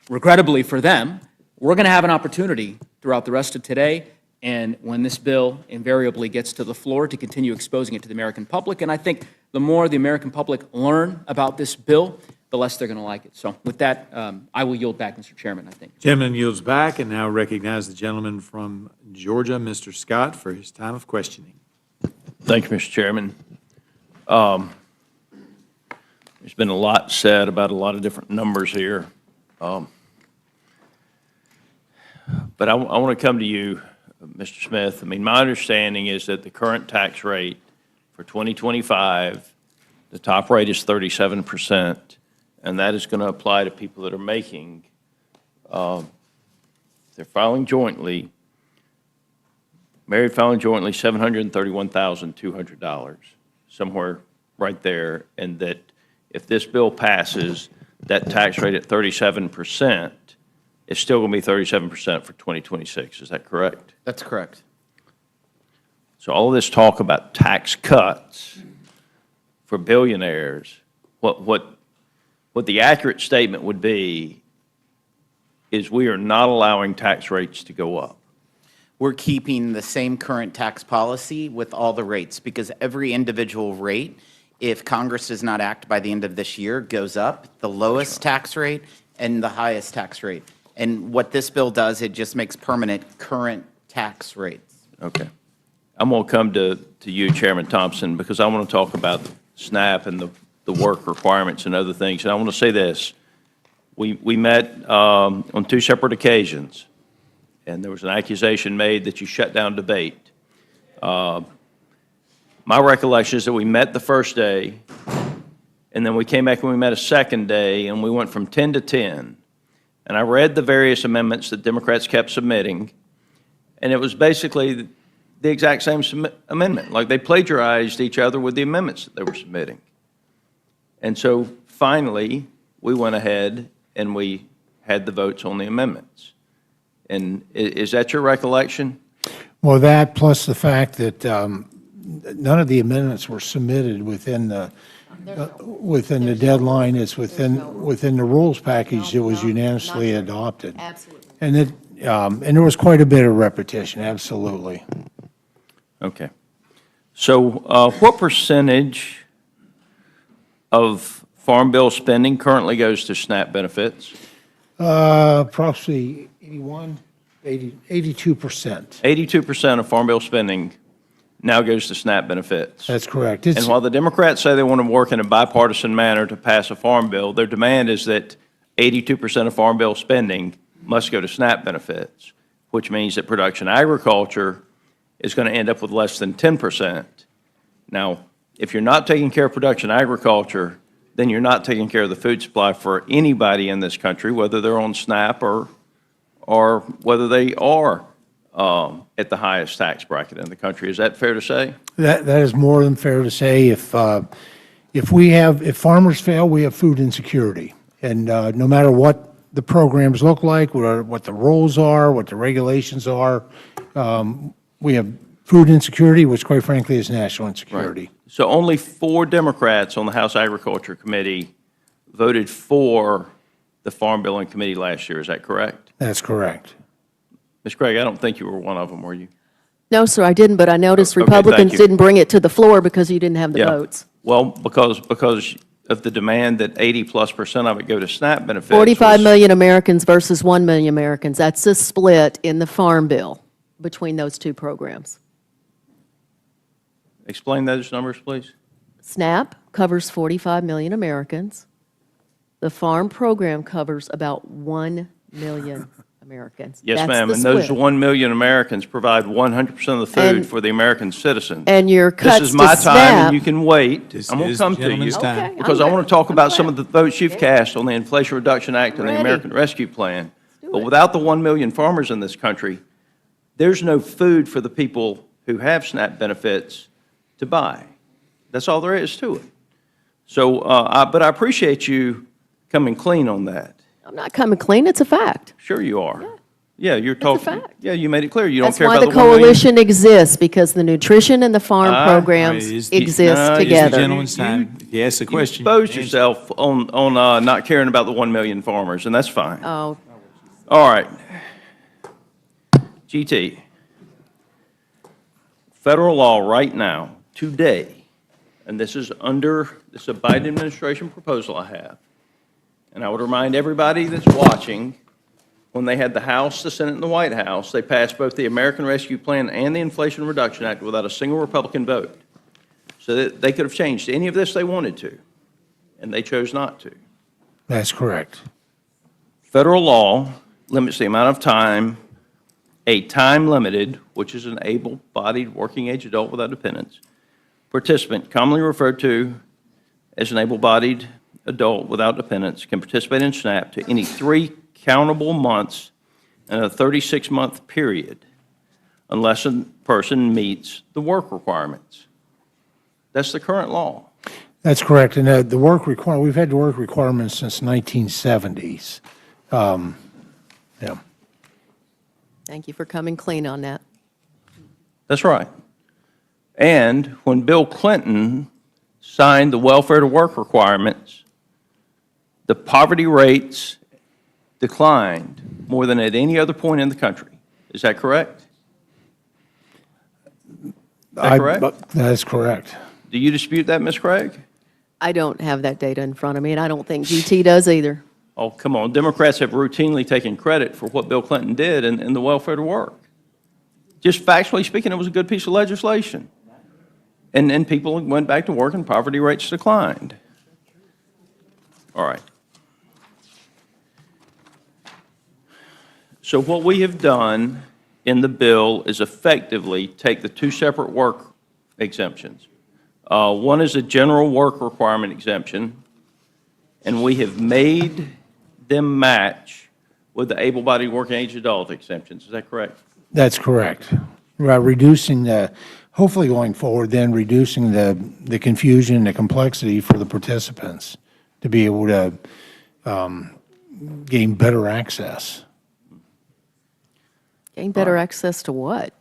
Regrettably for them, we're going to have an opportunity throughout the rest of today and when this bill invariably gets to the floor to continue exposing it to the American public. And I think the more the American public learn about this bill, the less they're going to like it. So with that, I will yield back, Mr. Chairman, I think. Gentleman yields back and now recognize the gentleman from Georgia, Mr. Scott, for his time of questioning. Thank you, Mr. Chairman. There's been a lot said about a lot of different numbers here. But I want to come to you, Mr. Smith. I mean, my understanding is that the current tax rate for 2025, the top rate is 37%, and that is going to apply to people that are making, they're filing jointly, married filing jointly, $731,200, somewhere right there, and that if this bill passes, that tax rate at 37% is still going to be 37% for 2026. Is that correct? That's correct. So all of this talk about tax cuts for billionaires, what the accurate statement would be is we are not allowing tax rates to go up. We're keeping the same current tax policy with all the rates because every individual rate, if Congress does not act by the end of this year, goes up, the lowest tax rate and the highest tax rate. And what this bill does, it just makes permanent current tax rates. Okay. I'm going to come to you, Chairman Thompson, because I want to talk about SNAP and the work requirements and other things. And I want to say this. We met on two separate occasions, and there was an accusation made that you shut down debate. My recollection is that we met the first day, and then we came back and we met a second day, and we went from 10 to 10. And I read the various amendments that Democrats kept submitting, and it was basically the exact same amendment. Like they plagiarized each other with the amendments that they were submitting. And so finally, we went ahead and we had the votes on the amendments. And is that your recollection? Well, that plus the fact that none of the amendments were submitted within the deadline. It's within the rules package that was unanimously adopted. Absolutely. And there was quite a bit of repetition, absolutely. Okay. So what percentage of Farm Bill spending currently goes to SNAP benefits? Approximately 82%. 82% of Farm Bill spending now goes to SNAP benefits. That's correct. And while the Democrats say they want to work in a bipartisan manner to pass a farm bill, their demand is that 82% of Farm Bill spending must go to SNAP benefits, which means that production agriculture is going to end up with less than 10%. Now, if you're not taking care of production agriculture, then you're not taking care of the food supply for anybody in this country, whether they're on SNAP or whether they are at the highest tax bracket in the country. Is that fair to say? That is more than fair to say. If farmers fail, we have food insecurity. And no matter what the programs look like, what the rules are, what the regulations are, we have food insecurity, which quite frankly is national insecurity. Right. So only 4 Democrats on the House Agriculture Committee voted for the Farm Bill in committee last year. Is that correct? That's correct. Ms. Craig, I don't think you were one of them, were you? No, sir, I didn't, but I noticed Okay, Republicans thank you. didn't bring it to the floor because you didn't have the Yeah. votes. Well, because of the demand that 80+% of it go to SNAP benefits. 45 million Americans versus 1 million Americans. That's the split in the Farm Bill between those two programs. Explain those numbers, please. SNAP covers 45 million Americans. The farm program covers about 1 million Americans. Yes, That's ma'am. the And those split. 1 million Americans provide 100% of the food And- for the American citizens. and your cuts This is to my time, SNAP- and you can wait. This I'm going is to come to you. gentleman's time. Okay, Because I want to talk about some of the votes you've cast on the Inflation Reduction Act and the Ready. American Rescue Plan. But without the 1 million farmers in this country, there's no food for the people who have SNAP benefits to buy. That's all there is to it. So, but I appreciate you coming clean on that. I'm not coming clean, it's a fact. Sure you are. Yeah, you're talking. Yeah, you made it clear. You don't That's care why about the the 1 million. coalition exists, because the nutrition and the farm programs Is exist the together. gentleman's time. He asked the question. Expose yourself on not caring about the 1 million farmers, and that's fine. Oh, All right. GT. Federal law right now, today, and this is a Biden administration proposal I have. And I would remind everybody that's watching, when they had the House, the Senate, and the White House, they passed both the American Rescue Plan and the Inflation Reduction Act without a single Republican vote. So that they could have changed any of this they wanted to, and they chose not to. That's correct. Federal law limits the amount of time a time-limited, which is an able-bodied working-age adult without dependents, participant, commonly referred to as an able-bodied adult without dependents, can participate in SNAP to any 3 countable months in a 36-month period unless a person meets the work requirements. That's the current law. That's correct. And the work requirement, we've had the work requirements since 1970s. Yeah. thank you for coming clean on that. That's right. And when Bill Clinton signed the welfare to work requirements, the poverty rates declined more than at any other point in the country. Is that correct? Is that correct? That's correct. Do you dispute that, Ms. Craig? I don't have that data in front of me, and I don't think GT does either. Oh, come on. Democrats have routinely taken credit for what Bill Clinton did in the welfare to work. Just factually speaking, it was a good piece of legislation. And people went back to work and poverty rates declined. All right. So what we have done in the bill is effectively take the 2 separate work exemptions. One is a general work requirement exemption, and we have made them match with the able-bodied working-age adult exemptions. Is that correct? That's correct. Reducing hopefully going forward, then reducing the confusion and the complexity for the participants to be able to gain better access. Gain better access to what?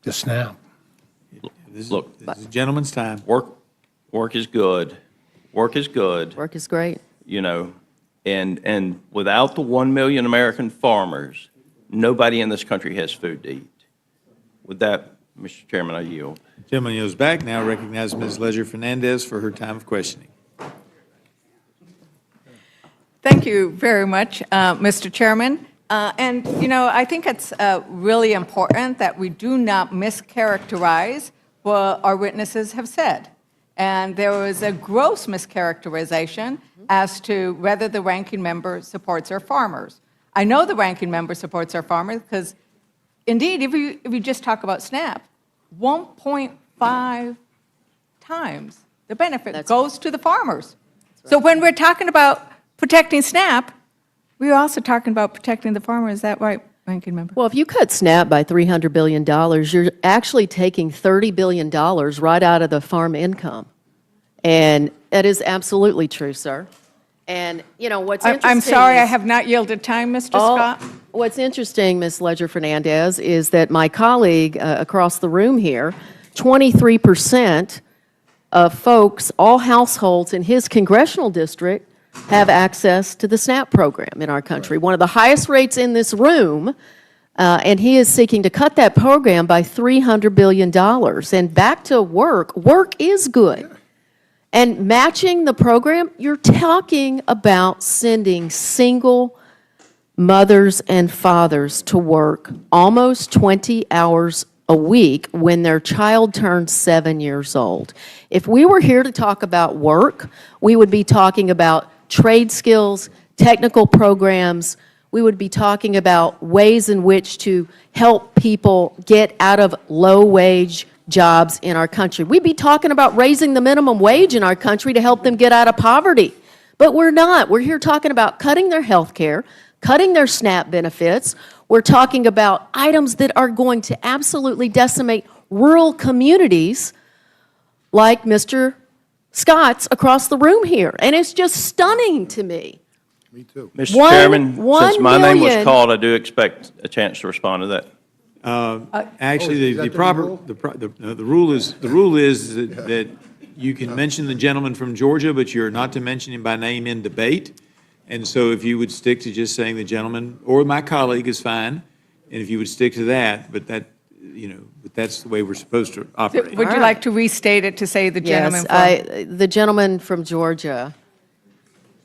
To SNAP. Look, This is a gentleman's time. work is good. Work is good. Work is great. You know, and without the 1 million American farmers, nobody in this country has food to eat. With that, Mr. Chairman, I yield. Gentleman yields back. Now recognize Ms. Ledger Fernandez for her time of questioning. Thank you very much, Mr. Chairman. And, you know, I think it's really important that we do not mischaracterize what our witnesses have said. And there was a gross mischaracterization as to whether the ranking member supports our farmers. I know the ranking member supports our farmers because, indeed, if you just talk about SNAP, 1.5 times the benefit goes to the farmers. So when we're talking about protecting SNAP, we're also talking about protecting the farmer. Is that right, ranking member? Well, if you cut SNAP by $300 billion, you're actually taking $30 billion right out of the farm income. And that is absolutely true, sir. And, you know, what's interesting I'm sorry, I is- have not yielded time, Mr. Scott. What's interesting, Ms. Ledger Fernandez, is that my colleague across the room here, 23% of folks, all households in his congressional district, have access to the SNAP program in our country. One of the highest rates in this room, and he is seeking to cut that program by $300 billion. And back to work, work is good. And matching the program, you're talking about sending single mothers and fathers to work almost 20 hours a week when their child turns 7 years old. If we were here to talk about work, we would be talking about trade skills, technical programs. We would be talking about ways in which to help people get out of low-wage jobs in our country. We'd be talking about raising the minimum wage in our country to help them get out of poverty. But we're not. We're here talking about cutting their health care, cutting their SNAP benefits. We're talking about items that are going to absolutely decimate rural communities like Mr. Scots across the room here, and it's just stunning to me. Me too. Mr. One- Chairman, one since my name was million- called, I do expect a chance to respond to that. Actually, is that the the proper, rule? the rule is that you can mention the gentleman from Georgia, but you're not to mention him by name in debate. And so if you would stick to just saying the gentleman or my colleague is fine, and if you would stick to that, but that's the way we're supposed to operate. Would you like to restate it to say the gentleman from? The gentleman from Georgia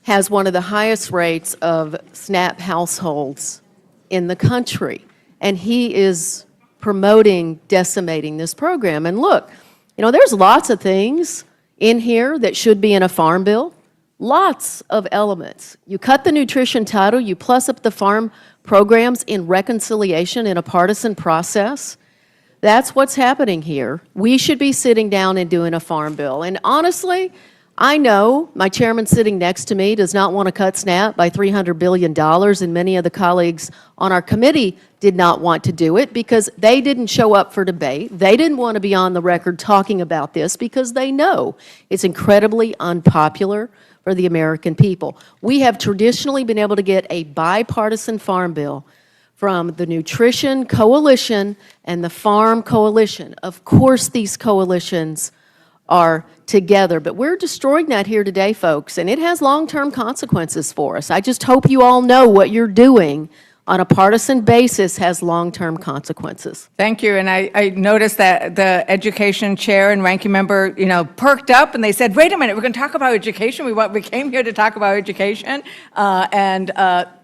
has one of the highest rates of SNAP households in the country, and he is promoting decimating this program. And look, there's lots of things in here that should be in a farm bill, lots of elements. You cut the nutrition title, you plus up the farm programs in reconciliation in a partisan process. That's what's happening here. We should be sitting down and doing a farm bill. And honestly, I know my chairman sitting next to me does not want to cut SNAP by $300 billion, and many of the colleagues on our committee did not want to do it because they didn't show up for debate. They didn't want to be on the record talking about this because they know it's incredibly unpopular for the American people. We have traditionally been able to get a bipartisan farm bill from the Nutrition Coalition and the Farm Coalition. Of course, these coalitions are together, but we're destroying that here today, folks, and it has long-term consequences for us. I just hope you all know what you're doing on a partisan basis has long-term consequences. Thank you, and I noticed that the education chair and ranking member, perked up, and they said, wait a minute, we're going to talk about education. We came here to talk about education, and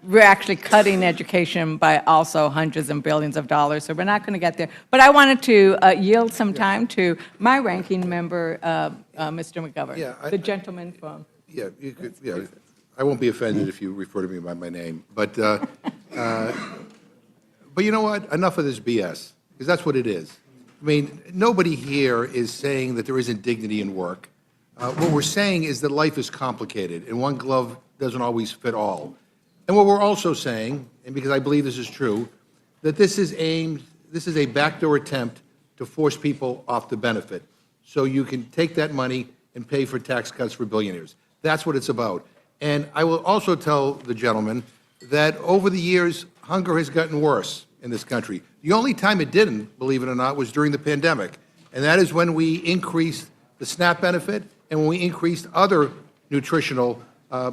we're actually cutting education by also hundreds and billions of dollars, so we're not going to get there. But I wanted to yield some time to my ranking member, Mr. McGovern, the gentleman from... Yeah, you could, yeah. I won't be offended if you refer to me by my name, but you know what? Enough of this BS, because that's what it is. I mean, nobody here is saying that there isn't dignity in work. What we're saying is that life is complicated, and one glove doesn't always fit all. And what we're also saying, and because I believe this is true, that this is a backdoor attempt to force people off the benefit, so you can take that money and pay for tax cuts for billionaires. That's what it's about. And I will also tell the gentleman that over the years, hunger has gotten worse in this country. The only time it didn't, believe it or not, was during the pandemic. And that is when we increased the SNAP benefit and when we increased other nutritional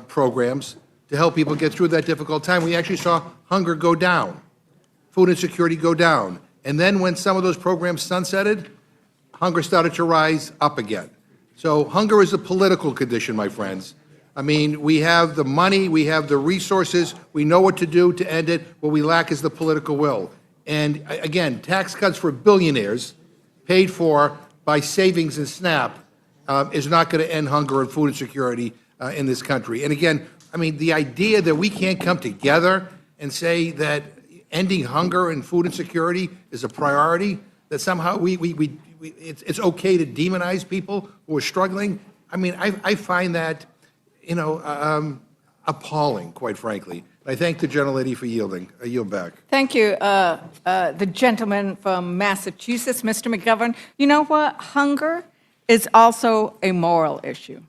programs to help people get through that difficult time. We actually saw hunger go down, food insecurity go down. And then when some of those programs sunsetted, hunger started to rise up again. So hunger is a political condition, my friends. I mean, we have the money, we have the resources, we know what to do to end it. What we lack is the political will. And again, tax cuts for billionaires paid for by savings in SNAP is not going to end hunger and food insecurity in this country. And again, I mean, the idea that we can't come together and say that ending hunger and food insecurity is a priority, that somehow it's okay to demonize people who are struggling. I mean, I find that appalling, quite frankly. I thank the gentlelady for yielding. I yield back. Thank you. The gentleman from Massachusetts, Mr. McGovern. You know what? Hunger is also a moral issue.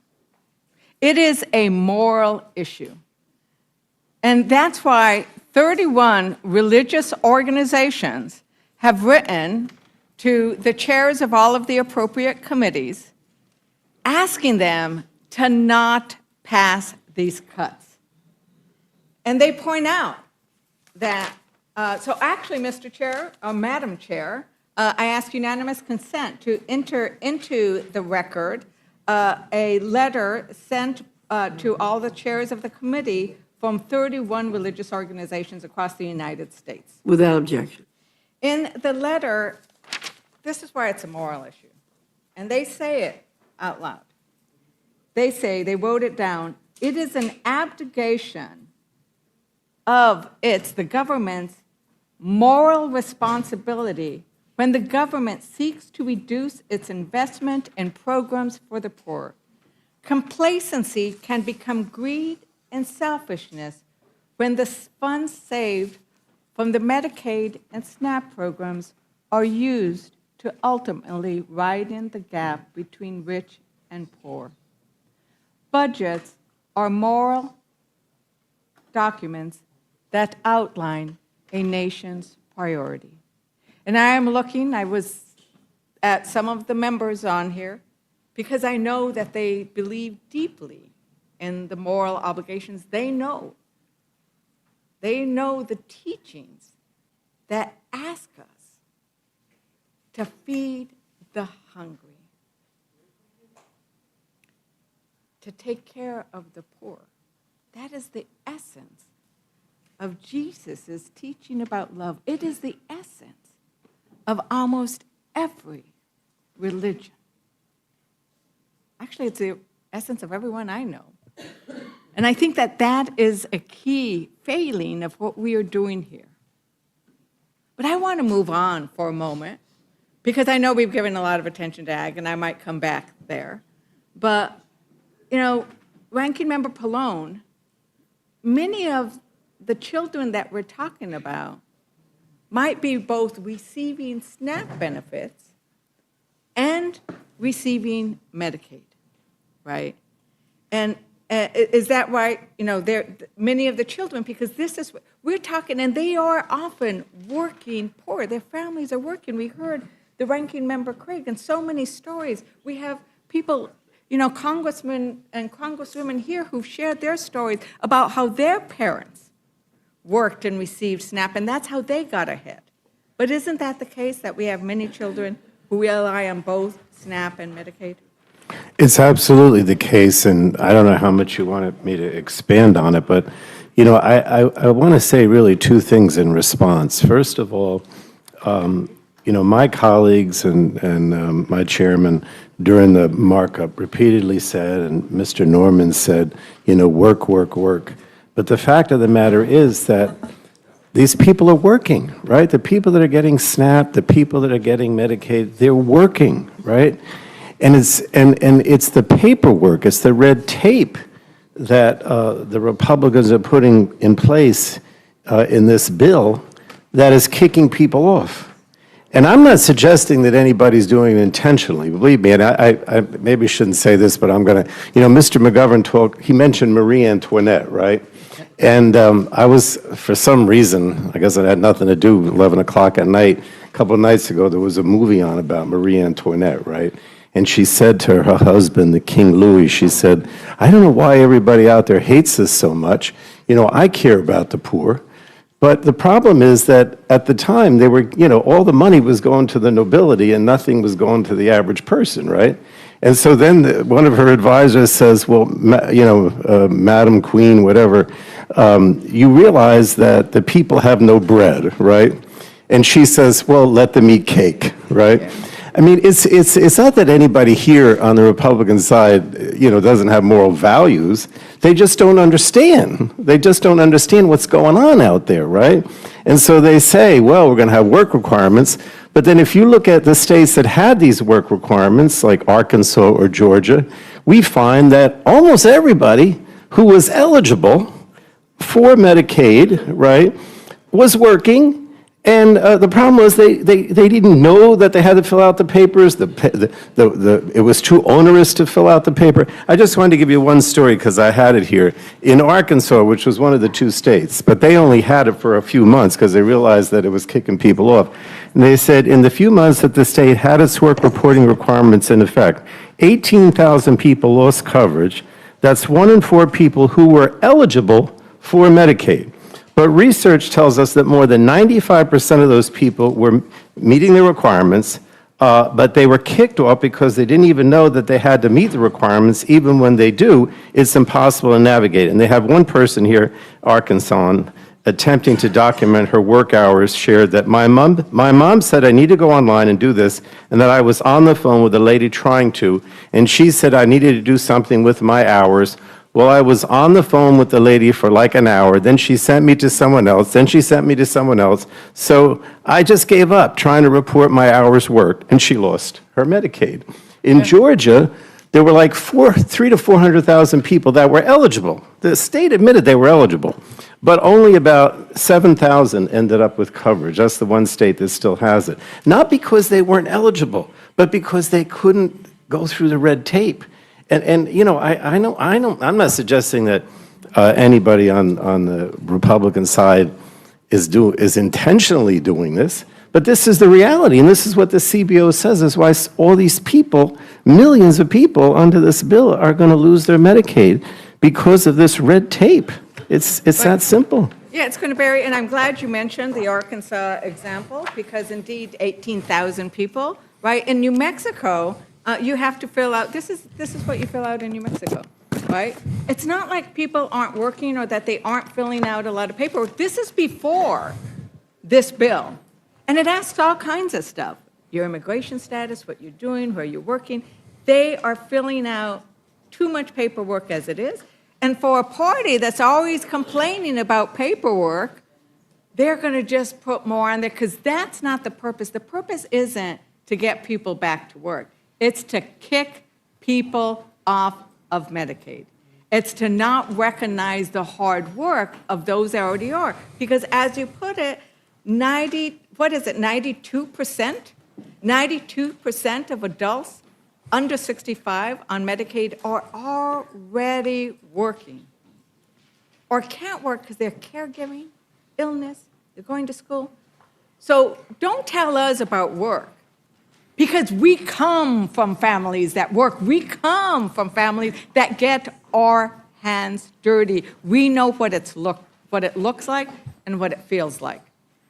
It is a moral issue. And that's why 31 religious organizations have written to the chairs of all of the appropriate committees, asking them to not pass these cuts. And they point out that, so actually, Mr. Chair, or Madam Chair, I ask unanimous consent to enter into the record a letter sent to all the chairs of the committee from 31 religious organizations across the United States. Without objection. In the letter, this is why it's a moral issue. And they say it out loud. They say, they wrote it down, it is an abdication of the government's moral responsibility when the government seeks to reduce its investment in programs for the poor. Complacency can become greed and selfishness when the funds saved from the Medicaid and SNAP programs are used to ultimately widen the gap between rich and poor. budgets are moral documents that outline a nation's priority. And I was at some of the members on here because I know that they believe deeply in the moral obligations. They know the teachings that ask us to feed the hungry, to take care of the poor. That is the essence of Jesus' teaching about love. It is the essence of almost every religion. Actually, it's the essence of everyone I know. And I think that that is a key failing of what we are doing here. But I want to move on for a moment, because I know we've given a lot of attention to ag, and I might come back there. But, you know, Ranking Member Pallone, many of the children that we're talking about might be both receiving SNAP benefits and receiving Medicaid, right? And is that right? You know, many of the children, because this is, we're talking, and they are often working poor. Their families are working. We heard the Ranking Member Craig and so many stories. We have people, you know, congressmen and congresswomen here who've shared their stories about how their parents worked and received SNAP, and that's how they got ahead. But isn't that the case, that we have many children who rely on both SNAP and Medicaid? It's absolutely the case, and I don't know how much you wanted me to expand on it, but, you know, I want to say really two things in response. First of all, you know, my colleagues and my chairman during the markup repeatedly said, and Mr. Norman said, you know, work, work, work. But the fact of the matter is that these people are working, right? The people that are getting SNAP, the people that are getting Medicaid, they're working, right? And it's the paperwork, it's the red tape that the Republicans are putting in place in this bill that is kicking people off. And I'm not suggesting that anybody's doing it intentionally, believe me, and I maybe shouldn't say this, but I'm going to, you know, Mr. McGovern he mentioned Marie Antoinette, right? And I was, for some reason, I guess it had nothing to do, 11 o'clock at night, a couple of nights ago, there was a movie on about Marie Antoinette, right? And she said to her husband, the King Louis, she said, I don't know why everybody out there hates us so much. You know, I care about the poor. But the problem is that at the time, they were, you know, all the money was going to the nobility and nothing was going to the average person, right? And so then one of her advisors says, well, you know, Madam Queen, whatever, you realize that the people have no bread, right? And she says, well, let them eat cake, right? Yeah. I mean, it's not that anybody here on the Republican side, you know, doesn't have moral values. They just don't understand. They just don't understand what's going on out there, right? And so they say, well, we're going to have work requirements. But then if you look at the states that had these work requirements, like Arkansas or Georgia, we find that almost everybody who was eligible for Medicaid, right, was working. And the problem was they didn't know that they had to fill out the papers. It was too onerous to fill out the paper. I just wanted to give you one story because I had it here. In Arkansas, which was one of the two states, but they only had it for a few months because they realized that it was kicking people off. And they said in the few months that the state had its work reporting requirements in effect, 18,000 people lost coverage. That's 1 in 4 people who were eligible for Medicaid. But research tells us that more than 95% of those people were meeting the requirements, but they were kicked off because they didn't even know that they had to meet the requirements. Even when they do, it's impossible to navigate. And they have one person here, Arkansas, attempting to document her work hours, shared that my mom said I need to go online and do this, and that I was on the phone with a lady trying to, and she said I needed to do something with my hours. Well, I was on the phone with the lady for like an hour, then she sent me to someone else, then she sent me to someone else. So I just gave up trying to report my hours worked, and she lost her Medicaid. In Georgia, there were like 300,000 to 400,000 people that were eligible. The state admitted they were eligible, but only about 7,000 ended up with coverage. That's the one state that still has it. Not because they weren't eligible, but because they couldn't go through the red tape. And you know, I know, I'm not suggesting that anybody on the Republican side is intentionally doing this, but this is the reality, and this is what the CBO says, is why all these people, millions of people under this bill are going to lose their Medicaid because of this red tape. It's that simple. Yeah, it's going to vary, and I'm glad you mentioned the Arkansas example, because indeed, 18,000 people, right? In New Mexico, you have to fill out, this is what you fill out in New Mexico, right? It's not like people aren't working or that they aren't filling out a lot of paperwork. This is before this bill, and it asks all kinds of stuff. Your immigration status, what you're doing, where you're working. They are filling out too much paperwork as it is. And for a party that's always complaining about paperwork, they're going to just put more on there, because that's not the purpose. The purpose isn't to get people back to work. It's to kick people off of Medicaid. It's to not recognize the hard work of those that already are. Because as you put it, 92%? 92% of adults under 65 on Medicaid are already working or can't work because they're caregiving, illness, they're going to school. So don't tell us about work, because we come from families that work. We come from families that get our hands dirty. We know what it looks like and what it feels like.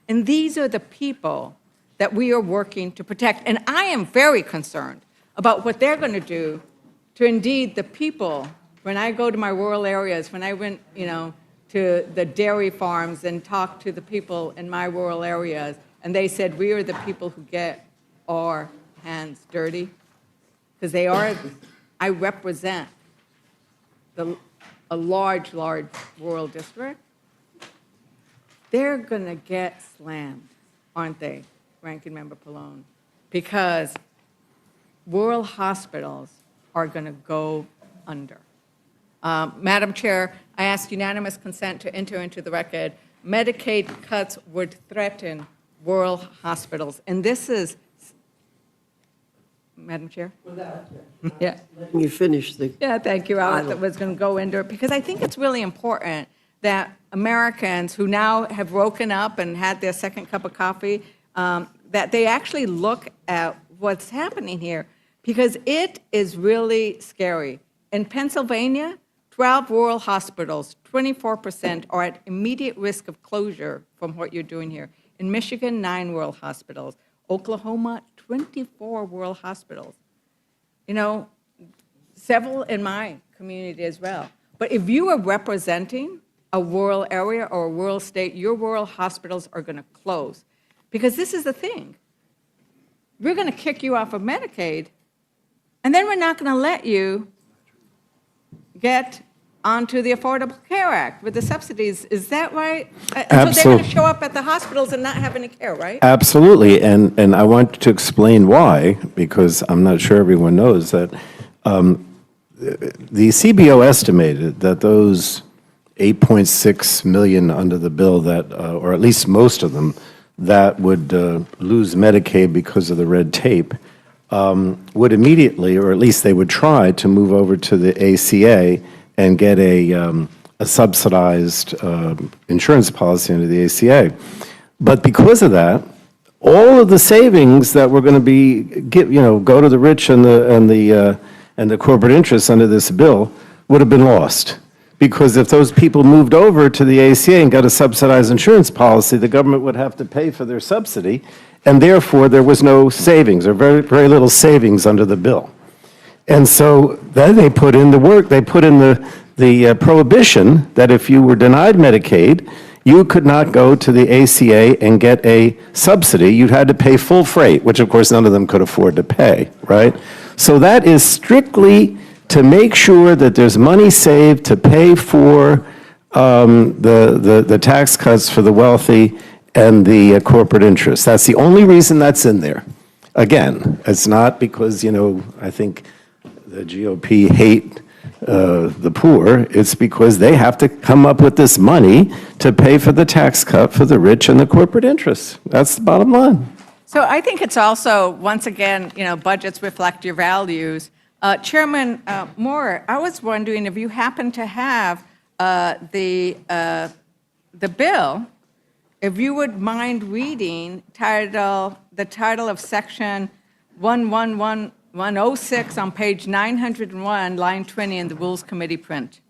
And these are the people that we are working to protect. And I am very concerned about what they're going to do to indeed the people. When I go to my rural areas, when I went, to the dairy farms and talked to the people in my rural areas, and they said, we are the people who get our hands dirty, because I represent a large rural district. They're going to get slammed, aren't they, Ranking Member Pallone? Because rural hospitals are going to go under. Madam Chair, I ask unanimous consent to enter into the record Medicaid cuts would threaten rural hospitals. And this is, Madam Chair? Yeah. You finished the... Yeah, thank you. I was going to go into it, because I think it's really important that Americans who now have woken up and had their second cup of coffee, that they actually look at what's happening here, because it is really scary. In Pennsylvania, 12 rural hospitals, 24% are at immediate risk of closure from what you're doing here. In Michigan, 9 rural hospitals. Oklahoma, 24 rural hospitals. Several in my community as well. But if you are representing a rural area or a rural state, your rural hospitals are going to close. Because this is the thing. We're going to kick you off of Medicaid, and then we're not going to let you get onto the Affordable Care Act with the subsidies. Is that right? So they're going to show up at the hospitals and not have any care, right? Absolutely, and I want to explain why, because I'm not sure everyone knows that the CBO estimated that those 8.6 million under the bill that, or at least most of them, that would lose Medicaid because of the red tape, would immediately, or at least they would try to move over to the ACA and get a subsidized insurance policy under the ACA. But because of that, all of the savings that were going to be, go to the rich and the corporate interests under this bill would have been lost. Because if those people moved over to the ACA and got a subsidized insurance policy, the government would have to pay for their subsidy, and therefore there was no savings, or very, very little savings under the bill. And so then they put in the prohibition that if you were denied Medicaid, you could not go to the ACA and get a subsidy. You had to pay full freight, which of course none of them could afford to pay, right? So that is strictly to make sure that there's money saved to pay for the tax cuts for the wealthy and the corporate interests. That's the only reason that's in there. Again, it's not because, I think the GOP hate the poor. It's because they have to come up with this money to pay for the tax cut for the rich and the corporate interests. That's the bottom line. So I think it's also, once again, budgets reflect your values. Chairman Moore, I was wondering if you happen to have the bill, if you would mind reading the title of section 111106 on page 901, line 20 in the Rules Committee print.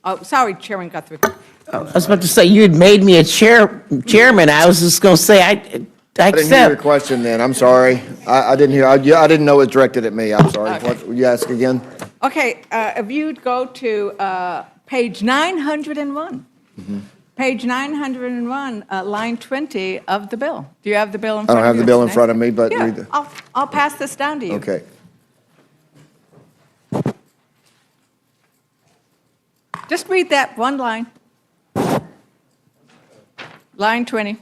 Oh, sorry, Chairman Guthrie. I was about to say, you had made me a chairman. I was just going to say, I I didn't hear your accept. question then, I'm sorry. I didn't hear, I didn't know it was directed at me, I'm sorry. What, will you ask again? Okay, if you'd go to page 901. Page 901, line 20 of the bill. Do you have the bill in I front don't of you? have the bill in tonight? front of me, but Yeah, read the, I'll pass this down to you. okay. Just read that one line. Line 20.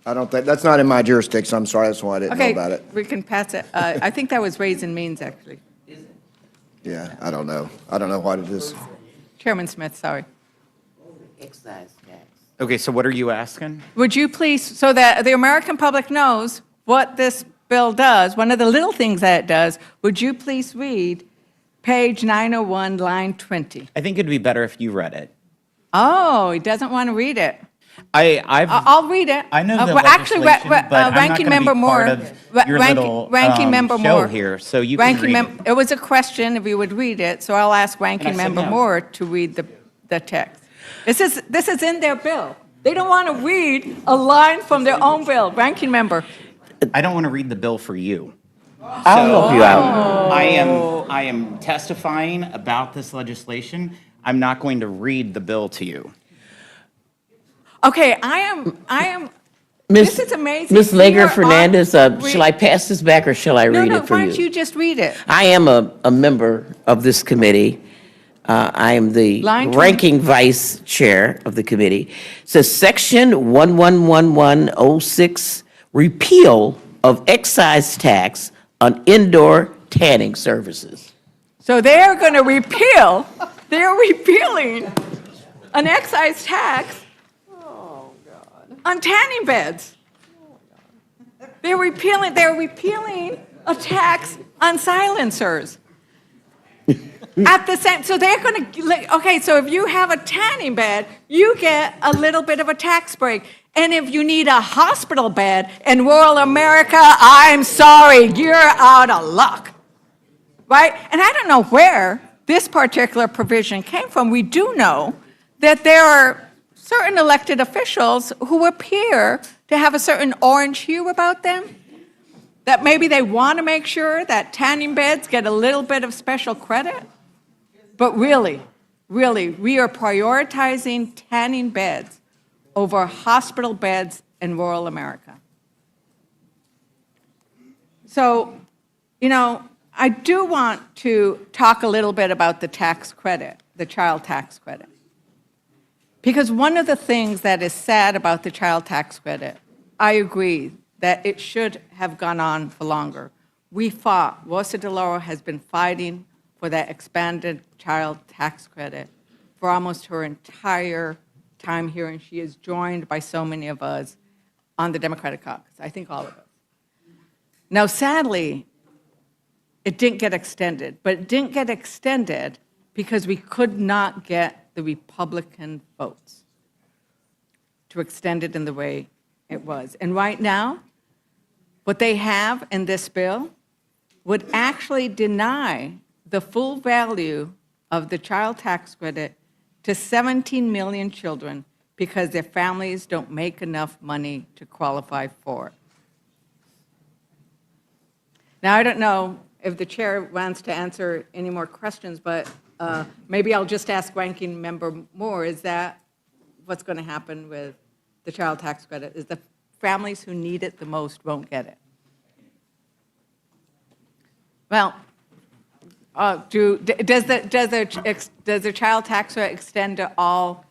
I don't think, that's not in my jurisdiction, I'm sorry, that's why I didn't know Okay, about it. we can pass it. I think that was Ways and Means, actually. Yeah, I don't know what it is. Chairman Smith, sorry. Excise tax. Okay, so what are you asking? Would you please, so that the American public knows what this bill does, one of the little things that it does, would you please read page 901, line 20? I think it'd be better if you read it. Oh, he doesn't want to read it. I'll read it. I know the well, actually, legislation, but I'm not Ranking going to Member be Moore, part of your little Ranking Member show Moore here, so you can read it. It was a question if you would read it, so I'll ask Ranking And I said Member no. Moore to read the text. This is in their bill. They don't want to read a line from their own bill. Ranking Member. I don't want to read the bill for you. I'll help you out. I am testifying about this legislation. I'm not going to read the bill to you. Okay, I am. Miss- This is amazing. Miss We are Lager on- Fernandez, shall I pass this back or shall I read No, it for why you? don't you just read it? I am a member of this committee. I am the Line 20. ranking vice chair of the committee. It says Section 111106, repeal of excise tax on indoor tanning services. So they're going to they're repealing an excise tax on tanning beds. They're repealing a tax on silencers. At the same, so they're going to, okay, so if you have a tanning bed, you get a little bit of a tax break. And if you need a hospital bed in rural America, I'm sorry, you're out of luck. Right? And I don't know where this particular provision came from. We do know that there are certain elected officials who appear to have a certain orange hue about them, that maybe they want to make sure that tanning beds get a little bit of special credit. But really, we are prioritizing tanning beds over hospital beds in rural America. So, I do want to talk a little bit about the tax credit, the child tax credit. Because one of the things that is sad about the child tax credit, I agree that it should have gone on for longer. We fought, Rosa DeLauro has been fighting for that expanded child tax credit for almost her entire time here, and she is joined by so many of us on the Democratic caucus, I think all of us. Now, sadly, it didn't get extended, but it didn't get extended because we could not get the Republican votes to extend it in the way it was. And right now, what they have in this bill would actually deny the full value of the child tax credit to 17 million children because their families don't make enough money to qualify for it. Now, I don't know if the chair wants to answer any more questions, but maybe I'll just ask Ranking Member Moore, is that what's going to happen with the child tax credit? Is the families who need it the most won't get it? Well, does the child tax credit extend to all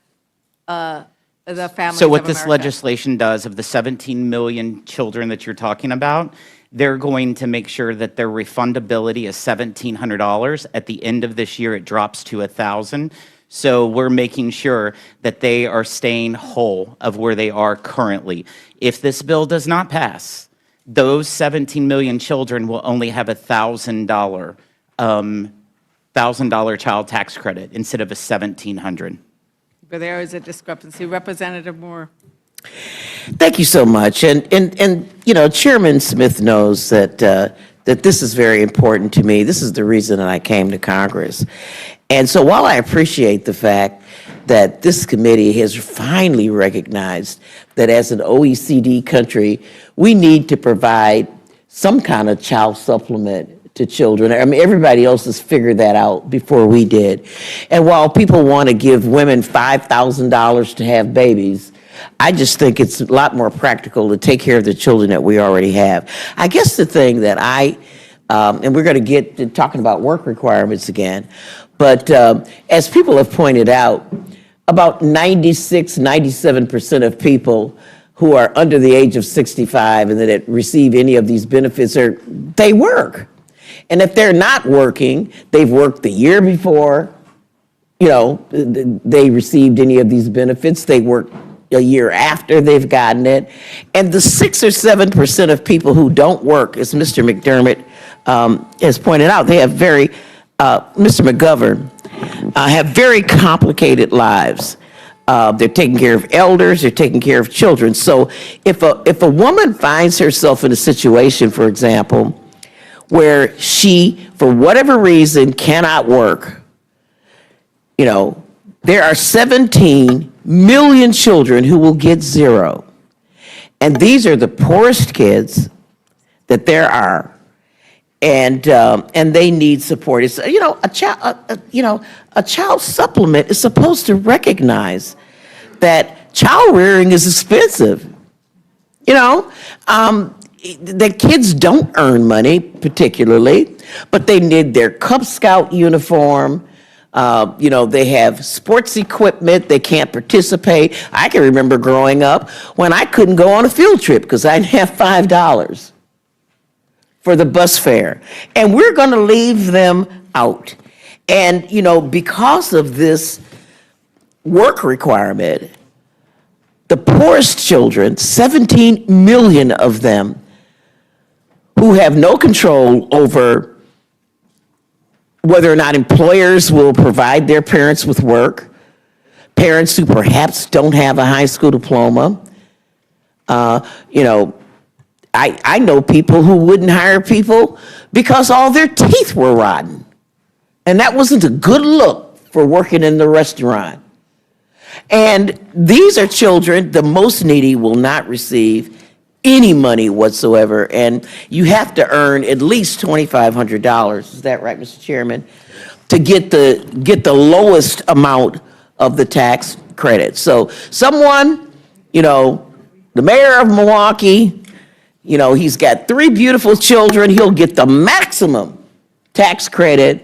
the families So what of this America? legislation does, of the 17 million children that you're talking about, they're going to make sure that their refundability is $1,700. At the end of this year, it drops to $1,000. So we're making sure that they are staying whole of where they are currently. If this bill does not pass, those 17 million children will only have a $1,000 child tax credit instead of a $1,700. But there is a discrepancy. Representative Moore. Thank you so much. And you know, Chairman Smith knows that that this is very important to me. This is the reason that I came to Congress. And so while I appreciate the fact that this committee has finally recognized that as an OECD country, we need to provide some kind of child supplement to children. I mean, everybody else has figured that out before we did. And while people want to give women $5,000 to have babies, I just think it's a lot more practical to take care of the children that we already have. I guess the thing that and we're going to get to talking about work requirements again, but as people have pointed out, about 96, 97% of people who are under the age of 65 and that receive any of these benefits they work. And if they're not working, they've worked the year before, you know, they received any of these benefits. They worked a year after they've gotten it. And the 6 or 7% of people who don't work, as Mr. McDermott has pointed out, they have Mr. McGovern, have very complicated lives. They're taking care of elders, they're taking care of children. So if a woman finds herself in a situation, for example, where she, for whatever reason, cannot work, you know, there are 17 million children who will get zero. And these are the poorest kids that there are. And they need support. It's, you know, a child supplement is supposed to recognize that child rearing is expensive. You know, the kids don't earn money particularly, but they need their Cub Scout uniform. You know, they have sports equipment. They can't participate. I can remember growing up when I couldn't go on a field trip because I didn't have $5 for the bus fare. And we're going to leave them out. And, you know, because of this work requirement, the poorest children, 17 million of them, who have no control over whether or not employers will provide their parents with work, parents who perhaps don't have a high school diploma. You know, I know people who wouldn't hire people because all their teeth were rotten. And that wasn't a good look for working in the restaurant. And these are children, the most needy will not receive any money whatsoever. And you have to earn at least $2,500, is that right, Mr. Chairman, to get the lowest amount of the tax credit. So someone, you know, the mayor of Milwaukee, you know, he's got 3 beautiful children, he'll get the maximum tax credit,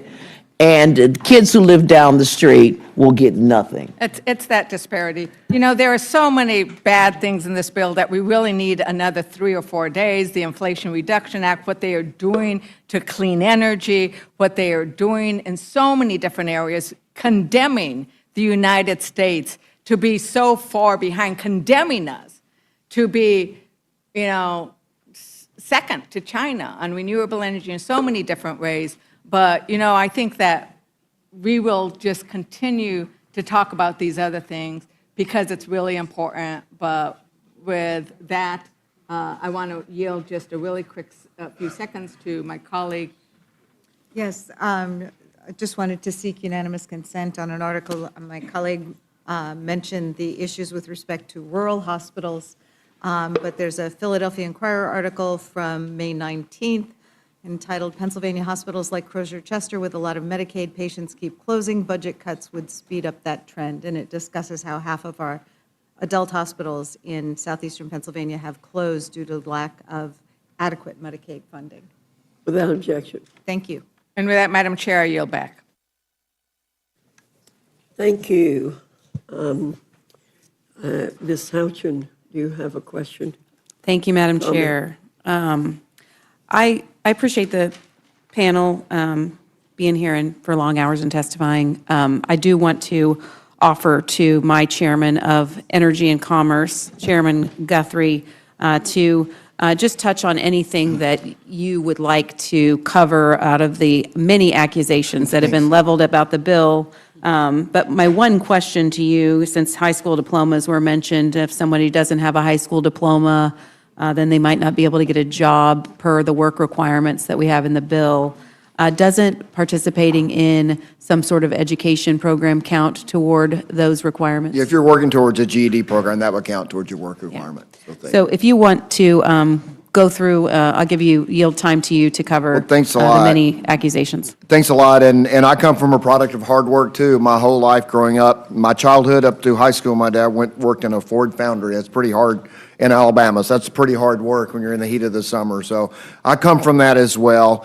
and kids who live down the street will get nothing. It's that disparity. You know, there are so many bad things in this bill that we really need another 3 or 4 days. The Inflation Reduction Act, what they are doing to clean energy, what they are doing in so many different areas, condemning the United States to be so far behind, condemning us to be, you know, second to China on renewable energy in so many different ways. But, you know, I think that we will just continue to talk about these other things because it's really important. But with that, I want to yield just a really quick few seconds to my colleague. Yes, I just wanted to seek unanimous consent on an article. My colleague mentioned the issues with respect to rural hospitals, but there's a Philadelphia Inquirer article from May 19th entitled "Pennsylvania Hospitals Like Crozier-Chester with a lot of Medicaid patients keep closing. Budget cuts would speed up that trend." And it discusses how half of our adult hospitals in southeastern Pennsylvania have closed due to lack of adequate Medicaid funding. Without objection. Thank you. And with that, Madam Chair, I yield back. Thank you. Ms. Houchin, do you have a question? Thank you, Madam Chair. I appreciate the panel being here and for long hours and testifying. I do want to offer to my chairman of Energy and Commerce, Chairman Guthrie, to just touch on anything that you would like to cover out of the many accusations that have been leveled about the bill. But my one question to you, since high school diplomas were mentioned, if somebody doesn't have a high school diploma, then they might not be able to get a job per the work requirements that we have in the bill. Doesn't participating in some sort of education program count toward those requirements? Yeah, if you're working towards a GED program, that would count towards your work requirement. So if you want to go through, I'll yield time to you to cover thanks a the lot. many accusations. Thanks a lot, and I come from a product of hard work too. My whole life growing up, my childhood up through high school, my dad worked in a Ford foundry. That's pretty hard in Alabama, so that's pretty hard work when you're in the heat of the summer. So I come from that as well.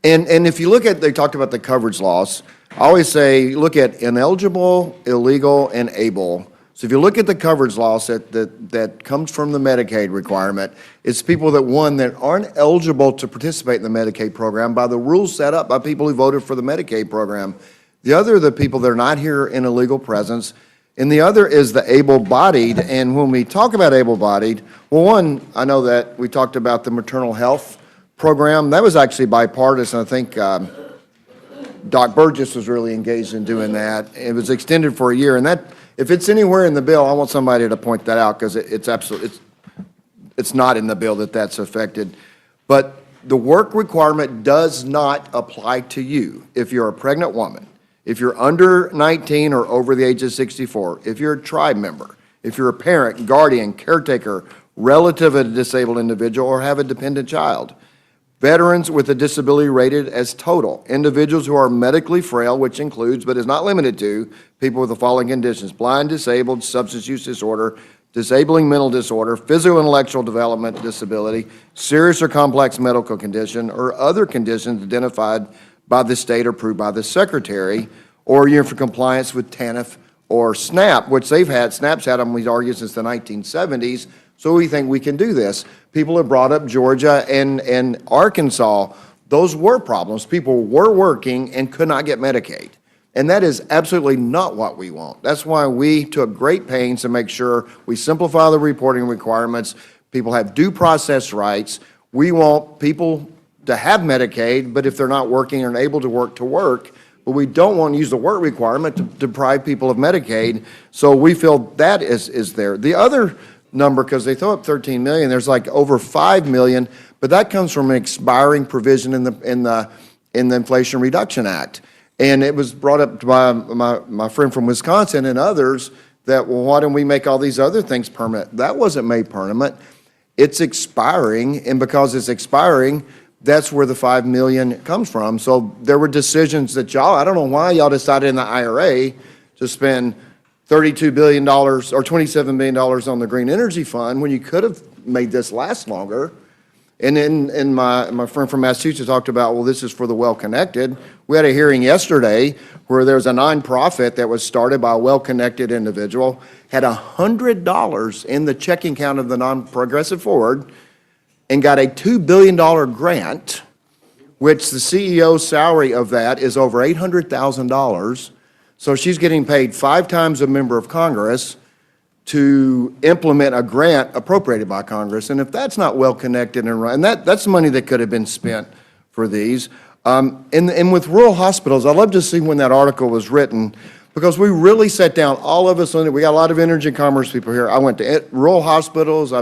And if you look at, they talked about the coverage loss. I always say, look at ineligible, illegal, and able. So if you look at the coverage loss that comes from the Medicaid requirement, it's people that aren't eligible to participate in the Medicaid program by the rules set up by people who voted for the Medicaid program. The other are the people that are not here in a legal presence. And the other is the able-bodied. And when we talk about able-bodied, well, one, I know that we talked about the maternal health program. That was actually bipartisan. I think Doc Burgess was really engaged in doing that. It was extended for a year. And that, if it's anywhere in the bill, I want somebody to point that out because it's not in the bill that's affected. But the work requirement does not apply to you if you're a pregnant woman, if you're under 19 or over the age of 64, if you're a tribe member, if you're a parent, guardian, caretaker, relative of a disabled individual, or have a dependent child. Veterans with a disability rated as total. Individuals who are medically frail, which includes but is not limited to people with the following conditions: blind, disabled, substance use disorder, disabling mental disorder, physical and intellectual development disability, serious or complex medical condition, or other conditions identified by the state or approved by the secretary, or you're for compliance with TANF or SNAP, which SNAP's had them, we argue, since the 1970s. So we think we can do this. People have brought up Georgia and Arkansas. Those were problems. People were working and could not get Medicaid. And that is absolutely not what we want. That's why we took great pains to make sure we simplify the reporting requirements. People have due process rights. We want people to have Medicaid, but if they're not working and able to work, but we don't want to use the work requirement to deprive people of Medicaid. So we feel that is there. The other number, because they throw up 13 million, there's like over 5 million, but that comes from an expiring provision in the Inflation Reduction Act. And it was brought up by my friend from Wisconsin and others that, well, why don't we make all these other things permanent? That wasn't made permanent. It's expiring, and because it's expiring, that's where the 5 million comes from. So there were decisions that I don't know why y'all decided in the IRA to spend $32 billion or $27 billion on the Green Energy Fund when you could have made this last longer. And then my friend from Massachusetts talked about, well, this is for the well-connected. We had a hearing yesterday where there was a nonprofit that was started by a well-connected individual, had $100 in the checking account of the non-progressive forward, and got a $2 billion grant, which the CEO's salary of that is over $800,000. So she's getting paid 5 times a member of Congress to implement a grant appropriated by Congress. And if that's not well connected and right, and that's money that could have been spent for these. And with rural hospitals, I love to see when that article was written, because we really sat down, all of us, we got a lot of energy and commerce people here. I went to rural hospitals.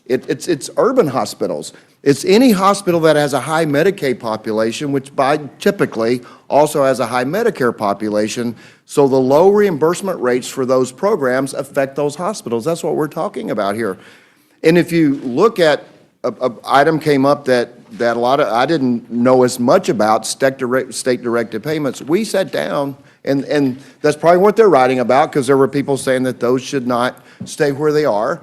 It's urban hospitals. It's any hospital that has a high Medicaid population, which typically also has a high Medicare population. So the low reimbursement rates for those programs affect those hospitals. That's what we're talking about here. And if you look at an item came up that I didn't know as much about, state-directed payments. We sat down, and that's probably what they're writing about, because there were people saying that those should not stay where they are.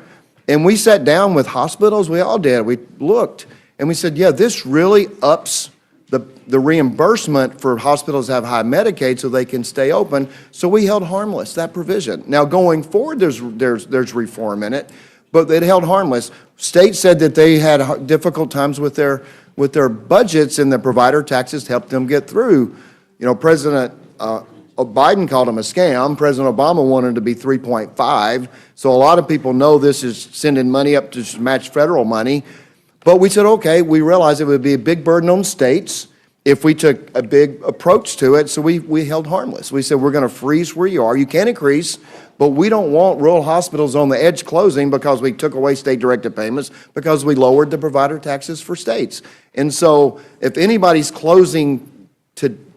And we sat down with hospitals, we all did, we looked, and we said, yeah, this really ups the reimbursement for hospitals that have high Medicaid so they can stay open. So we held harmless that provision. Now going forward, there's reform in it, but it held harmless. States said that they had difficult times with their budgets, and the provider taxes helped them get through. President Biden called them a scam. President Obama wanted it to be 3.5. So a lot of people know this is sending money up to match federal money. But we said, okay, we realized it would be a big burden on states if we took a big approach to it. So we held harmless. We said, we're going to freeze where you are. You can increase, but we don't want rural hospitals on the edge closing because we took away state-directed payments, because we lowered the provider taxes for states. And so if anybody's closing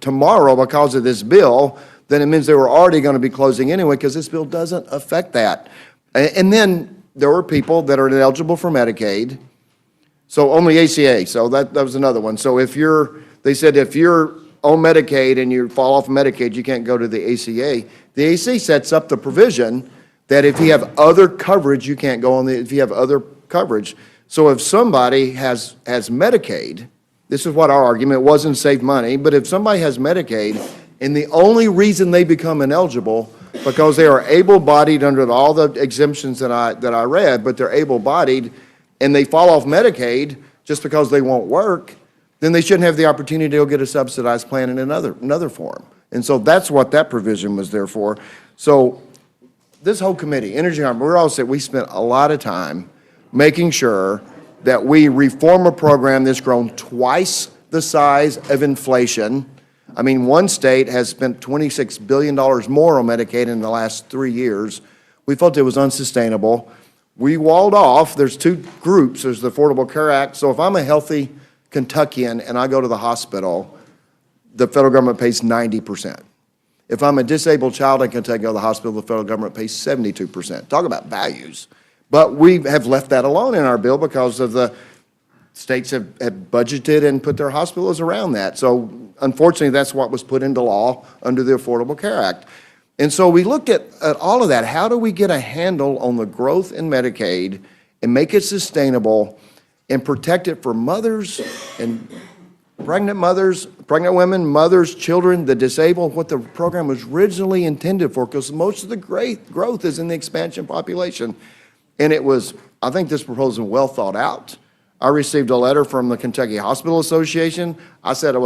tomorrow because of this bill, then it means they were already going to be closing anyway, because this bill doesn't affect that. And then there were people that are ineligible for Medicaid, so on the ACA. So that was another one. So they said if you're on Medicaid and you fall off Medicaid, you can't go to the ACA. The ACA sets up the provision that if you have other coverage, you can't go on if you have other coverage. So if somebody has Medicaid, this is what our argument wasn't save money, but if somebody has Medicaid and the only reason they become ineligible because they are able-bodied under all the exemptions that I read, but they're able-bodied and they fall off Medicaid just because they won't work, then they shouldn't have the opportunity to go get a subsidized plan in another form. And so that's what that provision was there for. So this whole committee, Energy and we're all saying we spent a lot of time making sure that we reform a program that's grown twice the size of inflation. I mean, one state has spent $26 billion more on Medicaid in the last 3 years. We felt it was unsustainable. We walled off. There's two groups. There's the Affordable Care Act. So if I'm a healthy Kentuckian and I go to the hospital, the federal government pays 90%. If I'm a disabled child in Kentucky, go to the hospital, the federal government pays 72%. Talk about values. But we have left that alone in our bill because of the states have budgeted and put their hospitals around that. So unfortunately, that's what was put into law under the Affordable Care Act. And so we looked at all of that. How do we get a handle on the growth in Medicaid and make it sustainable and protect it for mothers and pregnant women, mothers, children, the disabled, what the program was originally intended for, because most of the great growth is in the expansion population. And it was, I think this proposal was well thought out. I received a letter from the Kentucky Hospital Association. I said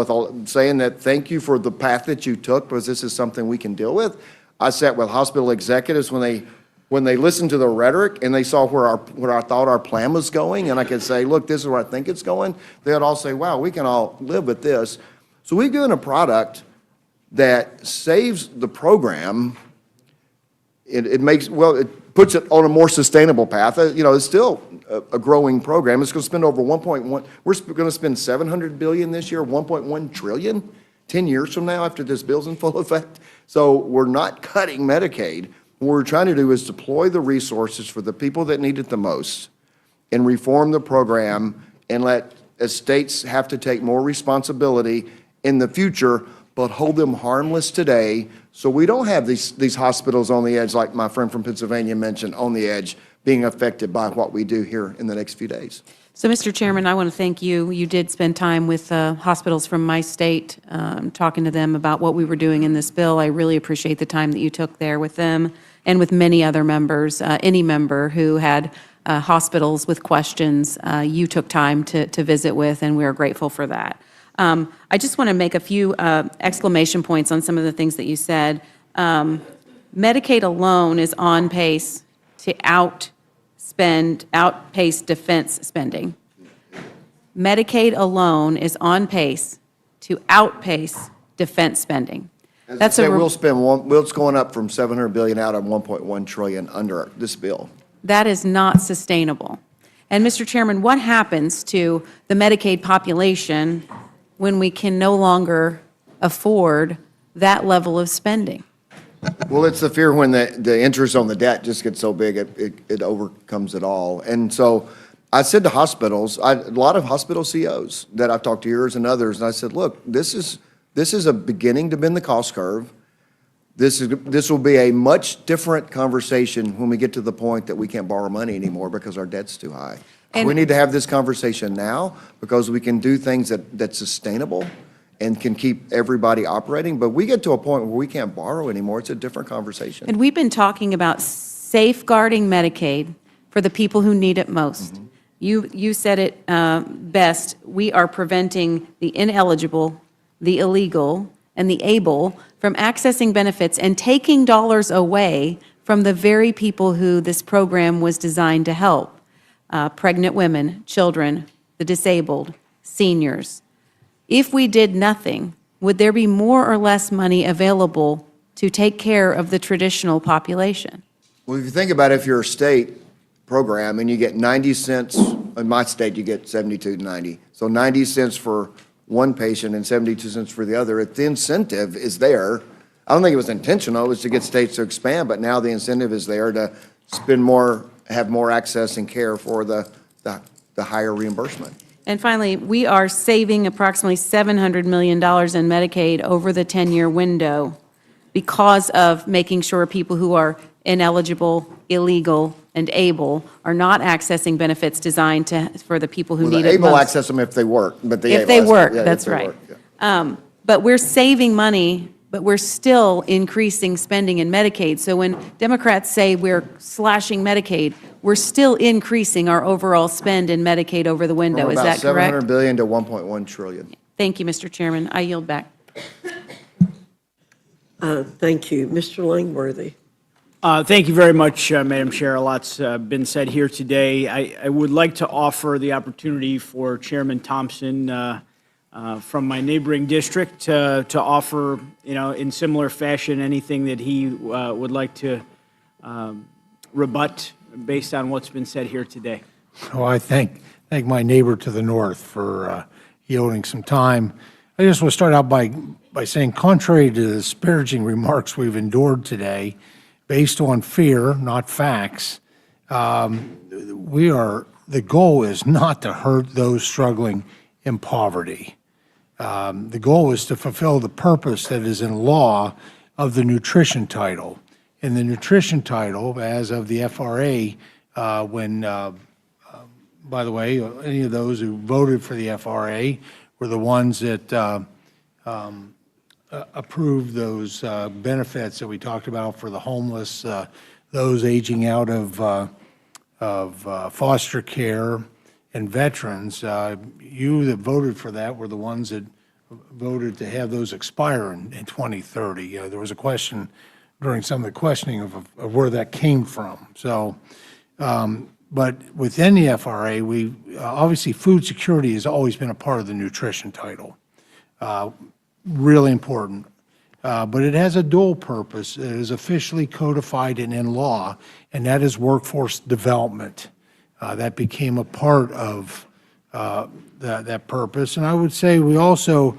saying that thank you for the path that you took, because this is something we can deal with. I sat with hospital executives when they listened to the rhetoric and they saw where I thought our plan was going, and I could say, look, this is where I think it's going. They would all say, wow, we can all live with this. So we've given a product that saves the program. It puts it on a more sustainable path. It's still a growing program. It's going to spend over 1.1. We're going to spend $700 billion this year, 1.1 trillion 10 years from now after this bill's in full effect. So we're not cutting Medicaid. What we're trying to do is deploy the resources for the people that need it the most and reform the program and let states have to take more responsibility in the future, but hold them harmless today, so we don't have these hospitals on the edge, like my friend from Pennsylvania mentioned, on the edge, being affected by what we do here in the next few days. So, Mr. Chairman, I want to thank you. You did spend time with hospitals from my state, talking to them about what we were doing in this bill. I really appreciate the time that you took there with them and with many other members, any member who had hospitals with questions, you took time to visit with, and we are grateful for that. I just want to make a few exclamation points on some of the things that you said. Medicaid alone is on pace to outpace defense spending. Medicaid alone is on pace to outpace defense spending. That's it's going up from $700 billion out of $1.1 trillion under this bill. That is not sustainable. And Mr. Chairman, what happens to the Medicaid population when we can no longer afford that level of spending? Well, it's the fear when the interest on the debt just gets so big, it overcomes it all. And so I said to hospitals, a lot of hospital CEOs that I've talked to, yours and others, and I said, look, this is a beginning to bend the cost curve. This will be a much different conversation when we get to the point that we can't borrow money anymore because our debt's too high. And we need to have this conversation now because we can do things that's sustainable and can keep everybody operating. But we get to a point where we can't borrow anymore. It's a different conversation. And we've been talking about safeguarding Medicaid for the people who need it most. Mm-hmm. You said it best. We are preventing the ineligible, the illegal, and the able from accessing benefits and taking dollars away from the very people who this program was designed to help, pregnant women, children, the disabled, seniors. If we did nothing, would there be more or less money available to take care of the traditional population? Well, if you think about it, if you're a state program and you get 90 cents, in my state, you get 72.90. So 90 cents for one patient and 72 cents for the other. If the incentive is there, I don't think it was intentional, it was to get states to expand, but now the incentive is there to spend more, have more access and care for the higher reimbursement. And finally, we are saving approximately $700 million in Medicaid over the 10-year window because of making sure people who are ineligible, illegal, and able are not accessing benefits designed for the people who Well, need the it able most. access them if they work, but the If able they access- work, yeah, if that's they right. work, yeah. But we're saving money, but we're still increasing spending in Medicaid. So when Democrats say we're slashing Medicaid, we're still increasing our overall spend in Medicaid over the window. Is that From about correct? $700 billion to $1.1 trillion. Thank you, Mr. Chairman. I yield back. Thank you. Mr. Langworthy. Thank you very much, Madam Chair. A lot's been said here today. I would like to offer the opportunity for Chairman Thompson from my neighboring district to offer, in similar fashion, anything that he would like to rebut based on what's been said here today. Oh, I thank my neighbor to the north for yielding some time. I just want to start out by saying, contrary to the disparaging remarks we've endured today, based on fear, not facts, the goal is not to hurt those struggling in poverty. The goal is to fulfill the purpose that is in law of the nutrition title. In the nutrition title, as of the FRA, by the way, any of those who voted for the FRA were the ones that approved those benefits that we talked about for the homeless, those aging out of foster care, and veterans. You that voted for that were the ones that voted to have those expire in 2030. There was a question during some of the questioning of where that came from. So, but within the FRA, we obviously food security has always been a part of the nutrition title. Really important. But it has a dual purpose. It is officially codified and in law, and that is workforce development. That became a part of that purpose. And I would say we also,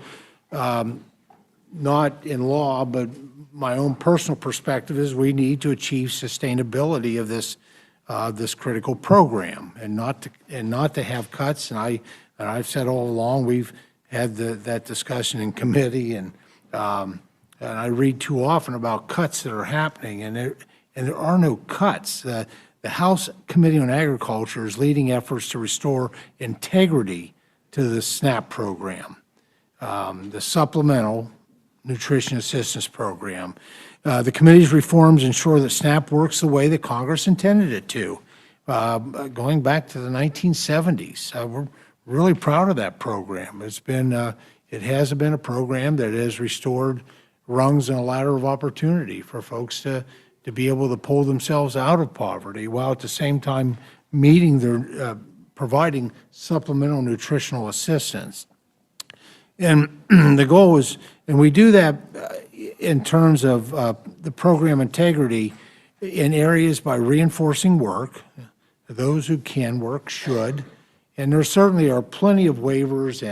not in law, but my own personal perspective is we need to achieve sustainability of this critical program, and not to have cuts. And I've said all along, we've had that discussion in committee, and I read too often about cuts that are happening, and there are no cuts. The House Committee on Agriculture is leading efforts to restore integrity to the SNAP program, the Supplemental Nutrition Assistance Program. The committee's reforms ensure that SNAP works the way that Congress intended it to, going back to the 1970s. We're really proud of that program. It has been a program that has restored rungs in a ladder of opportunity for folks to be able to pull themselves out of poverty, while at the same time providing supplemental nutritional assistance. And the goal is, and we do that in terms of the program integrity in areas by reinforcing work. Those who can work should. And there certainly are plenty of waivers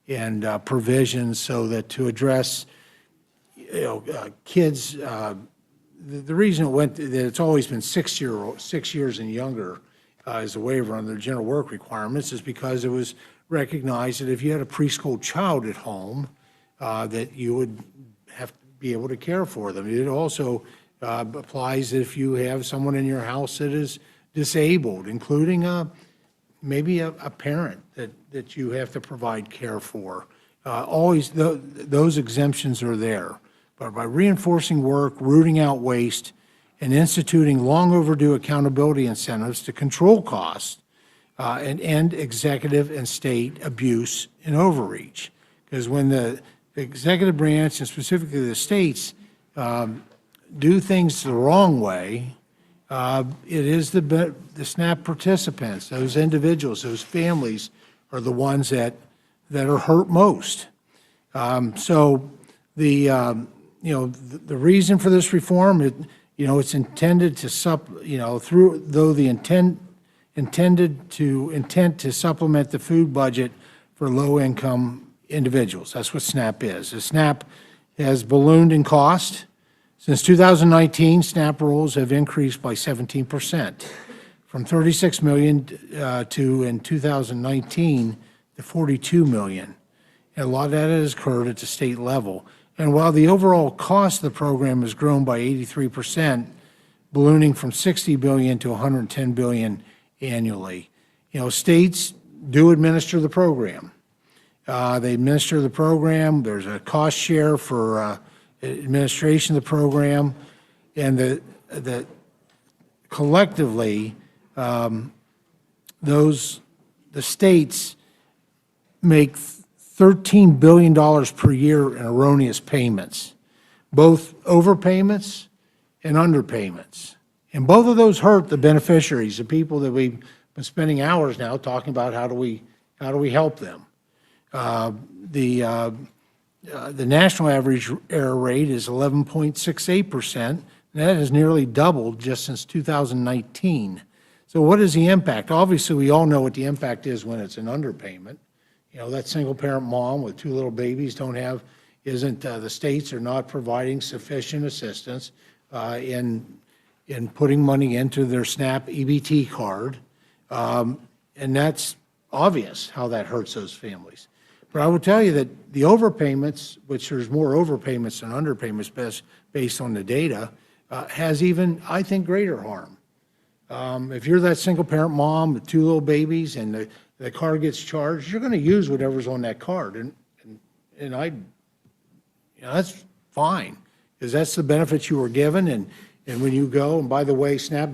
and provisions so that to address kids, the reason that it's always been 6 years and younger as a waiver under the general work requirements is because it was recognized that if you had a preschool child at home, that you would have to be able to care for them. It also applies if you have someone in your house that is disabled, including maybe a parent that you have to provide care for. Always those exemptions are there. But by reinforcing work, rooting out waste, and instituting long overdue accountability incentives to control costs and end executive and state abuse and overreach. Because when the executive branch and specifically the states do things the wrong way, it is the SNAP participants, those individuals, those families are the ones that are hurt most. So the the reason for this reform, it's intended to intent to supplement the food budget for low-income individuals. That's what SNAP is. The SNAP has ballooned in cost. Since 2019, SNAP rolls have increased by 17%, from 36 million to, in 2019, to 42 million. And a lot of that has occurred at the state level. And while the overall cost of the program has grown by 83%, ballooning from 60 billion to 110 billion annually, states do administer the program. They administer the program. There's a cost share for administration of the program, and the collectively, the states make $13 billion per year in erroneous payments, both overpayments and underpayments. And both of those hurt the beneficiaries, the people that we've been spending hours now talking about how do we help them. The national average error rate is 11.68%, and that has nearly doubled just since 2019. So what is the impact? Obviously, we all know what the impact is when it's an underpayment. That single-parent mom with 2 little babies the states are not providing sufficient assistance in putting money into their SNAP EBT card, and that's obvious how that hurts those families. But I will tell you that the overpayments, which there's more overpayments than underpayments based on the data, has even, I think, greater harm. If you're that single-parent mom with 2 little babies and the card gets charged, you're going to use whatever's on that card, and that's fine, because that's the benefits you were given, and when you go, and by the way, SNAP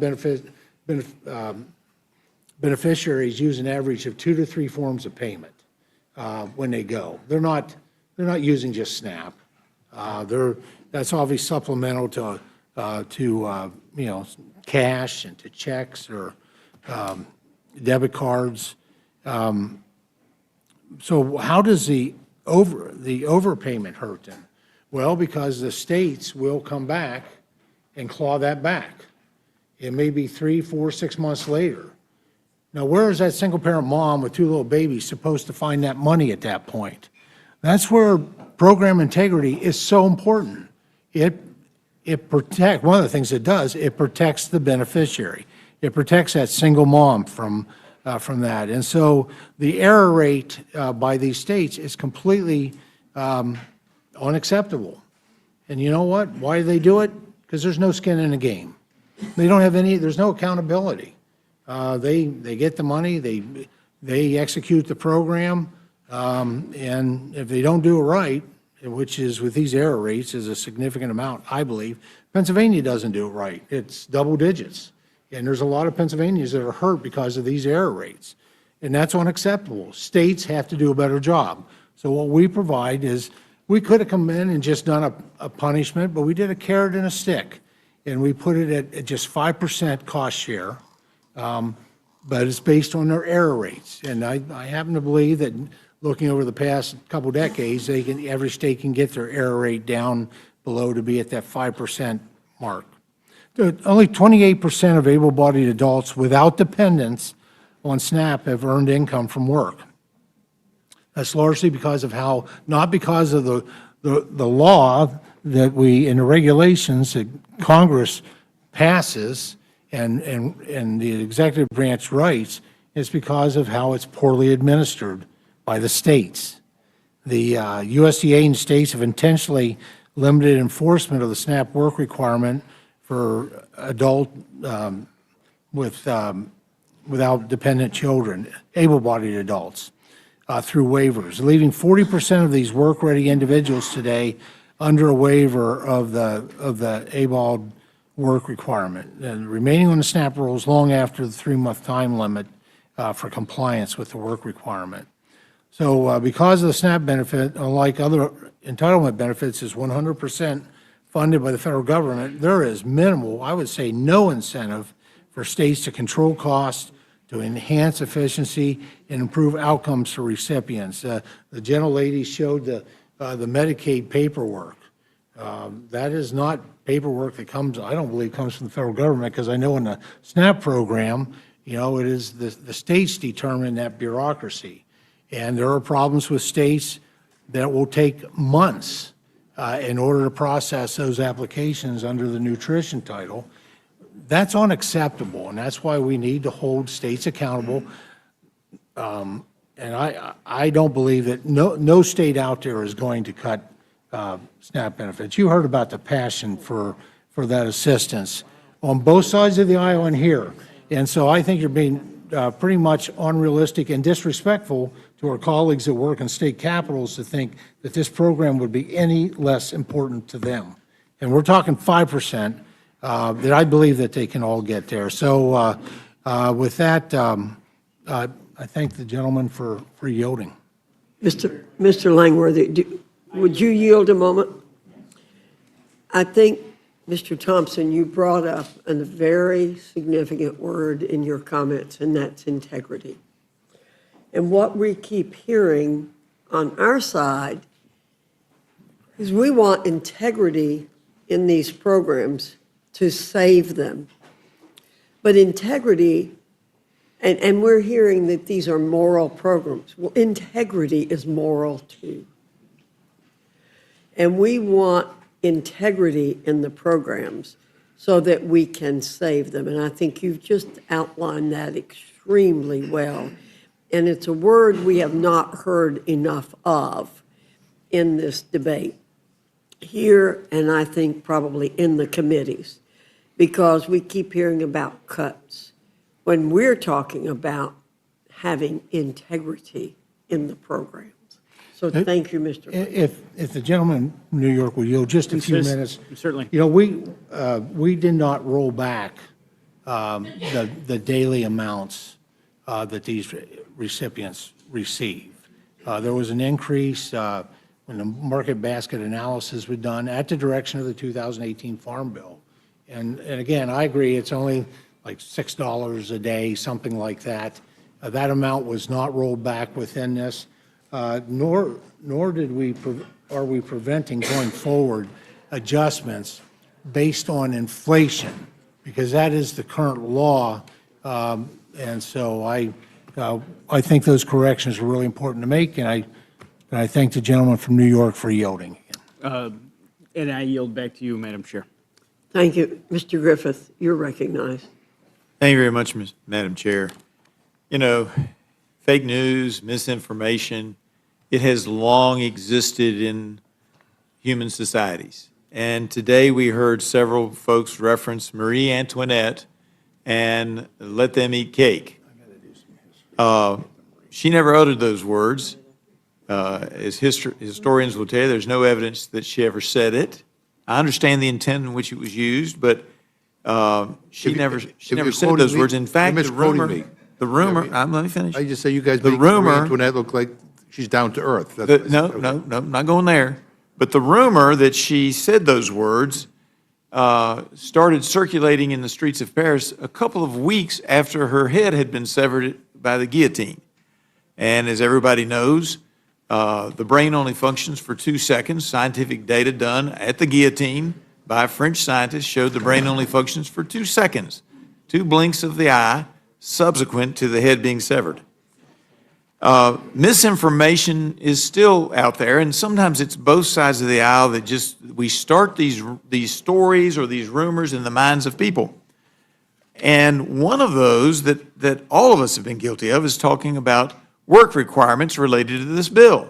beneficiaries use an average of 2 to 3 forms of payment when they go. They're not using just SNAP. That's obviously supplemental to cash and to checks or debit cards. So how does the overpayment hurt them? Well, because the states will come back and claw that back. It may be 3, 4, 6 months later. Now, where is that single-parent mom with 2 little babies supposed to find that money at that point? That's where program integrity is so important. It protects, one of the things it does, it protects the beneficiary. It protects that single mom from that. And so the error rate by these states is completely unacceptable. And you know what? Why do they do it? Because there's no skin in the game. They don't have there's no accountability. They get the money, they execute the program, and if they don't do it right, which is with these error rates is a significant amount, I believe, Pennsylvania doesn't do it right. It's double digits. And there's a lot of Pennsylvanians that are hurt because of these error rates. And that's unacceptable. States have to do a better job. So what we provide is, we could have come in and just done a punishment, but we did a carrot and a stick. And we put it at just 5% cost share, but it's based on their error rates. And I happen to believe that looking over the past couple decades, every state can get their error rate down below to be at that 5% mark. Only 28% of able-bodied adults without dependents on SNAP have earned income from work. That's largely because of not because of the law that and the regulations that Congress passes and the executive branch writes, it's because of how it's poorly administered by the states. The USDA and states have intentionally limited enforcement of the SNAP work requirement for adult without dependent children, able-bodied adults, through waivers, leaving 40% of these work-ready individuals today under a waiver of the ABOD work requirement, and remaining on the SNAP rolls long after the 3-month time limit for compliance with the work requirement. So because of the SNAP benefit, unlike other entitlement benefits, is 100% funded by the federal government, there is minimal, I would say no incentive for states to control costs, to enhance efficiency, and improve outcomes for recipients. The gentlelady showed the Medicaid paperwork. That is not paperwork that comes, I don't believe, comes from the federal government, because I know in the SNAP program, it is the states determine that bureaucracy. And there are problems with states that will take months in order to process those applications under the nutrition title. That's unacceptable, and that's why we need to hold states accountable. And I don't believe that no state out there is going to cut SNAP benefits. You heard about the passion for that assistance on both sides of the aisle and here. And so I think you're being pretty much unrealistic and disrespectful to our colleagues that work in state capitals to think that this program would be any less important to them. And we're talking 5%, that I believe that they can all get there. So with that, I thank the gentleman for yielding. Mr. Langworthy, would you yield a moment? I think, Mr. Thompson, you brought up a very significant word in your comments, and that's integrity. And what we keep hearing on our side is we want integrity in these programs to save them. But integrity, and we're hearing that these are moral programs. Well, integrity is moral too. And we want integrity in the programs so that we can save them. And I think you've just outlined that extremely well. And it's a word we have not heard enough of in this debate here, and I think probably in the committees, because we keep hearing about cuts when we're talking about having integrity in the programs. So thank you, Mr. If the gentleman from New York would yield just a few minutes. Certainly. We did not roll back the daily amounts that these recipients receive. There was an increase when the market basket analysis was done at the direction of the 2018 Farm Bill. And again, I agree, it's only like $6 a day, something like that. That amount was not rolled back within this, nor are we preventing going forward adjustments based on inflation, because that is the current law. And so I think those corrections are really important to make, and I thank the gentleman from New York for yielding. And I yield back to you, Madam Chair. Thank you. Mr. Griffith, you're recognized. Thank you very much, Madam Chair. Fake news, misinformation, it has long existed in human societies. And today we heard several folks reference Marie Antoinette and let them eat cake. She never uttered those words. As historians will tell you, there's no evidence that she ever said it. I understand the intent in which it was used, but she never said those words. In fact, the rumor, let me finish. I just say you guys make Marie Antoinette look like she's down to earth. No, not going there. But the rumor that she said those words started circulating in the streets of Paris a couple of weeks after her head had been severed by the guillotine. And as everybody knows, the brain only functions for 2 seconds. Scientific data done at the guillotine by a French scientist showed the brain only functions for 2 seconds, 2 blinks of the eye subsequent to the head being severed. Misinformation is still out there, and sometimes it's both sides of the aisle that we start these stories or these rumors in the minds of people. And one of those that all of us have been guilty of is talking about work requirements related to this bill,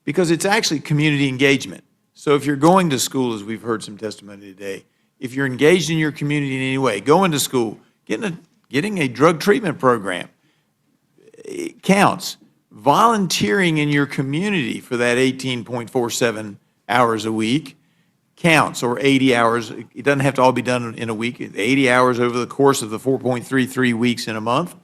because it's actually community engagement. So if you're going to school, as we've heard some testimony today, if you're engaged in your community in any way, going to school, getting a drug treatment program, it counts. Volunteering in your community for that 18.47 hours a week counts, or 80 hours. It doesn't have to all be done in a week. 80 hours over the course of the 4.33 weeks in a month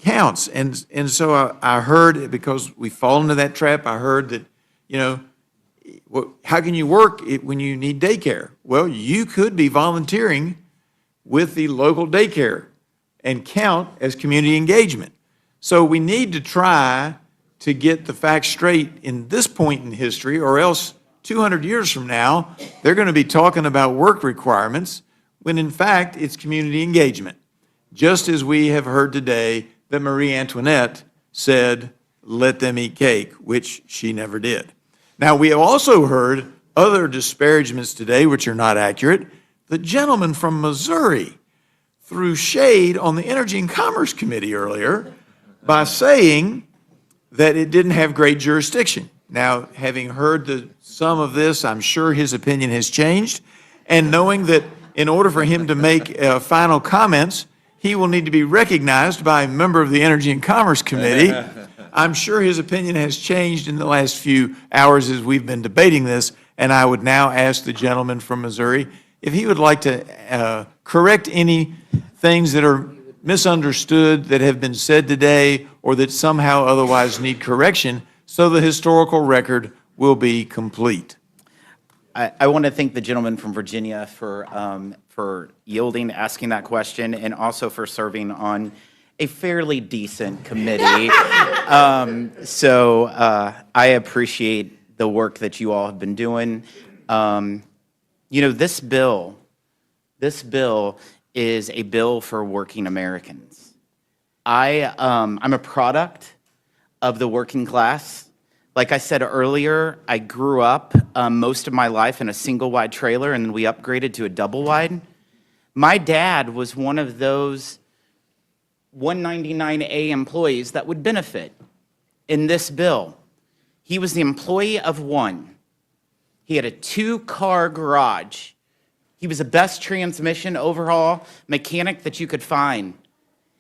counts. And so I heard, because we fall into that trap, I heard that, well, how can you work when you need daycare? Well, you could be volunteering with the local daycare and count as community engagement. So we need to try to get the facts straight in this point in history, or else 200 years from now, they're going to be talking about work requirements when in fact it's community engagement. Just as we have heard today that Marie Antoinette said, let them eat cake, which she never did. Now, we have also heard other disparagements today which are not accurate. The gentleman from Missouri threw shade on the Energy and Commerce Committee earlier by saying that it didn't have great jurisdiction. Now, having heard some of this, I'm sure his opinion has changed, and knowing that in order for him to make final comments, he will need to be recognized by a member of the Energy and Commerce Committee. I'm sure his opinion has changed in the last few hours as we've been debating this, and I would now ask the gentleman from Missouri if he would like to correct any things that are misunderstood that have been said today or that somehow otherwise need correction, so the historical record will be complete. I want to thank the gentleman from Virginia for yielding, asking that question, and also for serving on a fairly decent committee. So I appreciate the work that you all have been doing. This bill is a bill for working Americans. I'm a product of the working class. Like I said earlier, I grew up most of my life in a single-wide trailer, and then we upgraded to a double-wide. My dad was one of those 199A employees that would benefit in this bill. He was the employee of one. He had a 2-car garage. He was the best transmission overhaul mechanic that you could find.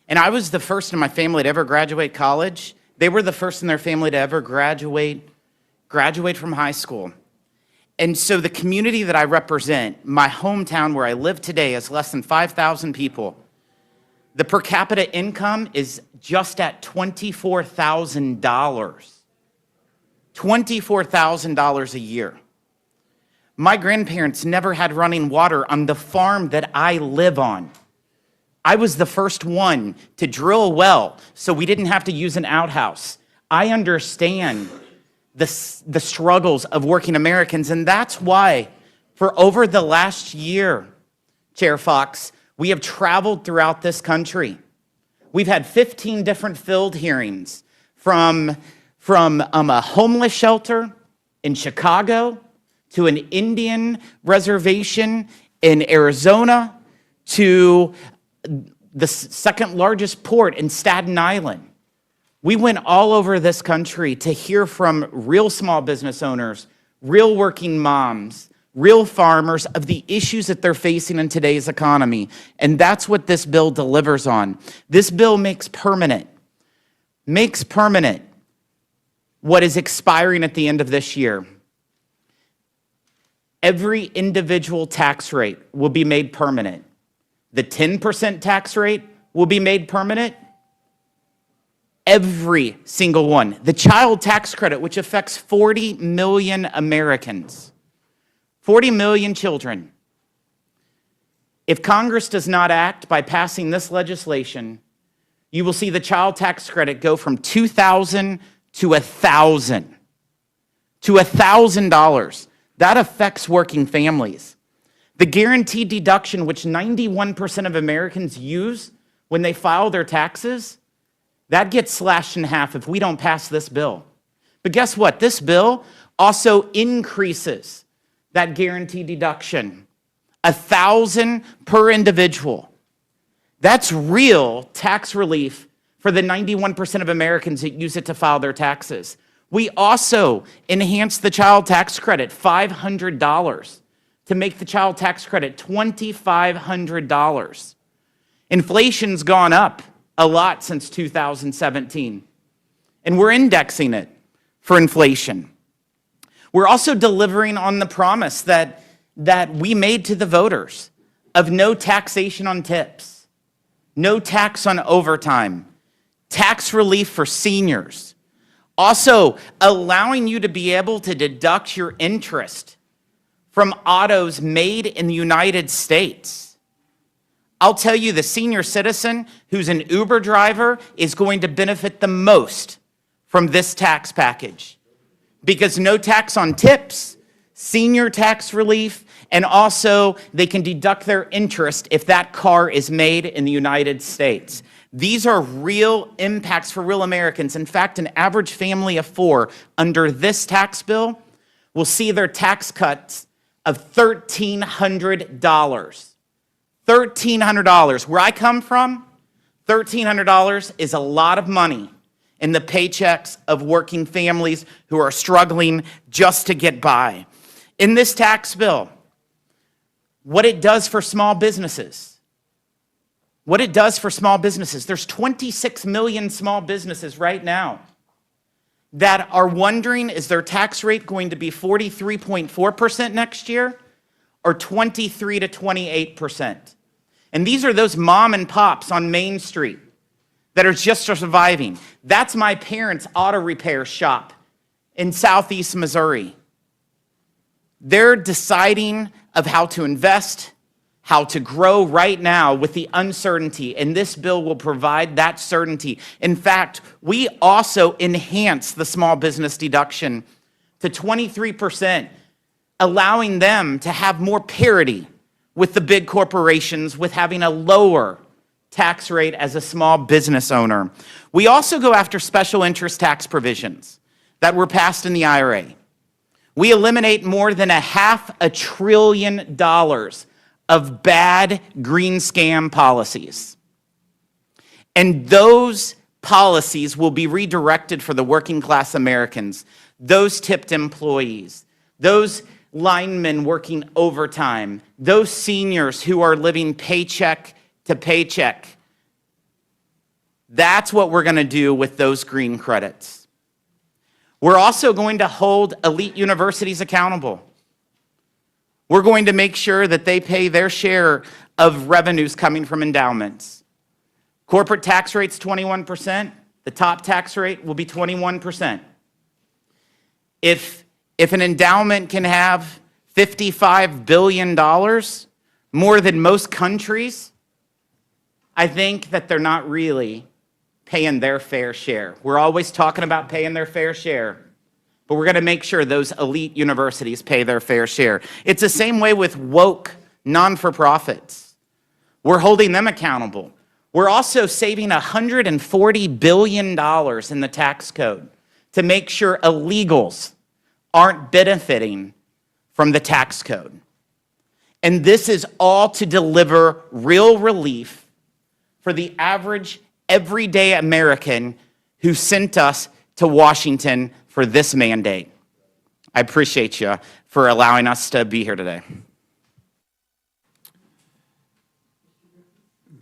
And I was the first in my family to ever graduate college. They were the first in their family to ever graduate from high school. And so the community that I represent, my hometown where I live today, is less than 5,000 people. The per capita income is just at $24,000. $24,000 a year. My grandparents never had running water on the farm that I live on. I was the first one to drill a well, so we didn't have to use an outhouse. I understand the struggles of working Americans, and that's why for over the last year, Chair Fox, we have traveled throughout this country. We've had 15 different field hearings from a homeless shelter in Chicago to an Indian reservation in Arizona to the second largest port in Staten Island. We went all over this country to hear from real small business owners, real working moms, real farmers of the issues that they're facing in today's economy. And that's what this bill delivers on. This bill makes permanent what is expiring at the end of this year. Every individual tax rate will be made permanent. The 10% tax rate will be made permanent. Every single one. The child tax credit, which affects 40 million Americans, 40 million children. If Congress does not act by passing this legislation, you will see the child tax credit go from $2,000 to $1,000. To $1,000. That affects working families. The guaranteed deduction, which 91% of Americans use when they file their taxes, that gets slashed in half if we don't pass this bill. But guess what? This bill also increases that guaranteed deduction, $1,000 per individual. That's real tax relief for the 91% of Americans that use it to file their taxes. We also enhanced the child tax credit, $500, to make the child tax credit $2,500. Inflation's gone up a lot since 2017, and we're indexing it for inflation. We're also delivering on the promise that we made to the voters of no taxation on tips, no tax on overtime, tax relief for seniors, also allowing you to be able to deduct your interest from autos made in the United States. I'll tell you, the senior citizen who's an Uber driver is going to benefit the most from this tax package, because no tax on tips, senior tax relief, and also they can deduct their interest if that car is made in the United States. These are real impacts for real Americans. In fact, an average family of 4 under this tax bill will see their tax cuts of $1,300. $1,300. Where I come from, $1,300 is a lot of money in the paychecks of working families who are struggling just to get by. In this tax bill, what it does for small businesses, there's 26 million small businesses right now that are wondering, is their tax rate going to be 43.4% next year or 23 to 28%? And these are those mom and pops on Main Street that are just surviving. That's my parents' auto repair shop in Southeast Missouri. They're deciding of how to invest, how to grow right now with the uncertainty, and this bill will provide that certainty. In fact, we also enhance the small business deduction to 23%, allowing them to have more parity with the big corporations with having a lower tax rate as a small business owner. We also go after special interest tax provisions that were passed in the IRA. We eliminate more than $500 billion of bad green scam policies. And those policies will be redirected for the working class Americans, those tipped employees, those linemen working overtime, those seniors who are living paycheck to paycheck. That's what we're going to do with those green credits. We're also going to hold elite universities accountable. We're going to make sure that they pay their share of revenues coming from endowments. Corporate tax rate's 21%. The top tax rate will be 21%. If an endowment can have $55 billion, more than most countries, I think that they're not really paying their fair share. We're always talking about paying their fair share, but we're going to make sure those elite universities pay their fair share. It's the same way with woke non-for-profits. We're holding them accountable. We're also saving $140 billion in the tax code to make sure illegals aren't benefiting from the tax code. And this is all to deliver real relief for the average, everyday American who sent us to Washington for this mandate. I appreciate you for allowing us to be here today.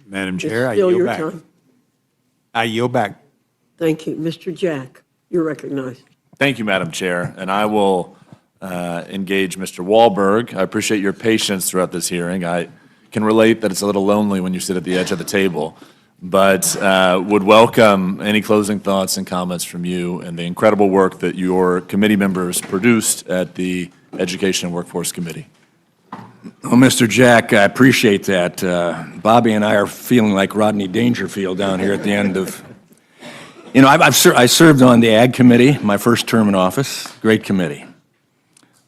Madam Chair, I Still yield your back. time. I yield back. Thank you. Mr. Jack, you're recognized. Thank you, Madam Chair, and I will engage Mr. Wahlberg. I appreciate your patience throughout this hearing. I can relate that it's a little lonely when you sit at the edge of the table, but would welcome any closing thoughts and comments from you and the incredible work that your committee members produced at the Education and Workforce Committee. Well, Mr. Jack, I appreciate that. Bobby and I are feeling like Rodney Dangerfield down here at the end of, I served on the Ag Committee, my first term in office. Great committee.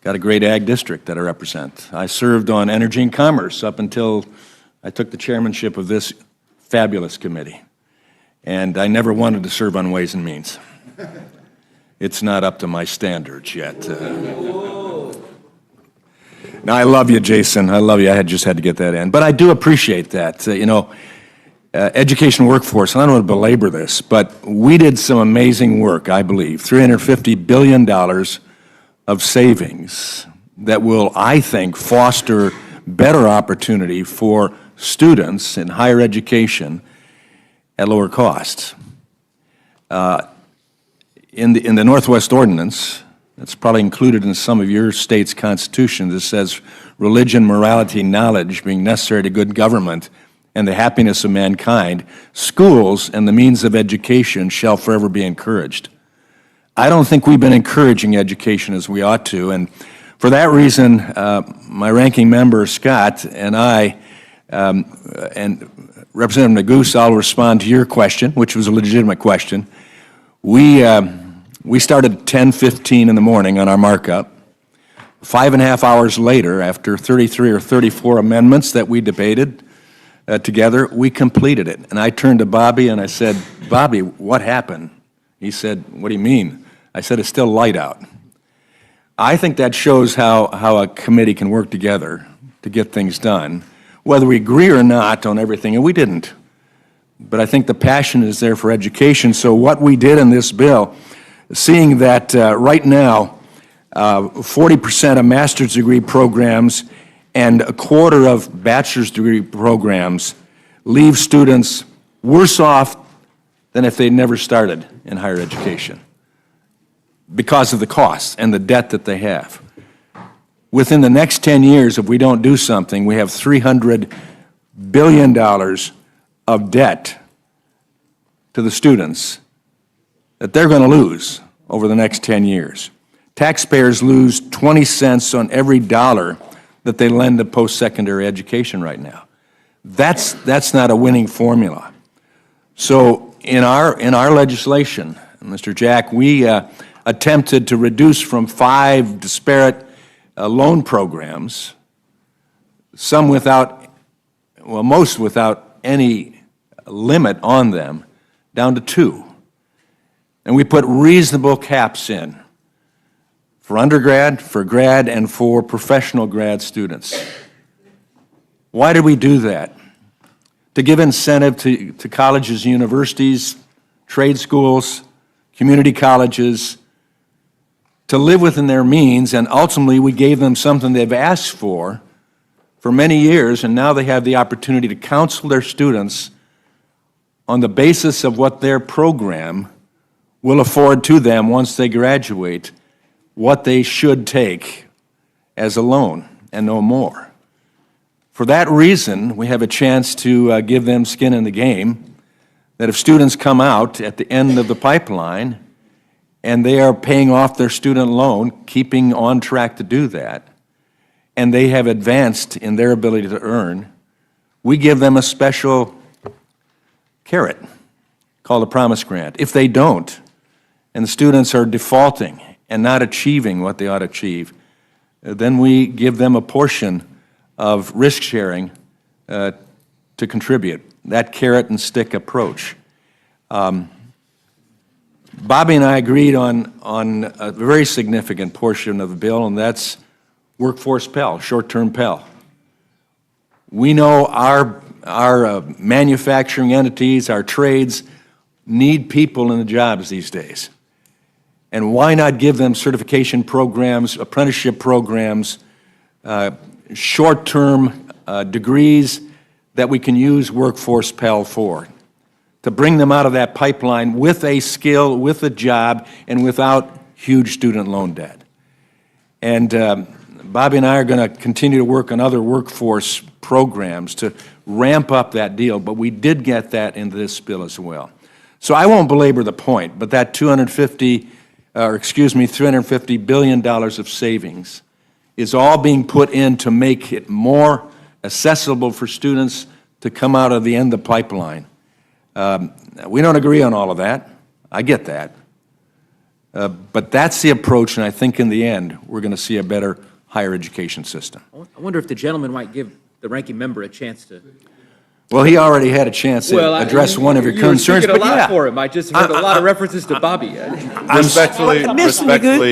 Got a great Ag district that I represent. I served on Energy and Commerce up until I took the chairmanship of this fabulous committee. And I never wanted to serve on Ways and Means. It's not up to my standards yet. Now, I love you, Jason. I love you. I just had to get that in. But I do appreciate that. Education workforce, and I don't want to belabor this, but we did some amazing work, I believe. $350 billion of savings that will, I think, foster better opportunity for students in higher education at lower costs. In the Northwest Ordinance, that's probably included in some of your state's constitutions, it says religion, morality, knowledge being necessary to good government and the happiness of mankind, schools and the means of education shall forever be encouraged. I don't think we've been encouraging education as we ought to, and for that reason, my ranking member, Scott, and I, and Representative Neguse, I'll respond to your question, which was a legitimate question. We started at 10:15 in the morning on our markup. 5.5 hours later, after 33 or 34 amendments that we debated together, we completed it. And I turned to Bobby and I said, Bobby, what happened? He said, what do you mean? I said, it's still light out. I think that shows how a committee can work together to get things done, whether we agree or not on everything, and we didn't. But I think the passion is there for education. So what we did in this bill, seeing that right now, 40% of master's degree programs and a quarter of bachelor's degree programs leave students worse off than if they'd never started in higher education because of the costs and the debt that they have. Within the next 10 years, if we don't do something, we have $300 billion of debt to the students that they're going to lose over the next 10 years. Taxpayers lose 20 cents on every dollar that they lend to post-secondary education right now. That's not a winning formula. So in our legislation, Mr. Jack, we attempted to reduce from 5 disparate loan programs, some without, well, most without any limit on them, down to 2. And we put reasonable caps in for undergrad, for grad, and for professional grad students. Why did we do that? To give incentive to colleges, universities, trade schools, community colleges, to live within their means, and ultimately we gave them something they've asked for many years, and now they have the opportunity to counsel their students on the basis of what their program will afford to them once they graduate, what they should take as a loan and no more. For that reason, we have a chance to give them skin in the game, that if students come out at the end of the pipeline and they are paying off their student loan, keeping on track to do that, and they have advanced in their ability to earn, we give them a special carrot called a promise grant. If they don't, and the students are defaulting and not achieving what they ought to achieve, then we give them a portion of risk sharing to contribute, that carrot and stick approach. Bobby and I agreed on a very significant portion of the bill, and that's workforce Pell, short-term Pell. We know our manufacturing entities, our trades, need people in the jobs these days. And why not give them certification programs, apprenticeship programs, short-term degrees that we can use workforce Pell for, to bring them out of that pipeline with a skill, with a job, and without huge student loan debt. And Bobby and I are going to continue to work on other workforce programs to ramp up that deal, but we did get that into this bill as well. So I won't belabor the point, but that $350 billion of savings is all being put in to make it more accessible for students to come out of the end of the pipeline. We don't agree on all of that. I get that. But that's the approach, and I think in the end, we're going to see a better higher education system. I wonder if the gentleman might give the ranking member a chance to. Well, he already had a chance to address one of your concerns, You were but speaking a lot yeah. for him. I just heard a lot of references to Bobby. Respectfully, Mr.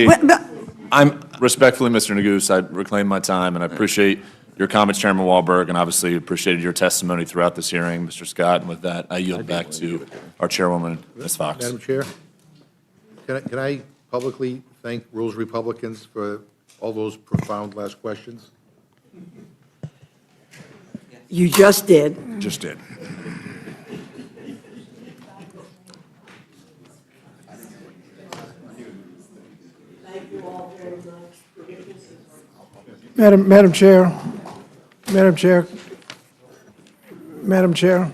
Neguse, I reclaim my time, and I appreciate your comments, Chairman Wahlberg, and obviously appreciated your testimony throughout this hearing, Mr. Scott. And with that, I yield back to our chairwoman, Ms. Fox. Madam Chair, can I publicly thank Rules Republicans for all those profound last questions? You just did. Just did. Madam Chair, Madam Chair?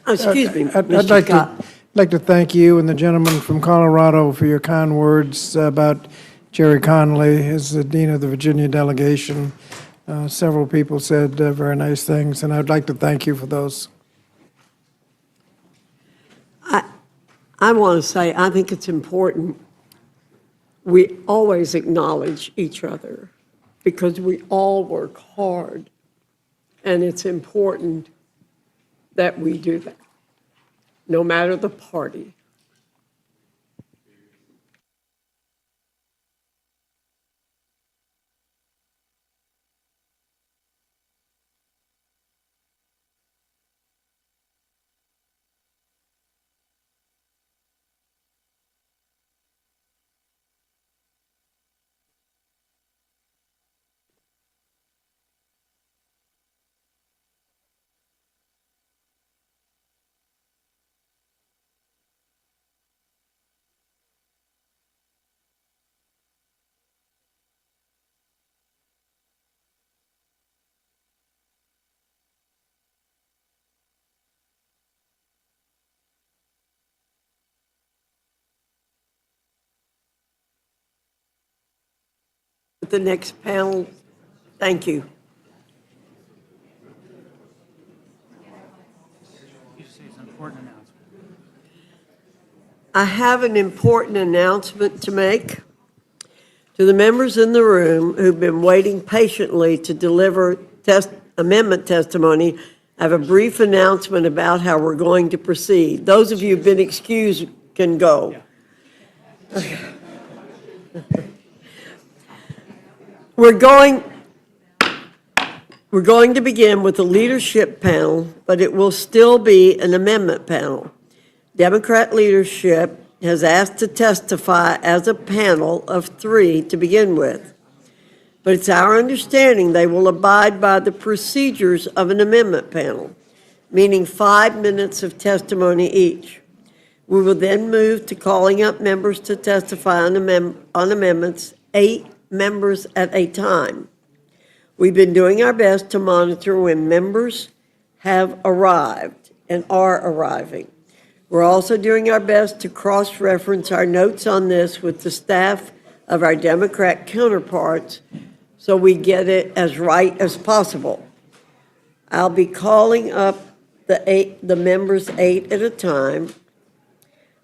Excuse me, I'd Mr. like to thank you and the gentleman from Colorado for your kind words about Jerry Conley as the Dean of the Virginia delegation. Several people said very nice things, and I'd like to thank you for those. I want to say, I think it's important we always acknowledge each other because we all work hard, and it's important that we do that, no matter the party. The next panel, thank you. I have an important announcement to make. To the members in the room who've been waiting patiently to deliver amendment testimony, I have a brief announcement about how we're going to proceed. Those of you who've been excused can go. We're going to begin with the leadership panel, but it will still be an amendment panel. Democrat leadership has asked to testify as a panel of 3 to begin with. But it's our understanding they will abide by the procedures of an amendment panel, meaning 5 minutes of testimony each. We will then move to calling up members to testify on amendments, 8 members at a time. We've been doing our best to monitor when members have arrived and are arriving. We're also doing our best to cross-reference our notes on this with the staff of our Democrat counterparts so we get it as right as possible. I'll be calling up the members 8 at a time.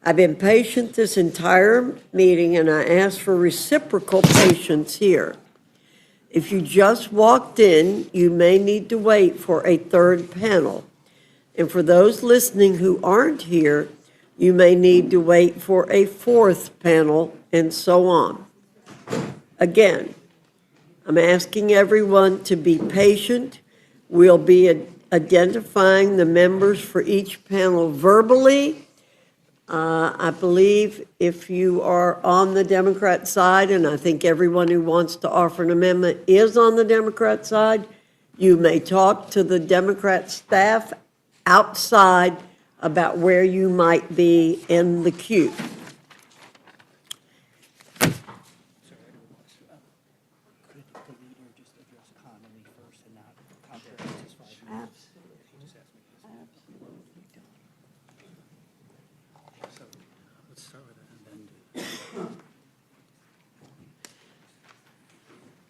I've been patient this entire meeting, and I ask for reciprocal patience here. If you just walked in, you may need to wait for a third panel. And for those listening who aren't here, you may need to wait for a fourth panel, and so on. Again, I'm asking everyone to be patient. We'll be identifying the members for each panel verbally. I believe if you are on the Democrat side, and I think everyone who wants to offer an amendment is on the Democrat side, you may talk to the Democrat staff outside about where you might be in the queue.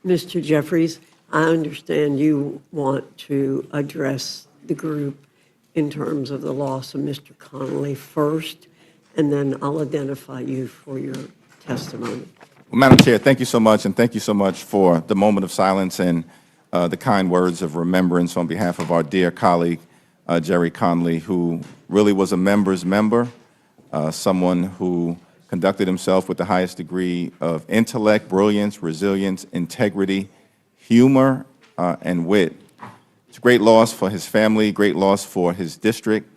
Mr. Jeffries, I understand you want to address the group in terms of the loss of Mr. Connolly first, and then I'll identify you for your testimony. Well, Madam Chair, thank you so much, and thank you so much for the moment of silence and the kind words of remembrance on behalf of our dear colleague, Jerry Conley, who really was a member's member, someone who conducted himself with the highest degree of intellect, brilliance, resilience, integrity, humor, and wit. It's a great loss for his family, great loss for his district,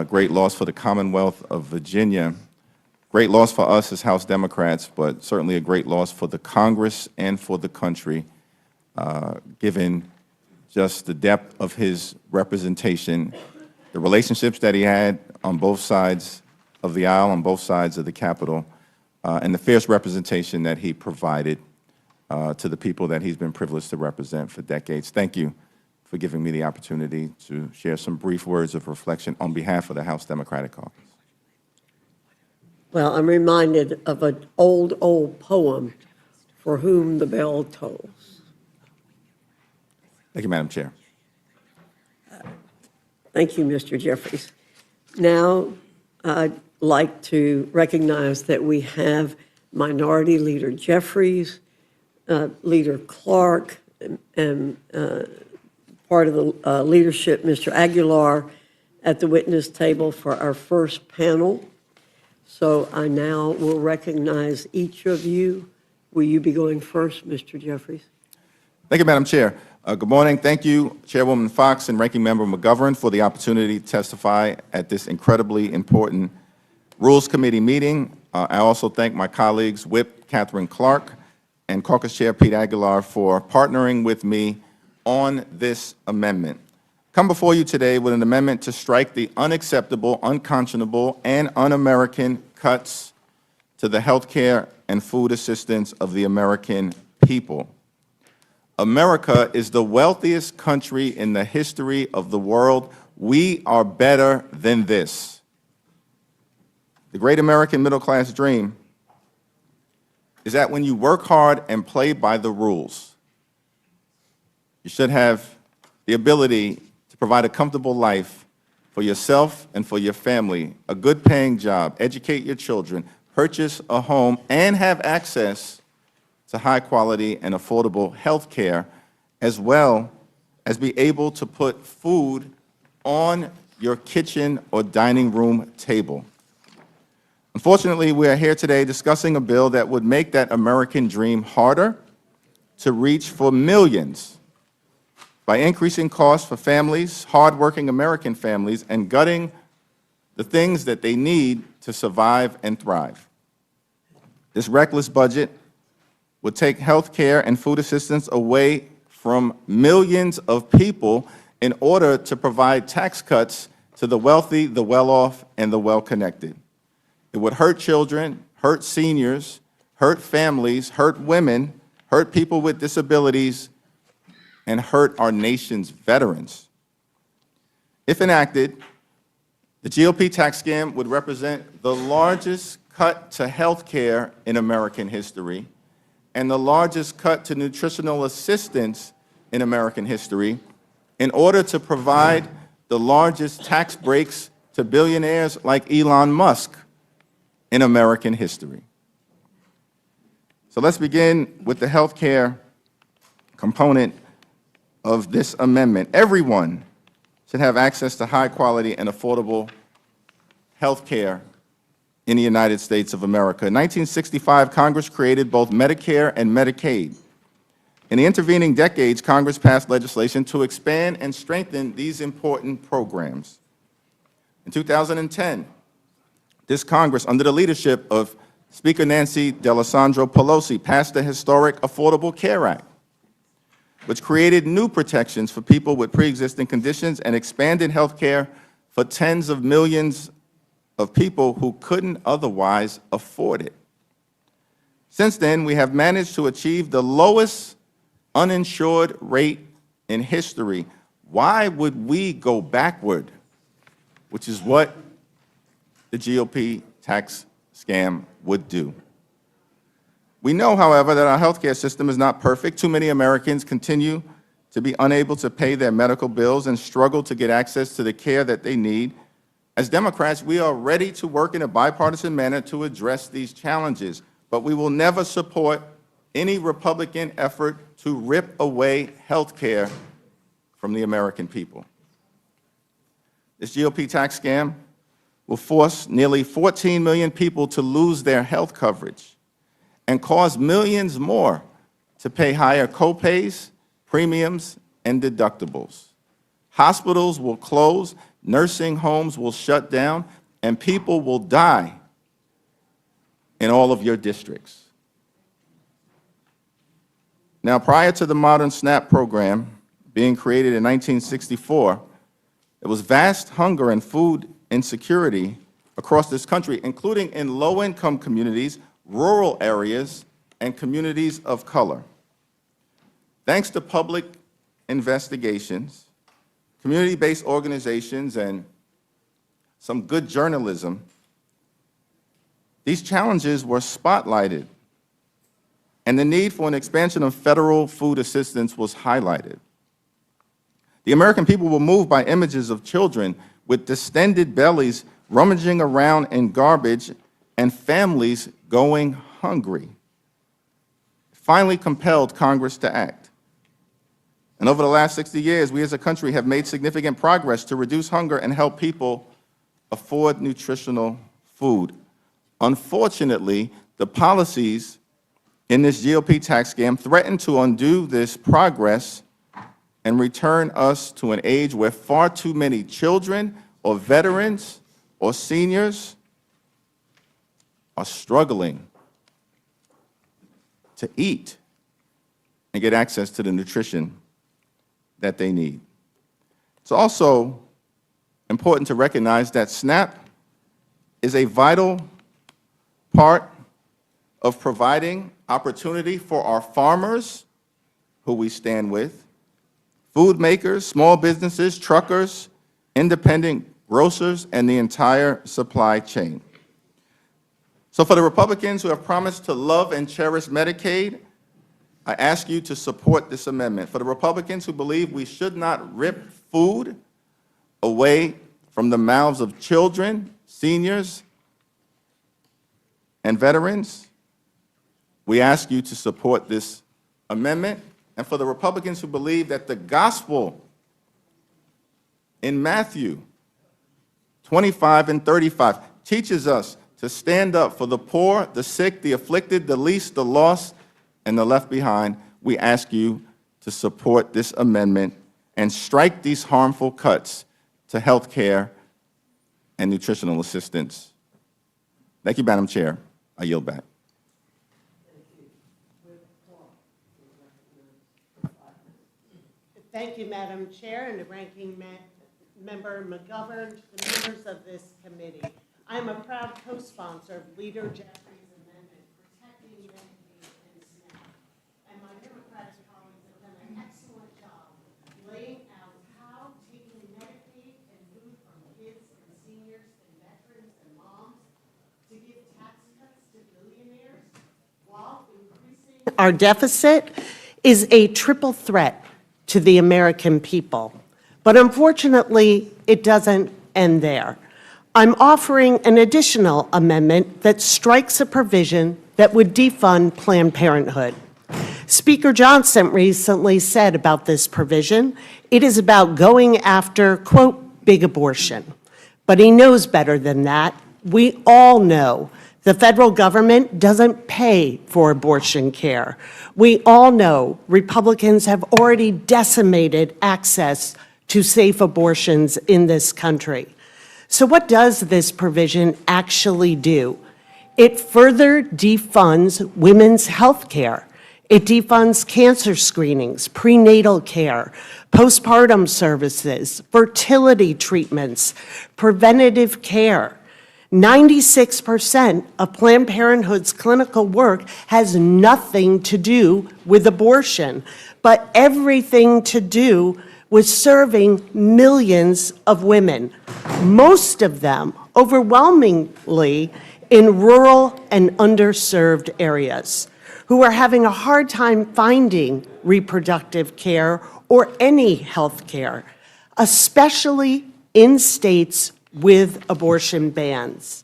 great loss for the Commonwealth of Virginia, great loss for us as House Democrats, but certainly a great loss for the Congress and for the country, given just the depth of his representation, the relationships that he had on both sides of the aisle, on both sides of the Capitol, and the fierce representation that he provided to the people that he's been privileged to represent for decades. Thank you for giving me the opportunity to share some brief words of reflection on behalf of the House Democratic Caucus. Well, I'm reminded of an old poem, "For Whom the Bell Tolls." Thank you, Madam Chair. Thank you, Mr. Jeffries. Now, I'd like to recognize that we have Minority Leader Jeffries, Leader Clark, and part of the leadership, Mr. Aguilar, at the witness table for our first panel. So I now will recognize each of you. Will you be going first, Mr. Jeffries? Thank you, Madam Chair. Good morning. Thank you, Chairwoman Fox and Ranking Member McGovern, for the opportunity to testify at this incredibly important Rules Committee meeting. I also thank my colleagues, Whip Catherine Clark and Caucus Chair Pete Aguilar, for partnering with me on this amendment. Come before you today with an amendment to strike the unacceptable, unconscionable, and un-American cuts to the health care and food assistance of the American people. America is the wealthiest country in the history of the world. We are better than this. The great American middle-class dream is that when you work hard and play by the rules, you should have the ability to provide a comfortable life for yourself and for your family, a good-paying job, educate your children, purchase a home, and have access to high-quality and affordable health care, as well as be able to put food on your kitchen or dining room table. Unfortunately, we are here today discussing a bill that would make that American dream harder to reach for millions by increasing costs for families, hardworking American families, and gutting the things that they need to survive and thrive. This reckless budget would take health care and food assistance away from millions of people in order to provide tax cuts to the wealthy, the well-off, and the well-connected. It would hurt children, hurt seniors, hurt families, hurt women, hurt people with disabilities, and hurt our nation's veterans. If enacted, the GOP tax scam would represent the largest cut to health care in American history and the largest cut to nutritional assistance in American history in order to provide the largest tax breaks to billionaires like Elon Musk in American history. So let's begin with the health care component of this amendment. Everyone should have access to high-quality and affordable health care in the United States of America. In 1965, Congress created both Medicare and Medicaid. In the intervening decades, Congress passed legislation to expand and strengthen these important programs. In 2010, this Congress, under the leadership of Speaker Nancy D'Alessandro Pelosi, passed the historic Affordable Care Act, which created new protections for people with pre-existing conditions and expanded health care for tens of millions of people who couldn't otherwise afford it. Since then, we have managed to achieve the lowest uninsured rate in history. Why would we go backward? Which is what the GOP tax scam would do. We know, however, that our health care system is not perfect. Too many Americans continue to be unable to pay their medical bills and struggle to get access to the care that they need. As Democrats, we are ready to work in a bipartisan manner to address these challenges, but we will never support any Republican effort to rip away health care from the American people. This GOP tax scam will force nearly 14 million people to lose their health coverage and cause millions more to pay higher copays, premiums, and deductibles. Hospitals will close, nursing homes will shut down, and people will die in all of your districts. Now, prior to the modern SNAP program being created in 1964, there was vast hunger and food insecurity across this country, including in low-income communities, rural areas, and communities of color. Thanks to public investigations, community-based organizations, and some good journalism, these challenges were spotlighted, and the need for an expansion of federal food assistance was highlighted. The American people were moved by images of children with distended bellies rummaging around in garbage and families going hungry. Finally compelled Congress to act. And over the last 60 years, we as a country have made significant progress to reduce hunger and help people afford nutritional food. Unfortunately, the policies in this GOP tax scam threaten to undo this progress and return us to an age where far too many children or veterans or seniors are struggling to eat and get access to the nutrition that they need. It's also important to recognize that SNAP is a vital part of providing opportunity for our farmers, who we stand with, food makers, small businesses, truckers, independent grocers, and the entire supply chain. So for the Republicans who have promised to love and cherish Medicaid, I ask you to support this amendment. For the Republicans who believe we should not rip food away from the mouths of children, seniors, and veterans, we ask you to support this amendment. And for the Republicans who believe that the gospel in Matthew 25 and 35 teaches us to stand up for the poor, the sick, the afflicted, the least, the lost, and the left behind, we ask you to support this amendment and strike these harmful cuts to health care and nutritional assistance. Thank you, Madam Chair. I yield back. Thank you, Madam Chair, and the Ranking Member McGovern, the members of this committee. I am a proud co-sponsor of Leader Jeffrey's amendment, Protecting Medicaid and SNAP. And my Democratic colleagues have done an excellent job laying out how taking Medicaid and food from kids and seniors and veterans and moms to give tax cuts to billionaires while increasing our deficit is a triple threat to the American people. But unfortunately, it doesn't end there. I'm offering an additional amendment that strikes a provision that would defund Planned Parenthood. Speaker Johnson recently said about this provision, it is about going after, quote, big abortion. But he knows better than that. We all know the federal government doesn't pay for abortion care. We all know Republicans have already decimated access to safe abortions in this country. So what does this provision actually do? It further defunds women's health care. It defunds cancer screenings, prenatal care, postpartum services, fertility treatments, preventative care. 96% of Planned Parenthood's clinical work has nothing to do with abortion, but everything to do with serving millions of women, most of them overwhelmingly in rural and underserved areas, who are having a hard time finding reproductive care or any health care, especially in states with abortion bans.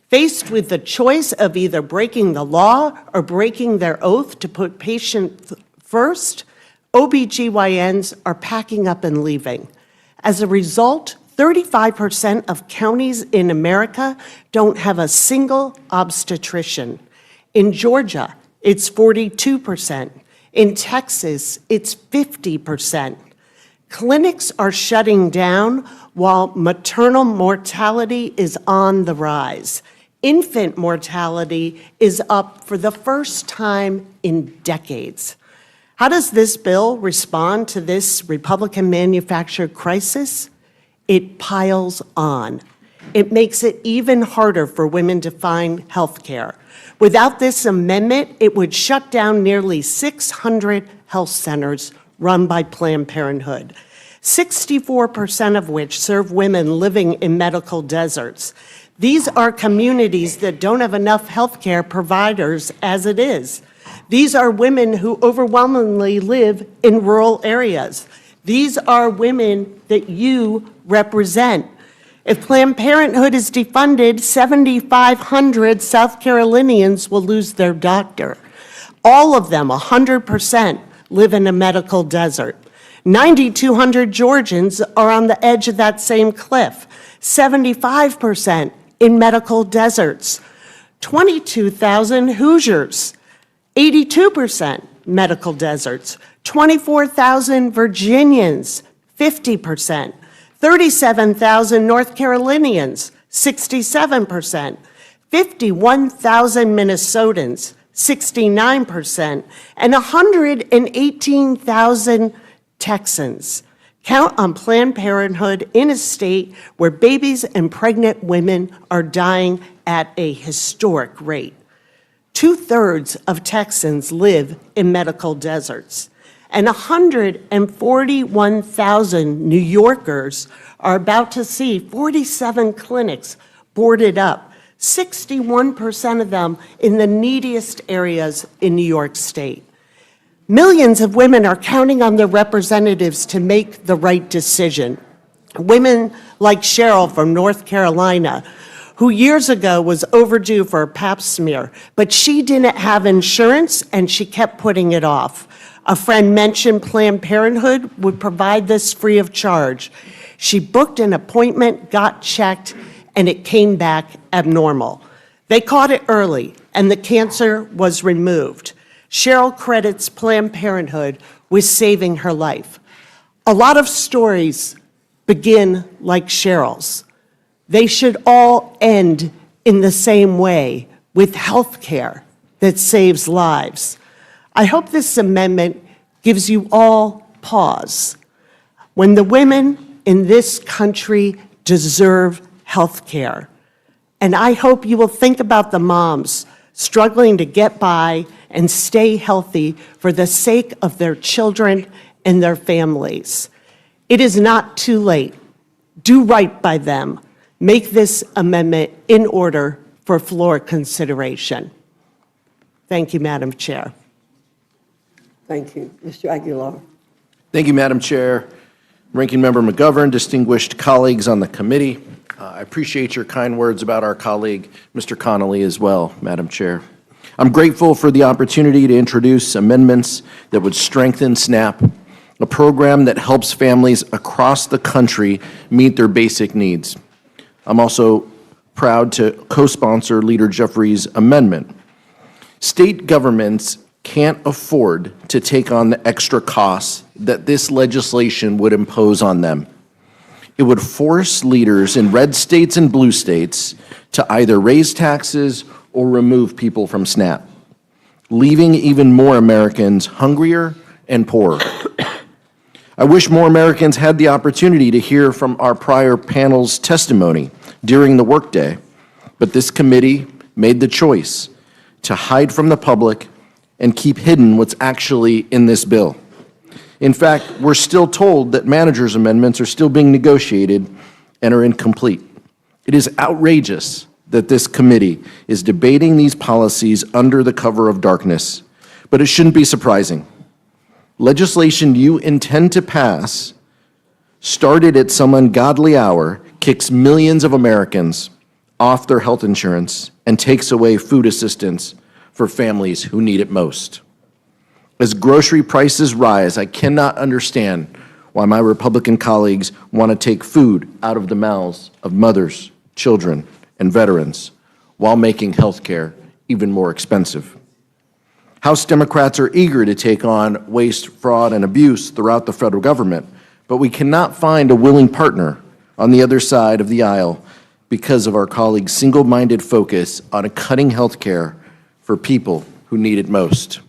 Faced with the choice of either breaking the law or breaking their oath to put patients first, OBGYNs are packing up and leaving. As a result, 35% of counties in America don't have a single obstetrician. In Georgia, it's 42%. In Texas, it's 50%. Clinics are shutting down while maternal mortality is on the rise. Infant mortality is up for the first time in decades. How does this bill respond to this Republican-manufactured crisis? It piles on. It makes it even harder for women to find health care. Without this amendment, it would shut down nearly 600 health centers run by Planned Parenthood, 64% of which serve women living in medical deserts. These are communities that don't have enough healthcare providers as it is. These are women who overwhelmingly live in rural areas. These are women that you represent. If Planned Parenthood is defunded, 7,500 South Carolinians will lose their doctor. All of them, 100%, live in a medical desert. 9,200 Georgians are on the edge of that same cliff, 75% in medical deserts. 22,000 Hoosiers, 82% medical deserts. 24,000 Virginians, 50%. 37,000 North Carolinians, 67%. 51,000 Minnesotans, 69%. And 118,000 Texans. Count on Planned Parenthood in a state where babies and pregnant women are dying at a historic rate. 2/3 of Texans live in medical deserts, and 141,000 New Yorkers are about to see 47 clinics boarded up, 61% of them in the neediest areas in New York State. Millions of women are counting on their representatives to make the right decision. Women like Cheryl from North Carolina, who years ago was overdue for a pap smear, but she didn't have insurance and she kept putting it off. A friend mentioned Planned Parenthood would provide this free of charge. She booked an appointment, got checked, and it came back abnormal. They caught it early, and the cancer was removed. Cheryl credits Planned Parenthood with saving her life. A lot of stories begin like Cheryl's. They should all end in the same way, with health care that saves lives. I hope this amendment gives you all pause. When the women in this country deserve health care, and I hope you will think about the moms struggling to get by and stay healthy for the sake of their children and their families. It is not too late. Do right by them. Make this amendment in order for floor consideration. Thank you, Madam Chair. Thank you. Mr. Aguilar. Thank you, Madam Chair. Ranking Member McGovern, distinguished colleagues on the committee. I appreciate your kind words about our colleague, Mr. Connolly, as well, Madam Chair. I'm grateful for the opportunity to introduce amendments that would strengthen SNAP, a program that helps families across the country meet their basic needs. I'm also proud to co-sponsor Leader Jeffries' amendment. State governments can't afford to take on the extra costs that this legislation would impose on them. It would force leaders in red states and blue states to either raise taxes or remove people from SNAP, leaving even more Americans hungrier and poorer. I wish more Americans had the opportunity to hear from our prior panel's testimony during the workday, but this committee made the choice to hide from the public and keep hidden what's actually in this bill. In fact, we're still told that managers' amendments are still being negotiated and are incomplete. It is outrageous that this committee is debating these policies under the cover of darkness, but it shouldn't be surprising. Legislation you intend to pass, started at some ungodly hour, kicks millions of Americans off their health insurance and takes away food assistance for families who need it most. As grocery prices rise, I cannot understand why my Republican colleagues want to take food out of the mouths of mothers, children, and veterans while making health care even more expensive. House Democrats are eager to take on waste, fraud, and abuse throughout the federal government, but we cannot find a willing partner on the other side of the aisle because of our colleagues' single-minded focus on cutting health care for people who need it most.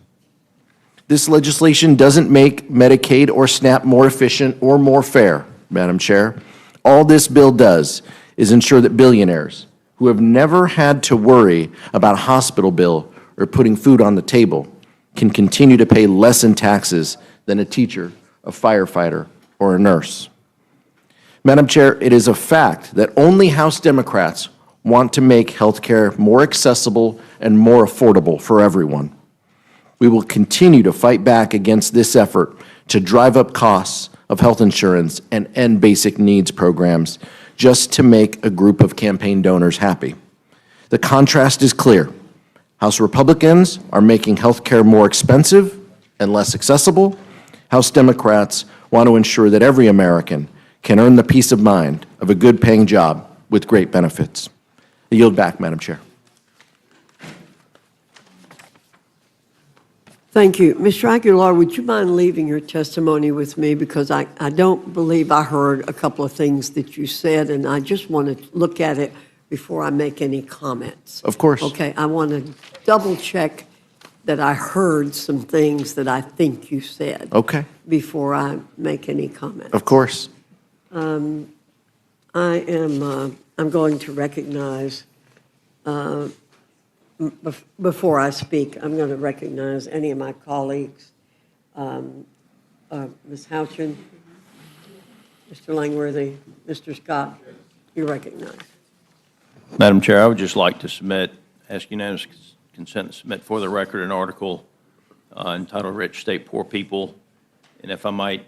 This legislation doesn't make Medicaid or SNAP more efficient or more fair, Madam Chair. All this bill does is ensure that billionaires who have never had to worry about a hospital bill or putting food on the table can continue to pay less in taxes than a teacher, a firefighter, or a nurse. Madam Chair, it is a fact that only House Democrats want to make health care more accessible and more affordable for everyone. We will continue to fight back against this effort to drive up costs of health insurance and end basic needs programs just to make a group of campaign donors happy. The contrast is clear. House Republicans are making health care more expensive and less accessible. House Democrats want to ensure that every American can earn the peace of mind of a good-paying job with great benefits. I yield back, Madam Chair. Thank you. Mr. Aguilar, would you mind leaving your testimony with me? Because I don't believe I heard a couple of things that you said, and I just want to look at it before I make any comments. Of course. Okay, I want to double-check that I heard some things that I think you said. Okay. Before I make any comments. Of course. I'm going to recognize, before I speak, I'm going to recognize any of my colleagues. Ms. Houchin, Mr. Langworthy, Mr. Scott, you're recognized. Madam Chair, I would just like to ask unanimous consent to submit for the record an article entitled Rich State, Poor People. And if I might.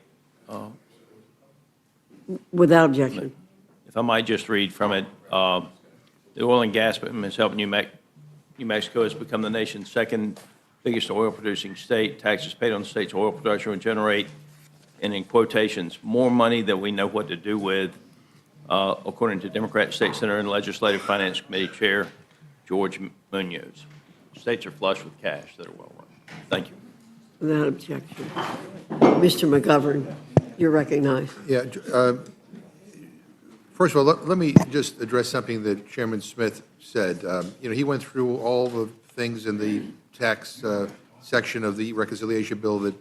Without objection. If I might just read from it, the oil and gas boom has helped New Mexico has become the nation's second biggest oil-producing state. Taxes paid on the state's oil production will generate, and in quotations, more money than we know what to do with, according to Democrat State Senator and Legislative Finance Committee Chair George Munoz. States are flush with cash that are well run. Thank you. Without objection. Mr. McGovern, you're recognized. Yeah. First of all, let me just address something that Chairman Smith said. He went through all the things in the tax section of the reconciliation bill that,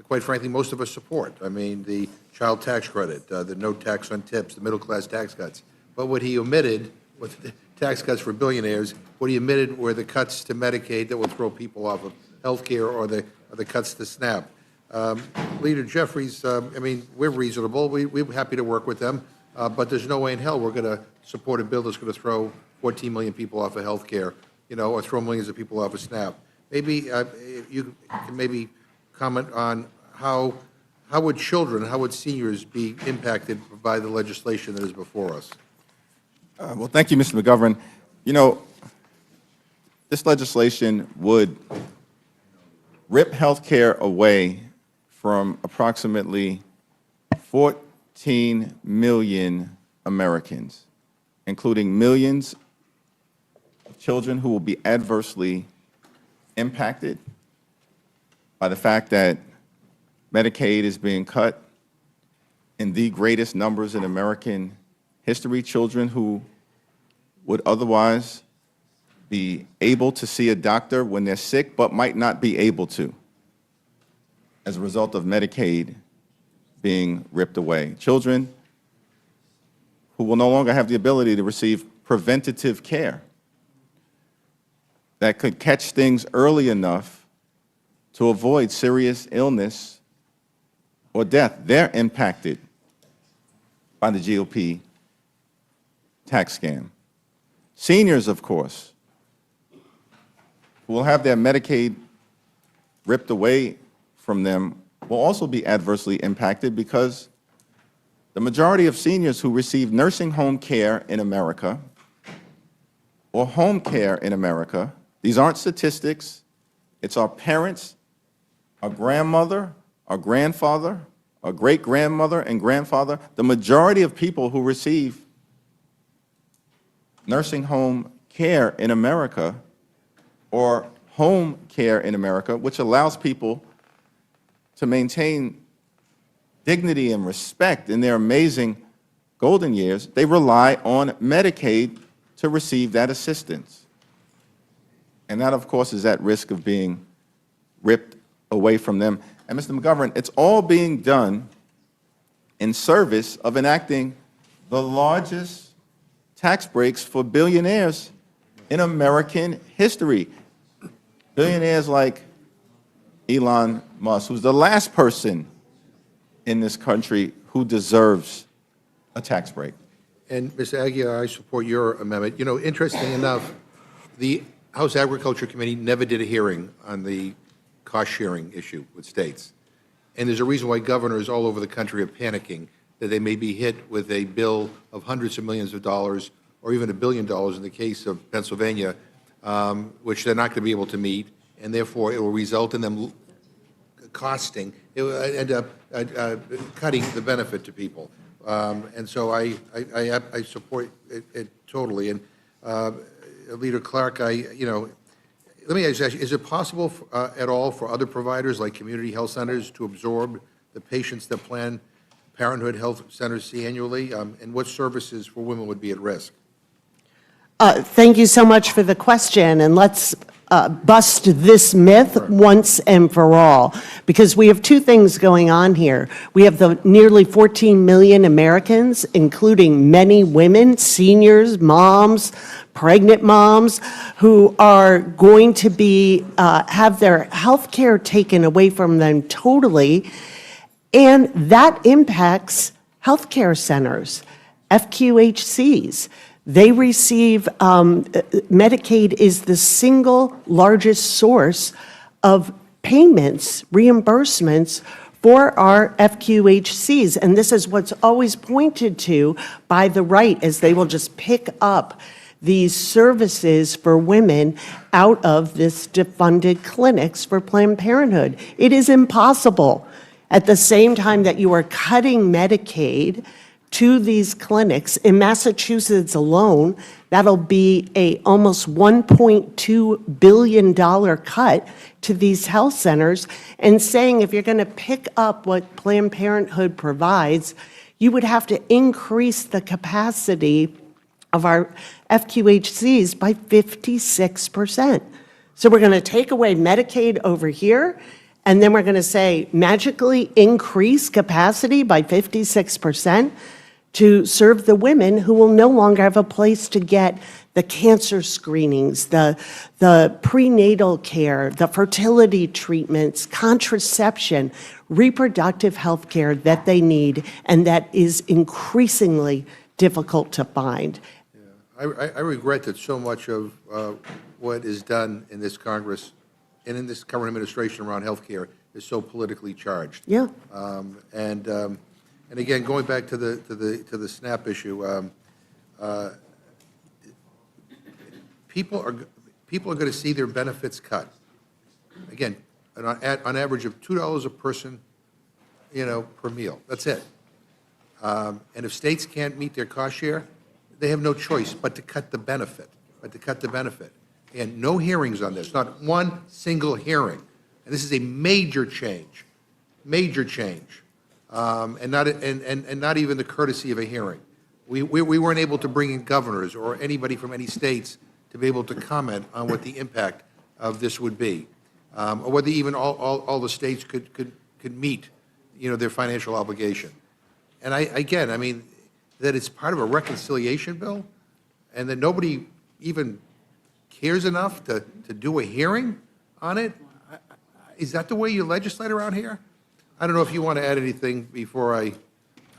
quite frankly, most of us support. I mean, the child tax credit, the no tax on tips, the middle-class tax cuts. But what he omitted was the tax cuts for billionaires. What he omitted were the cuts to Medicaid that will throw people off of health care, or the cuts to SNAP. Leader Jeffries, I mean, we're reasonable. We're happy to work with them. But there's no way in hell we're going to support a bill that's going to throw 14 million people off of health care, or throw millions of people off of SNAP. Maybe you can maybe comment on how would children, how would seniors be impacted by the legislation that is before us? Well, thank you, Mr. McGovern. This legislation would rip health care away from approximately 14 million Americans, including millions of children who will be adversely impacted by the fact that Medicaid is being cut in the greatest numbers in American history, children who would otherwise be able to see a doctor when they're sick but might not be able to as a result of Medicaid being ripped away. Children who will no longer have the ability to receive preventative care that could catch things early enough to avoid serious illness or death. They're impacted by the GOP tax scam. Seniors, of course, who will have their Medicaid ripped away from them will also be adversely impacted because the majority of seniors who receive nursing home care in America or home care in America, these aren't statistics, it's our parents, our grandmother, our grandfather, our great-grandmother and grandfather. The majority of people who receive nursing home care in America or home care in America, which allows people to maintain dignity and respect in their amazing golden years, they rely on Medicaid to receive that assistance. And that, of course, is at risk of being ripped away from them. And Mr. McGovern, it's all being done in service of enacting the largest tax breaks for billionaires in American history. Billionaires like Elon Musk, who's the last person in this country who deserves a tax break. And Ms. Aguilar, I support your amendment. You know, interesting enough, the House Agriculture Committee never did a hearing on the cost-sharing issue with states. And there's a reason why governors all over the country are panicking that they may be hit with a bill of hundreds of millions of dollars or even $1 billion in the case of Pennsylvania, which they're not going to be able to meet, and therefore it will result in them costing, it will end up cutting the benefit to people. And so I support it totally. And Leader Clark, let me ask you, is it possible at all for other providers like community health centers to absorb the patients that Planned Parenthood health centers see annually? And what services for women would be at risk? Thank you so much for the question, and let's bust this myth once and for all, because we have two things going on here. We have the nearly 14 million Americans, including many women, seniors, moms, pregnant moms, who are going to be have their health care taken away from them totally, and that impacts healthcare centers, FQHCs. They receive, Medicaid is the single largest source of payments, reimbursements for our FQHCs. And this is what's always pointed to by the right, as they will just pick up these services for women out of this defunded clinics for Planned Parenthood. It is impossible. At the same time that you are cutting Medicaid to these clinics, in Massachusetts alone, that'll be a almost $1.2 billion cut to these health centers, and saying if you're going to pick up what Planned Parenthood provides, you would have to increase the capacity of our FQHCs by 56%. So we're going to take away Medicaid over here, and then we're going to say magically increase capacity by 56%. To serve the women who will no longer have a place to get the cancer screenings, the prenatal care, the fertility treatments, contraception, reproductive health care that they need, and that is increasingly difficult to find. I regret that so much of what is done in this Congress and in this current administration around health care is so politically charged. Yeah. And again, going back to the SNAP issue, people are going to see their benefits cut. Again, on average of $2 a person, per meal. That's it. And if states can't meet their cost share, they have no choice but to cut the benefit. And no hearings on this, not one single hearing. And this is a major change. And not even the courtesy of a hearing. We weren't able to bring in governors or anybody from any states to be able to comment on what the impact of this would be, or whether even all the states could meet, their financial obligation. And I mean, that it's part of a reconciliation bill, and that nobody even cares enough to do a hearing on it. Is that the way you legislate around here? I don't know if you want to add anything before I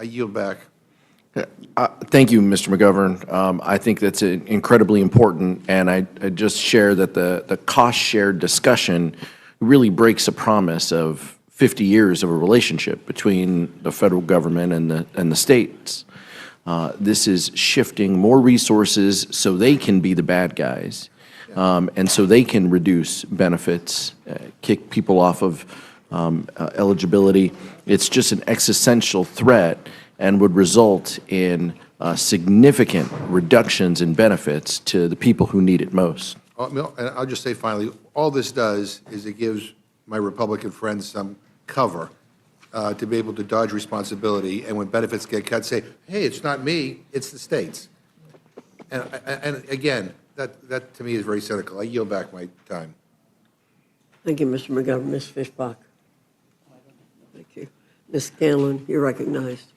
yield back. Thank you, Mr. McGovern. I think that's incredibly important, and I just share that the cost-share discussion really breaks a promise of 50 years of a relationship between the federal government and the states. This is shifting more resources so they can be the bad guys, and so they can reduce benefits, kick people off of eligibility. It's just an existential threat and would result in significant reductions in benefits to the people who need it most. And I'll just say finally, all this does is it gives my Republican friends some cover to be able to dodge responsibility, and when benefits get cut, say, hey, it's not me, it's the states. And again, that to me is very cynical. I yield back my time. Thank you, Mr. McGovern. Ms. Fishbach. Thank you. Ms. Scanlon, you're recognized.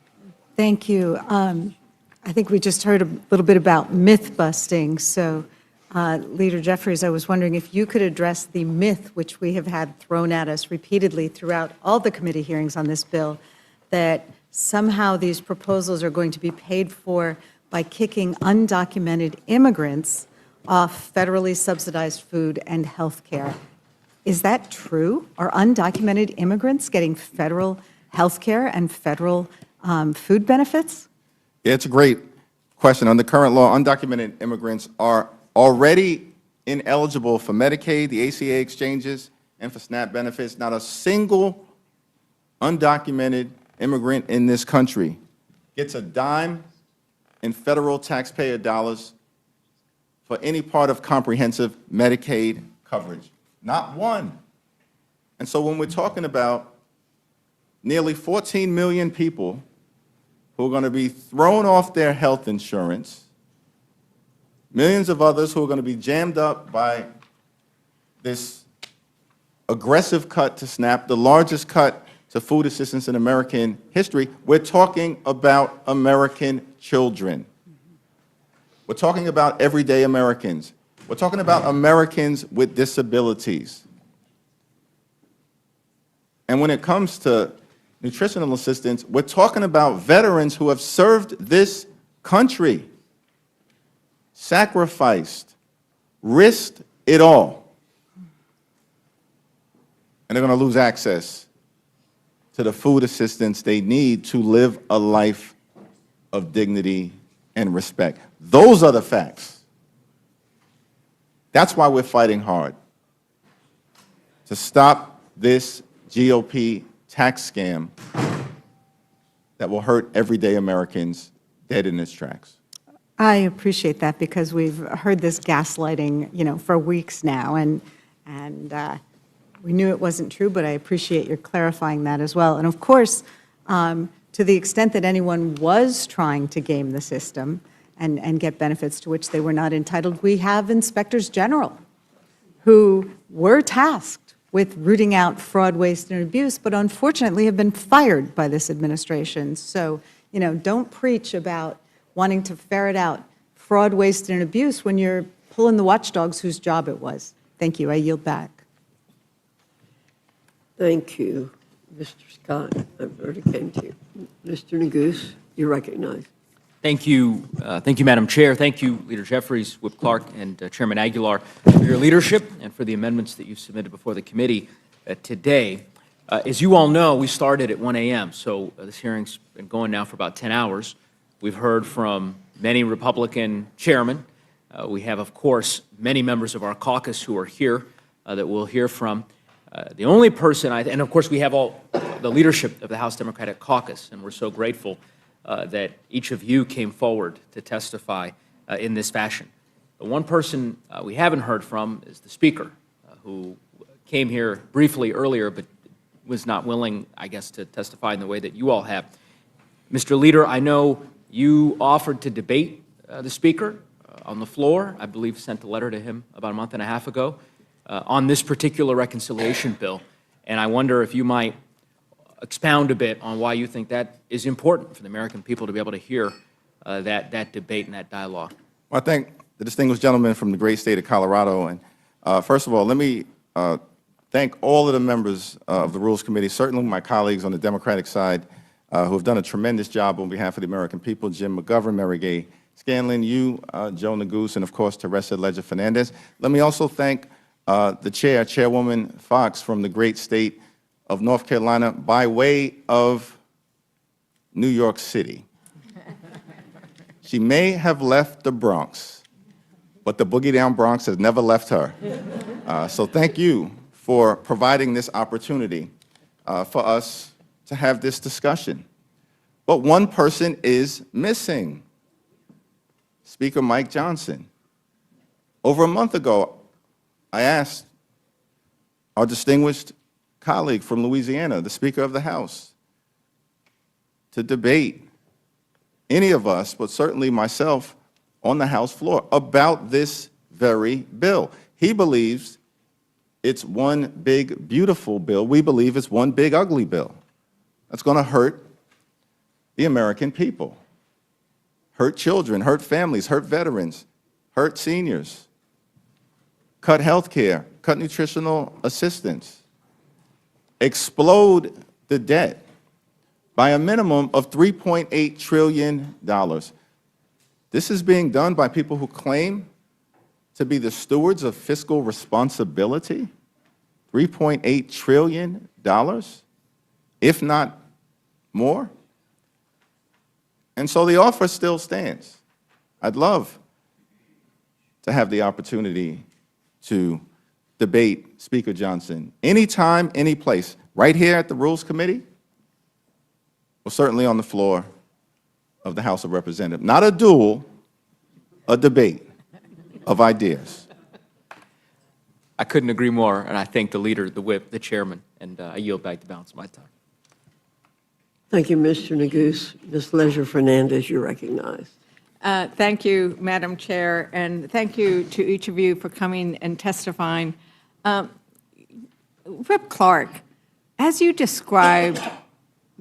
Thank you. I think we just heard a little bit about myth busting, so Leader Jeffries, I was wondering if you could address the myth which we have had thrown at us repeatedly throughout all the committee hearings on this bill, that somehow these proposals are going to be paid for by kicking undocumented immigrants off federally subsidized food and health care. Is that true? Are undocumented immigrants getting federal health care and federal food benefits? Yeah, it's a great question. Under current law, undocumented immigrants are already ineligible for Medicaid, the ACA exchanges, and for SNAP benefits. Not a single undocumented immigrant in this country gets a dime in federal taxpayer dollars for any part of comprehensive Medicaid coverage. Not one. And so when we're talking about nearly 14 million people who are going to be thrown off their health insurance, millions of others who are going to be jammed up by this aggressive cut to SNAP, the largest cut to food assistance in American history, we're talking about American children. We're talking about everyday Americans. We're talking about Americans with disabilities. And when it comes to nutritional assistance, we're talking about veterans who have served this country, sacrificed, risked it all, and they're going to lose access to the food assistance they need to live a life of dignity and respect. Those are the facts. That's why we're fighting hard to stop this GOP tax scam that will hurt everyday Americans dead in its tracks. I appreciate that because we've heard this gaslighting, for weeks now, and we knew it wasn't true, but I appreciate your clarifying that as well. And of course, to the extent that anyone was trying to game the system and get benefits to which they were not entitled, we have inspectors general who were tasked with rooting out fraud, waste, and abuse, but unfortunately have been fired by this administration. So, don't preach about wanting to ferret out fraud, waste, and abuse when you're pulling the watchdogs whose job it was. Thank you. I yield back. Thank you, Mr. Scott. I already came to you. Mr. Neguse, you're recognized. Thank you, Madam Chair. Thank you, Leader Jeffries, Whip Clark, and Chairman Aguilar for your leadership and for the amendments that you submitted before the committee today. As you all know, we started at 1 a.m., so this hearing's been going now for about 10 hours. We've heard from many Republican chairmen. We have, of course, many members of our caucus who are here that we'll hear from. The only person, and of course we have all the leadership of the House Democratic Caucus, and we're so grateful that each of you came forward to testify in this fashion. The one person we haven't heard from is the Speaker, who came here briefly earlier but was not willing, I guess, to testify in the way that you all have. Mr. Leader, I know you offered to debate the Speaker on the floor. I believe sent a letter to him about a month and a half ago on this particular reconciliation bill. And I wonder if you might expound a bit on why you think that is important for the American people to be able to hear that debate and that dialogue. Well, I thank the distinguished gentleman from the great state of Colorado. And first of all, let me thank all of the members of the Rules Committee, certainly my colleagues on the Democratic side who have done a tremendous job on behalf of the American people, Jim McGovern, Mary Gay Scanlon, you, Joe Neguse, and of course, Teresa Leger-Fernandez. Let me also thank the chair, Chairwoman Fox, from the great state of North Carolina by way of New York City. She may have left the Bronx, but the boogie down Bronx has never left her. So thank you for providing this opportunity for us to have this discussion. But one person is missing, Speaker Mike Johnson. Over a month ago, I asked our distinguished colleague from Louisiana, the Speaker of the House, to debate any of us, but certainly myself, on the House floor about this very bill. He believes it's one big, beautiful bill. We believe it's one big, ugly bill. That's going to hurt the American people, hurt children, hurt families, hurt veterans, hurt seniors, cut health care, cut nutritional assistance, explode the debt by a minimum of $3.8 trillion. This is being done by people who claim to be the stewards of fiscal responsibility. $3.8 trillion, if not more. And so the offer still stands. I'd love to have the opportunity to debate Speaker Johnson anytime, any place, right here at the Rules Committee, or certainly on the floor of the House of Representatives. Not a duel, a debate of ideas. I couldn't agree more, and I thank the leader, the whip, the chairman, and I yield back the balance of my time. Thank you, Mr. Neguse. Ms. Leisure Fernandez, you're recognized. Thank you, Madam Chair, and thank you to each of you for coming and testifying. Rep. Clark, as you described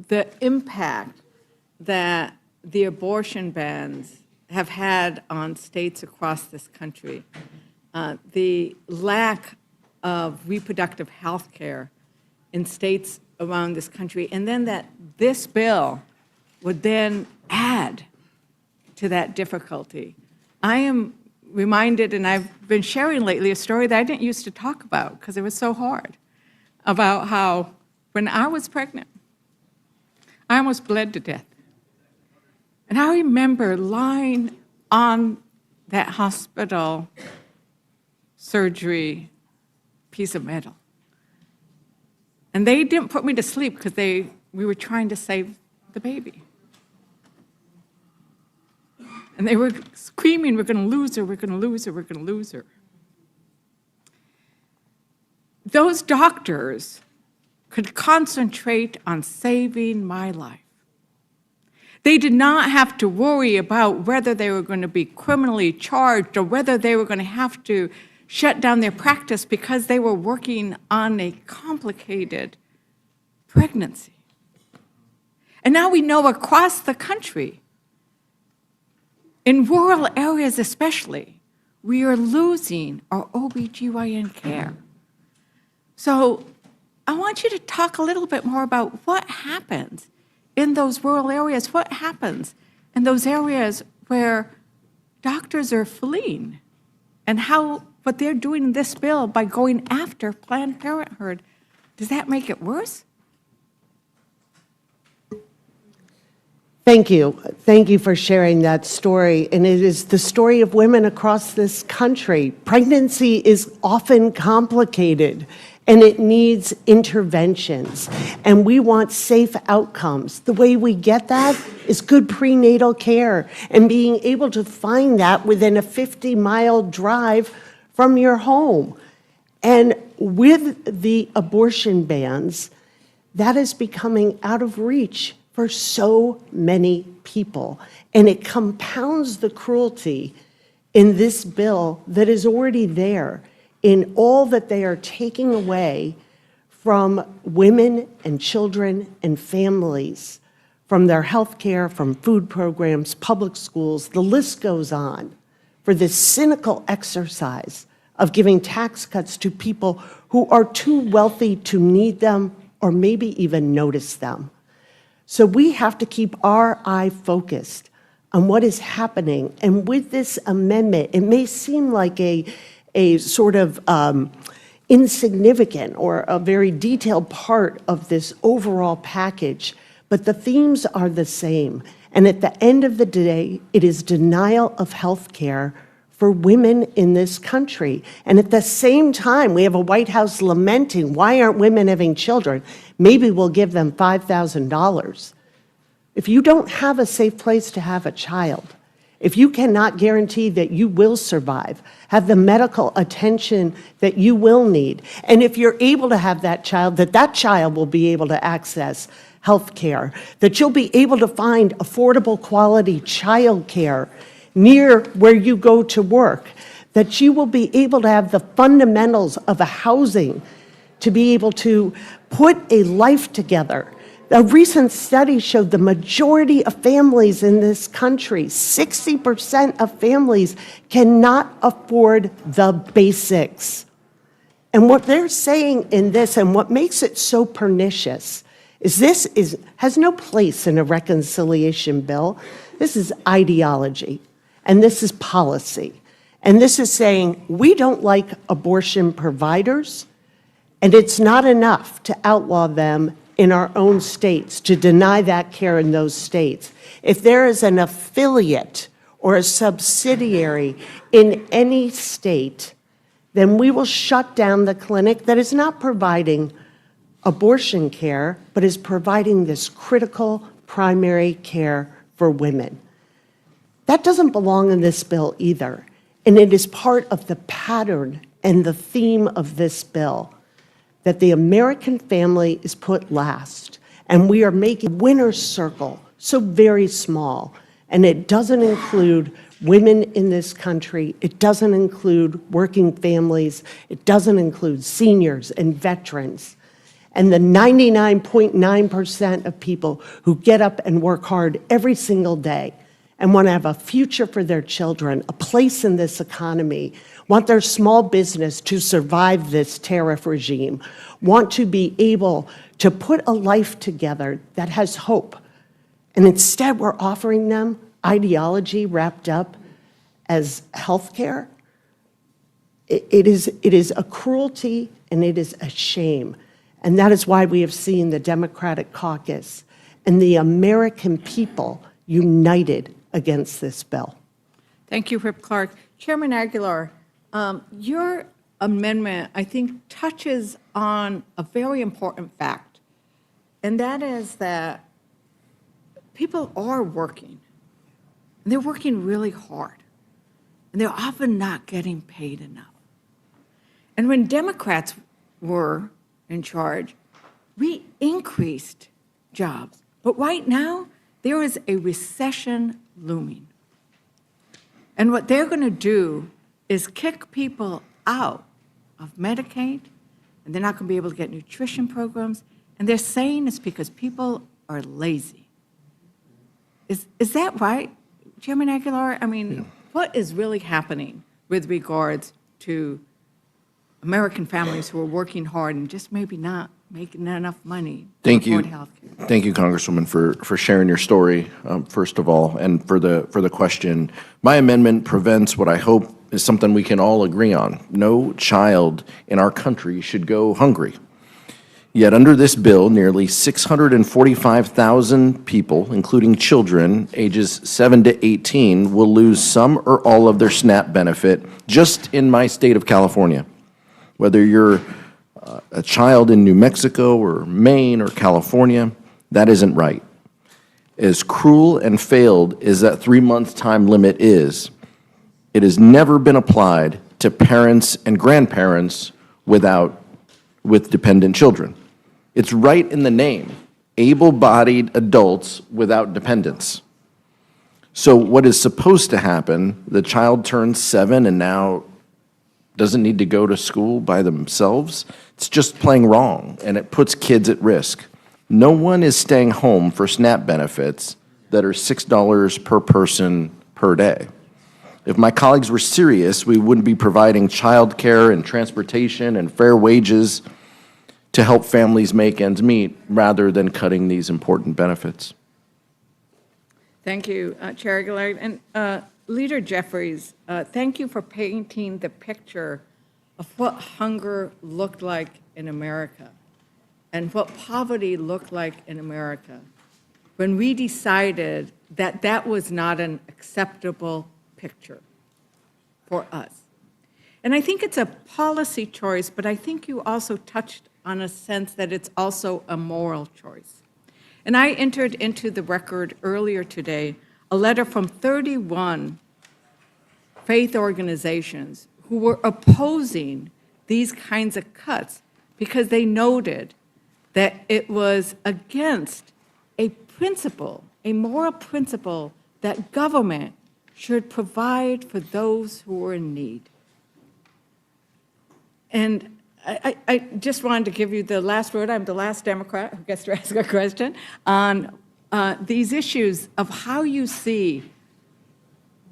the impact that the abortion bans have had on states across this country, the lack of reproductive health care in states around this country, and then that this bill would then add to that difficulty. I am reminded, and I've been sharing lately, a story that I didn't used to talk about because it was so hard, about how when I was pregnant, I almost bled to death. And I remember lying on that hospital surgery piece of metal. And they didn't put me to sleep because we were trying to save the baby. And they were screaming, we're going to lose her, we're going to lose her, we're going to lose her. Those doctors could concentrate on saving my life. They did not have to worry about whether they were going to be criminally charged or whether they were going to have to shut down their practice because they were working on a complicated pregnancy. And now we know across the country, in rural areas especially, we are losing our OBGYN care. So I want you to talk a little bit more about what happens in those rural areas, what happens in those areas where doctors are fleeing, and how what they're doing in this bill by going after Planned Parenthood, does that make it worse? Thank you. Thank you for sharing that story. And it is the story of women across this country. Pregnancy is often complicated, and it needs interventions. And we want safe outcomes. The way we get that is good prenatal care and being able to find that within a 50-mile drive from your home. And with the abortion bans, that is becoming out of reach for so many people. And it compounds the cruelty in this bill that is already there in all that they are taking away from women and children and families, from their health care, from food programs, public schools, the list goes on, for this cynical exercise of giving tax cuts to people who are too wealthy to need them or maybe even notice them. So we have to keep our eye focused on what is happening. And with this amendment, it may seem like a sort of insignificant or a very detailed part of this overall package, but the themes are the same. And at the end of the day, it is denial of health care for women in this country. And at the same time, we have a White House lamenting, why aren't women having children? Maybe we'll give them $5,000. If you don't have a safe place to have a child, if you cannot guarantee that you will survive, have the medical attention that you will need, and if you're able to have that child, that child will be able to access health care, that you'll be able to find affordable quality child care near where you go to work, that you will be able to have the fundamentals of a housing to be able to put a life together, A recent study showed the majority of families in this country, 60% of families, cannot afford the basics. And what they're saying in this, and what makes it so pernicious, is this has no place in a reconciliation bill. This is ideology, and this is policy. And this is saying, we don't like abortion providers, and it's not enough to outlaw them in our own states, to deny that care in those states. If there is an affiliate or a subsidiary in any state, then we will shut down the clinic that is not providing abortion care, but is providing this critical primary care for women. That doesn't belong in this bill either, and it is part of the pattern and the theme of this bill, that the American family is put last, and we are making winner's circle so very small, and it doesn't include women in this country, it doesn't include working families, it doesn't include seniors and veterans, and the 99.9% of people who get up and work hard every single day and want to have a future for their children, a place in this economy, want their small business to survive this tariff regime, want to be able to put a life together that has hope. And instead, we're offering them ideology wrapped up as health care. It is a cruelty and it is a shame. And that is why we have seen the Democratic caucus and the American people united against this bill. Thank you, Rip Clark. Chairman Aguilar, your amendment, I think, touches on a very important fact, and that is that people are working, and they're working really hard, and they're often not getting paid enough. And when Democrats were in charge, we increased jobs, but right now, there is a recession looming. And what they're going to do is kick people out of Medicaid, and they're not going to be able to get nutrition programs, and they're saying it's because people are lazy. Is that right, Chairman Aguilar? I mean, what is really happening with regards to American families who are working hard and just maybe not making enough money to afford health care? Thank you, Congresswoman, for sharing your story, first of all, and for the question. My amendment prevents what I hope is something we can all agree on. No child in our country should go hungry. Yet under this bill, nearly 645,000 people, including children ages 7 to 18, will lose some or all of their SNAP benefit just in my state of California. Whether you're a child in New Mexico or Maine or California, that isn't right. As cruel and failed as that 3-month time limit is, it has never been applied to parents and grandparents with dependent children. It's right in the name, able-bodied adults without dependents. So what is supposed to happen, the child turns 7 and now doesn't need to go to school by themselves. It's just plain wrong, and it puts kids at risk. No one is staying home for SNAP benefits that are $6 per person per day. If my colleagues were serious, we wouldn't be providing child care and transportation and fair wages to help families make ends meet rather than cutting these important benefits. Thank you, Chair Aguilar. And Leader Jeffries, thank you for painting the picture of what hunger looked like in America and what poverty looked like in America when we decided that that was not an acceptable picture for us. And I think it's a policy choice, but I think you also touched on a sense that it's also a moral choice. And I entered into the record earlier today a letter from 31 faith organizations who were opposing these kinds of cuts because they noted that it was against a principle, a moral principle, that government should provide for those who are in need. And I just wanted to give you the last word. I'm the last Democrat who gets to ask a question on these issues of how you see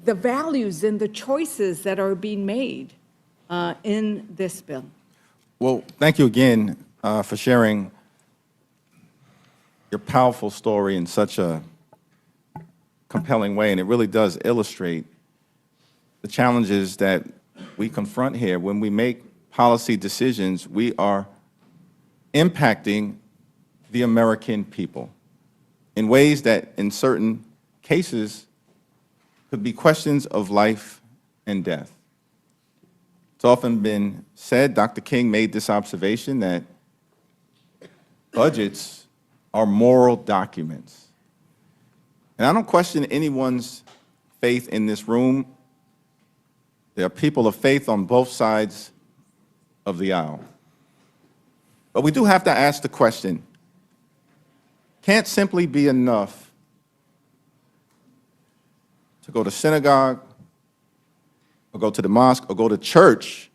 the values and the choices that are being made in this bill. Well, thank you again for sharing your powerful story in such a compelling way, and it really does illustrate the challenges that we confront here. When we make policy decisions, we are impacting the American people in ways that, in certain cases, could be questions of life and death. It's often been said, Dr. King made this observation, that budgets are moral documents. And I don't question anyone's faith in this room. There are people of faith on both sides of the aisle. But we do have to ask the question, can't simply be enough to go to synagogue, or go to the mosque, or go to church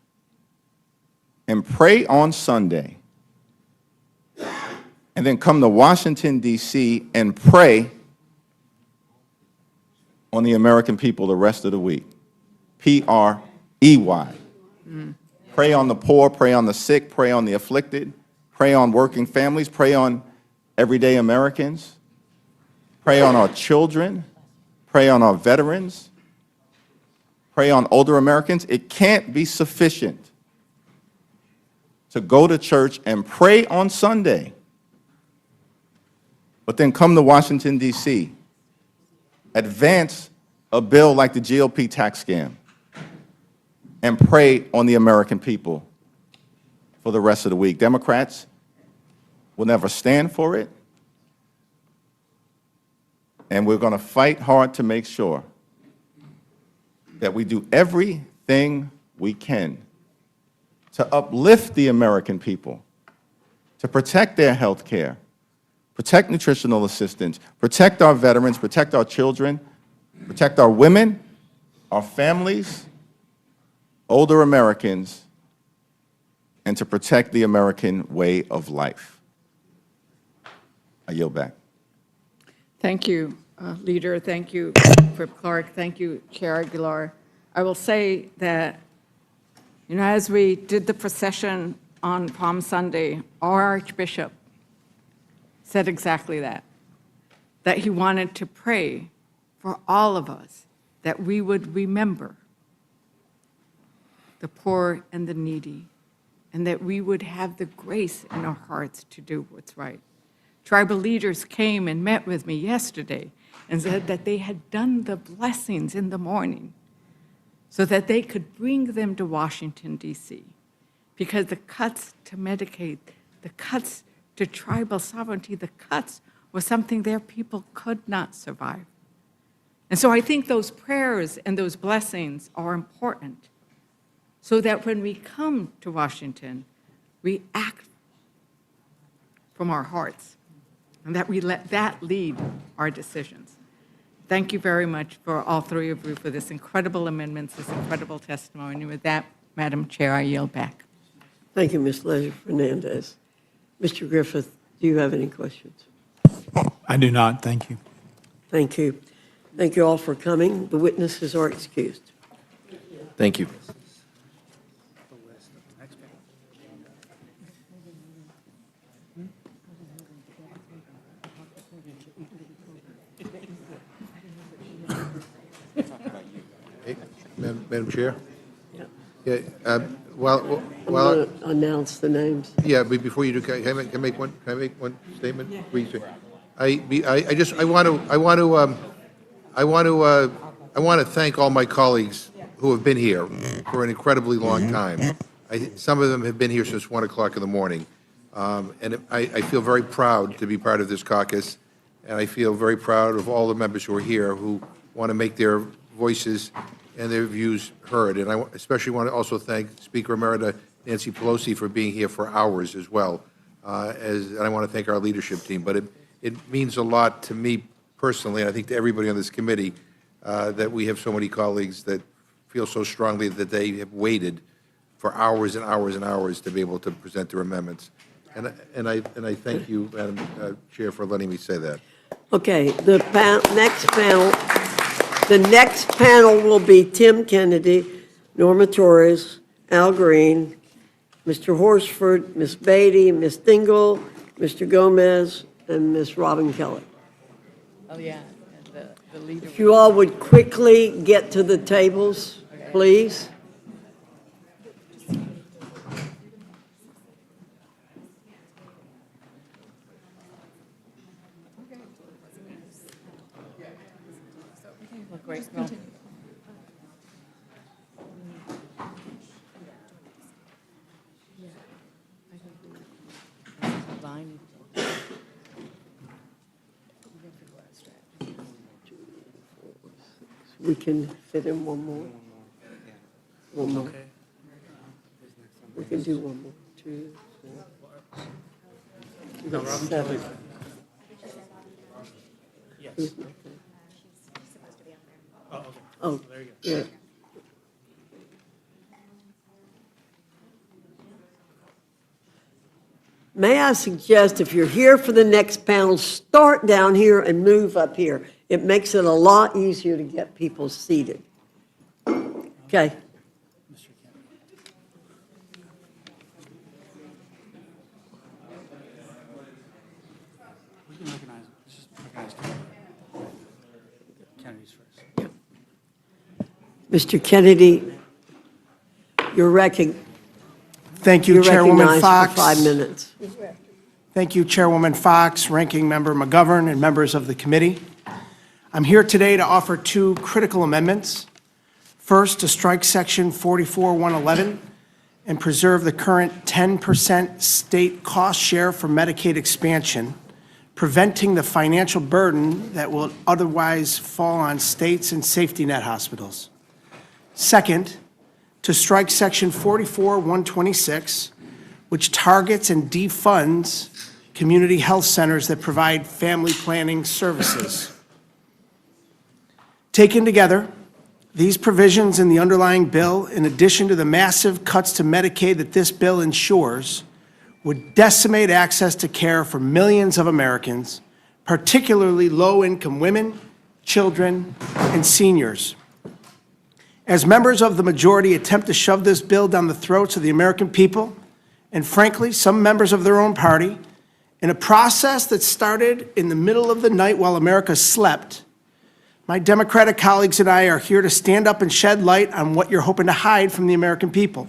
and pray on Sunday, and then come to Washington, D.C. and pray on the American people the rest of the week. P-R-E-Y. Pray on the poor, pray on the sick, pray on the afflicted, pray on working families, pray on everyday Americans, pray on our children, pray on our veterans, pray on older Americans. It can't be sufficient to go to church and pray on Sunday, but then come to Washington, D.C., advance a bill like the GOP tax scam, and prey on the American people for the rest of the week. Democrats will never stand for it, and we're going to fight hard to make sure that we do everything we can to uplift the American people, to protect their health care, protect nutritional assistance, protect our veterans, protect our children, protect our women, our families, older Americans, and to protect the American way of life. I yield back. Thank you, Leader. Thank you, Whip Clark. Thank you, Chair Aguilar. I will say that, as we did the procession on Palm Sunday, our Archbishop said exactly that he wanted to pray for all of us, that we would remember the poor and the needy, and that we would have the grace in our hearts to do what's right. Tribal leaders came and met with me yesterday and said that they had done the blessings in the morning so that they could bring them to Washington, D.C., because the cuts to Medicaid, the cuts to tribal sovereignty, the cuts was something their people could not survive. And so I think those prayers and those blessings are important, so that when we come to Washington, we act from our hearts, and that we let that lead our decisions. Thank you very much for all three of you for this incredible amendments, this incredible testimony. With that, Madam Chair, I yield back. Thank you, Ms. Leisure-Fernandez. Mr. Griffith, do you have any questions? I do not. Thank you. Thank you. Thank you all for coming. The witnesses are excused. Thank you. Madam Chair? Yeah. Yeah, while I'm going to announce the names. yeah, but before you do, can I make one statement? Please? I want to thank all my colleagues who have been here for an incredibly long time. Some of them have been here since 1 o'clock in the morning. And I feel very proud to be part of this caucus, and I feel very proud of all the members who are here who want to make their voices and their views heard. And I especially want to also thank Speaker Emerita Nancy Pelosi for being here for hours as well. And I want to thank our leadership team. But it means a lot to me personally, and I think to everybody on this committee, that we have so many colleagues that feel so strongly that they have waited for hours and hours and hours to be able to present their amendments. And I thank you, Madam Chair, for letting me say that. Okay, the next panel will be Tim Kennedy, Norma Torres, Al Green, Mr. Horsford, Ms. Beatty, Ms. Dingle, Mr. Gomez, and Ms. Robin Kelly. Oh, yeah, and the leader. If you all would quickly get to the tables, please. Great. No. We can fit in one more. One more. We can do one more. 2, 4. We got 7. Yes. Oh, there you yeah. May I suggest, if you're here for the next panel, start down here and move up here. It makes it a lot easier to get people seated. Okay. We can recognize, just recognize Kennedy's first. Mr. Kennedy, you're Thank you, you're Chairwoman recognized Fox. for 5 minutes. Thank you, Chairwoman Fox, Ranking Member McGovern, and members of the committee. I'm here today to offer 2 critical amendments. First, to strike Section 44-111 and preserve the current 10% state cost share for Medicaid expansion, preventing the financial burden that will otherwise fall on states and safety net hospitals. Second, to strike Section 44-126, which targets and defunds community health centers that provide family planning services. Taken together, these provisions in the underlying bill, in addition to the massive cuts to Medicaid that this bill ensures, would decimate access to care for millions of Americans, particularly low-income women, children, and seniors. As members of the majority attempt to shove this bill down the throats of the American people, and frankly, some members of their own party, in a process that started in the middle of the night while America slept, my Democratic colleagues and I are here to stand up and shed light on what you're hoping to hide from the American people.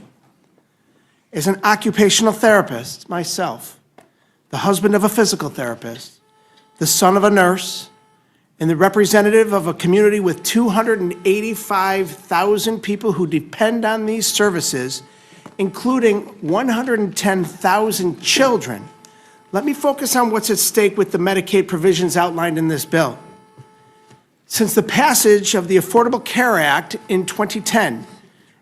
As an occupational therapist myself, the husband of a physical therapist, the son of a nurse, and the representative of a community with 285,000 people who depend on these services, including 110,000 children, let me focus on what's at stake with the Medicaid provisions outlined in this bill. Since the passage of the Affordable Care Act in 2010,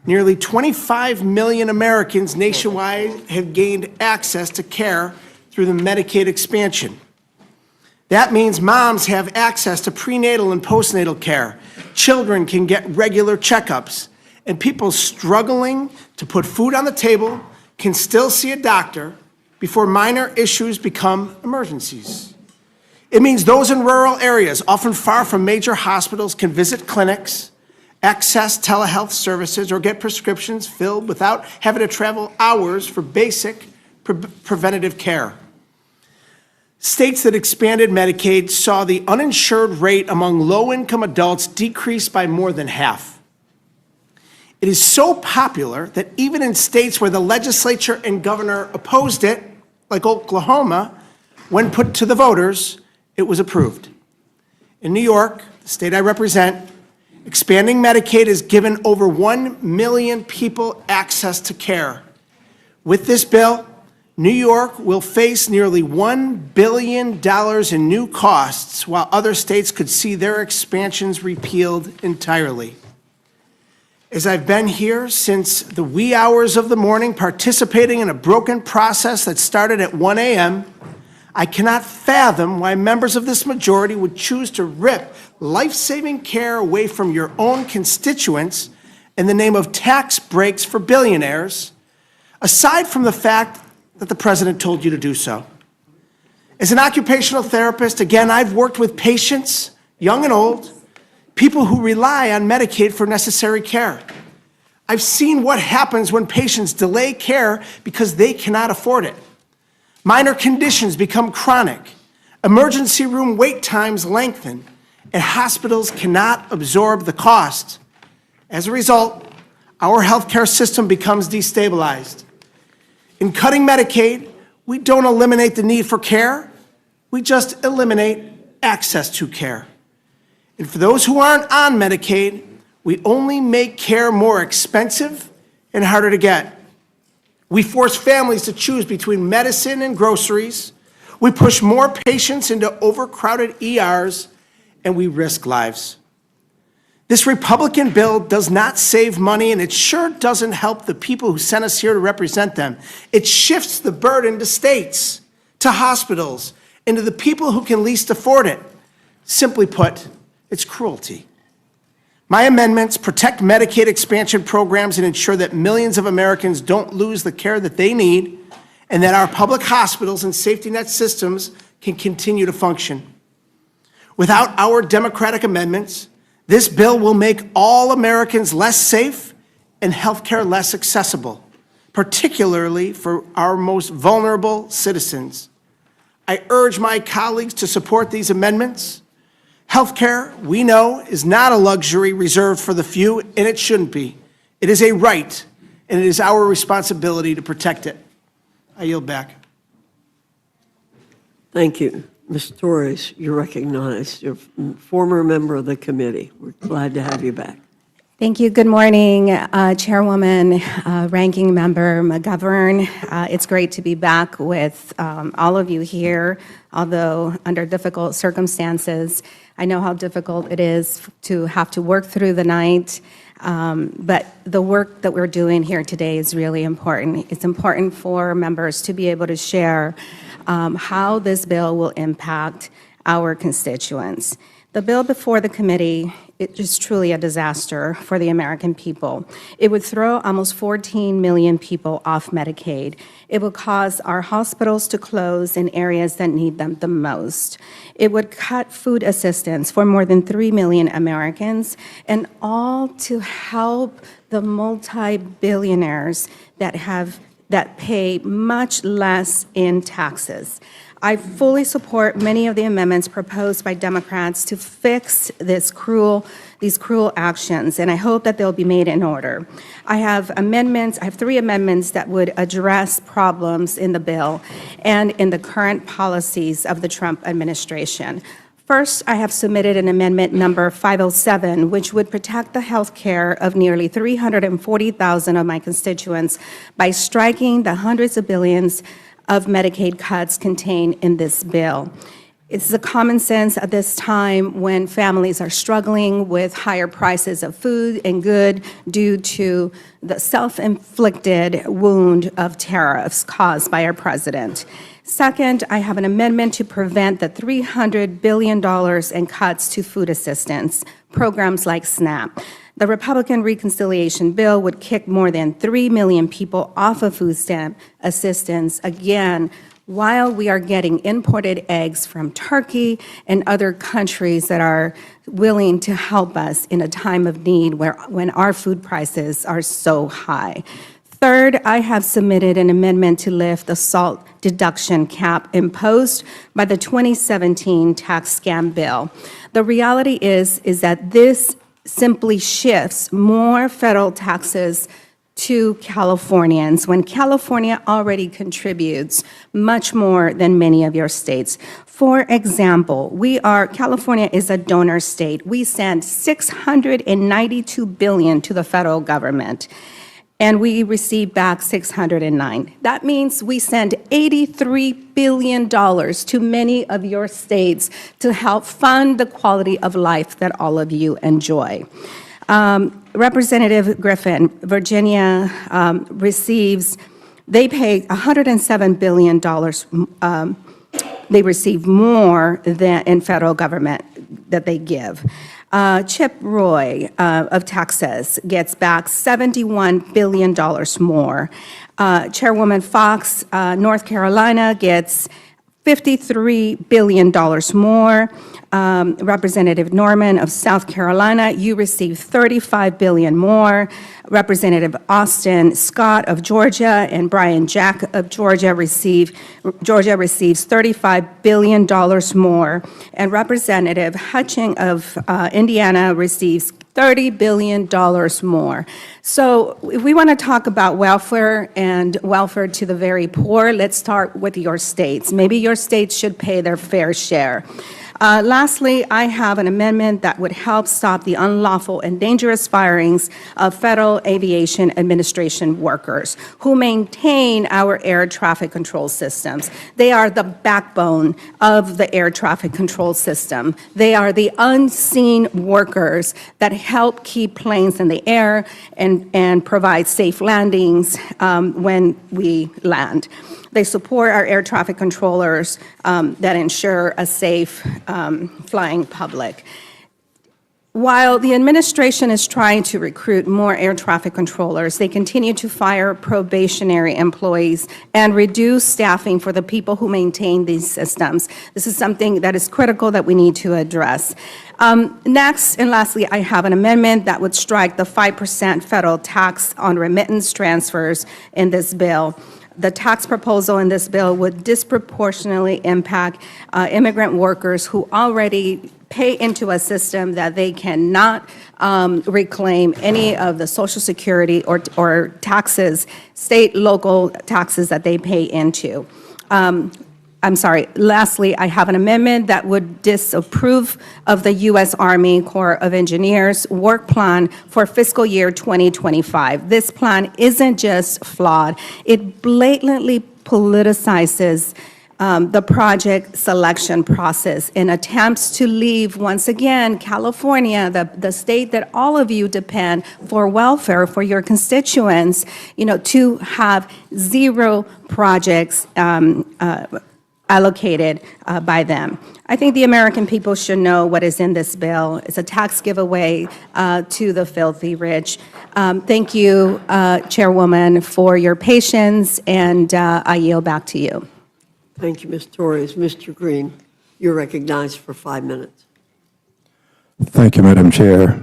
nearly 25 million Americans nationwide have gained access to care through the Medicaid expansion. That means moms have access to prenatal and postnatal care, children can get regular checkups, and people struggling to put food on the table can still see a doctor before minor issues become emergencies. It means those in rural areas, often far from major hospitals, can visit clinics, access telehealth services, or get prescriptions filled without having to travel hours for basic preventative care. States that expanded Medicaid saw the uninsured rate among low-income adults decrease by more than half. It is so popular that even in states where the legislature and governor opposed it, like Oklahoma, when put to the voters, it was approved. In New York, the state I represent, expanding Medicaid has given over 1 million people access to care. With this bill, New York will face nearly $1 billion in new costs, while other states could see their expansions repealed entirely. As I've been here since the wee hours of the morning, participating in a broken process that started at 1 a.m., I cannot fathom why members of this majority would choose to rip life-saving care away from your own constituents in the name of tax breaks for billionaires aside from the fact that the president told you to do so. As an occupational therapist, again, I've worked with patients, young and old, people who rely on Medicaid for necessary care. I've seen what happens when patients delay care because they cannot afford it. Minor conditions become chronic, emergency room wait times lengthen, and hospitals cannot absorb the cost. As a result, our healthcare system becomes destabilized. In cutting Medicaid, we don't eliminate the need for care, we just eliminate access to care. And for those who aren't on Medicaid, we only make care more expensive and harder to get. We force families to choose between medicine and groceries. We push more patients into overcrowded ERs, and we risk lives. This Republican bill does not save money, and it sure doesn't help the people who sent us here to represent them. It shifts the burden to states, to hospitals, and to the people who can least afford it. Simply put, it's cruelty. My amendments protect Medicaid expansion programs and ensure that millions of Americans don't lose the care that they need, and that our public hospitals and safety net systems can continue to function. Without our Democratic amendments, this bill will make all Americans less safe and healthcare less accessible, particularly for our most vulnerable citizens. I urge my colleagues to support these amendments. Healthcare, we know, is not a luxury reserved for the few, and it shouldn't be. It is a right, and it is our responsibility to protect it. I yield back. Thank you. Ms. Torres, you're recognized. You're a former member of the committee. We're glad to have you back. Thank you. Good morning, Chairwoman, Ranking Member McGovern. It's great to be back with all of you here, although under difficult circumstances. I know how difficult it is to have to work through the night, but the work that we're doing here today is really important. It's important for members to be able to share how this bill will impact our constituents. The bill before the committee, it is truly a disaster for the American people. It would throw almost 14 million people off Medicaid. It would cause our hospitals to close in areas that need them the most. It would cut food assistance for more than 3 million Americans, and all to help the multi-billionaires that pay much less in taxes. I fully support many of the amendments proposed by Democrats to fix these cruel actions, and I hope that they'll be made in order. I have 3 amendments that would address problems in the bill and in the current policies of the Trump administration. First, I have submitted an amendment number 507, which would protect the health care of nearly 340,000 of my constituents by striking the hundreds of billions of Medicaid cuts contained in this bill. It's a common sense at this time when families are struggling with higher prices of food and good due to the self-inflicted wound of tariffs caused by our president. Second, I have an amendment to prevent the $300 billion in cuts to food assistance, programs like SNAP. The Republican reconciliation bill would kick more than 3 million people off of food stamp assistance, again, while we are getting imported eggs from Turkey and other countries that are willing to help us in a time of need when our food prices are so high. Third, I have submitted an amendment to lift the SALT deduction cap imposed by the 2017 tax scam bill. The reality is that this simply shifts more federal taxes to Californians when California already contributes much more than many of your states. For example, California is a donor state. We send $692 billion to the federal government, and we receive back $609. That means we send $83 billion to many of your states to help fund the quality of life that all of you enjoy. Representative Griffin, Virginia they pay $107 billion. They receive more than in federal government that they give. Chip Roy of Texas gets back $71 billion more. Chairwoman Fox, North Carolina, gets $53 billion more. Representative Norman of South Carolina, you receive $35 billion more. Representative Austin Scott of Georgia and Brian Jack of Georgia receives $35 billion more. And Representative Hutching of Indiana receives $30 billion more. So if we want to talk about welfare and welfare to the very poor, let's start with your states. Maybe your states should pay their fair share. Lastly, I have an amendment that would help stop the unlawful and dangerous firings of Federal Aviation Administration workers who maintain our air traffic control systems. They are the backbone of the air traffic control system. They are the unseen workers that help keep planes in the air and provide safe landings when we land. They support our air traffic controllers that ensure a safe flying public. While the administration is trying to recruit more air traffic controllers, they continue to fire probationary employees and reduce staffing for the people who maintain these systems. This is something that is critical that we need to address. Next and lastly, I have an amendment that would strike the 5% federal tax on remittance transfers in this bill. The tax proposal in this bill would disproportionately impact immigrant workers who already pay into a system that they cannot reclaim any of the Social Security or taxes, state, local taxes that they pay into. Lastly, I have an amendment that would disapprove of the U.S. Army Corps of Engineers work plan for fiscal year 2025. This plan isn't just flawed, it blatantly politicizes the project selection process in attempts to leave, once again, California, the state that all of you depend for welfare for your constituents, to have zero projects allocated by them. I think the American people should know what is in this bill. It's a tax giveaway to the filthy rich. Thank you, Chairwoman, for your patience, and I yield back to you. Thank you, Ms. Torres. Mr. Green, you're recognized for 5 minutes. Thank you, Madam Chair.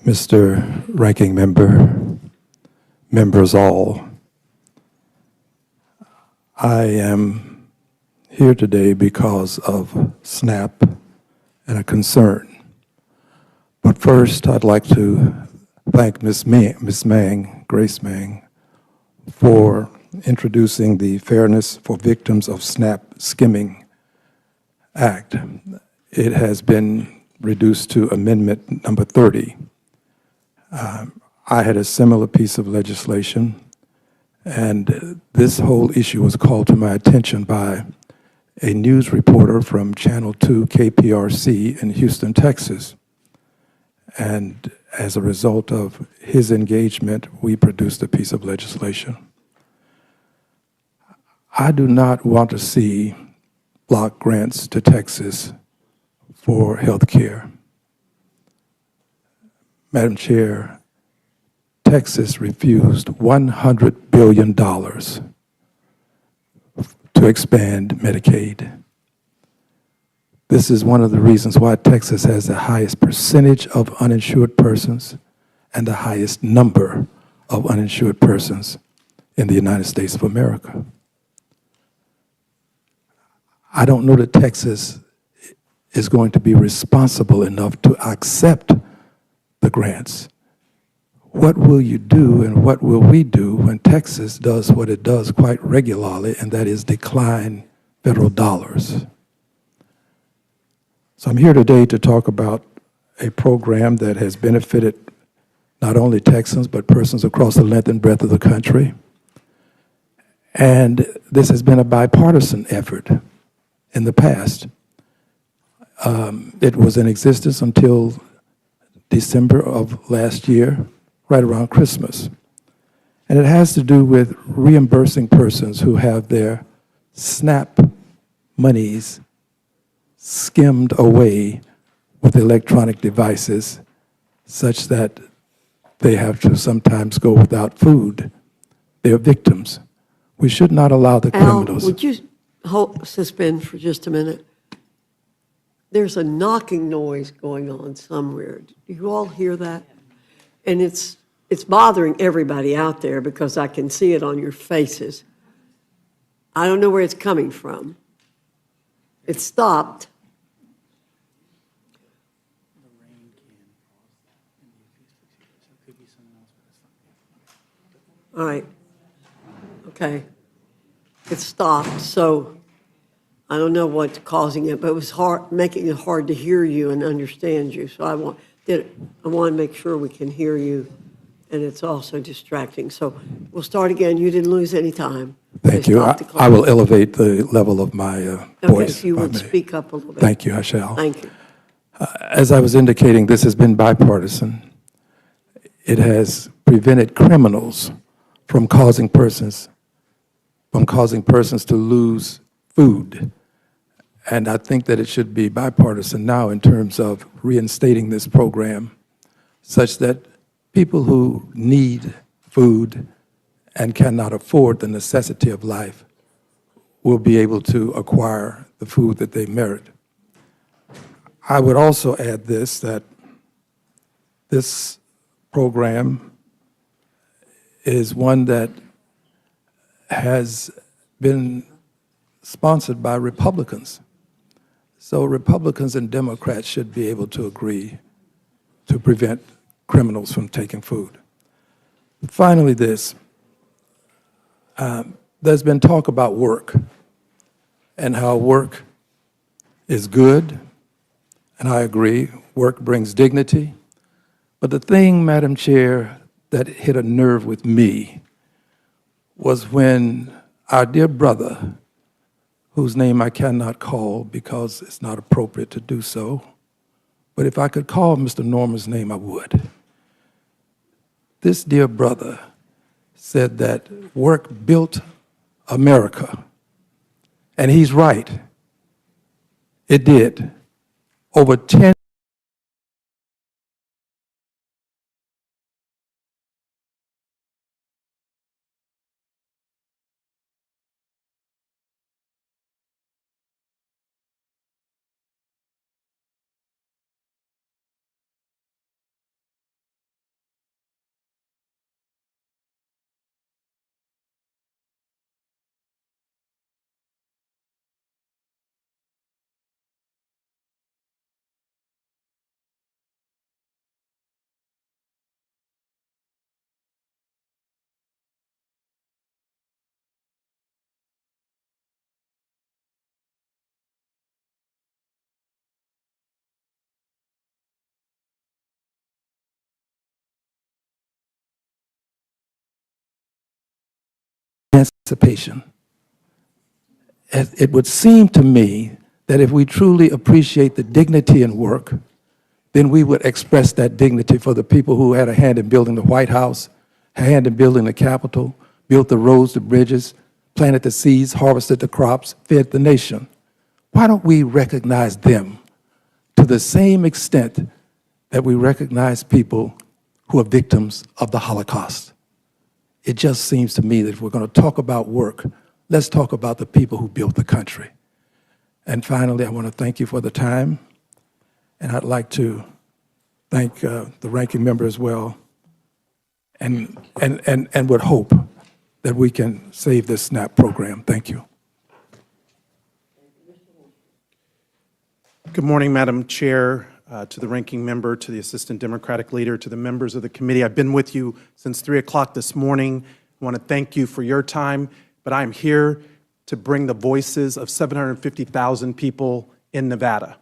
Mr. Ranking Member, members all, I am here today because of SNAP and a concern. But first, I'd like to thank Ms. Mang, Grace Mang, for introducing the Fairness for Victims of SNAP Skimming Act. It has been reduced to Amendment number 30. I had a similar piece of legislation, and this whole issue was called to my attention by a news reporter from Channel 2 KPRC in Houston, Texas. And as a result of his engagement, we produced a piece of legislation. I do not want to see block grants to Texas for health care. Madam Chair, Texas refused $100 billion to expand Medicaid. This is one of the reasons why Texas has the highest percentage of uninsured persons and the highest number of uninsured persons in the United States of America. I don't know that Texas is going to be responsible enough to accept the grants. What will you do and what will we do when Texas does what it does quite regularly, and that is decline federal dollars? So I'm here today to talk about a program that has benefited not only Texans, but persons across the length and breadth of the country. And this has been a bipartisan effort in the past. It was in existence until December of last year, right around Christmas. And it has to do with reimbursing persons who have their SNAP monies skimmed away with electronic devices such that they have to sometimes go without food. They're victims. We should not allow the Al, criminals. would you suspend for just a minute? There's a knocking noise going on somewhere. Do you all hear that? And it's bothering everybody out there because I can see it on your faces. I don't know where it's coming from. It stopped. All right. Okay. It stopped, so I don't know what's causing it, but it was hard, making it hard to hear you and understand you. So I want to make sure we can hear you, and it's also distracting. So we'll start again. You didn't lose any time. Thank you. I will elevate the level of my voice. If you if I would may. speak up a little bit. Thank you, I shall. Thank you. As I was indicating, this has been bipartisan. It has prevented criminals from causing persons to lose food. And I think that it should be bipartisan now in terms of reinstating this program such that people who need food and cannot afford the necessity of life will be able to acquire the food that they merit. I would also add this, that this program is one that has been sponsored by Republicans. So Republicans and Democrats should be able to agree to prevent criminals from taking food. Finally, this. There's been talk about work and how work is good, and I agree, work brings dignity. But the thing, Madam Chair, that hit a nerve with me was when our dear brother, whose name I cannot call because it's not appropriate to do so, but if I could call Mr. Norman's name, I would. This dear brother said that work built America, and he's right. It did. Over 10 emancipation. It would seem to me that if we truly appreciate the dignity in work, then we would express that dignity for the people who had a hand in building the White House, a hand in building the Capitol, built the roads, the bridges, planted the seeds, harvested the crops, fed the nation. Why don't we recognize them to the same extent that we recognize people who are victims of the Holocaust? It just seems to me that if we're going to talk about work, let's talk about the people who built the country. And finally, I want to thank you for the time, and I'd like to thank the ranking member as well, and would hope that we can save this SNAP program. Thank you. Good morning, Madam Chair, to the ranking member, to the Assistant Democratic Leader, to the members of the committee. I've been with you since 3 o'clock this morning. I want to thank you for your time, but I'm here to bring the voices of 750,000 people in Nevada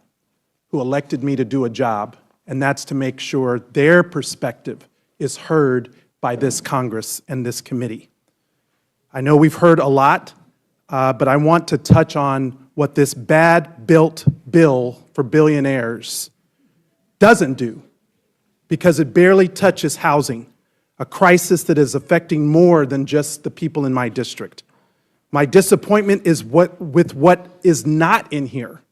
who elected me to do a job, and that's to make sure their perspective is heard by this Congress and this committee. I know we've heard a lot, but I want to touch on what this bad-built bill for billionaires doesn't do, because it barely touches housing, a crisis that is affecting more than just the people in my district. My disappointment is with what is not in here.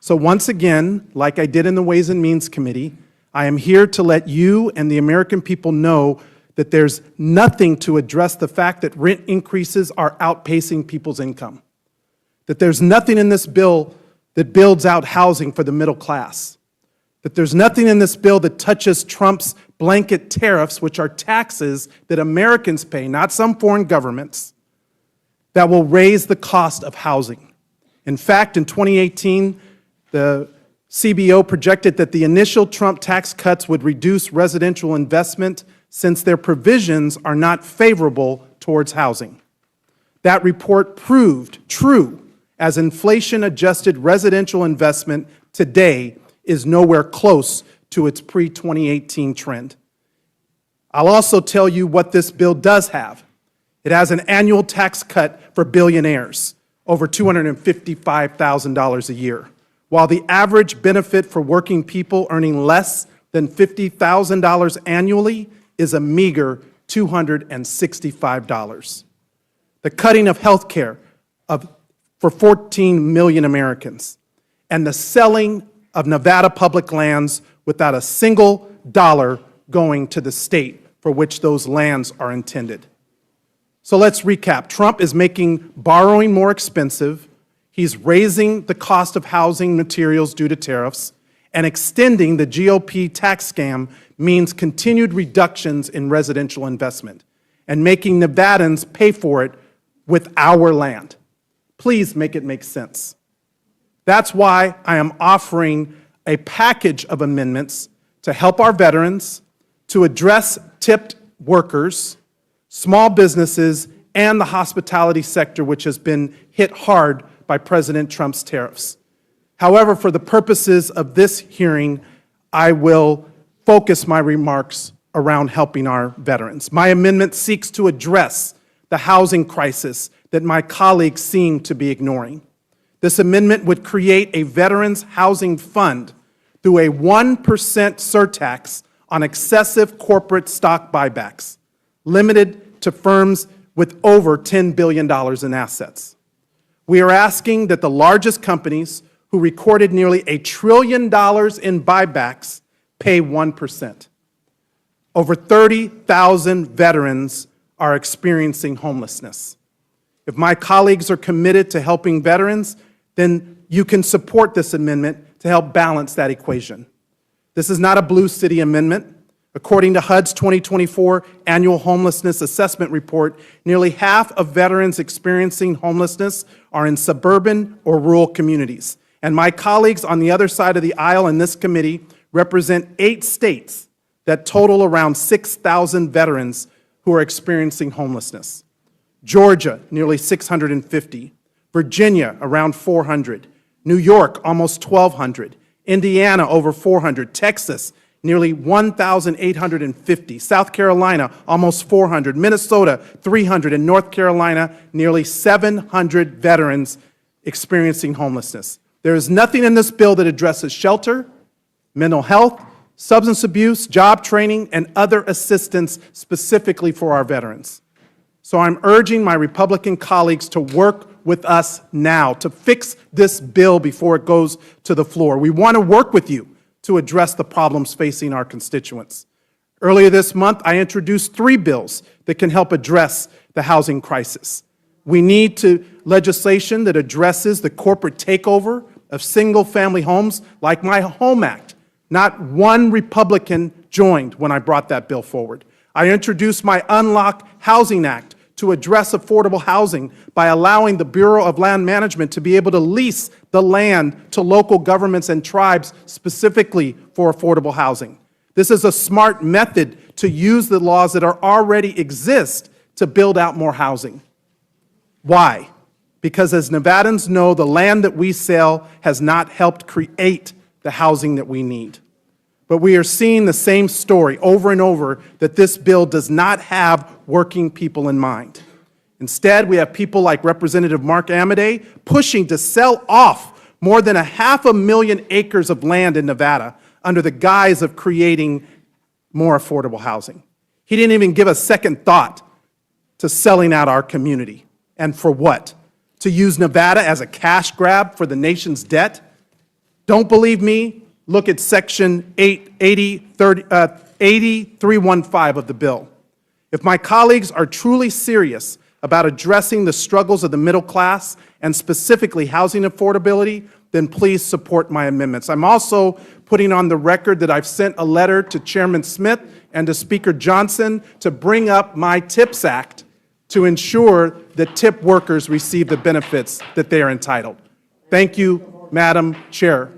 So once again, like I did in the Ways and Means Committee, I am here to let you and the American people know that there's nothing to address the fact that rent increases are outpacing people's income, that there's nothing in this bill that builds out housing for the middle class, that there's nothing in this bill that touches Trump's blanket tariffs, which are taxes that Americans pay, not some foreign governments, that will raise the cost of housing. In fact, in 2018, the CBO projected that the initial Trump tax cuts would reduce residential investment since their provisions are not favorable towards housing. That report proved true, as inflation-adjusted residential investment today is nowhere close to its pre-2018 trend. I'll also tell you what this bill does have. It has an annual tax cut for billionaires, over $255,000 a year, while the average benefit for working people earning less than $50,000 annually is a meager $265. The cutting of health care for 14 million Americans, and the selling of Nevada public lands without a single dollar going to the state for which those lands are intended. So let's recap. Trump is making borrowing more expensive. He's raising the cost of housing materials due to tariffs, and extending the GOP tax scam means continued reductions in residential investment and making Nevadans pay for it with our land. Please make it make sense. That's why I am offering a package of amendments to help our veterans, to address tipped workers, small businesses, and the hospitality sector, which has been hit hard by President Trump's tariffs. However, for the purposes of this hearing, I will focus my remarks around helping our veterans. My amendment seeks to address the housing crisis that my colleagues seem to be ignoring. This amendment would create a Veterans Housing Fund through a 1% surtax on excessive corporate stock buybacks, limited to firms with over $10 billion in assets. We are asking that the largest companies, who recorded nearly $1 trillion in buybacks, pay 1%. Over 30,000 veterans are experiencing homelessness. If my colleagues are committed to helping veterans, then you can support this amendment to help balance that equation. This is not a blue city amendment. According to HUD's 2024 Annual Homelessness Assessment Report, nearly half of veterans experiencing homelessness are in suburban or rural communities. And my colleagues on the other side of the aisle in this committee represent 8 states that total around 6,000 veterans who are experiencing homelessness. Georgia, nearly 650. Virginia, around 400. New York, almost 1,200. Indiana, over 400. Texas, nearly 1,850. South Carolina, almost 400. Minnesota, 300. And North Carolina, nearly 700 veterans experiencing homelessness. There is nothing in this bill that addresses shelter, mental health, substance abuse, job training, and other assistance specifically for our veterans. So I'm urging my Republican colleagues to work with us now to fix this bill before it goes to the floor. We want to work with you to address the problems facing our constituents. Earlier this month, I introduced 3 bills that can help address the housing crisis. We need legislation that addresses the corporate takeover of single-family homes, like my HOME Act. Not one Republican joined when I brought that bill forward. I introduced my Unlock Housing Act to address affordable housing by allowing the Bureau of Land Management to be able to lease the land to local governments and tribes specifically for affordable housing. This is a smart method to use the laws that already exist to build out more housing. Why? Because as Nevadans know, the land that we sell has not helped create the housing that we need. But we are seeing the same story over and over, that this bill does not have working people in mind. Instead, we have people like Representative Mark Amodei pushing to sell off more than 500,000 acres of land in Nevada under the guise of creating more affordable housing. He didn't even give a second thought to selling out our community. And for what? To use Nevada as a cash grab for the nation's debt? Don't believe me? Look at Section 8315 of the bill. If my colleagues are truly serious about addressing the struggles of the middle class and specifically housing affordability, then please support my amendments. I'm also putting on the record that I've sent a letter to Chairman Smith and to Speaker Johnson to bring up my TIPS Act to ensure that tip workers receive the benefits that they are entitled. Thank you, Madam Chair.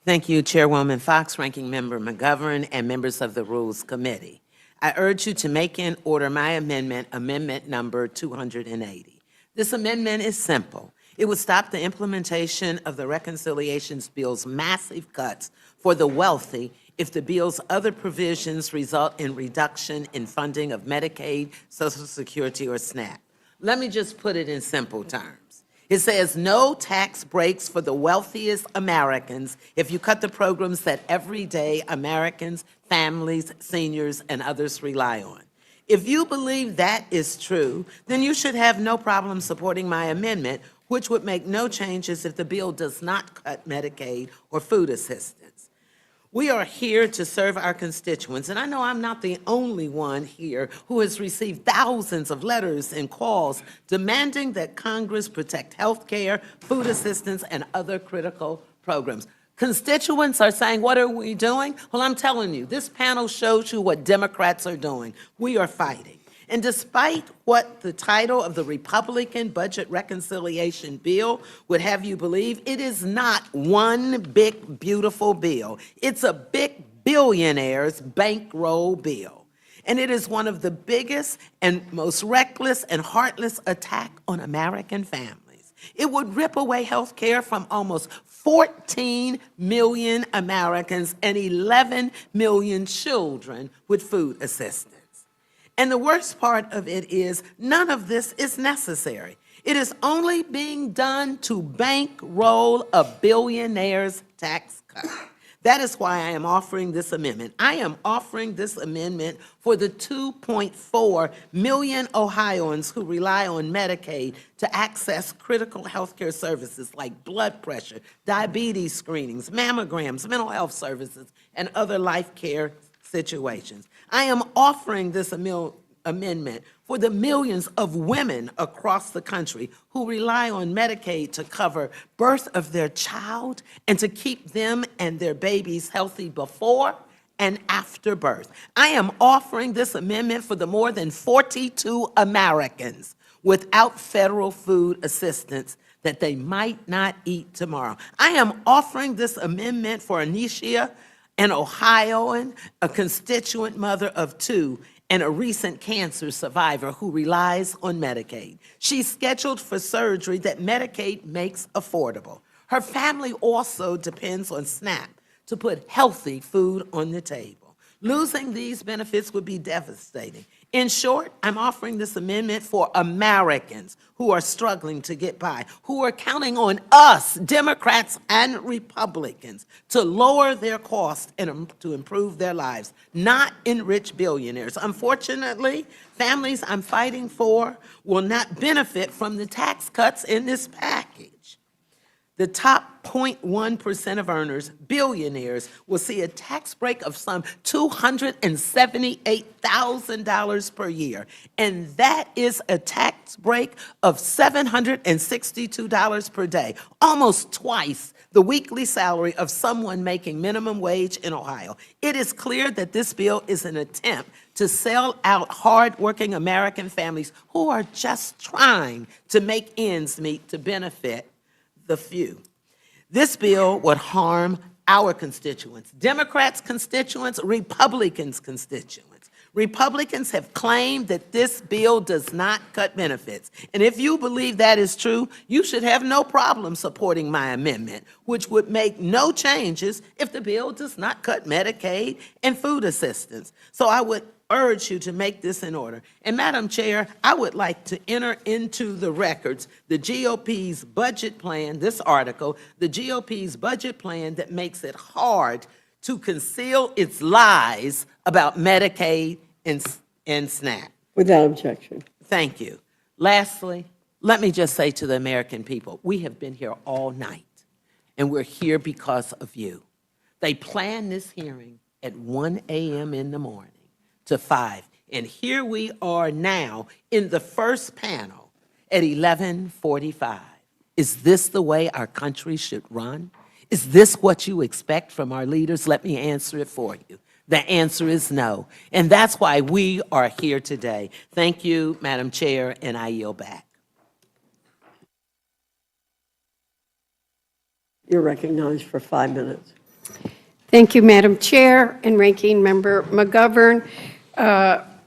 Thank you, Chairwoman Fox, Ranking Member McGovern, and members of the Rules Committee. I urge you to make in order my amendment, amendment number 280. This amendment is simple. It would stop the implementation of the Reconciliations Bill's massive cuts for the wealthy if the bill's other provisions result in reduction in funding of Medicaid, Social Security, or SNAP. Let me just put it in simple terms. It says no tax breaks for the wealthiest Americans if you cut the programs that everyday Americans, families, seniors, and others rely on. If you believe that is true, then you should have no problem supporting my amendment, which would make no changes if the bill does not cut Medicaid or food assistance. We are here to serve our constituents, and I know I'm not the only one here who has received thousands of letters and calls demanding that Congress protect health care, food assistance, and other critical programs. Constituents are saying, what are we doing? Well, I'm telling you, this panel shows you what Democrats are doing. We are fighting. And despite what the title of the Republican budget reconciliation bill would have you believe, it is not one big, beautiful bill. It's a big billionaire's bankroll bill. And it is one of the biggest and most reckless and heartless attack on American families. It would rip away health care from almost 14 million Americans and 11 million children with food assistance. And the worst part of it is none of this is necessary. It is only being done to bankroll a billionaire's tax cut. That is why I am offering this amendment. I am offering this amendment for the 2.4 million Ohioans who rely on Medicaid to access critical health care services like blood pressure, diabetes screenings, mammograms, mental health services, and other life care situations. I am offering this amendment for the millions of women across the country who rely on Medicaid to cover birth of their child and to keep them and their babies healthy before and after birth. I am offering this amendment for the more than 42 Americans without federal food assistance that they might not eat tomorrow. I am offering this amendment for Anisha, an Ohioan, a constituent mother of two, and a recent cancer survivor who relies on Medicaid. She's scheduled for surgery that Medicaid makes affordable. Her family also depends on SNAP to put healthy food on the table. Losing these benefits would be devastating. In short, I'm offering this amendment for Americans who are struggling to get by, who are counting on us, Democrats and Republicans, to lower their costs and to improve their lives, not enrich billionaires. Unfortunately, families I'm fighting for will not benefit from the tax cuts in this package. The top 0.1% of earners, billionaires, will see a tax break of some $278,000 per year. And that is a tax break of $762 per day, almost twice the weekly salary of someone making minimum wage in Ohio. It is clear that this bill is an attempt to sell out hardworking American families who are just trying to make ends meet to benefit the few. This bill would harm our constituents, Democrats' constituents, Republicans' constituents. Republicans have claimed that this bill does not cut benefits. And if you believe that is true, you should have no problem supporting my amendment, which would make no changes if the bill does not cut Medicaid and food assistance. So I would urge you to make this in order. And Madam Chair, I would like to enter into the records the GOP's budget plan, this article, the GOP's budget plan that makes it hard to conceal its lies about Medicaid and SNAP. Without objection. Thank you. Lastly, let me just say to the American people, we have been here all night, and we're here because of you. They planned this hearing at 1 a.m. in the morning to 5, and here we are now in the first panel at 11:45. Is this the way our country should run? Is this what you expect from our leaders? Let me answer it for you. The answer is no, and that's why we are here today. Thank you, Madam Chair, and I yield back. You're recognized for 5 minutes. Thank you, Madam Chair and Ranking Member McGovern,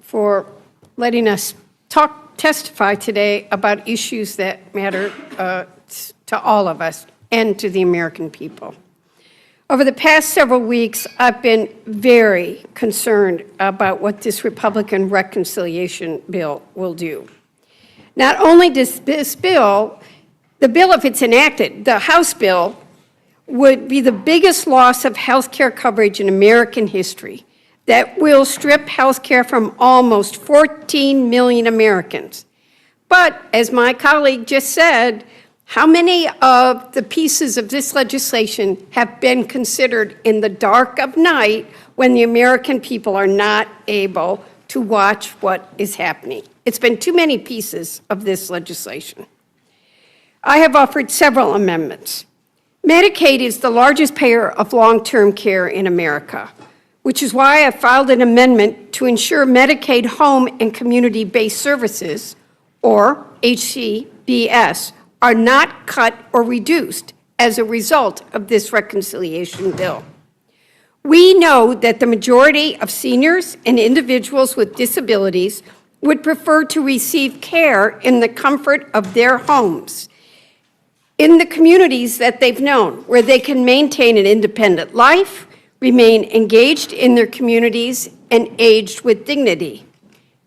for letting us testify today about issues that matter to all of us and to the American people. Over the past several weeks, I've been very concerned about what this Republican reconciliation bill will do. Not only does this bill, the bill, if it's enacted, the House bill, would be the biggest loss of health care coverage in American history that will strip health care from almost 14 million Americans. But as my colleague just said, how many of the pieces of this legislation have been considered in the dark of night when the American people are not able to watch what is happening? It's been too many pieces of this legislation. I have offered several amendments. Medicaid is the largest payer of long-term care in America, which is why I filed an amendment to ensure Medicaid home and community-based services, or HCBS, are not cut or reduced as a result of this reconciliation bill. We know that the majority of seniors and individuals with disabilities would prefer to receive care in the comfort of their homes, in the communities that they've known, where they can maintain an independent life, remain engaged in their communities, and aged with dignity.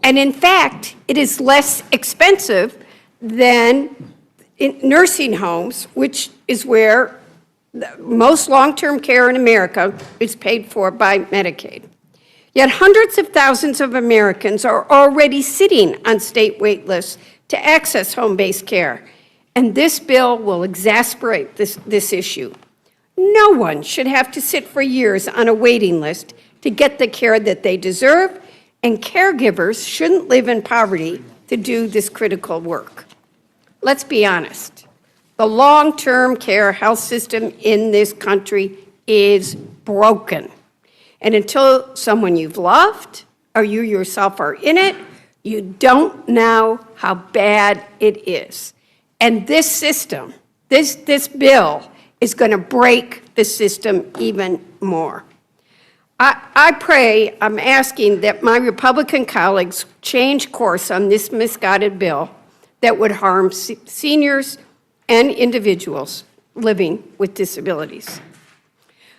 And in fact, it is less expensive than in nursing homes, which is where most long-term care in America is paid for by Medicaid. Yet hundreds of thousands of Americans are already sitting on state wait lists to access home-based care, and this bill will exacerbate this issue. No one should have to sit for years on a waiting list to get the care that they deserve, and caregivers shouldn't live in poverty to do this critical work. Let's be honest. The long-term care health system in this country is broken. And until someone you've loved or you yourself are in it, you don't know how bad it is. And this system, this bill, is going to break the system even more. I'm asking that my Republican colleagues change course on this misguided bill that would harm seniors and individuals living with disabilities.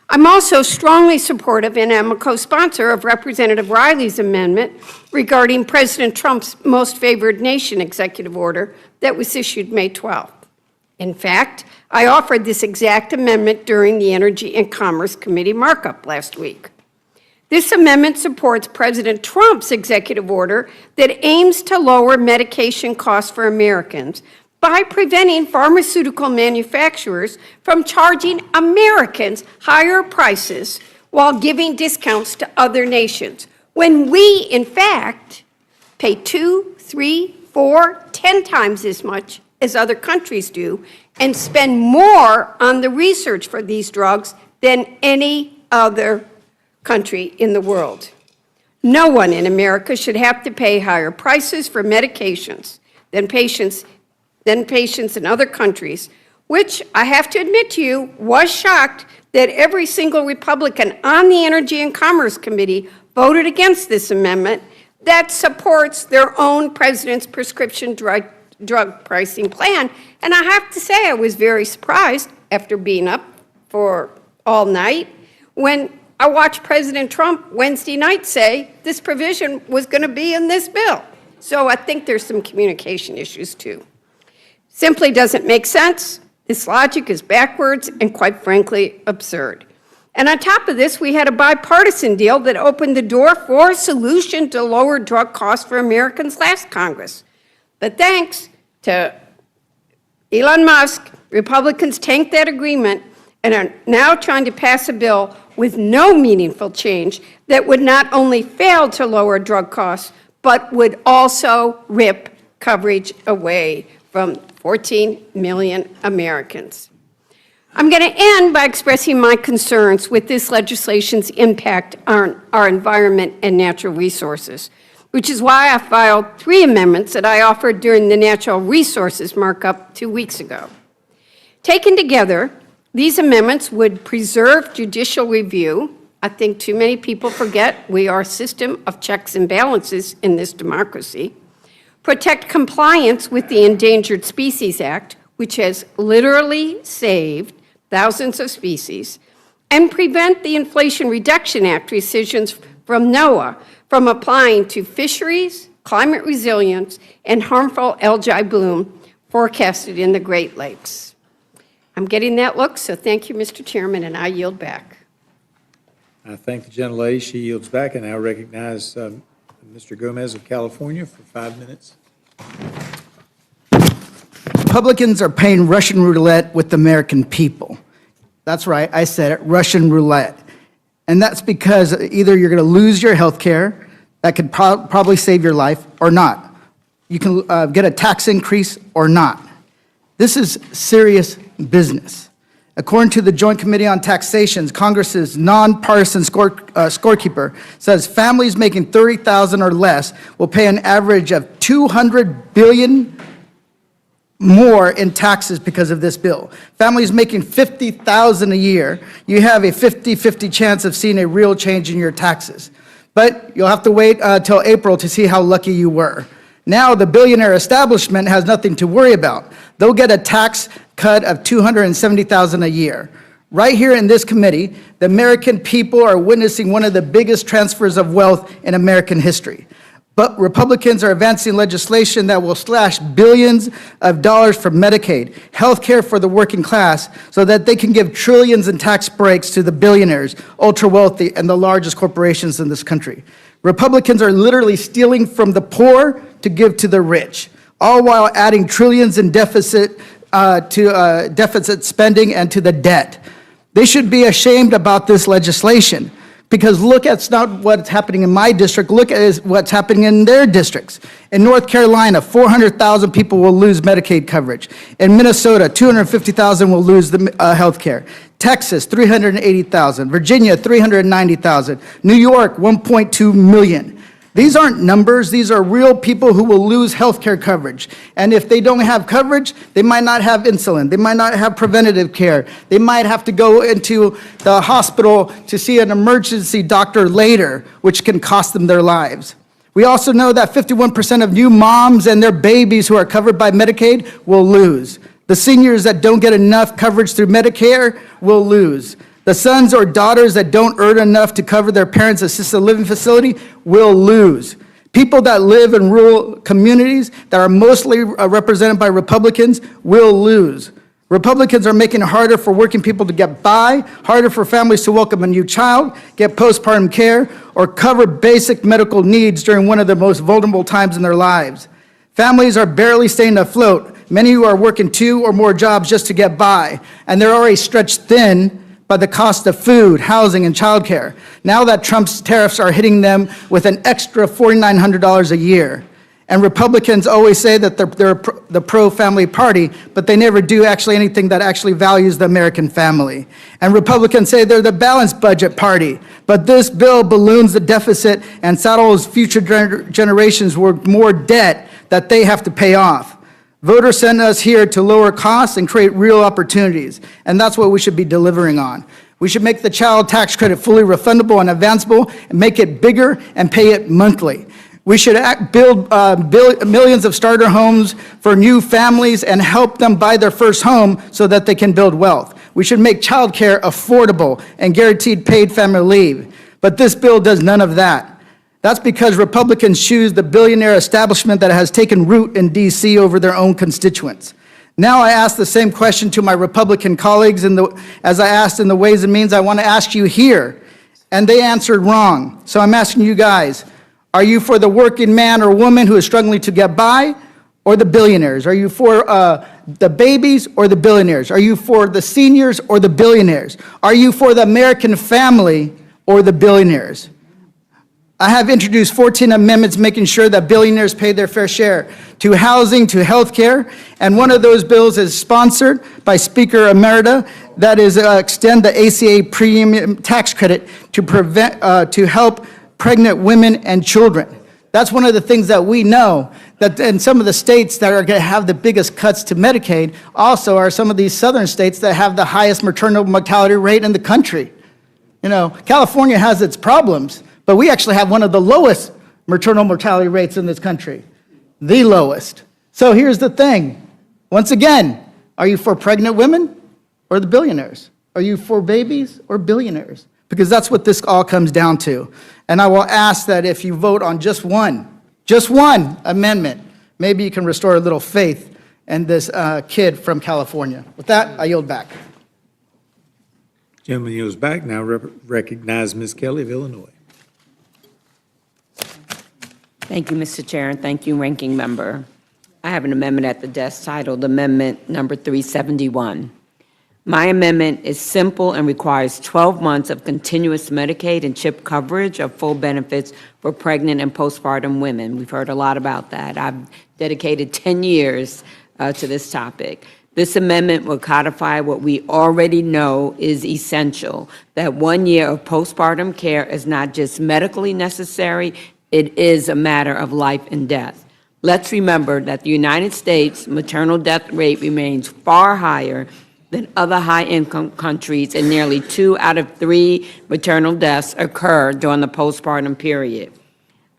I'm also strongly supportive, and am a co-sponsor of Representative Riley's amendment regarding President Trump's Most Favored Nation executive order that was issued May 12th. In fact, I offered this exact amendment during the Energy and Commerce Committee markup last week. This amendment supports President Trump's executive order that aims to lower medication costs for Americans by preventing pharmaceutical manufacturers from charging Americans higher prices while giving discounts to other nations, when we, in fact, pay 2, 3, 4, 10 times as much as other countries do, and spend more on the research for these drugs than any other country in the world. No one in America should have to pay higher prices for medications than patients in other countries, which I have to admit to you, was shocked that every single Republican on the Energy and Commerce Committee voted against this amendment that supports their own president's prescription drug pricing plan. And I have to say, I was very surprised after being up for all night when I watched President Trump Wednesday night say this provision was going to be in this bill. So I think there's some communication issues too. Simply doesn't make sense. This logic is backwards and, quite frankly, absurd. And on top of this, we had a bipartisan deal that opened the door for a solution to lower drug costs for Americans last Congress. But thanks to Elon Musk, Republicans tanked that agreement and are now trying to pass a bill with no meaningful change that would not only fail to lower drug costs, but would also rip coverage away from 14 million Americans. I'm going to end by expressing my concerns with this legislation's impact on our environment and natural resources, which is why I filed 3 amendments that I offered during the natural resources markup 2 weeks ago. Taken together, these amendments would preserve judicial review. I think too many people forget we are a system of checks and balances in this democracy. Protect compliance with the Endangered Species Act, which has literally saved thousands of species, and prevent the Inflation Reduction Act decisions from NOAA from applying to fisheries, climate resilience, and harmful algae bloom forecasted in the Great Lakes. I'm getting that look, so thank you, Mr. Chairman, and I yield back. I thank the gentlelady. She yields back, and I recognize Mr. Gomez of California for 5 minutes. Republicans are playing Russian roulette with the American people. That's right, I said it, Russian roulette. And that's because either you're going to lose your health care, that could probably save your life, or not. You can get a tax increase or not. This is serious business. According to the Joint Committee on Taxation, Congress's nonpartisan scorekeeper says families making $30,000 or less will pay an average of $200 billion more in taxes because of this bill. Families making $50,000 a year, you have a 50-50 chance of seeing a real change in your taxes. But you'll have to wait till April to see how lucky you were. Now the billionaire establishment has nothing to worry about. They'll get a tax cut of $270,000 a year. Right here in this committee, the American people are witnessing one of the biggest transfers of wealth in American history. But Republicans are advancing legislation that will slash billions of dollars from Medicaid, health care for the working class, so that they can give trillions in tax breaks to the billionaires, ultra-wealthy, and the largest corporations in this country. Republicans are literally stealing from the poor to give to the rich, all while adding trillions in deficit spending and to the debt. They should be ashamed about this legislation. Because look at not what's happening in my district, look at what's happening in their districts. In North Carolina, 400,000 people will lose Medicaid coverage. In Minnesota, 250,000 will lose the health care. Texas, 380,000. Virginia, 390,000. New York, 1.2 million. These aren't numbers, these are real people who will lose health care coverage. And if they don't have coverage, they might not have insulin, they might not have preventative care, they might have to go into the hospital to see an emergency doctor later, which can cost them their lives. We also know that 51% of new moms and their babies who are covered by Medicaid will lose. The seniors that don't get enough coverage through Medicare will lose. The sons or daughters that don't earn enough to cover their parents' assisted living facility will lose. People that live in rural communities that are mostly represented by Republicans will lose. Republicans are making it harder for working people to get by, harder for families to welcome a new child, get postpartum care, or cover basic medical needs during one of the most vulnerable times in their lives. Families are barely staying afloat. Many who are working 2 or more jobs just to get by, and they're already stretched thin by the cost of food, housing, and childcare. Now that Trump's tariffs are hitting them with an extra $4,900 a year. And Republicans always say that they're the pro-family party, but they never do actually anything that actually values the American family. And Republicans say they're the balanced budget party, but this bill balloons the deficit and saddles future generations with more debt that they have to pay off. Voters sent us here to lower costs and create real opportunities, and that's what we should be delivering on. We should make the child tax credit fully refundable and advanceable, and make it bigger and pay it monthly. We should build millions of starter homes for new families and help them buy their first home so that they can build wealth. We should make child care affordable and guaranteed paid family leave. But this bill does none of that. That's because Republicans choose the billionaire establishment that has taken root in D.C. over their own constituents. Now I ask the same question to my Republican colleagues as I asked in the Ways and Means. I want to ask you here, and they answered wrong. So I'm asking you guys, are you for the working man or woman who is struggling to get by, or the billionaires? Are you for the babies or the billionaires? Are you for the seniors or the billionaires? Are you for the American family or the billionaires? I have introduced 14 amendments making sure that billionaires pay their fair share to housing, to health care, and one of those bills is sponsored by Speaker Emerita, that is extend the ACA premium tax credit to help pregnant women and children. That's one of the things that we know, that in some of the states that are going to have the biggest cuts to Medicaid also are some of these southern states that have the highest maternal mortality rate in the country. You know, California has its problems, but we actually have one of the lowest maternal mortality rates in this country, the lowest. So here's the thing. Once again, are you for pregnant women or the billionaires? Are you for babies or billionaires? Because that's what this all comes down to. And I will ask that if you vote on just one amendment, maybe you can restore a little faith in this kid from California. With that, I yield back. Gentleman yields back. Now recognize Ms. Kelly of Illinois. Thank you, Mr. Chair, and thank you, Ranking Member. I have an amendment at the desk titled Amendment Number 371. My amendment is simple and requires 12 months of continuous Medicaid and CHIP coverage of full benefits for pregnant and postpartum women. We've heard a lot about that. I've dedicated 10 years to this topic. This amendment will codify what we already know is essential, that 1 year of postpartum care is not just medically necessary, it is a matter of life and death. Let's remember that the United States maternal death rate remains far higher than other high-income countries, and nearly 2 out of 3 maternal deaths occur during the postpartum period.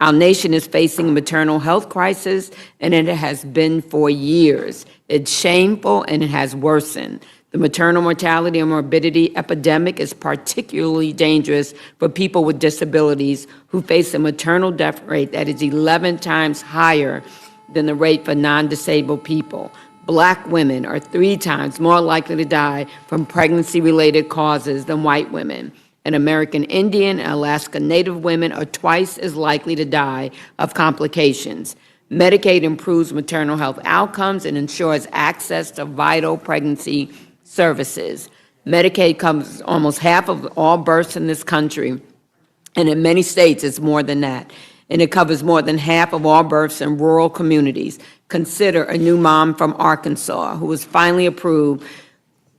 Our nation is facing a maternal health crisis, and it has been for years. It's shameful, and it has worsened. The maternal mortality and morbidity epidemic is particularly dangerous for people with disabilities who face a maternal death rate that is 11 times higher than the rate for non-disabled people. Black women are 3 times more likely to die from pregnancy-related causes than white women. And American Indian and Alaska Native women are twice as likely to die of complications. Medicaid improves maternal health outcomes and ensures access to vital pregnancy services. Medicaid covers almost half of all births in this country, and in many states it's more than that. And it covers more than half of all births in rural communities. Consider a new mom from Arkansas who was finally approved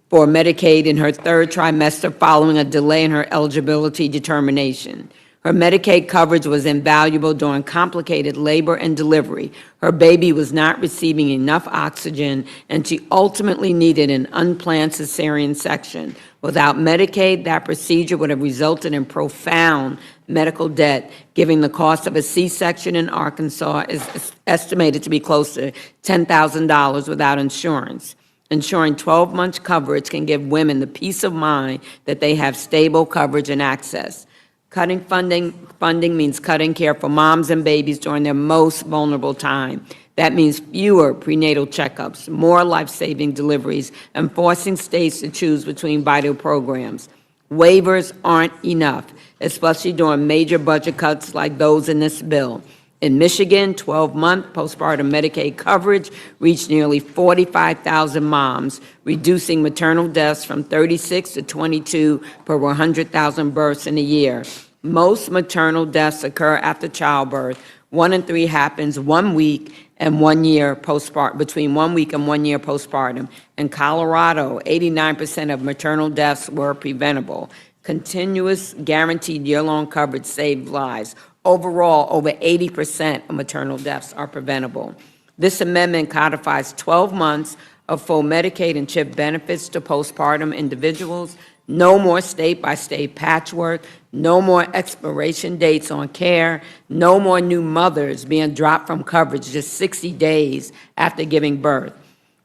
for Medicaid in her 3rd trimester following a delay in her eligibility determination. Her Medicaid coverage was invaluable during complicated labor and delivery. Her baby was not receiving enough oxygen, and she ultimately needed an unplanned cesarean section. Without Medicaid, that procedure would have resulted in profound medical debt, given the cost of a C-section in Arkansas is estimated to be close to $10,000 without insurance. Ensuring 12-month coverage can give women the peace of mind that they have stable coverage and access. Cutting funding means cutting care for moms and babies during their most vulnerable time. That means fewer prenatal checkups, more life-saving deliveries, and forcing states to choose between vital programs. Waivers aren't enough, especially during major budget cuts like those in this bill. In Michigan, 12-month postpartum Medicaid coverage reached nearly 45,000 moms, reducing maternal deaths from 36 to 22 per 100,000 births in a year. Most maternal deaths occur after childbirth. 1 in 3 happens 1 week and 1 year postpartum, between 1 week and 1 year postpartum. In Colorado, 89% of maternal deaths were preventable. Continuous guaranteed year-long coverage saved lives. Overall, over 80% of maternal deaths are preventable. This amendment codifies 12 months of full Medicaid and CHIP benefits to postpartum individuals, no more state-by-state patchwork, no more expiration dates on care, no more new mothers being dropped from coverage just 60 days after giving birth,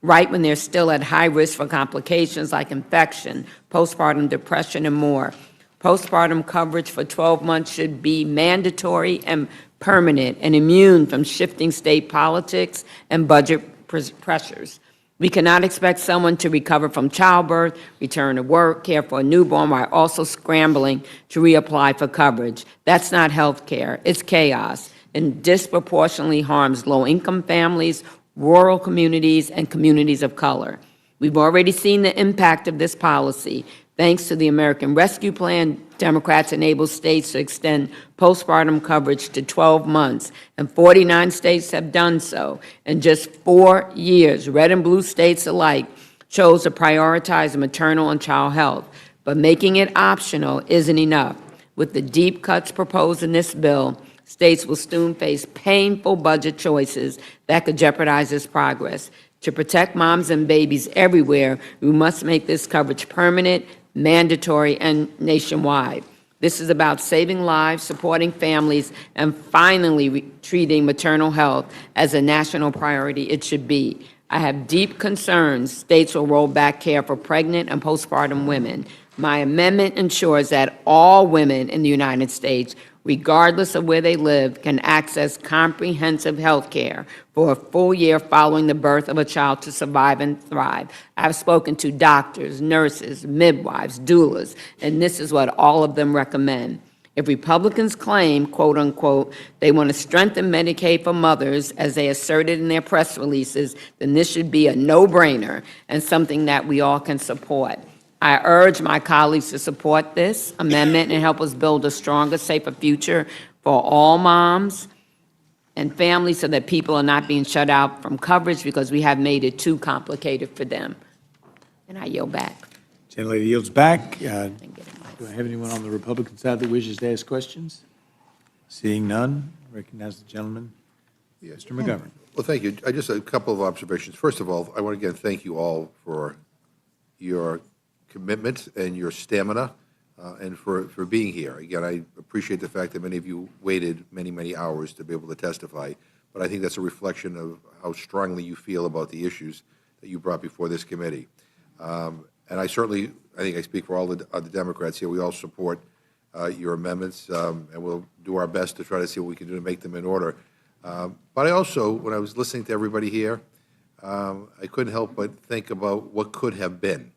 right when they're still at high risk for complications like infection, postpartum depression, and more. Postpartum coverage for 12 months should be mandatory and permanent and immune from shifting state politics and budget pressures. We cannot expect someone to recover from childbirth, return to work, care for a newborn while also scrambling to reapply for coverage. That's not health care. It's chaos and disproportionately harms low-income families, rural communities, and communities of color. We've already seen the impact of this policy. Thanks to the American Rescue Plan, Democrats enabled states to extend postpartum coverage to 12 months, and 49 states have done so. In just 4 years, red and blue states alike chose to prioritize maternal and child health. But making it optional isn't enough. With the deep cuts proposed in this bill, states will soon face painful budget choices that could jeopardize this progress. To protect moms and babies everywhere, we must make this coverage permanent, mandatory, and nationwide. This is about saving lives, supporting families, and finally treating maternal health as a national priority it should be. I have deep concerns states will roll back care for pregnant and postpartum women. My amendment ensures that all women in the United States, regardless of where they live, can access comprehensive health care for a full year following the birth of a child to survive and thrive. I've spoken to doctors, nurses, midwives, doulas, and this is what all of them recommend. If Republicans claim, quote unquote, they want to strengthen Medicaid for mothers, as they asserted in their press releases, then this should be a no-brainer and something that we all can support. I urge my colleagues to support this amendment and help us build a stronger, safer future for all moms and families so that people are not being shut out from coverage because we have made it too complicated for them. And I yield back. Gentlelady yields back. Do I have anyone on the Republican side that wishes to ask questions? Seeing none, recognize the gentleman. Mr. McGovern. Well, thank you. Just a couple of observations. First of all, I want to again thank you all for your commitment and your stamina and for being here. Again, I appreciate the fact that many of you waited many, many hours to be able to testify, but I think that's a reflection of how strongly you feel about the issues that you brought before this committee. And I think I speak for all the Democrats here. We all support your amendments, and we'll do our best to try to see what we can do to make them in order. But I also, when I was listening to everybody here, I couldn't help but think about what could have been.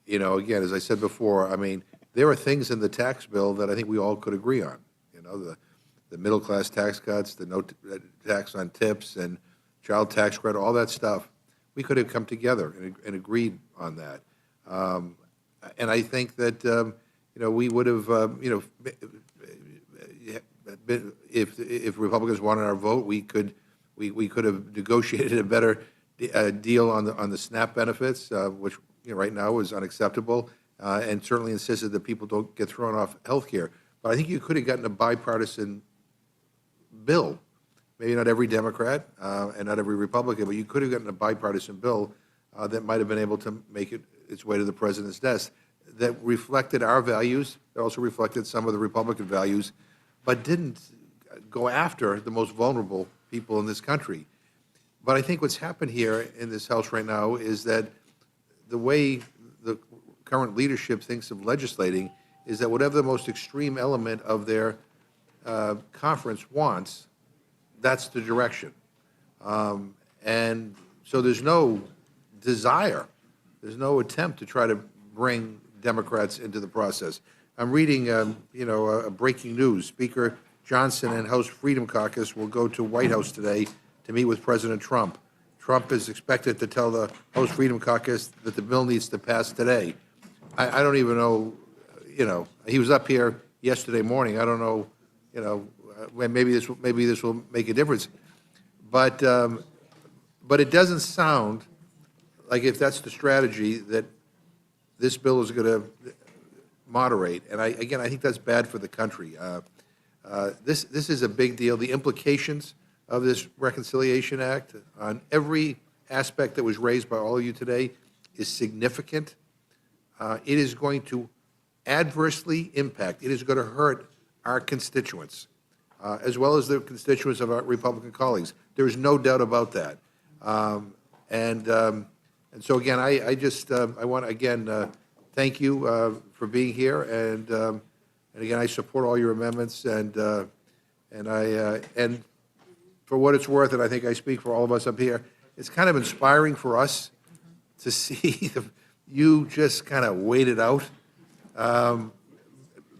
You know, again, as I said before, I mean, there are things in the tax bill that I think we all could agree on. You know, the middle-class tax cuts, the no tax on tips, and child tax credit, all that stuff. We could have come together and agreed on that. And I think that, you know, we would have, you know, if Republicans wanted our vote, we could have negotiated a better deal on the SNAP benefits, which, you know, right now is unacceptable, and certainly insisted that people don't get thrown off health care. But I think you could have gotten a bipartisan bill. Maybe not every Democrat and not every Republican, but you could have gotten a bipartisan bill that might have been able to make its way to the President's desk that reflected our values, that also reflected some of the Republican values, but didn't go after the most vulnerable people in this country. But I think what's happened here in this House right now is that the way the current leadership thinks of legislating is that whatever the most extreme element of their conference wants, that's the direction. And so there's no desire, there's no attempt to try to bring Democrats into the process. I'm reading, you know, a breaking news. Speaker Johnson and House Freedom Caucus will go to White House today to meet with President Trump. Trump is expected to tell the House Freedom Caucus that the bill needs to pass today. I don't even know, you know, he was up here yesterday morning. I don't know, you know, maybe this will make a difference. But it doesn't sound like, if that's the strategy, that this bill is going to moderate. And I think that's bad for the country. This is a big deal. The implications of this Reconciliation Act on every aspect that was raised by all of you today is significant. It is going to adversely impact, it is going to hurt our constituents, as well as the constituents of our Republican colleagues. There is no doubt about that. And so again, I want to again thank you for being here, and again, I support all your amendments, and for what it's worth, and I think I speak for all of us up here, it's kind of inspiring for us to see you just kind of wait it out,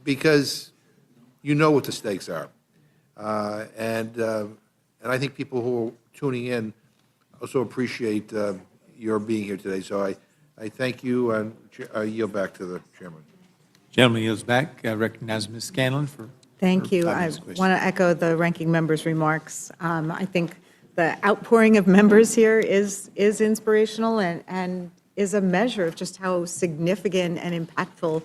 because you know what the stakes are. And I think people who are tuning in also appreciate your being here today. So I thank you, and I yield back to the chairman. Gentleman yields back. I recognize Ms. Scanlon for. Thank you. I want to echo the ranking member's remarks. I think the outpouring of members here is inspirational and is a measure of just how significant and impactful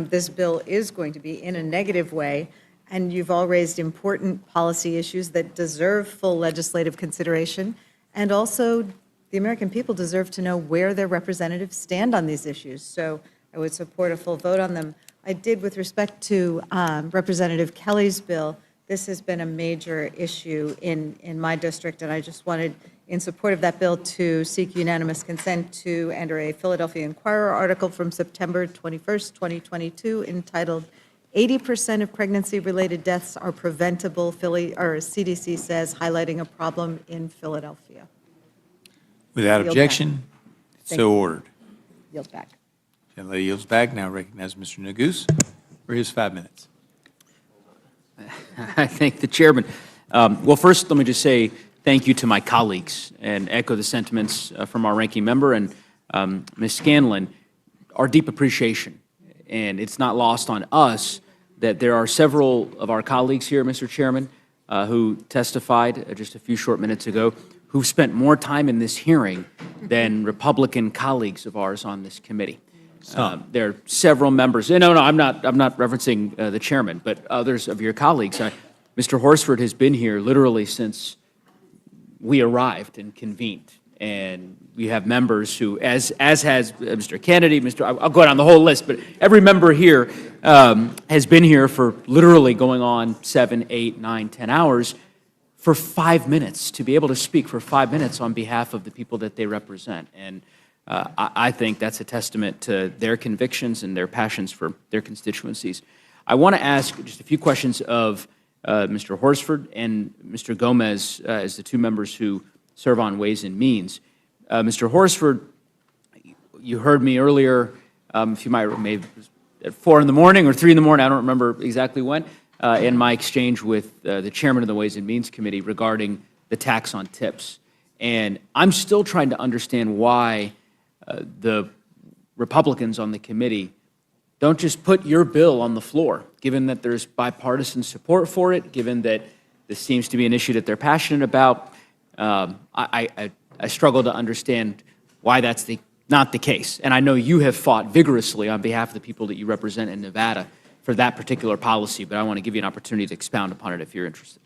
this bill is going to be in a negative way. And you've all raised important policy issues that deserve full legislative consideration. And also, the American people deserve to know where their representatives stand on these issues. So I would support a full vote on them. I did with respect to Representative Kelly's bill. This has been a major issue in my district, and I just wanted, in support of that bill, to seek unanimous consent to enter a Philadelphia Inquirer article from September 21st, 2022, entitled 80% of pregnancy-related deaths are preventable, CDC says, highlighting a problem in Philadelphia. Without Yield objection, so ordered. Yield back. Gentlelady yields back. Now recognize Mr. Neguse for his 5 minutes. I thank the chairman. Well, first, let me just say thank you to my colleagues and echo the sentiments from our ranking member and Ms. Scanlon, our deep appreciation. And it's not lost on us that there are several of our colleagues here, Mr. Chairman, who testified just a few short minutes ago, who've spent more time in this hearing than Republican colleagues of ours on this committee. There are several members. No, I'm not referencing the chairman, but others of your colleagues. Mr. Horsford has been here literally since we arrived and convened. And we have members who, as has Mr. Kennedy, I'll go down the whole list, but every member here has been here for literally going on 7, 8, 9, 10 hours for 5 minutes, to be able to speak for 5 minutes on behalf of the people that they represent. And I think that's a testament to their convictions and their passions for their constituencies. I want to ask just a few questions of Mr. Horsford and Mr. Gomez as the two members who serve on Ways and Means. Mr. Horsford, you heard me earlier, if you might, maybe at 4 in the morning or 3 in the morning, I don't remember exactly when, in my exchange with the chairman of the Ways and Means Committee regarding the tax on tips. And I'm still trying to understand why the Republicans on the committee don't just put your bill on the floor, given that there's bipartisan support for it, given that this seems to be an issue that they're passionate about. I struggle to understand why that's not the case. And I know you have fought vigorously on behalf of the people that you represent in Nevada for that particular policy, but I want to give you an opportunity to expound upon it if you're interested.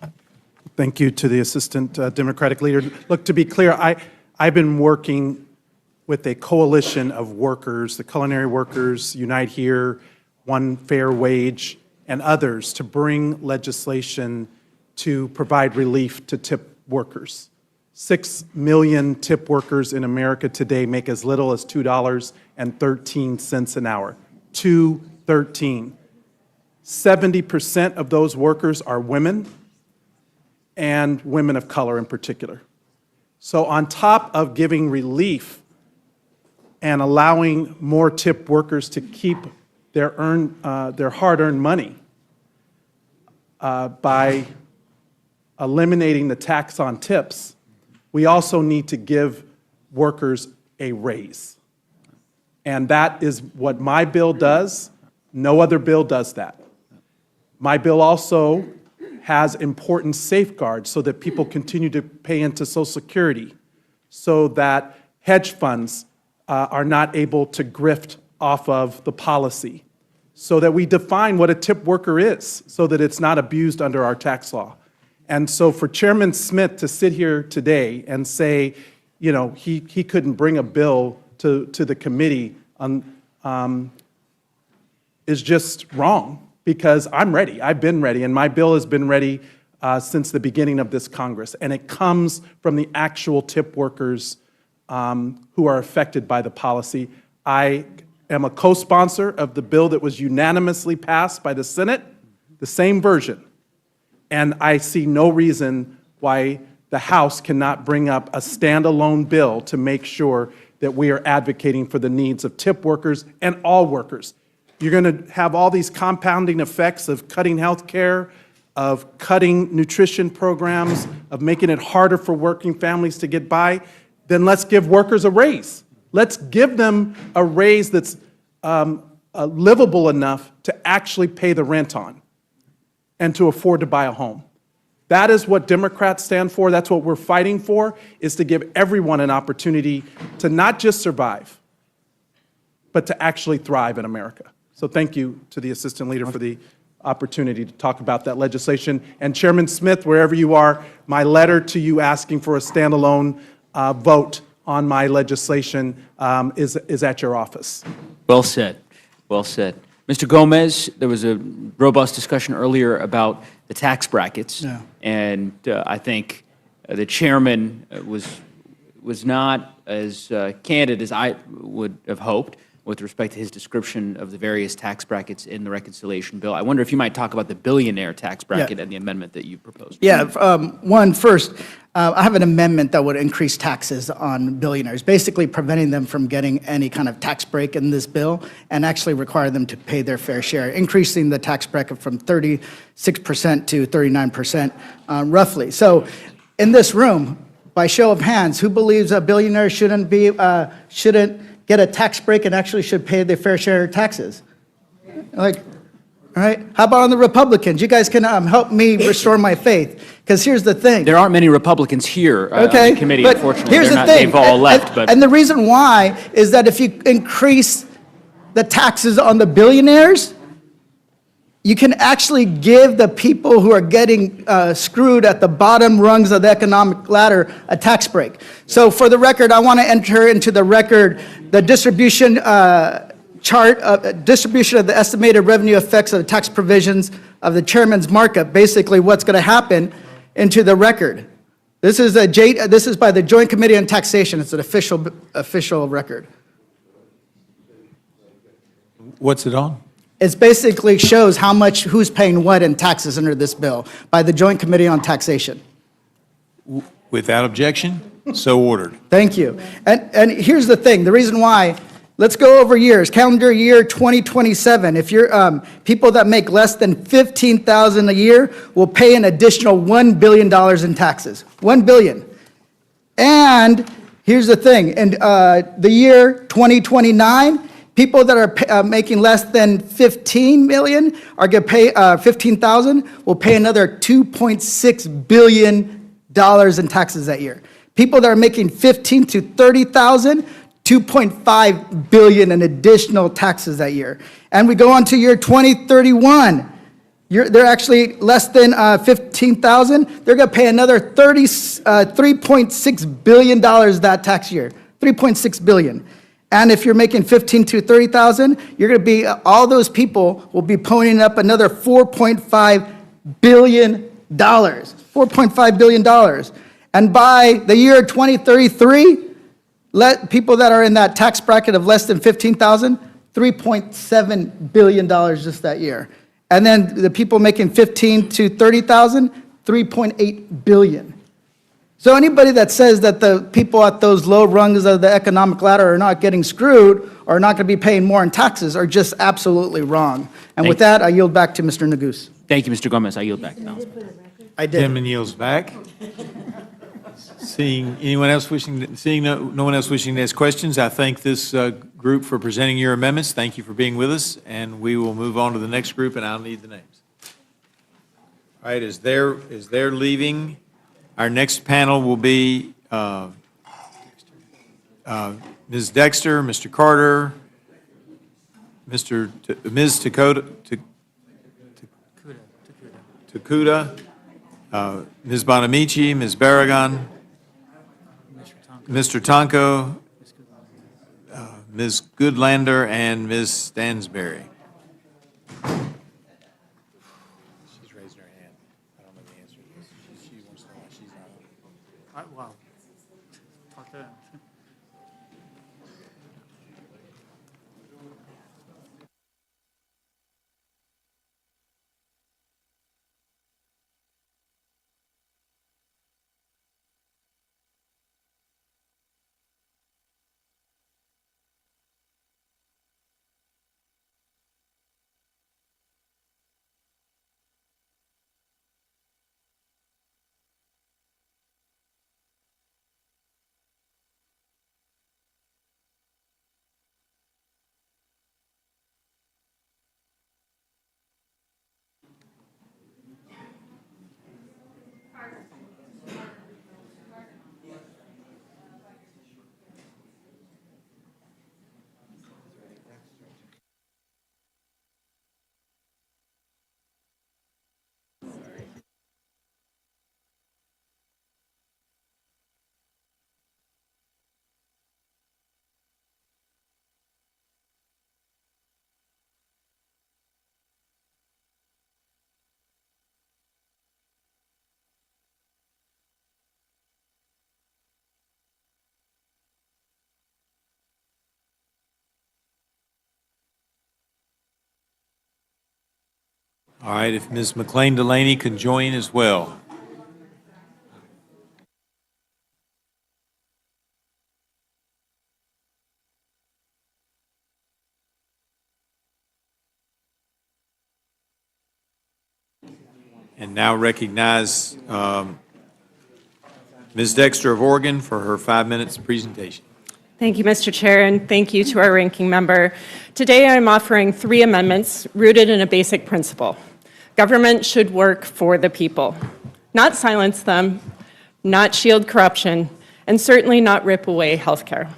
Thank you to the Assistant Democratic Leader. Look, to be clear, I've been working with a coalition of workers, the Culinary Workers, Unite Here, One Fair Wage, and others to bring legislation to provide relief to tip workers. 6 million tip workers in America today make as little as $2.13 an hour. $2.13. 70% of those workers are women, and women of color in particular. So on top of giving relief and allowing more tip workers to keep their hard-earned money by eliminating the tax on tips, we also need to give workers a raise. And that is what my bill does. No other bill does that. My bill also has important safeguards so that people continue to pay into Social Security, so that hedge funds are not able to grift off of the policy, so that we define what a tip worker is, so that it's not abused under our tax law. And so for Chairman Smith to sit here today and say, you know, he couldn't bring a bill to the committee is just wrong, because I'm ready. I've been ready, and my bill has been ready since the beginning of this Congress. And it comes from the actual tip workers who are affected by the policy. I am a co-sponsor of the bill that was unanimously passed by the Senate, the same version. And I see no reason why the House cannot bring up a standalone bill to make sure that we are advocating for the needs of tip workers and all workers. You're going to have all these compounding effects of cutting health care, of cutting nutrition programs, of making it harder for working families to get by. Then let's give workers a raise. Let's give them a raise that's livable enough to actually pay the rent on and to afford to buy a home. That is what Democrats stand for. That's what we're fighting for, is to give everyone an opportunity to not just survive, but to actually thrive in America. So thank you to the Assistant Leader for the opportunity to talk about that legislation. And Chairman Smith, wherever you are, my letter to you asking for a standalone vote on my legislation is at your office. Well said. Well said. Mr. Gomez, there was a robust discussion earlier about the tax brackets. Yeah. And I think the chairman was not as candid as I would have hoped with respect to his description of the various tax brackets in the reconciliation bill. I wonder if you might talk about the billionaire tax bracket and the amendment that you proposed. Yeah, first, I have an amendment that would increase taxes on billionaires, basically preventing them from getting any kind of tax break in this bill and actually require them to pay their fair share, increasing the tax bracket from 36% to 39%, roughly. So in this room, by show of hands, who believes a billionaire shouldn't get a tax break and actually should pay their fair share of taxes? Like, all right, how about on the Republicans? You guys can help me restore my faith. Because here's the thing. There aren't many Republicans here on the committee, but unfortunately. here's the thing. They've all left. And the reason why is that if you increase the taxes on the billionaires, you can actually give the people who are getting screwed at the bottom rungs of the economic ladder a tax break. So for the record, I want to enter into the record the distribution chart, distribution of the estimated revenue effects of the tax provisions of the chairman's markup, basically what's going to happen, into the record. This is by the Joint Committee on Taxation. It's an official record. What's it on? It basically shows how much, who's paying what in taxes under this bill by the Joint Committee on Taxation. Without objection, so ordered. Thank you. And here's the thing, the reason why, let's go over years. Calendar year 2027, if you're people that make less than $15,000 a year will pay an additional $1 billion in taxes. $1 billion. And here's the thing, in the year 2029, people that are making less than 15 million are going to pay 15,000 will pay another $2.6 billion in taxes that year. People that are making 15 to 30,000, 2.5 billion in additional taxes that year. And we go on to year 2031. They're actually less than 15,000. They're going to pay another $3.6 billion that tax year. 3.6 billion. And if you're making 15 to 30,000, you're going to be, all those people will be ponying up another $4.5 billion. $4.5 billion. And by the year 2033, let people that are in that tax bracket of less than 15,000, $3.7 billion just that year. And then the people making 15 to 30,000, $3.8 billion. So anybody that says that the people at those low rungs of the economic ladder are not getting screwed or not going to be paying more in taxes are just absolutely wrong. And with that, I yield back to Mr. Nagus. Thank you, Mr. Gomez. I yield back. I did. Gentleman yields back. Seeing no one else wishing to ask questions, I thank this group for presenting your amendments. Thank you for being with us, and we will move on to the next group, and I'll need the names. All right, as they're leaving, our next panel will be Ms. Dexter, Mr. Carter, Ms. Takuda, Ms. Bonamici, Ms. Barragan, Mr. Tonko, Ms. Goodlander, and Ms. Stansberry. She's raising her hand. I don't know the answer to this. She wants to know why she's not. Wow. Talk to them. All right, if Ms. McLean Delaney can join as well. And now recognize Ms. Dexter of Oregon for her 5 minutes presentation. Thank you, Mr. Chair, and thank you to our ranking member. Today I'm offering 3 amendments rooted in a basic principle. Government should work for the people, not silence them, not shield corruption, and certainly not rip away healthcare.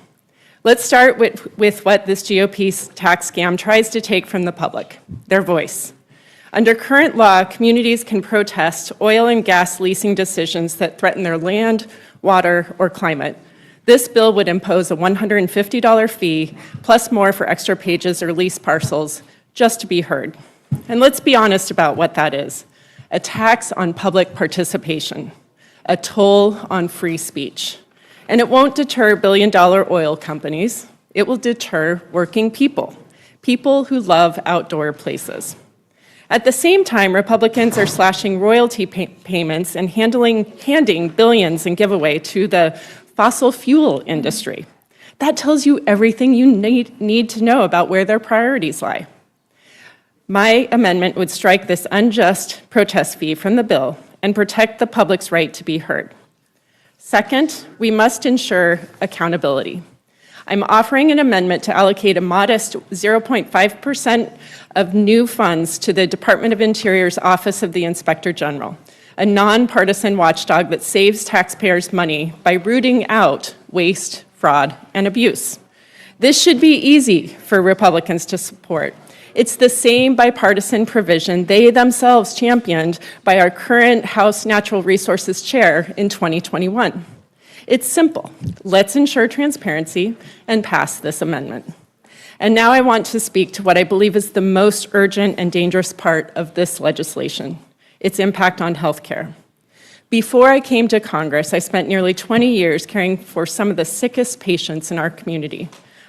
Let's start with what this GOP tax scam tries to take from the public, their voice. Under current law, communities can protest oil and gas leasing decisions that threaten their land, water, or climate. This bill would impose a $150 fee, plus more for extra pages or lease parcels, just to be heard. And let's be honest about what that is. A tax on public participation, a toll on free speech. And it won't deter billion-dollar oil companies. It will deter working people, people who love outdoor places. At the same time, Republicans are slashing royalty payments and handing billions in giveaway to the fossil fuel industry. That tells you everything you need to know about where their priorities lie. My amendment would strike this unjust protest fee from the bill and protect the public's right to be heard. Second, we must ensure accountability. I'm offering an amendment to allocate a modest 0.5% of new funds to the Department of Interior's Office of the Inspector General, a nonpartisan watchdog that saves taxpayers money by rooting out waste, fraud, and abuse. This should be easy for Republicans to support. It's the same bipartisan provision they themselves championed by our current House Natural Resources Chair in 2021. It's simple. Let's ensure transparency and pass this amendment. And now I want to speak to what I believe is the most urgent and dangerous part of this legislation, its impact on healthcare. Before I came to Congress, I spent nearly 20 years caring for some of the sickest patients in our community.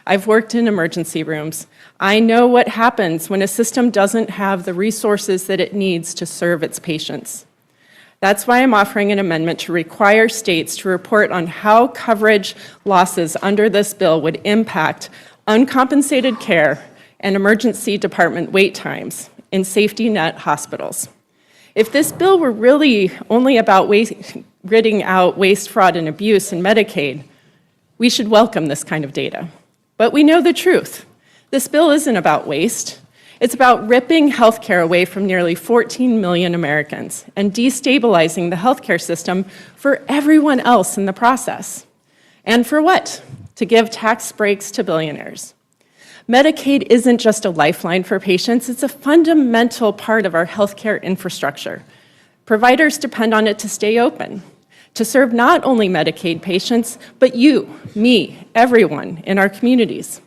I've worked in emergency rooms. I know what happens when a system doesn't have the resources that it needs to serve its patients. That's why I'm offering an amendment to require states to report on how coverage losses under this bill would impact uncompensated care and emergency department wait times in safety net hospitals. If this bill were really only about ridding out waste, fraud, and abuse in Medicaid, we should welcome this kind of data. But we know the truth. This bill isn't about waste. It's about ripping healthcare away from nearly 14 million Americans and destabilizing the healthcare system for everyone else in the process. And for what? To give tax breaks to billionaires. Medicaid isn't just a lifeline for patients, it's a fundamental part of our healthcare infrastructure. Providers depend on it to stay open, to serve not only Medicaid patients, but you, me, everyone in our communities.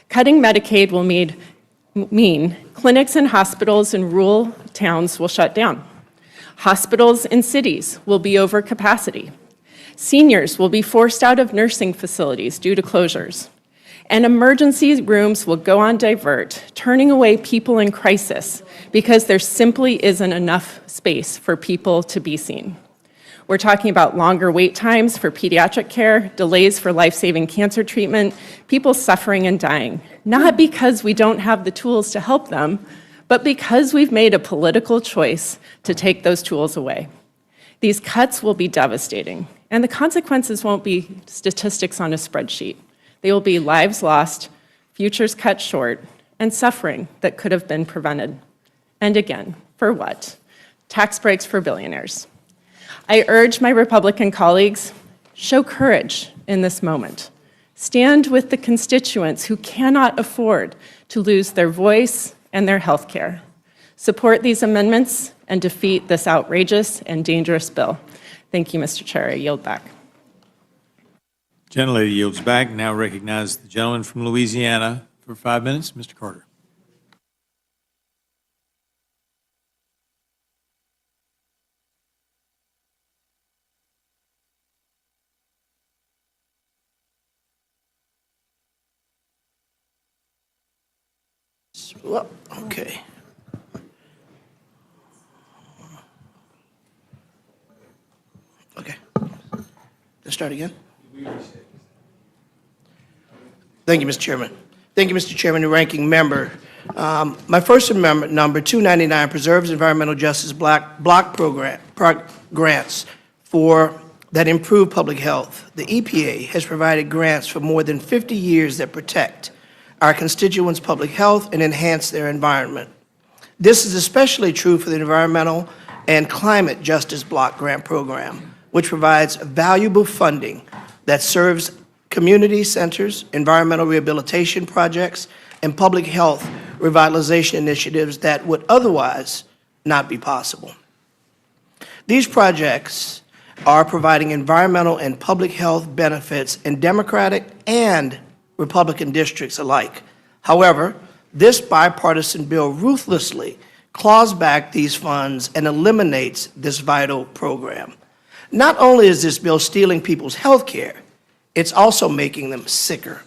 Cutting Medicaid will mean clinics and hospitals in rural towns will shut down. Hospitals in cities will be over capacity. Seniors will be forced out of nursing facilities due to closures. And emergency rooms will go on divert, turning away people in crisis because there simply isn't enough space for people to be seen. We're talking about longer wait times for pediatric care, delays for life-saving cancer treatment, people suffering and dying, not because we don't have the tools to help them, but because we've made a political choice to take those tools away. These cuts will be devastating, and the consequences won't be statistics on a spreadsheet. They will be lives lost, futures cut short, and suffering that could have been prevented. And again, for what? Tax breaks for billionaires. I urge my Republican colleagues, show courage in this moment. Stand with the constituents who cannot afford to lose their voice and their health care. Support these amendments and defeat this outrageous and dangerous bill. Thank you, Mr. Chair. I yield back. Gentlelady yields back. Now recognize the gentleman from Louisiana for 5 minutes, Mr. Carter. Well, okay. Let's start again. Thank you, Mr. Chairman. Thank you, Mr. Chairman and Ranking Member. My first amendment, number 299, preserves environmental justice block grants that improve public health. The EPA has provided grants for more than 50 years that protect our constituents' public health and enhance their environment. This is especially true for the Environmental and Climate Justice Block Grant Program, which provides valuable funding that serves community centers, environmental rehabilitation projects, and public health revitalization initiatives that would otherwise not be possible. These projects are providing environmental and public health benefits in Democratic and Republican districts alike. However, this bipartisan bill ruthlessly claws back these funds and eliminates this vital program. Not only is this bill stealing people's health care, it's also making them sicker.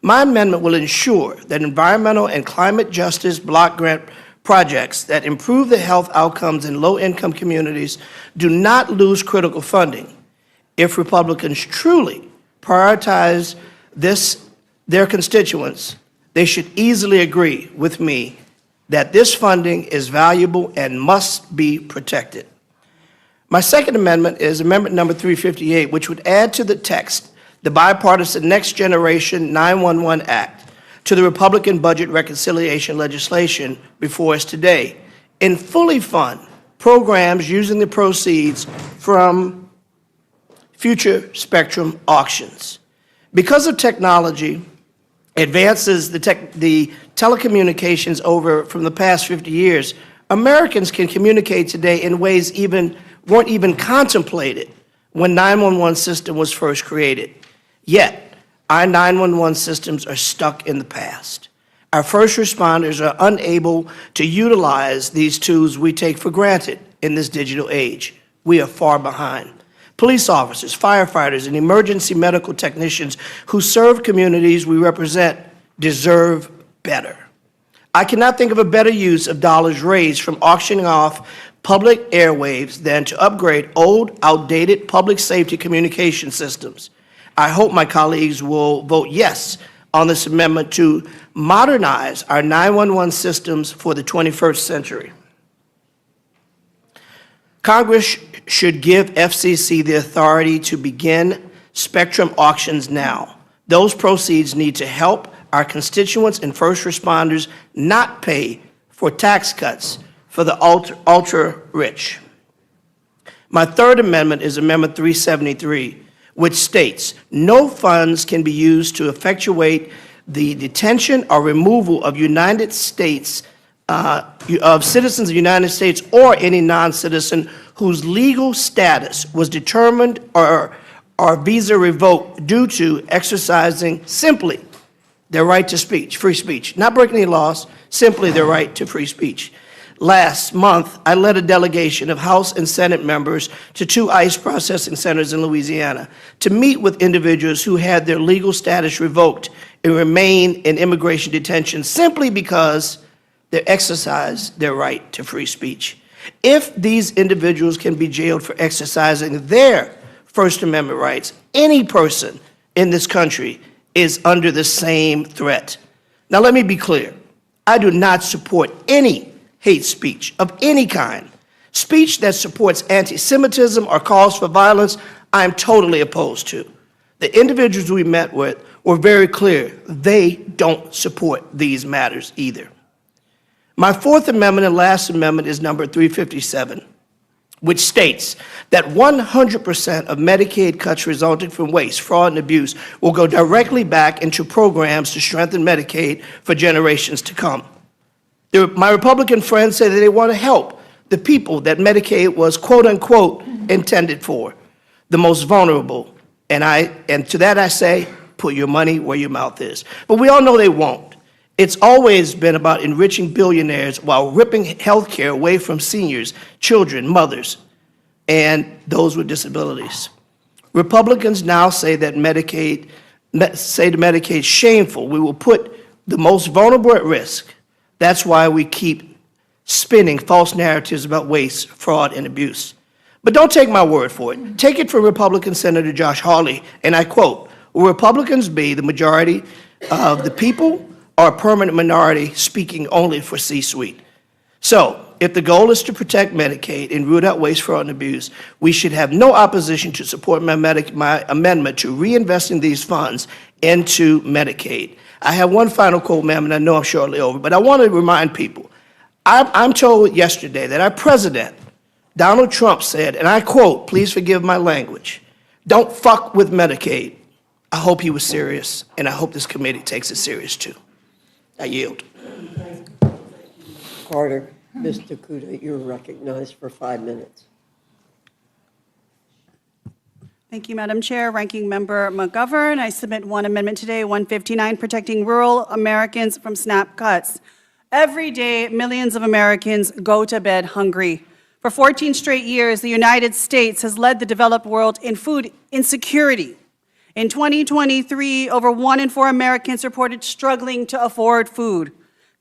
My amendment will ensure that environmental and climate justice block grant projects that improve the health outcomes in low-income communities do not lose critical funding. If Republicans truly prioritize their constituents, they should easily agree with me that this funding is valuable and must be protected. My second amendment is amendment number 358, which would add to the text the bipartisan Next Generation 911 Act to the Republican budget reconciliation legislation before us today and fully fund programs using the proceeds from future spectrum auctions. Because of technology advances the telecommunications from the past 50 years, Americans can communicate today in ways weren't even contemplated when 911 system was first created. Yet, our 911 systems are stuck in the past. Our first responders are unable to utilize these tools we take for granted in this digital age. We are far behind. Police officers, firefighters, and emergency medical technicians who serve communities we represent deserve better. I cannot think of a better use of dollars raised from auctioning off public airwaves than to upgrade old, outdated public safety communication systems. I hope my colleagues will vote yes on this amendment to modernize our 911 systems for the 21st century. Congress should give FCC the authority to begin spectrum auctions now. Those proceeds need to help our constituents and first responders not pay for tax cuts for the ultra-rich. My third amendment is Amendment 373, which states no funds can be used to effectuate the detention or removal of United States of citizens of the United States or any non-citizen whose legal status was determined or visa revoked due to exercising simply their right to speech, free speech, not breaking any laws, simply their right to free speech. Last month, I led a delegation of House and Senate members to 2 ICE processing centers in Louisiana to meet with individuals who had their legal status revoked and remain in immigration detention simply because they exercised their right to free speech. If these individuals can be jailed for exercising their First Amendment rights, any person in this country is under the same threat. Now, let me be clear. I do not support any hate speech of any kind. Speech that supports anti-Semitism or calls for violence, I am totally opposed to. The individuals we met with were very clear. They don't support these matters either. My fourth amendment and last amendment is number 357, which states that 100% of Medicaid cuts resulting from waste, fraud, and abuse will go directly back into programs to strengthen Medicaid for generations to come. My Republican friends say that they want to help the people that Medicaid was, quote unquote, intended for, the most vulnerable. And to that I say, put your money where your mouth is. But we all know they won't. It's always been about enriching billionaires while ripping health care away from seniors, children, mothers, and those with disabilities. Republicans now say that Medicaid shameful. We will put the most vulnerable at risk. That's why we keep spinning false narratives about waste, fraud, and abuse. But don't take my word for it. Take it from Republican Senator Josh Hawley, and I quote, "Will Republicans be the majority of the people or a permanent minority speaking only for C-suite?" So, if the goal is to protect Medicaid and root out waste, fraud, and abuse, we should have no opposition to support my amendment to reinvesting these funds into Medicaid. I have one final quote, ma'am, and I know I'm shortly over, but I want to remind people. I'm told yesterday that our president, Donald Trump, said, and I quote, please forgive my language, "Don't fuck with Medicaid." I hope he was serious, and I hope this committee takes it serious too. I yield. Carter, Mr. Kuda, you're recognized for 5 minutes. Thank you, Madam Chair. Ranking Member McGovern, I submit one amendment today, 159, protecting rural Americans from SNAP cuts. Every day, millions of Americans go to bed hungry. For 14 straight years, the United States has led the developed world in food insecurity. In 2023, over 1 in 4 Americans reported struggling to afford food.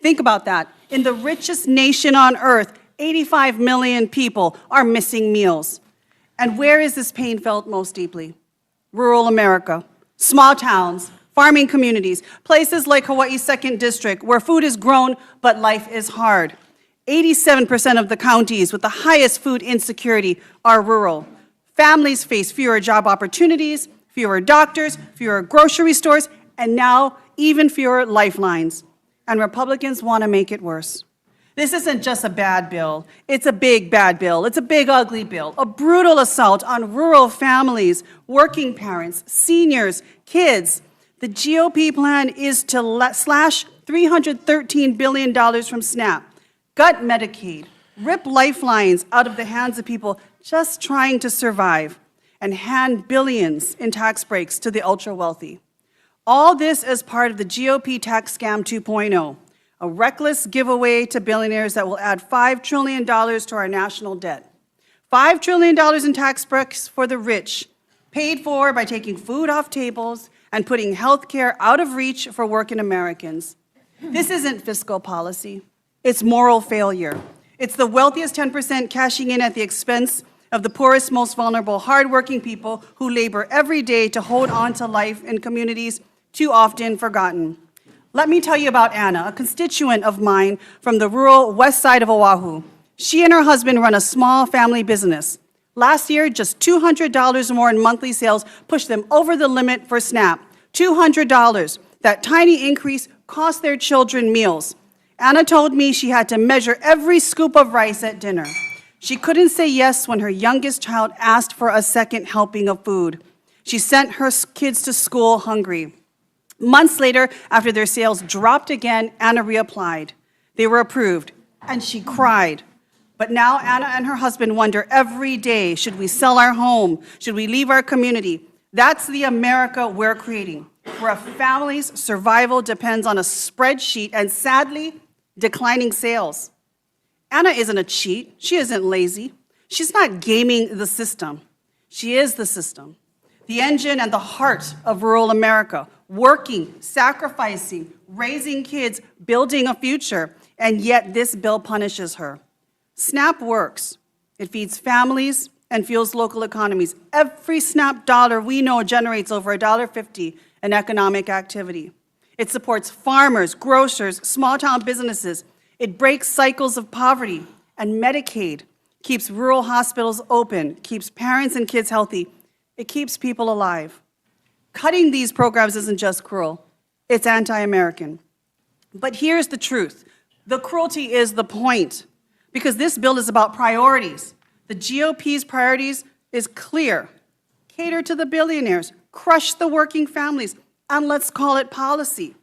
Think about that. In the richest nation on earth, 85 million people are missing meals. And where is this pain felt most deeply? Rural America, small towns, farming communities, places like Hawaii's 2nd District, where food is grown, but life is hard. 87% of the counties with the highest food insecurity are rural. Families face fewer job opportunities, fewer doctors, fewer grocery stores, and now even fewer lifelines. And Republicans want to make it worse. This isn't just a bad bill. It's a big bad bill. It's a big ugly bill, a brutal assault on rural families, working parents, seniors, kids. The GOP plan is to slash $313 billion from SNAP, gut Medicaid, rip lifelines out of the hands of people just trying to survive, and hand billions in tax breaks to the ultra-wealthy. All this as part of the GOP tax scam 2.0, a reckless giveaway to billionaires that will add $5 trillion to our national debt. $5 trillion in tax breaks for the rich, paid for by taking food off tables and putting health care out of reach for working Americans. This isn't fiscal policy. It's moral failure. It's the wealthiest 10% cashing in at the expense of the poorest, most vulnerable, hardworking people who labor every day to hold on to life in communities too often forgotten. Let me tell you about Anna, a constituent of mine from the rural west side of Oahu. She and her husband run a small family business. Last year, just $200 more in monthly sales pushed them over the limit for SNAP. $200. That tiny increase cost their children meals. Anna told me she had to measure every scoop of rice at dinner. She couldn't say yes when her youngest child asked for a second helping of food. She sent her kids to school hungry. Months later, after their sales dropped again, Anna reapplied. They were approved, and she cried. But now Anna and her husband wonder every day, should we sell our home? Should we leave our community? That's the America we're creating, where a family's survival depends on a spreadsheet and, sadly, declining sales. Anna isn't a cheat. She isn't lazy. She's not gaming the system. She is the system, the engine and the heart of rural America, working, sacrificing, raising kids, building a future, and yet this bill punishes her. SNAP works. It feeds families and fuels local economies. Every SNAP dollar we know generates over $1.50 in economic activity. It supports farmers, grocers, small-town businesses. It breaks cycles of poverty. And Medicaid keeps rural hospitals open, keeps parents and kids healthy. It keeps people alive. Cutting these programs isn't just cruel, it's anti-American. But here's the truth. The cruelty is the point, because this bill is about priorities. The GOP's priorities is clear. Cater to the billionaires, crush the working families, and let's call it policy.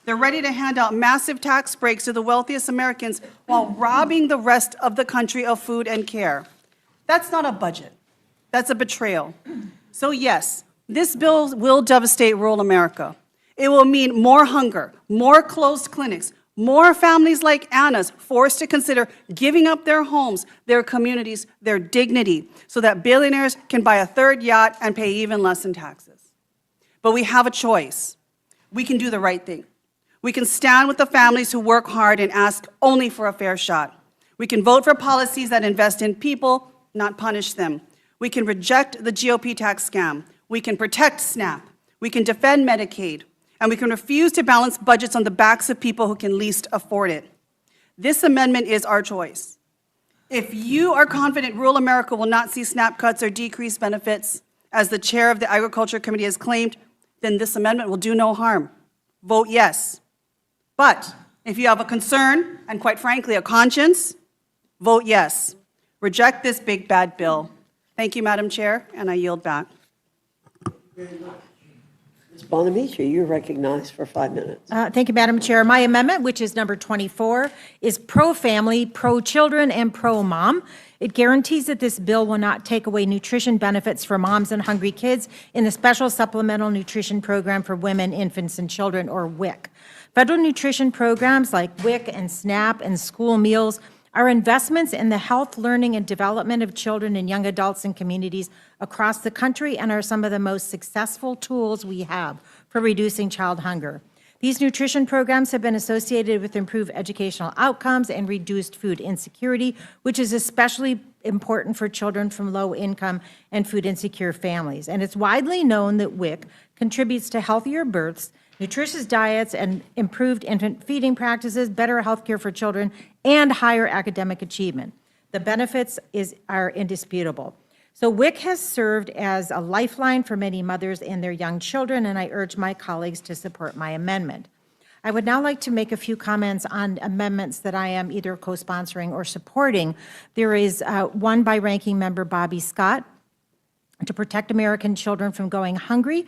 They're ready to hand out massive tax breaks to the wealthiest Americans while robbing the rest of the country of food and care. That's not a budget. That's a betrayal. So yes, this bill will devastate rural America. It will mean more hunger, more closed clinics, more families like Anna's forced to consider giving up their homes, their communities, their dignity, so that billionaires can buy a third yacht and pay even less in taxes. But we have a choice. We can do the right thing. We can stand with the families who work hard and ask only for a fair shot. We can vote for policies that invest in people, not punish them. We can reject the GOP tax scam. We can protect SNAP. We can defend Medicaid. And we can refuse to balance budgets on the backs of people who can least afford it. This amendment is our choice. If you are confident rural America will not see SNAP cuts or decreased benefits, as the chair of the Agriculture Committee has claimed, then this amendment will do no harm. Vote yes. But if you have a concern, and quite frankly, a conscience, vote yes. Reject this big, bad bill. Thank you, Madam Chair, and I yield back. Ms. Bonamici, you're recognized for 5 minutes. Thank you, Madam Chair. My amendment, which is number 24, is pro-family, pro-children, and pro-mom. It guarantees that this bill will not take away nutrition benefits for moms and hungry kids in the Special Supplemental Nutrition Program for Women, Infants, and Children, or WIC. Federal nutrition programs like WIC and SNAP and school meals are investments in the health, learning, and development of children and young adults in communities across the country and are some of the most successful tools we have for reducing child hunger. These nutrition programs have been associated with improved educational outcomes and reduced food insecurity, which is especially important for children from low-income and food-insecure families. And it's widely known that WIC contributes to healthier births, nutritious diets, and improved infant feeding practices, better health care for children, and higher academic achievement. The benefits are indisputable. So WIC has served as a lifeline for many mothers and their young children, and I urge my colleagues to support my amendment. I would now like to make a few comments on amendments that I am either co-sponsoring or supporting. There is one by Ranking Member Bobby Scott, to protect American children from going hungry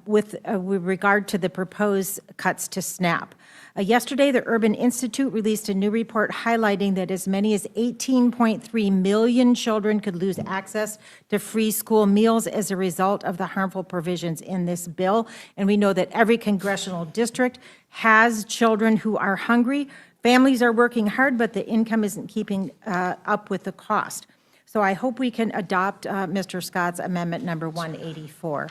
with regard to the proposed cuts to SNAP. Yesterday, the Urban Institute released a new report highlighting that as many as 18.3 million children could lose access to free school meals as a result of the harmful provisions in this bill. And we know that every congressional district has children who are hungry. Families are working hard, but the income isn't keeping up with the cost. So I hope we can adopt Mr. Scott's amendment number 184.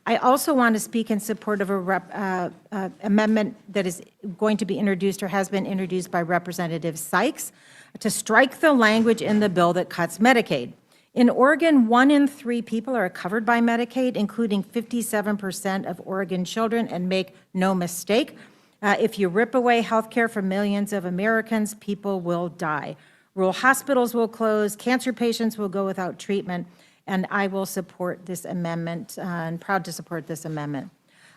I also want to speak in support of a amendment that is going to be introduced or has been introduced by Representative Sykes to strike the language in the bill that cuts Medicaid. In Oregon, 1 in 3 people are covered by Medicaid, including 57% of Oregon children, and make no mistake, if you rip away health care from millions of Americans, people will die. Rural hospitals will close, cancer patients will go without treatment, and I will support this amendment, and proud to support this amendment.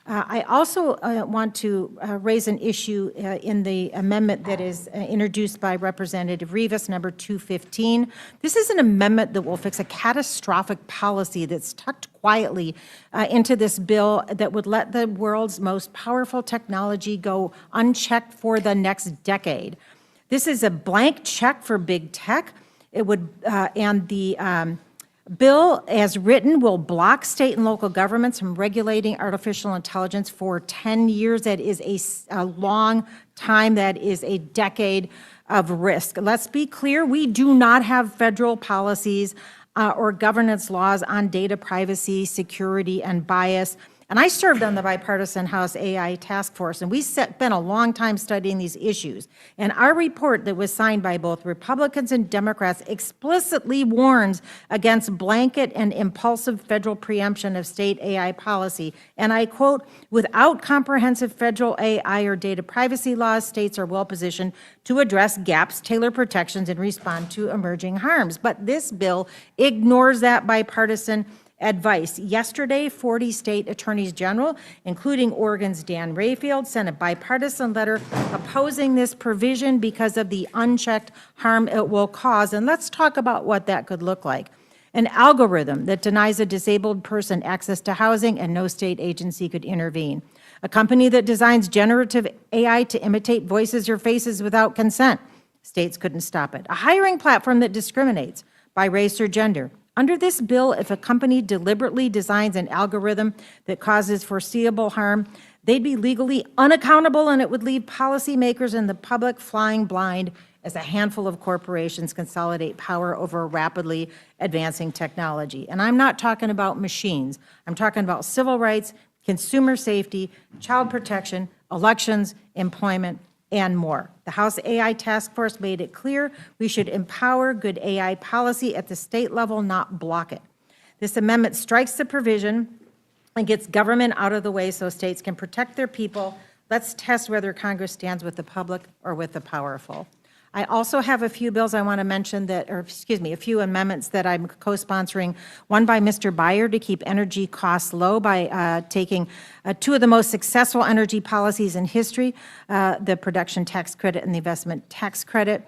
I also want to raise an issue in the amendment that is introduced by Representative Rivas, number 215. This is an amendment that will fix a catastrophic policy that's tucked quietly into this bill that would let the world's most powerful technology go unchecked for the next decade. This is a blank check for big tech. It would, and the bill, as written, will block state and local governments from regulating artificial intelligence for 10 years. That is a long time. That is a decade of risk. Let's be clear, we do not have federal policies or governance laws on data privacy, security, and bias. And I served on the bipartisan House AI task force, and we spent a long time studying these issues. And our report that was signed by both Republicans and Democrats explicitly warns against blanket and impulsive federal preemption of state AI policy. And I quote, "Without comprehensive federal AI or data privacy laws, states are well positioned to address gaps, tailor protections, and respond to emerging harms." But this bill ignores that bipartisan advice. Yesterday, 40 state attorneys general, including Oregon's Dan Rayfield, sent a bipartisan letter opposing this provision because of the unchecked harm it will cause. And let's talk about what that could look like. An algorithm that denies a disabled person access to housing and no state agency could intervene. A company that designs generative AI to imitate voices or faces without consent. States couldn't stop it. A hiring platform that discriminates by race or gender. Under this bill, if a company deliberately designs an algorithm that causes foreseeable harm, they'd be legally unaccountable, and it would leave policymakers and the public flying blind as a handful of corporations consolidate power over rapidly advancing technology. And I'm not talking about machines. I'm talking about civil rights, consumer safety, child protection, elections, employment, and more. The House AI Task Force made it clear we should empower good AI policy at the state level, not block it. This amendment strikes the provision and gets government out of the way so states can protect their people. Let's test whether Congress stands with the public or with the powerful. I also have a few bills I want to mention that, or excuse me, a few amendments that I'm co-sponsoring. One by Mr. Byer to keep energy costs low by taking two of the most successful energy policies in history, the production tax credit and the investment tax credit,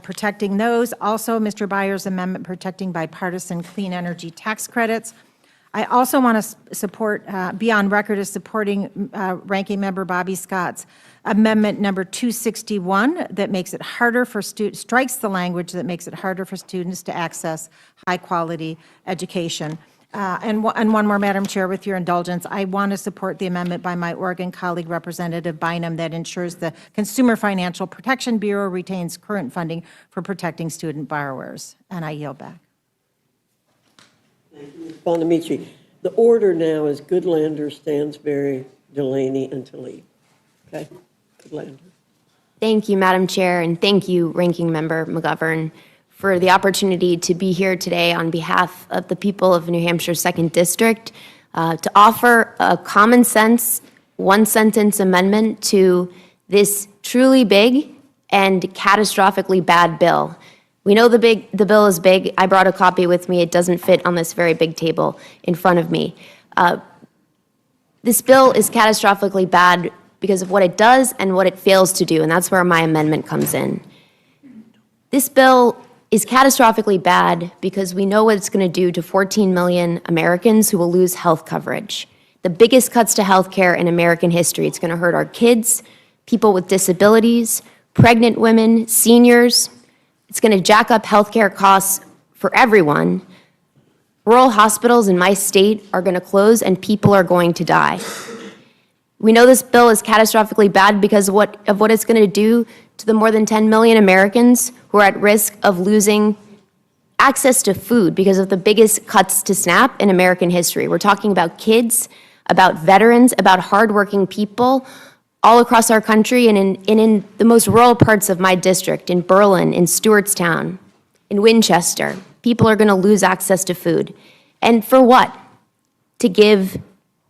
protecting those. Also, Mr. Byer's amendment protecting bipartisan clean energy tax credits. I also want to support, be on record as supporting Ranking Member Bobby Scott's amendment number 261 that makes it harder for students, strikes the language that makes it harder for students to access high-quality education. And one more, Madam Chair, with your indulgence, I want to support the amendment by my Oregon colleague, Representative Bynum, that ensures the Consumer Financial Protection Bureau retains current funding for protecting student borrowers. And I yield back. Thank you, Ms. Bonamici. The order now is Goodlander, Stansberry, Delaney, and Tlaib. Okay, Goodlander. Thank you, Madam Chair, and thank you, Ranking Member McGovern, for the opportunity to be here today on behalf of the people of New Hampshire's 2nd District to offer a common sense, one-sentence amendment to this truly big and catastrophically bad bill. We know the bill is big. I brought a copy with me. It doesn't fit on this very big table in front of me. This bill is catastrophically bad because of what it does and what it fails to do, and that's where my amendment comes in. This bill is catastrophically bad because we know what it's going to do to 14 million Americans who will lose health coverage. The biggest cuts to health care in American history. It's going to hurt our kids, people with disabilities, pregnant women, seniors. It's going to jack up health care costs for everyone. Rural hospitals in my state are going to close and people are going to die. We know this bill is catastrophically bad because of what it's going to do to the more than 10 million Americans who are at risk of losing access to food because of the biggest cuts to SNAP in American history. We're talking about kids, about veterans, about hardworking people all across our country and in the most rural parts of my district, in Berlin, in Stewartstown, in Winchester. People are going to lose access to food. And for what? To give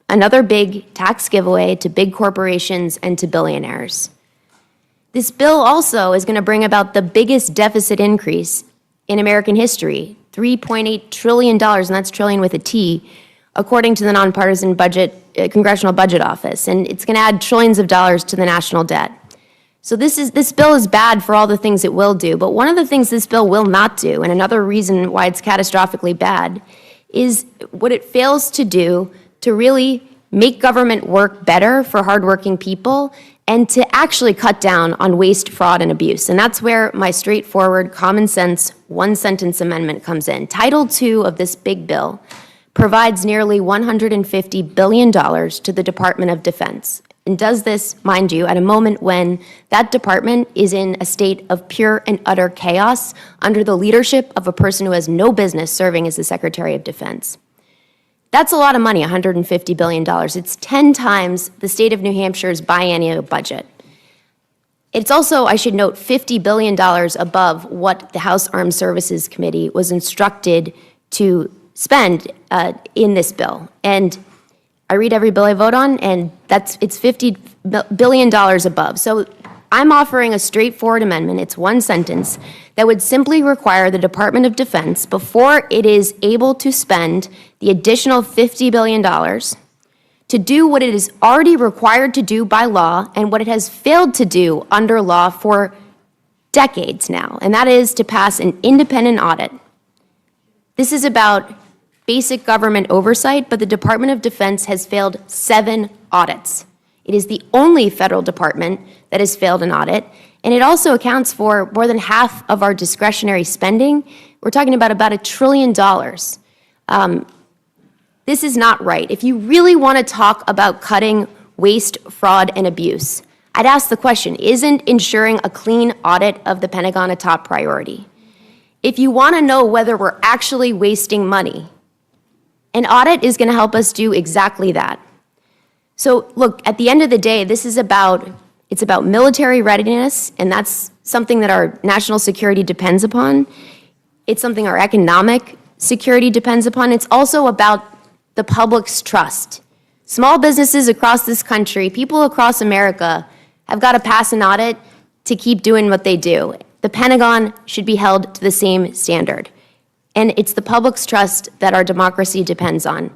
another big tax giveaway to big corporations and to billionaires. This bill also is going to bring about the biggest deficit increase in American history, $3.8 trillion, and that's trillion with a T, according to the nonpartisan Congressional Budget Office, and it's going to add trillions of dollars to the national debt. So this bill is bad for all the things it will do, but one of the things this bill will not do, and another reason why it's catastrophically bad, is what it fails to do to really make government work better for hardworking people and to actually cut down on waste, fraud, and abuse. And that's where my straightforward, common sense, one-sentence amendment comes in. Title II of this big bill provides nearly $150 billion to the Department of Defense, and does this, mind you, at a moment when that department is in a state of pure and utter chaos under the leadership of a person who has no business serving as the Secretary of Defense. That's a lot of money, $150 billion. It's 10 times the state of New Hampshire's biennial budget. It's also, I should note, $50 billion above what the House Armed Services Committee was instructed to spend in this bill. And I read every bill I vote on, and it's $50 billion above. So I'm offering a straightforward amendment. It's one sentence that would simply require the Department of Defense, before it is able to spend the additional $50 billion, to do what it is already required to do by law and what it has failed to do under law for decades now, and that is to pass an independent audit. This is about basic government oversight, but the Department of Defense has failed 7 audits. It is the only federal department that has failed an audit, and it also accounts for more than half of our discretionary spending. We're talking about $1 trillion. This is not right. If you really want to talk about cutting waste, fraud, and abuse, I'd ask the question, isn't ensuring a clean audit of the Pentagon a top priority? If you want to know whether we're actually wasting money, an audit is going to help us do exactly that. So look, at the end of the day, this is about It's about military readiness, and that's something that our national security depends upon. It's something our economic security depends upon. It's also about the public's trust. Small businesses across this country, people across America, have got to pass an audit to keep doing what they do. The Pentagon should be held to the same standard. And it's the public's trust that our democracy depends on.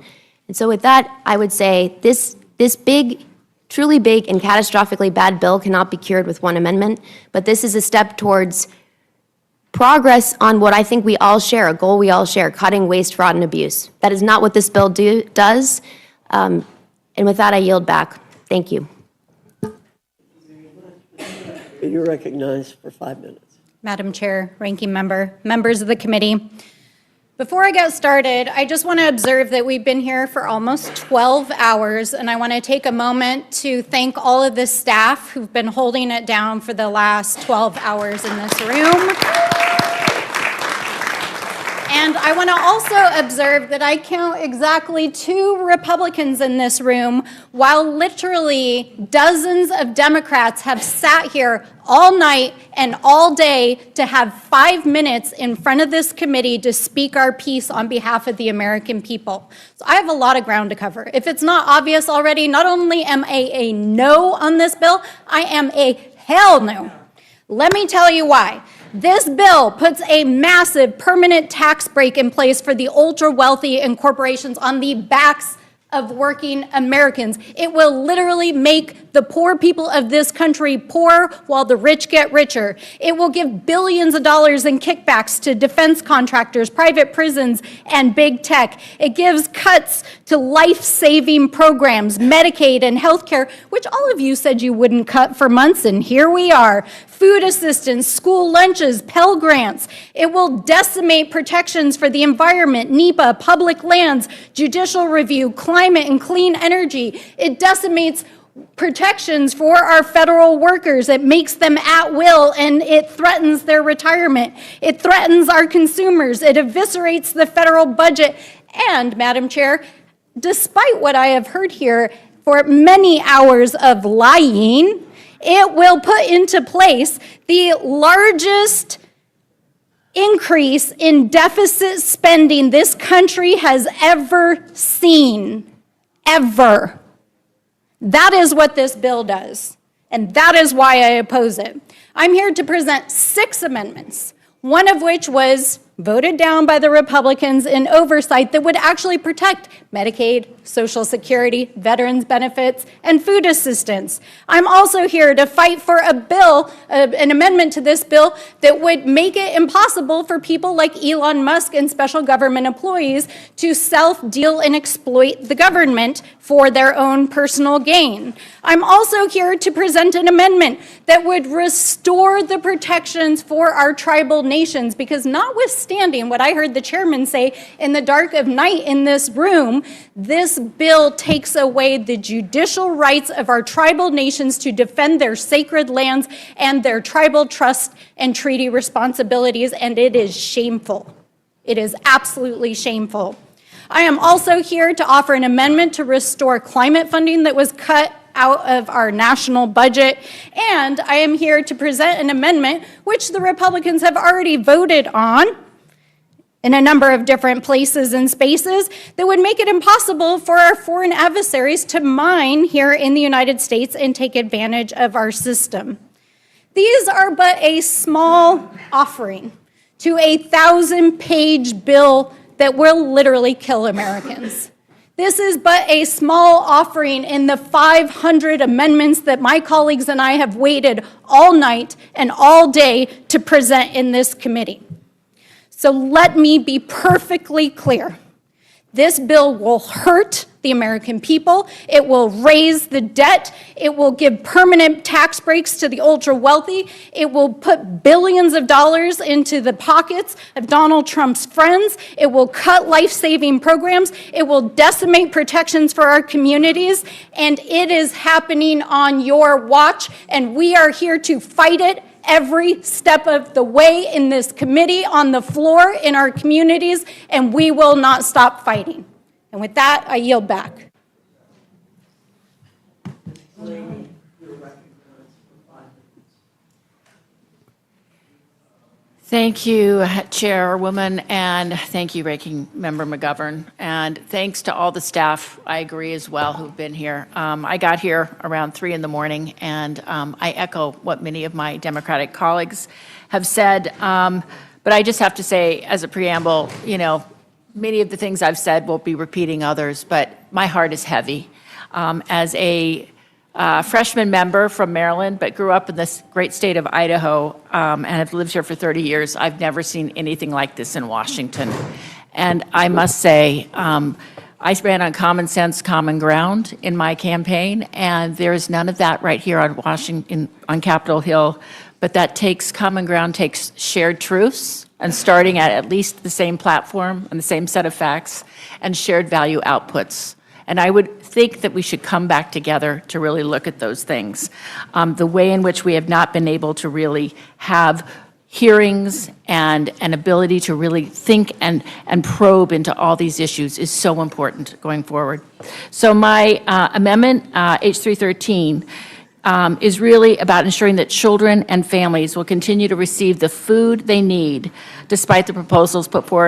And so with that, I would say this big, truly big and catastrophically bad bill cannot be cured with one amendment, but this is a step towards progress on what I think we all share, a goal we all share, cutting waste, fraud, and abuse. That is not what this bill does. And with that, I yield back. Thank you. You're recognized for 5 minutes. Madam Chair, Ranking Member, members of the committee. Before I get started, I just want to observe that we've been here for almost 12 hours, and I want to take a moment to thank all of the staff who've been holding it down for the last 12 hours in this room. And I want to also observe that I count exactly 2 Republicans in this room, while literally dozens of Democrats have sat here all night and all day to have 5 minutes in front of this committee to speak our piece on behalf of the American people. So I have a lot of ground to cover. If it's not obvious already, not only am I a no on this bill, I am a hell no. Let me tell you why. This bill puts a massive permanent tax break in place for the ultra-wealthy and corporations on the backs of working Americans. It will literally make the poor people of this country poor while the rich get richer. It will give billions of dollars in kickbacks to defense contractors, private prisons, and big tech. It gives cuts to life-saving programs, Medicaid and healthcare, which all of you said you wouldn't cut for months, and here we are. Food assistance, school lunches, Pell Grants. It will decimate protections for the environment, NEPA, public lands, judicial review, climate and clean energy. It decimates protections for our federal workers. It makes them at will, and it threatens their retirement. It threatens our consumers. It eviscerates the federal budget. And, Madam Chair, despite what I have heard here for many hours of lying, it will put into place the largest increase in deficit spending this country has ever seen, ever. That is what this bill does, and that is why I oppose it. I'm here to present 6 amendments, one of which was voted down by the Republicans in Oversight that would actually protect Medicaid, Social Security, veterans benefits, and food assistance. I'm also here to fight for a bill, an amendment to this bill that would make it impossible for people like Elon Musk and special government employees to self-deal and exploit the government for their own personal gain. I'm also here to present an amendment that would restore the protections for our tribal nations, because notwithstanding what I heard the chairman say in the dark of night in this room, this bill takes away the judicial rights of our tribal nations to defend their sacred lands and their tribal trust and treaty responsibilities, and it is shameful. It is absolutely shameful. I am also here to offer an amendment to restore climate funding that was cut out of our national budget, and I am here to present an amendment which the Republicans have already voted on in a number of different places and spaces that would make it impossible for our foreign adversaries to mine here in the United States and take advantage of our system. These are but a small offering to a 1,000-page bill that will literally kill Americans. This is but a small offering in the 500 amendments that my colleagues and I have waited all night and all day to present in this committee. So let me be perfectly clear. This bill will hurt the American people. It will raise the debt. It will give permanent tax breaks to the ultra-wealthy. It will put billions of dollars into the pockets of Donald Trump's friends. It will cut life-saving programs. It will decimate protections for our communities. And it is happening on your watch, and we are here to fight it every step of the way in this committee, on the floor, in our communities, and we will not stop fighting. And with that, I yield back. Thank you, Chairwoman, and thank you, Ranking Member McGovern. And thanks to all the staff, I agree as well, who've been here. I got here around 3 in the morning, and I echo what many of my Democratic colleagues have said. But I just have to say, as a preamble, you know, many of the things I've said won't be repeating others, but my heart is heavy. As a freshman member from Maryland, but grew up in this great state of Idaho and have lived here for 30 years. I've never seen anything like this in Washington. And I must say, I ran on common sense, common ground in my campaign, and there's none of that right here on Washington, on Capitol Hill. But that takes common ground, takes shared truths, and starting at least the same platform and the same set of facts, and shared value outputs. And I would think that we should come back together to really look at those things. The way in which we have not been able to really have hearings and an ability to really think and probe into all these issues is so important going forward. So my amendment, H313, is really about ensuring that children and families will continue to receive the food they need, despite the proposals put forward